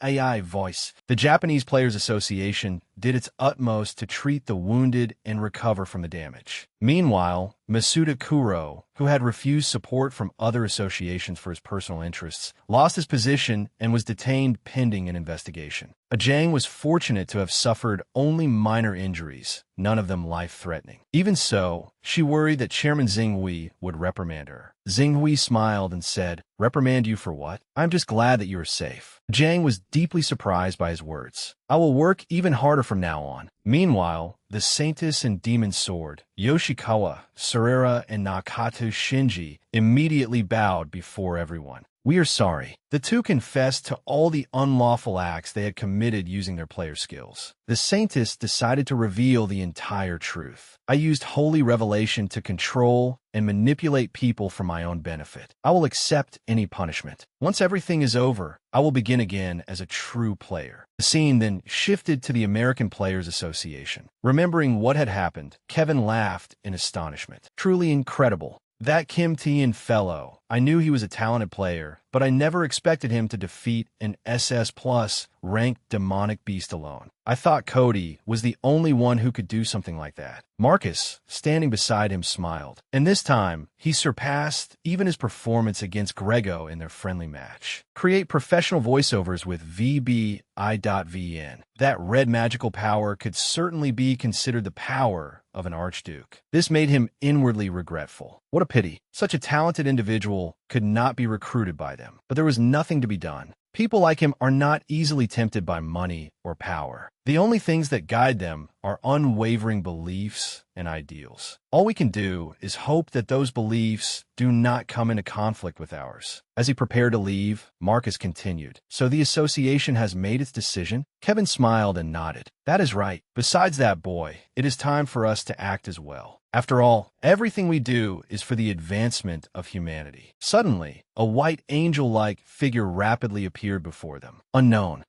AI voice. The Japanese Players Association did its utmost to treat the wounded and recover from the damage. Meanwhile, Masuda Kuro, who had refused support from other associations for his personal interests, lost his position and was detained pending an investigation. Ajang was fortunate to have suffered only minor injuries, none of them life-threatening. Even so, she worried that Chairman Xinghui would reprimand her. Xinghui smiled and said, "Reprimand you for what? I'm just glad that you are safe." Ajang was deeply surprised by his words. "I will work even harder from now on." Meanwhile, the Saintess and Demon Sword, Yoshikawa, Surera, and Nakatu Shinji immediately bowed before everyone. "We are sorry." The two confessed to all the unlawful acts they had committed using their player skills. The Saintess decided to reveal the entire truth. "I used holy revelation to control and manipulate people for my own benefit. I will accept any punishment. Once everything is over, I will begin again as a true player." The scene then shifted to the American Players Association. Remembering what had happened, Kevin laughed in astonishment. "Truly incredible. That Kim Tian fellow, I knew he was a talented player, but I never expected him to defeat an SS Plus ranked demonic beast alone. I thought Cody was the only one who could do something like that." Marcus, standing beside him, smiled. And this time, he surpassed even his performance against Grego in their friendly match. Create professional voiceovers with VBI.VN. That red magical power could certainly be considered the power of an archduke. This made him inwardly regretful. What a pity. Such a talented individual could not be recruited by them. But there was nothing to be done. People like him are not easily tempted by money or power. The only things that guide them are unwavering beliefs and ideals. All we can do is hope that those beliefs do not come into conflict with ours. As he prepared to leave, Marcus continued, "So the association has made its decision?" Kevin smiled and nodded. "That is right. Besides that boy, it is time for us to act as well. After all, everything we do is for the advancement of humanity." Suddenly, a white angel-like figure rapidly appeared before them. Unknown,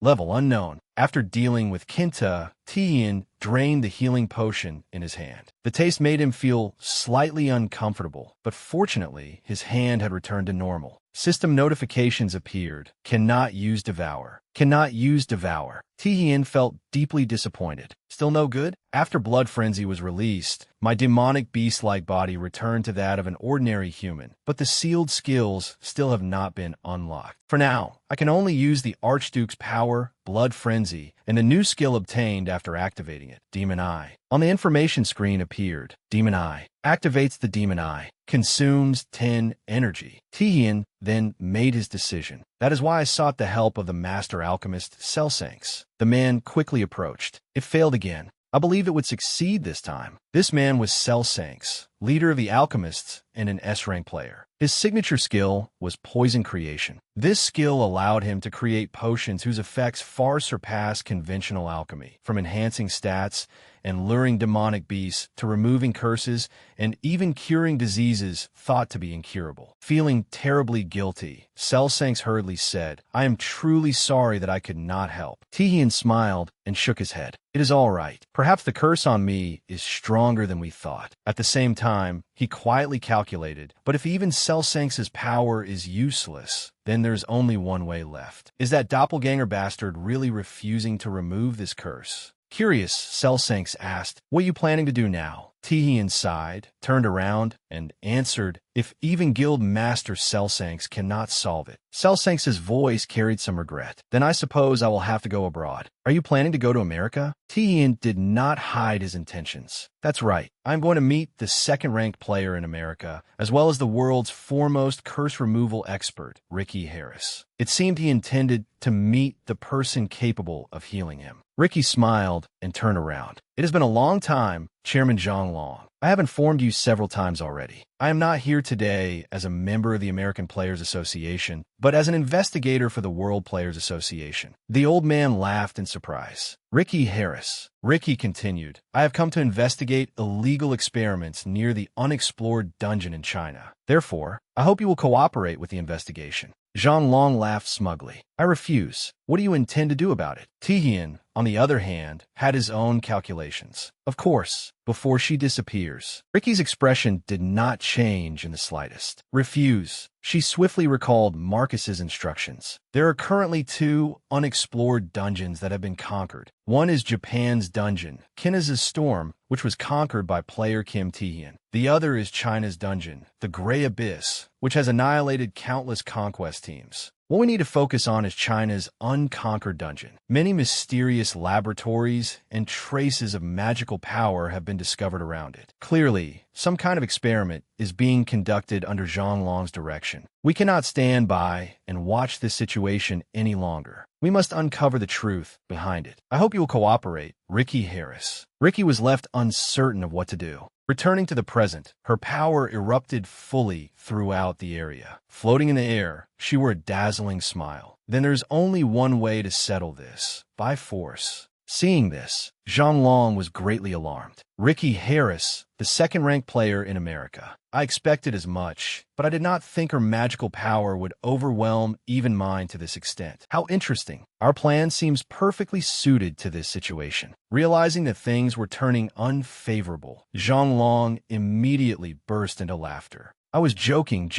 level unknown. After dealing with Kinta, Tian drained the healing potion in his hand. The taste made him feel slightly uncomfortable, but fortunately, his hand had returned to normal. System notifications appeared. Cannot use devour. Cannot use devour. Tian felt deeply disappointed. Still no good? After Blood Frenzy was released, my demonic beast-like body returned to that of an ordinary human, but the sealed skills still have not been unlocked. For now, I can only use the Archduke's power, Blood Frenzy, and the new skill obtained after activating it, Demon Eye. On the information screen appeared, Demon Eye. Activates the Demon Eye. Consumes 10 energy. Tian then made his decision. That is why I sought the help of the master alchemist Celsanx. The man quickly approached. It failed again. I believe it would succeed this time. This man was Celsanx, leader of the alchemists and an S-rank player. His signature skill was Poison Creation. This skill allowed him to create potions whose effects far surpass conventional alchemy, from enhancing stats and luring demonic beasts to removing curses and even curing diseases thought to be incurable. Feeling terribly guilty, Celsanx hurriedly said, "I am truly sorry that I could not help." Tihian smiled and shook his head. "It is all right. Perhaps the curse on me is stronger than we thought." At the same time, he quietly calculated, but if even Celsanx's power is useless, then there's only one way left. Is that doppelganger bastard really refusing to remove this curse? Curious, Celsanx asked, "What are you planning to do now?" Tihian sighed, turned around, and answered, "If even Guild Master Celsanks cannot solve it." Celsanks's voice carried some regret. "Then I suppose I will have to go abroad." "Are you planning to go to America?" Tian did not hide his intentions. "That's right. I'm going to meet the second-ranked player in America, as well as the world's foremost curse removal expert, Ricky Harris." It seemed he intended to meet the person capable of healing him. Ricky smiled and turned around. "It has been a long time, Chairman Zhang Long. I have informed you several times already. I am not here today as a member of the American Players Association, but as an investigator for the World Players Association." The old man laughed in surprise. "Ricky Harris." Ricky continued, "I have come to investigate illegal experiments near the unexplored dungeon in China. Therefore, I hope you will cooperate with the investigation." Zhang Long laughed smugly. "I refuse. What do you intend to do about it?" Tian, on the other hand, had his own calculations. "Of course, before she disappears." Ricky's expression did not change in the slightest. "Refuse." She swiftly recalled Marcus's instructions. "There are currently 2 unexplored dungeons that have been conquered. One is Japan's dungeon, Kina's Storm, which was conquered by player Kim Taehyun. The other is China's dungeon, the Gray Abyss, which has annihilated countless conquest teams. What we need to focus on is China's unconquered dungeon. Many mysterious laboratories and traces of magical power have been discovered around it. Clearly, some kind of experiment is being conducted under Zhang Long's direction. We cannot stand by and watch this situation any longer. We must uncover the truth behind it. I hope you will cooperate, Ricky Harris." Ricky was left uncertain of what to do. Returning to the present, her power erupted fully throughout the area. Floating in the air, she wore a dazzling smile. "Then there's only one way to settle this: by force." Seeing this, Zhang Long was greatly alarmed. "Ricky Harris, the second-ranked player in America. I expected as much, but I did not think her magical power would overwhelm even mine to this extent. How interesting. Our plan seems perfectly suited to this situation." Realizing that things were turning unfavorable, Zhang Long immediately burst into laughter. "I was joking.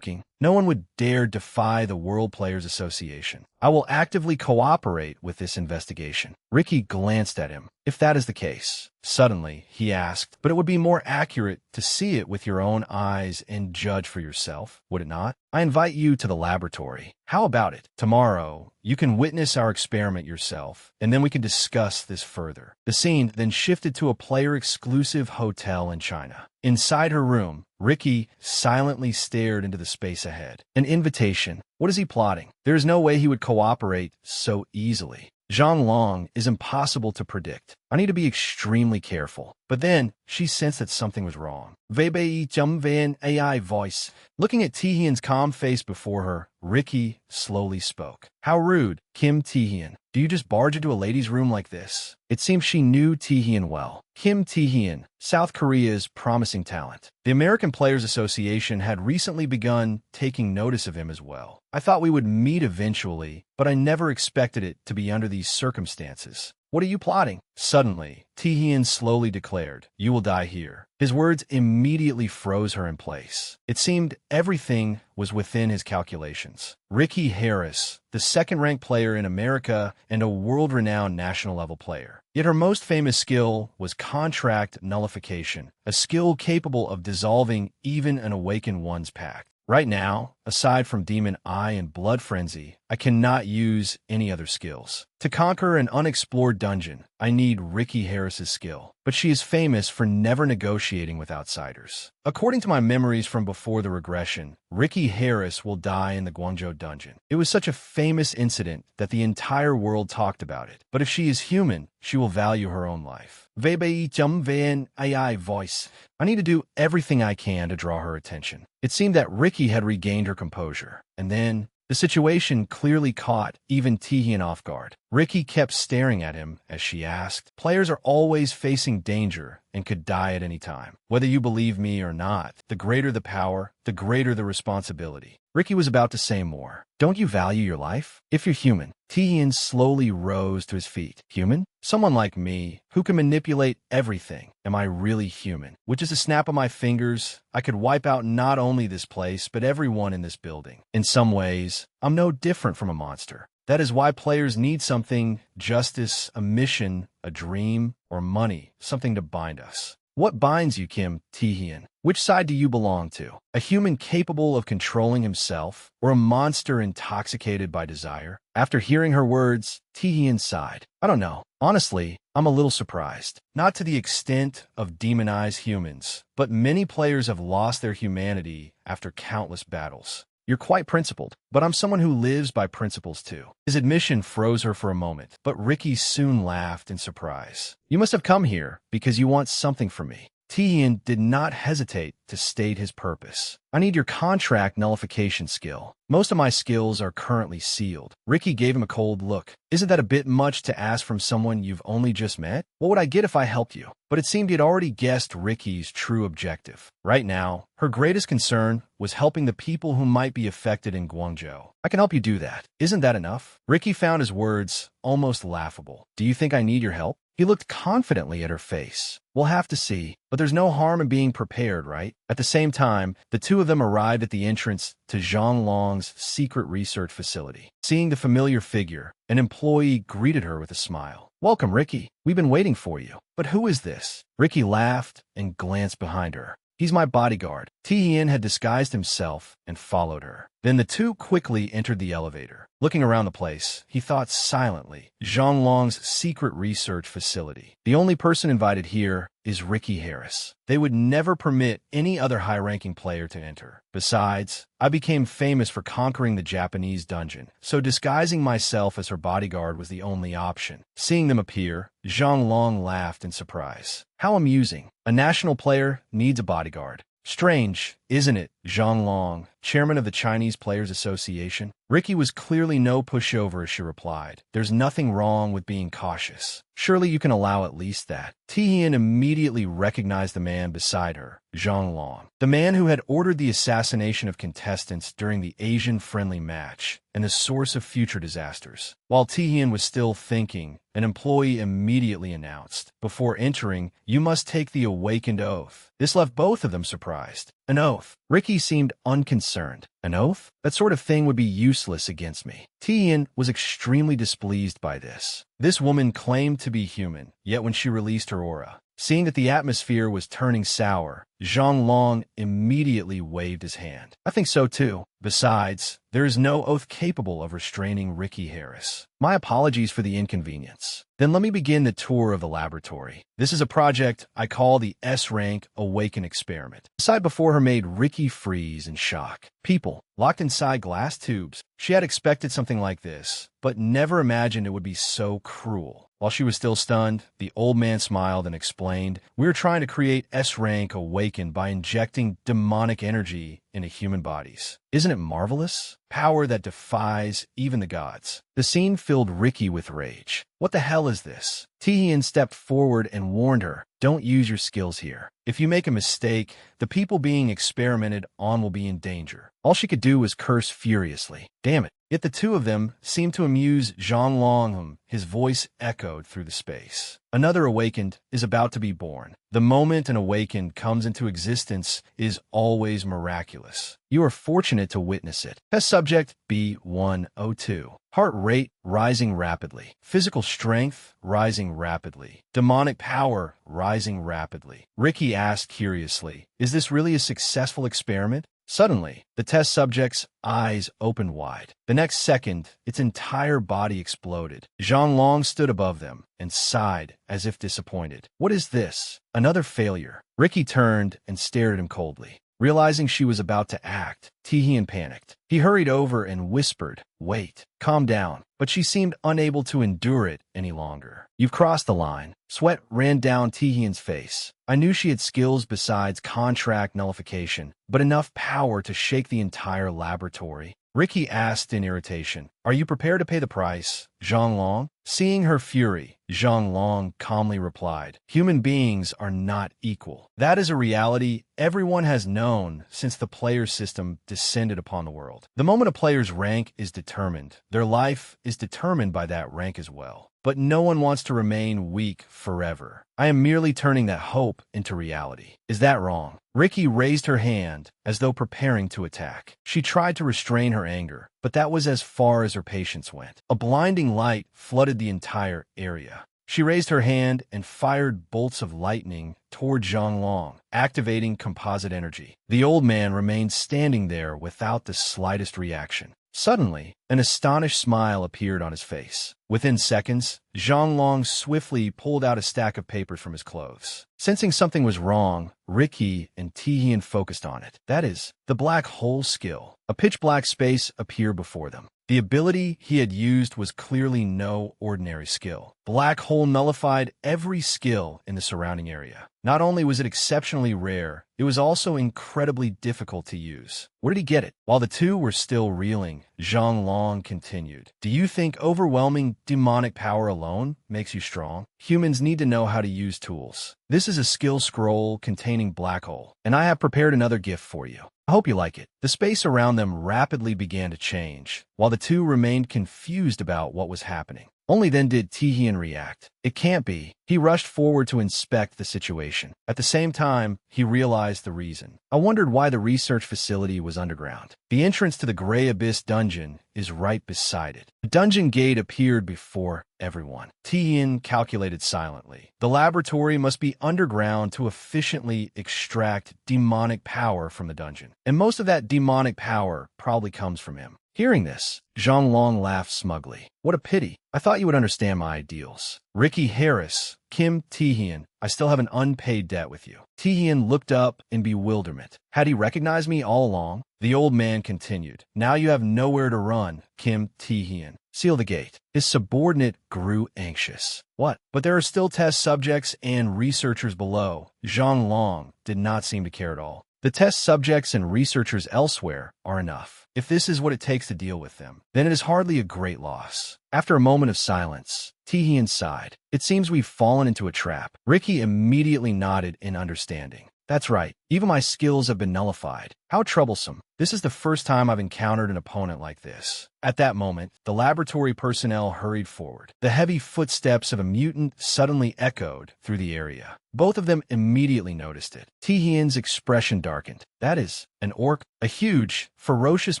No one would dare defy the World Players Association. I will actively cooperate with this investigation." Ricky glanced at him. "If that is the case," suddenly he asked, "but it would be more accurate to see it with your own eyes and judge for yourself, would it not? I invite you to the laboratory. How about it? Tomorrow, you can witness our experiment yourself, and then we can discuss this further." The scene then shifted to a player-exclusive hotel in China. Inside her room, Ricky silently stared into the space ahead. An invitation. What is he plotting? There is no way he would cooperate so easily. Zhang Long is impossible to predict. I need to be extremely careful. But then, she sensed that something was wrong. Vei Van AI voice. Looking at Taehyun's calm face before her, Ricky slowly spoke. "How rude, Kim Taehyun. Do you just barge into a lady's room like this?" It seems she knew Taehyun well. Kim Taehyun, South Korea's promising talent. The American Players Association had recently begun taking notice of him as well. "I thought we would meet eventually, but I never expected it to be under these circumstances. What are you plotting?" Suddenly, Taehyun slowly declared, "You will die here." His words immediately froze her in place. It seemed everything was within his calculations. Ricky Harris, the second-ranked player in America and a world-renowned national-level player. Yet her most famous skill was contract nullification, a skill capable of dissolving even an awakened one's pact. Right now, aside from Demon Eye and Blood Frenzy, I cannot use any other skills. To conquer an unexplored dungeon, I need Ricky Harris's skill, but she is famous for never negotiating with outsiders. According to my memories from before the regression, Ricky Harris will die in the Guangzhou dungeon. It was such a famous incident that the entire world talked about it. But if she is human, she will value her own life. Van AI voice. I need to do everything I can to draw her attention. It seemed that Ricky had regained her composure. And then, the situation clearly caught even Taehyun off guard. Ricky kept staring at him as she asked, "Players are always facing danger and could die at any time. Whether you believe me or not, the greater the power, the greater the responsibility." Ricky was about to say more. "Don't you value your life? If you're human." Taehyun slowly rose to his feet. "Human? Someone like me, who can manipulate everything. Am I really human? With just a snap of my fingers, I could wipe out not only this place, but everyone in this building. In some ways, I'm no different from a monster. That is why players need something: justice, a mission, a dream, or money, something to bind us." What binds you, Kim Taehyun? Which side do you belong to? A human capable of controlling himself, or a monster intoxicated by desire? After hearing her words, Taehyun sighed. I don't know. Honestly, I'm a little surprised. Not to the extent of demonized humans, but many players have lost their humanity after countless battles. You're quite principled, but I'm someone who lives by principles too. His admission froze her for a moment, but Ricky soon laughed in surprise. You must have come here because you want something from me. Taehyun did not hesitate to state his purpose. I need your contract nullification skill. Most of my skills are currently sealed. Ricky gave him a cold look. Isn't that a bit much to ask from someone you've only just met? What would I get if I helped you? But it seemed he had already guessed Ricky's true objective. Right now, her greatest concern was helping the people who might be affected in Guangzhou. I can help you do that. Isn't that enough? Ricky found his words almost laughable. Do you think I need your help? He looked confidently at her face. We'll have to see, but there's no harm in being prepared, right? At the same time, the two of them arrived at the entrance to Zhang Long's secret research facility. Seeing the familiar figure, an employee greeted her with a smile. Welcome, Ricky. We've been waiting for you. But who is this? Ricky laughed and glanced behind her. He's my bodyguard. Taehyun had disguised himself and followed her. Then the two quickly entered the elevator. Looking around the place, he thought silently. Zhang Long's secret research facility. The only person invited here is Ricky Harris. They would never permit any other high-ranking player to enter. Besides, I became famous for conquering the Japanese dungeon, so disguising myself as her bodyguard was the only option. Seeing them appear, Zhang Long laughed in surprise. How amusing. A national player needs a bodyguard. Strange, isn't it? Zhang Long, chairman of the Chinese Players Association. Ricky was clearly no pushover as she replied. There's nothing wrong with being cautious. Surely you can allow at least that. Taehyun immediately recognized the man beside her, Zhang Long, the man who had ordered the assassination of contestants during the Asian-friendly match and the source of future disasters. While Taehyun was still thinking, an employee immediately announced, before entering, you must take the awakened oath. This left both of them surprised. An oath. Ricky seemed unconcerned. An oath? That sort of thing would be useless against me. Taehyun was extremely displeased by this. This woman claimed to be human, yet when she released her aura, seeing that the atmosphere was turning sour, Zhang Long immediately waved his hand. I think so too. Besides, there is no oath capable of restraining Ricky Harris. My apologies for the inconvenience. Then let me begin the tour of the laboratory. This is a project I call the S-Rank Awaken Experiment. The side before her made Ricky freeze in shock. People, locked inside glass tubes. She had expected something like this, but never imagined it would be so cruel. While she was still stunned, the old man smiled and explained, "We're trying to create S-Rank Awaken by injecting demonic energy into human bodies. Isn't it marvelous? Power that defies even the gods." The scene filled Ricky with rage. What the hell is this? Taehyun stepped forward and warned her, don't use your skills here. If you make a mistake, the people being experimented on will be in danger. All she could do was curse furiously. Damn it. Yet the two of them seemed to amuse Zhang Long. His voice echoed through the space. Another awakened is about to be born. The moment an awakened comes into existence is always miraculous. You are fortunate to witness it. Test subject B102. Heart rate rising rapidly. Physical strength rising rapidly. Demonic power rising rapidly. Ricky asked curiously, is this really a successful experiment? Suddenly, the test subject's eyes opened wide. The next second, its entire body exploded. Zhang Long stood above them and sighed as if disappointed. What is this? Another failure. Ricky turned and stared at him coldly. Realizing she was about to act, Taehyun panicked. He hurried over and whispered, wait, calm down. But she seemed unable to endure it any longer. You've crossed the line. Sweat ran down Taehyun's face. I knew she had skills besides contract nullification, but enough power to shake the entire laboratory. Ricky asked in irritation, are you prepared to pay the price, Zhang Long? Seeing her fury, Zhang Long calmly replied, human beings are not equal. That is a reality everyone has known since the player system descended upon the world. The moment a player's rank is determined, their life is determined by that rank as well. But no one wants to remain weak forever. I am merely turning that hope into reality. Is that wrong? Ricky raised her hand as though preparing to attack. She tried to restrain her anger, but that was as far as her patience went. A blinding light flooded the entire area. She raised her hand and fired bolts of lightning toward Zhang Long, activating composite energy. The old man remained standing there without the slightest reaction. Suddenly, an astonished smile appeared on his face. Within seconds, Zhang Long swiftly pulled out a stack of papers from his clothes. Sensing something was wrong, Ricky and Tihian focused on it. That is, the black hole skill. A pitch-black space appeared before them. The ability he had used was clearly no ordinary skill. Black hole nullified every skill in the surrounding area. Not only was it exceptionally rare, it was also incredibly difficult to use. Where did he get it? While the two were still reeling, Zhang Long continued. Do you think overwhelming demonic power alone makes you strong? Humans need to know how to use tools. This is a skill scroll containing black hole, and I have prepared another gift for you. I hope you like it. The space around them rapidly began to change, while the two remained confused about what was happening. Only then did Tihian react. It can't be. He rushed forward to inspect the situation. At the same time, he realized the reason. I wondered why the research facility was underground. The entrance to the Gray Abyss dungeon is right beside it. The dungeon gate appeared before everyone. Tihian calculated silently. The laboratory must be underground to efficiently extract demonic power from the dungeon. And most of that demonic power probably comes from him. Hearing this, Zhang Long laughed smugly. What a pity. I thought you would understand my ideals. Ricky Harris, Kim Tihian, I still have an unpaid debt with you. Tihian looked up in bewilderment. Had he recognized me all along? The old man continued. Now you have nowhere to run, Kim Tihian. Seal the gate. His subordinate grew anxious. What? But there are still test subjects and researchers below. Zhang Long did not seem to care at all. The test subjects and researchers elsewhere are enough. If this is what it takes to deal with them, then it is hardly a great loss. After a moment of silence, Tihian sighed. It seems we've fallen into a trap. Ricky immediately nodded in understanding. That's right. Even my skills have been nullified. How troublesome. This is the first time I've encountered an opponent like this. At that moment, the laboratory personnel hurried forward. The heavy footsteps of a mutant suddenly echoed through the area. Both of them immediately noticed it. Tihian's expression darkened. That is, an orc. A huge, ferocious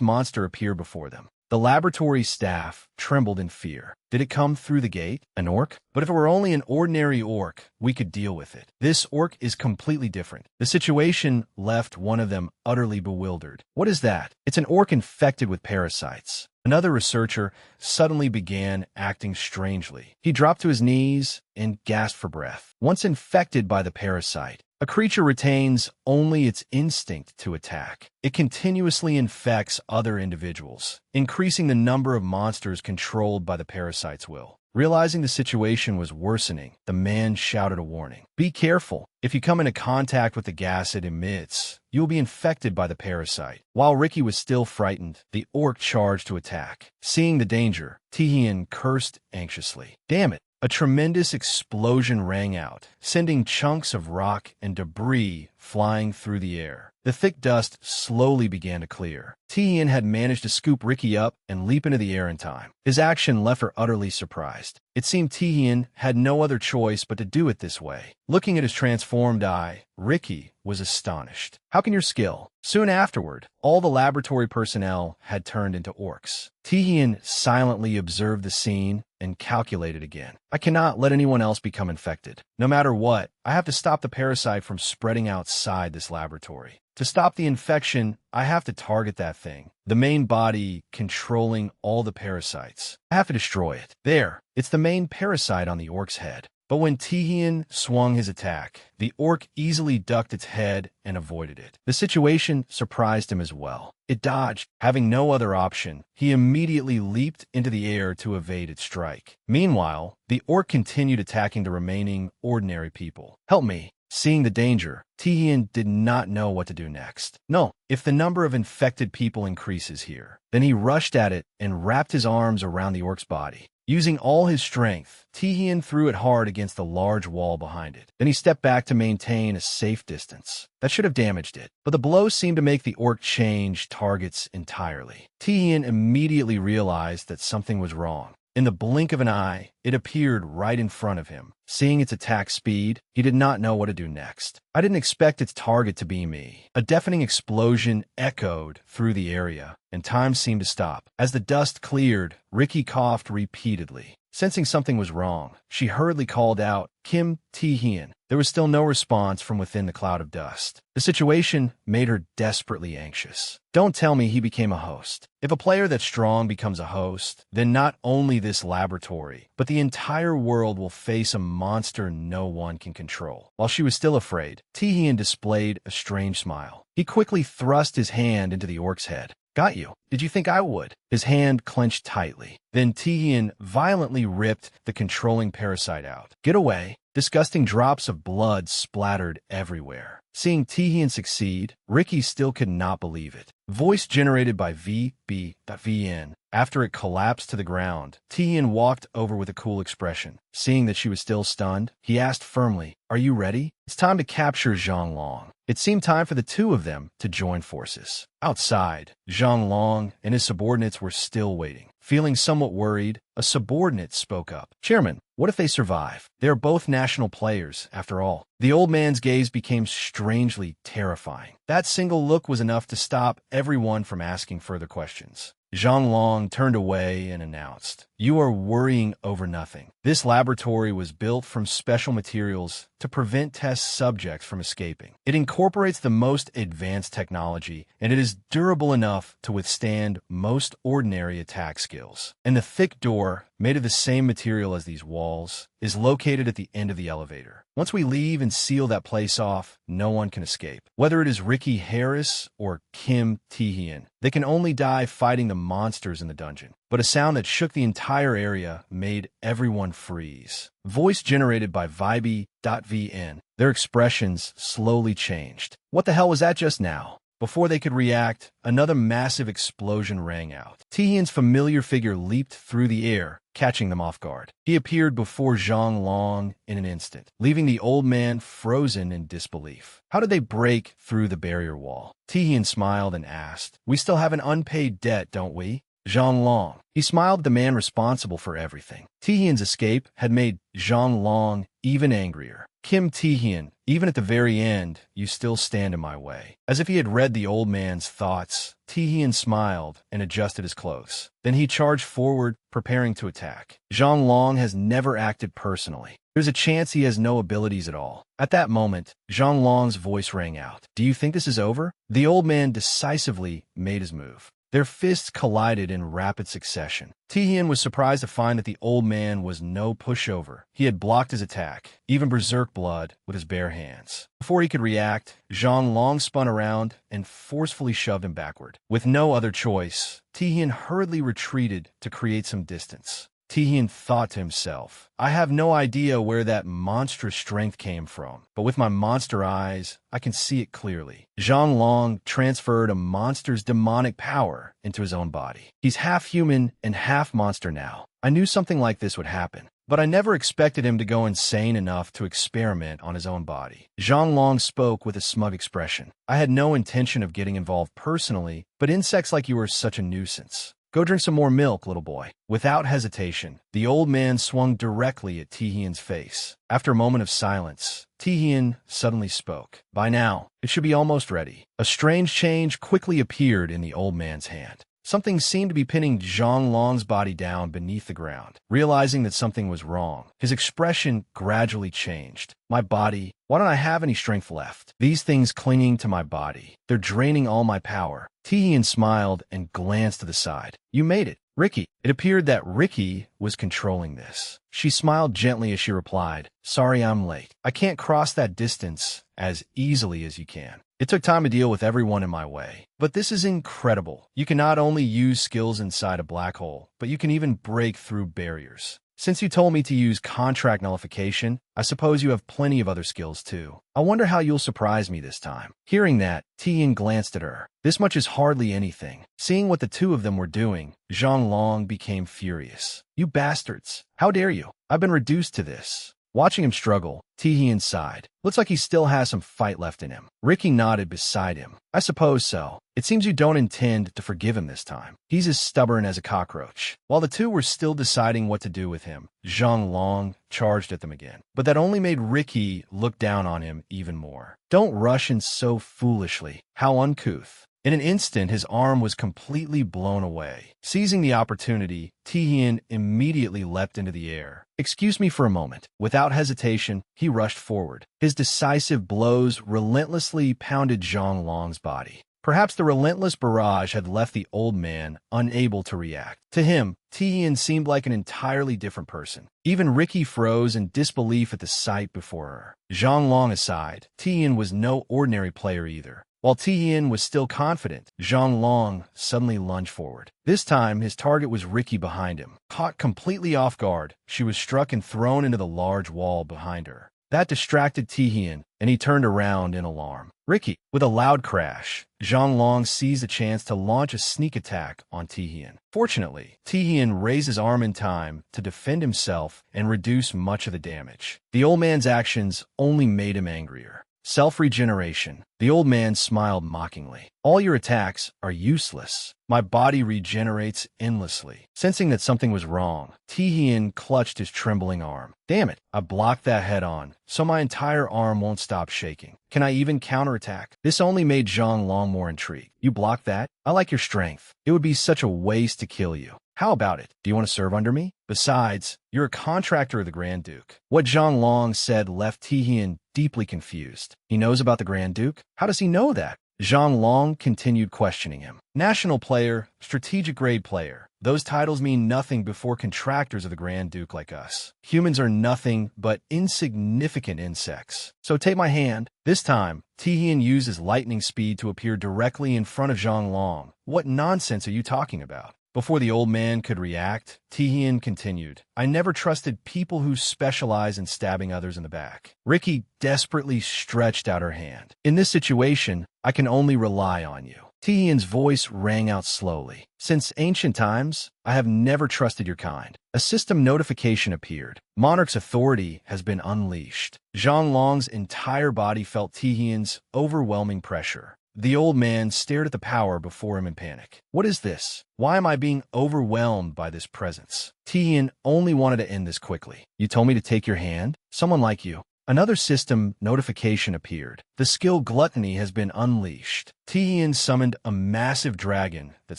monster appeared before them. The laboratory staff trembled in fear. Did it come through the gate? An orc? But if it were only an ordinary orc, we could deal with it. This orc is completely different. The situation left one of them utterly bewildered. What is that? It's an orc infected with parasites. Another researcher suddenly began acting strangely. He dropped to his knees and gasped for breath. Once infected by the parasite, a creature retains only its instinct to attack. It continuously infects other individuals, increasing the number of monsters controlled by the parasite's will. Realizing the situation was worsening, the man shouted a warning. Be careful. If you come into contact with the gas it emits, you will be infected by the parasite. While Ricky was still frightened, the orc charged to attack. Seeing the danger, Tihian cursed anxiously. Damn it. A tremendous explosion rang out, sending chunks of rock and debris flying through the air. The thick dust slowly began to clear. Tihian had managed to scoop Ricky up and leap into the air in time. His action left her utterly surprised. It seemed Tihian had no other choice but to do it this way. Looking at his transformed eye, Ricky was astonished. How can your skill? Soon afterward, all the laboratory personnel had turned into orcs. Tihian silently observed the scene and calculated again. I cannot let anyone else become infected. No matter what, I have to stop the parasite from spreading outside this laboratory. To stop the infection, I have to target that thing, the main body controlling all the parasites. I have to destroy it. There, it's the main parasite on the orc's head. But when Tihian swung his attack, the orc easily ducked its head and avoided it. The situation surprised him as well. It dodged. Having no other option, he immediately leaped into the air to evade its strike. Meanwhile, the orc continued attacking the remaining ordinary people. Help me. Seeing the danger, Tihian did not know what to do next. No, if the number of infected people increases here, then he rushed at it and wrapped his arms around the orc's body. Using all his strength, Tihian threw it hard against the large wall behind it. Then he stepped back to maintain a safe distance. That should have damaged it, but the blow seemed to make the orc change targets entirely. Tihian immediately realized that something was wrong. In the blink of an eye, it appeared right in front of him, Seeing its attack speed, he did not know what to do next. I didn't expect its target to be me. A deafening explosion echoed through the area, and time seemed to stop. As the dust cleared, Ricky coughed repeatedly. Sensing something was wrong, she hurriedly called out, "Kim Tae-hyun." There was still no response from within the cloud of dust. The situation made her desperately anxious. Don't tell me he became a host. If a player that's strong becomes a host, then not only this laboratory, but the entire world will face a monster no one can control. While she was still afraid, Tae-hyun displayed a strange smile. He quickly thrust his hand into the orc's head. "Got you. Did you think I would?" His hand clenched tightly. Then Tae-hyun violently ripped the controlling parasite out. "Get away." Disgusting drops of blood splattered everywhere. Seeing Tae-hyun succeed, Ricky still could not believe it. Voice generated by VB.VN. After it collapsed to the ground, Tae-hyun walked over with a cool expression. Seeing that she was still stunned, he asked firmly, "Are you ready? It's time to capture Zhang Long." It seemed time for the two of them to join forces. Outside, Zhang Long and his subordinates were still waiting. Feeling somewhat worried, a subordinate spoke up. "Chairman, what if they survive? They are both national players, after all." The old man's gaze became strangely terrifying. That single look was enough to stop everyone from asking further questions. Zhang Long turned away and announced, "You are worrying over nothing. This laboratory was built from special materials to prevent test subjects from escaping. It incorporates the most advanced technology, and it is durable enough to withstand most ordinary attack skills. And the thick door, made of the same material as these walls, is located at the end of the elevator. Once we leave and seal that place off, no one can escape. Whether it is Ricky Harris or Kim Tae-hyun, they can only die fighting the monsters in the dungeon." But a sound that shook the entire area made everyone freeze. Voice generated by Vibe.VN. Their expressions slowly changed. What the hell was that just now? Before they could react, another massive explosion rang out. Tae-hyun's familiar figure leaped through the air, catching them off guard. He appeared before Zhang Long in an instant, leaving the old man frozen in disbelief. How did they break through the barrier wall? Tae-hyun smiled and asked, "We still have an unpaid debt, don't we?" Zhang Long. He smiled at the man responsible for everything. Tae-hyun's escape had made Zhang Long even angrier. "Kim Tae-hyun, even at the very end, you still stand in my way." As if he had read the old man's thoughts, Tae-hyun smiled and adjusted his clothes. Then he charged forward, preparing to attack. Zhang Long has never acted personally. There's a chance he has no abilities at all. At that moment, Zhang Long's voice rang out. "Do you think this is over?" The old man decisively made his move. Their fists collided in rapid succession. Tae-hyun was surprised to find that the old man was no pushover. He had blocked his attack, even berserk blood, with his bare hands. Before he could react, Zhang Long spun around and forcefully shoved him backward. With no other choice, Tae-hyun hurriedly retreated to create some distance. Tae-hyun thought to himself, "I have no idea where that monstrous strength came from, but with my monster eyes, I can see it clearly." Zhang Long transferred a monster's demonic power into his own body. He's half human and half monster now. I knew something like this would happen, but I never expected him to go insane enough to experiment on his own body. Zhang Long spoke with a smug expression. "I had no intention of getting involved personally, but insects like you are such a nuisance. Go drink some more milk, little boy." Without hesitation, the old man swung directly at Tae-hyun's face. After a moment of silence, Tae-hyun suddenly spoke. "By now, it should be almost ready." A strange change quickly appeared in the old man's hand. Something seemed to be pinning Zhang Long's body down beneath the ground. Realizing that something was wrong, his expression gradually changed. "My body, why don't I have any strength left? These things clinging to my body, they're draining all my power." Tae-hyun smiled and glanced to the side. "You made it, Ricky." It appeared that Ricky was controlling this. She smiled gently as she replied, "Sorry I'm late. I can't cross that distance as easily as you can. It took time to deal with everyone in my way. But this is incredible. You can not only use skills inside a black hole, but you can even break through barriers. Since you told me to use contract nullification, I suppose you have plenty of other skills too. I wonder how you'll surprise me this time." Hearing that, Tae-hyun glanced at her. This much is hardly anything. Seeing what the two of them were doing, Zhang Long became furious. "You bastards! How dare you? I've been reduced to this. Watching him struggle, Taehyun sighed. Looks like he still has some fight left in him. Ricky nodded beside him. I suppose so. It seems you don't intend to forgive him this time. He's as stubborn as a cockroach. While the two were still deciding what to do with him, Zhang Long charged at them again. But that only made Ricky look down on him even more. Don't rush in so foolishly. How uncouth. In an instant, his arm was completely blown away. Seizing the opportunity, Taehyun immediately leapt into the air. Excuse me for a moment. Without hesitation, he rushed forward. His decisive blows relentlessly pounded Zhang Long's body. Perhaps the relentless barrage had left the old man unable to react. To him, Taehyun seemed like an entirely different person. Even Ricky froze in disbelief at the sight before her. Zhang Long aside, Taehyun was no ordinary player either. While Taehyun was still confident, Zhang Long suddenly lunged forward. This time, his target was Ricky behind him. Caught completely off guard, she was struck and thrown into the large wall behind her. That distracted Taehyun, and he turned around in alarm. Ricky, with a loud crash, Zhang Long seized a chance to launch a sneak attack on Taehyun. Fortunately, Taehyun raised his arm in time to defend himself and reduce much of the damage. The old man's actions only made him angrier. Self-regeneration. The old man smiled mockingly. All your attacks are useless. My body regenerates endlessly. Sensing that something was wrong, Taehyun clutched his trembling arm. Damn it, I blocked that head on, so my entire arm won't stop shaking. Can I even counterattack? This only made Zhang Long more intrigued. You blocked that? I like your strength. It would be such a waste to kill you. How about it? Do you want to serve under me? Besides, you're a contractor of the Grand Duke. What Zhang Long said left Taehyun deeply confused. He knows about the Grand Duke? How does he know that? Zhang Long continued questioning him. National player, strategic grade player. Those titles mean nothing before contractors of the Grand Duke like us. Humans are nothing but insignificant insects. So take my hand. This time, Taehyun used his lightning speed to appear directly in front of Zhang Long. What nonsense are you talking about? Before the old man could react, Taehyun continued, I never trusted people who specialize in stabbing others in the back. Ricky desperately stretched out her hand. In this situation, I can only rely on you. Taehyun's voice rang out slowly. Since ancient times, I have never trusted your kind. A system notification appeared. Monarch's authority has been unleashed. Zhang Long's entire body felt Taehyun's overwhelming pressure. The old man stared at the power before him in panic. What is this? Why am I being overwhelmed by this presence? Taehyun only wanted to end this quickly. You told me to take your hand? Someone like you. Another system notification appeared. The skill Gluttony has been unleashed. Taehyun summoned a massive dragon that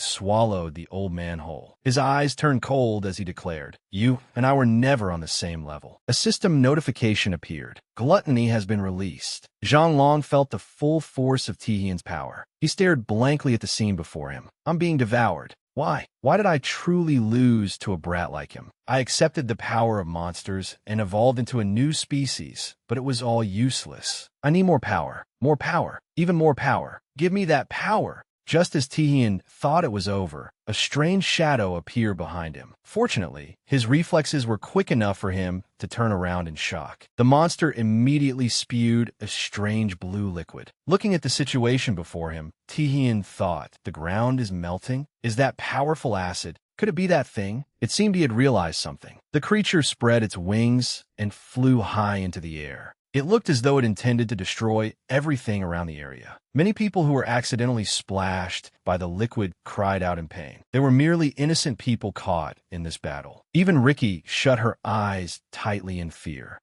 swallowed the old man whole. His eyes turned cold as he declared, You and I were never on the same level. A system notification appeared. Gluttony has been released. Zhang Long felt the full force of Taehyun's power. He stared blankly at the scene before him. I'm being devoured. Why? Why did I truly lose to a brat like him? I accepted the power of monsters and evolved into a new species, but it was all useless. I need more power, even more power. Give me that power. Just as Taehyun thought it was over, a strange shadow appeared behind him. Fortunately, his reflexes were quick enough for him to turn around in shock. The monster immediately spewed a strange blue liquid. Looking at the situation before him, Taehyun thought, the ground is melting? Is that powerful acid? Could it be that thing? It seemed he had realized something. The creature spread its wings and flew high into the air. It looked as though it intended to destroy everything around the area. Many people who were accidentally splashed by the liquid cried out in pain. They were merely innocent people caught in this battle. Even Ricky shut her eyes tightly in fear.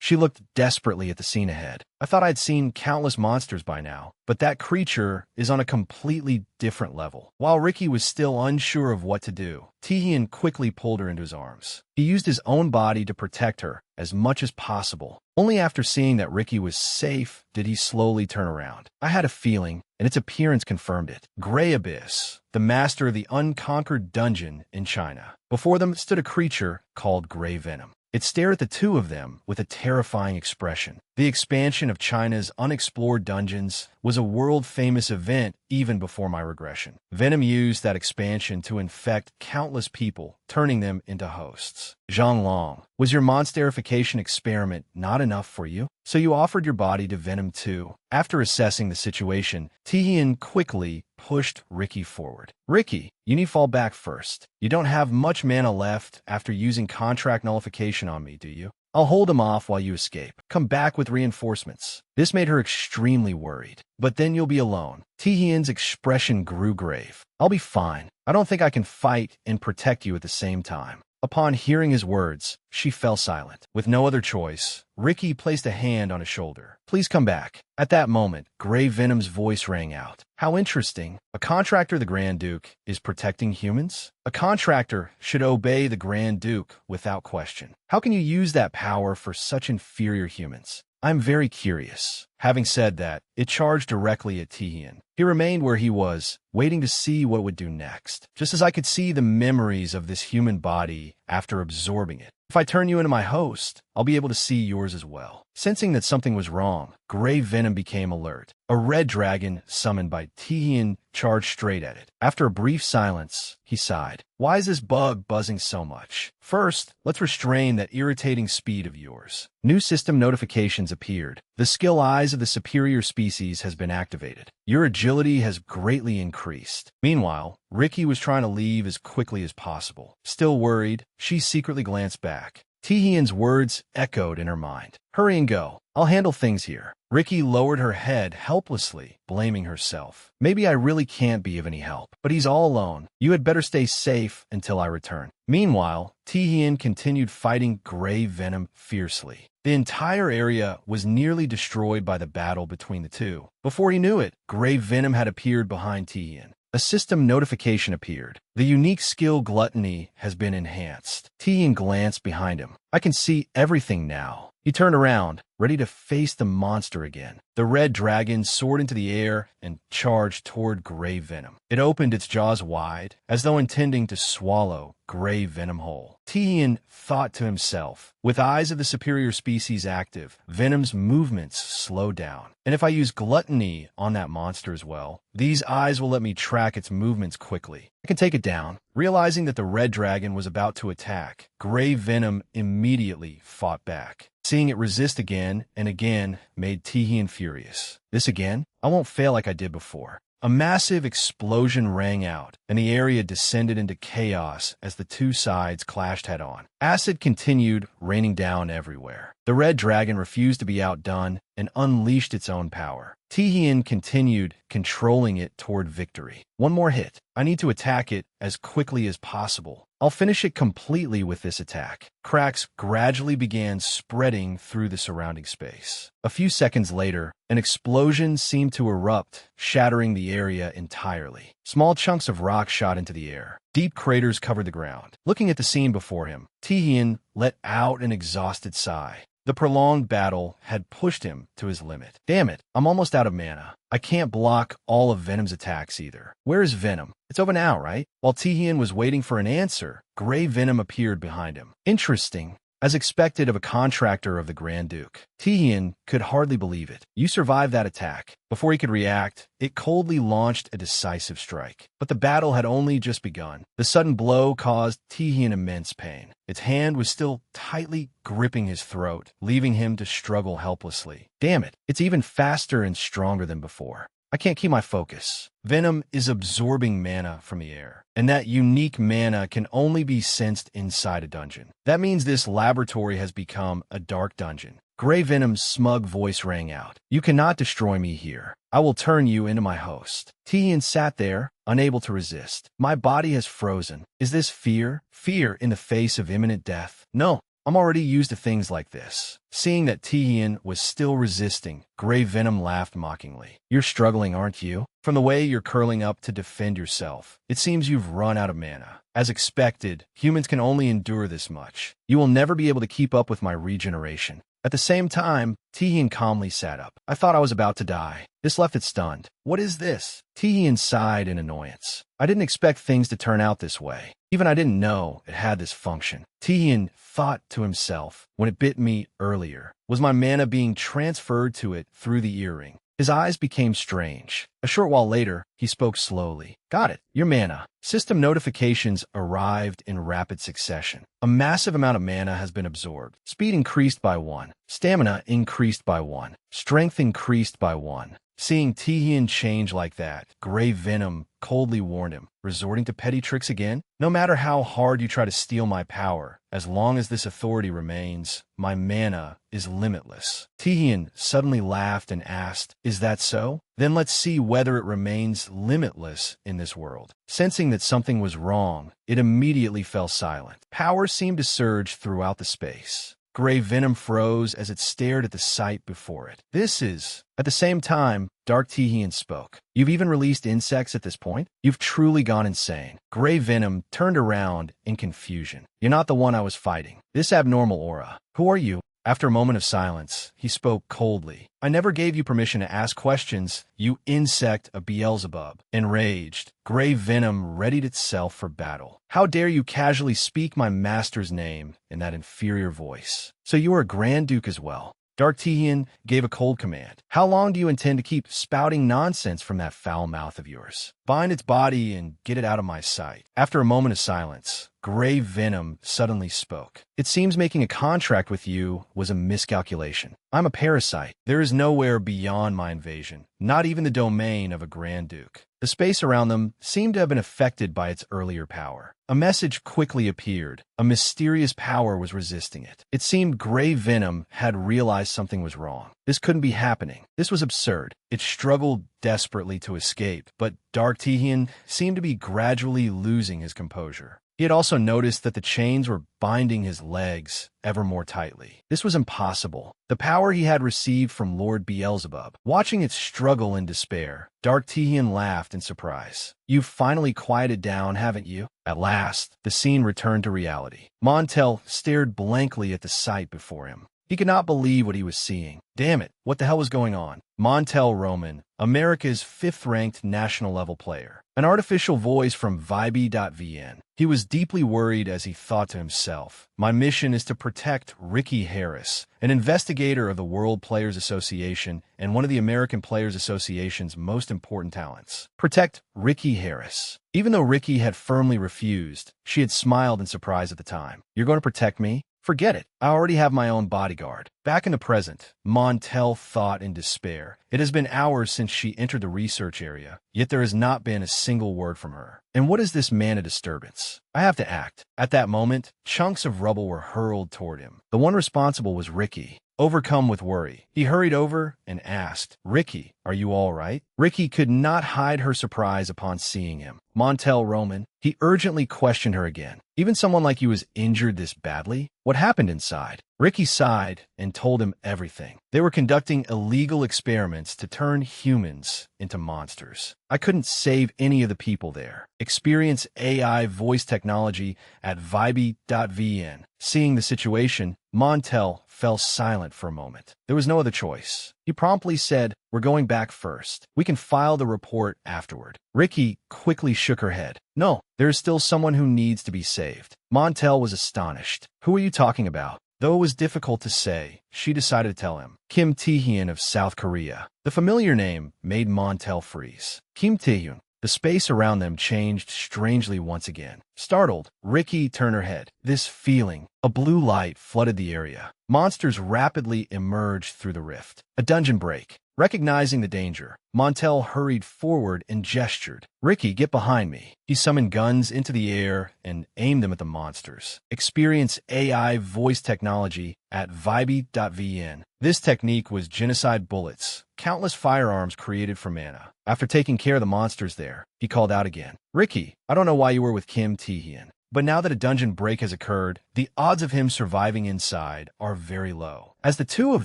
She looked desperately at the scene ahead. I thought I'd seen countless monsters by now, but that creature is on a completely different level. While Ricky was still unsure of what to do, Taehyun quickly pulled her into his arms. He used his own body to protect her as much as possible. Only after seeing that Ricky was safe did he slowly turn around. I had a feeling, and its appearance confirmed it. Grey Abyss, the master of the unconquered dungeon in China. Before them stood a creature called Grey Venom. It stared at the two of them with a terrifying expression. The expansion of China's unexplored dungeons was a world-famous event even before my regression. Venom used that expansion to infect countless people, turning them into hosts. Zhang Long, was your monsterification experiment not enough for you? So you offered your body to Venom too. After assessing the situation, Taehyun quickly pushed Ricky forward. Ricky, you need to fall back first. You don't have much mana left after using contract nullification on me, do you? I'll hold him off while you escape. Come back with reinforcements. This made her extremely worried. But then you'll be alone. Taehyun's expression grew grave. I'll be fine. I don't think I can fight and protect you at the same time. Upon hearing his words, she fell silent. With no other choice, Ricky placed a hand on his shoulder. Please come back. At that moment, Grey Venom's voice rang out. How interesting. A contractor, the Grand Duke, is protecting humans? A contractor should obey the Grand Duke without question. How can you use that power for such inferior humans? I'm very curious. Having said that, it charged directly at Taehyun. He remained where he was, waiting to see what it would do next, just as I could see the memories of this human body after absorbing it. If I turn you into my host, I'll be able to see yours as well. Sensing that something was wrong, Grey Venom became alert. A red dragon, summoned by Taehyun, charged straight at it. After a brief silence, he sighed. Why is this bug buzzing so much? First, let's restrain that irritating speed of yours. New system notifications appeared. The skill eyes of the superior species has been activated. Your agility has greatly increased. Meanwhile, Ricky was trying to leave as quickly as possible. Still worried, she secretly glanced back. Taehyun's words echoed in her mind. Hurry and go. I'll handle things here. Ricky lowered her head helplessly, blaming herself. Maybe I really can't be of any help, but he's all alone. You had better stay safe until I return. Meanwhile, Taehyun continued fighting Grey Venom fiercely. The entire area was nearly destroyed by the battle between the two. Before he knew it, Grey Venom had appeared behind Taehyun. A system notification appeared. The unique skill Gluttony has been enhanced. Taehyun glanced behind him. I can see everything now. He turned around, ready to face the monster again. The red dragon soared into the air and charged toward Grey Venom. It opened its jaws wide, as though intending to swallow Grey Venom whole. Taehyun thought to himself, with eyes of the superior species active, Venom's movements slow down. And if I use Gluttony on that monster as well, these eyes will let me track its movements quickly. I can take it down. Realizing that the red dragon was about to attack, Grey Venom immediately fought back. Seeing it resist again and again made Taehyun furious. This again? I won't fail like I did before. A massive explosion rang out, and the area descended into chaos as the two sides clashed head-on. Acid continued raining down everywhere. The red dragon refused to be outdone and unleashed its own power. Taehyun continued controlling it toward victory. One more hit. I need to attack it as quickly as possible. I'll finish it completely with this attack. Cracks gradually began spreading through the surrounding space. A few seconds later, an explosion seemed to erupt, shattering the area entirely. Small chunks of rock shot into the air. Deep craters covered the ground. Looking at the scene before him, Taehyun let out an exhausted sigh. The prolonged battle had pushed him to his limit. Damn it, I'm almost out of mana. I can't block all of Venom's attacks either. Where is Venom? It's over now, right? While Taehyun was waiting for an answer, Grey Venom appeared behind him. Interesting. As expected of a contractor of the Grand Duke, Taehyun could hardly believe it. You survived that attack. Before he could react, it coldly launched a decisive strike. But the battle had only just begun. The sudden blow caused Taehyun immense pain. Its hand was still tightly gripping his throat, leaving him to struggle helplessly. Damn it, it's even faster and stronger than before. I can't keep my focus. Venom is absorbing mana from the air, and that unique mana can only be sensed inside a dungeon. That means this laboratory has become a dark dungeon. Grey Venom's smug voice rang out. You cannot destroy me here. I will turn you into my host. Taehyun sat there, unable to resist. My body has frozen. Is this fear? Fear in the face of imminent death? No. I'm already used to things like this. Seeing that Taehyun was still resisting, Grey Venom laughed mockingly. You're struggling, aren't you? From the way you're curling up to defend yourself, it seems you've run out of mana. As expected, humans can only endure this much. You will never be able to keep up with my regeneration. At the same time, Taehyun calmly sat up. I thought I was about to die. This left it stunned. What is this? Taehyun sighed in annoyance. I didn't expect things to turn out this way. Even I didn't know it had this function. Taehyun thought to himself, when it bit me earlier, was my mana being transferred to it through the earring? His eyes became strange. A short while later, he spoke slowly. Got it. Your mana. System notifications arrived in rapid succession. A massive amount of mana has been absorbed. Speed increased by 1. Stamina increased by 1. Strength increased by 1. Seeing Tihian change like that, Gray Venom coldly warned him, resorting to petty tricks again? No matter how hard you try to steal my power, as long as this authority remains, my mana is limitless. Tihian suddenly laughed and asked, is that so? Then let's see whether it remains limitless in this world. Sensing that something was wrong, it immediately fell silent. Power seemed to surge throughout the space. Gray Venom froze as it stared at the sight before it. This is... At the same time, Dark Tihian spoke. You've even released insects at this point? You've truly gone insane. Gray Venom turned around in confusion. You're not the one I was fighting. This abnormal aura. Who are you? After a moment of silence, he spoke coldly. I never gave you permission to ask questions, you insect of Beelzebub. Enraged, Gray Venom readied itself for battle. How dare you casually speak my master's name in that inferior voice? So you are a Grand Duke as well. Dark Tihian gave a cold command. How long do you intend to keep spouting nonsense from that foul mouth of yours? Bind its body and get it out of my sight. After a moment of silence, Gray Venom suddenly spoke. It seems making a contract with you was a miscalculation. I'm a parasite. There is nowhere beyond my invasion, not even the domain of a Grand Duke. The space around them seemed to have been affected by its earlier power. A message quickly appeared. A mysterious power was resisting it. It seemed Gray Venom had realized something was wrong. This couldn't be happening. This was absurd. It struggled desperately to escape, but Dark Tihian seemed to be gradually losing his composure. He had also noticed that the chains were binding his legs ever more tightly. This was impossible. The power he had received from Lord Beelzebub. Watching it struggle in despair, Dark Tihian laughed in surprise. You've finally quieted down, haven't you? At last, the scene returned to reality. Montel stared blankly at the sight before him. He could not believe what he was seeing. Damn it, what the hell was going on? Montel Roman, America's 5th-ranked national-level player. An artificial voice from Vibe.vn. He was deeply worried as he thought to himself, my mission is to protect Ricky Harris, an investigator of the World Players Association and one of the American Players Association's most important talents. Protect Ricky Harris. Even though Ricky had firmly refused, she had smiled in surprise at the time. You're going to protect me? Forget it. I already have my own bodyguard. Back in the present, Montel thought in despair. It has been hours since she entered the research area, yet there has not been a single word from her. And what is this mana disturbance? I have to act. At that moment, chunks of rubble were hurled toward him. The one responsible was Ricky. Overcome with worry, he hurried over and asked, Ricky, are you all right? Ricky could not hide her surprise upon seeing him. Montel Roman, he urgently questioned her again. Even someone like you is injured this badly? What happened inside? Ricky sighed and told him everything. They were conducting illegal experiments to turn humans into monsters. I couldn't save any of the people there. Experience AI voice technology at Vibe.vn. Seeing the situation, Montel fell silent for a moment. There was no other choice. He promptly said, we're going back first. We can file the report afterward. Ricky quickly shook her head. No, there is still someone who needs to be saved. Montel was astonished. Who are you talking about? Though it was difficult to say, she decided to tell him. Kim Tae-hyun of South Korea. The familiar name made Montel freeze. Kim Tae-hyun. The space around them changed strangely once again. Startled, Ricky turned her head. This feeling, a blue light flooded the area. Monsters rapidly emerged through the rift. A dungeon break. Recognizing the danger, Montel hurried forward and gestured. Ricky, get behind me. He summoned guns into the air and aimed them at the monsters. Experience AI voice technology at Vibe.vn. This technique was genocide bullets, countless firearms created from mana. After taking care of the monsters there, he called out again. Ricky, I don't know why you were with Kim Tae-hyun, but now that a dungeon break has occurred, the odds of him surviving inside are very low. As the two of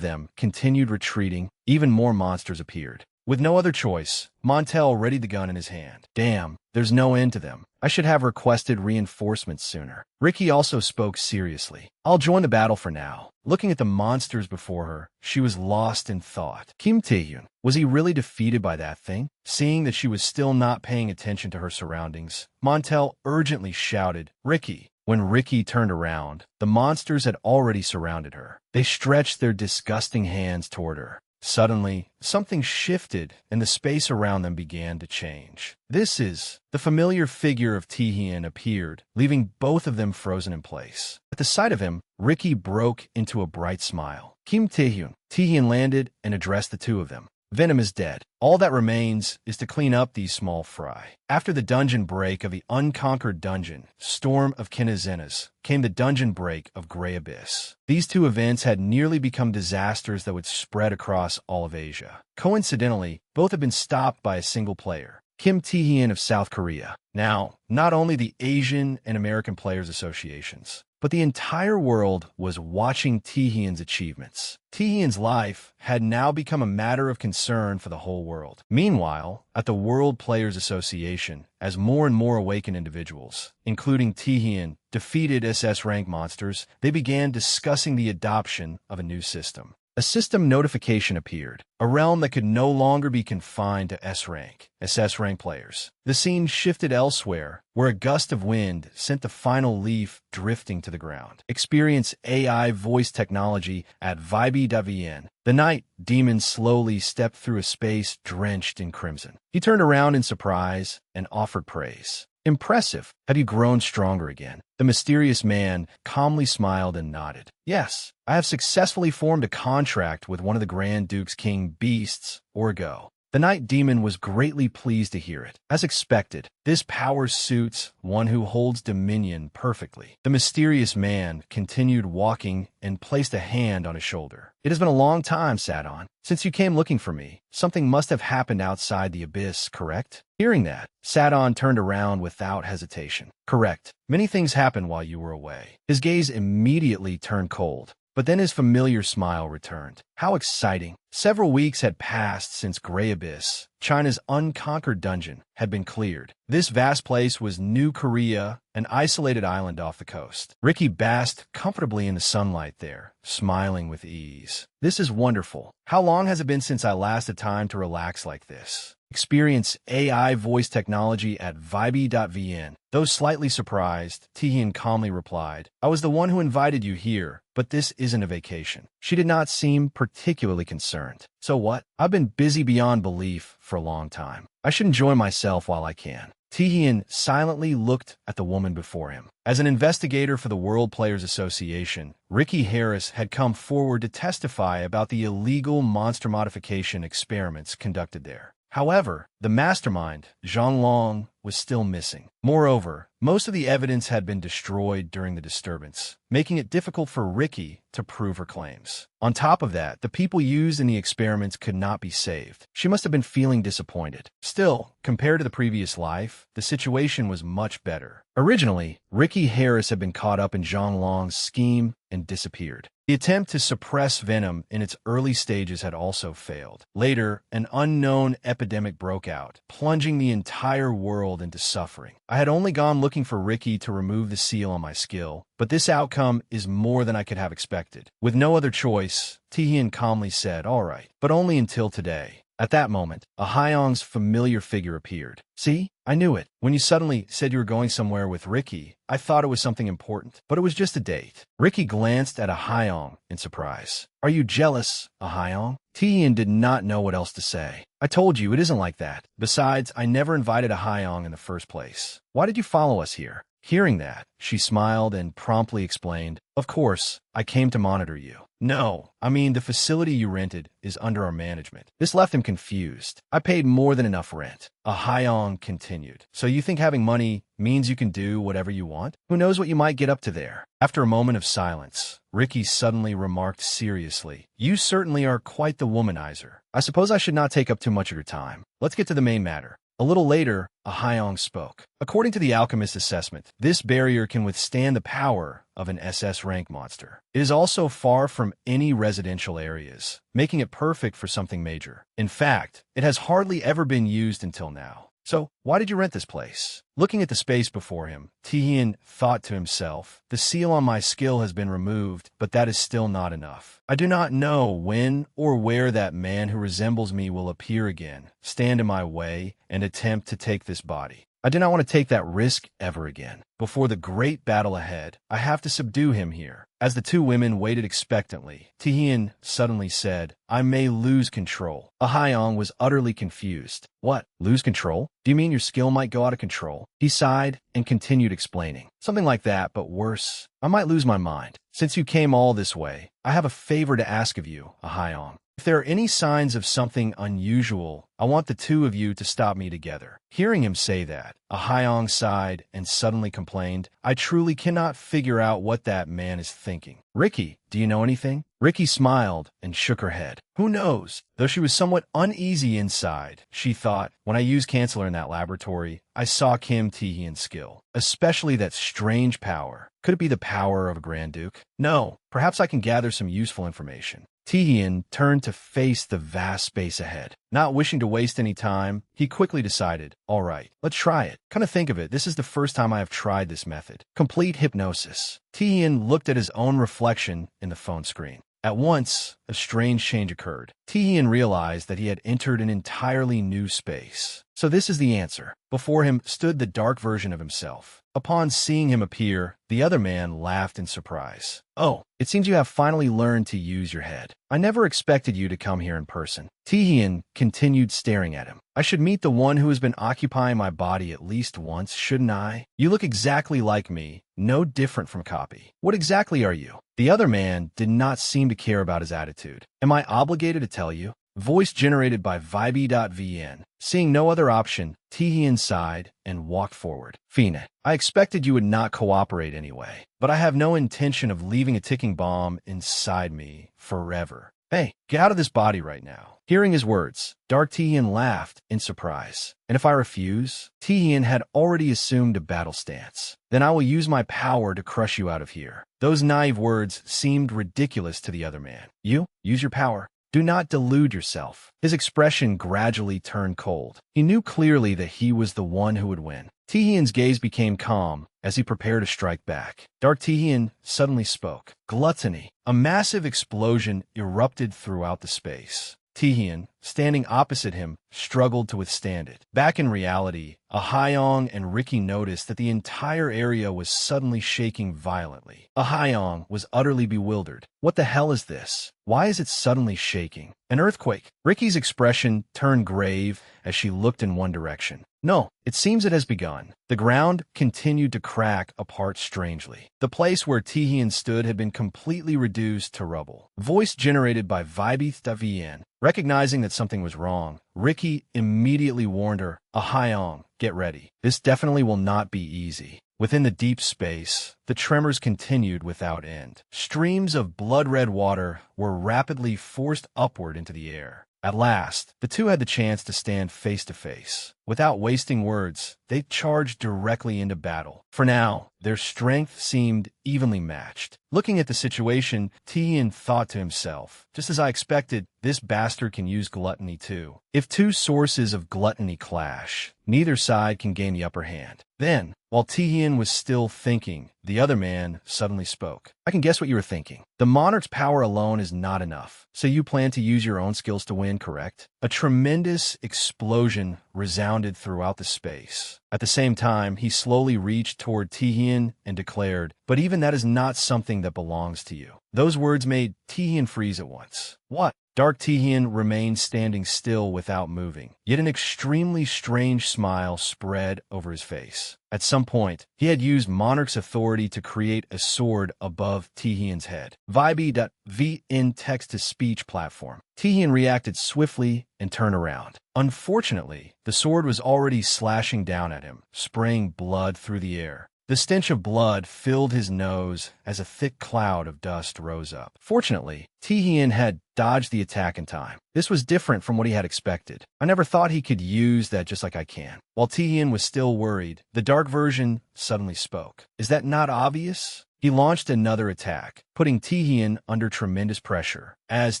them continued retreating, even more monsters appeared. With no other choice, Montel readied the gun in his hand. Damn, there's no end to them. I should have requested reinforcements sooner. Ricky also spoke seriously. I'll join the battle for now. Looking at the monsters before her, she was lost in thought. Kim Tae-hyun, was he really defeated by that thing? Seeing that she was still not paying attention to her surroundings, Montel urgently shouted, Ricky. When Ricky turned around, the monsters had already surrounded her. They stretched their disgusting hands toward her. Suddenly, something shifted and the space around them began to change. The familiar figure of Tae-hyun appeared, leaving both of them frozen in place. At the sight of him, Ricky broke into a bright smile. Kim Tae-hyun. Tae-hyun landed and addressed the two of them. Venom is dead. All that remains is to clean up these small fry. After the dungeon break of the unconquered dungeon, Storm of Kinazenas, came the dungeon break of Grey Abyss. These two events had nearly become disasters that would spread across all of Asia. Coincidentally, both had been stopped by a single player, Kim Tae-hyun of South Korea. Now, not only the Asian and American Players Associations, but the entire world was watching Tae-hyun's achievements. Tae-hyun's life had now become a matter of concern for the whole world. Meanwhile, at the World Players Association, as more and more awakened individuals, including Tae-hyun, defeated SS rank monsters, they began discussing the adoption of a new system. A system notification appeared, a realm that could no longer be confined to S-rank, SS rank players. The scene shifted elsewhere, where a gust of wind sent the final leaf drifting to the ground. Experience AI voice technology at Vibe.vn. The night demon slowly stepped through a space drenched in crimson. He turned around in surprise and offered praise. Impressive. Have you grown stronger again? The mysterious man calmly smiled and nodded. Yes, I have successfully formed a contract with one of the Grand Duke's king beasts, Orgo. The Night Demon was greatly pleased to hear it. As expected, this power suits one who holds dominion perfectly. The mysterious man continued walking and placed a hand on his shoulder. It has been a long time, Sadon, since you came looking for me. Something must have happened outside the abyss, correct? Hearing that, Sadon turned around without hesitation. Correct. Many things happened while you were away. His gaze immediately turned cold. But then his familiar smile returned. How exciting. Several weeks had passed since Grey Abyss, China's unconquered dungeon, had been cleared. This vast place was New Korea, an isolated island off the coast. Ricky basked comfortably in the sunlight there, smiling with ease. This is wonderful. How long has it been since I last had time to relax like this? Experience AI voice technology at Vibe.vn. Though slightly surprised, Tae-hyun calmly replied, I was the one who invited you here, but this isn't a vacation. She did not seem particularly concerned. So what? I've been busy beyond belief for a long time. I should enjoy myself while I can. Tae-hyun silently looked at the woman before him. As an investigator for the World Players Association, Ricky Harris had come forward to testify about the illegal monster modification experiments conducted there. However, the mastermind, Zhang Long, was still missing. Moreover, most of the evidence had been destroyed during the disturbance, making it difficult for Ricky to prove her claims. On top of that, the people used in the experiments could not be saved. She must have been feeling disappointed. Still, compared to the previous life, the situation was much better. Originally, Ricky Harris had been caught up in Zhang Long's scheme and disappeared. The attempt to suppress venom in its early stages had also failed. Later, an unknown epidemic broke out, plunging the entire world into suffering. I had only gone looking for Ricky to remove the seal on my skill, but this outcome is more than I could have expected. With no other choice, Tae-hyun calmly said, all right, but only until today. At that moment, a Hyong's familiar figure appeared. See? I knew it. When you suddenly said you were going somewhere with Ricky, I thought it was something important, but it was just a date. Ricky glanced at a Hyong in surprise. Are you jealous, a Hyong? Tae-hyun did not know what else to say. I told you, it isn't like that. Besides, I never invited a Hyong in the first place. Why did you follow us here? Hearing that, she smiled and promptly explained, of course, I came to monitor you. No, I mean the facility you rented is under our management. This left him confused. I paid more than enough rent. A Hyong continued. So you think having money means you can do whatever you want? Who knows what you might get up to there? After a moment of silence, Ricky suddenly remarked seriously, you certainly are quite the womanizer. I suppose I should not take up too much of your time. Let's get to the main matter. A little later, a Hyong spoke. According to the alchemist assessment, this barrier can withstand the power of an SS rank monster. It is also far from any residential areas, making it perfect for something major. In fact, it has hardly ever been used until now. So, why did you rent this place? Looking at the space before him, Tae-hyun thought to himself, the seal on my skill has been removed, but that is still not enough. I do not know when or where that man who resembles me will appear again, stand in my way, and attempt to take this body. I do not want to take that risk ever again. Before the great battle ahead, I have to subdue him here. As the two women waited expectantly, Tae-hyun suddenly said, I may lose control. A Hyong was utterly confused. What? Lose control? Do you mean your skill might go out of control? He sighed and continued explaining. Something like that, but worse. I might lose my mind. Since you came all this way, I have a favor to ask of you, a Hyong. If there are any signs of something unusual, I want the two of you to stop me together. Hearing him say that, Ahayong sighed and suddenly complained, I truly cannot figure out what that man is thinking. Ricky, do you know anything? Ricky smiled and shook her head. Who knows? Though she was somewhat uneasy inside, she thought, when I used Canceller in that laboratory, I saw Kim Taehyun's skill, especially that strange power. Could it be the power of a Grand Duke? No, perhaps I can gather some useful information. Taehyun turned to face the vast space ahead. Not wishing to waste any time, he quickly decided, all right, let's try it. Come to think of it, this is the first time I have tried this method. Complete hypnosis. Taehyun looked at his own reflection in the phone screen. At once, a strange change occurred. Taehyun realized that he had entered an entirely new space. So this is the answer. Before him stood the dark version of himself. Upon seeing him appear, the other man laughed in surprise. Oh, it seems you have finally learned to use your head. I never expected you to come here in person. Taehyun continued staring at him. I should meet the one who has been occupying my body at least once, shouldn't I? You look exactly like me, no different from copy. What exactly are you? The other man did not seem to care about his attitude. Am I obligated to tell you? Voice generated by Vibe.vn. Seeing no other option, Taehyun sighed and walked forward. Fina, I expected you would not cooperate anyway, but I have no intention of leaving a ticking bomb inside me forever. Hey, get out of this body right now. Hearing his words, Dark Taehyun laughed in surprise. And if I refuse? Taehyun had already assumed a battle stance. Then I will use my power to crush you out of here. Those naive words seemed ridiculous to the other man. You? Use your power. Do not delude yourself. His expression gradually turned cold. He knew clearly that he was the one who would win. Taehyun's gaze became calm as he prepared to strike back. Dark Taehyun suddenly spoke. Gluttony. A massive explosion erupted throughout the space. Taehyun, standing opposite him, struggled to withstand it. Back in reality, Ahayong and Ricky noticed that the entire area was suddenly shaking violently. Ahayong was utterly bewildered. What the hell is this? Why is it suddenly shaking? An earthquake. Ricky's expression turned grave as she looked in one direction. No, it seems it has begun. The ground continued to crack apart strangely. The place where Taehyun stood had been completely reduced to rubble. Voice generated by Vibe.vn. Recognizing that something was wrong, Ricky immediately warned her, Ahayong, get ready. This definitely will not be easy. Within the deep space, the tremors continued without end. Streams of blood-red water were rapidly forced upward into the air. At last, the two had the chance to stand face to face. Without wasting words, they charged directly into battle. For now, their strength seemed evenly matched. Looking at the situation, Taehyun thought to himself, just as I expected, this bastard can use gluttony too. If two sources of gluttony clash, neither side can gain the upper hand. Then, while Taehyun was still thinking, the other man suddenly spoke. I can guess what you were thinking. The monarch's power alone is not enough, so you plan to use your own skills to win, correct? A tremendous explosion resounded throughout the space. At the same time, he slowly reached toward Taehyun and declared, but even that is not something that belongs to you. Those words made Taehyun freeze at once. What? Dark Taehyun remained standing still without moving, yet an extremely strange smile spread over his face. At some point, he had used Monarch's authority to create a sword above Taehyun's head. Vibe.vn text-to-speech platform. Taehyun reacted swiftly and turned around. Unfortunately, the sword was already slashing down at him, spraying blood through the air. The stench of blood filled his nose as a thick cloud of dust rose up. Fortunately, Taehyun had dodged the attack in time. This was different from what he had expected. I never thought he could use that just like I can. While Taehyun was still worried, the dark version suddenly spoke. Is that not obvious? He launched another attack, putting Taehyun under tremendous pressure. As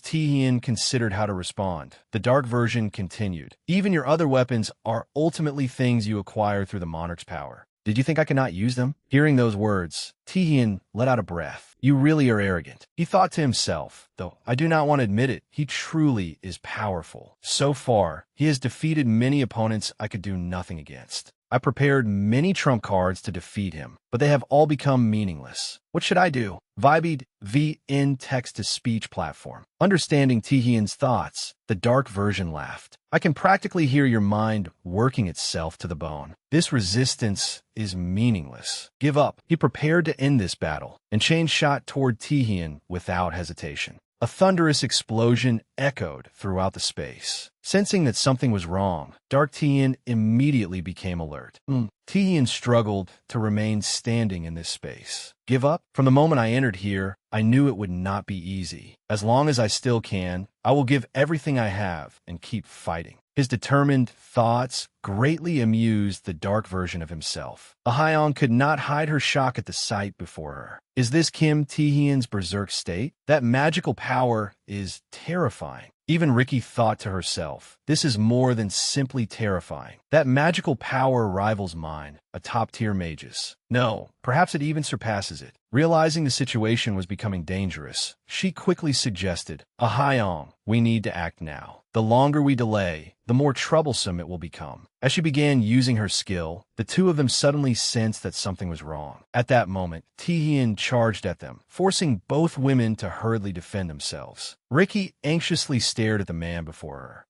Taehyun considered how to respond, the dark version continued. Even your other weapons are ultimately things you acquire through the monarch's power. Did you think I could not use them? Hearing those words, Taehyun let out a breath. You really are arrogant. He thought to himself, though I do not want to admit it, he truly is powerful. So far, he has defeated many opponents I could do nothing against. I prepared many trump cards to defeat him, but they have all become meaningless. What should I do? Vibe.vn text-to-speech platform. Understanding Taehyun's thoughts, the dark version laughed. I can practically hear your mind working itself to the bone. This resistance is meaningless. Give up. He prepared to end this battle and changed shot toward Taehyun without hesitation. A thunderous explosion echoed throughout the space. Sensing that something was wrong, Dark Tian immediately became alert. Tian struggled to remain standing in this space. Give up? From the moment I entered here, I knew it would not be easy. As long as I still can, I will give everything I have and keep fighting. His determined thoughts greatly amused the dark version of himself. Ahyeon could not hide her shock at the sight before her. Is this Kim Taehyun's berserk state? That magical power is terrifying. Even Ricky thought to herself, this is more than simply terrifying. That magical power rivals mine, a top-tier mage's. No, perhaps it even surpasses it. Realizing the situation was becoming dangerous, she quickly suggested, Ahyeon, we need to act now. The longer we delay, the more troublesome it will become. As she began using her skill, the two of them suddenly sensed that something was wrong. At that moment, Taehyun charged at them, forcing both women to hurriedly defend themselves. Ricky anxiously stared at the man before her.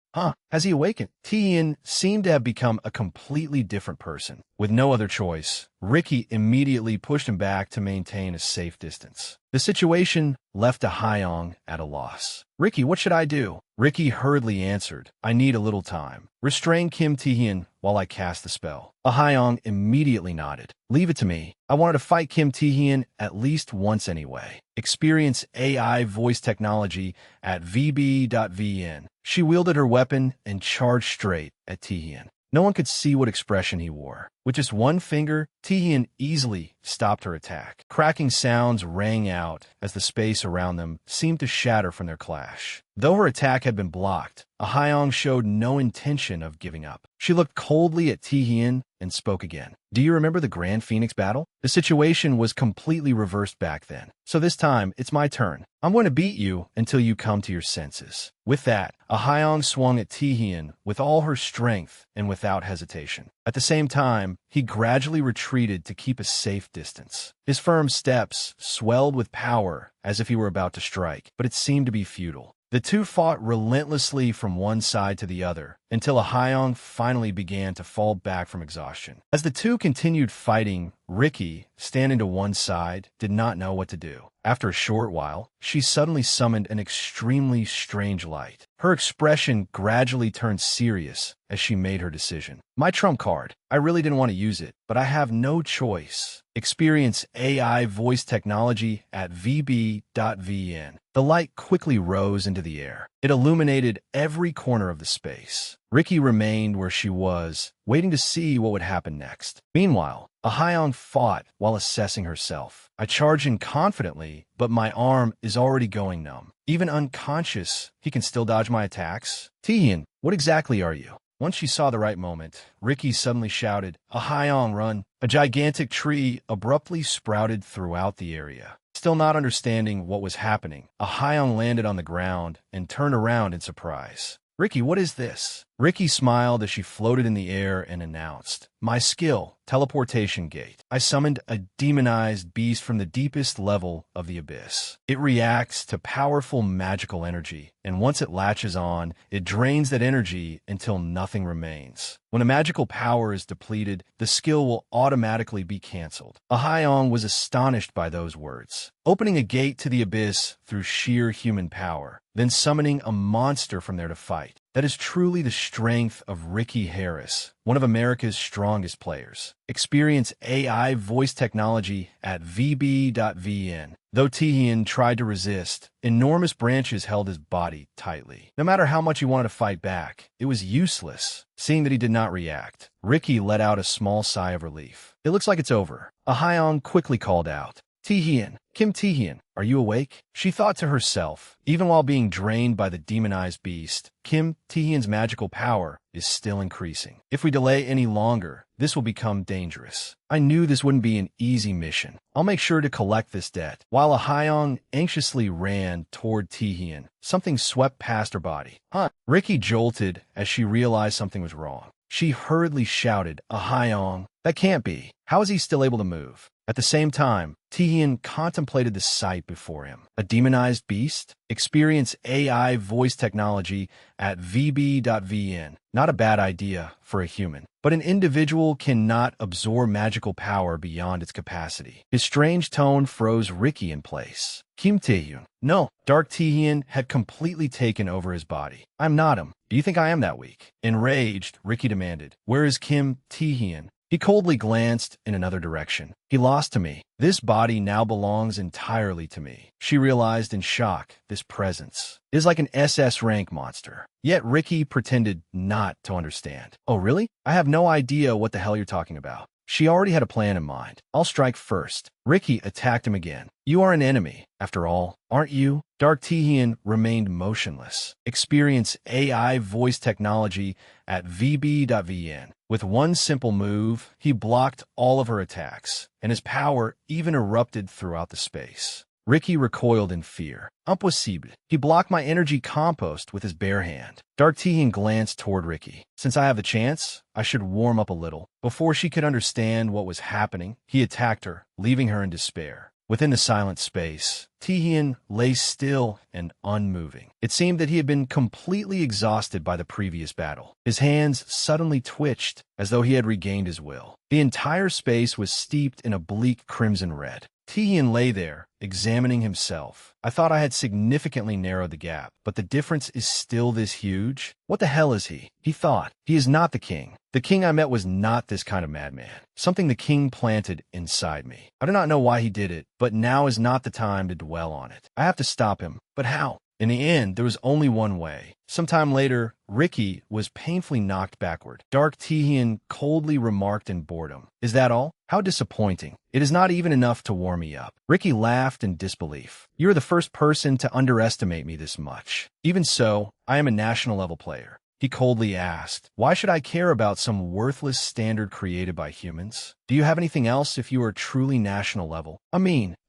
Has he awakened? Taehyun seemed to have become a completely different person. With no other choice, Ricky immediately pushed him back to maintain a safe distance. The situation left Ahyeon at a loss. Ricky, what should I do? Ricky hurriedly answered, I need a little time. Restrain Kim Taehyun while I cast the spell. Ahyeon immediately nodded. Leave it to me. I wanted to fight Kim Taehyun at least once anyway. Experience AI voice technology at VB.VN. She wielded her weapon and charged straight at Taehyun. No one could see what expression he wore. With just one finger, Taehyun easily stopped her attack. Cracking sounds rang out as the space around them seemed to shatter from their clash. Though her attack had been blocked, Ahyeon showed no intention of giving up. She looked coldly at Taehyun and spoke again. Do you remember the Grand Phoenix battle? The situation was completely reversed back then. So this time, it's my turn. I'm going to beat you until you come to your senses. With that, Ahyeon swung at Taehyun with all her strength and without hesitation. At the same time, he gradually retreated to keep a safe distance. His firm steps swelled with power as if he were about to strike, but it seemed to be futile. The two fought relentlessly from one side to the other, until Ahyeon finally began to fall back from exhaustion. As the two continued fighting, Ricky, standing to one side, did not know what to do. After a short while, she suddenly summoned an extremely strange light. Her expression gradually turned serious as she made her decision. My trump card. I really didn't want to use it, but I have no choice. Experience AI voice technology at VB.VN. The light quickly rose into the air. It illuminated every corner of the space. Ricky remained where she was, waiting to see what would happen next. Meanwhile, Ahyeon fought while assessing herself. I charge in confidently, but my arm is already going numb. Even unconscious, he can still dodge my attacks. Taehyun, what exactly are you? Once she saw the right moment, Ricky suddenly shouted, Ahyeon, run! A gigantic tree abruptly sprouted throughout the area. Still not understanding what was happening, Ahyeon landed on the ground and turned around in surprise. Ricky, what is this? Ricky smiled as she floated in the air and announced, My skill, teleportation gate. I summoned a demonized beast from the deepest level of the abyss. It reacts to powerful magical energy, and once it latches on, it drains that energy until nothing remains. When a magical power is depleted, the skill will automatically be canceled. Ahyeon was astonished by those words. Opening a gate to the abyss through sheer human power, then summoning a monster from there to fight. That is truly the strength of Ricky Harris, one of America's strongest players. Experience AI voice technology at VB.VN. Though Taehyun tried to resist, enormous branches held his body tightly. No matter how much he wanted to fight back, it was useless. Seeing that he did not react, Ricky let out a small sigh of relief. It looks like it's over. Ahyeon quickly called out, Taehyun, Kim Taehyun, are you awake? She thought to herself, even while being drained by the demonized beast, Kim Taehyun's magical power is still increasing. If we delay any longer, this will become dangerous. I knew this wouldn't be an easy mission. I'll make sure to collect this debt. While Ahyeon anxiously ran toward Taehyun, something swept past her body. Ricky jolted as she realized something was wrong. She hurriedly shouted, Ahyeon, that can't be. How is he still able to move? At the same time, Tihian contemplated the sight before him. A demonized beast? Experience AI voice technology at VB.VN. Not a bad idea for a human. But an individual cannot absorb magical power beyond its capacity. His strange tone froze Ricky in place. Kim Taehyun. No, Dark Tihian had completely taken over his body. I'm not him. Do you think I am that weak? Enraged, Ricky demanded, "Where is Kim Taehyun?" He coldly glanced in another direction. He lost to me. This body now belongs entirely to me. She realized in shock this presence is like an SS rank monster. Yet Ricky pretended not to understand. Oh, really? I have no idea what the hell you're talking about. She already had a plan in mind. I'll strike first. Ricky attacked him again. You are an enemy, after all, aren't you? Dark Tihian remained motionless. Experience AI voice technology at VB.VN. With one simple move, he blocked all of her attacks, and his power even erupted throughout the space. Ricky recoiled in fear. Impossible. He blocked my energy compost with his bare hand. Dark Tihian glanced toward Ricky. Since I have the chance, I should warm up a little. Before she could understand what was happening, he attacked her, leaving her in despair. Within the silent space, Tihian lay still and unmoving. It seemed that he had been completely exhausted by the previous battle. His hands suddenly twitched, as though he had regained his will. The entire space was steeped in a bleak crimson red. Tihian lay there, examining himself. I thought I had significantly narrowed the gap, but the difference is still this huge? What the hell is he? He thought. He is not the king. The king I met was not this kind of madman. Something the king planted inside me. I do not know why he did it, but now is not the time to dwell on it. I have to stop him. But how? In the end, there was only one way. Sometime later, Ricky was painfully knocked backward. Dark Tihian coldly remarked in boredom. Is that all? How disappointing. It is not even enough to warm me up. Ricky laughed in disbelief. You are the first person to underestimate me this much. Even so, I am a national level player. He coldly asked, why should I care about some worthless standard created by humans? Do you have anything else if you are truly national level?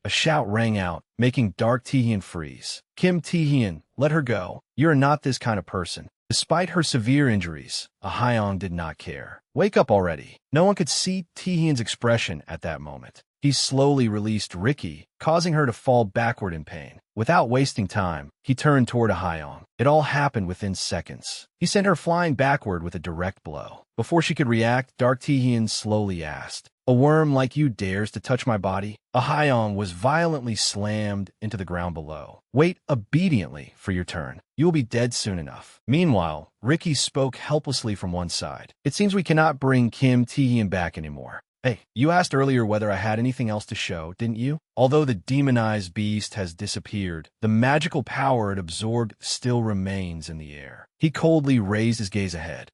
A shout rang out, making Dark Tihian freeze. Kim Taehyun, let her go. You are not this kind of person. Despite her severe injuries, Ahyeon did not care. Wake up already. No one could see Taehyun's expression at that moment. He slowly released Ricky, causing her to fall backward in pain. Without wasting time, he turned toward Ahyeon. It all happened within seconds. He sent her flying backward with a direct blow. Before she could react, Dark Tihian slowly asked, a worm like you dares to touch my body? Ahyeon was violently slammed into the ground below. Wait obediently for your turn. You will be dead soon enough. Meanwhile, Ricky spoke helplessly from one side. It seems we cannot bring Kim Taehyun back anymore. Hey, you asked earlier whether I had anything else to show, didn't you? Although the demonized beast has disappeared, the magical power it absorbed still remains in the air. He coldly raised his gaze ahead.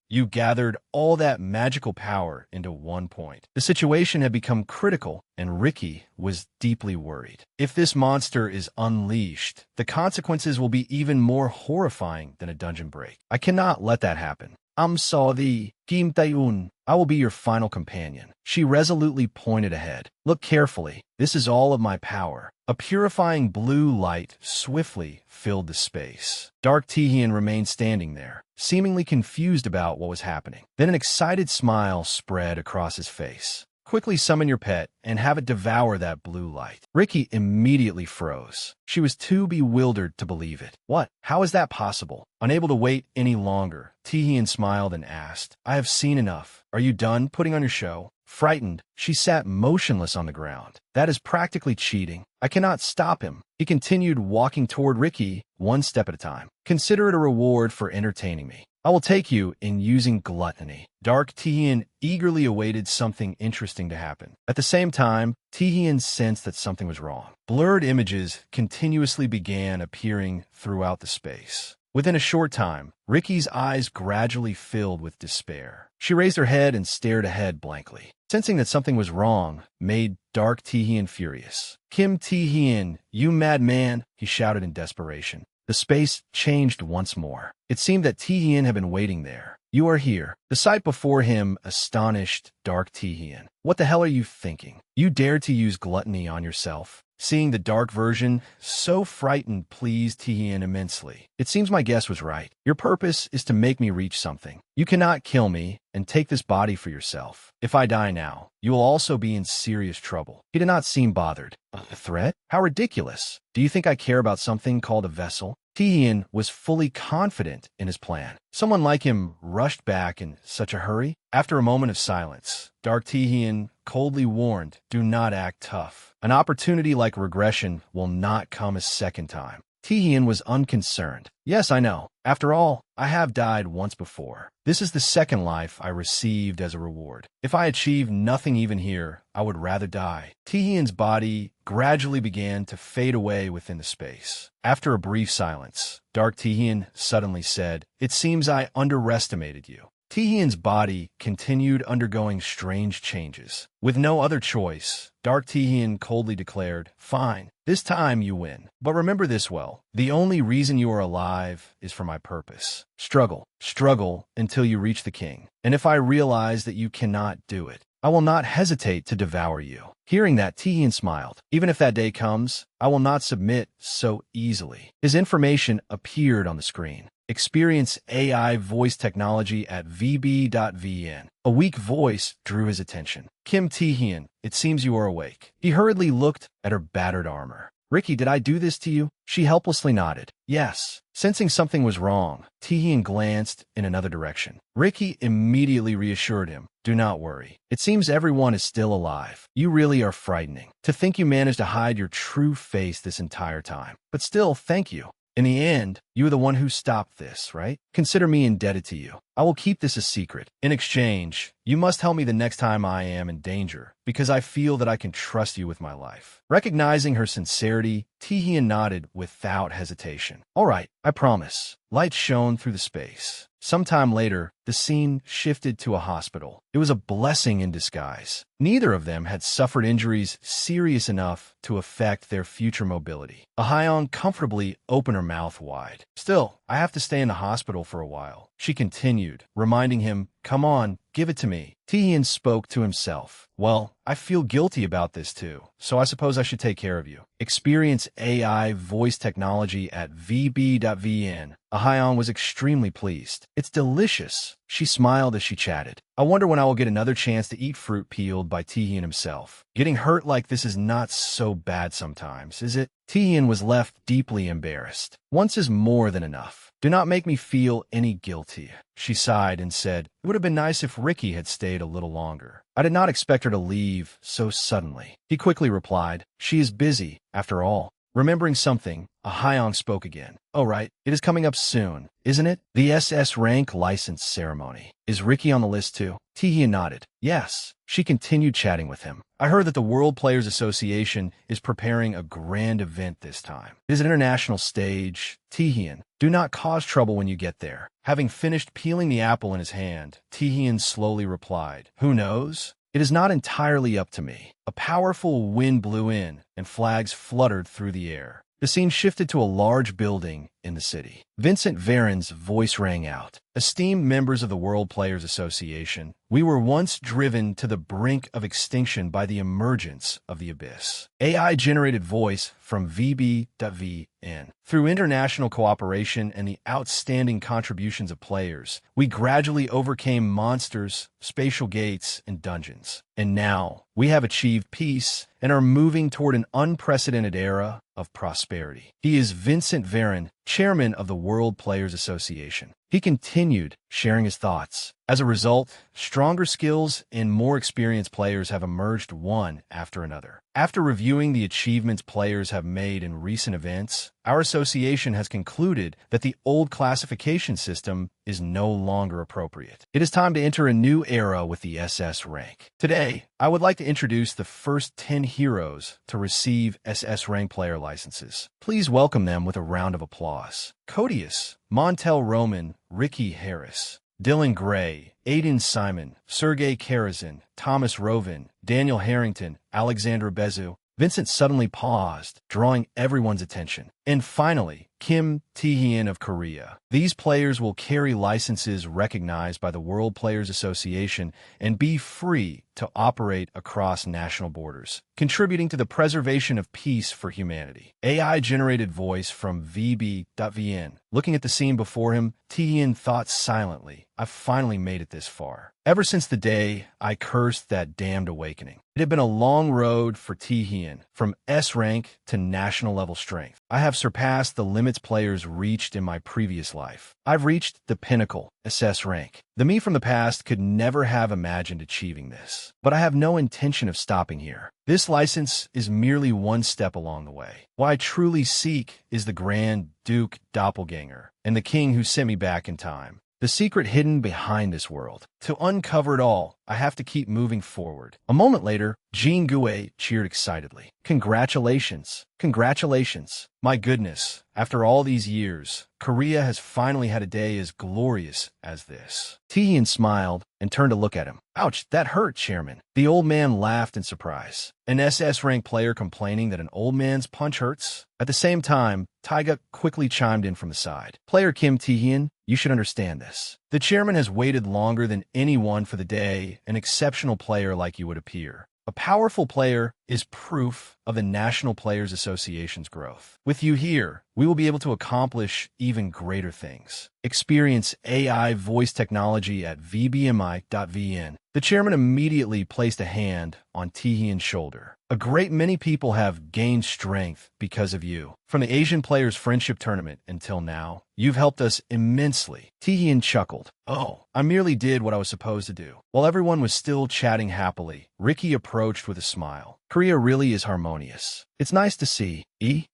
You gathered all that magical power into one point. The situation had become critical, and Ricky was deeply worried. If this monster is unleashed, the consequences will be even more horrifying than a dungeon break. I cannot let that happen. I'm sorry, Kim Taehyun. I will be your final companion. She resolutely pointed ahead. Look carefully. This is all of my power. A purifying blue light swiftly filled the space. Dark Tihian remained standing there, seemingly confused about what was happening. Then an excited smile spread across his face. Quickly summon your pet and have it devour that blue light. Ricky immediately froze. She was too bewildered to believe it. What? How is that possible? Unable to wait any longer, Tihian smiled and asked, I have seen enough. Are you done putting on your show? Frightened, she sat motionless on the ground. That is practically cheating. I cannot stop him. He continued walking toward Ricky, one step at a time. Consider it a reward for entertaining me. I will take you in using gluttony. Dark Tihian eagerly awaited something interesting to happen. At the same time, Tihian sensed that something was wrong. Blurred images continuously began appearing throughout the space. Within a short time, Ricky's eyes gradually filled with despair. She raised her head and stared ahead blankly. Sensing that something was wrong made Dark Tihian furious. Kim Taehyun, you madman, he shouted in desperation. The space changed once more. It seemed that Taehyun had been waiting there. You are here. The sight before him astonished Dark Taehyun. What the hell are you thinking? You dared to use gluttony on yourself? Seeing the dark version, so frightened, pleased Tihian immensely. It seems my guess was right. Your purpose is to make me reach something. You cannot kill me and take this body for yourself. If I die now, you will also be in serious trouble. He did not seem bothered. A threat? How ridiculous. Do you think I care about something called a vessel? Tihian was fully confident in his plan. Someone like him rushed back in such a hurry. After a moment of silence, Dark Tihian coldly warned, "Do not act tough. An opportunity like regression will not come a second time." Tihian was unconcerned. "Yes, I know. After all, I have died once before. This is the second life I received as a reward. If I achieve nothing even here, I would rather die." Tihian's body gradually began to fade away within the space. After a brief silence, Dark Tihian suddenly said, "It seems I underestimated you." Tihian's body continued undergoing strange changes. With no other choice, Dark Tihian coldly declared, "Fine, this time you win. But remember this well, the only reason you are alive is for my purpose. Struggle, struggle until you reach the king. And if I realize that you cannot do it, I will not hesitate to devour you." Hearing that, Tihian smiled. "Even if that day comes, I will not submit so easily." His information appeared on the screen. Experience AI voice technology at vb.vn. A weak voice drew his attention. "Kim Tihian, it seems you are awake." He hurriedly looked at her battered armor. "Ricky, did I do this to you?" She helplessly nodded. "Yes." Sensing something was wrong, Tihian glanced in another direction. Ricky immediately reassured him, "Do not worry. It seems everyone is still alive. You really are frightening. To think you managed to hide your true face this entire time. But still, thank you. In the end, you are the one who stopped this, right? Consider me indebted to you. I will keep this a secret. In exchange, you must help me the next time I am in danger, because I feel that I can trust you with my life." Recognizing her sincerity, Tihian nodded without hesitation. "All right, I promise." Light shone through the space. Sometime later, the scene shifted to a hospital. It was a blessing in disguise. Neither of them had suffered injuries serious enough to affect their future mobility. Ahyeon comfortably opened her mouth wide. "Still, I have to stay in the hospital for a while," she continued, reminding him, "Come on, give it to me." Tihian spoke to himself. "Well, I feel guilty about this too, so I suppose I should take care of you." Experience AI voice technology at vb.vn. Ahyeon was extremely pleased. "It's delicious." She smiled as she chatted. "I wonder when I will get another chance to eat fruit peeled by Tihian himself. Getting hurt like this is not so bad sometimes, is it?" Tihian was left deeply embarrassed. "Once is more than enough. Do not make me feel any guilty." She sighed and said, "It would have been nice if Ricky had stayed a little longer. I did not expect her to leave so suddenly." He quickly replied, "She is busy, after all." Remembering something, Ahyeon spoke again. "Oh right, it is coming up soon, isn't it? The SS rank license ceremony. Is Ricky on the list too?" Tihian nodded. "Yes." She continued chatting with him. "I heard that the World Players Association is preparing a grand event this time. It is an international stage. Tihian, do not cause trouble when you get there." Having finished peeling the apple in his hand, Tihian slowly replied, "Who knows? It is not entirely up to me." A powerful wind blew in, and flags fluttered through the air. The scene shifted to a large building in the city. Vincent Varen's voice rang out. "Esteemed members of the World Players Association, we were once driven to the brink of extinction by the emergence of the Abyss." AI-generated voice from vb.vn. Through international cooperation and the outstanding contributions of players, we gradually overcame monsters, spatial gates, and dungeons. And now, we have achieved peace and are moving toward an unprecedented era of prosperity. He is Vincent Varen, chairman of the World Players Association. He continued, sharing his thoughts. As a result, stronger skills and more experienced players have emerged one after another. After reviewing the achievements players have made in recent events, our association has concluded that the old classification system is no longer appropriate. It is time to enter a new era with the SS rank. Today, I would like to introduce the first 10 heroes to receive SS rank player licenses. Please welcome them with a round of applause. Codius, Montel Roman, Ricky Harris, Dylan Gray, Aiden Simon, Sergei Karazin, Thomas Rovin, Daniel Harrington, Alexandra Bezu. Vincent suddenly paused, drawing everyone's attention. And finally, Kim Tae-hyun of Korea. These players will carry licenses recognized by the World Players Association and be free to operate across national borders, contributing to the preservation of peace for humanity. AI-generated voice from VB.VN. Looking at the scene before him, Tae-hyun thought silently, "I've finally made it this far. Ever since the day I cursed that damned awakening." It had been a long road for Tae-hyun, from S rank to national level strength. I have surpassed the limits players reached in my previous life. I've reached the pinnacle, SS rank. The me from the past could never have imagined achieving this. But I have no intention of stopping here. This license is merely one step along the way. What I truly seek is the Grand Duke Doppelganger and the king who sent me back in time. The secret hidden behind this world. To uncover it all, I have to keep moving forward. A moment later, Jean Gue cheered excitedly. Congratulations. Congratulations. My goodness, after all these years, Korea has finally had a day as glorious as this. Tae-hyun smiled and turned to look at him. Ouch, that hurt, Chairman. The old man laughed in surprise. An SS rank player complaining that an old man's punch hurts? At the same time, Tae-guk quickly chimed in from the side. Player Kim Tae-hyun, you should understand this. The chairman has waited longer than anyone for the day an exceptional player like you would appear. A powerful player is proof of the National Players Association's growth. With you here, we will be able to accomplish even greater things. Experience AI voice technology at vbmi.vn. The chairman immediately placed a hand on Tae-hyun's shoulder. A great many people have gained strength because of you. From the Asian Players Friendship Tournament until now, you've helped us immensely. Tae-hyun chuckled. Oh, I merely did what I was supposed to do. While everyone was still chatting happily, Ricky approached with a smile. Korea really is harmonious. It's nice to see.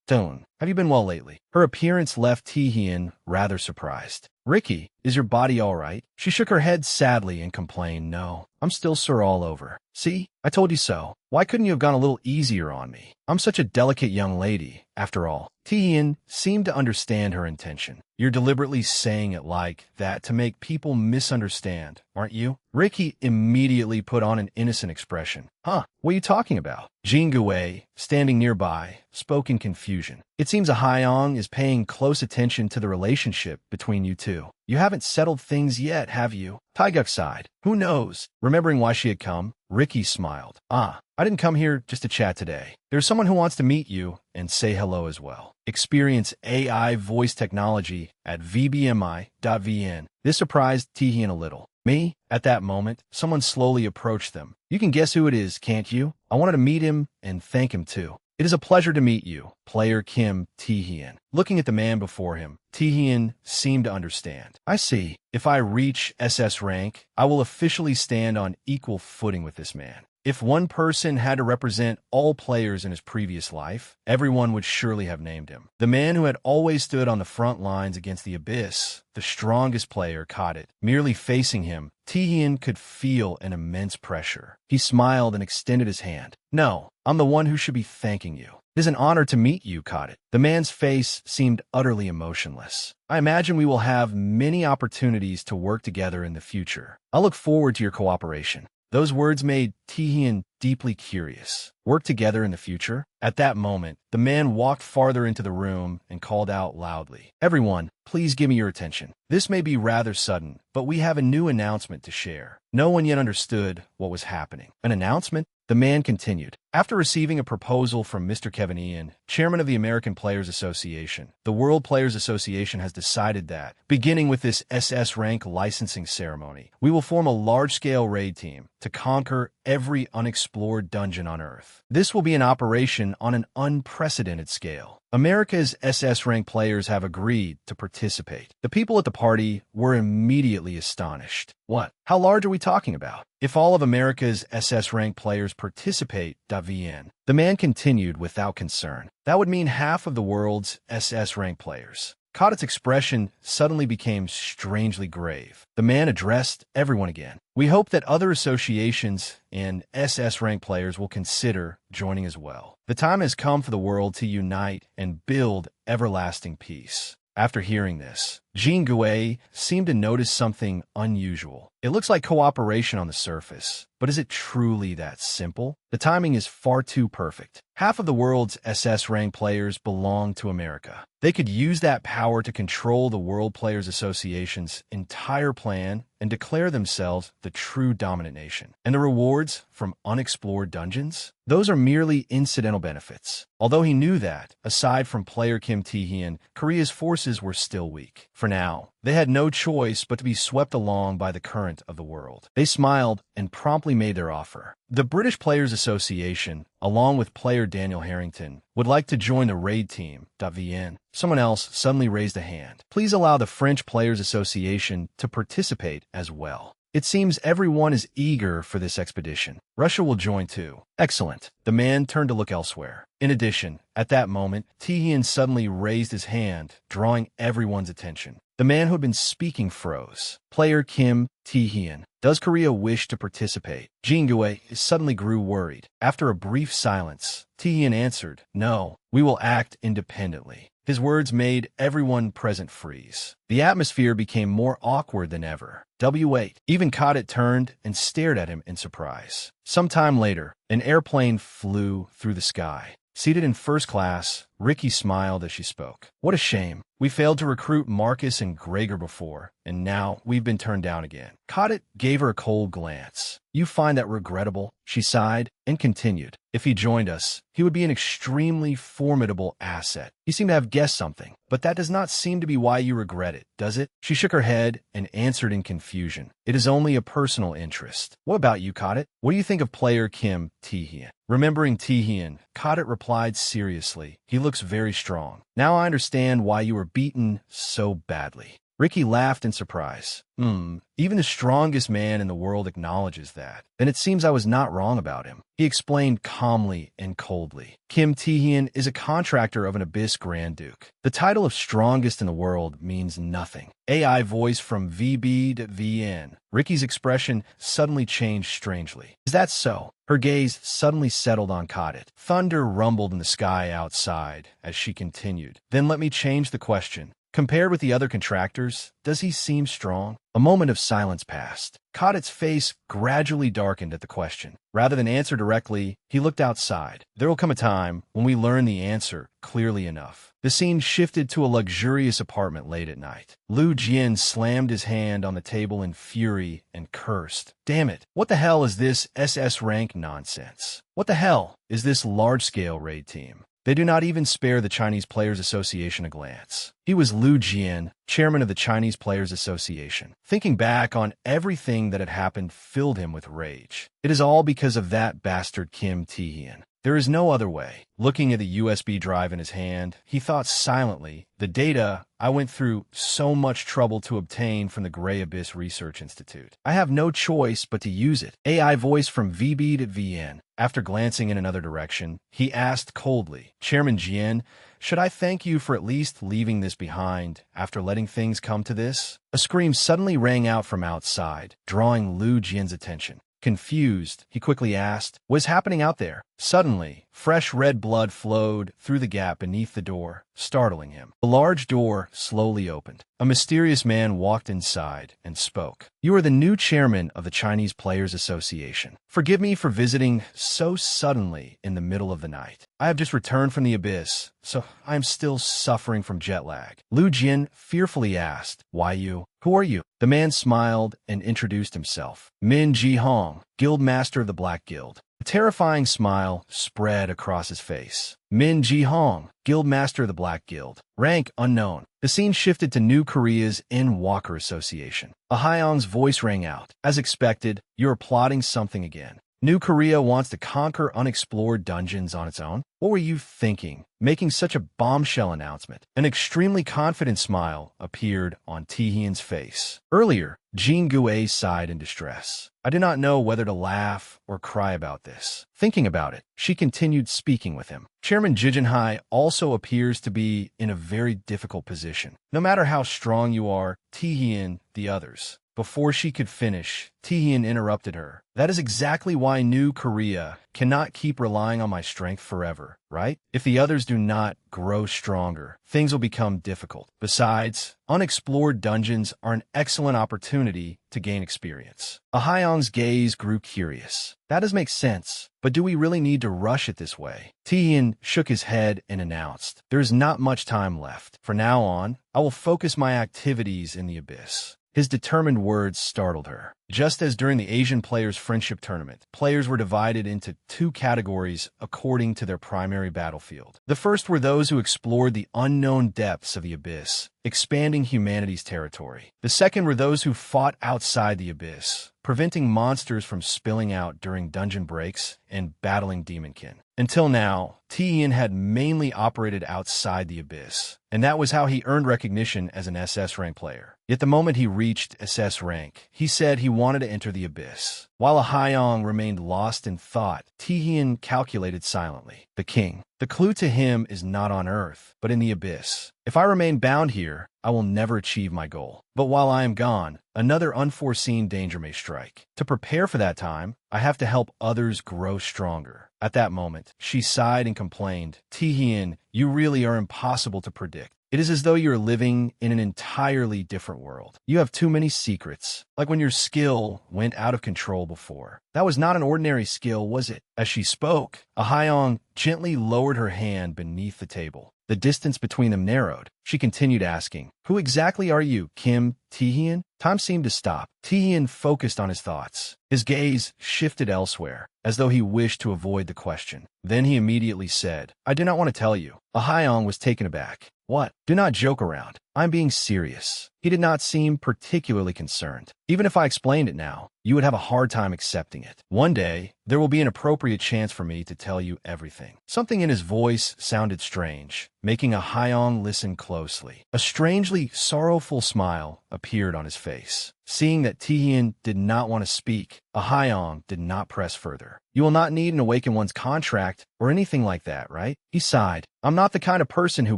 Don't. Have you been well lately? Her appearance left Tae-hyun rather surprised. Ricky, is your body all right? She shook her head sadly and complained, No, I'm still sore all over. See? I told you so. Why couldn't you have gone a little easier on me? I'm such a delicate young lady, after all. Tae-hyun seemed to understand her intention. You're deliberately saying it like that to make people misunderstand, aren't you? Ricky immediately put on an innocent expression. Huh, what are you talking about? Jean Gue, standing nearby, spoke in confusion. It seems Hyong is paying close attention to the relationship between you two. You haven't settled things yet, have you? Tae-guk sighed. Who knows? Remembering why she had come, Ricky smiled. I didn't come here just to chat today. There's someone who wants to meet you and say hello as well. Experience AI voice technology at vbmi.vn. This surprised Tae-hyun a little. Me? At that moment, someone slowly approached them. You can guess who it is, can't you? I wanted to meet him and thank him too. It is a pleasure to meet you, player Kim Tae-hyun. Looking at the man before him, Tae-hyun seemed to understand. I see. If I reach SS rank, I will officially stand on equal footing with this man. If one person had to represent all players in his previous life, everyone would surely have named him. The man who had always stood on the front lines against the abyss, the strongest player, caught it. Merely facing him, Tae-hyun could feel an immense pressure. He smiled and extended his hand. No, I'm the one who should be thanking you. It is an honor to meet you, caught it. The man's face seemed utterly emotionless. I imagine we will have many opportunities to work together in the future. I look forward to your cooperation. Those words made Tae-hyun deeply curious. Work together in the future? At that moment, the man walked farther into the room and called out loudly. Everyone, please give me your attention. This may be rather sudden, but we have a new announcement to share. No one yet understood what was happening. An announcement? The man continued. After receiving a proposal from Mr. Kevin Ian, chairman of the American Players Association, the World Players Association has decided that, beginning with this SS rank licensing ceremony, we will form a large-scale raid team to conquer every unexplored dungeon on Earth. This will be an operation on an unprecedented scale. America's SS rank players have agreed to participate. The people at the party were immediately astonished. What? How large are we talking about? If all of America's SS rank players participate, VN. The man continued without concern. That would mean half of the world's SS rank players. Kadet's expression suddenly became strangely grave. The man addressed everyone again. We hope that other associations and SS rank players will consider joining as well. The time has come for the world to unite and build everlasting peace. After hearing this, Jean Gouet seemed to notice something unusual. It looks like cooperation on the surface, but is it truly that simple? The timing is far too perfect. Half of the world's SS-rank players belong to America. They could use that power to control the World Players Association's entire plan and declare themselves the true dominant nation. And the rewards from unexplored dungeons? Those are merely incidental benefits. Although he knew that, aside from player Kim Tae-hyun, Korea's forces were still weak. For now, they had no choice but to be swept along by the current of the world. They smiled and promptly made their offer. The British Players Association, along with player Daniel Harrington, would like to join the raid team. VN. Someone else suddenly raised a hand. Please allow the French Players Association to participate as well. It seems everyone is eager for this expedition. Russia will join too. Excellent. The man turned to look elsewhere. In addition, at that moment, Tae-hyun suddenly raised his hand, drawing everyone's attention. The man who had been speaking froze. Player Kim Tae-hyun. Does Korea wish to participate? Jean Gouet suddenly grew worried. After a brief silence, Tae-hyun answered, "No, we will act independently." His words made everyone present freeze. The atmosphere became more awkward than ever. W8. Even Kadit turned and stared at him in surprise. Sometime later, an airplane flew through the sky. Seated in first class, Ricky smiled as she spoke. What a shame. We failed to recruit Marcus and Gregor before, and now we've been turned down again. Kadit gave her a cold glance. You find that regrettable? She sighed and continued. If he joined us, he would be an extremely formidable asset. You seem to have guessed something, but that does not seem to be why you regret it, does it? She shook her head and answered in confusion. It is only a personal interest. What about you, Kadit? What do you think of player Kim Tae-hyun? Remembering Tae-hyun, Kadit replied seriously. He looks very strong. Now I understand why you were beaten so badly. Ricky laughed in surprise. Even the strongest man in the world acknowledges that. Then it seems I was not wrong about him. He explained calmly and coldly. Kim Tae-hyun is a contractor of an Abyss Grand Duke. The title of strongest in the world means nothing. AI voice from VB to VN. Ricky's expression suddenly changed strangely. Is that so? Her gaze suddenly settled on Kadit. Thunder rumbled in the sky outside as she continued. Then let me change the question. Compared with the other contractors, does he seem strong? A moment of silence passed. Kadit's face gradually darkened at the question. Rather than answer directly, he looked outside. There will come a time when we learn the answer clearly enough. The scene shifted to a luxurious apartment late at night. Lu Jian slammed his hand on the table in fury and cursed. Damn it, what the hell is this SS rank nonsense? What the hell is this large-scale raid team? They do not even spare the Chinese Players Association a glance. He was Lu Jian, chairman of the Chinese Players Association. Thinking back on everything that had happened filled him with rage. It is all because of that bastard Kim Tae-hyun. There is no other way. Looking at the USB drive in his hand, he thought silently, the data I went through so much trouble to obtain from the Grey Abyss Research Institute. I have no choice but to use it. AI voice from VB to VN. After glancing in another direction, he asked coldly, Chairman Jian, should I thank you for at least leaving this behind after letting things come to this? A scream suddenly rang out from outside, drawing Lu Jian's attention. Confused, he quickly asked, what is happening out there? Suddenly, fresh red blood flowed through the gap beneath the door, startling him. The large door slowly opened. A mysterious man walked inside and spoke. You are the new chairman of the Chinese Players Association. Forgive me for visiting so suddenly in the middle of the night. I have just returned from the Abyss, so I am still suffering from jet lag. Lu Jian fearfully asked, why you? Who are you? The man smiled and introduced himself. Min Ji Hong, Guild Master of the Black Guild. A terrifying smile spread across his face. Min Ji Hong, Guild Master of the Black Guild. Rank unknown. The scene shifted to New Korea's In Walker Association. A Hyong's voice rang out. As expected, you are plotting something again. New Korea wants to conquer unexplored dungeons on its own? What were you thinking, making such a bombshell announcement? An extremely confident smile appeared on Tae-hyun's face. Earlier, Jean Gouet sighed in distress. I did not know whether to laugh or cry about this. Thinking about it, she continued speaking with him. Chairman Jijinhai also appears to be in a very difficult position. No matter how strong you are, Tae-hyun, the others, Before she could finish, Taehyun interrupted her. That is exactly why New Korea cannot keep relying on my strength forever, right? If the others do not grow stronger, things will become difficult. Besides, unexplored dungeons are an excellent opportunity to gain experience. Ahyeong's gaze grew curious. That does make sense, but do we really need to rush it this way? Taehyun shook his head and announced, there is not much time left. From now on, I will focus my activities in the abyss. His determined words startled her. Just as during the Asian Players Friendship Tournament, players were divided into two categories according to their primary battlefield. The first were those who explored the unknown depths of the abyss, expanding humanity's territory. The second were those who fought outside the abyss, preventing monsters from spilling out during dungeon breaks and battling demonkin. Until now, Taehyun had mainly operated outside the abyss, and that was how he earned recognition as an SS rank player. Yet the moment he reached SS rank, he said he wanted to enter the abyss. While Ahyeong remained lost in thought, Taehyun calculated silently. The king. The clue to him is not on Earth, but in the abyss. If I remain bound here, I will never achieve my goal. But while I am gone, another unforeseen danger may strike. To prepare for that time, I have to help others grow stronger. At that moment, she sighed and complained, Taehyun, you really are impossible to predict. It is as though you are living in an entirely different world. You have too many secrets, like when your skill went out of control before. That was not an ordinary skill, was it? As she spoke, Ahyeong gently lowered her hand beneath the table. The distance between them narrowed. She continued asking, who exactly are you, Kim Taehyun? Time seemed to stop. Taehyun focused on his thoughts. His gaze shifted elsewhere, as though he wished to avoid the question. Then he immediately said, I do not want to tell you. Ahyeong was taken aback. What? Do not joke around. I'm being serious. He did not seem particularly concerned. Even if I explained it now, you would have a hard time accepting it. One day, there will be an appropriate chance for me to tell you everything. Something in his voice sounded strange, making Ahyeong listen closely. A strangely sorrowful smile appeared on his face. Seeing that Taehyun did not want to speak, Ahyeong did not press further. You will not need an awaken one's contract or anything like that, right? He sighed. I'm not the kind of person who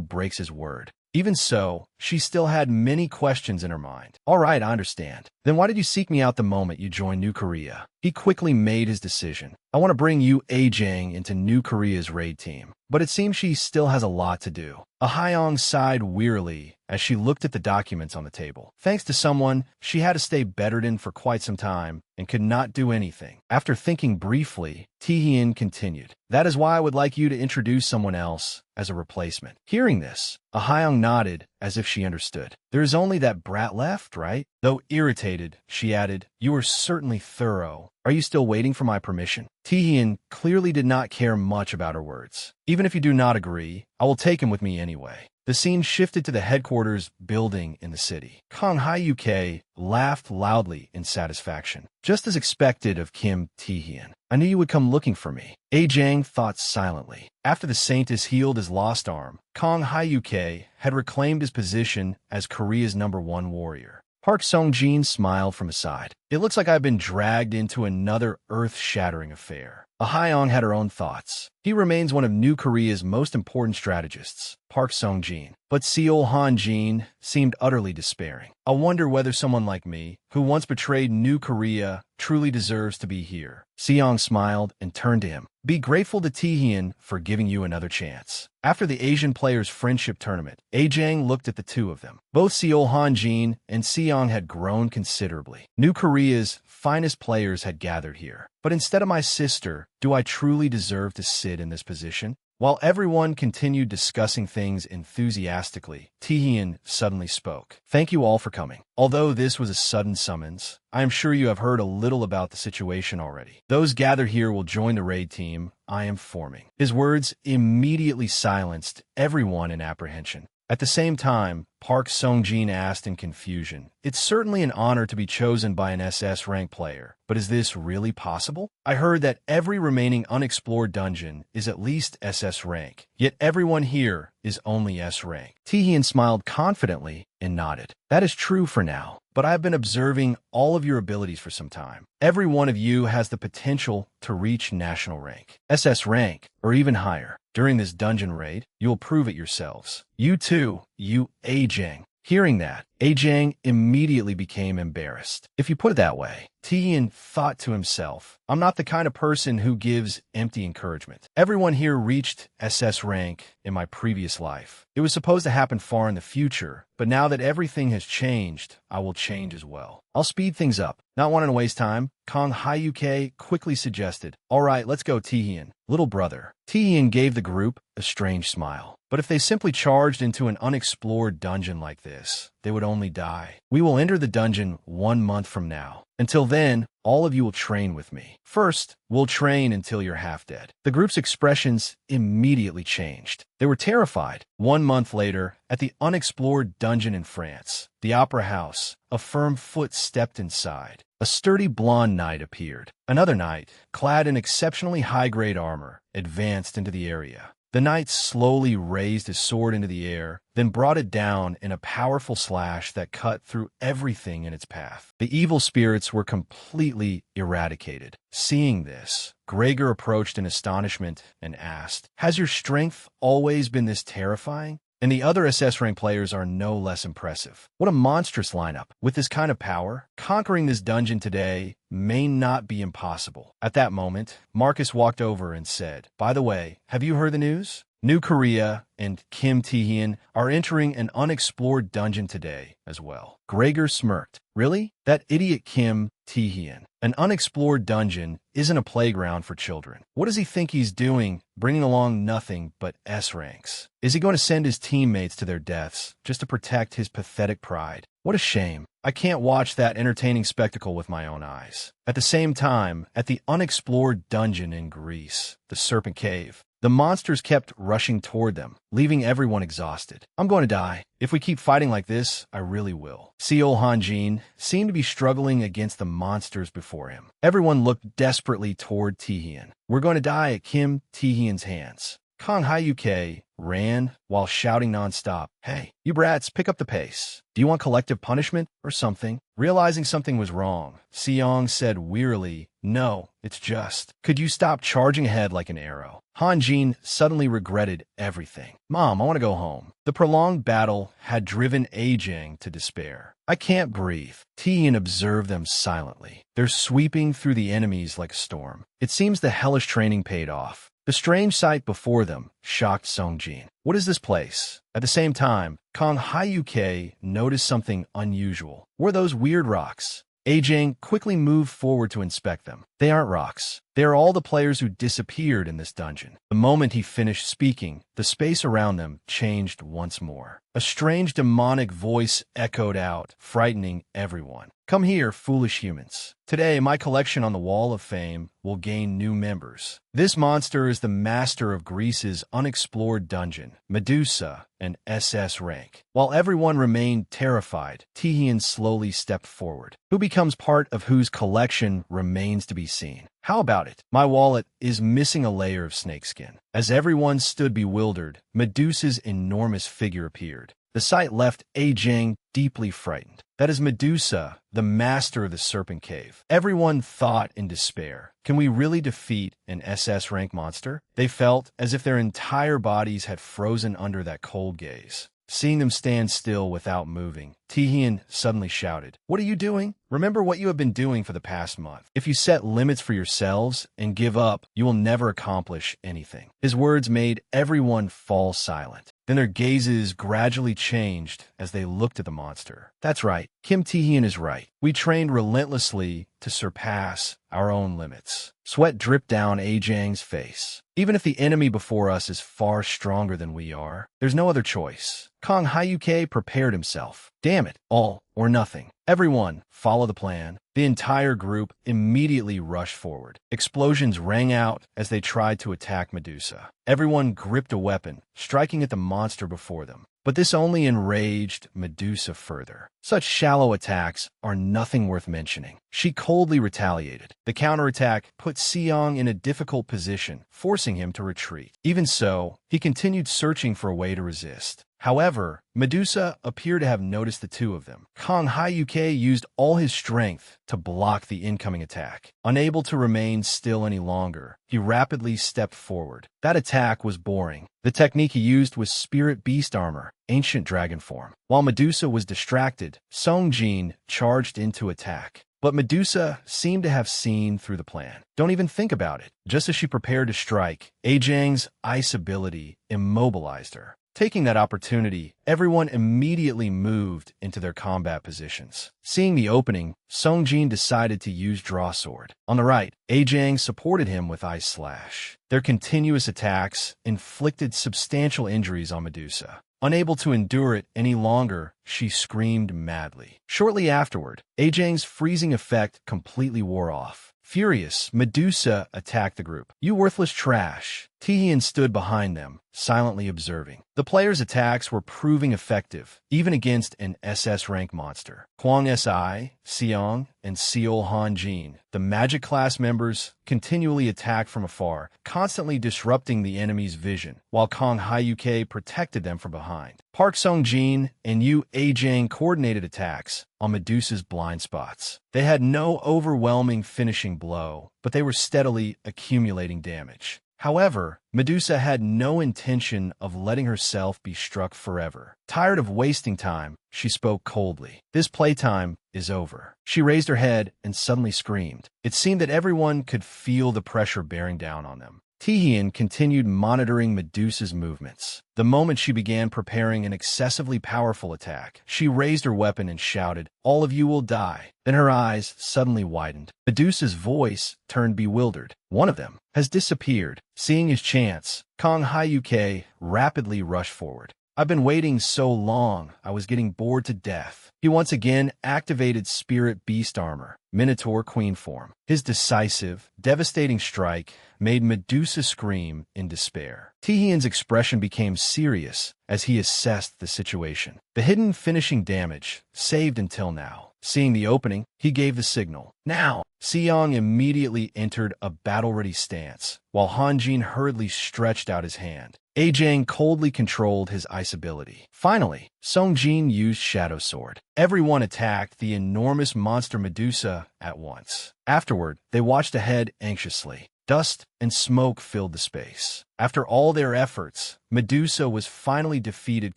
breaks his word. Even so, she still had many questions in her mind. All right, I understand. Then why did you seek me out the moment you joined New Korea? He quickly made his decision. I want to bring you Ajang into New Korea's raid team, but it seems she still has a lot to do. Ahyeong sighed wearily as she looked at the documents on the table. Thanks to someone, she had to stay bedridden for quite some time and could not do anything. After thinking briefly, Taehyun continued. That is why I would like you to introduce someone else as a replacement. Hearing this, Ahyeong nodded as if she understood. There is only that brat left, right? Though irritated, she added, you are certainly thorough. Are you still waiting for my permission? Taehyun clearly did not care much about her words. Even if you do not agree, I will take him with me anyway. The scene shifted to the headquarters building in the city. Kang Hyuk laughed loudly in satisfaction. Just as expected of Kim Taehyun. I knew you would come looking for me. Ajang thought silently. After the saint has healed his lost arm, Kang Hyuk had reclaimed his position as Korea's #1 warrior. Park Sung-jin smiled from his side. It looks like I've been dragged into another earth-shattering affair. Ahyeong had her own thoughts. He remains one of New Korea's most important strategists, Park Sung-jin. But Seol Han-jin seemed utterly despairing. I wonder whether someone like me, who once betrayed New Korea, truly deserves to be here. Seong smiled and turned to him. Be grateful to Taehyun for giving you another chance. After the Asian Players Friendship Tournament, Ajang looked at the two of them. Both Seol Han-jin and Seong had grown considerably. New Korea's finest players had gathered here. But instead of my sister, do I truly deserve to sit in this position? While everyone continued discussing things enthusiastically, Taehyun suddenly spoke. Thank you all for coming. Although this was a sudden summons, I am sure you have heard a little about the situation already. Those gathered here will join the raid team I am forming. His words immediately silenced everyone in apprehension. At the same time, Park Sung-jin asked in confusion, it's certainly an honor to be chosen by an SS rank player, but is this really possible? I heard that every remaining unexplored dungeon is at least SS rank, yet everyone here is only S rank. Taehyun smiled confidently and nodded. That is true for now, but I have been observing all of your abilities for some time. Every one of you has the potential to reach national rank, SS rank, or even higher. During this dungeon raid, you will prove it yourselves. You too, you Ajang. Hearing that, Ajang immediately became embarrassed. If you put it that way, Tian thought to himself, I'm not the kind of person who gives empty encouragement. Everyone here reached SS rank in my previous life. It was supposed to happen far in the future, but now that everything has changed, I will change as well. I'll speed things up. Not wanting to waste time, Kong Hyuk quickly suggested, all right, let's go Tian. Little brother. Tian gave the group a strange smile. But if they simply charged into an unexplored dungeon like this, they would only die. We will enter the dungeon 1 month from now. Until then, all of you will train with me. First, we'll train until you're half dead. The group's expressions immediately changed. They were terrified. 1 month later, at the unexplored dungeon in France, the Opera House, a firm foot stepped inside. A sturdy blonde knight appeared. Another knight, clad in exceptionally high-grade armor, advanced into the area. The knight slowly raised his sword into the air, then brought it down in a powerful slash that cut through everything in its path. The evil spirits were completely eradicated. Seeing this, Gregor approached in astonishment and asked, has your strength always been this terrifying? And the other SS rank players are no less impressive. What a monstrous lineup. With this kind of power, conquering this dungeon today may not be impossible. At that moment, Marcus walked over and said, by the way, have you heard the news? New Korea and Kim Tae-hyun are entering an unexplored dungeon today as well. Gregor smirked. Really? That idiot Kim Tae-hyun. An unexplored dungeon isn't a playground for children. What does he think he's doing, bringing along nothing but S ranks? Is he going to send his teammates to their deaths just to protect his pathetic pride? What a shame. I can't watch that entertaining spectacle with my own eyes. At the same time, at the unexplored dungeon in Greece, the Serpent Cave, the monsters kept rushing toward them, leaving everyone exhausted. I'm going to die. If we keep fighting like this, I really will. Seol Hanjin seemed to be struggling against the monsters before him. Everyone looked desperately toward Taehyun. We're going to die at Kim Taehyun's hands. Kong Hyuk ran while shouting nonstop, hey, you brats, pick up the pace. Do you want collective punishment or something? Realizing something was wrong, Seong said wearily, no, it's just, could you stop charging ahead like an arrow? Hanjin suddenly regretted everything. Mom, I want to go home. The prolonged battle had driven Ajang to despair. I can't breathe. Tian observed them silently. They're sweeping through the enemies like a storm. It seems the hellish training paid off. The strange sight before them shocked Songjin. What is this place? At the same time, Kong Hyuk noticed something unusual. What are those weird rocks? Ajang quickly moved forward to inspect them. They aren't rocks. They are all the players who disappeared in this dungeon. The moment he finished speaking, the space around them changed once more. A strange demonic voice echoed out, frightening everyone. Come here, foolish humans. Today, my collection on the Wall of Fame will gain new members. This monster is the master of Greece's unexplored dungeon, Medusa, an SS rank. While everyone remained terrified, Taehyun slowly stepped forward. Who becomes part of whose collection remains to be seen. How about it? My wallet is missing a layer of snakeskin. As everyone stood bewildered, Medusa's enormous figure appeared. The sight left Ajang deeply frightened. That is Medusa, the master of the Serpent Cave. Everyone thought in despair. Can we really defeat an SS rank monster? They felt as if their entire bodies had frozen under that cold gaze. Seeing them stand still without moving, Taehyun suddenly shouted, what are you doing? Remember what you have been doing for the past month. If you set limits for yourselves and give up, you will never accomplish anything. His words made everyone fall silent. Then their gazes gradually changed as they looked at the monster. That's right, Kim Taehyun is right. We trained relentlessly to surpass our own limits. Sweat dripped down Ajang's face. Even if the enemy before us is far stronger than we are, there's no other choice. Kong Hyuk prepared himself. Damn it, all or nothing. Everyone, follow the plan. The entire group immediately rushed forward. Explosions rang out as they tried to attack Medusa. Everyone gripped a weapon, striking at the monster before them. But this only enraged Medusa further. Such shallow attacks are nothing worth mentioning. She coldly retaliated. The counterattack put Seong in a difficult position, forcing him to retreat. Even so, he continued searching for a way to resist. However, Medusa appeared to have noticed the two of them. Kang Hyuke used all his strength to block the incoming attack. Unable to remain still any longer, he rapidly stepped forward. That attack was boring. The technique he used was Spirit Beast Armor, Ancient Dragon Form. While Medusa was distracted, Songjin charged in to attack. But Medusa seemed to have seen through the plan. Don't even think about it. Just as she prepared to strike, Ajang's ice ability immobilized her. Taking that opportunity, everyone immediately moved into their combat positions. Seeing the opening, Songjin decided to use Draw Sword. On the right, Ajang supported him with Ice Slash. Their continuous attacks inflicted substantial injuries on Medusa. Unable to endure it any longer, she screamed madly. Shortly afterward, Ajang's freezing effect completely wore off. Furious, Medusa attacked the group. "You worthless trash." Taehyun stood behind them, silently observing. The players' attacks were proving effective, even against an SS rank monster. Hwang Si, Seong, and Seol Hanjin, the magic class members, continually attacked from afar, constantly disrupting the enemy's vision, while Kang Hyuke protected them from behind. Park Sung-jin and Yu Ajang coordinated attacks on Medusa's blind spots. They had no overwhelming finishing blow, but they were steadily accumulating damage. However, Medusa had no intention of letting herself be struck forever. Tired of wasting time, she spoke coldly. "This playtime is over." She raised her head and suddenly screamed. It seemed that everyone could feel the pressure bearing down on them. Taehyun continued monitoring Medusa's movements. The moment she began preparing an excessively powerful attack, she raised her weapon and shouted, "All of you will die." Then her eyes suddenly widened. Medusa's voice turned bewildered. "One of them has disappeared." Seeing his chance, Kang Hyuke rapidly rushed forward. "I've been waiting so long, I was getting bored to death." He once again activated Spirit Beast Armor, Minotaur Queen form. His decisive, devastating strike made Medusa scream in despair. Taehyun's expression became serious as he assessed the situation. The hidden finishing damage, saved until now. Seeing the opening, he gave the signal. "Now!" Seong immediately entered a battle-ready stance, while Hanjin hurriedly stretched out his hand. Ajang coldly controlled his ice ability. Finally, Songjin used Shadow Sword. Everyone attacked the enormous monster Medusa at once. Afterward, they watched ahead anxiously. Dust and smoke filled the space. After all their efforts, Medusa was finally defeated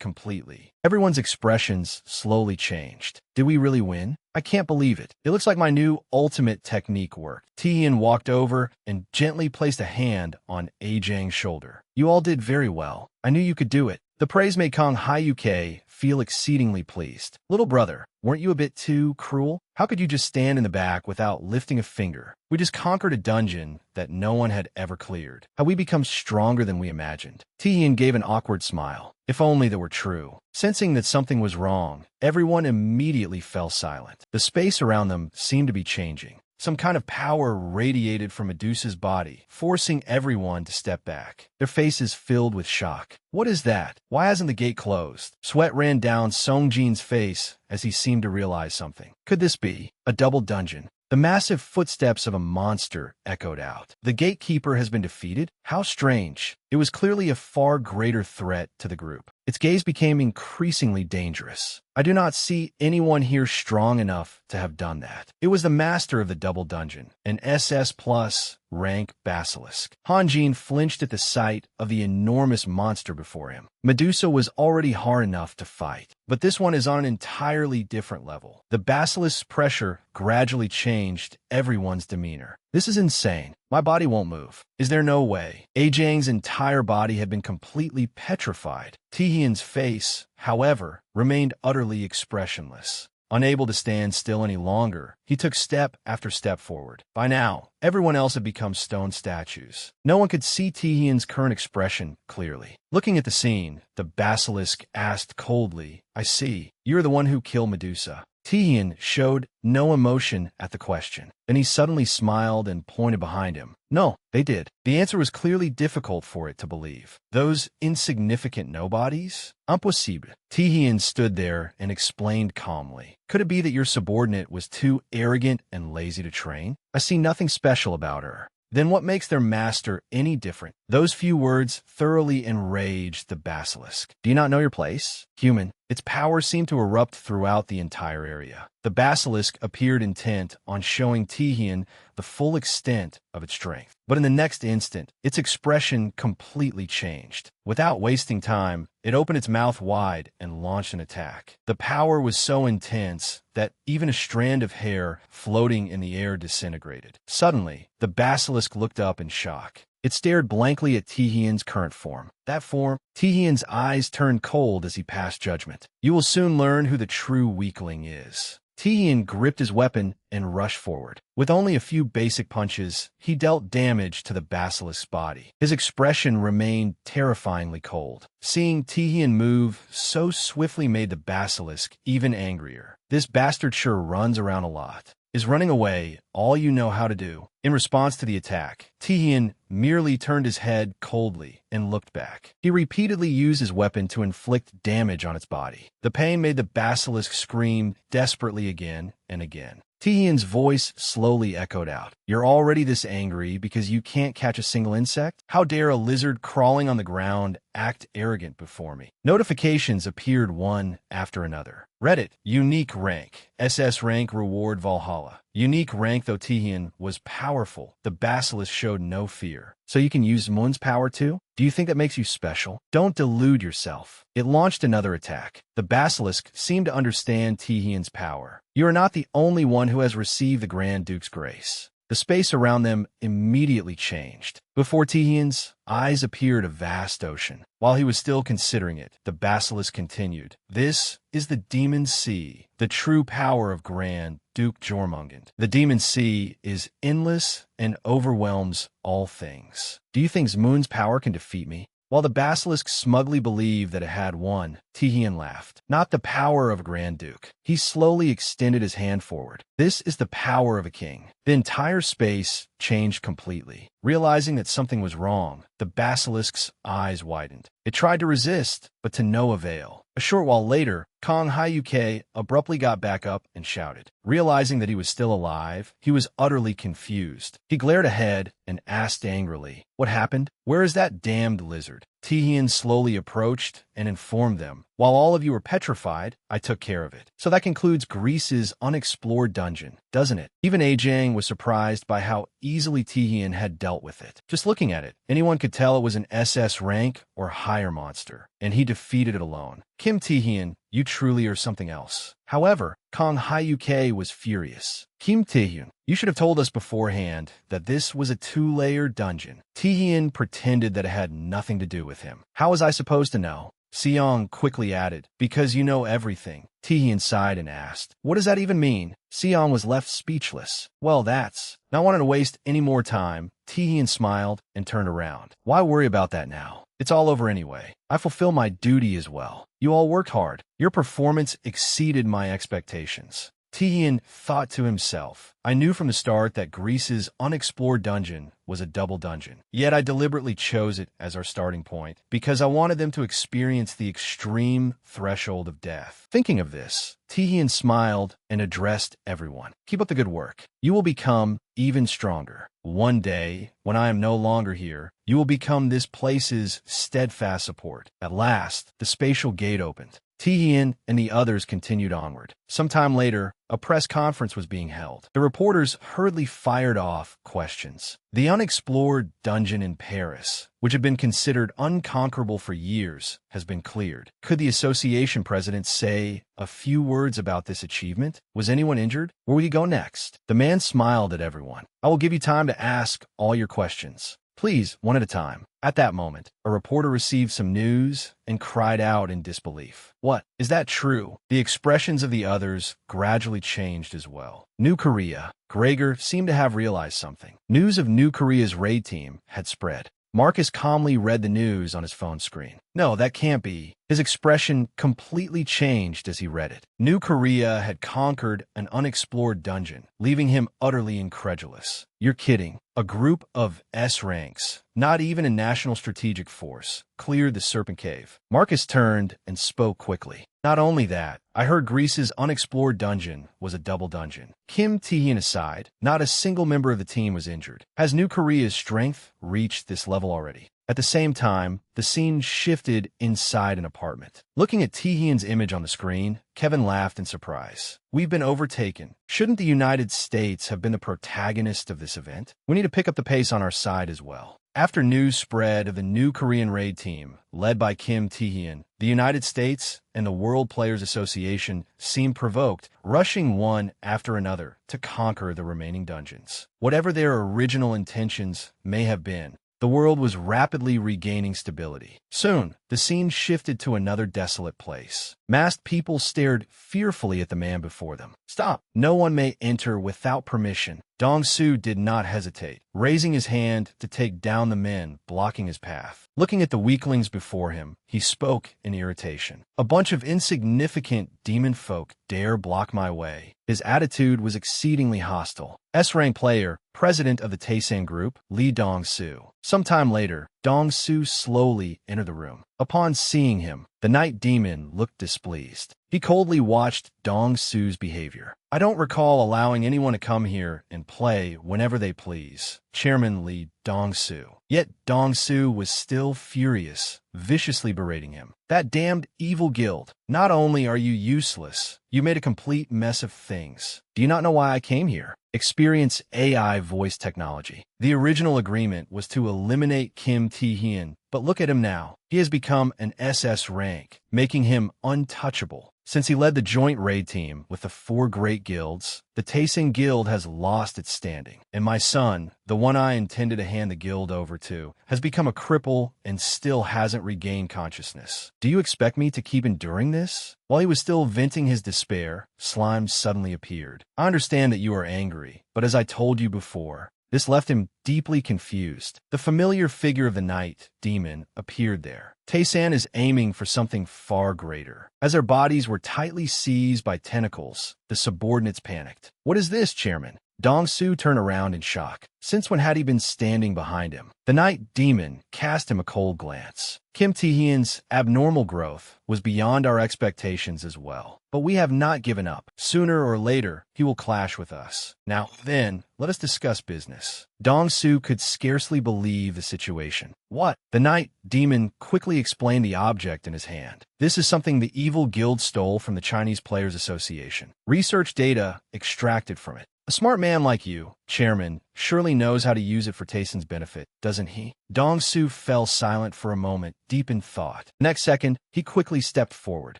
completely. Everyone's expressions slowly changed. "Did we really win? I can't believe it. It looks like my new ultimate technique worked." Taehyun walked over and gently placed a hand on Ajang's shoulder. "You all did very well. I knew you could do it." The praise made Kang Hyuke feel exceedingly pleased. "Little brother, weren't you a bit too cruel? How could you just stand in the back without lifting a finger? We just conquered a dungeon that no one had ever cleared. Have we become stronger than we imagined?" Taehyun gave an awkward smile. If only that were true. Sensing that something was wrong, everyone immediately fell silent. The space around them seemed to be changing. Some kind of power radiated from Medusa's body, forcing everyone to step back. Their faces filled with shock. "What is that? Why hasn't the gate closed?" Sweat ran down Songjin's face as he seemed to realize something. Could this be a double dungeon? The massive footsteps of a monster echoed out. "The gatekeeper has been defeated? How strange." It was clearly a far greater threat to the group. Its gaze became increasingly dangerous. "I do not see anyone here strong enough to have done that." It was the master of the double dungeon, an SS plus rank basilisk. Hanjin flinched at the sight of the enormous monster before him. Medusa was already hard enough to fight, but this one is on an entirely different level. The basilisk's pressure gradually changed everyone's demeanor. "This is insane. My body won't move." "Is there no way?" Ajang's entire body had been completely petrified. Taehyun's face, however, remained utterly expressionless. Unable to stand still any longer, he took step after step forward. By now, everyone else had become stone statues. No one could see Taehyun's current expression clearly. Looking at the scene, the basilisk asked coldly, "I see. You're the one who killed Medusa." Taehyun showed no emotion at the question. Then he suddenly smiled and pointed behind him. "No, they did." The answer was clearly difficult for it to believe. "Those insignificant nobodies? Impossible." Taehyun stood there and explained calmly. "Could it be that your subordinate was too arrogant and lazy to train? I see nothing special about her." Then what makes their master any different? Those few words thoroughly enraged the basilisk. Do you not know your place? Human. Its power seemed to erupt throughout the entire area. The basilisk appeared intent on showing Tihian the full extent of its strength. But in the next instant, its expression completely changed. Without wasting time, it opened its mouth wide and launched an attack. The power was so intense that even a strand of hair floating in the air disintegrated. Suddenly, the basilisk looked up in shock. It stared blankly at Tihian's current form. That form, Tihian's eyes turned cold as he passed judgment. You will soon learn who the true weakling is. Tihian gripped his weapon and rushed forward. With only a few basic punches, he dealt damage to the basilisk's body. His expression remained terrifyingly cold. Seeing Tihian move so swiftly made the basilisk even angrier. This bastard sure runs around a lot. Is running away all you know how to do? In response to the attack, Tihian merely turned his head coldly and looked back. He repeatedly used his weapon to inflict damage on its body. The pain made the basilisk scream desperately again and again. Tihian's voice slowly echoed out. You're already this angry because you can't catch a single insect? How dare a lizard crawling on the ground act arrogant before me? Notifications appeared one after another. Reddit, unique rank. SS rank reward Valhalla. Unique rank though Tihian was powerful, the basilisk showed no fear. So you can use Moon's power too? Do you think that makes you special? Don't delude yourself. It launched another attack. The basilisk seemed to understand Tihian's power. You are not the only one who has received the Grand Duke's grace. The space around them immediately changed. Before Tihian's eyes appeared a vast ocean. While he was still considering it, the basilisk continued. This is the Demon Sea, the true power of Grand Duke Jormungand. The Demon Sea is endless and overwhelms all things. Do you think Moon's power can defeat me? While the basilisk smugly believed that it had won, Tihian laughed. Not the power of a Grand Duke. He slowly extended his hand forward. This is the power of a king. The entire space changed completely. Realizing that something was wrong, the basilisk's eyes widened. It tried to resist, but to no avail. A short while later, Kong Hyuke abruptly got back up and shouted. Realizing that he was still alive, he was utterly confused. He glared ahead and asked angrily, "What happened? Where is that damned lizard?" Tihian slowly approached and informed them. While all of you were petrified, I took care of it. So that concludes Greece's unexplored dungeon, doesn't it? Even Ajang was surprised by how easily Tihian had dealt with it. Just looking at it, anyone could tell it was an SS rank or higher monster, and he defeated it alone. Kim Tihian, you truly are something else. However, Kong Hyuke was furious. Kim Tihian, you should have told us beforehand that this was a two-layer dungeon. Tihian pretended that it had nothing to do with him. How was I supposed to know? Seong quickly added, because you know everything. Tihian sighed and asked, what does that even mean? Seong was left speechless. Well, that's... Not wanting to waste any more time, Tihian smiled and turned around. Why worry about that now? It's all over anyway. I fulfill my duty as well. You all worked hard. Your performance exceeded my expectations. Tihian thought to himself, I knew from the start that Greece's unexplored dungeon was a double dungeon. Yet I deliberately chose it as our starting point because I wanted them to experience the extreme threshold of death. Thinking of this, Tihian smiled and addressed everyone. Keep up the good work. You will become even stronger. One day, when I am no longer here, you will become this place's steadfast support. At last, the spatial gate opened. Tihian and the others continued onward. Sometime later, a press conference was being held. The reporters hurriedly fired off questions. The unexplored dungeon in Paris, which had been considered unconquerable for years, has been cleared. Could the association president say a few words about this achievement? Was anyone injured? Where will you go next? The man smiled at everyone. I will give you time to ask all your questions. Please, one at a time. At that moment, a reporter received some news and cried out in disbelief. What? Is that true? The expressions of the others gradually changed as well. New Korea. Gregor seemed to have realized something. News of New Korea's raid team had spread. Marcus calmly read the news on his phone screen. No, that can't be. His expression completely changed as he read it. New Korea had conquered an unexplored dungeon, leaving him utterly incredulous. You're kidding. A group of S ranks, not even a national strategic force, cleared the Serpent Cave. Marcus turned and spoke quickly. Not only that, I heard Greece's unexplored dungeon was a double dungeon. Kim Tae-hyun aside, not a single member of the team was injured. Has New Korea's strength reached this level already? At the same time, the scene shifted inside an apartment. Looking at Tae-hyun's image on the screen, Kevin laughed in surprise. We've been overtaken. Shouldn't the United States have been the protagonist of this event? We need to pick up the pace on our side as well. After news spread of the new Korean raid team, led by Kim Tae-hyun, the United States and the World Players Association seemed provoked, rushing one after another to conquer the remaining dungeons. Whatever their original intentions may have been, the world was rapidly regaining stability. Soon, the scene shifted to another desolate place. Masked people stared fearfully at the man before them. Stop! No one may enter without permission. Dong-soo did not hesitate, raising his hand to take down the men blocking his path. Looking at the weaklings before him, he spoke in irritation. A bunch of insignificant demon folk dare block my way. His attitude was exceedingly hostile. S-rank player, president of the Taesan group, Lee Dong-soo. Sometime later, Dong-soo slowly entered the room. Upon seeing him, the night demon looked displeased. He coldly watched Dong-soo's behavior. I don't recall allowing anyone to come here and play whenever they please. Chairman Lee Dong-soo. Yet Dong-soo was still furious, viciously berating him. That damned evil guild. Not only are you useless, you made a complete mess of things. Do you not know why I came here? Experience AI voice technology. The original agreement was to eliminate Kim Tae-hyun, but look at him now. He has become an SS rank, making him untouchable. Since he led the joint raid team with the 4 great guilds, the Taesan Guild has lost its standing. And my son, the one I intended to hand the guild over to, has become a cripple and still hasn't regained consciousness. Do you expect me to keep enduring this? While he was still venting his despair, Slime suddenly appeared. I understand that you are angry, but as I told you before, this left him deeply confused. The familiar figure of the night demon appeared there. Taesan is aiming for something far greater. As their bodies were tightly seized by tentacles, the subordinates panicked. What is this, Chairman? Dong-soo turned around in shock. Since when had he been standing behind him? The night demon cast him a cold glance. Kim Tae-hyun's abnormal growth was beyond our expectations as well. But we have not given up. Sooner or later, he will clash with us. Now, then, let us discuss business. Dong-soo could scarcely believe the situation. What? The night demon quickly explained the object in his hand. This is something the evil guild stole from the Chinese Players Association. Research data extracted from it. A smart man like you, Chairman, surely knows how to use it for Taesan's benefit, doesn't he? Dong-soo fell silent for a moment, deep in thought. Next second, he quickly stepped forward.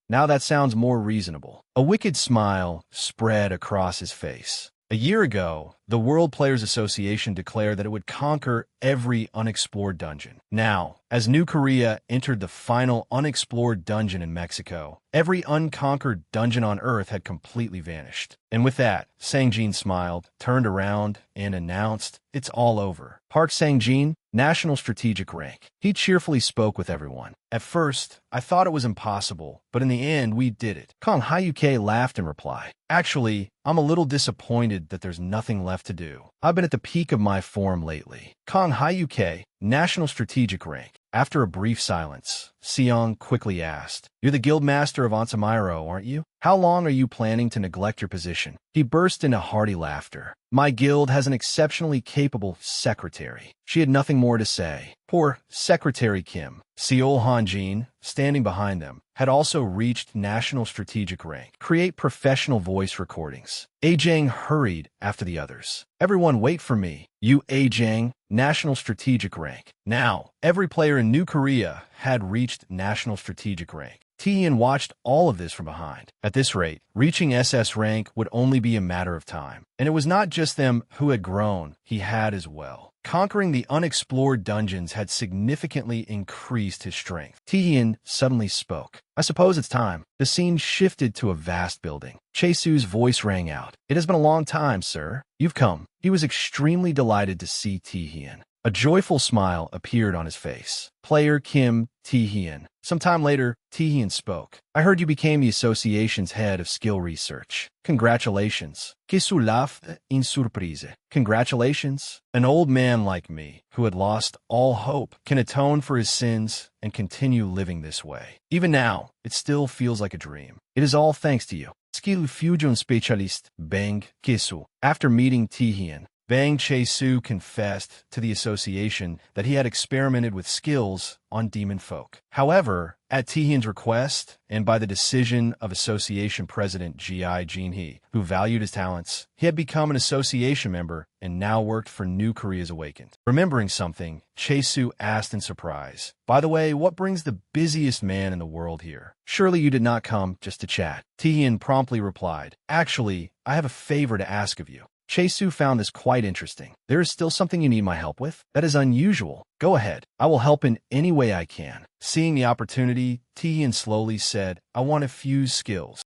Now that sounds more reasonable. A wicked smile spread across his face. A year ago, the World Players Association declared that it would conquer every unexplored dungeon. Now, as New Korea entered the final unexplored dungeon in Mexico, every unconquered dungeon on Earth had completely vanished. And with that, Sang-jin smiled, turned around, and announced, "It's all over." Park Sang-jin, national strategic rank. He cheerfully spoke with everyone. At first, I thought it was impossible, but in the end, we did it. Kong Hyuk laughed in reply. Actually, I'm a little disappointed that there's nothing left to do. I've been at the peak of my form lately. Kong Hyuk, national strategic rank. After a brief silence, Seong quickly asked, "You're the guild master of Ansamiro, aren't you? How long are you planning to neglect your position?" He burst into hearty laughter. "My guild has an exceptionally capable secretary." She had nothing more to say. Poor Secretary Kim. Seol Hanjin, standing behind them, had also reached national strategic rank. Create professional voice recordings. Ajang hurried after the others. "Everyone wait for me. You Ajang, national strategic rank." Now, every player in New Korea had reached national strategic rank. Tae-hyun watched all of this from behind. At this rate, reaching SS rank would only be a matter of time. And it was not just them who had grown, he had as well. Conquering the unexplored dungeons had significantly increased his strength. Tae-hyun suddenly spoke. "I suppose it's time." The scene shifted to a vast building. Chae-soo's voice rang out. "It has been a long time, sir. You've come." He was extremely delighted to see Tae-hyun. A joyful smile appeared on his face. Player Kim Tae-hyun. Sometime later, Tae-hyun spoke. I heard you became the association's head of skill research. Congratulations. Que soulaf in surprise. Congratulations. An old man like me, who had lost all hope, can atone for his sins and continue living this way. Even now, it still feels like a dream. It is all thanks to you. Skill fusion specialist Bang Kisu. After meeting Tae-hyun, Bang Chae-soo confessed to the association that he had experimented with skills on demon folk. However, at Tae-hyun's request, and by the decision of association president Gi Jin-hee, who valued his talents, he had become an association member and now worked for New Korea's Awakened. Remembering something, Chae-soo asked in surprise, "By the way, what brings the busiest man in the world here? Surely you did not come just to chat." Tae-hyun promptly replied, "Actually, I have a favor to ask of you." Chae-soo found this quite interesting. "There is still something you need my help with? That is unusual. Go ahead. I will help in any way I can." Seeing the opportunity, Tae-hyun slowly said, "I want to fuse skills."